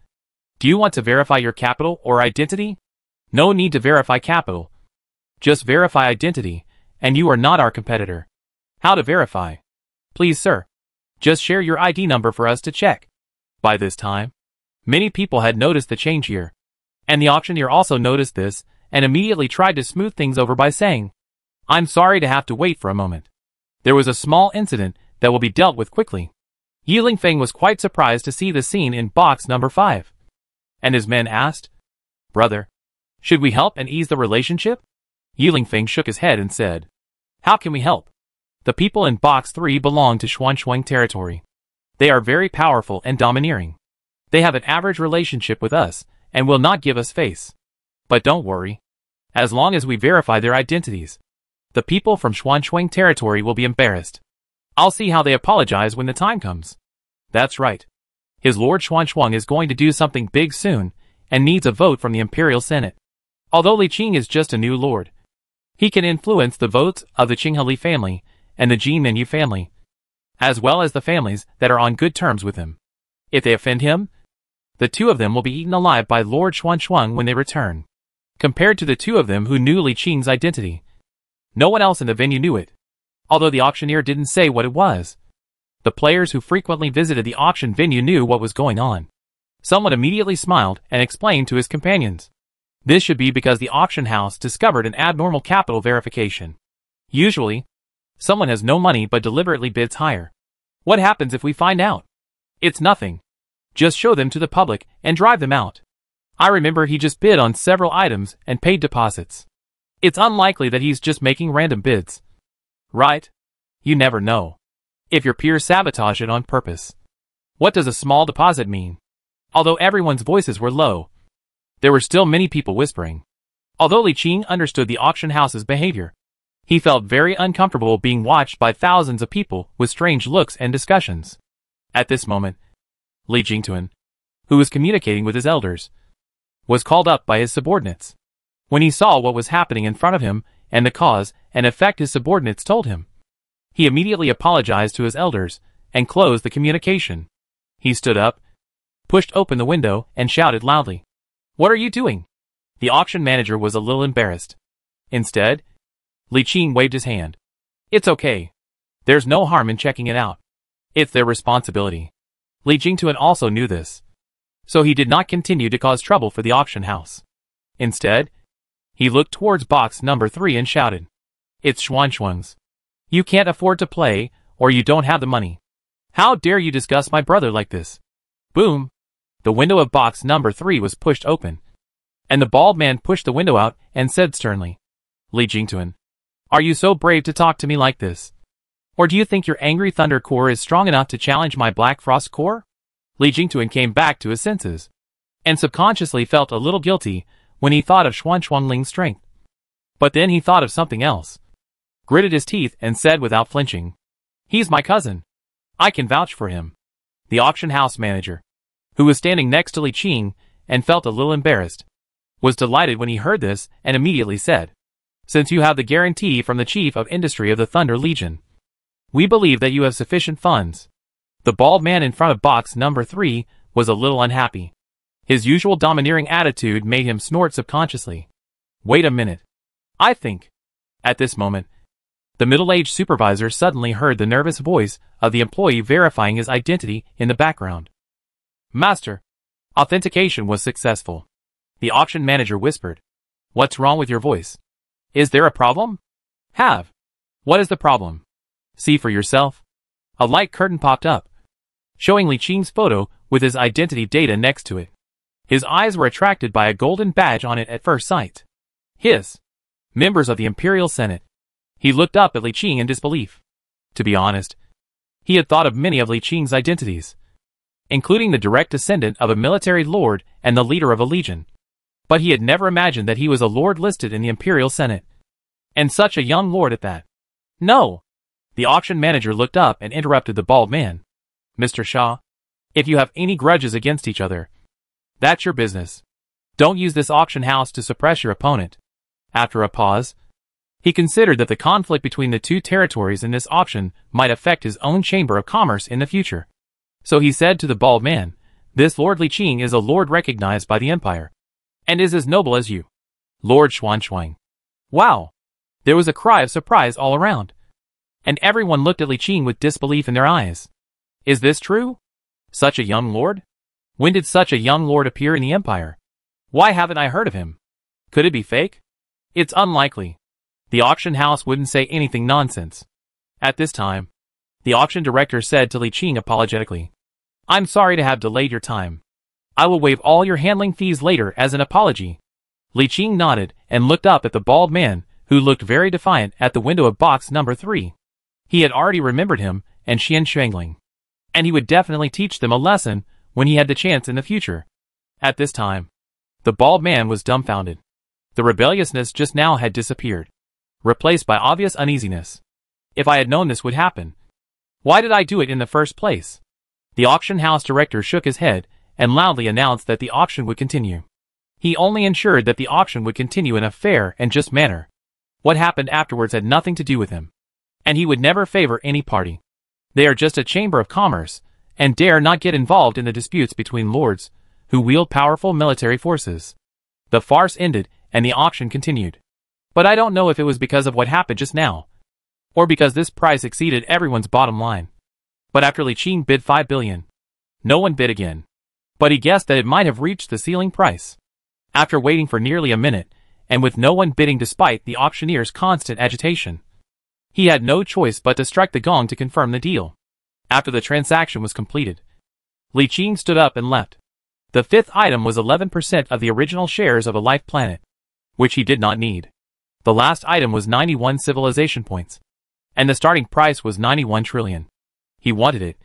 S1: "Do you want to verify your capital or identity?" "No need to verify capital. Just verify identity, and you are not our competitor." "How to verify?" "Please, sir. Just share your ID number for us to check." By this time, many people had noticed the change here, and the auctioneer also noticed this and immediately tried to smooth things over by saying, "I'm sorry to have to wait for a moment. There was a small incident that will be dealt with quickly." Yi Lingfeng was quite surprised to see the scene in box number 5. And his men asked, "Brother, should we help and ease the relationship?" Yi Lingfeng shook his head and said, "How can we help? The people in box 3 belong to Xuanshuang territory. They are very powerful and domineering. They have an average relationship with us and will not give us face. But don't worry. As long as we verify their identities, the people from Xuanshuang territory will be embarrassed. I'll see how they apologize when the time comes." "That's right. His Lord Xuanchuang is going to do something big soon, and needs a vote from the Imperial Senate. Although Li Qing is just a new lord, he can influence the votes of the Qingheli family and the Jin Minyu family, as well as the families that are on good terms with him. If they offend him, the two of them will be eaten alive by Lord Xuanchuang when they return. Compared to the two of them who knew Li Qing's identity, no one else in the venue knew it. Although the auctioneer didn't say what it was, the players who frequently visited the auction venue knew what was going on. Someone immediately smiled and explained to his companions. This should be because the auction house discovered an abnormal capital verification. Usually, someone has no money but deliberately bids higher. What happens if we find out? It's nothing. Just show them to the public and drive them out. I remember he just bid on several items and paid deposits. It's unlikely that he's just making random bids. Right? You never know. If your peers sabotage it on purpose. What does a small deposit mean? Although everyone's voices were low, there were still many people whispering. Although Li Qing understood the auction house's behavior, he felt very uncomfortable being watched by thousands of people with strange looks and discussions. At this moment, Li Jingtuan, who was communicating with his elders, was called up by his subordinates. When he saw what was happening in front of him and the cause and effect his subordinates told him, he immediately apologized to his elders and closed the communication. He stood up, pushed open the window, and shouted loudly, "What are you doing?" The auction manager was a little embarrassed. Instead, Li Qing waved his hand. "It's okay. There's no harm in checking it out. It's their responsibility." Li Jingtuan also knew this, so he did not continue to cause trouble for the auction house. Instead, he looked towards box number 3 and shouted, "It's Xuanchuang's. You can't afford to play, or you don't have the money. How dare you discuss my brother like this?" Boom! The window of box number 3 was pushed open, and the bald man pushed the window out and said sternly, "Li Jingtuan, are you so brave to talk to me like this? Or do you think your angry thunder core is strong enough to challenge my black frost core?" Li Jingtuan came back to his senses, and subconsciously felt a little guilty when he thought of Xuanchuangling's strength. But then he thought of something else, gritted his teeth and said without flinching, "He's my cousin. I can vouch for him." The auction house manager, who was standing next to Li Qing and felt a little embarrassed, was delighted when he heard this and immediately said, "Since you have the guarantee from the chief of industry of the Thunder Legion, we believe that you have sufficient funds." The bald man in front of box number 3 was a little unhappy. His usual domineering attitude made him snort subconsciously. "Wait a minute. I think." At this moment, the middle-aged supervisor suddenly heard the nervous voice of the employee verifying his identity in the background. "Master, authentication was successful." The auction manager whispered, "What's wrong with your voice? Is there a problem?" "Have. What is the problem?" "See for yourself." A light curtain popped up, showing Li Qing's photo with his identity data next to it. His eyes were attracted by a golden badge on it at first sight. His members of the Imperial Senate. He looked up at Li Qing in disbelief. To be honest, he had thought of many of Li Qing's identities, including the direct descendant of a military lord and the leader of a legion. But he had never imagined that he was a lord listed in the Imperial Senate. And such a young lord at that. "No!" The auction manager looked up and interrupted the bald man. "Mr. Shaw, if you have any grudges against each other, that's your business. Don't use this auction house to suppress your opponent." After a pause, he considered that the conflict between the two territories in this auction might affect his own chamber of commerce in the future. So he said to the bald man, "This Lord Li Qing is a lord recognized by the Empire, and is as noble as you, Lord Xuanchuang." Wow! There was a cry of surprise all around, and everyone looked at Li Qing with disbelief in their eyes. Is this true? Such a young lord? When did such a young lord appear in the Empire? Why haven't I heard of him? Could it be fake? It's unlikely. The auction house wouldn't say anything nonsense. At this time, the auction director said to Li Qing apologetically, "I'm sorry to have delayed your time. I will waive all your handling fees later as an apology." Li Qing nodded and looked up at the bald man, who looked very defiant at the window of box number 3. He had already remembered him and Xian Shuangling, and he would definitely teach them a lesson when he had the chance in the future. At this time, the bald man was dumbfounded. The rebelliousness just now had disappeared, replaced by obvious uneasiness. If I had known this would happen, why did I do it in the first place? The auction house director shook his head and loudly announced that the auction would continue. He only ensured that the auction would continue in a fair and just manner. What happened afterwards had nothing to do with him. And he would never favor any party. They are just a chamber of commerce, and dare not get involved in the disputes between lords, who wield powerful military forces. The farce ended, and the auction continued. But I don't know if it was because of what happened just now, or because this price exceeded everyone's bottom line. But after Li Qing bid 5 billion, no one bid again. But he guessed that it might have reached the ceiling price. After waiting for nearly a minute, and with no one bidding despite the auctioneer's constant agitation, he had no choice but to strike the gong to confirm the deal. After the transaction was completed, Li Qing stood up and left. The fifth item was 11% of the original shares of a life planet, which he did not need. The last item was 91 civilization points, and the starting price was 91 trillion. He wanted it,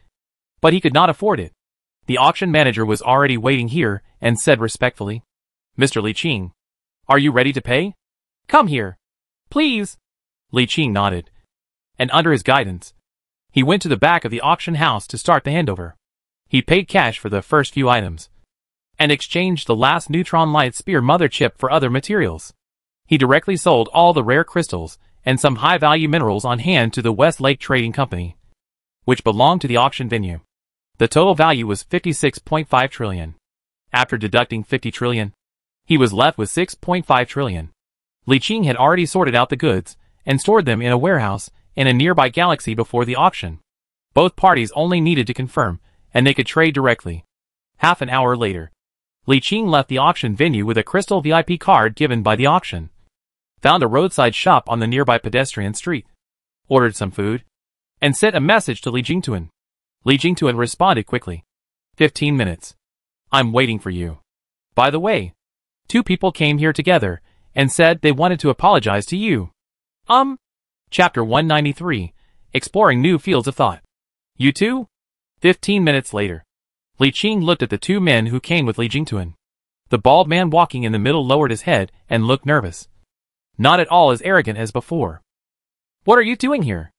S1: but he could not afford it. The auction manager was already waiting here and said respectfully, "Mr. Li Qing, are you ready to pay? Come here, please." Li Qing nodded, and under his guidance, he went to the back of the auction house to start the handover. He paid cash for the first few items, and exchanged the last neutron light spear mother chip for other materials. He directly sold all the rare crystals and some high-value minerals on hand to the West Lake Trading Company, which belonged to the auction venue. The total value was 56.5 trillion. After deducting 50 trillion, he was left with 6.5 trillion. Li Qing had already sorted out the goods and stored them in a warehouse in a nearby galaxy before the auction. Both parties only needed to confirm, and they could trade directly. Half an hour later, Li Qing left the auction venue with a crystal VIP card given by the auction, found a roadside shop on the nearby pedestrian street, ordered some food, and sent a message to Li Jingtuan. Li Jingtuan responded quickly. 15 minutes. I'm waiting for you. By the way, 2 people came here together and said they wanted to apologize to you. Chapter 193, Exploring New Fields of Thought. You too? 15 minutes later, Li Qing looked at the 2 men who came with Li Jingtuan. The bald man walking in the middle lowered his head and looked nervous. Not at all as arrogant as before. What are you doing here?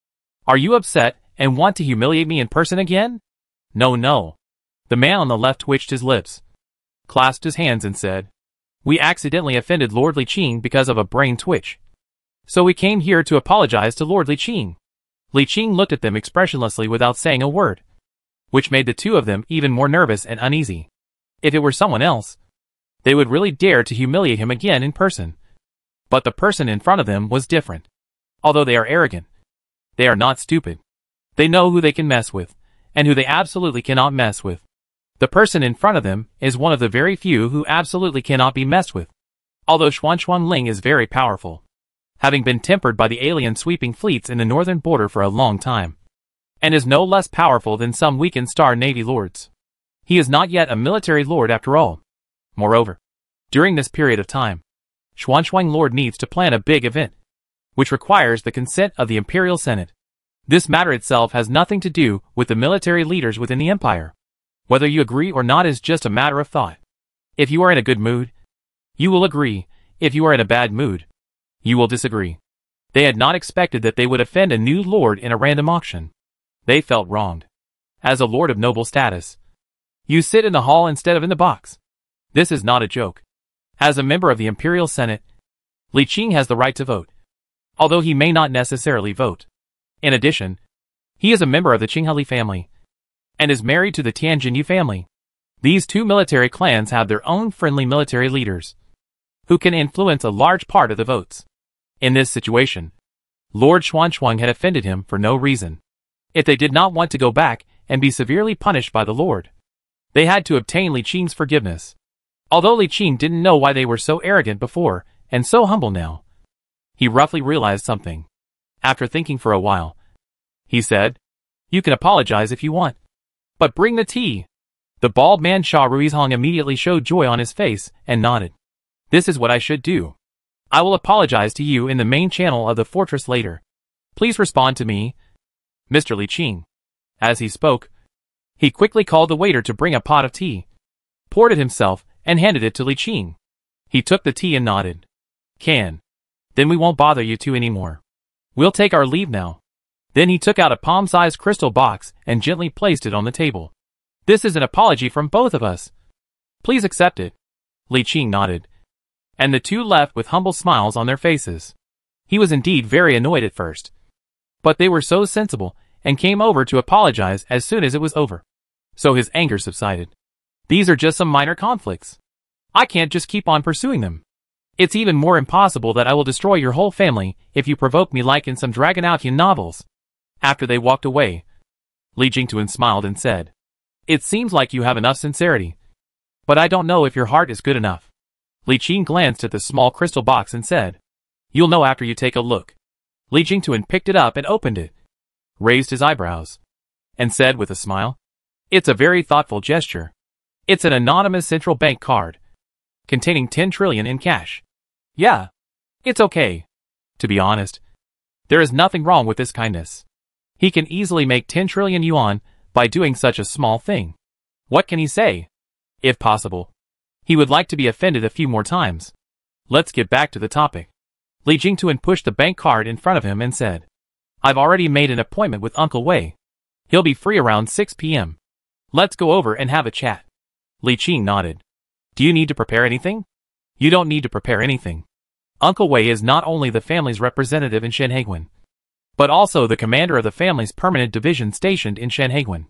S1: Are you upset and want to humiliate me in person again? No. The man on the left twitched his lips, clasped his hands and said, "We accidentally offended Lord Li Qing because of a brain twitch. So we came here to apologize to Lord Li Qing." Li Qing looked at them expressionlessly without saying a word, which made the 2 of them even more nervous and uneasy. If it were someone else, they would really dare to humiliate him again in person. But the person in front of them was different. Although they are arrogant, they are not stupid. They know who they can mess with, and who they absolutely cannot mess with. The person in front of them is one of the very few who absolutely cannot be messed with. Although Xuan Ling is very powerful, having been tempered by the alien sweeping fleets in the northern border for a long time, and is no less powerful than some weakened Star Navy lords. He is not yet a military lord after all. Moreover, during this period of time, Xuan Lord needs to plan a big event, which requires the consent of the Imperial Senate. This matter itself has nothing to do with the military leaders within the empire. Whether you agree or not is just a matter of thought. If you are in a good mood, you will agree. If you are in a bad mood, you will disagree. They had not expected that they would offend a new lord in a random auction. They felt wronged. As a lord of noble status, you sit in the hall instead of in the box. This is not a joke. As a member of the Imperial Senate, Li Qing has the right to vote, although he may not necessarily vote. In addition, he is a member of the Qinghali family, and is married to the Tianjinyu family. These 2 military clans have their own friendly military leaders, who can influence a large part of the votes. In this situation, Lord Xuan had offended him for no reason. If they did not want to go back and be severely punished by the Lord, they had to obtain Li Qing's forgiveness. Although Li Qing didn't know why they were so arrogant before, and so humble now, he roughly realized something. After thinking for a while, he said, "You can apologize if you want, but bring the tea." The bald man Sha Ruizhong immediately showed joy on his face and nodded. "This is what I should do. I will apologize to you in the main channel of the fortress later. Please respond to me, Mr. Li Qing." As he spoke, he quickly called the waiter to bring a pot of tea, poured it himself, and handed it to Li Qing. He took the tea and nodded. "Can. Then we won't bother you 2 anymore. We'll take our leave now." Then he took out a palm-sized crystal box and gently placed it on the table. This is an apology from both of us. Please accept it. Li Qing nodded, and the two left with humble smiles on their faces. He was indeed very annoyed at first, but they were so sensible and came over to apologize as soon as it was over. So his anger subsided. These are just some minor conflicts. I can't just keep on pursuing them. It's even more impossible that I will destroy your whole family if you provoke me like in some Dragonoutian novels. After they walked away, Li Jingtuan smiled and said, "It seems like you have enough sincerity, but I don't know if your heart is good enough." Li Qing glanced at the small crystal box and said, "You'll know after you take a look." Li Jingtuan picked it up and opened it, raised his eyebrows, and said with a smile, "It's a very thoughtful gesture. It's an anonymous central bank card, containing 10 trillion in cash. Yeah, it's okay. To be honest, there is nothing wrong with this kindness. He can easily make 10 trillion yuan by doing such a small thing. What can he say? If possible, he would like to be offended a few more times. Let's get back to the topic." Li Jingtuan pushed the bank card in front of him and said, "I've already made an appointment with Uncle Wei. He'll be free around 6 p.m. Let's go over and have a chat." Li Qing nodded. "Do you need to prepare anything?" "You don't need to prepare anything. Uncle Wei is not only the family's representative in Shenheiguan, but also the commander of the family's permanent division stationed in Shenheiguan.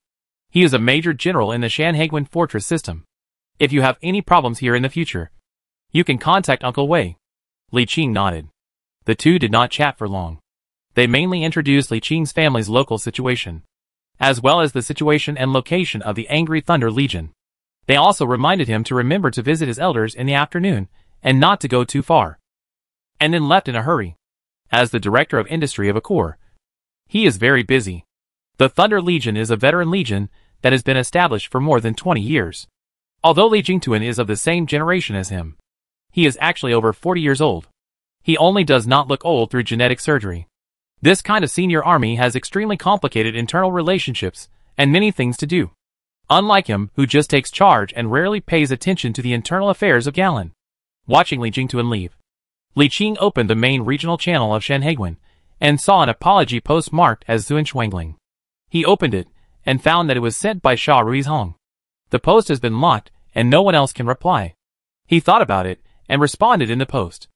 S1: He is a major general in the Shenheiguan fortress system. If you have any problems here in the future, you can contact Uncle Wei." Li Qing nodded. The two did not chat for long. They mainly introduced Li Qing's family's local situation, as well as the situation and location of the Angry Thunder Legion. They also reminded him to remember to visit his elders in the afternoon and not to go too far, and then left in a hurry. As the director of industry of a corps, he is very busy. The Thunder Legion is a veteran legion that has been established for more than 20 years. Although Li Jingtuan is of the same generation as him, he is actually over 40 years old. He only does not look old through genetic surgery. This kind of senior army has extremely complicated internal relationships and many things to do. Unlike him, who just takes charge and rarely pays attention to the internal affairs of Galan. Watching Li Jingtuan leave, Li Qing opened the main regional channel of Shenheiguan and saw an apology post marked as Zun Shuangling. He opened it and found that it was sent by Sha Ruizhong. The post has been locked and no one else can reply. He thought about it and responded in the post.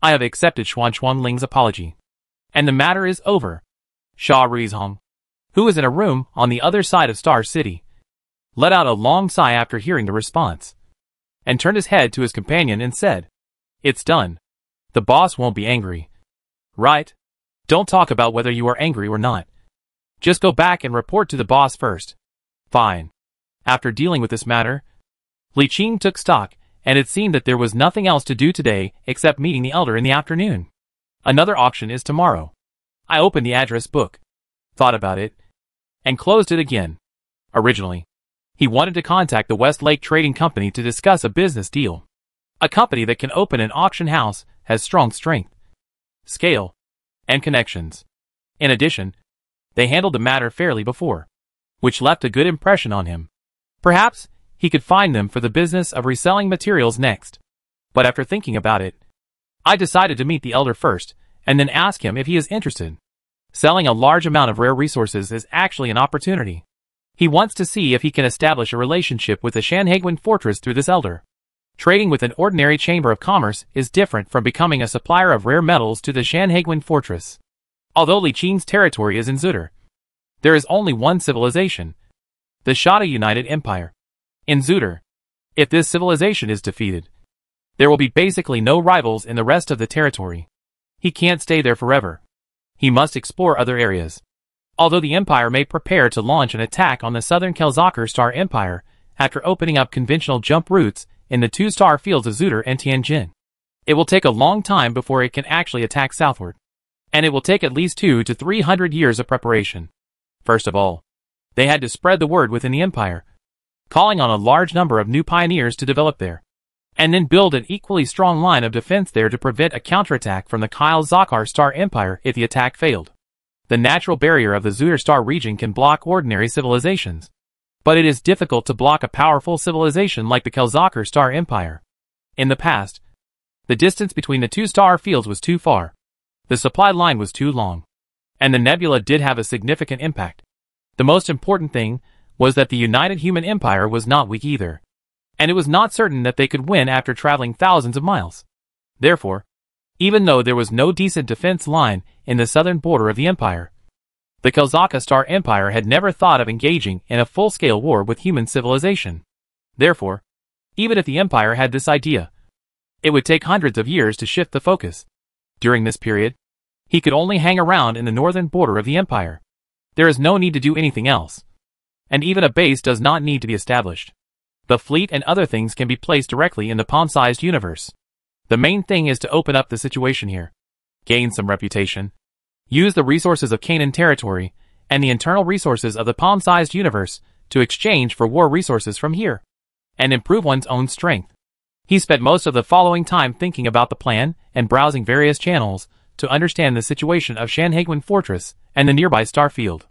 S1: "I have accepted Shuangling's apology, and the matter is over." Sha Ruizhong, who was in a room on the other side of Star City, let out a long sigh after hearing the response, and turned his head to his companion and said, "It's done. The boss won't be angry. Right? Don't talk about whether you are angry or not. Just go back and report to the boss first." "Fine." After dealing with this matter, Li Qing took stock, and it seemed that there was nothing else to do today except meeting the elder in the afternoon. Another auction is tomorrow. I opened the address book, thought about it, and closed it again. Originally, he wanted to contact the West Lake Trading Company to discuss a business deal. A company that can open an auction house has strong strength, scale, and connections. In addition, they handled the matter fairly before, which left a good impression on him. Perhaps he could find them for the business of reselling materials next. But after thinking about it, I decided to meet the elder first, and then ask him if he is interested. Selling a large amount of rare resources is actually an opportunity. He wants to see if he can establish a relationship with the Shenheiguan fortress through this elder. Trading with an ordinary chamber of commerce is different from becoming a supplier of rare metals to the Shenheiguan fortress. Although Li Qing's territory is in Zuder, there is only one civilization, the Shada United Empire. In Zuder, if this civilization is defeated, there will be basically no rivals in the rest of the territory. He can't stay there forever. He must explore other areas. Although the Empire may prepare to launch an attack on the southern Kelzaker Star Empire after opening up conventional jump routes in the two-star fields of Zuder and Tianjin, it will take a long time before it can actually attack southward. And it will take at least 200 to 300 years of preparation. First of all, they had to spread the word within the Empire, calling on a large number of new pioneers to develop there, and then build an equally strong line of defense there to prevent a counterattack from the Kelzaker Star Empire if the attack failed. The natural barrier of the Zuder Star region can block ordinary civilizations, but it is difficult to block a powerful civilization like the Kelzaker Star Empire. In the past, the distance between the two star fields was too far, the supply line was too long, and the nebula did have a significant impact. The most important thing was that the United Human Empire was not weak either. And it was not certain that they could win after traveling thousands of miles. Therefore, even though there was no decent defense line in the southern border of the empire, the Kelzaka Star Empire had never thought of engaging in a full-scale war with human civilization. Therefore, even if the empire had this idea, it would take hundreds of years to shift the focus. During this period, he could only hang around in the northern border of the empire. There is no need to do anything else. And even a base does not need to be established. The fleet and other things can be placed directly in the palm-sized universe. The main thing is to open up the situation here, gain some reputation, use the resources of Canaan territory and the internal resources of the palm-sized universe to exchange for war resources from here, and improve one's own strength. He spent most of the following time thinking about the plan and browsing various channels to understand the situation of Shanhaiguan Fortress and the nearby star field.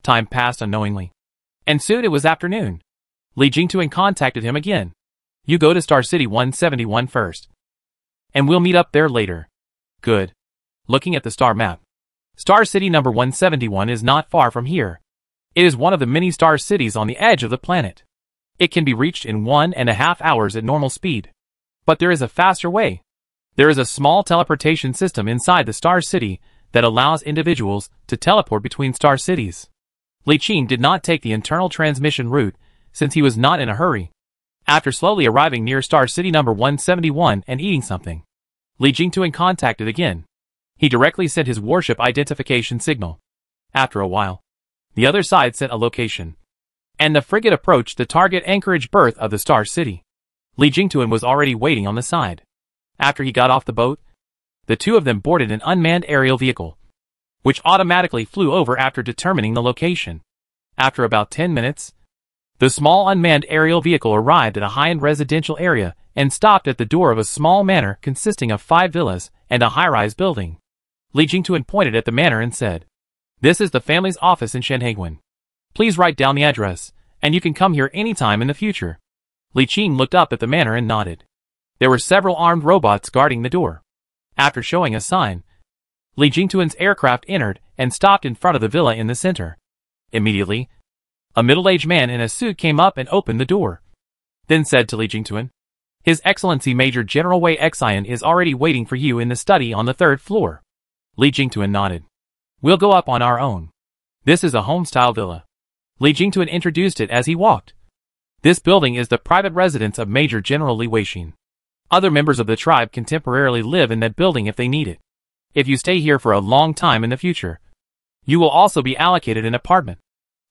S1: Time passed unknowingly, and soon it was afternoon. Li Jingtuan contacted him again. You go to Star City 171 first, and we'll meet up there later. Good. Looking at the star map, Star City number 171 is not far from here. It is one of the many star cities on the edge of the planet. It can be reached in 1.5 hours at normal speed. But there is a faster way. There is a small teleportation system inside the Star City that allows individuals to teleport between star cities. Li Qing did not take the internal transmission route since he was not in a hurry. After slowly arriving near Star City number 171 and eating something, Li Jingtuan contacted again. He directly sent his warship identification signal. After a while, the other side sent a location, and the frigate approached the target anchorage berth of the Star City. Li Jingtuan was already waiting on the side. After he got off the boat, the two of them boarded an unmanned aerial vehicle, which automatically flew over after determining the location. After about 10 minutes, the small unmanned aerial vehicle arrived at a high-end residential area and stopped at the door of a small manor consisting of 5 villas and a high-rise building. Li Jingtuan pointed at the manor and said, "This is the family's office in Shanhaiguan. Please write down the address, and you can come here anytime in the future." Li Qing looked up at the manor and nodded. There were several armed robots guarding the door. After showing a sign, Li Jingtuan's aircraft entered and stopped in front of the villa in the center. Immediately, a middle-aged man in a suit came up and opened the door, then said to Li Jingtuan, "His Excellency Major General Wei Xian is already waiting for you in the study on the 3rd floor." Li Jingtuan nodded. "We'll go up on our own. This is a home-style villa." Li Jingtuan introduced it as he walked. This building is the private residence of Major General Li Weixin. Other members of the tribe can temporarily live in that building if they need it. If you stay here for a long time in the future, you will also be allocated an apartment.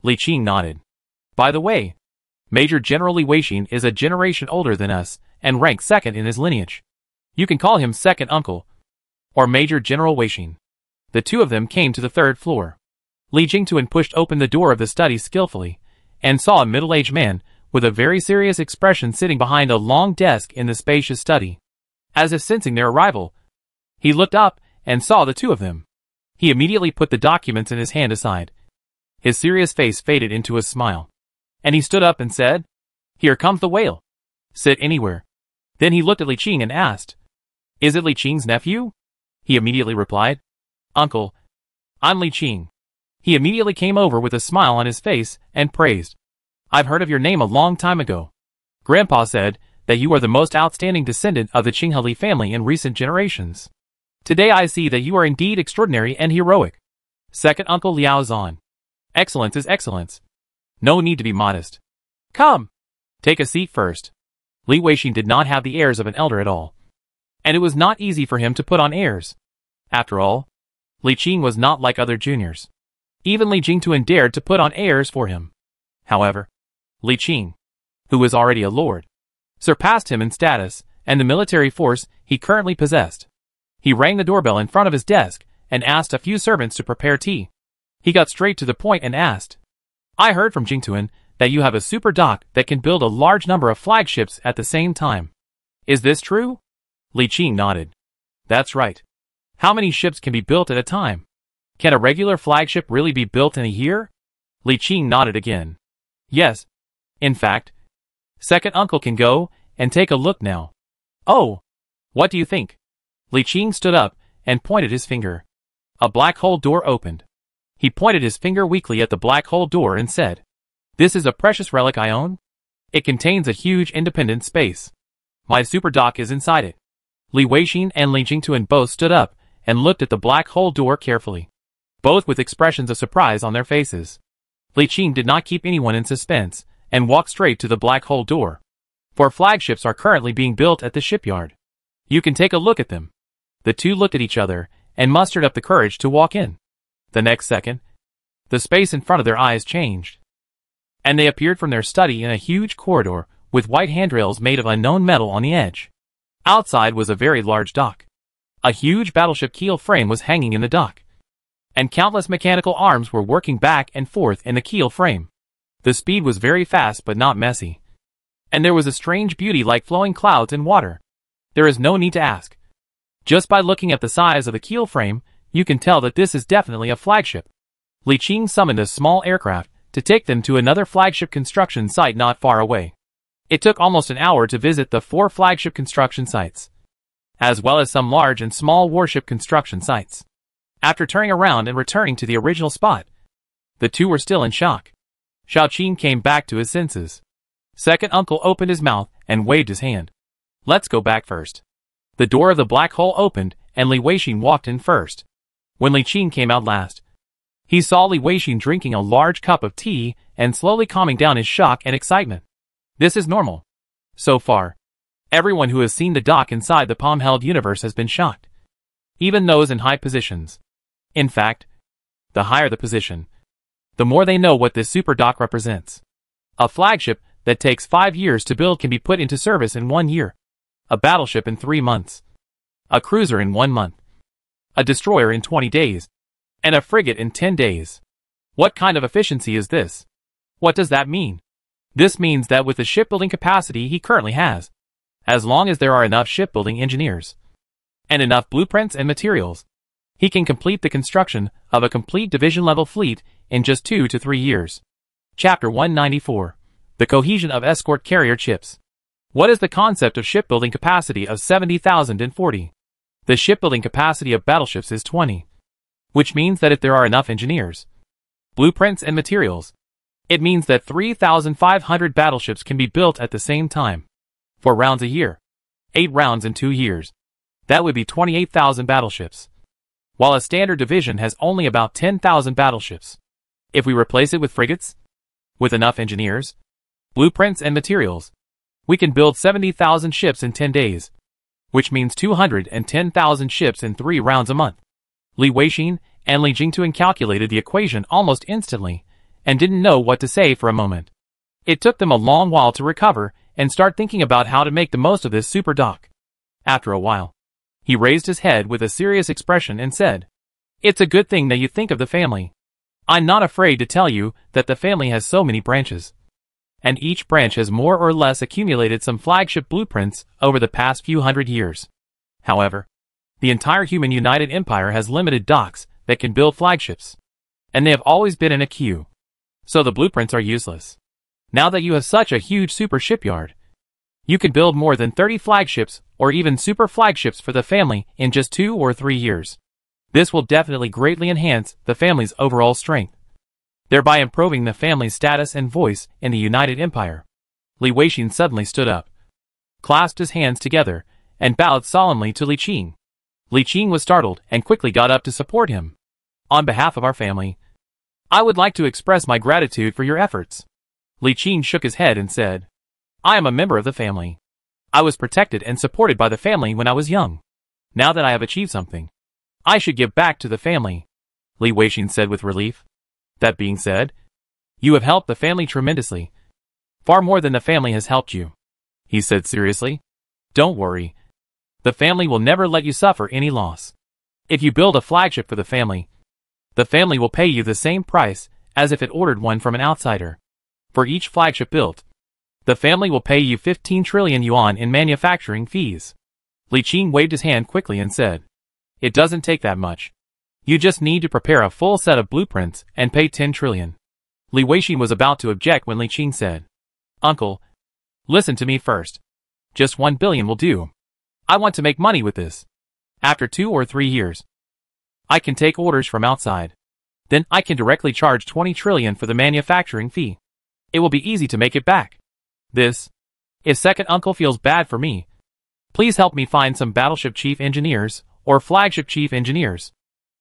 S1: Li Qing nodded. By the way, Major General Li Weixin is a generation older than us and ranks 2nd in his lineage. You can call him Second Uncle, or Major General Weixin. The two of them came to the 3rd floor. Li Jingtuan pushed open the door of the study skillfully, and saw a middle-aged man with a very serious expression sitting behind a long desk in the spacious study. As if sensing their arrival, he looked up and saw the two of them. He immediately put the documents in his hand aside. His serious face faded into a smile, and he stood up and said, "Here comes the whale. Sit anywhere." Then he looked at Li Qing and asked, "Is it Li Qing's nephew?" He immediately replied, "Uncle, I'm Li Qing." He immediately came over with a smile on his face and praised, "I've heard of your name a long time ago. Grandpa said that you are the most outstanding descendant of the Qingheli family in recent generations. Today I see that you are indeed extraordinary and heroic. Second Uncle Liao Zhan. Excellence is excellence. No need to be modest. Come, take a seat first." Li Weixin did not have the airs of an elder at all, and it was not easy for him to put on airs. After all, Li Qing was not like other juniors. Even Li Jingtuan dared to put on airs for him. However, Li Qing, who was already a lord, surpassed him in status and the military force he currently possessed. He rang the doorbell in front of his desk and asked a few servants to prepare tea. He got straight to the point and asked, "I heard from Jingtuan that you have a super dock that can build a large number of flagships at the same time. Is this true?" Li Qing nodded. "That's right. How many ships can be built at a time? Can a regular flagship really be built in a year?" Li Qing nodded again. "Yes. In fact, Second Uncle can go and take a look now." "Oh, what do you think?" Li Qing stood up and pointed his finger. A black hole door opened. He pointed his finger weakly at the black hole door and said, This is a precious relic I own. It contains a huge independent space. My super dock is inside it. Li Weixin and Li Jingtuan both stood up and looked at the black hole door carefully, both with expressions of surprise on their faces. Li Qing did not keep anyone in suspense and walked straight to the black hole door. 4 flagships are currently being built at the shipyard. You can take a look at them. The two looked at each other and mustered up the courage to walk in. The next second, the space in front of their eyes changed, and they appeared from their study in a huge corridor with white handrails made of unknown metal on the edge. Outside was a very large dock. A huge battleship keel frame was hanging in the dock, and countless mechanical arms were working back and forth in the keel frame. The speed was very fast but not messy, and there was a strange beauty like flowing clouds in water. There is no need to ask. Just by looking at the size of the keel frame, you can tell that this is definitely a flagship. Li Qing summoned a small aircraft to take them to another flagship construction site not far away. It took almost an hour to visit the 4 flagship construction sites, as well as some large and small warship construction sites. After turning around and returning to the original spot, the two were still in shock. Xiao Qin came back to his senses. Second uncle opened his mouth and waved his hand. Let's go back first. The door of the black hole opened and Li Weixin walked in first. When Li Qing came out last, he saw Li Weixin drinking a large cup of tea and slowly calming down his shock and excitement. This is normal. So far, everyone who has seen the dock inside the palm-held universe has been shocked. Even those in high positions. In fact, the higher the position, the more they know what this super dock represents. A flagship that takes 5 years to build can be put into service in 1 year. A battleship in 3 months. A cruiser in 1 month. A destroyer in 20 days. And a frigate in 10 days. What kind of efficiency is this? What does that mean? This means that with the shipbuilding capacity he currently has, as long as there are enough shipbuilding engineers and enough blueprints and materials, he can complete the construction of a complete division-level fleet in just 2 to 3 years. Chapter 194. The Cohesion of Escort Carrier Ships. What is the concept of shipbuilding capacity of 70,040? The shipbuilding capacity of battleships is 20. Which means that if there are enough engineers, blueprints and materials, it means that 3,500 battleships can be built at the same time. 4 rounds a year. 8 rounds in 2 years. That would be 28,000 battleships. While a standard division has only about 10,000 battleships. If we replace it with frigates, with enough engineers, blueprints and materials, we can build 70,000 ships in 10 days, which means 210,000 ships in 3 rounds a month. Li Weixin and Li Jingtuan calculated the equation almost instantly and didn't know what to say for a moment. It took them a long while to recover and start thinking about how to make the most of this super dock. After a while, he raised his head with a serious expression and said, "It's a good thing that you think of the family. I'm not afraid to tell you that the family has so many branches, and each branch has more or less accumulated some flagship blueprints over the past few hundred years. However, the entire human United Empire has limited docks that can build flagships, and they have always been in a queue. So the blueprints are useless. Now that you have such a huge super shipyard, you can build more than 30 flagships or even super flagships for the family in just 2 or 3 years. This will definitely greatly enhance the family's overall strength, thereby improving the family's status and voice in the United Empire." Li Weixin suddenly stood up, clasped his hands together, and bowed solemnly to Li Qing. Li Qing was startled and quickly got up to support him. "On behalf of our family, I would like to express my gratitude for your efforts." Li Qing shook his head and said, "I am a member of the family. I was protected and supported by the family when I was young. Now that I have achieved something, I should give back to the family," Li Weixin said with relief. "That being said, you have helped the family tremendously. Far more than the family has helped you," he said seriously. "Don't worry. The family will never let you suffer any loss. If you build a flagship for the family will pay you the same price as if it ordered one from an outsider. For each flagship built, the family will pay you 15 trillion yuan in manufacturing fees." Li Qing waved his hand quickly and said, "It doesn't take that much. You just need to prepare a full set of blueprints and pay 10 trillion. Li Weixin was about to object when Li Qing said, "Uncle, listen to me first. Just 1 billion will do. I want to make money with this. After 2 or 3 years, I can take orders from outside. Then I can directly charge 20 trillion for the manufacturing fee. It will be easy to make it back. If second uncle feels bad for me, please help me find some battleship chief engineers or flagship chief engineers.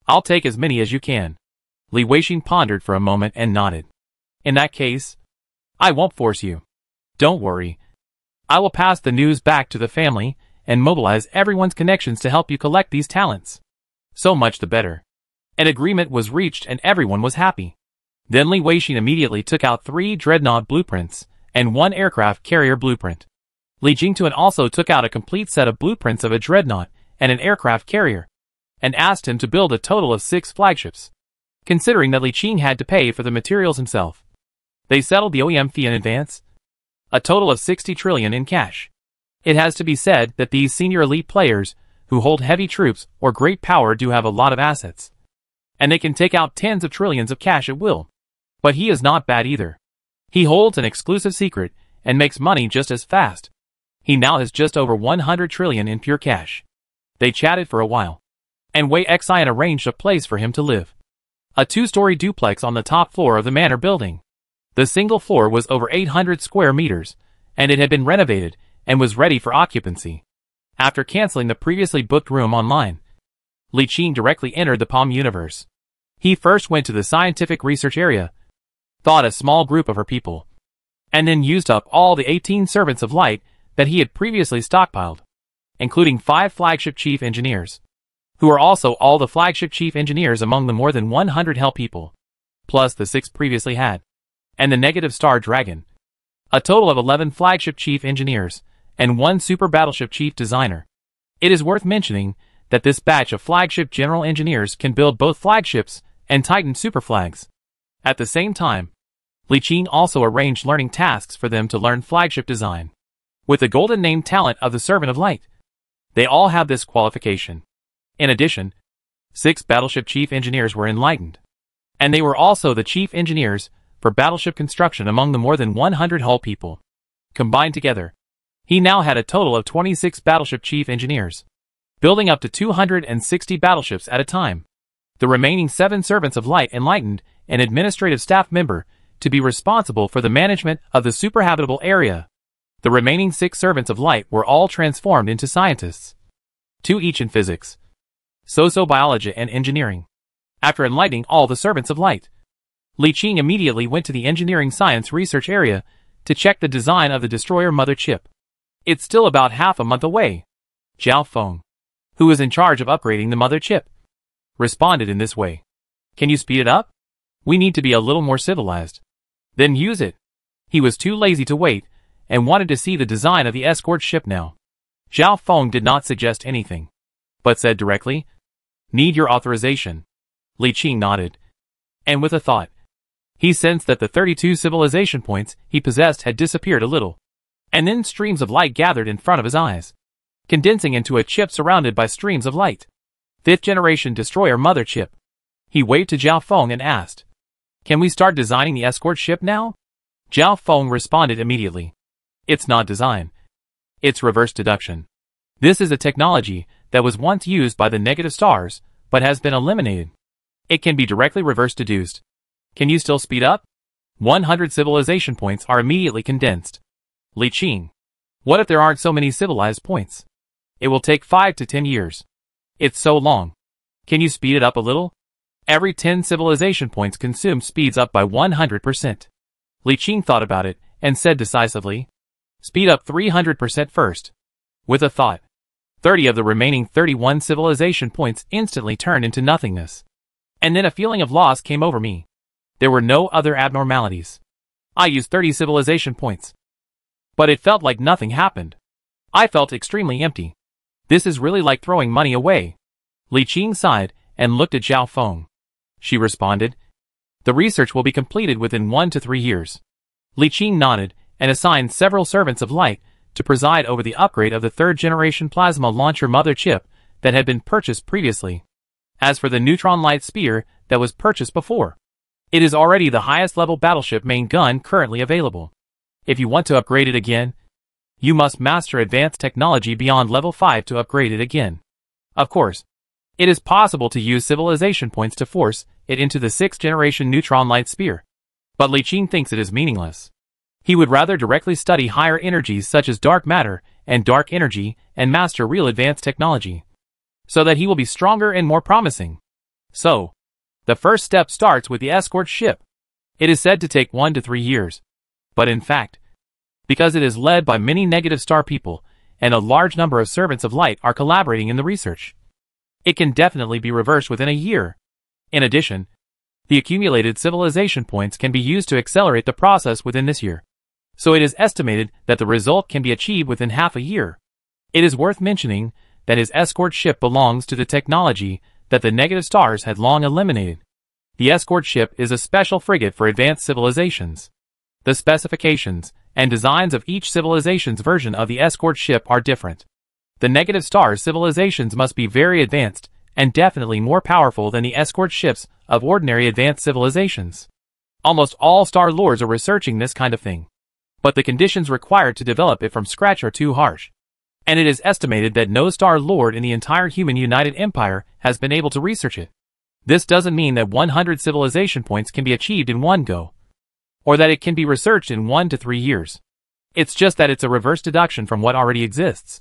S1: I'll take as many as you can. Li Weixing pondered for a moment and nodded. In that case, I won't force you. Don't worry. I will pass the news back to the family and mobilize everyone's connections to help you collect these talents. So much the better. An agreement was reached and everyone was happy. Then Li Weixing immediately took out 3 dreadnought blueprints and 1 aircraft carrier blueprint. Li Jingtuan also took out a complete set of blueprints of a dreadnought and an aircraft carrier, and asked him to build a total of 6 flagships. Considering that Li Qing had to pay for the materials himself, they settled the OEM fee in advance, a total of 60 trillion in cash. It has to be said that these senior elite players, who hold heavy troops or great power, do have a lot of assets, and they can take out tens of trillions of cash at will. But he is not bad either. He holds an exclusive secret and makes money just as fast. He now has just over 100 trillion in pure cash. They chatted for a while, and Wei Xian arranged a place for him to live. A 2-story duplex on the top floor of the manor building. The single floor was over 800 square meters, and it had been renovated and was ready for occupancy. After canceling the previously booked room online, Li Qing directly entered the Palm universe. He first went to the scientific research area, thought a small group of her people, and then used up all the 18 servants of light that he had previously stockpiled, including 5 flagship chief engineers, who are also all the flagship chief engineers among the more than 100 Hell people, plus the 6 previously had, and the negative star dragon. A total of 11 flagship chief engineers, and 1 super battleship chief designer. It is worth mentioning that this batch of flagship general engineers can build both flagships and Titan super flags. At the same time, Li Qing also arranged learning tasks for them to learn flagship design. With the golden name talent of the Servant of Light, they all have this qualification. In addition, 6 battleship chief engineers were enlightened, and they were also the chief engineers for battleship construction among the more than 100 Hull people. Combined together, he now had a total of 26 battleship chief engineers, building up to 260 battleships at a time. The remaining 7 servants of light enlightened an administrative staff member to be responsible for the management of the superhabitable area. The remaining 6 servants of light were all transformed into scientists, 2 each in physics, sociobiology and engineering. After enlightening all the servants of light, Li Qing immediately went to the engineering science research area to check the design of the destroyer mother chip. It's still about half a month away. Zhao Feng, who is in charge of upgrading the mother chip, responded in this way. Can you speed it up? We need to be a little more civilized. Then use it. He was too lazy to wait and wanted to see the design of the escort ship now. Zhao Feng did not suggest anything, but said directly, "Need your authorization." Li Qing nodded, and with a thought, he sensed that the 32 civilization points he possessed had disappeared a little, and then streams of light gathered in front of his eyes, condensing into a chip surrounded by streams of light. 5th generation destroyer mother chip. He waved to Zhao Feng and asked, "Can we start designing the escort ship now?" Zhao Feng responded immediately. It's not design. It's reverse deduction. This is a technology that was once used by the negative stars, but has been eliminated. It can be directly reverse deduced. Can you still speed up? 100 civilization points are immediately condensed. Li Qing. What if there aren't so many civilized points? It will take 5 to 10 years. It's so long. Can you speed it up a little? Every 10 civilization points consumed speeds up by 100%. Li Qing thought about it and said decisively, "Speed up 300% first." With a thought, 30 of the remaining 31 civilization points instantly turned into nothingness. And then a feeling of loss came over me. There were no other abnormalities. I used 30 civilization points, but it felt like nothing happened. I felt extremely empty. This is really like throwing money away. Li Qing sighed and looked at Zhao Feng. She responded, "The research will be completed within 1 to 3 years." Li Qing nodded and assigned several servants of light to preside over the upgrade of the 3rd generation plasma launcher mother chip that had been purchased previously. As for the neutron light spear that was purchased before, it is already the highest level battleship main gun currently available. If you want to upgrade it again, you must master advanced technology beyond level 5 to upgrade it again. Of course, it is possible to use civilization points to force it into the 6th generation neutron light spear, but Li Qing thinks it is meaningless. He would rather directly study higher energies such as dark matter and dark energy and master real advanced technology, so that he will be stronger and more promising. So, the first step starts with the escort ship. It is said to take 1 to 3 years. But in fact, because it is led by many negative star people, and a large number of servants of light are collaborating in the research, it can definitely be reversed within a year. In addition, the accumulated civilization points can be used to accelerate the process within this year. So it is estimated that the result can be achieved within half a year. It is worth mentioning that his escort ship belongs to the technology that the negative stars had long eliminated. The escort ship is a special frigate for advanced civilizations. The specifications and designs of each civilization's version of the escort ship are different. The negative star civilizations must be very advanced and definitely more powerful than the escort ships of ordinary advanced civilizations. Almost all star lords are researching this kind of thing. But the conditions required to develop it from scratch are too harsh. And it is estimated that no star lord in the entire human United Empire has been able to research it. This doesn't mean that 100 civilization points can be achieved in one go, or that it can be researched in 1 to 3 years. It's just that it's a reverse deduction from what already exists,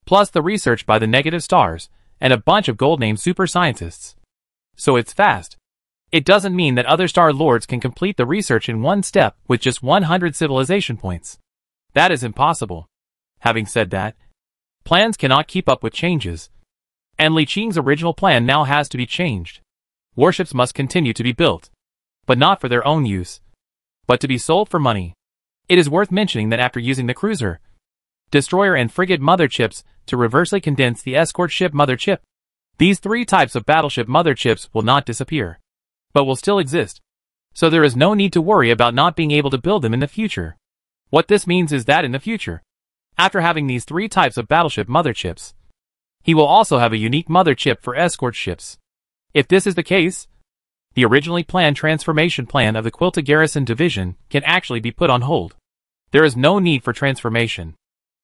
S1: plus the research by the negative stars, and a bunch of gold-named super scientists. So it's fast. It doesn't mean that other star lords can complete the research in one step with just 100 civilization points. That is impossible. Having said that, plans cannot keep up with changes, and Li Qing's original plan now has to be changed. Warships must continue to be built, but not for their own use, but to be sold for money. It is worth mentioning that after using the cruiser, destroyer and frigate mother chips to reversely condense the escort ship mother chip, these 3 types of battleship mother chips will not disappear, but will still exist. So there is no need to worry about not being able to build them in the future. What this means is that in the future, after having these 3 types of battleship mother chips, he will also have a unique mother chip for escort ships. If this is the case, the originally planned transformation plan of the Quilta Garrison Division can actually be put on hold. There is no need for transformation.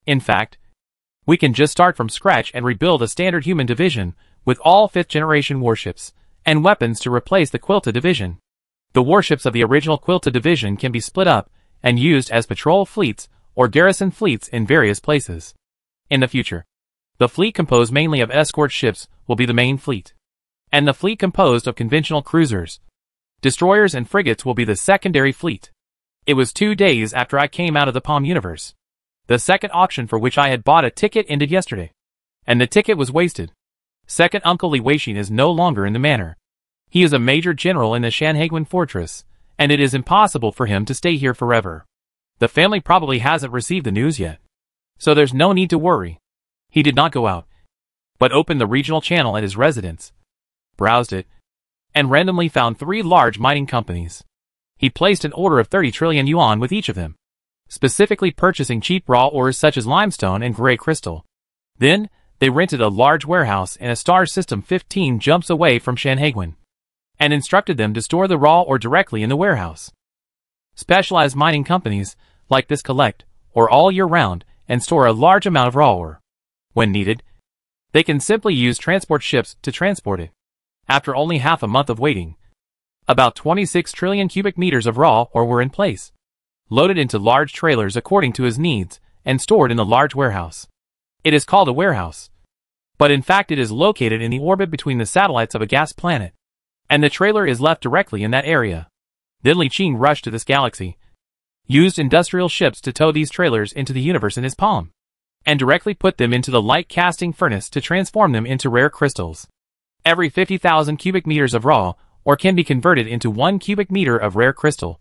S1: In fact, we can just start from scratch and rebuild a standard human division with all 5th generation warships and weapons to replace the Quilta Division. The warships of the original Quilta Division can be split up and used as patrol fleets or garrison fleets in various places. In the future, the fleet composed mainly of escort ships will be the main fleet, and the fleet composed of conventional cruisers, destroyers and frigates will be the secondary fleet. It was 2 days after I came out of the Palm universe. The second auction for which I had bought a ticket ended yesterday, and the ticket was wasted. Second Uncle Li Weixin is no longer in the manor. He is a major general in the Shanhaiguan fortress, and it is impossible for him to stay here forever. The family probably hasn't received the news yet, so there's no need to worry. He did not go out, but opened the regional channel at his residence, browsed it, and randomly found 3 large mining companies. He placed an order of 30 trillion yuan with each of them, specifically purchasing cheap raw ores such as limestone and gray crystal. Then, they rented a large warehouse in a star system 15 jumps away from Shanhaiguan, and instructed them to store the raw ore directly in the warehouse. Specialized mining companies like this collect ore all year round and store a large amount of raw ore. When needed, they can simply use transport ships to transport it. After only half a month of waiting, about 26 trillion cubic meters of raw ore were in place, loaded into large trailers according to his needs, and stored in the large warehouse. It is called a warehouse, but in fact it is located in the orbit between the satellites of a gas planet, and the trailer is left directly in that area. Then Li Qing rushed to this galaxy, used industrial ships to tow these trailers into the universe in his palm, and directly put them into the light casting furnace to transform them into rare crystals. Every 50,000 cubic meters of raw ore can be converted into 1 cubic meter of rare crystal,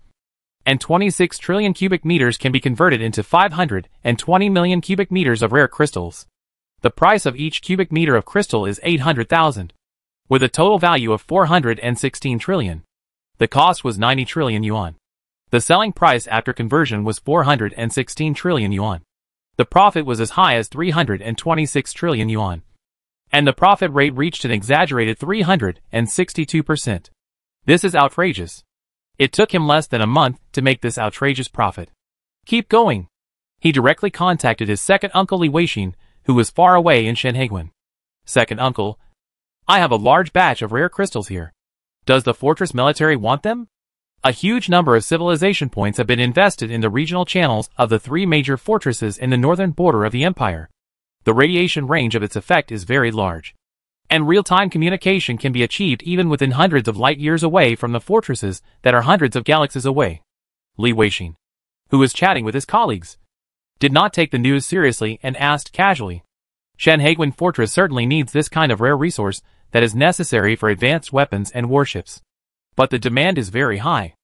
S1: and 26 trillion cubic meters can be converted into 520 million cubic meters of rare crystals. The price of each cubic meter of crystal is 800,000, with a total value of 416 trillion. The cost was 90 trillion yuan. The selling price after conversion was 416 trillion yuan. The profit was as high as 326 trillion yuan. And the profit rate reached an exaggerated 362%. This is outrageous. It took him less than a month to make this outrageous profit. Keep going. He directly contacted his second uncle Li Weixin, who was far away in Shanhaiguan. Second uncle, I have a large batch of rare crystals here. Does the fortress military want them? A huge number of civilization points have been invested in the regional channels of the three major fortresses in the northern border of the empire. The radiation range of its effect is very large, and real-time communication can be achieved even within hundreds of light years away from the fortresses that are hundreds of galaxies away. Li Weixin, who was chatting with his colleagues, did not take the news seriously and asked casually, "Shanhaiguan Fortress certainly needs this kind of rare resource that is necessary for advanced weapons and warships. But the demand is very high.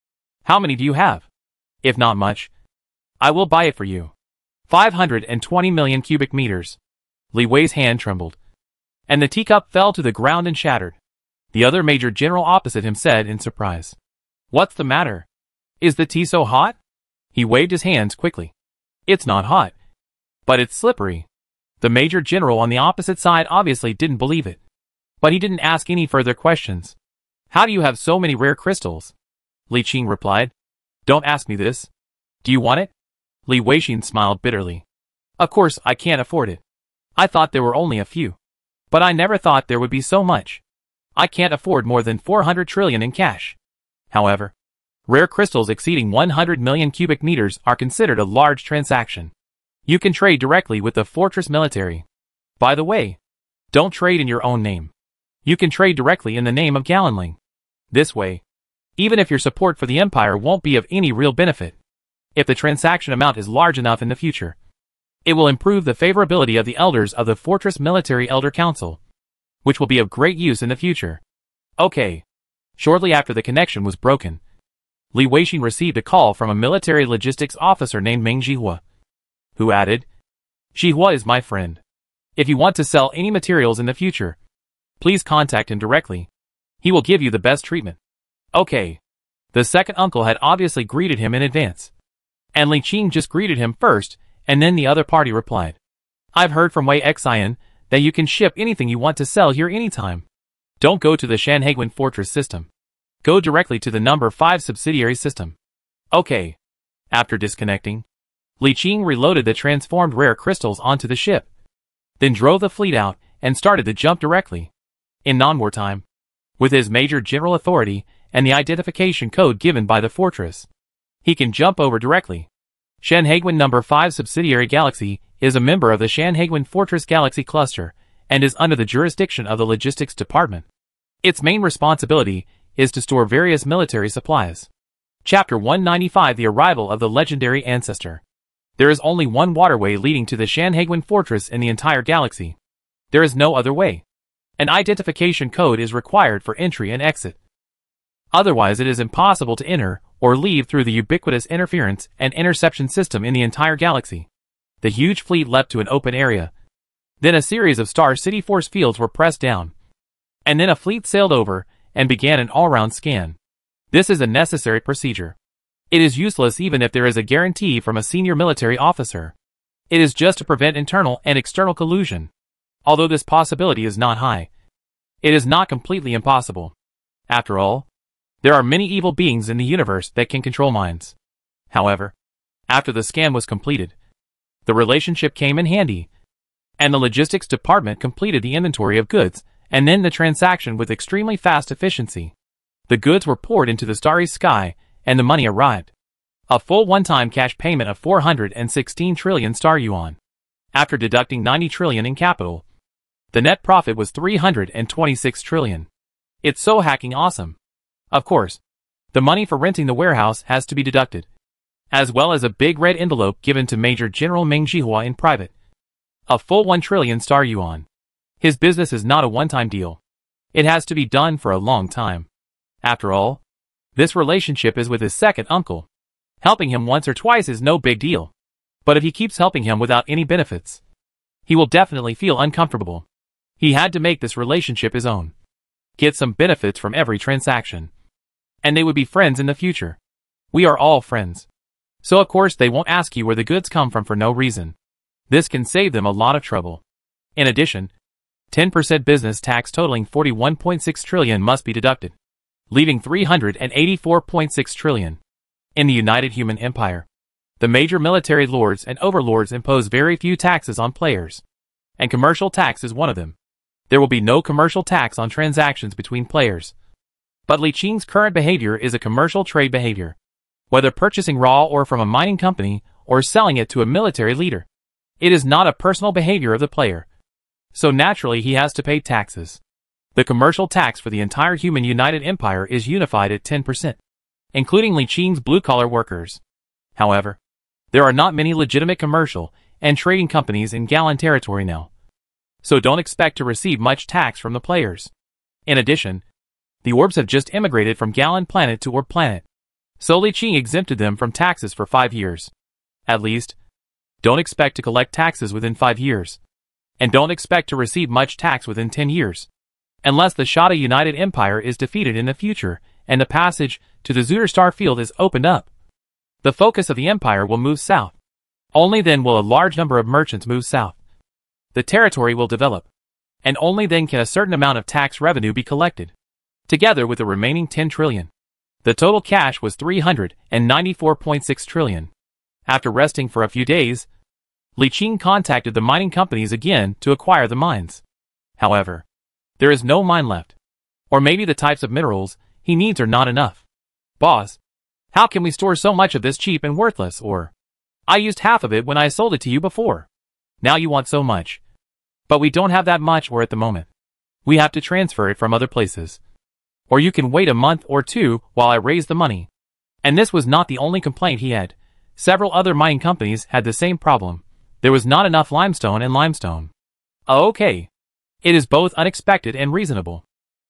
S1: How many do you have? If not much, I will buy it for you. 520 million cubic meters." Li Wei's hand trembled, and the teacup fell to the ground and shattered. The other major general opposite him said in surprise, "What's the matter? Is the tea so hot?" He waved his hands quickly. "It's not hot, but it's slippery." The major general on the opposite side obviously didn't believe it, but he didn't ask any further questions. "How do you have so many rare crystals?" Li Qing replied. "Don't ask me this. Do you want it?" Li Weixin smiled bitterly. "Of course I can't afford it. I thought there were only a few. But I never thought there would be so much. I can't afford more than 400 trillion in cash." However, rare crystals exceeding 100 million cubic meters are considered a large transaction. You can trade directly with the fortress military. By the way, don't trade in your own name. You can trade directly in the name of Galenling. This way, even if your support for the empire won't be of any real benefit, if the transaction amount is large enough in the future, it will improve the favorability of the elders of the Fortress Military Elder Council, which will be of great use in the future. Okay. Shortly after the connection was broken, Li Weixin received a call from a military logistics officer named Meng Jihua, who added, "Jihua is my friend. If you want to sell any materials in the future, please contact him directly. He will give you the best treatment." Okay. The second uncle had obviously greeted him in advance, and Li Qing just greeted him first, and then the other party replied, "I've heard from Wei Xian that you can ship anything you want to sell here anytime. Don't go to the Shanhaiguan Fortress system. Go directly to the number 5 subsidiary system." Okay. After disconnecting, Li Qing reloaded the transformed rare crystals onto the ship, then drove the fleet out and started to jump directly. In non-war time, with his major general authority and the identification code given by the fortress, he can jump over directly. Shanhaiguan number 5 subsidiary galaxy is a member of the Shanhaiguan Fortress Galaxy Cluster and is under the jurisdiction of the Logistics Department. Its main responsibility is to store various military supplies. Chapter 195: The Arrival of the Legendary Ancestor. There is only one waterway leading to the Shanhaiguan Fortress in the entire galaxy. There is no other way. An identification code is required for entry and exit. Otherwise, it is impossible to enter or leave through the ubiquitous interference and interception system in the entire galaxy. The huge fleet leapt to an open area. Then a series of Star City force fields were pressed down. And then a fleet sailed over and began an all-round scan. This is a necessary procedure. It is useless even if there is a guarantee from a senior military officer. It is just to prevent internal and external collusion. Although this possibility is not high, it is not completely impossible. After all, there are many evil beings in the universe that can control minds. However, after the scan was completed, the relationship came in handy, and the logistics department completed the inventory of goods and then the transaction with extremely fast efficiency. The goods were poured into the starry sky, and the money arrived. A full one-time cash payment of 416 trillion star yuan. After deducting 90 trillion in capital, the net profit was 326 trillion. It's so hacking awesome. Of course, the money for renting the warehouse has to be deducted, as well as a big red envelope given to Major General Meng Jihua in private. A full 1 trillion star yuan. His business is not a one-time deal. It has to be done for a long time. After all, this relationship is with his second uncle. Helping him once or twice is no big deal. But if he keeps helping him without any benefits, he will definitely feel uncomfortable. He had to make this relationship his own. Get some benefits from every transaction. And they would be friends in the future. We are all friends. So of course they won't ask you where the goods come from for no reason. This can save them a lot of trouble. In addition, 10% business tax totaling 41.6 trillion must be deducted, leaving 384.6 trillion. In the United Human Empire, the major military lords and overlords impose very few taxes on players, and commercial tax is one of them. There will be no commercial tax on transactions between players. But Li Qing's current behavior is a commercial trade behavior. Whether purchasing raw ore from a mining company or selling it to a military leader, it is not a personal behavior of the player. So naturally he has to pay taxes. The commercial tax for the entire human United Empire is unified at 10%, including Li Qing's blue-collar workers. However, there are not many legitimate commercial and trading companies in Galan territory now. So don't expect to receive much tax from the players. In addition, the orbs have just immigrated from Galan planet to Orb planet. So Li Qing exempted them from taxes for 5 years. At least, don't expect to collect taxes within 5 years. And don't expect to receive much tax within 10 years. Unless the Shada United Empire is defeated in the future and the passage to the Zuter Star Field is opened up. The focus of the empire will move south. Only then will a large number of merchants move south. The territory will develop. And only then can a certain amount of tax revenue be collected. Together with the remaining 10 trillion. The total cash was 394.6 trillion. After resting for a few days, Li Qing contacted the mining companies again to acquire the mines. However, there is no mine left. Or maybe the types of minerals he needs are not enough. Boss, how can we store so much of this cheap and worthless ore? I used half of it when I sold it to you before. Now you want so much. But we don't have that much ore at the moment. We have to transfer it from other places. Or you can wait a month or two while I raise the money. And this was not the only complaint he had. Several other mining companies had the same problem. There was not enough limestone and limestone. Okay. It is both unexpected and reasonable.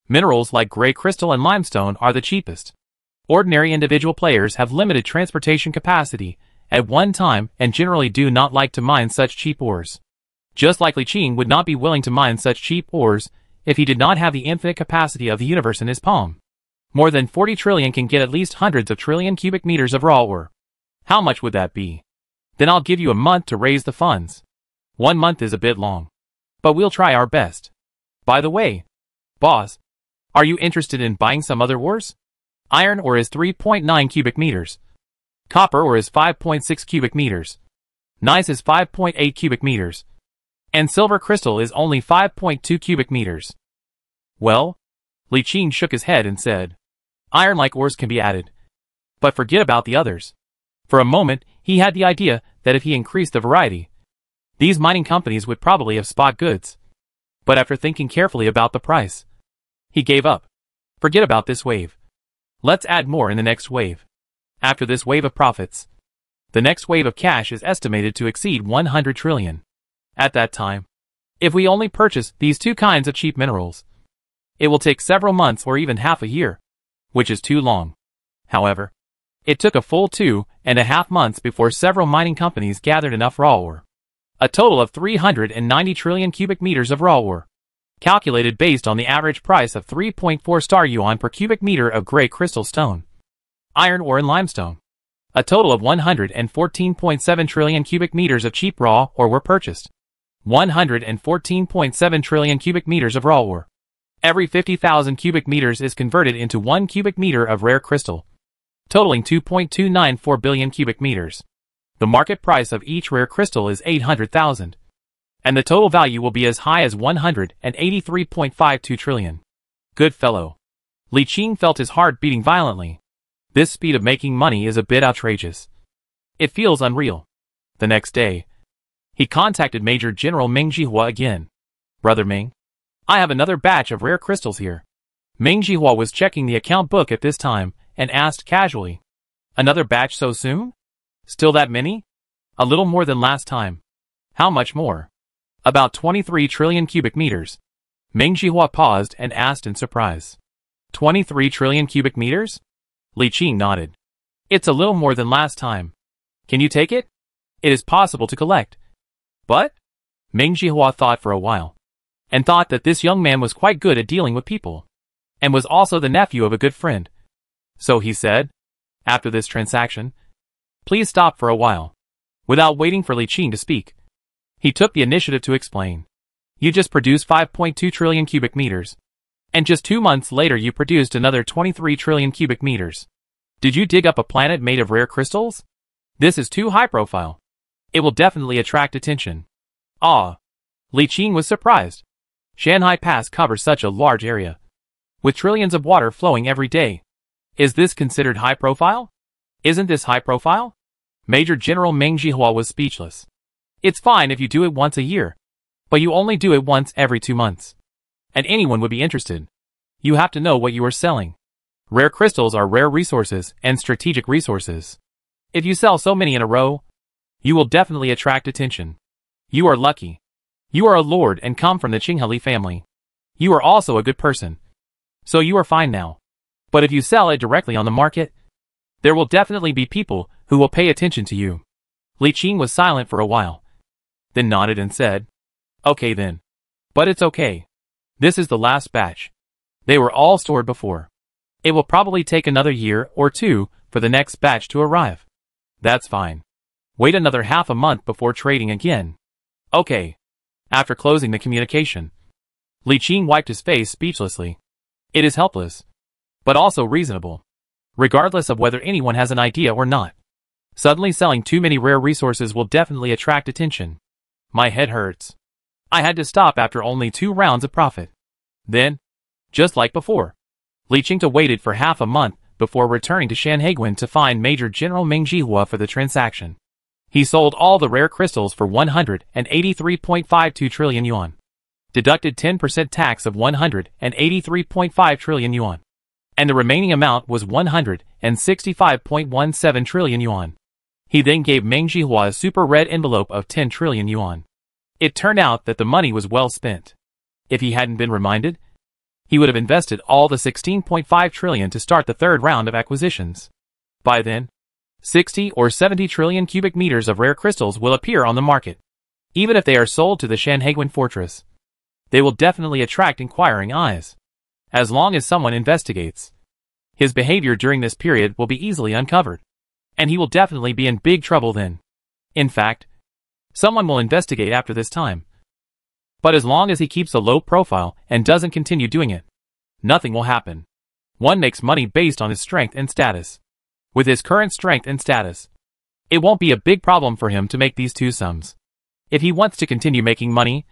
S1: Minerals like gray crystal and limestone are the cheapest. Ordinary individual players have limited transportation capacity at one time and generally do not like to mine such cheap ores. Just like Li Qing would not be willing to mine such cheap ores if he did not have the infinite capacity of the universe in his palm. More than 40 trillion can get at least hundreds of trillion cubic meters of raw ore. How much would that be? Then I'll give you a month to raise the funds. 1 month is a bit long. But we'll try our best. By the way, boss, are you interested in buying some other ores? Iron ore is 3.9 cubic meters. Copper ore is 5.6 cubic meters. Gneiss is 5.8 cubic meters. And silver crystal is only 5.2 cubic meters. Well, Li Qing shook his head and said, iron-like ores can be added. But forget about the others. For a moment, he had the idea that if he increased the variety, these mining companies would probably have spot goods. But after thinking carefully about the price, he gave up. Forget about this wave. Let's add more in the next wave. After this wave of profits, the next wave of cash is estimated to exceed 100 trillion. At that time, if we only purchase these two kinds of cheap minerals, it will take several months or even half a year, which is too long. However, it took a full 2.5 months before several mining companies gathered enough raw ore. A total of 390 trillion cubic meters of raw ore, calculated based on the average price of 3.4 star yuan per cubic meter of gray crystal stone, iron ore and limestone. A total of 114.7 trillion cubic meters of cheap raw ore were purchased. 114.7 trillion cubic meters of raw ore. Every 50,000 cubic meters is converted into 1 cubic meter of rare crystal, totaling 2.294 billion cubic meters. The market price of each rare crystal is 800,000. And the total value will be as high as 183.52 trillion. Good fellow. Li Qing felt his heart beating violently. This speed of making money is a bit outrageous. It feels unreal. The next day, he contacted Major General Meng Jihua again. Brother Meng, I have another batch of rare crystals here. Meng Jihua was checking the account book at this time and asked casually, another batch so soon? Still that many? A little more than last time. How much more? About 23 trillion cubic meters. Meng Jihua paused and asked in surprise. 23 trillion cubic meters? Li Qing nodded. It's a little more than last time. Can you take it? It is possible to collect. But? Meng Jihua thought for a while, and thought that this young man was quite good at dealing with people, and was also the nephew of a good friend. So he said, after this transaction, please stop for a while. Without waiting for Li Qing to speak, he took the initiative to explain. You just produced 5.2 trillion cubic meters. And just 2 months later you produced another 23 trillion cubic meters. Did you dig up a planet made of rare crystals? This is too high profile. It will definitely attract attention. Ah. Li Qing was surprised. Shanghai Pass covers such a large area. with trillions of water flowing every day. Is this considered high profile? Isn't this high profile? Major General Meng Jihua was speechless. It's fine if you do it once a year, but you only do it once every 2 months. And anyone would be interested. You have to know what you are selling. Rare crystals are rare resources and strategic resources. If you sell so many in a row, you will definitely attract attention. You are lucky. You are a lord and come from the Qingheli family. You are also a good person. So you are fine now. But if you sell it directly on the market, there will definitely be people who will pay attention to you. Li Qing was silent for a while, then nodded and said, Okay then. But it's okay. This is the last batch. They were all stored before. It will probably take another year or 2 for the next batch to arrive. That's fine. Wait another half a month before trading again. Okay. After closing the communication, Li Qing wiped his face speechlessly. It is helpless, but also reasonable, regardless of whether anyone has an idea or not. Suddenly selling too many rare resources will definitely attract attention. My head hurts. I had to stop after only 2 rounds of profit. Then, just like before, Li Qing waited for half a month before returning to Shanhaiguan to find Major General Meng Jihua for the transaction. He sold all the rare crystals for 183.52 trillion yuan. Deducted 10% tax of 183.5 trillion yuan. And the remaining amount was 165.17 trillion yuan. He then gave Meng Jihua a super red envelope of 10 trillion yuan. It turned out that the money was well spent. If he hadn't been reminded, he would have invested all the 16.5 trillion to start the third round of acquisitions. By then, 60 or 70 trillion cubic meters of rare crystals will appear on the market. Even if they are sold to the Shanhaiguan fortress, they will definitely attract inquiring eyes. As long as someone investigates, his behavior during this period will be easily uncovered, and he will definitely be in big trouble then. In fact, someone will investigate after this time. But as long as he keeps a low profile and doesn't continue doing it, nothing will happen. One makes money based on his strength and status. With his current strength and status, it won't be a big problem for him to make these 2 sums. If he wants to continue making money,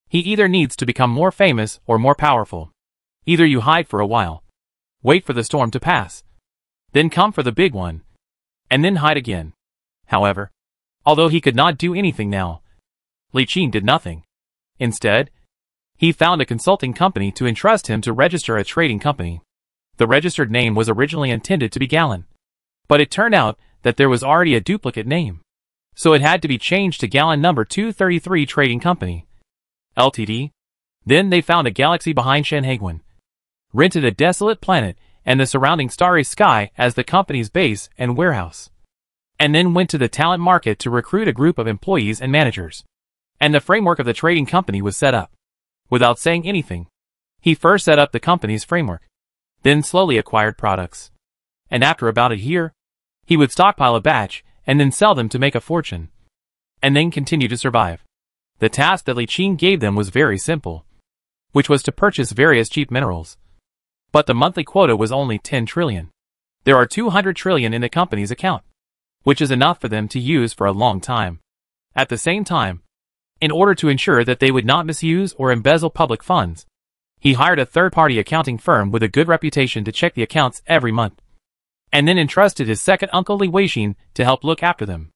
S1: he either needs to become more famous or more powerful. Either you hide for a while, wait for the storm to pass, then come for the big one, and then hide again. However, although he could not do anything now, Li Qing did nothing. Instead, he found a consulting company to entrust him to register a trading company. The registered name was originally intended to be Gallon, but it turned out that there was already a duplicate name, so it had to be changed to Gallon number 233 Trading Company, Ltd. Then they found a galaxy behind Shanhaiguan, rented a desolate planet and the surrounding starry sky as the company's base and warehouse, and then went to the talent market to recruit a group of employees and managers. And the framework of the trading company was set up. Without saying anything, he first set up the company's framework, then slowly acquired products. And after about a year, he would stockpile a batch and then sell them to make a fortune, and then continue to survive. The task that Li Qing gave them was very simple, which was to purchase various cheap minerals. But the monthly quota was only 10 trillion. There are 200 trillion in the company's account, which is enough for them to use for a long time. At the same time, in order to ensure that they would not misuse or embezzle public funds, he hired a third-party accounting firm with a good reputation to check the accounts every month, and then entrusted his second uncle Li Weixin to help look after them.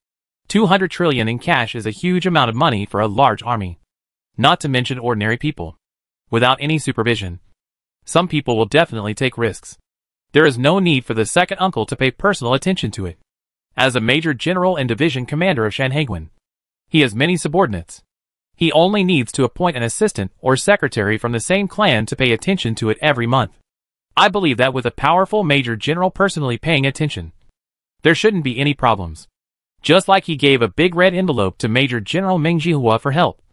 S1: 200 trillion in cash is a huge amount of money for a large army, not to mention ordinary people. Without any supervision, some people will definitely take risks. There is no need for the second uncle to pay personal attention to it. As a major general and division commander of Shanhaiguan, he has many subordinates. He only needs to appoint an assistant or secretary from the same clan to pay attention to it every month. I believe that with a powerful major general personally paying attention, there shouldn't be any problems. Just like he gave a big red envelope to Major General Meng Jihua for help.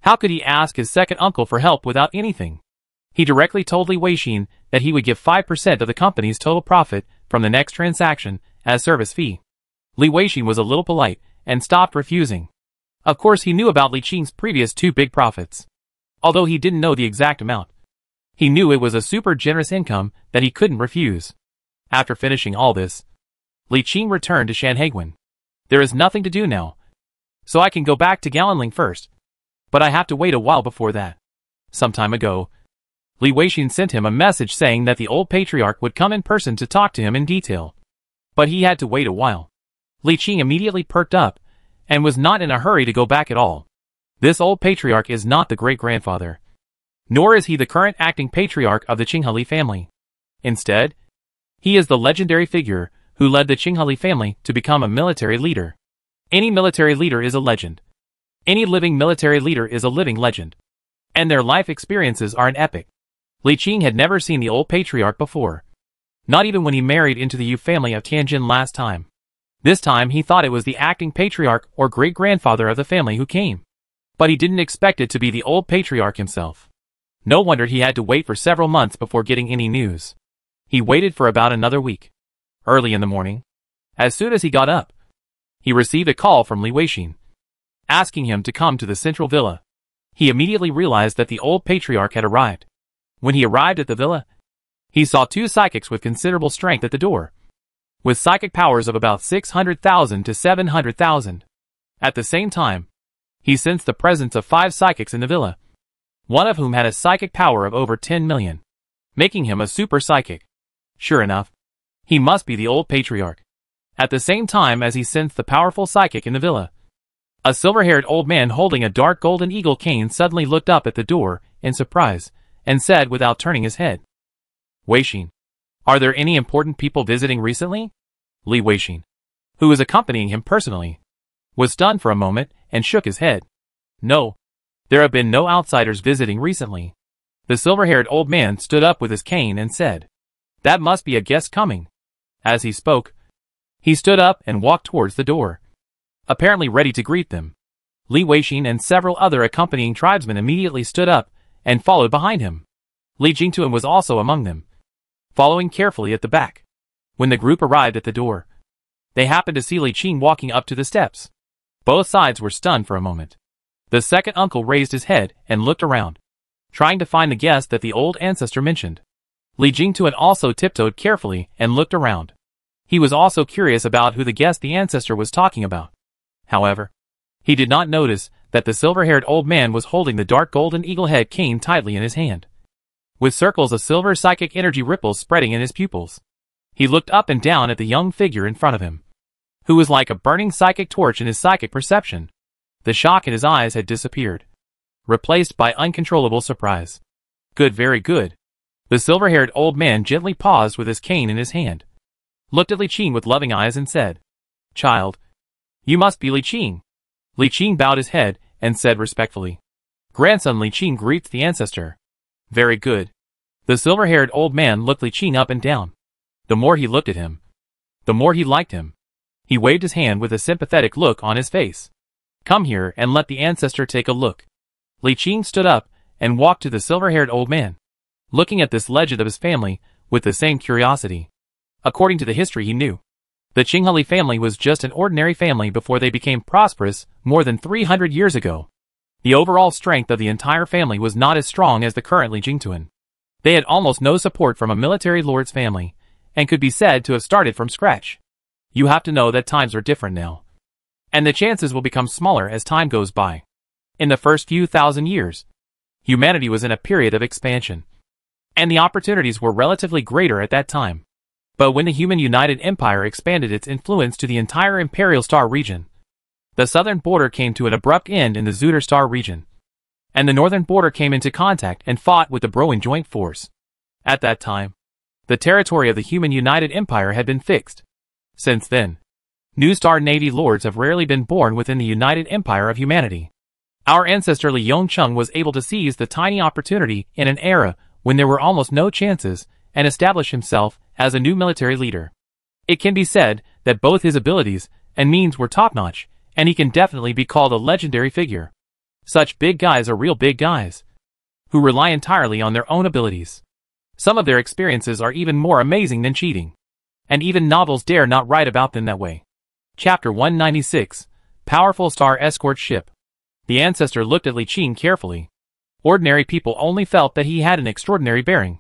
S1: How could he ask his second uncle for help without anything? He directly told Li Weixin that he would give 5% of the company's total profit from the next transaction as service fee. Li Weixin was a little polite and stopped refusing. Of course he knew about Li Qing's previous 2 big profits. Although he didn't know the exact amount, he knew it was a super generous income that he couldn't refuse. After finishing all this, Li Qing returned to Shanhaiguan. There is nothing to do now, so I can go back to Gallenling first. But I have to wait a while before that. Some time ago, Li Weixin sent him a message saying that the old patriarch would come in person to talk to him in detail. But he had to wait a while. Li Qing immediately perked up, and was not in a hurry to go back at all. This old patriarch is not the great-grandfather. Nor is he the current acting patriarch of the Qingheli family. Instead, he is the legendary figure who led the Qingheli family to become a military leader. Any military leader is a legend. Any living military leader is a living legend. And their life experiences are an epic. Li Qing had never seen the old patriarch before. Not even when he married into the Yu family of Tianjin last time. This time he thought it was the acting patriarch or great-grandfather of the family who came. But he didn't expect it to be the old patriarch himself. No wonder he had to wait for several months before getting any news. He waited for about another week. Early in the morning, as soon as he got up, he received a call from Li Weixin, asking him to come to the central villa. He immediately realized that the old patriarch had arrived. When he arrived at the villa, he saw two psychics with considerable strength at the door, with psychic powers of about 600,000 to 700,000. At the same time, he sensed the presence of 5 psychics in the villa, one of whom had a psychic power of over 10 million, making him a super psychic. Sure enough, he must be the old patriarch. At the same time as he sensed the powerful psychic in the villa, a silver-haired old man holding a dark golden eagle cane suddenly looked up at the door in surprise, and said without turning his head, "Weixin, are there any important people visiting recently?" Li Weixin, who was accompanying him personally, was stunned for a moment and shook his head. "No, there have been no outsiders visiting recently." The silver-haired old man stood up with his cane and said, "That must be a guest coming." As he spoke, he stood up and walked towards the door, apparently ready to greet them. Li Weixin and several other accompanying tribesmen immediately stood up and followed behind him. Li Jingtuan was also among them, following carefully at the back. When the group arrived at the door, they happened to see Li Qing walking up to the steps. Both sides were stunned for a moment. The second uncle raised his head and looked around, trying to find the guest that the old ancestor mentioned. Li Jingtuan also tiptoed carefully and looked around. He was also curious about who the guest the ancestor was talking about. However, he did not notice that the silver-haired old man was holding the dark golden eagle-head cane tightly in his hand, with circles of silver psychic energy ripples spreading in his pupils. He looked up and down at the young figure in front of him, who was like a burning psychic torch in his psychic perception. The shock in his eyes had disappeared, replaced by uncontrollable surprise. "Good, very good." The silver-haired old man gently paused with his cane in his hand, looked at Li Qing with loving eyes and said, "Child, you must be Li Qing." Li Qing bowed his head and said respectfully, "Grandson Li Qing greets the ancestor." "Very good." The silver-haired old man looked Li Qing up and down. The more he looked at him, the more he liked him. He waved his hand with a sympathetic look on his face. "Come here and let the ancestor take a look." Li Qing stood up and walked to the silver-haired old man, looking at this legend of his family with the same curiosity. According to the history he knew, the Qingheli family was just an ordinary family before they became prosperous more than 300 years ago. The overall strength of the entire family was not as strong as the current Li Jingtuan. They had almost no support from a military lord's family, and could be said to have started from scratch. You have to know that times are different now, and the chances will become smaller as time goes by. In the first few thousand years, humanity was in a period of expansion, and the opportunities were relatively greater at that time. But when the Human United Empire expanded its influence to the entire Imperial Star region, the southern border came to an abrupt end in the Zuder Star region, and the northern border came into contact and fought with the Broen Joint Force. At that time, the territory of the Human United Empire had been fixed. Since then, new Star Navy lords have rarely been born within the United Empire of humanity. Our ancestor Li Yongcheng was able to seize the tiny opportunity in an era when there were almost no chances and establish himself as a new military leader. It can be said that both his abilities and means were top-notch, and he can definitely be called a legendary figure. Such big guys are real big guys, who rely entirely on their own abilities. Some of their experiences are even more amazing than cheating, and even novels dare not write about them that way. Chapter 196, Powerful Star Escort Ship. The ancestor looked at Li Qing carefully. Ordinary people only felt that he had an extraordinary bearing.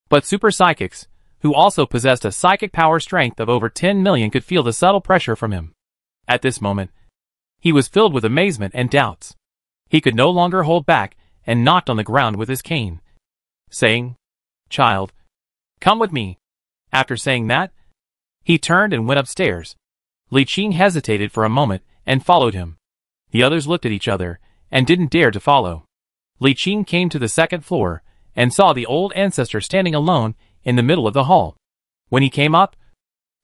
S1: But super psychics, who also possessed a psychic power strength of over 10 million, could feel the subtle pressure from him. At this moment, he was filled with amazement and doubts. He could no longer hold back and knocked on the ground with his cane, saying, "Child, come with me." After saying that, he turned and went upstairs. Li Qing hesitated for a moment and followed him. The others looked at each other and didn't dare to follow. Li Qing came to the second floor and saw the old ancestor standing alone in the middle of the hall. When he came up,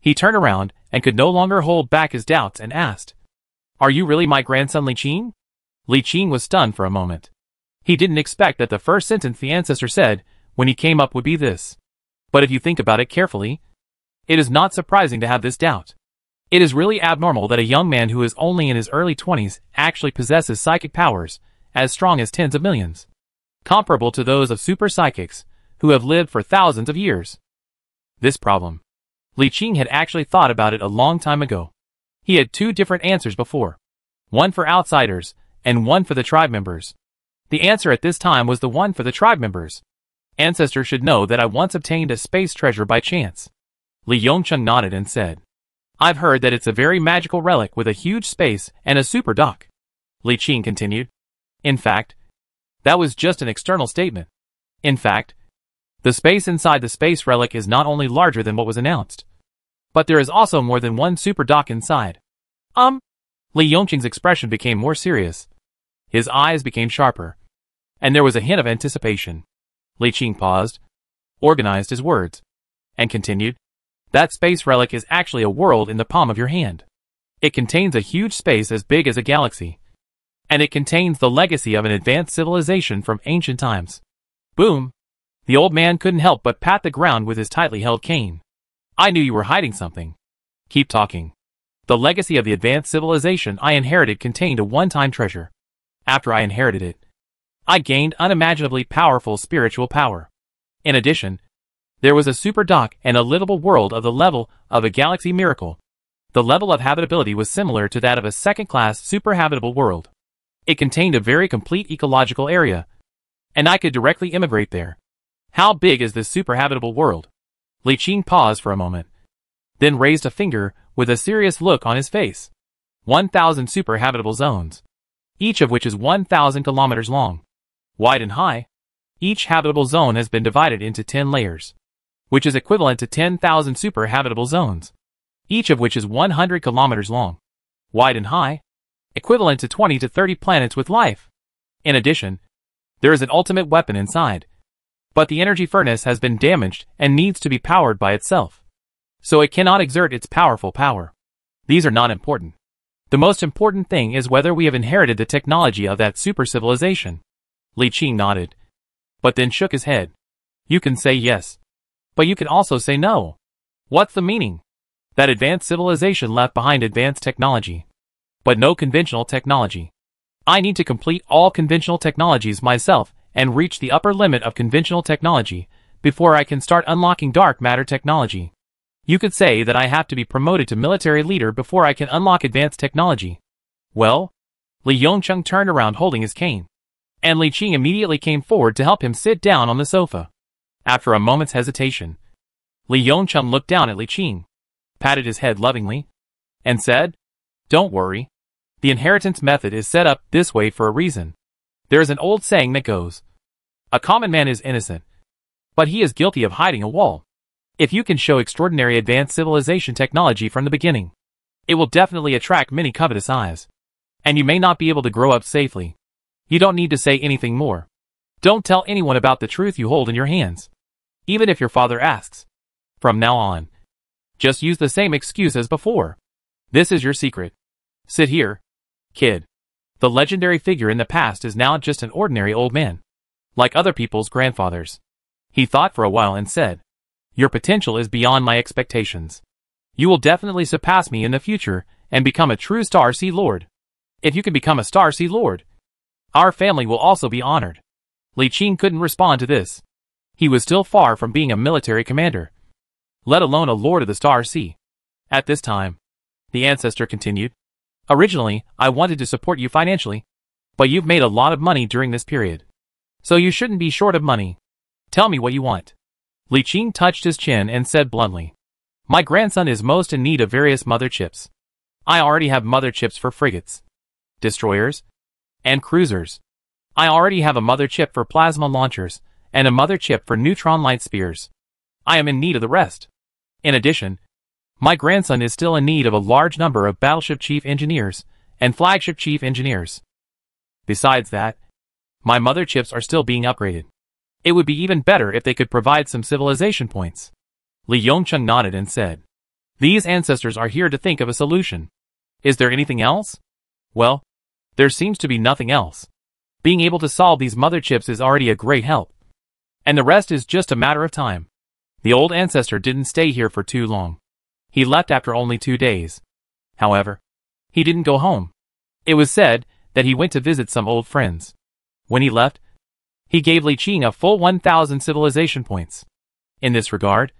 S1: he turned around and could no longer hold back his doubts and asked, "Are you really my grandson Li Qing?" Li Qing was stunned for a moment. He didn't expect that the first sentence the ancestor said when he came up would be this. But if you think about it carefully, it is not surprising to have this doubt. It is really abnormal that a young man who is only in his early 20s actually possesses psychic powers as strong as tens of millions, comparable to those of super psychics who have lived for thousands of years. This problem, Li Qing had actually thought about it a long time ago. He had two different answers before, one for outsiders and one for the tribe members. The answer at this time was the one for the tribe members. Ancestors should know that I once obtained a space treasure by chance. Li Yongcheng nodded and said, "I've heard that it's a very magical relic with a huge space and a super dock." Li Qing continued, "In fact, that was just an external statement. In fact, the space inside the space relic is not only larger than what was announced, but there is also more than one super dock inside." Li Yongqing's expression became more serious. His eyes became sharper, and there was a hint of anticipation. Li Qing paused, organized his words, and continued, "That space relic is actually a world in the palm of your hand. It contains a huge space as big as a galaxy, and it contains the legacy of an advanced civilization from ancient times." Boom! The old man couldn't help but pat the ground with his tightly held cane. "I knew you were hiding something. Keep talking." The legacy of the advanced civilization I inherited contained a one-time treasure. After I inherited it, I gained unimaginably powerful spiritual power. In addition, there was a super dock and a livable world of the level of a galaxy miracle. The level of habitability was similar to that of a second-class super habitable world. It contained a very complete ecological area, and I could directly immigrate there. How big is this super habitable world? Li Qing paused for a moment, then raised a finger with a serious look on his face. 1,000 super habitable zones, each of which is 1,000 kilometers long, wide and high. Each habitable zone has been divided into 10 layers, which is equivalent to 10,000 super habitable zones, each of which is 100 kilometers long, wide and high, equivalent to 20 to 30 planets with life. In addition, there is an ultimate weapon inside, but the energy furnace has been damaged and needs to be powered by itself, so it cannot exert its powerful power. These are not important. The most important thing is whether we have inherited the technology of that super civilization." Li Qing nodded, but then shook his head. "You can say yes, but you can also say no. What's the meaning? That advanced civilization left behind advanced technology, but no conventional technology. I need to complete all conventional technologies myself and reach the upper limit of conventional technology before I can start unlocking dark matter technology. You could say that I have to be promoted to military leader before I can unlock advanced technology." "Well?" Li Yongcheng turned around holding his cane, and Li Qing immediately came forward to help him sit down on the sofa. After a moment's hesitation, Li Yongcheng looked down at Li Qing, patted his head lovingly, and said, "Don't worry. The inheritance method is set up this way for a reason. There is an old saying that goes, 'A common man is innocent, but he is guilty of hiding a wall.' If you can show extraordinary advanced civilization technology from the beginning, it will definitely attract many covetous eyes, and you may not be able to grow up safely. You don't need to say anything more. Don't tell anyone about the truth you hold in your hands, even if your father asks. From now on, just use the same excuse as before. This is your secret. Sit here, kid." The legendary figure in the past is now just an ordinary old man, like other people's grandfathers. He thought for a while and said, "Your potential is beyond my expectations. You will definitely surpass me in the future and become a true Star Sea Lord. If you can become a Star Sea Lord, our family will also be honored." Li Qing couldn't respond to this. He was still far from being a military commander, let alone a Lord of the Star Sea. At this time, the ancestor continued, "Originally, I wanted to support you financially, but you've made a lot of money during this period, so you shouldn't be short of money. Tell me what you want." Li Qing touched his chin and said bluntly, "My grandson is most in need of various mother chips. I already have mother chips for frigates, destroyers, and cruisers. I already have a mother chip for plasma launchers, and a mother chip for neutron light spears. I am in need of the rest. In addition, my grandson is still in need of a large number of battleship chief engineers and flagship chief engineers. Besides that, my mother chips are still being upgraded. It would be even better if they could provide some civilization points. Li Yongcheng nodded and said, "These ancestors are here to think of a solution. Is there anything else?" "Well, there seems to be nothing else. Being able to solve these mother chips is already a great help. And the rest is just a matter of time." The old ancestor didn't stay here for too long. He left after only 2 days. However, he didn't go home. It was said that he went to visit some old friends. When he left, he gave Li Qing a full 1,000 civilization points. In this regard,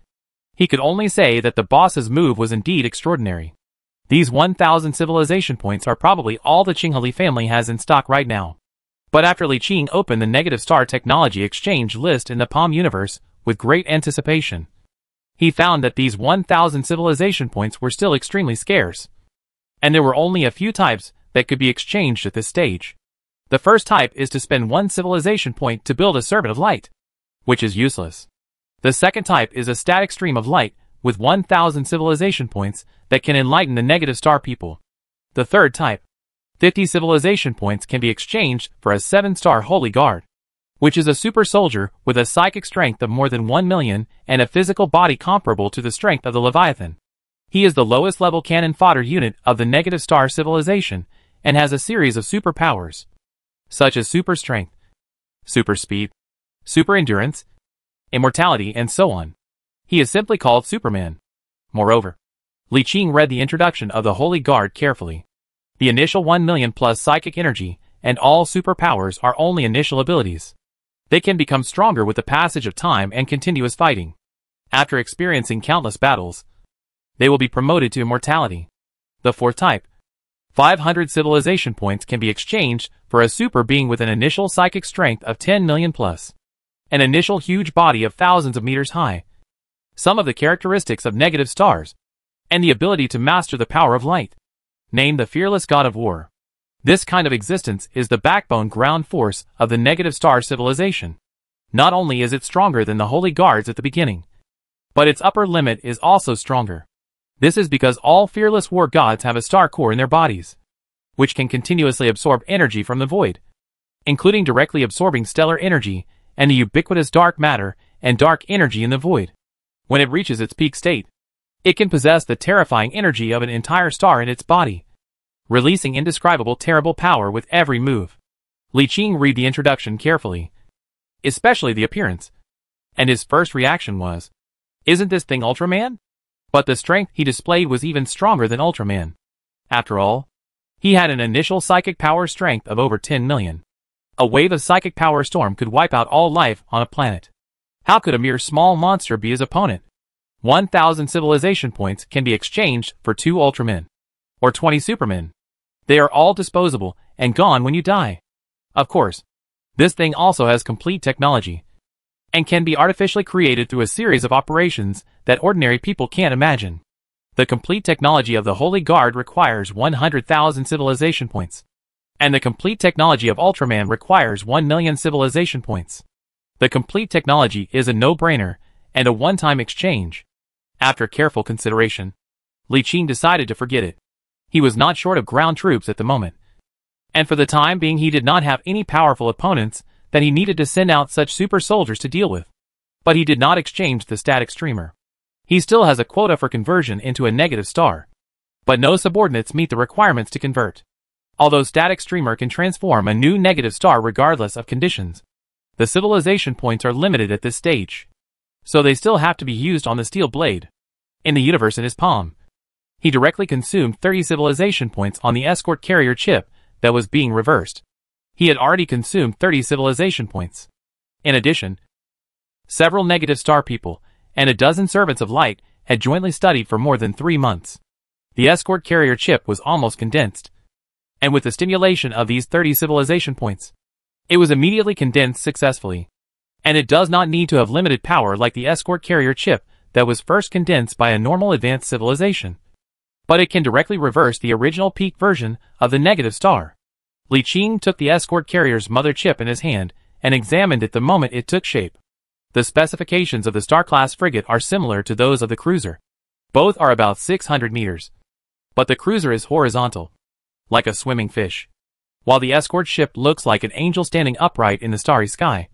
S1: he could only say that the boss's move was indeed extraordinary. These 1,000 civilization points are probably all the Qinghali family has in stock right now. But after Li Qing opened the negative star technology exchange list in the Palm universe with great anticipation, he found that these 1,000 civilization points were still extremely scarce. And there were only a few types that could be exchanged at this stage. The first type is to spend 1 civilization point to build a servant of light, which is useless. The second type is a static stream of light with 1,000 civilization points that can enlighten the negative star people. The third type, 50 civilization points, can be exchanged for a 7-star holy guard, which is a super soldier with a psychic strength of more than 1 million and a physical body comparable to the strength of the Leviathan. He is the lowest level cannon fodder unit of the negative star civilization and has a series of superpowers, such as super strength, super speed, super endurance, immortality, and so on. He is simply called Superman. Moreover, Li Qing read the introduction of the Holy Guard carefully. The initial 1 million plus psychic energy and all superpowers are only initial abilities. They can become stronger with the passage of time and continuous fighting. After experiencing countless battles, they will be promoted to immortality. The fourth type, 500 civilization points, can be exchanged for a super being with an initial psychic strength of 10 million plus, an initial huge body of thousands of meters high, some of the characteristics of negative stars, and the ability to master the power of light, named the fearless god of war. This kind of existence is the backbone ground force of the negative star civilization. Not only is it stronger than the holy guards at the beginning, but its upper limit is also stronger. This is because all fearless war gods have a star core in their bodies, which can continuously absorb energy from the void, including directly absorbing stellar energy and the ubiquitous dark matter and dark energy in the void. When it reaches its peak state, it can possess the terrifying energy of an entire star in its body, releasing indescribable terrible power with every move. Li Qing read the introduction carefully, especially the appearance, and his first reaction was, "Isn't this thing Ultraman?" But the strength he displayed was even stronger than Ultraman. After all, he had an initial psychic power strength of over 10 million. A wave of psychic power storm could wipe out all life on a planet. How could a mere small monster be his opponent? 1,000 civilization points can be exchanged for 2 Ultramen, or 20 Supermen. They are all disposable and gone when you die. Of course, this thing also has complete technology, and can be artificially created through a series of operations that ordinary people can't imagine. The complete technology of the Holy Guard requires 100,000 civilization points, and the complete technology of Ultraman requires 1 million civilization points. The complete technology is a no-brainer and a one-time exchange. After careful consideration, Li Qing decided to forget it. He was not short of ground troops at the moment, and for the time being he did not have any powerful opponents that he needed to send out such super soldiers to deal with. But he did not exchange the static streamer. He still has a quota for conversion into a negative star, but no subordinates meet the requirements to convert. Although static streamer can transform a new negative star regardless of conditions, the civilization points are limited at this stage, so they still have to be used on the steel blade. In the universe in his palm, he directly consumed 30 civilization points on the escort carrier chip that was being reversed. He had already consumed 30 civilization points. In addition, several negative star people and a dozen servants of light had jointly studied for more than 3 months. The escort carrier chip was almost condensed, and with the stimulation of these 30 civilization points, it was immediately condensed successfully. And it does not need to have limited power like the escort carrier chip that was first condensed by a normal advanced civilization, but it can directly reverse the original peak version of the negative star. Li Qing took the escort carrier's mother chip in his hand and examined it the moment it took shape. The specifications of the Star-class frigate are similar to those of the cruiser. Both are about 600 meters. But the cruiser is horizontal, like a swimming fish, while the escort ship looks like an angel standing upright in the starry sky,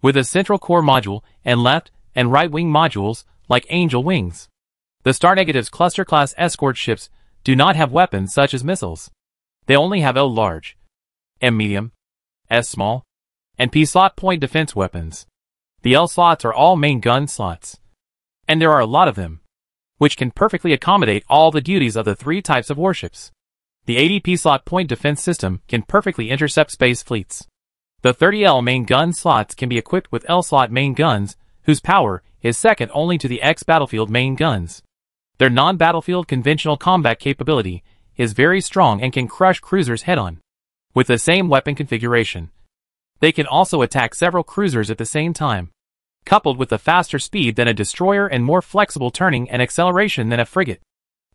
S1: with a central core module and left and right wing modules like angel wings. The Star-Negative's cluster-class escort ships do not have weapons such as missiles. They only have L large, M medium, S small, and P slot point defense weapons. The L slots are all main gun slots, and there are a lot of them, which can perfectly accommodate all the duties of the three types of warships. The 80 P slot point defense system can perfectly intercept space fleets. The 30 L main gun slots can be equipped with L slot main guns, whose power is second only to the X battlefield main guns. Their non-battlefield conventional combat capability is very strong and can crush cruisers head-on. With the same weapon configuration, they can also attack several cruisers at the same time, coupled with a faster speed than a destroyer and more flexible turning and acceleration than a frigate.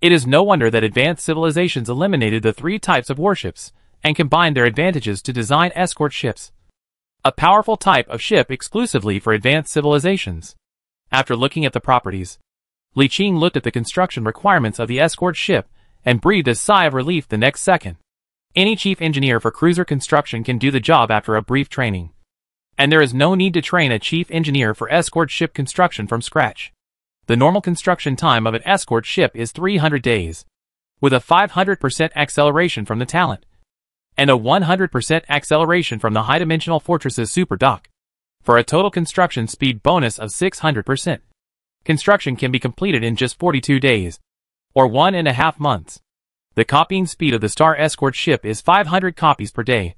S1: It is no wonder that advanced civilizations eliminated the three types of warships and combined their advantages to design escort ships, a powerful type of ship exclusively for advanced civilizations. After looking at the properties, Li Qing looked at the construction requirements of the escort ship and breathed a sigh of relief the next second. Any chief engineer for cruiser construction can do the job after a brief training, and there is no need to train a chief engineer for escort ship construction from scratch. The normal construction time of an escort ship is 300 days, with a 500% acceleration from the talent, and a 100% acceleration from the high-dimensional fortress's super dock, for a total construction speed bonus of 600%. Construction can be completed in just 42 days, or 1.5 months. The copying speed of the Star escort ship is 500 copies per day,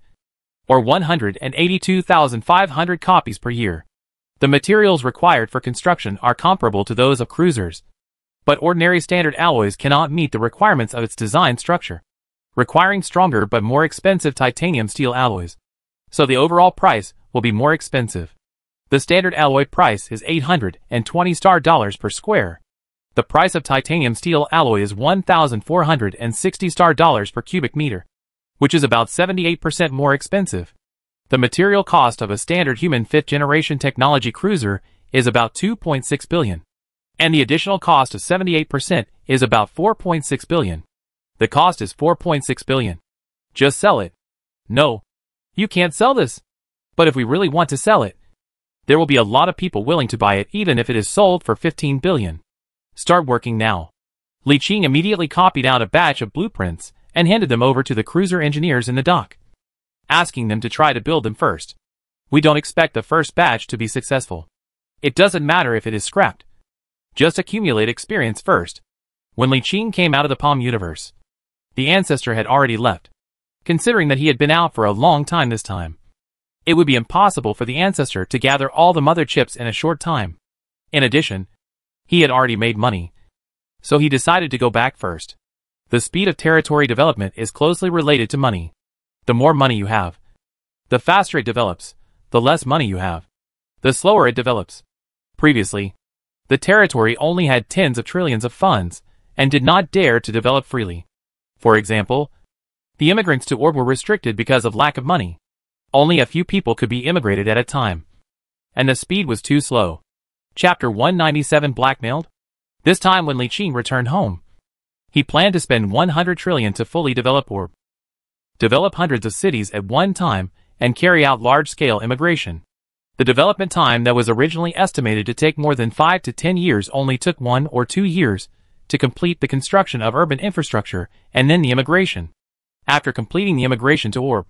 S1: or 182,500 copies per year. The materials required for construction are comparable to those of cruisers, but ordinary standard alloys cannot meet the requirements of its design structure, requiring stronger but more expensive titanium steel alloys. So the overall price will be more expensive. The standard alloy price is 820 star dollars per square. The price of titanium steel alloy is 1,460 star dollars per cubic meter, which is about 78% more expensive. The material cost of a standard human 5th-generation technology cruiser is about 2.6 billion, and the additional cost of 78% is about 4.6 billion. The cost is 4.6 billion. Just sell it. No, you can't sell this. But if we really want to sell it, there will be a lot of people willing to buy it even if it is sold for 15 billion. Start working now. Li Qing immediately copied out a batch of blueprints and handed them over to the cruiser engineers in the dock, asking them to try to build them first. We don't expect the first batch to be successful. It doesn't matter if it is scrapped. Just accumulate experience first. When Li Qing came out of the Palm universe, the ancestor had already left. Considering that he had been out for a long time this time, it would be impossible for the ancestor to gather all the mother chips in a short time. In addition, he had already made money, so he decided to go back first. The speed of territory development is closely related to money. The more money you have, the faster it develops. The less money you have, the slower it develops. Previously, the territory only had tens of trillions of funds and did not dare to develop freely. For example, the immigrants to Orb were restricted because of lack of money. Only a few people could be immigrated at a time, and the speed was too slow. Chapter 197 Blackmailed? This time when Li Qing returned home, he planned to spend 100 trillion to fully develop Orb, develop hundreds of cities at one time, and carry out large-scale immigration. The development time that was originally estimated to take more than 5 to 10 years only took 1 or 2 years to complete the construction of urban infrastructure and then the immigration. After completing the immigration to Orb,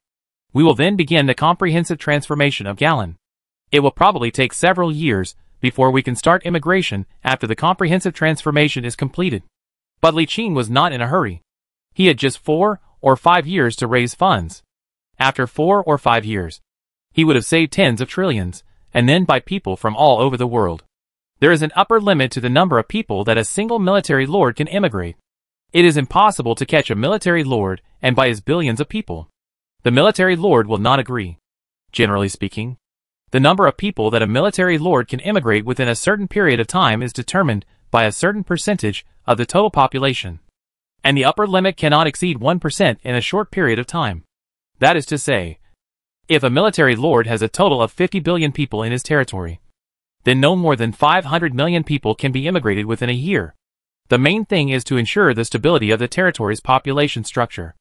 S1: we will then begin the comprehensive transformation of Gallon. It will probably take several years before we can start immigration after the comprehensive transformation is completed. But Li Qing was not in a hurry. He had just 4 or 5 years to raise funds. After 4 or 5 years, he would have saved tens of trillions, and then buy people from all over the world. There is an upper limit to the number of people that a single military lord can immigrate. It is impossible to catch a military lord and buy his billions of people. The military lord will not agree. Generally speaking, the number of people that a military lord can immigrate within a certain period of time is determined by a certain percentage of the total population, and the upper limit cannot exceed 1% in a short period of time. That is to say, If a military lord has a total of 50 billion people in his territory, then no more than 500 million people can be immigrated within a year. The main thing is to ensure the stability of the territory's population structure.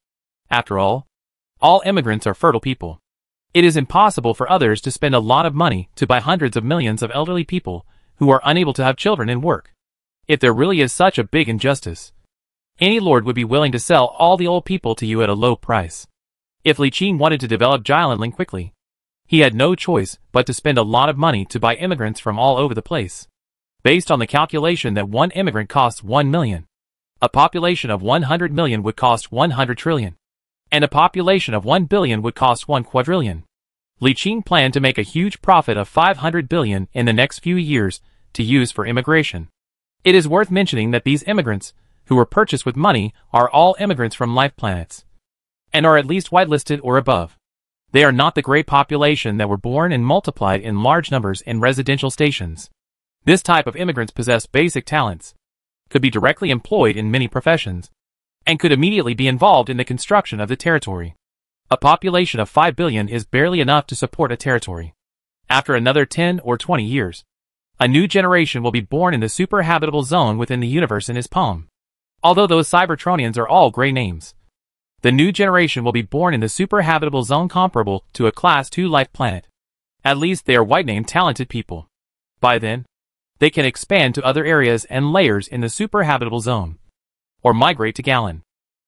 S1: After all immigrants are fertile people. It is impossible for others to spend a lot of money to buy hundreds of millions of elderly people who are unable to have children and work. If there really is such a big injustice, any lord would be willing to sell all the old people to you at a low price. If Li Qing wanted to develop Jialanling quickly, he had no choice but to spend a lot of money to buy immigrants from all over the place. Based on the calculation that one immigrant costs 1 million, a population of 100 million would cost 100 trillion, and a population of 1 billion would cost 1 quadrillion. Li Qing planned to make a huge profit of 500 billion in the next few years to use for immigration. It is worth mentioning that these immigrants, who were purchased with money, are all immigrants from life planets, and are at least whitelisted or above. They are not the great population that were born and multiplied in large numbers in residential stations. This type of immigrants possess basic talents, could be directly employed in many professions, and could immediately be involved in the construction of the territory. A population of 5 billion is barely enough to support a territory. After another 10 or 20 years, a new generation will be born in the super-habitable zone within the universe in his palm. Although those Cybertronians are all gray names, the new generation will be born in the super-habitable zone comparable to a Class 2 life planet. At least they are white-named talented people. By then, they can expand to other areas and layers in the super-habitable zone, or migrate to Galan.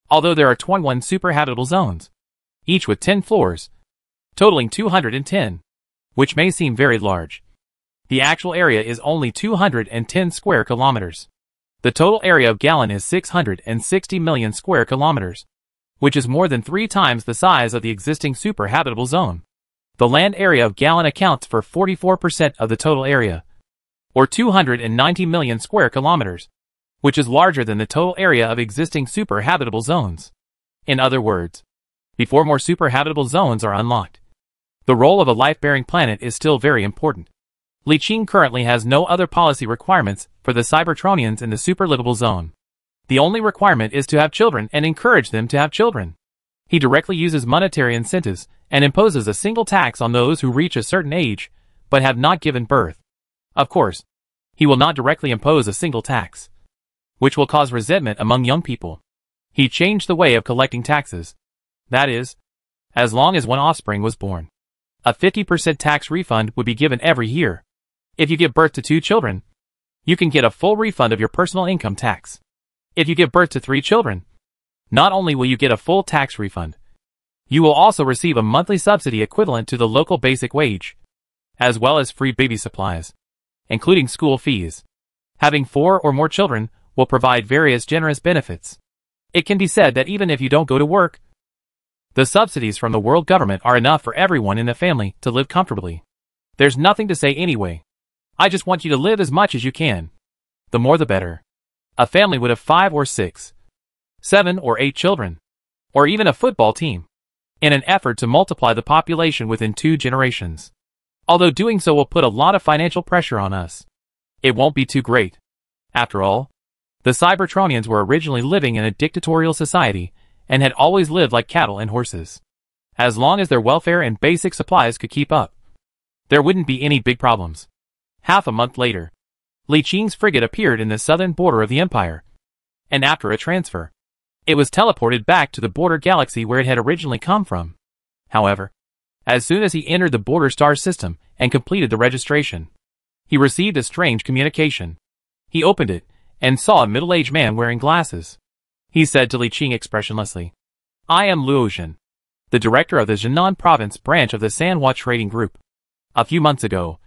S1: Although there are 21 super-habitable zones, each with 10 floors, totaling 210, which may seem very large. The actual area is only 210 square kilometers. The total area of Galan is 660 million square kilometers, which is more than 3 times the size of the existing super-habitable zone. The land area of Galan accounts for 44% of the total area, or 290 million square kilometers, which is larger than the total area of existing super-habitable zones. In other words, before more super-habitable zones are unlocked, the role of a life-bearing planet is still very important. Li Qing currently has no other policy requirements for the Cybertronians in the super-livable zone. The only requirement is to have children and encourage them to have children. He directly uses monetary incentives and imposes a single tax on those who reach a certain age but have not given birth. Of course, he will not directly impose a single tax, which will cause resentment among young people. He changed the way of collecting taxes. That is, as long as one offspring was born, a 50% tax refund would be given every year. If you give birth to 2 children, you can get a full refund of your personal income tax. If you give birth to 3 children, not only will you get a full tax refund, you will also receive a monthly subsidy equivalent to the local basic wage, as well as free baby supplies, including school fees. Having 4 or more children will provide various generous benefits. It can be said that even if you don't go to work, the subsidies from the world government are enough for everyone in the family to live comfortably. There's nothing to say anyway. I just want you to live as much as you can. The more the better. A family would have 5 or 6, 7 or 8 children, or even a football team, in an effort to multiply the population within 2 generations. Although doing so will put a lot of financial pressure on us, it won't be too great. After all, the Cybertronians were originally living in a dictatorial society and had always lived like cattle and horses. As long as their welfare and basic supplies could keep up, there wouldn't be any big problems. Half a month later, Li Qing's frigate appeared in the southern border of the Empire, and after a transfer, it was teleported back to the border galaxy where it had originally come from. However, as soon as he entered the border star system and completed the registration, he received a strange communication. He opened it and saw a middle-aged man wearing glasses. He said to Li Qing expressionlessly, "I am Luozhen, the director of the Jinan province branch of the Sanhua Trading Group. A few months ago,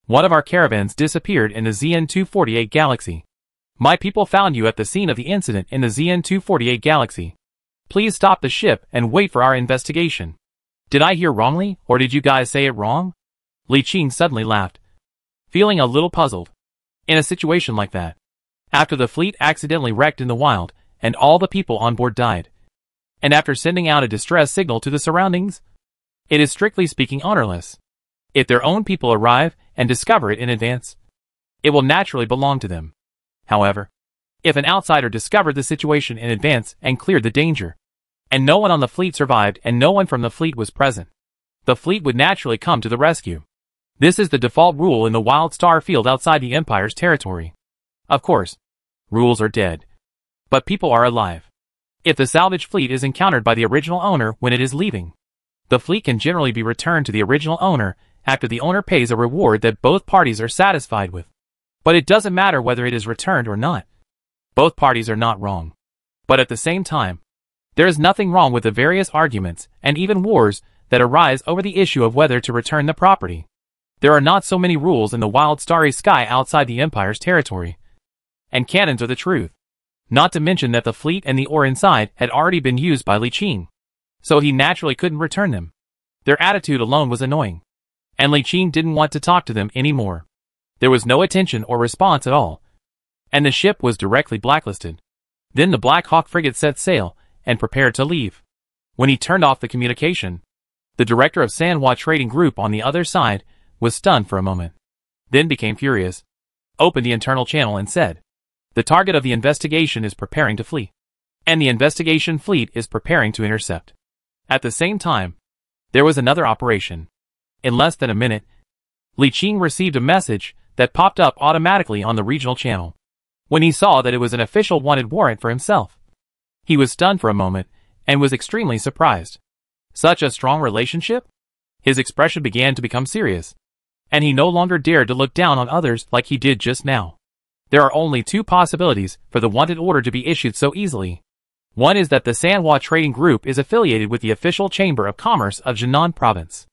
S1: one of our caravans disappeared in the ZN-248 galaxy. My people found you at the scene of the incident in the ZN-248 galaxy. Please stop the ship and wait for our investigation." Did I hear wrongly, or did you guys say it wrong? Li Qing suddenly laughed, feeling a little puzzled. In a situation like that, after the fleet accidentally wrecked in the wild, and all the people on board died, and after sending out a distress signal to the surroundings, it is strictly speaking honorless. If their own people arrive and discover it in advance, it will naturally belong to them. However, if an outsider discovered the situation in advance and cleared the danger, and no one on the fleet survived and no one from the fleet was present, the fleet would naturally come to the rescue. This is the default rule in the wild star field outside the Empire's territory. Of course, rules are dead. But people are alive. If the salvage fleet is encountered by the original owner when it is leaving, the fleet can generally be returned to the original owner after the owner pays a reward that both parties are satisfied with. But it doesn't matter whether it is returned or not. Both parties are not wrong. But at the same time, there is nothing wrong with the various arguments and even wars that arise over the issue of whether to return the property. There are not so many rules in the wild starry sky outside the Empire's territory. And cannons are the truth. Not to mention that the fleet and the ore inside had already been used by Li Qing. So he naturally couldn't return them. Their attitude alone was annoying. And Li Qing didn't want to talk to them anymore. There was no attention or response at all. And the ship was directly blacklisted. Then the Black Hawk frigate set sail and prepared to leave. When he turned off the communication, the director of Sanhua Trading Group on the other side was stunned for a moment. Then became furious, opened the internal channel and said, "The target of the investigation is preparing to flee. And the investigation fleet is preparing to intercept." At the same time, there was another operation. In less than a minute, Li Qing received a message that popped up automatically on the regional channel. When he saw that it was an official wanted warrant for himself, he was stunned for a moment and was extremely surprised. Such a strong relationship? His expression began to become serious, and he no longer dared to look down on others like he did just now. There are only two possibilities for the wanted order to be issued so easily. One is that the Sanhua Trading Group is affiliated with the official Chamber of Commerce of Jinan Province.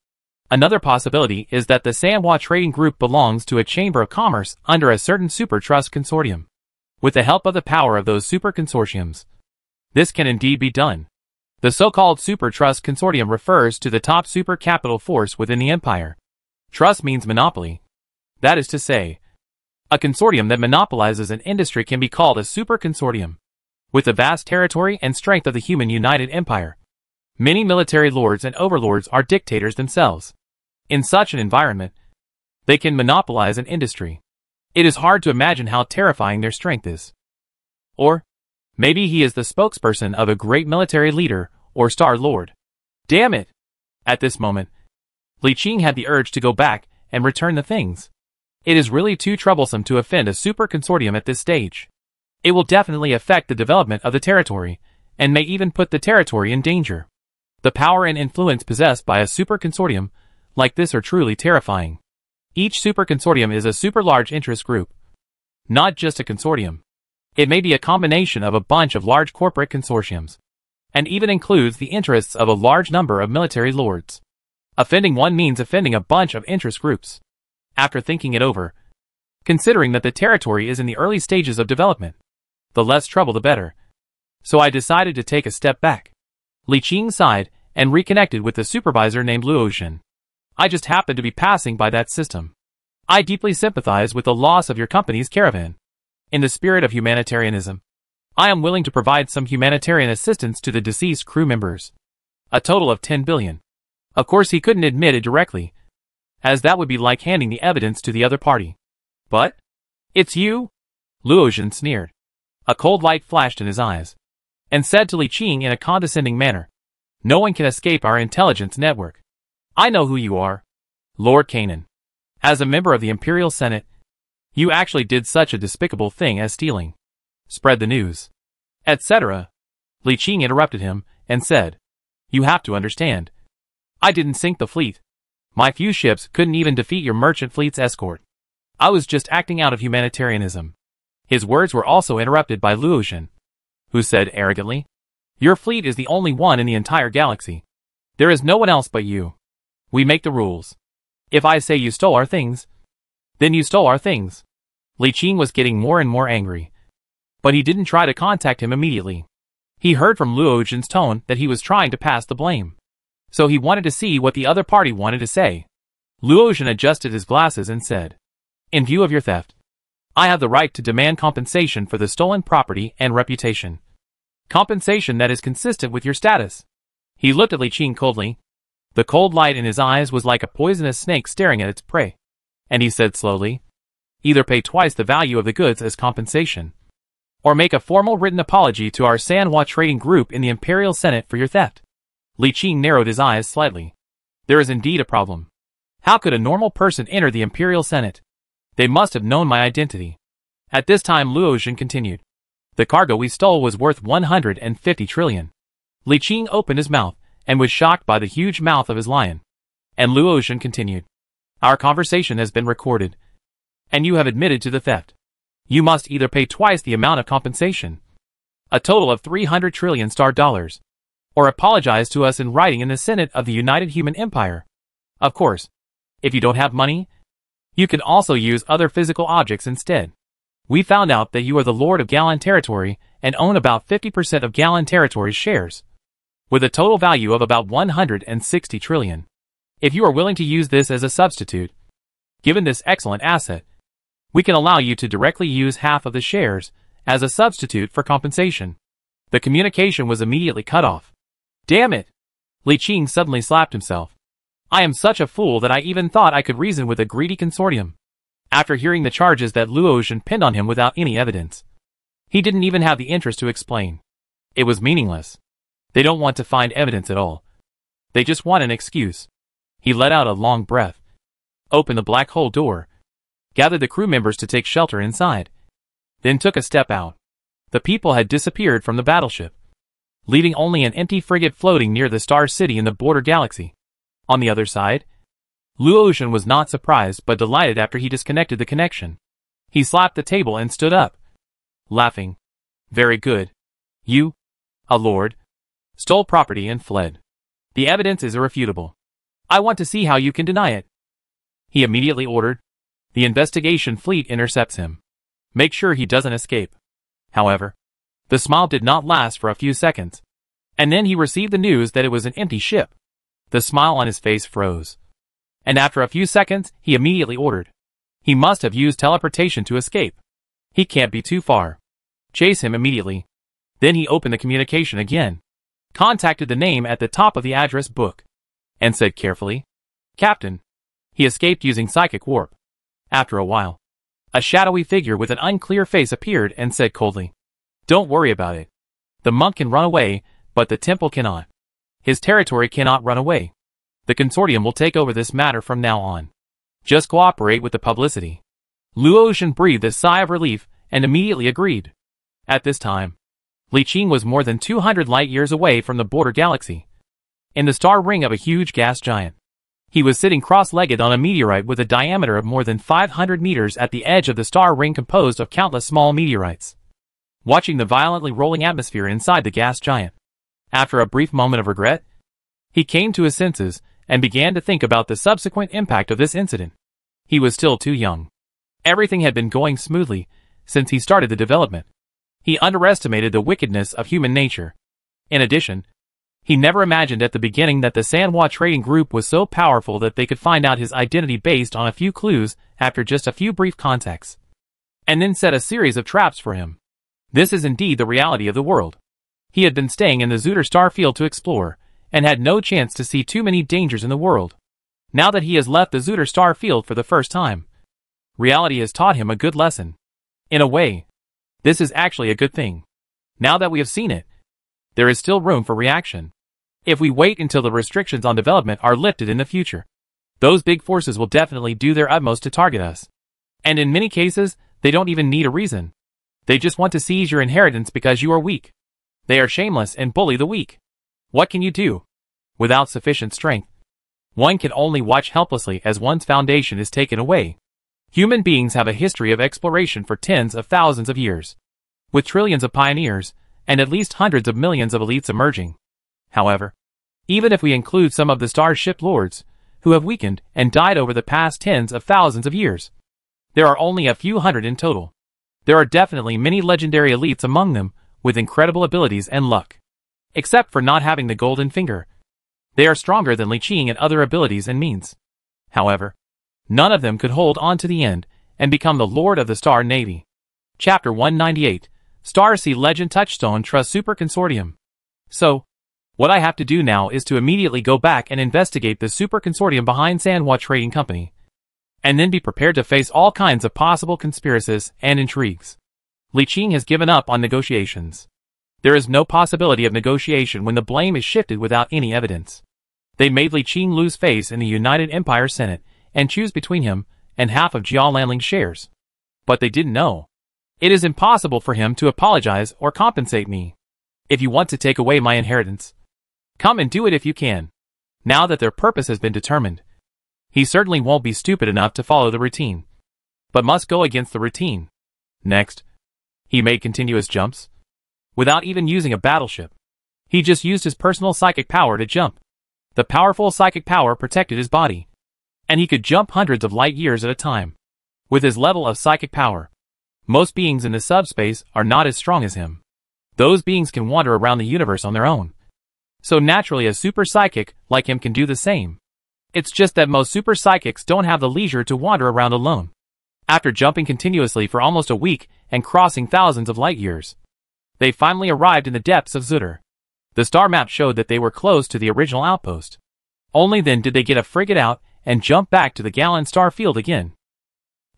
S1: Another possibility is that the Sanhua Trading Group belongs to a Chamber of Commerce under a certain super trust consortium. With the help of the power of those super consortiums, this can indeed be done. The so-called super trust consortium refers to the top super capital force within the empire. Trust means monopoly. That is to say, a consortium that monopolizes an industry can be called a super consortium. With the vast territory and strength of the human united empire, many military lords and overlords are dictators themselves. In such an environment, they can monopolize an industry. It is hard to imagine how terrifying their strength is. Or, maybe he is the spokesperson of a great military leader or star lord. Damn it! At this moment, Li Qing had the urge to go back and return the things. It is really too troublesome to offend a super consortium at this stage. It will definitely affect the development of the territory, and may even put the territory in danger. The power and influence possessed by a super consortium like this are truly terrifying. Each super consortium is a super large interest group. Not just a consortium. It may be a combination of a bunch of large corporate consortiums, and even includes the interests of a large number of military lords. Offending one means offending a bunch of interest groups. After thinking it over, considering that the territory is in the early stages of development, the less trouble the better. So I decided to take a step back. Li Qing sighed and reconnected with the supervisor named Luoxin. I just happened to be passing by that system. I deeply sympathize with the loss of your company's caravan. In the spirit of humanitarianism, I am willing to provide some humanitarian assistance to the deceased crew members. A total of 10 billion. Of course he couldn't admit it directly, as that would be like handing the evidence to the other party. But, it's you? Luoxin sneered. A cold light flashed in his eyes, and said to Li Qing in a condescending manner, "No one can escape our intelligence network. I know who you are. Lord Kanan. As a member of the Imperial Senate, you actually did such a despicable thing as stealing. Spread the news. Etc." Li Qing interrupted him and said, "You have to understand. I didn't sink the fleet. My few ships couldn't even defeat your merchant fleet's escort. I was just acting out of humanitarianism." His words were also interrupted by Luoxin, who said arrogantly, "Your fleet is the only one in the entire galaxy. There is no one else but you. We make the rules. If I say you stole our things, then you stole our things." Li Qing was getting more and more angry, but he didn't try to contact him immediately. He heard from Luoxin's tone that he was trying to pass the blame, so he wanted to see what the other party wanted to say. Luoxin adjusted his glasses and said, "In view of your theft, I have the right to demand compensation for the stolen property and reputation. Compensation that is consistent with your status." He looked at Li Qing coldly. The cold light in his eyes was like a poisonous snake staring at its prey. And he said slowly, "Either pay twice the value of the goods as compensation, or make a formal written apology to our Sanhua Trading Group in the Imperial Senate for your theft." Li Qing narrowed his eyes slightly. There is indeed a problem. How could a normal person enter the Imperial Senate? They must have known my identity. At this time Luotian continued. The cargo we stole was worth 150 trillion. Li Qing opened his mouth, and was shocked by the huge mouth of his lion. And Luotian continued. Our conversation has been recorded. And you have admitted to the theft. You must either pay twice the amount of compensation, a total of 300 trillion star dollars, or apologize to us in writing in the Senate of the United Human Empire. Of course, if you don't have money, you can also use other physical objects instead. We found out that you are the Lord of Galan Territory and own about 50% of Galan Territory's shares, with a total value of about 160 trillion. If you are willing to use this as a substitute, given this excellent asset, we can allow you to directly use half of the shares as a substitute for compensation. The communication was immediately cut off. Damn it! Li Qing suddenly slapped himself. I am such a fool that I even thought I could reason with a greedy consortium. After hearing the charges that Luotian pinned on him without any evidence, he didn't even have the interest to explain. It was meaningless. They don't want to find evidence at all. They just want an excuse. He let out a long breath, opened the black hole door, gathered the crew members to take shelter inside, then took a step out. The people had disappeared from the battleship, leaving only an empty frigate floating near the star city in the border galaxy. On the other side, Luotian was not surprised but delighted after he disconnected the connection. He slapped the table and stood up, laughing. Very good. You, a lord, stole property and fled. The evidence is irrefutable. I want to see how you can deny it. He immediately ordered. The investigation fleet intercepts him. Make sure he doesn't escape. However, the smile did not last for a few seconds, and then he received the news that it was an empty ship. The smile on his face froze, and after a few seconds, he immediately ordered. He must have used teleportation to escape. He can't be too far. Chase him immediately. Then he opened the communication again, contacted the name at the top of the address book, and said carefully, Captain. He escaped using psychic warp. After a while, a shadowy figure with an unclear face appeared and said coldly, Don't worry about it. The monk can run away, but the temple cannot. His territory cannot run away. The consortium will take over this matter from now on. Just cooperate with the publicity. Luotian breathed a sigh of relief and immediately agreed. At this time, Li Qing was more than 200 light-years away from the border galaxy, in the star ring of a huge gas giant. He was sitting cross-legged on a meteorite with a diameter of more than 500 meters at the edge of the star ring composed of countless small meteorites, watching the violently rolling atmosphere inside the gas giant. After a brief moment of regret, he came to his senses and began to think about the subsequent impact of this incident. He was still too young. Everything had been going smoothly since he started the development. He underestimated the wickedness of human nature. In addition, he never imagined at the beginning that the Sanhua trading group was so powerful that they could find out his identity based on a few clues after just a few brief contacts, and then set a series of traps for him. This is indeed the reality of the world. He had been staying in the Zutter star field to explore, and had no chance to see too many dangers in the world. Now that he has left the Zutter star field for the first time, reality has taught him a good lesson. In a way, this is actually a good thing. Now that we have seen it, there is still room for reaction. If we wait until the restrictions on development are lifted in the future, those big forces will definitely do their utmost to target us. And in many cases, they don't even need a reason. They just want to seize your inheritance because you are weak. They are shameless and bully the weak. What can you do? Without sufficient strength, one can only watch helplessly as one's foundation is taken away. Human beings have a history of exploration for tens of thousands of years, with trillions of pioneers, and at least hundreds of millions of elites emerging. However, even if we include some of the starship lords, who have weakened and died over the past tens of thousands of years, there are only a few hundred in total. There are definitely many legendary elites among them, with incredible abilities and luck. Except for not having the golden finger. They are stronger than Li Qing in other abilities and means. However, none of them could hold on to the end, and become the Lord of the Star Navy. Chapter 198, Star Sea Legend Touchstone Trust Super Consortium. So, what I have to do now is to immediately go back and investigate the super consortium behind Sanhua Trading Company, and then be prepared to face all kinds of possible conspiracies and intrigues. Li Qing has given up on negotiations. There is no possibility of negotiation when the blame is shifted without any evidence. They made Li Qing lose face in the United Empire Senate and choose between him and half of Jiao Lanling's shares. But they didn't know. It is impossible for him to apologize or compensate me. If you want to take away my inheritance, come and do it if you can. Now that their purpose has been determined, he certainly won't be stupid enough to follow the routine, but must go against the routine. Next, he made continuous jumps. Without even using a battleship, he just used his personal psychic power to jump. The powerful psychic power protected his body, and he could jump hundreds of light years at a time. With his level of psychic power, most beings in the subspace are not as strong as him. Those beings can wander around the universe on their own. So naturally a super psychic like him can do the same. It's just that most super psychics don't have the leisure to wander around alone. After jumping continuously for almost a week and crossing thousands of light years, they finally arrived in the depths of Zutter. The star map showed that they were close to the original outpost. Only then did they get a frigate out and jump back to the Galen star field again.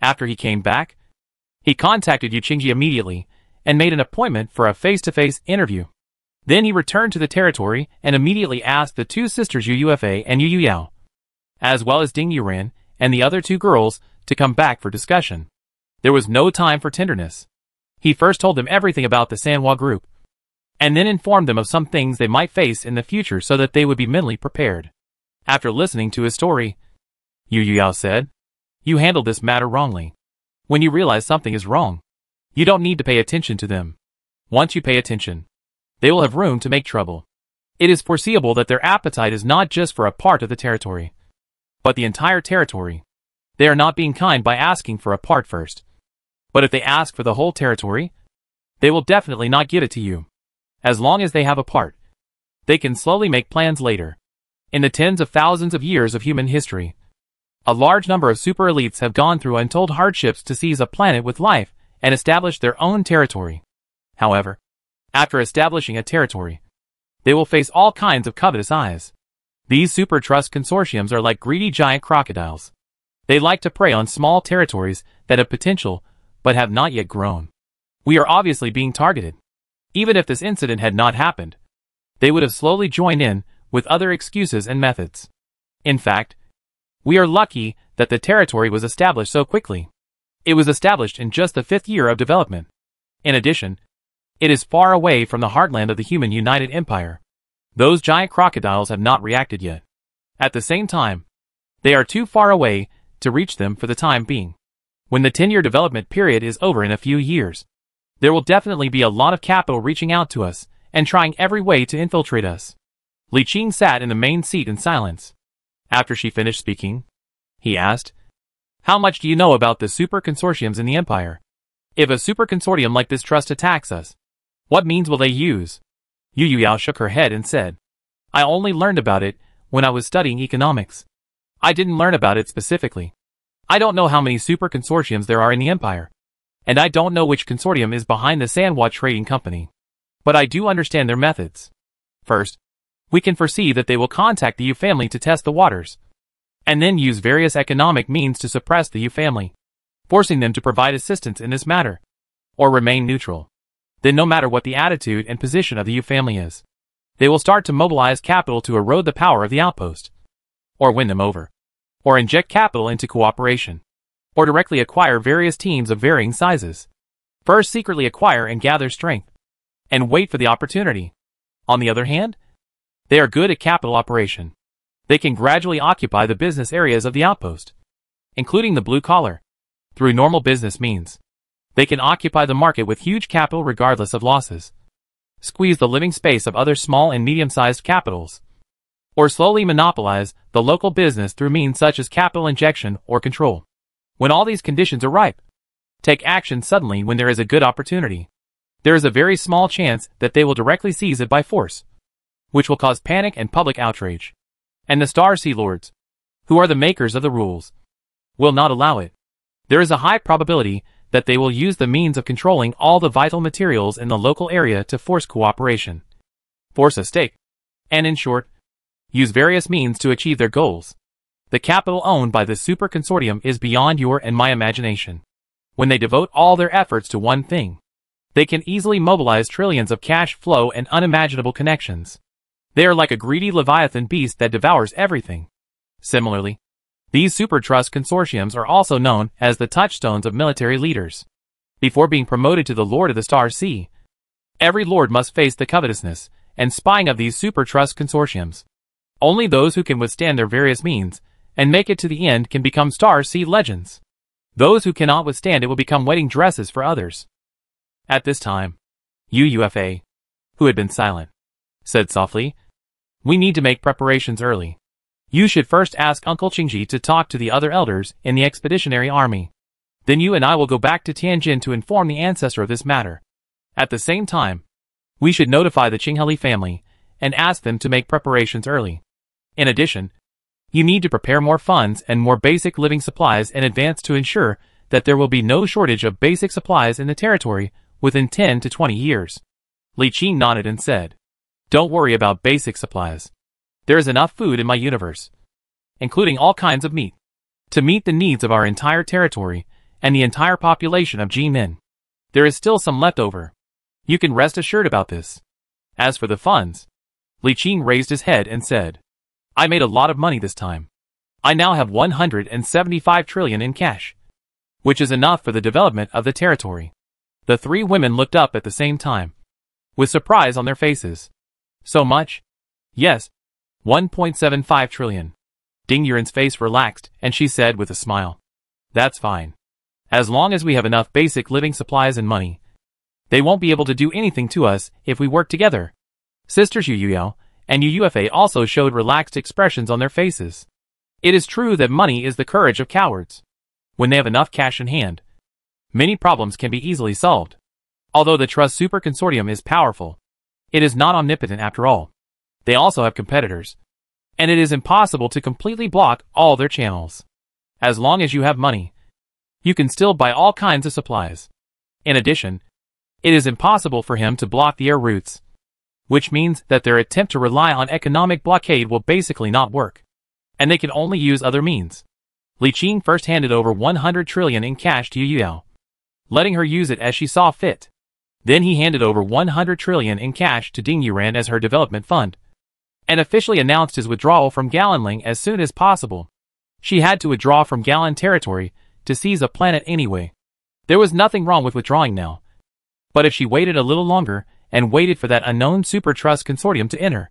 S1: After he came back, he contacted Yu Qingji immediately and made an appointment for a face-to-face interview. Then he returned to the territory and immediately asked the two sisters Yu Yufa and Yu Yuyao, as well as Ding Yuran and the other two girls, to come back for discussion. There was no time for tenderness. He first told them everything about the Sanhua group, and then informed them of some things they might face in the future so that they would be mentally prepared. After listening to his story, Yu Yuyao said, "You handled this matter wrongly. When you realize something is wrong, you don't need to pay attention to them. Once you pay attention, they will have room to make trouble. It is foreseeable that their appetite is not just for a part of the territory, but the entire territory. They are not being kind by asking for a part first. But if they ask for the whole territory, they will definitely not give it to you. As long as they have a part, they can slowly make plans later. In the tens of thousands of years of human history, a large number of super elites have gone through untold hardships to seize a planet with life and establish their own territory. However, after establishing a territory, they will face all kinds of covetous eyes. These super trust consortiums are like greedy giant crocodiles. They like to prey on small territories that have potential but have not yet grown. We are obviously being targeted. Even if this incident had not happened, they would have slowly joined in with other excuses and methods. In fact, we are lucky that the territory was established so quickly. It was established in just the 5th year of development. In addition, it is far away from the heartland of the human United Empire. Those giant crocodiles have not reacted yet. At the same time, they are too far away to reach them for the time being. When the 10-year development period is over in a few years, there will definitely be a lot of capital reaching out to us and trying every way to infiltrate us. Li Qing sat in the main seat in silence. After she finished speaking, he asked, "How much do you know about the super consortiums in the Empire? If a super consortium like this trust attacks us, what means will they use?" Yu Yuyao shook her head and said, "I only learned about it when I was studying economics. I didn't learn about it specifically. I don't know how many super consortiums there are in the Empire, and I don't know which consortium is behind the Sanhua Trading Company. But I do understand their methods. First, we can foresee that they will contact the Yu family to test the waters, and then use various economic means to suppress the Yu family, forcing them to provide assistance in this matter, or remain neutral. Then no matter what the attitude and position of the Yu family is, they will start to mobilize capital to erode the power of the outpost, or win them over, or inject capital into cooperation, or directly acquire various teams of varying sizes. First secretly acquire and gather strength, and wait for the opportunity. On the other hand, they are good at capital operation. They can gradually occupy the business areas of the outpost, including the blue collar, through normal business means. They can occupy the market with huge capital regardless of losses, squeeze the living space of other small and medium-sized capitals, or slowly monopolize the local business through means such as capital injection or control. When all these conditions are ripe, take action suddenly when there is a good opportunity. There is a very small chance that they will directly seize it by force, which will cause panic and public outrage. And the Star Sea Lords, who are the makers of the rules, will not allow it. There is a high probability that they will use the means of controlling all the vital materials in the local area to force cooperation, force a stake, and in short, use various means to achieve their goals. The capital owned by this super consortium is beyond your and my imagination. When they devote all their efforts to one thing, they can easily mobilize trillions of cash flow and unimaginable connections. They are like a greedy leviathan beast that devours everything. Similarly, these super trust consortiums are also known as the touchstones of military leaders. Before being promoted to the Lord of the Star Sea, every lord must face the covetousness and spying of these super trust consortiums. Only those who can withstand their various means and make it to the end can become Star Sea legends. Those who cannot withstand it will become wedding dresses for others. At this time, UUFA, who had been silent, said softly, "We need to make preparations early. You should first ask Uncle Qingji to talk to the other elders in the expeditionary army. Then you and I will go back to Tianjin to inform the ancestor of this matter. At the same time, we should notify the Qingheli family and ask them to make preparations early. In addition, you need to prepare more funds and more basic living supplies in advance to ensure that there will be no shortage of basic supplies in the territory within 10 to 20 years. Li Qing nodded and said, "Don't worry about basic supplies. There is enough food in my universe, including all kinds of meat, to meet the needs of our entire territory and the entire population of Jimin. There is still some left over. You can rest assured about this. As for the funds," Li Qing raised his head and said, "I made a lot of money this time. I now have 175 trillion in cash, which is enough for the development of the territory." The three women looked up at the same time, with surprise on their faces. "So much?" "Yes, 1.75 trillion. Ding Yuren's face relaxed, and she said with a smile, "That's fine. As long as we have enough basic living supplies and money, they won't be able to do anything to us if we work together." Sisters Yuyao and UUFA also showed relaxed expressions on their faces. It is true that money is the courage of cowards. When they have enough cash in hand, many problems can be easily solved. Although the Trust Super Consortium is powerful, it is not omnipotent after all. They also have competitors, and it is impossible to completely block all their channels. As long as you have money, you can still buy all kinds of supplies. In addition, it is impossible for him to block the air routes, which means that their attempt to rely on economic blockade will basically not work, and they can only use other means. Li Qing first handed over 100 trillion in cash to Yu Yao, letting her use it as she saw fit. Then he handed over 100 trillion in cash to Ding Yuran as her development fund, and officially announced his withdrawal from Galanling as soon as possible. She had to withdraw from Galan territory to seize a planet anyway. There was nothing wrong with withdrawing now. But if she waited a little longer and waited for that unknown Super Trust Consortium to enter,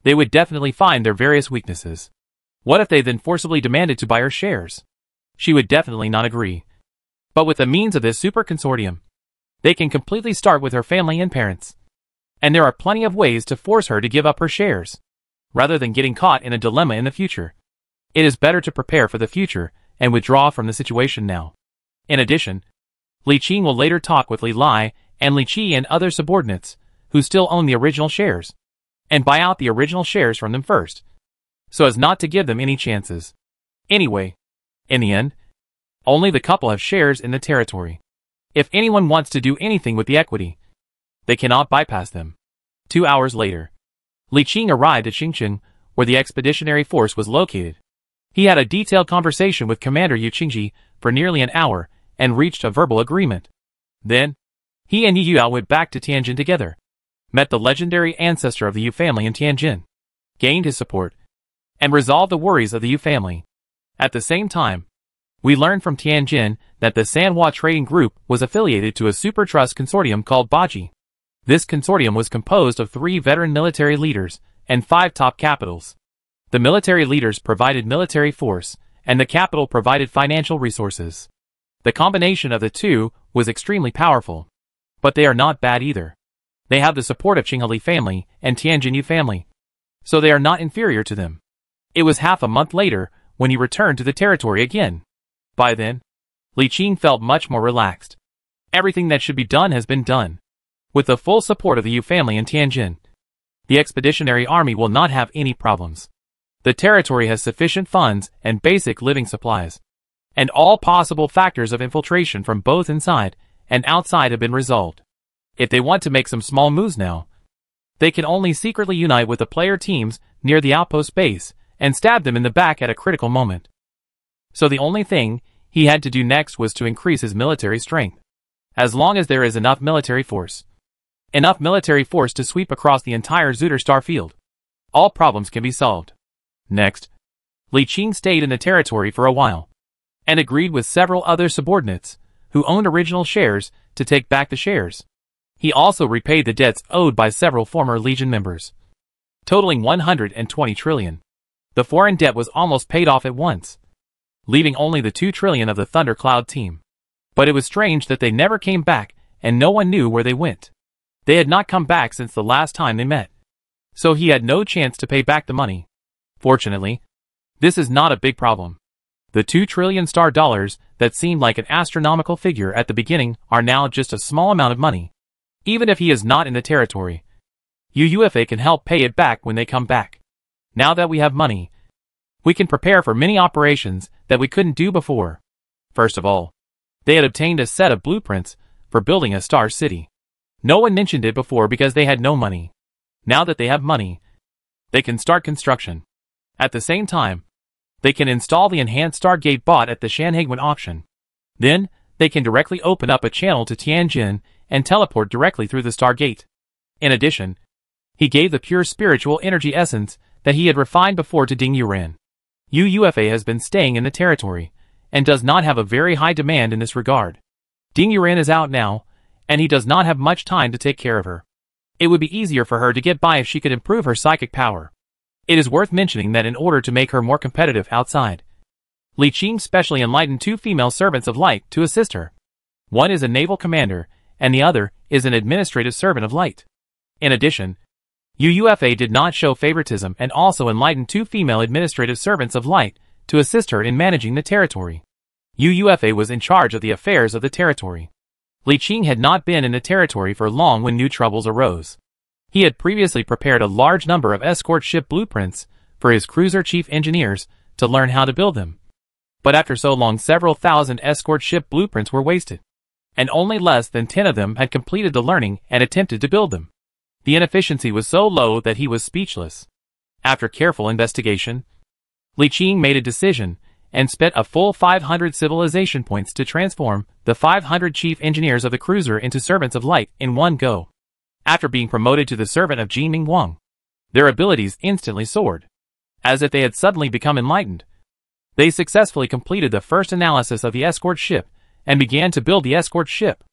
S1: they would definitely find their various weaknesses. What if they then forcibly demanded to buy her shares? She would definitely not agree. But with the means of this Super Consortium, they can completely start with her family and parents. And there are plenty of ways to force her to give up her shares. Rather than getting caught in a dilemma in the future, it is better to prepare for the future and withdraw from the situation now. In addition, Li Qing will later talk with Li Lai and Li Qi and other subordinates who still own the original shares, and buy out the original shares from them first, so as not to give them any chances. Anyway, in the end, only the couple have shares in the territory. If anyone wants to do anything with the equity, they cannot bypass them. 2 hours later, Li Qing arrived at Xingchen, where the expeditionary force was located. He had a detailed conversation with Commander Yu Qingji for nearly an hour and reached a verbal agreement. Then, he and Yu Yao went back to Tianjin together, met the legendary ancestor of the Yu family in Tianjin, gained his support, and resolved the worries of the Yu family. At the same time, we learned from Tianjin that the Sanhua Trading Group was affiliated to a super trust consortium called Baji. This consortium was composed of 3 veteran military leaders and 5 top capitals. The military leaders provided military force, and the capital provided financial resources. The combination of the two was extremely powerful. But they are not bad either. They have the support of Qingheli family and Tianjin Yu family, so they are not inferior to them. It was half a month later when he returned to the territory again. By then, Li Qing felt much more relaxed. Everything that should be done has been done. With the full support of the Yu family in Tianjin, the expeditionary army will not have any problems. The territory has sufficient funds and basic living supplies, and all possible factors of infiltration from both inside and outside have been resolved. If they want to make some small moves now, they can only secretly unite with the player teams near the outpost base and stab them in the back at a critical moment. So the only thing he had to do next was to increase his military strength. As long as there is enough military force to sweep across the entire Zuder star field, all problems can be solved. Next, Li Qing stayed in the territory for a while, and agreed with several other subordinates, who owned original shares, to take back the shares. He also repaid the debts owed by several former Legion members, totaling 120 trillion. The foreign debt was almost paid off at once, leaving only the 2 trillion of the Thundercloud team. But it was strange that they never came back, and no one knew where they went. They had not come back since the last time they met, so he had no chance to pay back the money. Fortunately, this is not a big problem. The 2 trillion star dollars that seemed like an astronomical figure at the beginning are now just a small amount of money. Even if he is not in the territory, UUFA can help pay it back when they come back. Now that we have money, we can prepare for many operations that we couldn't do before. First of all, they had obtained a set of blueprints for building a star city. No one mentioned it before because they had no money. Now that they have money, they can start construction. At the same time, they can install the enhanced Stargate bot at the Shanhaiguan auction. Then, they can directly open up a channel to Tianjin and teleport directly through the Stargate. In addition, he gave the pure spiritual energy essence that he had refined before to Ding Yuran. UUFA has been staying in the territory, and does not have a very high demand in this regard. Ding Yuran is out now, and he does not have much time to take care of her. It would be easier for her to get by if she could improve her psychic power. It is worth mentioning that in order to make her more competitive outside, Li Qing specially enlightened 2 female servants of light to assist her. One is a naval commander, and the other is an administrative servant of light. In addition, UUFA did not show favoritism and also enlightened 2 female administrative servants of light to assist her in managing the territory. UUFA was in charge of the affairs of the territory. Li Qing had not been in the territory for long when new troubles arose. He had previously prepared a large number of escort ship blueprints for his cruiser chief engineers to learn how to build them. But after so long, several thousand escort ship blueprints were wasted, and only less than 10 of them had completed the learning and attempted to build them. The inefficiency was so low that he was speechless. After careful investigation, Li Qing made a decision and spent a full 500 civilization points to transform the 500 chief engineers of the cruiser into servants of light in one go. After being promoted to the servant of Jinming Wang, their abilities instantly soared, as if they had suddenly become enlightened. They successfully completed the first analysis of the escort ship and began to build the escort ship.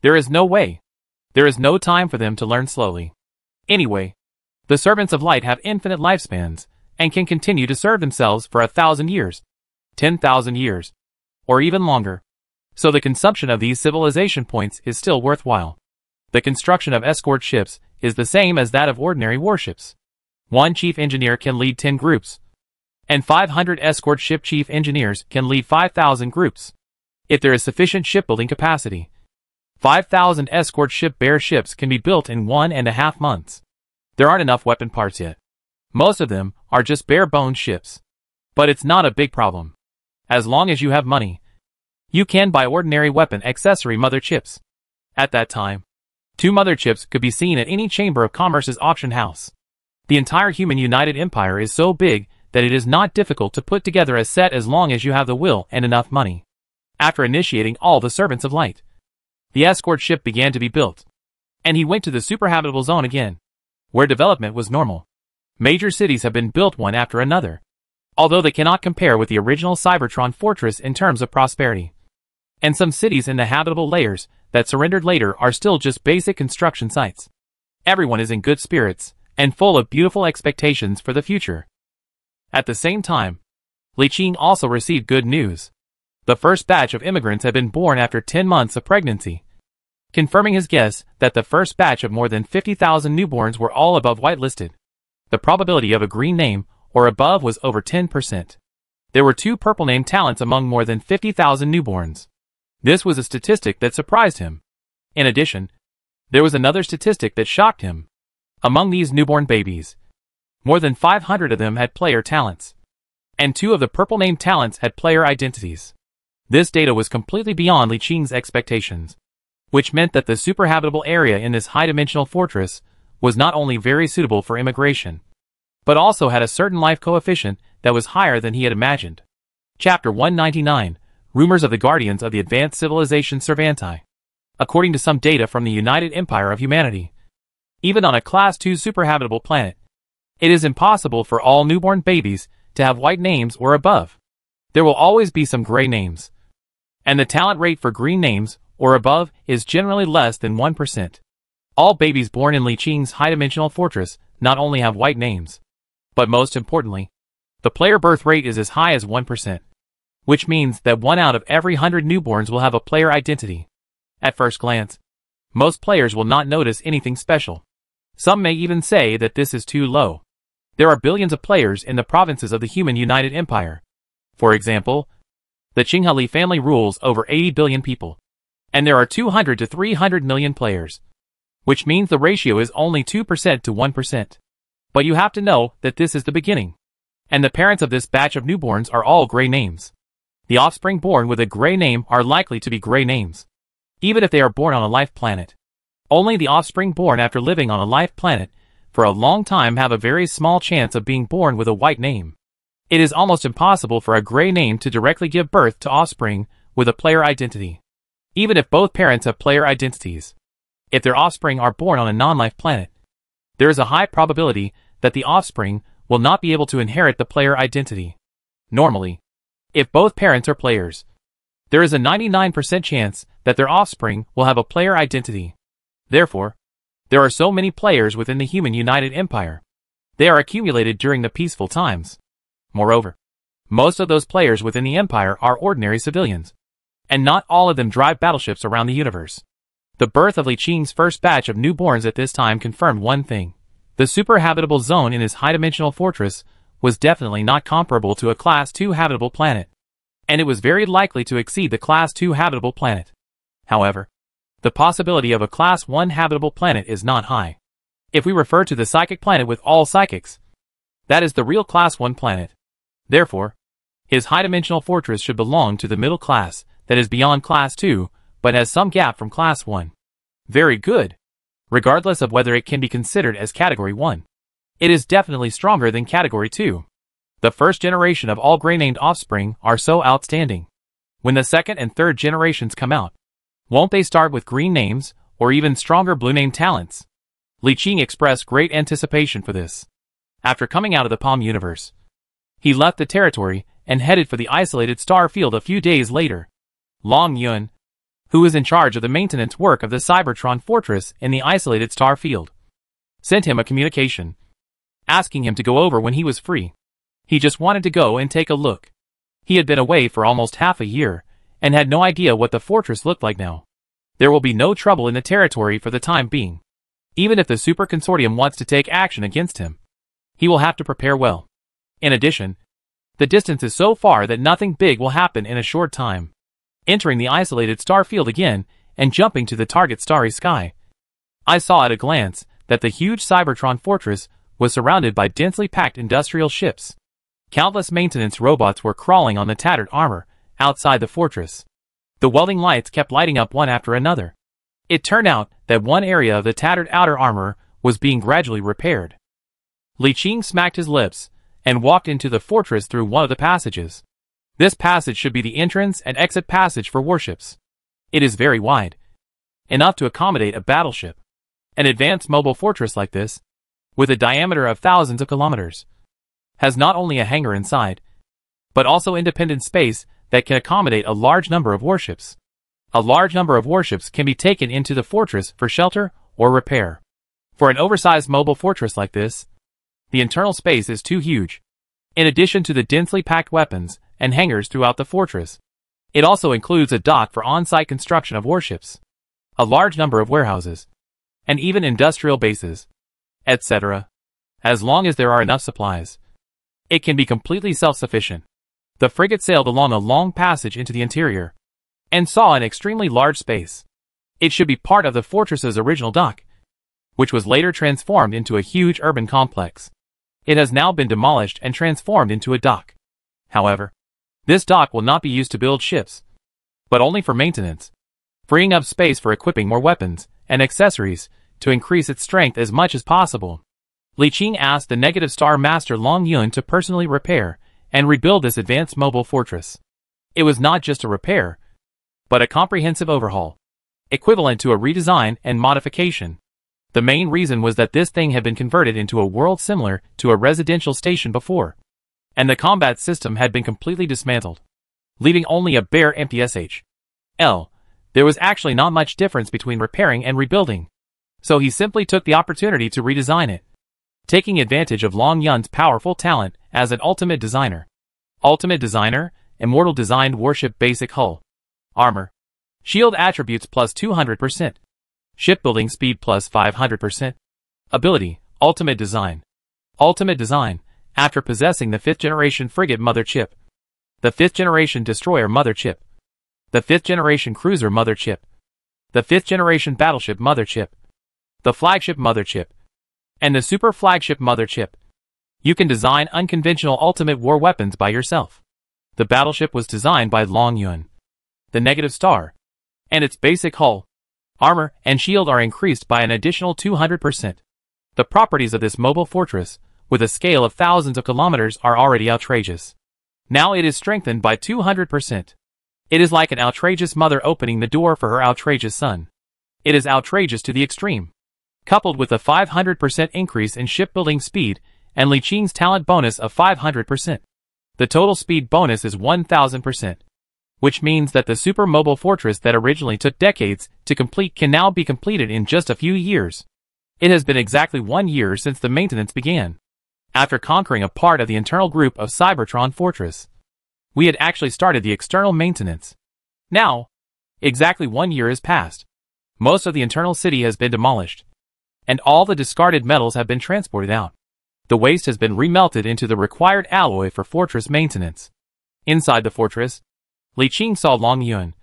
S1: There is no way. There is no time for them to learn slowly. Anyway, the servants of light have infinite lifespans and can continue to serve themselves for 1,000 years, 10,000 years, or even longer. So the consumption of these civilization points is still worthwhile. The construction of escort ships is the same as that of ordinary warships. One chief engineer can lead 10 groups, and 500 escort ship chief engineers can lead 5,000 groups. If there is sufficient shipbuilding capacity, 5,000 escort ship bear ships can be built in 1.5 months. There aren't enough weapon parts yet. Most of them are just bare-bones ships. But it's not a big problem. As long as you have money, you can buy ordinary weapon accessory mother chips. At that time, 2 mother chips could be seen at any Chamber of Commerce's auction house. The entire human United Empire is so big that it is not difficult to put together a set as long as you have the will and enough money. After initiating all the servants of light, the escort ship began to be built, and he went to the superhabitable zone again, where development was normal. Major cities have been built one after another, although they cannot compare with the original Cybertron fortress in terms of prosperity. And some cities in the habitable layers that surrendered later are still just basic construction sites. Everyone is in good spirits and full of beautiful expectations for the future. At the same time, Li Qing also received good news. The first batch of immigrants had been born after 10 months of pregnancy, confirming his guess that the first batch of more than 50,000 newborns were all above whitelisted. The probability of a green name or above was over 10%. There were 2 purple name talents among more than 50,000 newborns. This was a statistic that surprised him. In addition, there was another statistic that shocked him. Among these newborn babies, more than 500 of them had player talents, and 2 of the purple name talents had player identities. This data was completely beyond Li Qing's expectations, which meant that the superhabitable area in this high-dimensional fortress was not only very suitable for immigration, but also had a certain life coefficient that was higher than he had imagined. Chapter 199, Rumors of the Guardians of the Advanced Civilization Servanti. According to some data from the United Empire of Humanity, even on a Class 2 superhabitable planet, It is impossible for all newborn babies to have white names or above. There will always be some gray names. And the talent rate for green names or above is generally less than 1%. All babies born in Li Qing's high-dimensional fortress not only have white names, but most importantly, the player birth rate is as high as 1%, which means that 1 out of every 100 newborns will have a player identity. At first glance, most players will not notice anything special. Some may even say that this is too low. There are billions of players in the provinces of the Human United Empire. For example, the Qinghali family rules over 80 billion people, and there are 200 to 300 million players, which means the ratio is only 2% to 1%. But you have to know that this is the beginning, and the parents of this batch of newborns are all gray names. The offspring born with a gray name are likely to be gray names, even if they are born on a life planet. Only the offspring born after living on a life planet for a long time have a very small chance of being born with a white name. It is almost impossible for a gray name to directly give birth to offspring with a player identity, even if both parents have player identities. If their offspring are born on a non-life planet, there is a high probability that the offspring will not be able to inherit the player identity. Normally, if both parents are players, there is a 99% chance that their offspring will have a player identity. Therefore, there are so many players within the Human United Empire. They are accumulated during the peaceful times. Moreover, most of those players within the Empire are ordinary civilians, and not all of them drive battleships around the universe. The birth of Li Qing's first batch of newborns at this time confirmed one thing. The super habitable zone in his high-dimensional fortress was definitely not comparable to a Class 2 habitable planet, and it was very likely to exceed the Class 2 habitable planet. However, the possibility of a Class 1 habitable planet is not high. If we refer to the psychic planet with all psychics, that is the real Class 1 planet. Therefore, his high-dimensional fortress should belong to the middle class that is beyond Class 2, but has some gap from Class 1. Very good. Regardless of whether it can be considered as Category 1. It is definitely stronger than Category 2. The first generation of all gray-named offspring are so outstanding. When the second and third generations come out, won't they start with green names, or even stronger blue name talents? Li Qing expressed great anticipation for this. After coming out of the Palm universe, he left the territory and headed for the isolated star field a few days later. Long Yun, who was in charge of the maintenance work of the Cybertron fortress in the isolated star field, sent him a communication, asking him to go over when he was free. He just wanted to go and take a look. He had been away for almost half a year, and had no idea what the fortress looked like now. There will be no trouble in the territory for the time being. Even if the Super Consortium wants to take action against him, he will have to prepare well. In addition, the distance is so far that nothing big will happen in a short time. Entering the isolated star field again, and jumping to the target starry sky, I saw at a glance that the huge Cybertron fortress was surrounded by densely packed industrial ships. Countless maintenance robots were crawling on the tattered armor outside the fortress. The welding lights kept lighting up one after another. It turned out that one area of the tattered outer armor was being gradually repaired. Li Qing smacked his lips and walked into the fortress through one of the passages. This passage should be the entrance and exit passage for warships. It is very wide, enough to accommodate a battleship. An advanced mobile fortress like this, with a diameter of thousands of kilometers, has not only a hangar inside, but also independent space that can accommodate a large number of warships. A large number of warships can be taken into the fortress for shelter or repair. For an oversized mobile fortress like this, the internal space is too huge. In addition to the densely packed weapons and hangars throughout the fortress, it also includes a dock for on-site construction of warships, a large number of warehouses, and even industrial bases, etc. As long as there are enough supplies, it can be completely self-sufficient. The frigate sailed along a long passage into the interior, and saw an extremely large space. It should be part of the fortress's original dock, which was later transformed into a huge urban complex. It has now been demolished and transformed into a dock. However, this dock will not be used to build ships, but only for maintenance, freeing up space for equipping more weapons and accessories to increase its strength as much as possible. Li Qing asked the Negative Star Master Long Yun to personally repair and rebuild this advanced mobile fortress. It was not just a repair, but a comprehensive overhaul, equivalent to a redesign and modification. The main reason was that this thing had been converted into a world similar to a residential station before, and the combat system had been completely dismantled, leaving only a bare empty SHL. There was actually not much difference between repairing and rebuilding, so he simply took the opportunity to redesign it, taking advantage of Long Yun's powerful talent as an ultimate designer. Ultimate designer, immortal designed warship basic hull. Armor. Shield attributes plus 200%. Shipbuilding speed plus 500%. Ability, ultimate design. Ultimate design, after possessing the 5th generation frigate mother chip, the 5th generation destroyer mother chip, the 5th generation cruiser mother chip, the 5th generation battleship mother chip, the flagship mother chip, and the super flagship mother chip. You can design unconventional ultimate war weapons by yourself. The battleship was designed by Long Yun. The negative star, and its basic hull, armor, and shield are increased by an additional 200%. The properties of this mobile fortress, with a scale of thousands of kilometers, are already outrageous. Now it is strengthened by 200%. It is like an outrageous mother opening the door for her outrageous son. It is outrageous to the extreme. Coupled with a 500% increase in shipbuilding speed and Li Qing's talent bonus of 500%. The total speed bonus is 1000%. Which means that the super mobile fortress that originally took decades to complete can now be completed in just a few years. It has been exactly 1 year since the maintenance began. After conquering a part of the internal group of Cybertron Fortress, we had actually started the external maintenance. Now, exactly 1 year has passed. Most of the internal city has been demolished, and all the discarded metals have been transported out. The waste has been remelted into the required alloy for fortress maintenance. Inside the fortress, Li Qing saw Long Yun,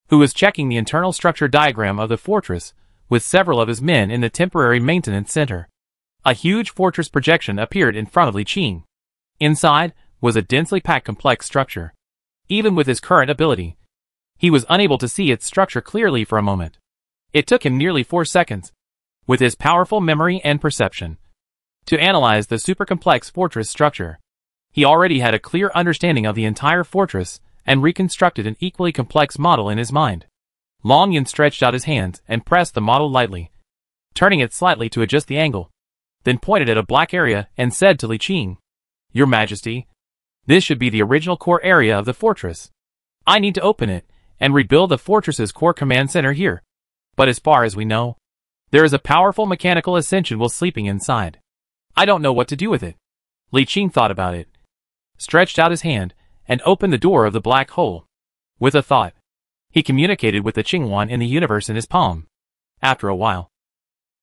S1: who was checking the internal structure diagram of the fortress with several of his men in the temporary maintenance center. A huge fortress projection appeared in front of Li Qing. Inside was a densely packed complex structure. Even with his current ability, he was unable to see its structure clearly for a moment. It took him nearly 4 seconds, with his powerful memory and perception, to analyze the super complex fortress structure. He already had a clear understanding of the entire fortress and reconstructed an equally complex model in his mind. Long Yun stretched out his hands and pressed the model lightly, turning it slightly to adjust the angle, then pointed at a black area and said to Li Qing, "Your Majesty, this should be the original core area of the fortress. I need to open it and rebuild the fortress's core command center here. But as far as we know, there is a powerful mechanical ascension while sleeping inside. I don't know what to do with it." Li Qing thought about it, stretched out his hand, and opened the door of the black hole. With a thought, he communicated with the Qingwan in the universe in his palm. After a while,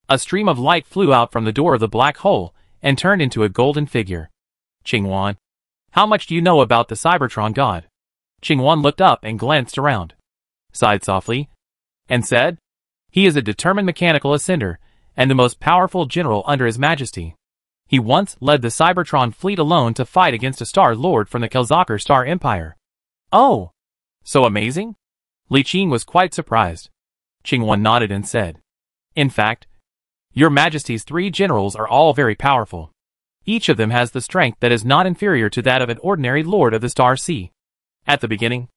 S1: a stream of light flew out from the door of the black hole and turned into a golden figure. "Qingwan, how much do you know about the Cybertron god?" Qingwan looked up and glanced around, sighed softly, and said, "He is a determined mechanical ascender and the most powerful general under His Majesty. He once led the Cybertron fleet alone to fight against a Star Lord from the Kelzaker Star Empire." "Oh, so amazing?" Li Qing was quite surprised. Qingwan nodded and said, "In fact, Your Majesty's 3 generals are all very powerful. Each of them has the strength that is not inferior to that of an ordinary Lord of the Star Sea. At the beginning,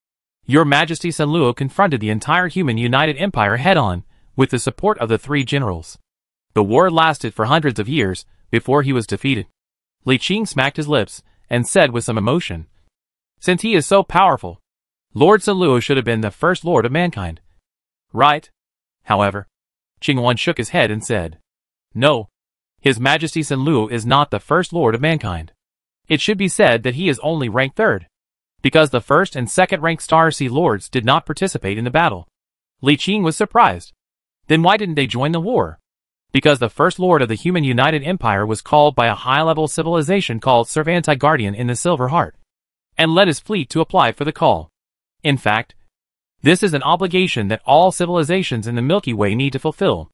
S1: Your Majesty Sun Luo confronted the entire human United Empire head-on with the support of the 3 generals. The war lasted for hundreds of years before he was defeated." Li Qing smacked his lips and said with some emotion, "Since he is so powerful, Lord Sun Luo should have been the first lord of mankind, right?" However, Qingwan shook his head and said, "No, His Majesty Sun Luo is not the first lord of mankind. It should be said that he is only ranked 3rd, because the 1st and 2nd ranked Star Sea lords did not participate in the battle." Li Qing was surprised. Then why didn't they join the war? Because the first lord of the human United Empire was called by a high-level civilization called Servanti Guardian in the Silver Heart, and led his fleet to apply for the call. In fact, this is an obligation that all civilizations in the Milky Way need to fulfill.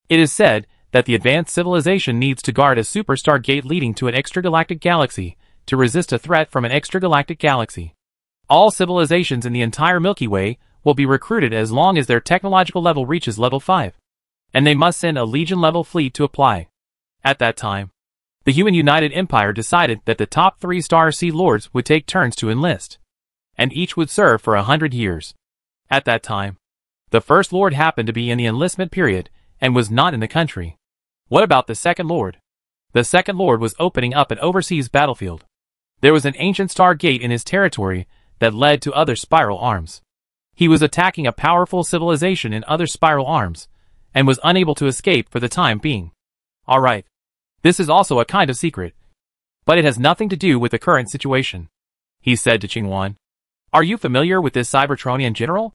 S1: It is said that the advanced civilization needs to guard a superstar gate leading to an extragalactic galaxy to resist a threat from an extragalactic galaxy. All civilizations in the entire Milky Way will be recruited as long as their technological level reaches level 5. And they must send a Legion-level fleet to apply. At that time, the human United Empire decided that the top 3 Star Sea Lords would take turns to enlist, and each would serve for 100 years. At that time, the First Lord happened to be in the enlistment period and was not in the country. What about the Second Lord? The Second Lord was opening up an overseas battlefield. There was an ancient star gate in his territory that led to other spiral arms. He was attacking a powerful civilization in other spiral arms, and was unable to escape for the time being. Alright. This is also a kind of secret. But it has nothing to do with the current situation. He said to Qingwan. Are you familiar with this Cybertronian general?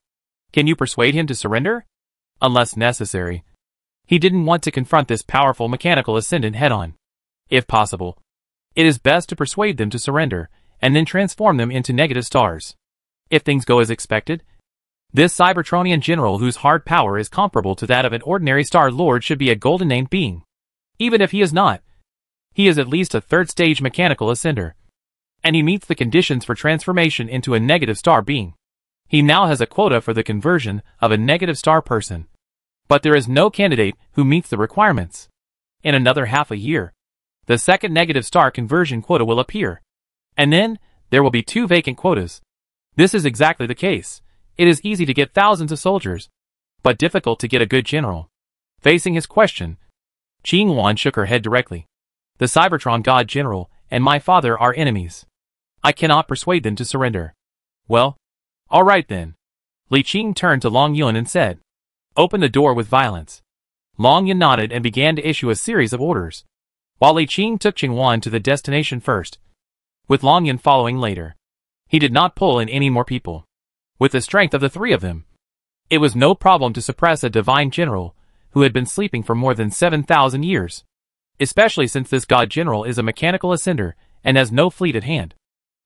S1: Can you persuade him to surrender? Unless necessary. He didn't want to confront this powerful mechanical ascendant head-on. If possible, it is best to persuade them to surrender, and then transform them into negative stars. If things go as expected, this Cybertronian general whose hard power is comparable to that of an ordinary Star Lord should be a golden-named being. Even if he is not, he is at least a third-stage mechanical ascender. And he meets the conditions for transformation into a negative star being. He now has a quota for the conversion of a negative star person. But there is no candidate who meets the requirements. In another half a year, the second negative star conversion quota will appear. And then, there will be 2 vacant quotas. This is exactly the case. It is easy to get thousands of soldiers, but difficult to get a good general. Facing his question, Qingwan shook her head directly. The Cybertron God General and my father are enemies. I cannot persuade them to surrender. Well, all right then. Li Qing turned to Long Yun and said, open the door with violence. Long Yun nodded and began to issue a series of orders, while Li Qing took Qingwan to the destination first, with Long Yun following later. He did not pull in any more people. With the strength of the 3 of them, it was no problem to suppress a divine general who had been sleeping for more than 7,000 years, especially since this god general is a mechanical ascender and has no fleet at hand.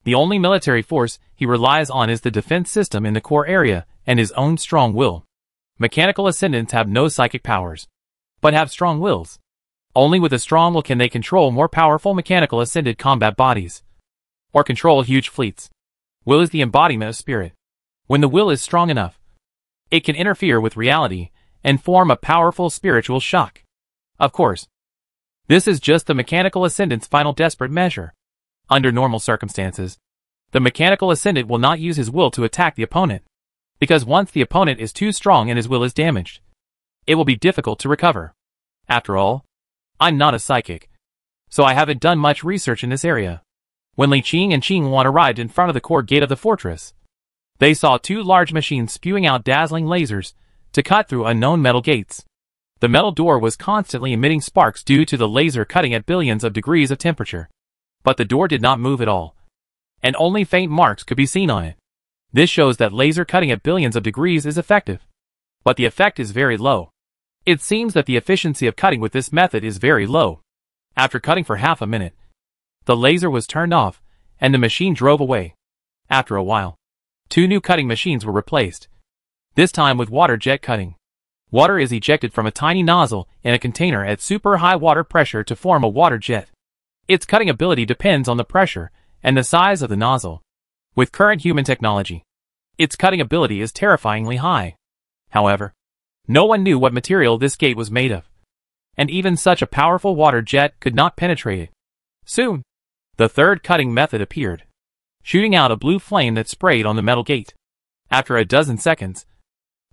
S1: The only military force he relies on is the defense system in the core area and his own strong will. Mechanical ascendants have no psychic powers, but have strong wills. Only with a strong will can they control more powerful mechanical ascended combat bodies, or control huge fleets. Will is the embodiment of spirit. When the will is strong enough, it can interfere with reality and form a powerful spiritual shock. Of course, this is just the mechanical ascendant's final desperate measure. Under normal circumstances, the mechanical ascendant will not use his will to attack the opponent, because once the opponent is too strong and his will is damaged, it will be difficult to recover. After all, I'm not a psychic, so I haven't done much research in this area. When Li Qing and Qingwan arrived in front of the core gate of the fortress, they saw 2 large machines spewing out dazzling lasers to cut through unknown metal gates. The metal door was constantly emitting sparks due to the laser cutting at billions of degrees of temperature. But the door did not move at all, and only faint marks could be seen on it. This shows that laser cutting at billions of degrees is effective. But the effect is very low. It seems that the efficiency of cutting with this method is very low. After cutting for half a minute, the laser was turned off, and the machine drove away. After a while, 2 new cutting machines were replaced, this time with water jet cutting. Water is ejected from a tiny nozzle in a container at super high water pressure to form a water jet. Its cutting ability depends on the pressure and the size of the nozzle. With current human technology, its cutting ability is terrifyingly high. However, no one knew what material this gate was made of, and even such a powerful water jet could not penetrate it. Soon, the 3rd cutting method appeared, shooting out a blue flame that sprayed on the metal gate. After a dozen seconds,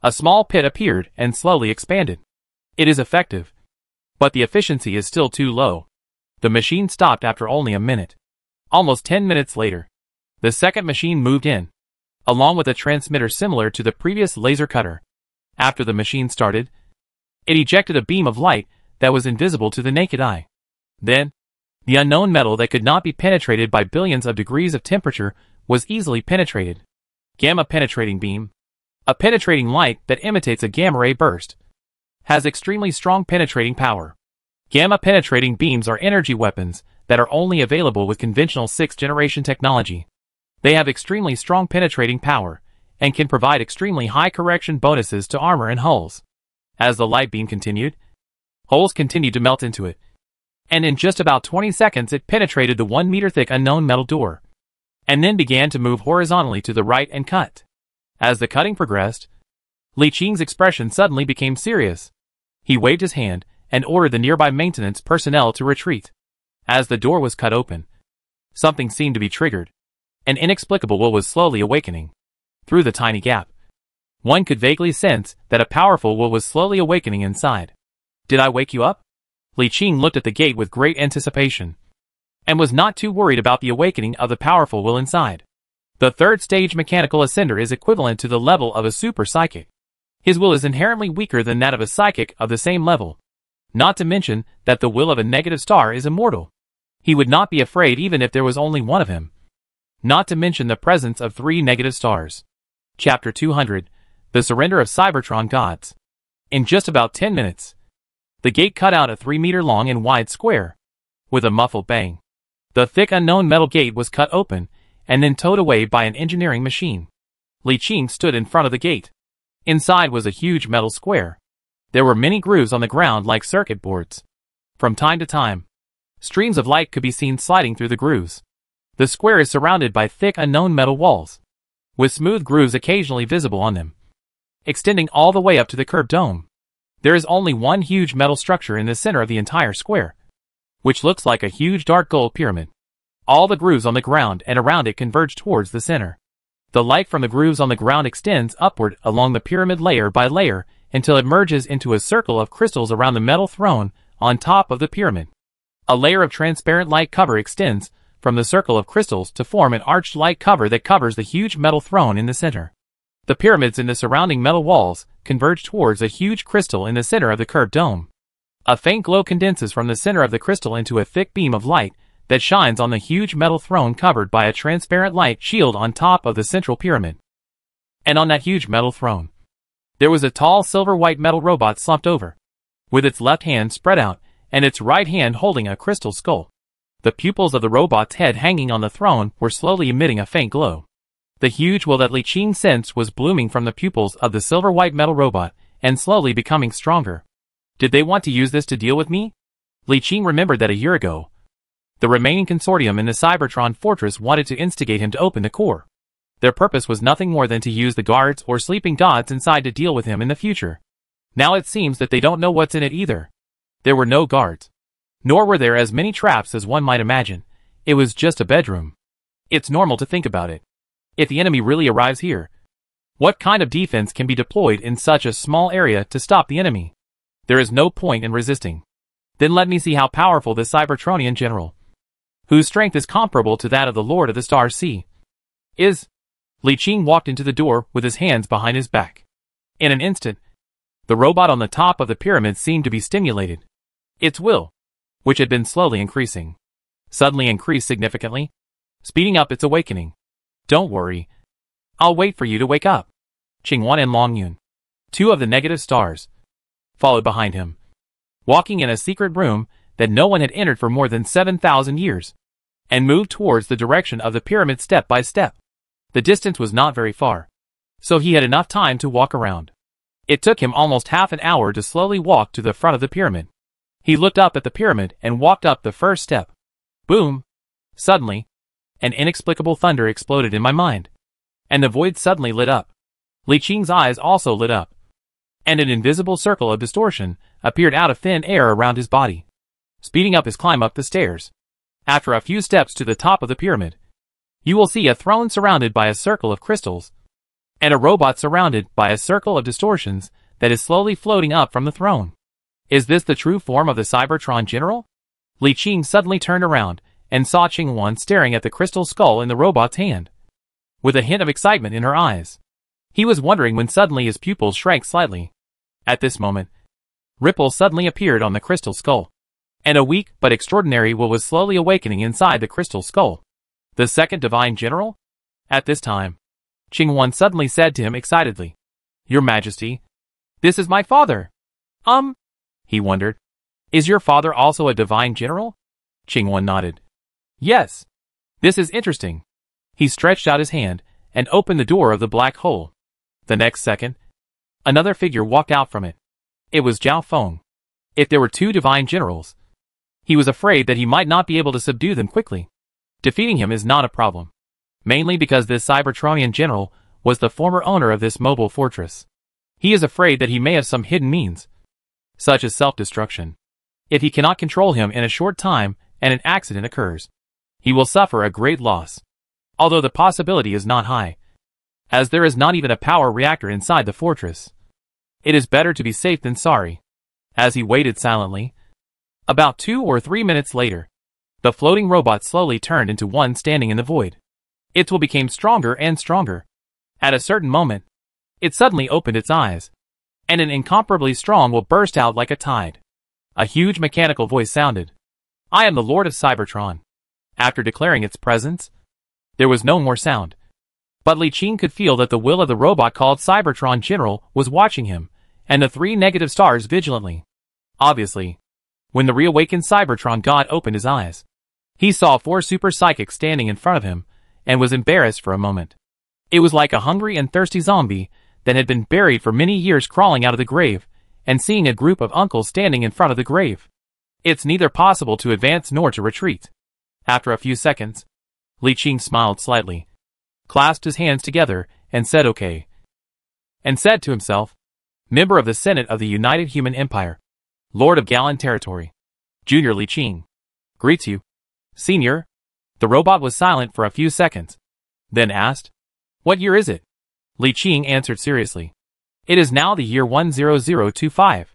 S1: a small pit appeared and slowly expanded. It is effective, but the efficiency is still too low. The machine stopped after only a minute. Almost 10 minutes later, the 2nd machine moved in, along with a transmitter similar to the previous laser cutter. After the machine started, it ejected a beam of light that was invisible to the naked eye. Then, the unknown metal that could not be penetrated by billions of degrees of temperature was easily penetrated. Gamma penetrating beam, a penetrating light that imitates a gamma ray burst, has extremely strong penetrating power. Gamma penetrating beams are energy weapons that are only available with conventional 6th generation technology. They have extremely strong penetrating power and can provide extremely high correction bonuses to armor and hulls. As the light beam continued, holes continued to melt into it, and in just about 20 seconds it penetrated the 1 meter thick unknown metal door, and then began to move horizontally to the right and cut. As the cutting progressed, Li Qing's expression suddenly became serious. He waved his hand and ordered the nearby maintenance personnel to retreat. As the door was cut open, something seemed to be triggered. An inexplicable will was slowly awakening. Through the tiny gap, one could vaguely sense that a powerful will was slowly awakening inside. Did I wake you up? Li Qing looked at the gate with great anticipation, and was not too worried about the awakening of the powerful will inside. The third stage mechanical ascender is equivalent to the level of a super psychic. His will is inherently weaker than that of a psychic of the same level. Not to mention that the will of a negative star is immortal. He would not be afraid even if there was only one of him. Not to mention the presence of 3 negative stars. Chapter 200, The Surrender of Cybertron Gods. In just about 10 minutes, the gate cut out a 3-meter long and wide square. With a muffled bang, the thick unknown metal gate was cut open, and then towed away by an engineering machine. Li Qing stood in front of the gate. Inside was a huge metal square. There were many grooves on the ground like circuit boards. From time to time, streams of light could be seen sliding through the grooves. The square is surrounded by thick unknown metal walls, with smooth grooves occasionally visible on them, extending all the way up to the curved dome. There is only one huge metal structure in the center of the entire square, which looks like a huge dark gold pyramid. All the grooves on the ground and around it converge towards the center. The light from the grooves on the ground extends upward along the pyramid layer by layer until it merges into a circle of crystals around the metal throne on top of the pyramid. A layer of transparent light cover extends from the circle of crystals to form an arched light cover that covers the huge metal throne in the center. The pyramids in the surrounding metal walls converge towards a huge crystal in the center of the curved dome. A faint glow condenses from the center of the crystal into a thick beam of light that shines on the huge metal throne covered by a transparent light shield on top of the central pyramid. And on that huge metal throne, there was a tall silver-white metal robot slumped over, with its left hand spread out and its right hand holding a crystal skull. The pupils of the robot's head hanging on the throne were slowly emitting a faint glow. The huge will that Li Qing sensed was blooming from the pupils of the silver-white metal robot and slowly becoming stronger. Did they want to use this to deal with me? Li Qing remembered that a year ago, the remaining consortium in the Cybertron fortress wanted to instigate him to open the core. Their purpose was nothing more than to use the guards or sleeping gods inside to deal with him in the future. Now it seems that they don't know what's in it either. There were no guards, nor were there as many traps as one might imagine. It was just a bedroom. It's normal to think about it. If the enemy really arrives here, what kind of defense can be deployed in such a small area to stop the enemy? There is no point in resisting. Then let me see how powerful this Cybertronian general, whose strength is comparable to that of the Lord of the Star Sea, is. Li Qing walked into the door with his hands behind his back. In an instant, the robot on the top of the pyramid seemed to be stimulated. Its will, which had been slowly increasing, suddenly increased significantly, speeding up its awakening. Don't worry. I'll wait for you to wake up. Qingwan and Longyun, 2 of the negative stars, followed behind him, walking in a secret room that no one had entered for more than 7,000 years, and moved towards the direction of the pyramid step by step. The distance was not very far, so he had enough time to walk around. It took him almost half an hour to slowly walk to the front of the pyramid. He looked up at the pyramid and walked up the first step. Boom! Suddenly, an inexplicable thunder exploded in my mind, and the void suddenly lit up. Li Qing's eyes also lit up, and an invisible circle of distortion appeared out of thin air around his body, speeding up his climb up the stairs. After a few steps to the top of the pyramid, you will see a throne surrounded by a circle of crystals, and a robot surrounded by a circle of distortions that is slowly floating up from the throne. Is this the true form of the Cybertron general? Li Qing suddenly turned around and saw Qingwan staring at the crystal skull in the robot's hand, with a hint of excitement in her eyes. He was wondering when suddenly his pupils shrank slightly. At this moment, ripples suddenly appeared on the crystal skull, and a weak but extraordinary will was slowly awakening inside the crystal skull. The second divine general? At this time, Qingwan suddenly said to him excitedly, Your Majesty, this is my father. He wondered. Is your father also a divine general? Qingwan nodded. Yes. This is interesting. He stretched out his hand and opened the door of the black hole. The next second, another figure walked out from it. It was Zhao Feng. If there were 2 divine generals, he was afraid that he might not be able to subdue them quickly. Defeating him is not a problem, mainly because this Cybertronian general was the former owner of this mobile fortress. He is afraid that he may have some hidden means, such as self-destruction. If he cannot control him in a short time and an accident occurs, he will suffer a great loss, although the possibility is not high, as there is not even a power reactor inside the fortress. It is better to be safe than sorry. As he waited silently, About 2 or 3 minutes later, the floating robot slowly turned into one standing in the void. Its will became stronger and stronger. At a certain moment, it suddenly opened its eyes, and an incomparably strong will burst out like a tide. A huge mechanical voice sounded. "I am the Lord of Cybertron." After declaring its presence, there was no more sound. But Li Qing could feel that the will of the robot called Cybertron General was watching him, and the 3 negative stars vigilantly. Obviously, when the reawakened Cybertron god opened his eyes, he saw 4 super psychics standing in front of him, and was embarrassed for a moment. It was like a hungry and thirsty zombie that had been buried for many years crawling out of the grave, and seeing a group of uncles standing in front of the grave. It's neither possible to advance nor to retreat. After a few seconds, Li Qing smiled slightly, clasped his hands together, and said okay. And said to himself, "Member of the Senate of the United Human Empire, Lord of Galan Territory, Junior Li Qing, greets you." "Senior?" The robot was silent for a few seconds, then asked, "What year is it?" Li Qing answered seriously, "It is now the year 10025.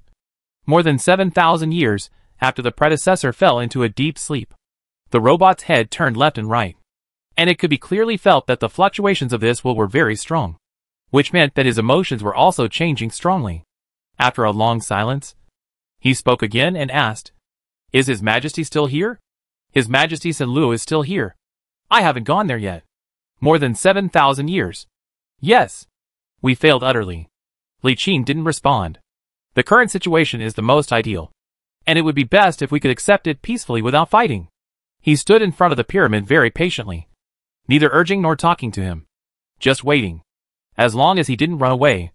S1: More than 7,000 years after the predecessor fell into a deep sleep." The robot's head turned left and right, and it could be clearly felt that the fluctuations of this will were very strong, which meant that his emotions were also changing strongly. After a long silence, he spoke again and asked, "Is His Majesty still here?" "His Majesty St. Luo is still here. I haven't gone there yet. More than 7,000 years. Yes." "We failed utterly." Li Qing didn't respond. "The current situation is the most ideal, and it would be best if we could accept it peacefully without fighting." He stood in front of the pyramid very patiently, neither urging nor talking to him, just waiting. As long as he didn't run away,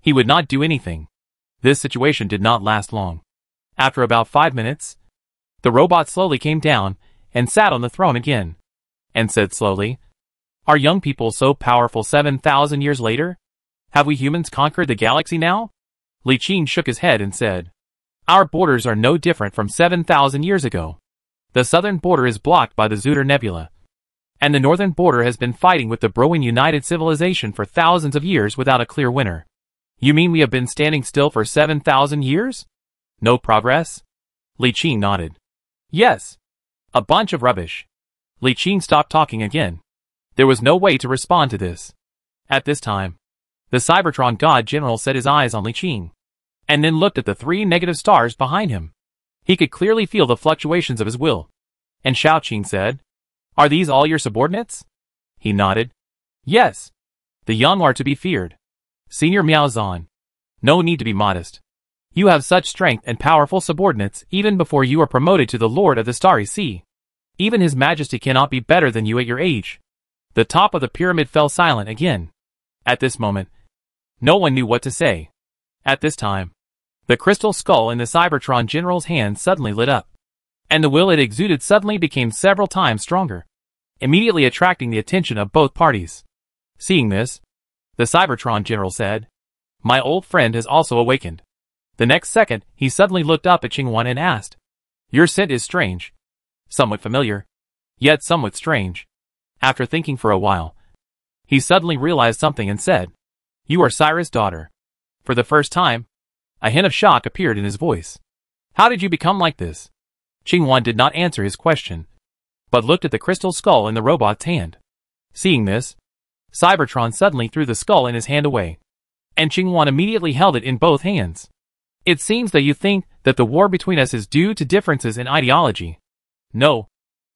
S1: he would not do anything. This situation did not last long. After about 5 minutes, the robot slowly came down and sat on the throne again, and said slowly, "Are young people so powerful 7,000 years later? Have we humans conquered the galaxy now?" Li Qing shook his head and said, "Our borders are no different from 7,000 years ago. The southern border is blocked by the Zutter Nebula, and the northern border has been fighting with the Broen United Civilization for thousands of years without a clear winner." "You mean we have been standing still for 7,000 years? No progress?" Li Qing nodded. "Yes. A bunch of rubbish." Li Qing stopped talking again. There was no way to respond to this. At this time, the Cybertron God General set his eyes on Li Qing, and then looked at the 3 negative stars behind him. He could clearly feel the fluctuations of his will. And Shao Qing said, "Are these all your subordinates?" He nodded. "Yes. The young are to be feared. Senior Miao Zhan. No need to be modest. You have such strength and powerful subordinates even before you are promoted to the Lord of the Starry Sea. Even His Majesty cannot be better than you at your age." The top of the pyramid fell silent again. At this moment, no one knew what to say. At this time, the crystal skull in the Cybertron General's hand suddenly lit up, and the will it exuded suddenly became several times stronger, immediately attracting the attention of both parties. Seeing this, the Cybertron General said, "My old friend has also awakened." The next second, he suddenly looked up at Qingwan and asked, "Your scent is strange. Somewhat familiar, yet somewhat strange." After thinking for a while, he suddenly realized something and said, "You are Cyrus' daughter." For the first time, a hint of shock appeared in his voice. "How did you become like this?" Qingwan did not answer his question, but looked at the crystal skull in the robot's hand. Seeing this, Cybertron suddenly threw the skull in his hand away, and Qingwan immediately held it in both hands. "It seems that you think that the war between us is due to differences in ideology. No.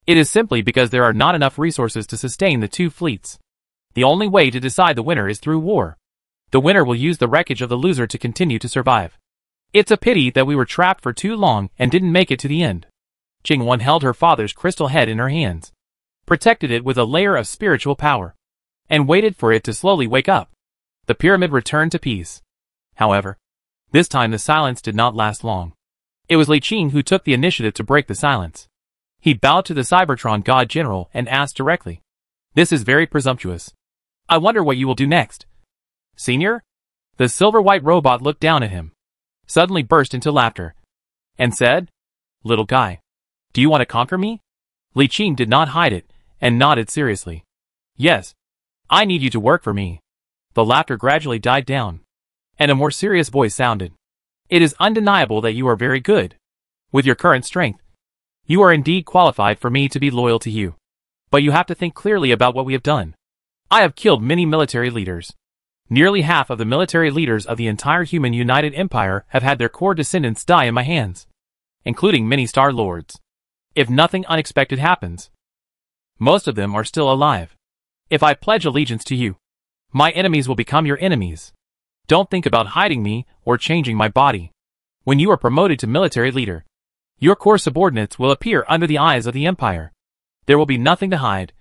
S1: It is simply because there are not enough resources to sustain the 2 fleets. The only way to decide the winner is through war. The winner will use the wreckage of the loser to continue to survive. It's a pity that we were trapped for too long and didn't make it to the end." Qingwan held her father's crystal head in her hands, protected it with a layer of spiritual power, and waited for it to slowly wake up. The pyramid returned to peace. However, this time the silence did not last long. It was Li Qing who took the initiative to break the silence. He bowed to the Cybertron God General and asked directly, "This is very presumptuous. I wonder what you will do next." "Senior?" The silver-white robot looked down at him, suddenly burst into laughter, and said, "Little guy, do you want to conquer me?" Li Qing did not hide it, and nodded seriously. "Yes. I need you to work for me." The laughter gradually died down, and a more serious voice sounded. "It is undeniable that you are very good. With your current strength, you are indeed qualified for me to be loyal to you. But you have to think clearly about what we have done. I have killed many military leaders. Nearly half of the military leaders of the entire human United Empire have had their core descendants die in my hands, including many Star Lords. If nothing unexpected happens, most of them are still alive. If I pledge allegiance to you, my enemies will become your enemies. Don't think about hiding me or changing my body. When you are promoted to military leader, your core subordinates will appear under the eyes of the Empire. There will be nothing to hide,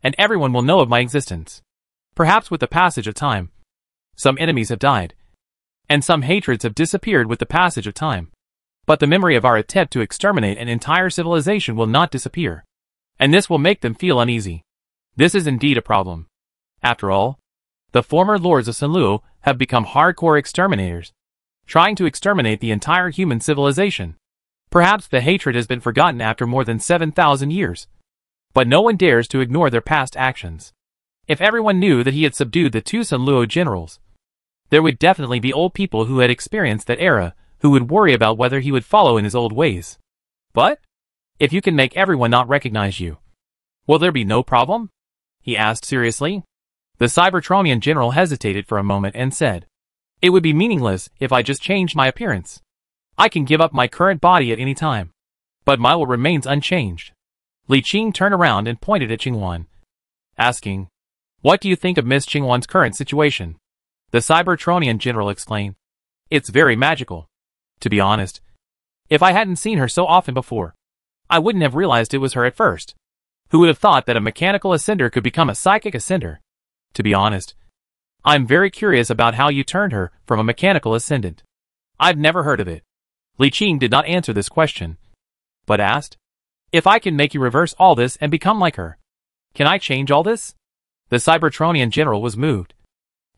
S1: and everyone will know of my existence. Perhaps with the passage of time, some enemies have died, and some hatreds have disappeared with the passage of time. But the memory of our attempt to exterminate an entire civilization will not disappear, and this will make them feel uneasy. This is indeed a problem. After all, the former lords of Sanluo have become hardcore exterminators, trying to exterminate the entire human civilization. Perhaps the hatred has been forgotten after more than 7,000 years. But no one dares to ignore their past actions. If everyone knew that he had subdued the 2 Sanluo generals, there would definitely be old people who had experienced that era who would worry about whether he would follow in his old ways. But if you can make everyone not recognize you, will there be no problem? He asked seriously. The Cybertronian general hesitated for a moment and said, "It would be meaningless if I just changed my appearance. I can give up my current body at any time, but my will remains unchanged." Li Qing turned around and pointed at Qingwan, asking, "What do you think of Miss Qingwan's current situation?" The Cybertronian general explained, "It's very magical. To be honest, if I hadn't seen her so often before, I wouldn't have realized it was her at first. Who would have thought that a mechanical ascender could become a psychic ascender? To be honest, I'm very curious about how you turned her from a mechanical ascendant. I've never heard of it." Li Qing did not answer this question, but asked, "If I can make you reverse all this and become like her, can I change all this?" The Cybertronian general was moved,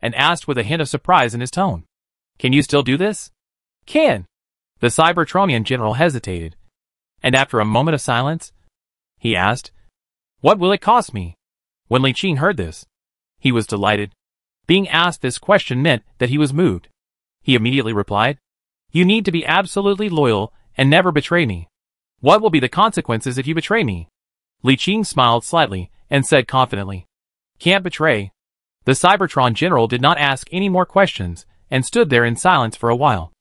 S1: and asked with a hint of surprise in his tone, "Can you still do this?" "Can." The Cybertronian general hesitated, and after a moment of silence, he asked, "What will it cost me?" When Li Qing heard this, he was delighted. Being asked this question meant that he was moved. He immediately replied, "You need to be absolutely loyal and never betray me." "What will be the consequences if you betray me?" Li Qing smiled slightly and said confidently, "Can't betray." The Cybertron general did not ask any more questions and stood there in silence for a while.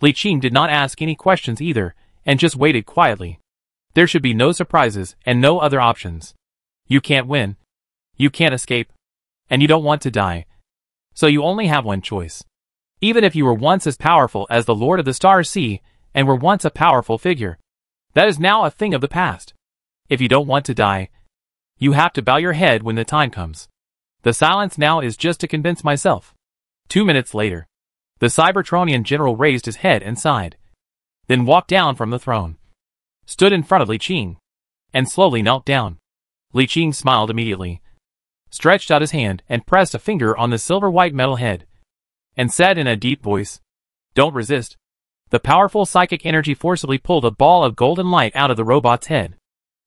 S1: Li Qing did not ask any questions either and just waited quietly. There should be no surprises and no other options. You can't win. You can't escape. And you don't want to die. So you only have one choice. Even if you were once as powerful as the Lord of the Stars Sea and were once a powerful figure, that is now a thing of the past. If you don't want to die, you have to bow your head when the time comes. The silence now is just to convince myself. 2 minutes later, the Cybertronian general raised his head and sighed, then walked down from the throne, stood in front of Li Qing, and slowly knelt down. Li Qing smiled immediately, stretched out his hand and pressed a finger on the silver-white metal head, and said in a deep voice, "Don't resist." The powerful psychic energy forcibly pulled a ball of golden light out of the robot's head.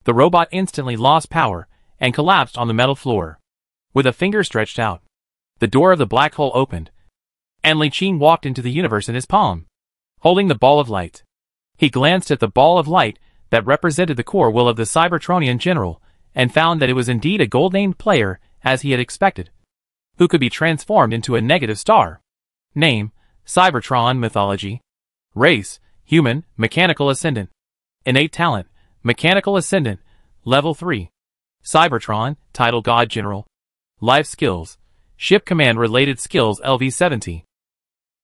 S1: The robot instantly lost power and collapsed on the metal floor. With a finger stretched out, the door of the black hole opened, and Li Qing walked into the universe in his palm, holding the ball of light. He glanced at the ball of light that represented the core will of the Cybertronian general, and found that it was indeed a gold-named player, as he had expected, who could be transformed into a negative star. Name, Cybertron mythology. Race, human, mechanical ascendant. Innate talent, mechanical ascendant, level 3. Cybertron, title God General. Life skills, ship command related skills LV70.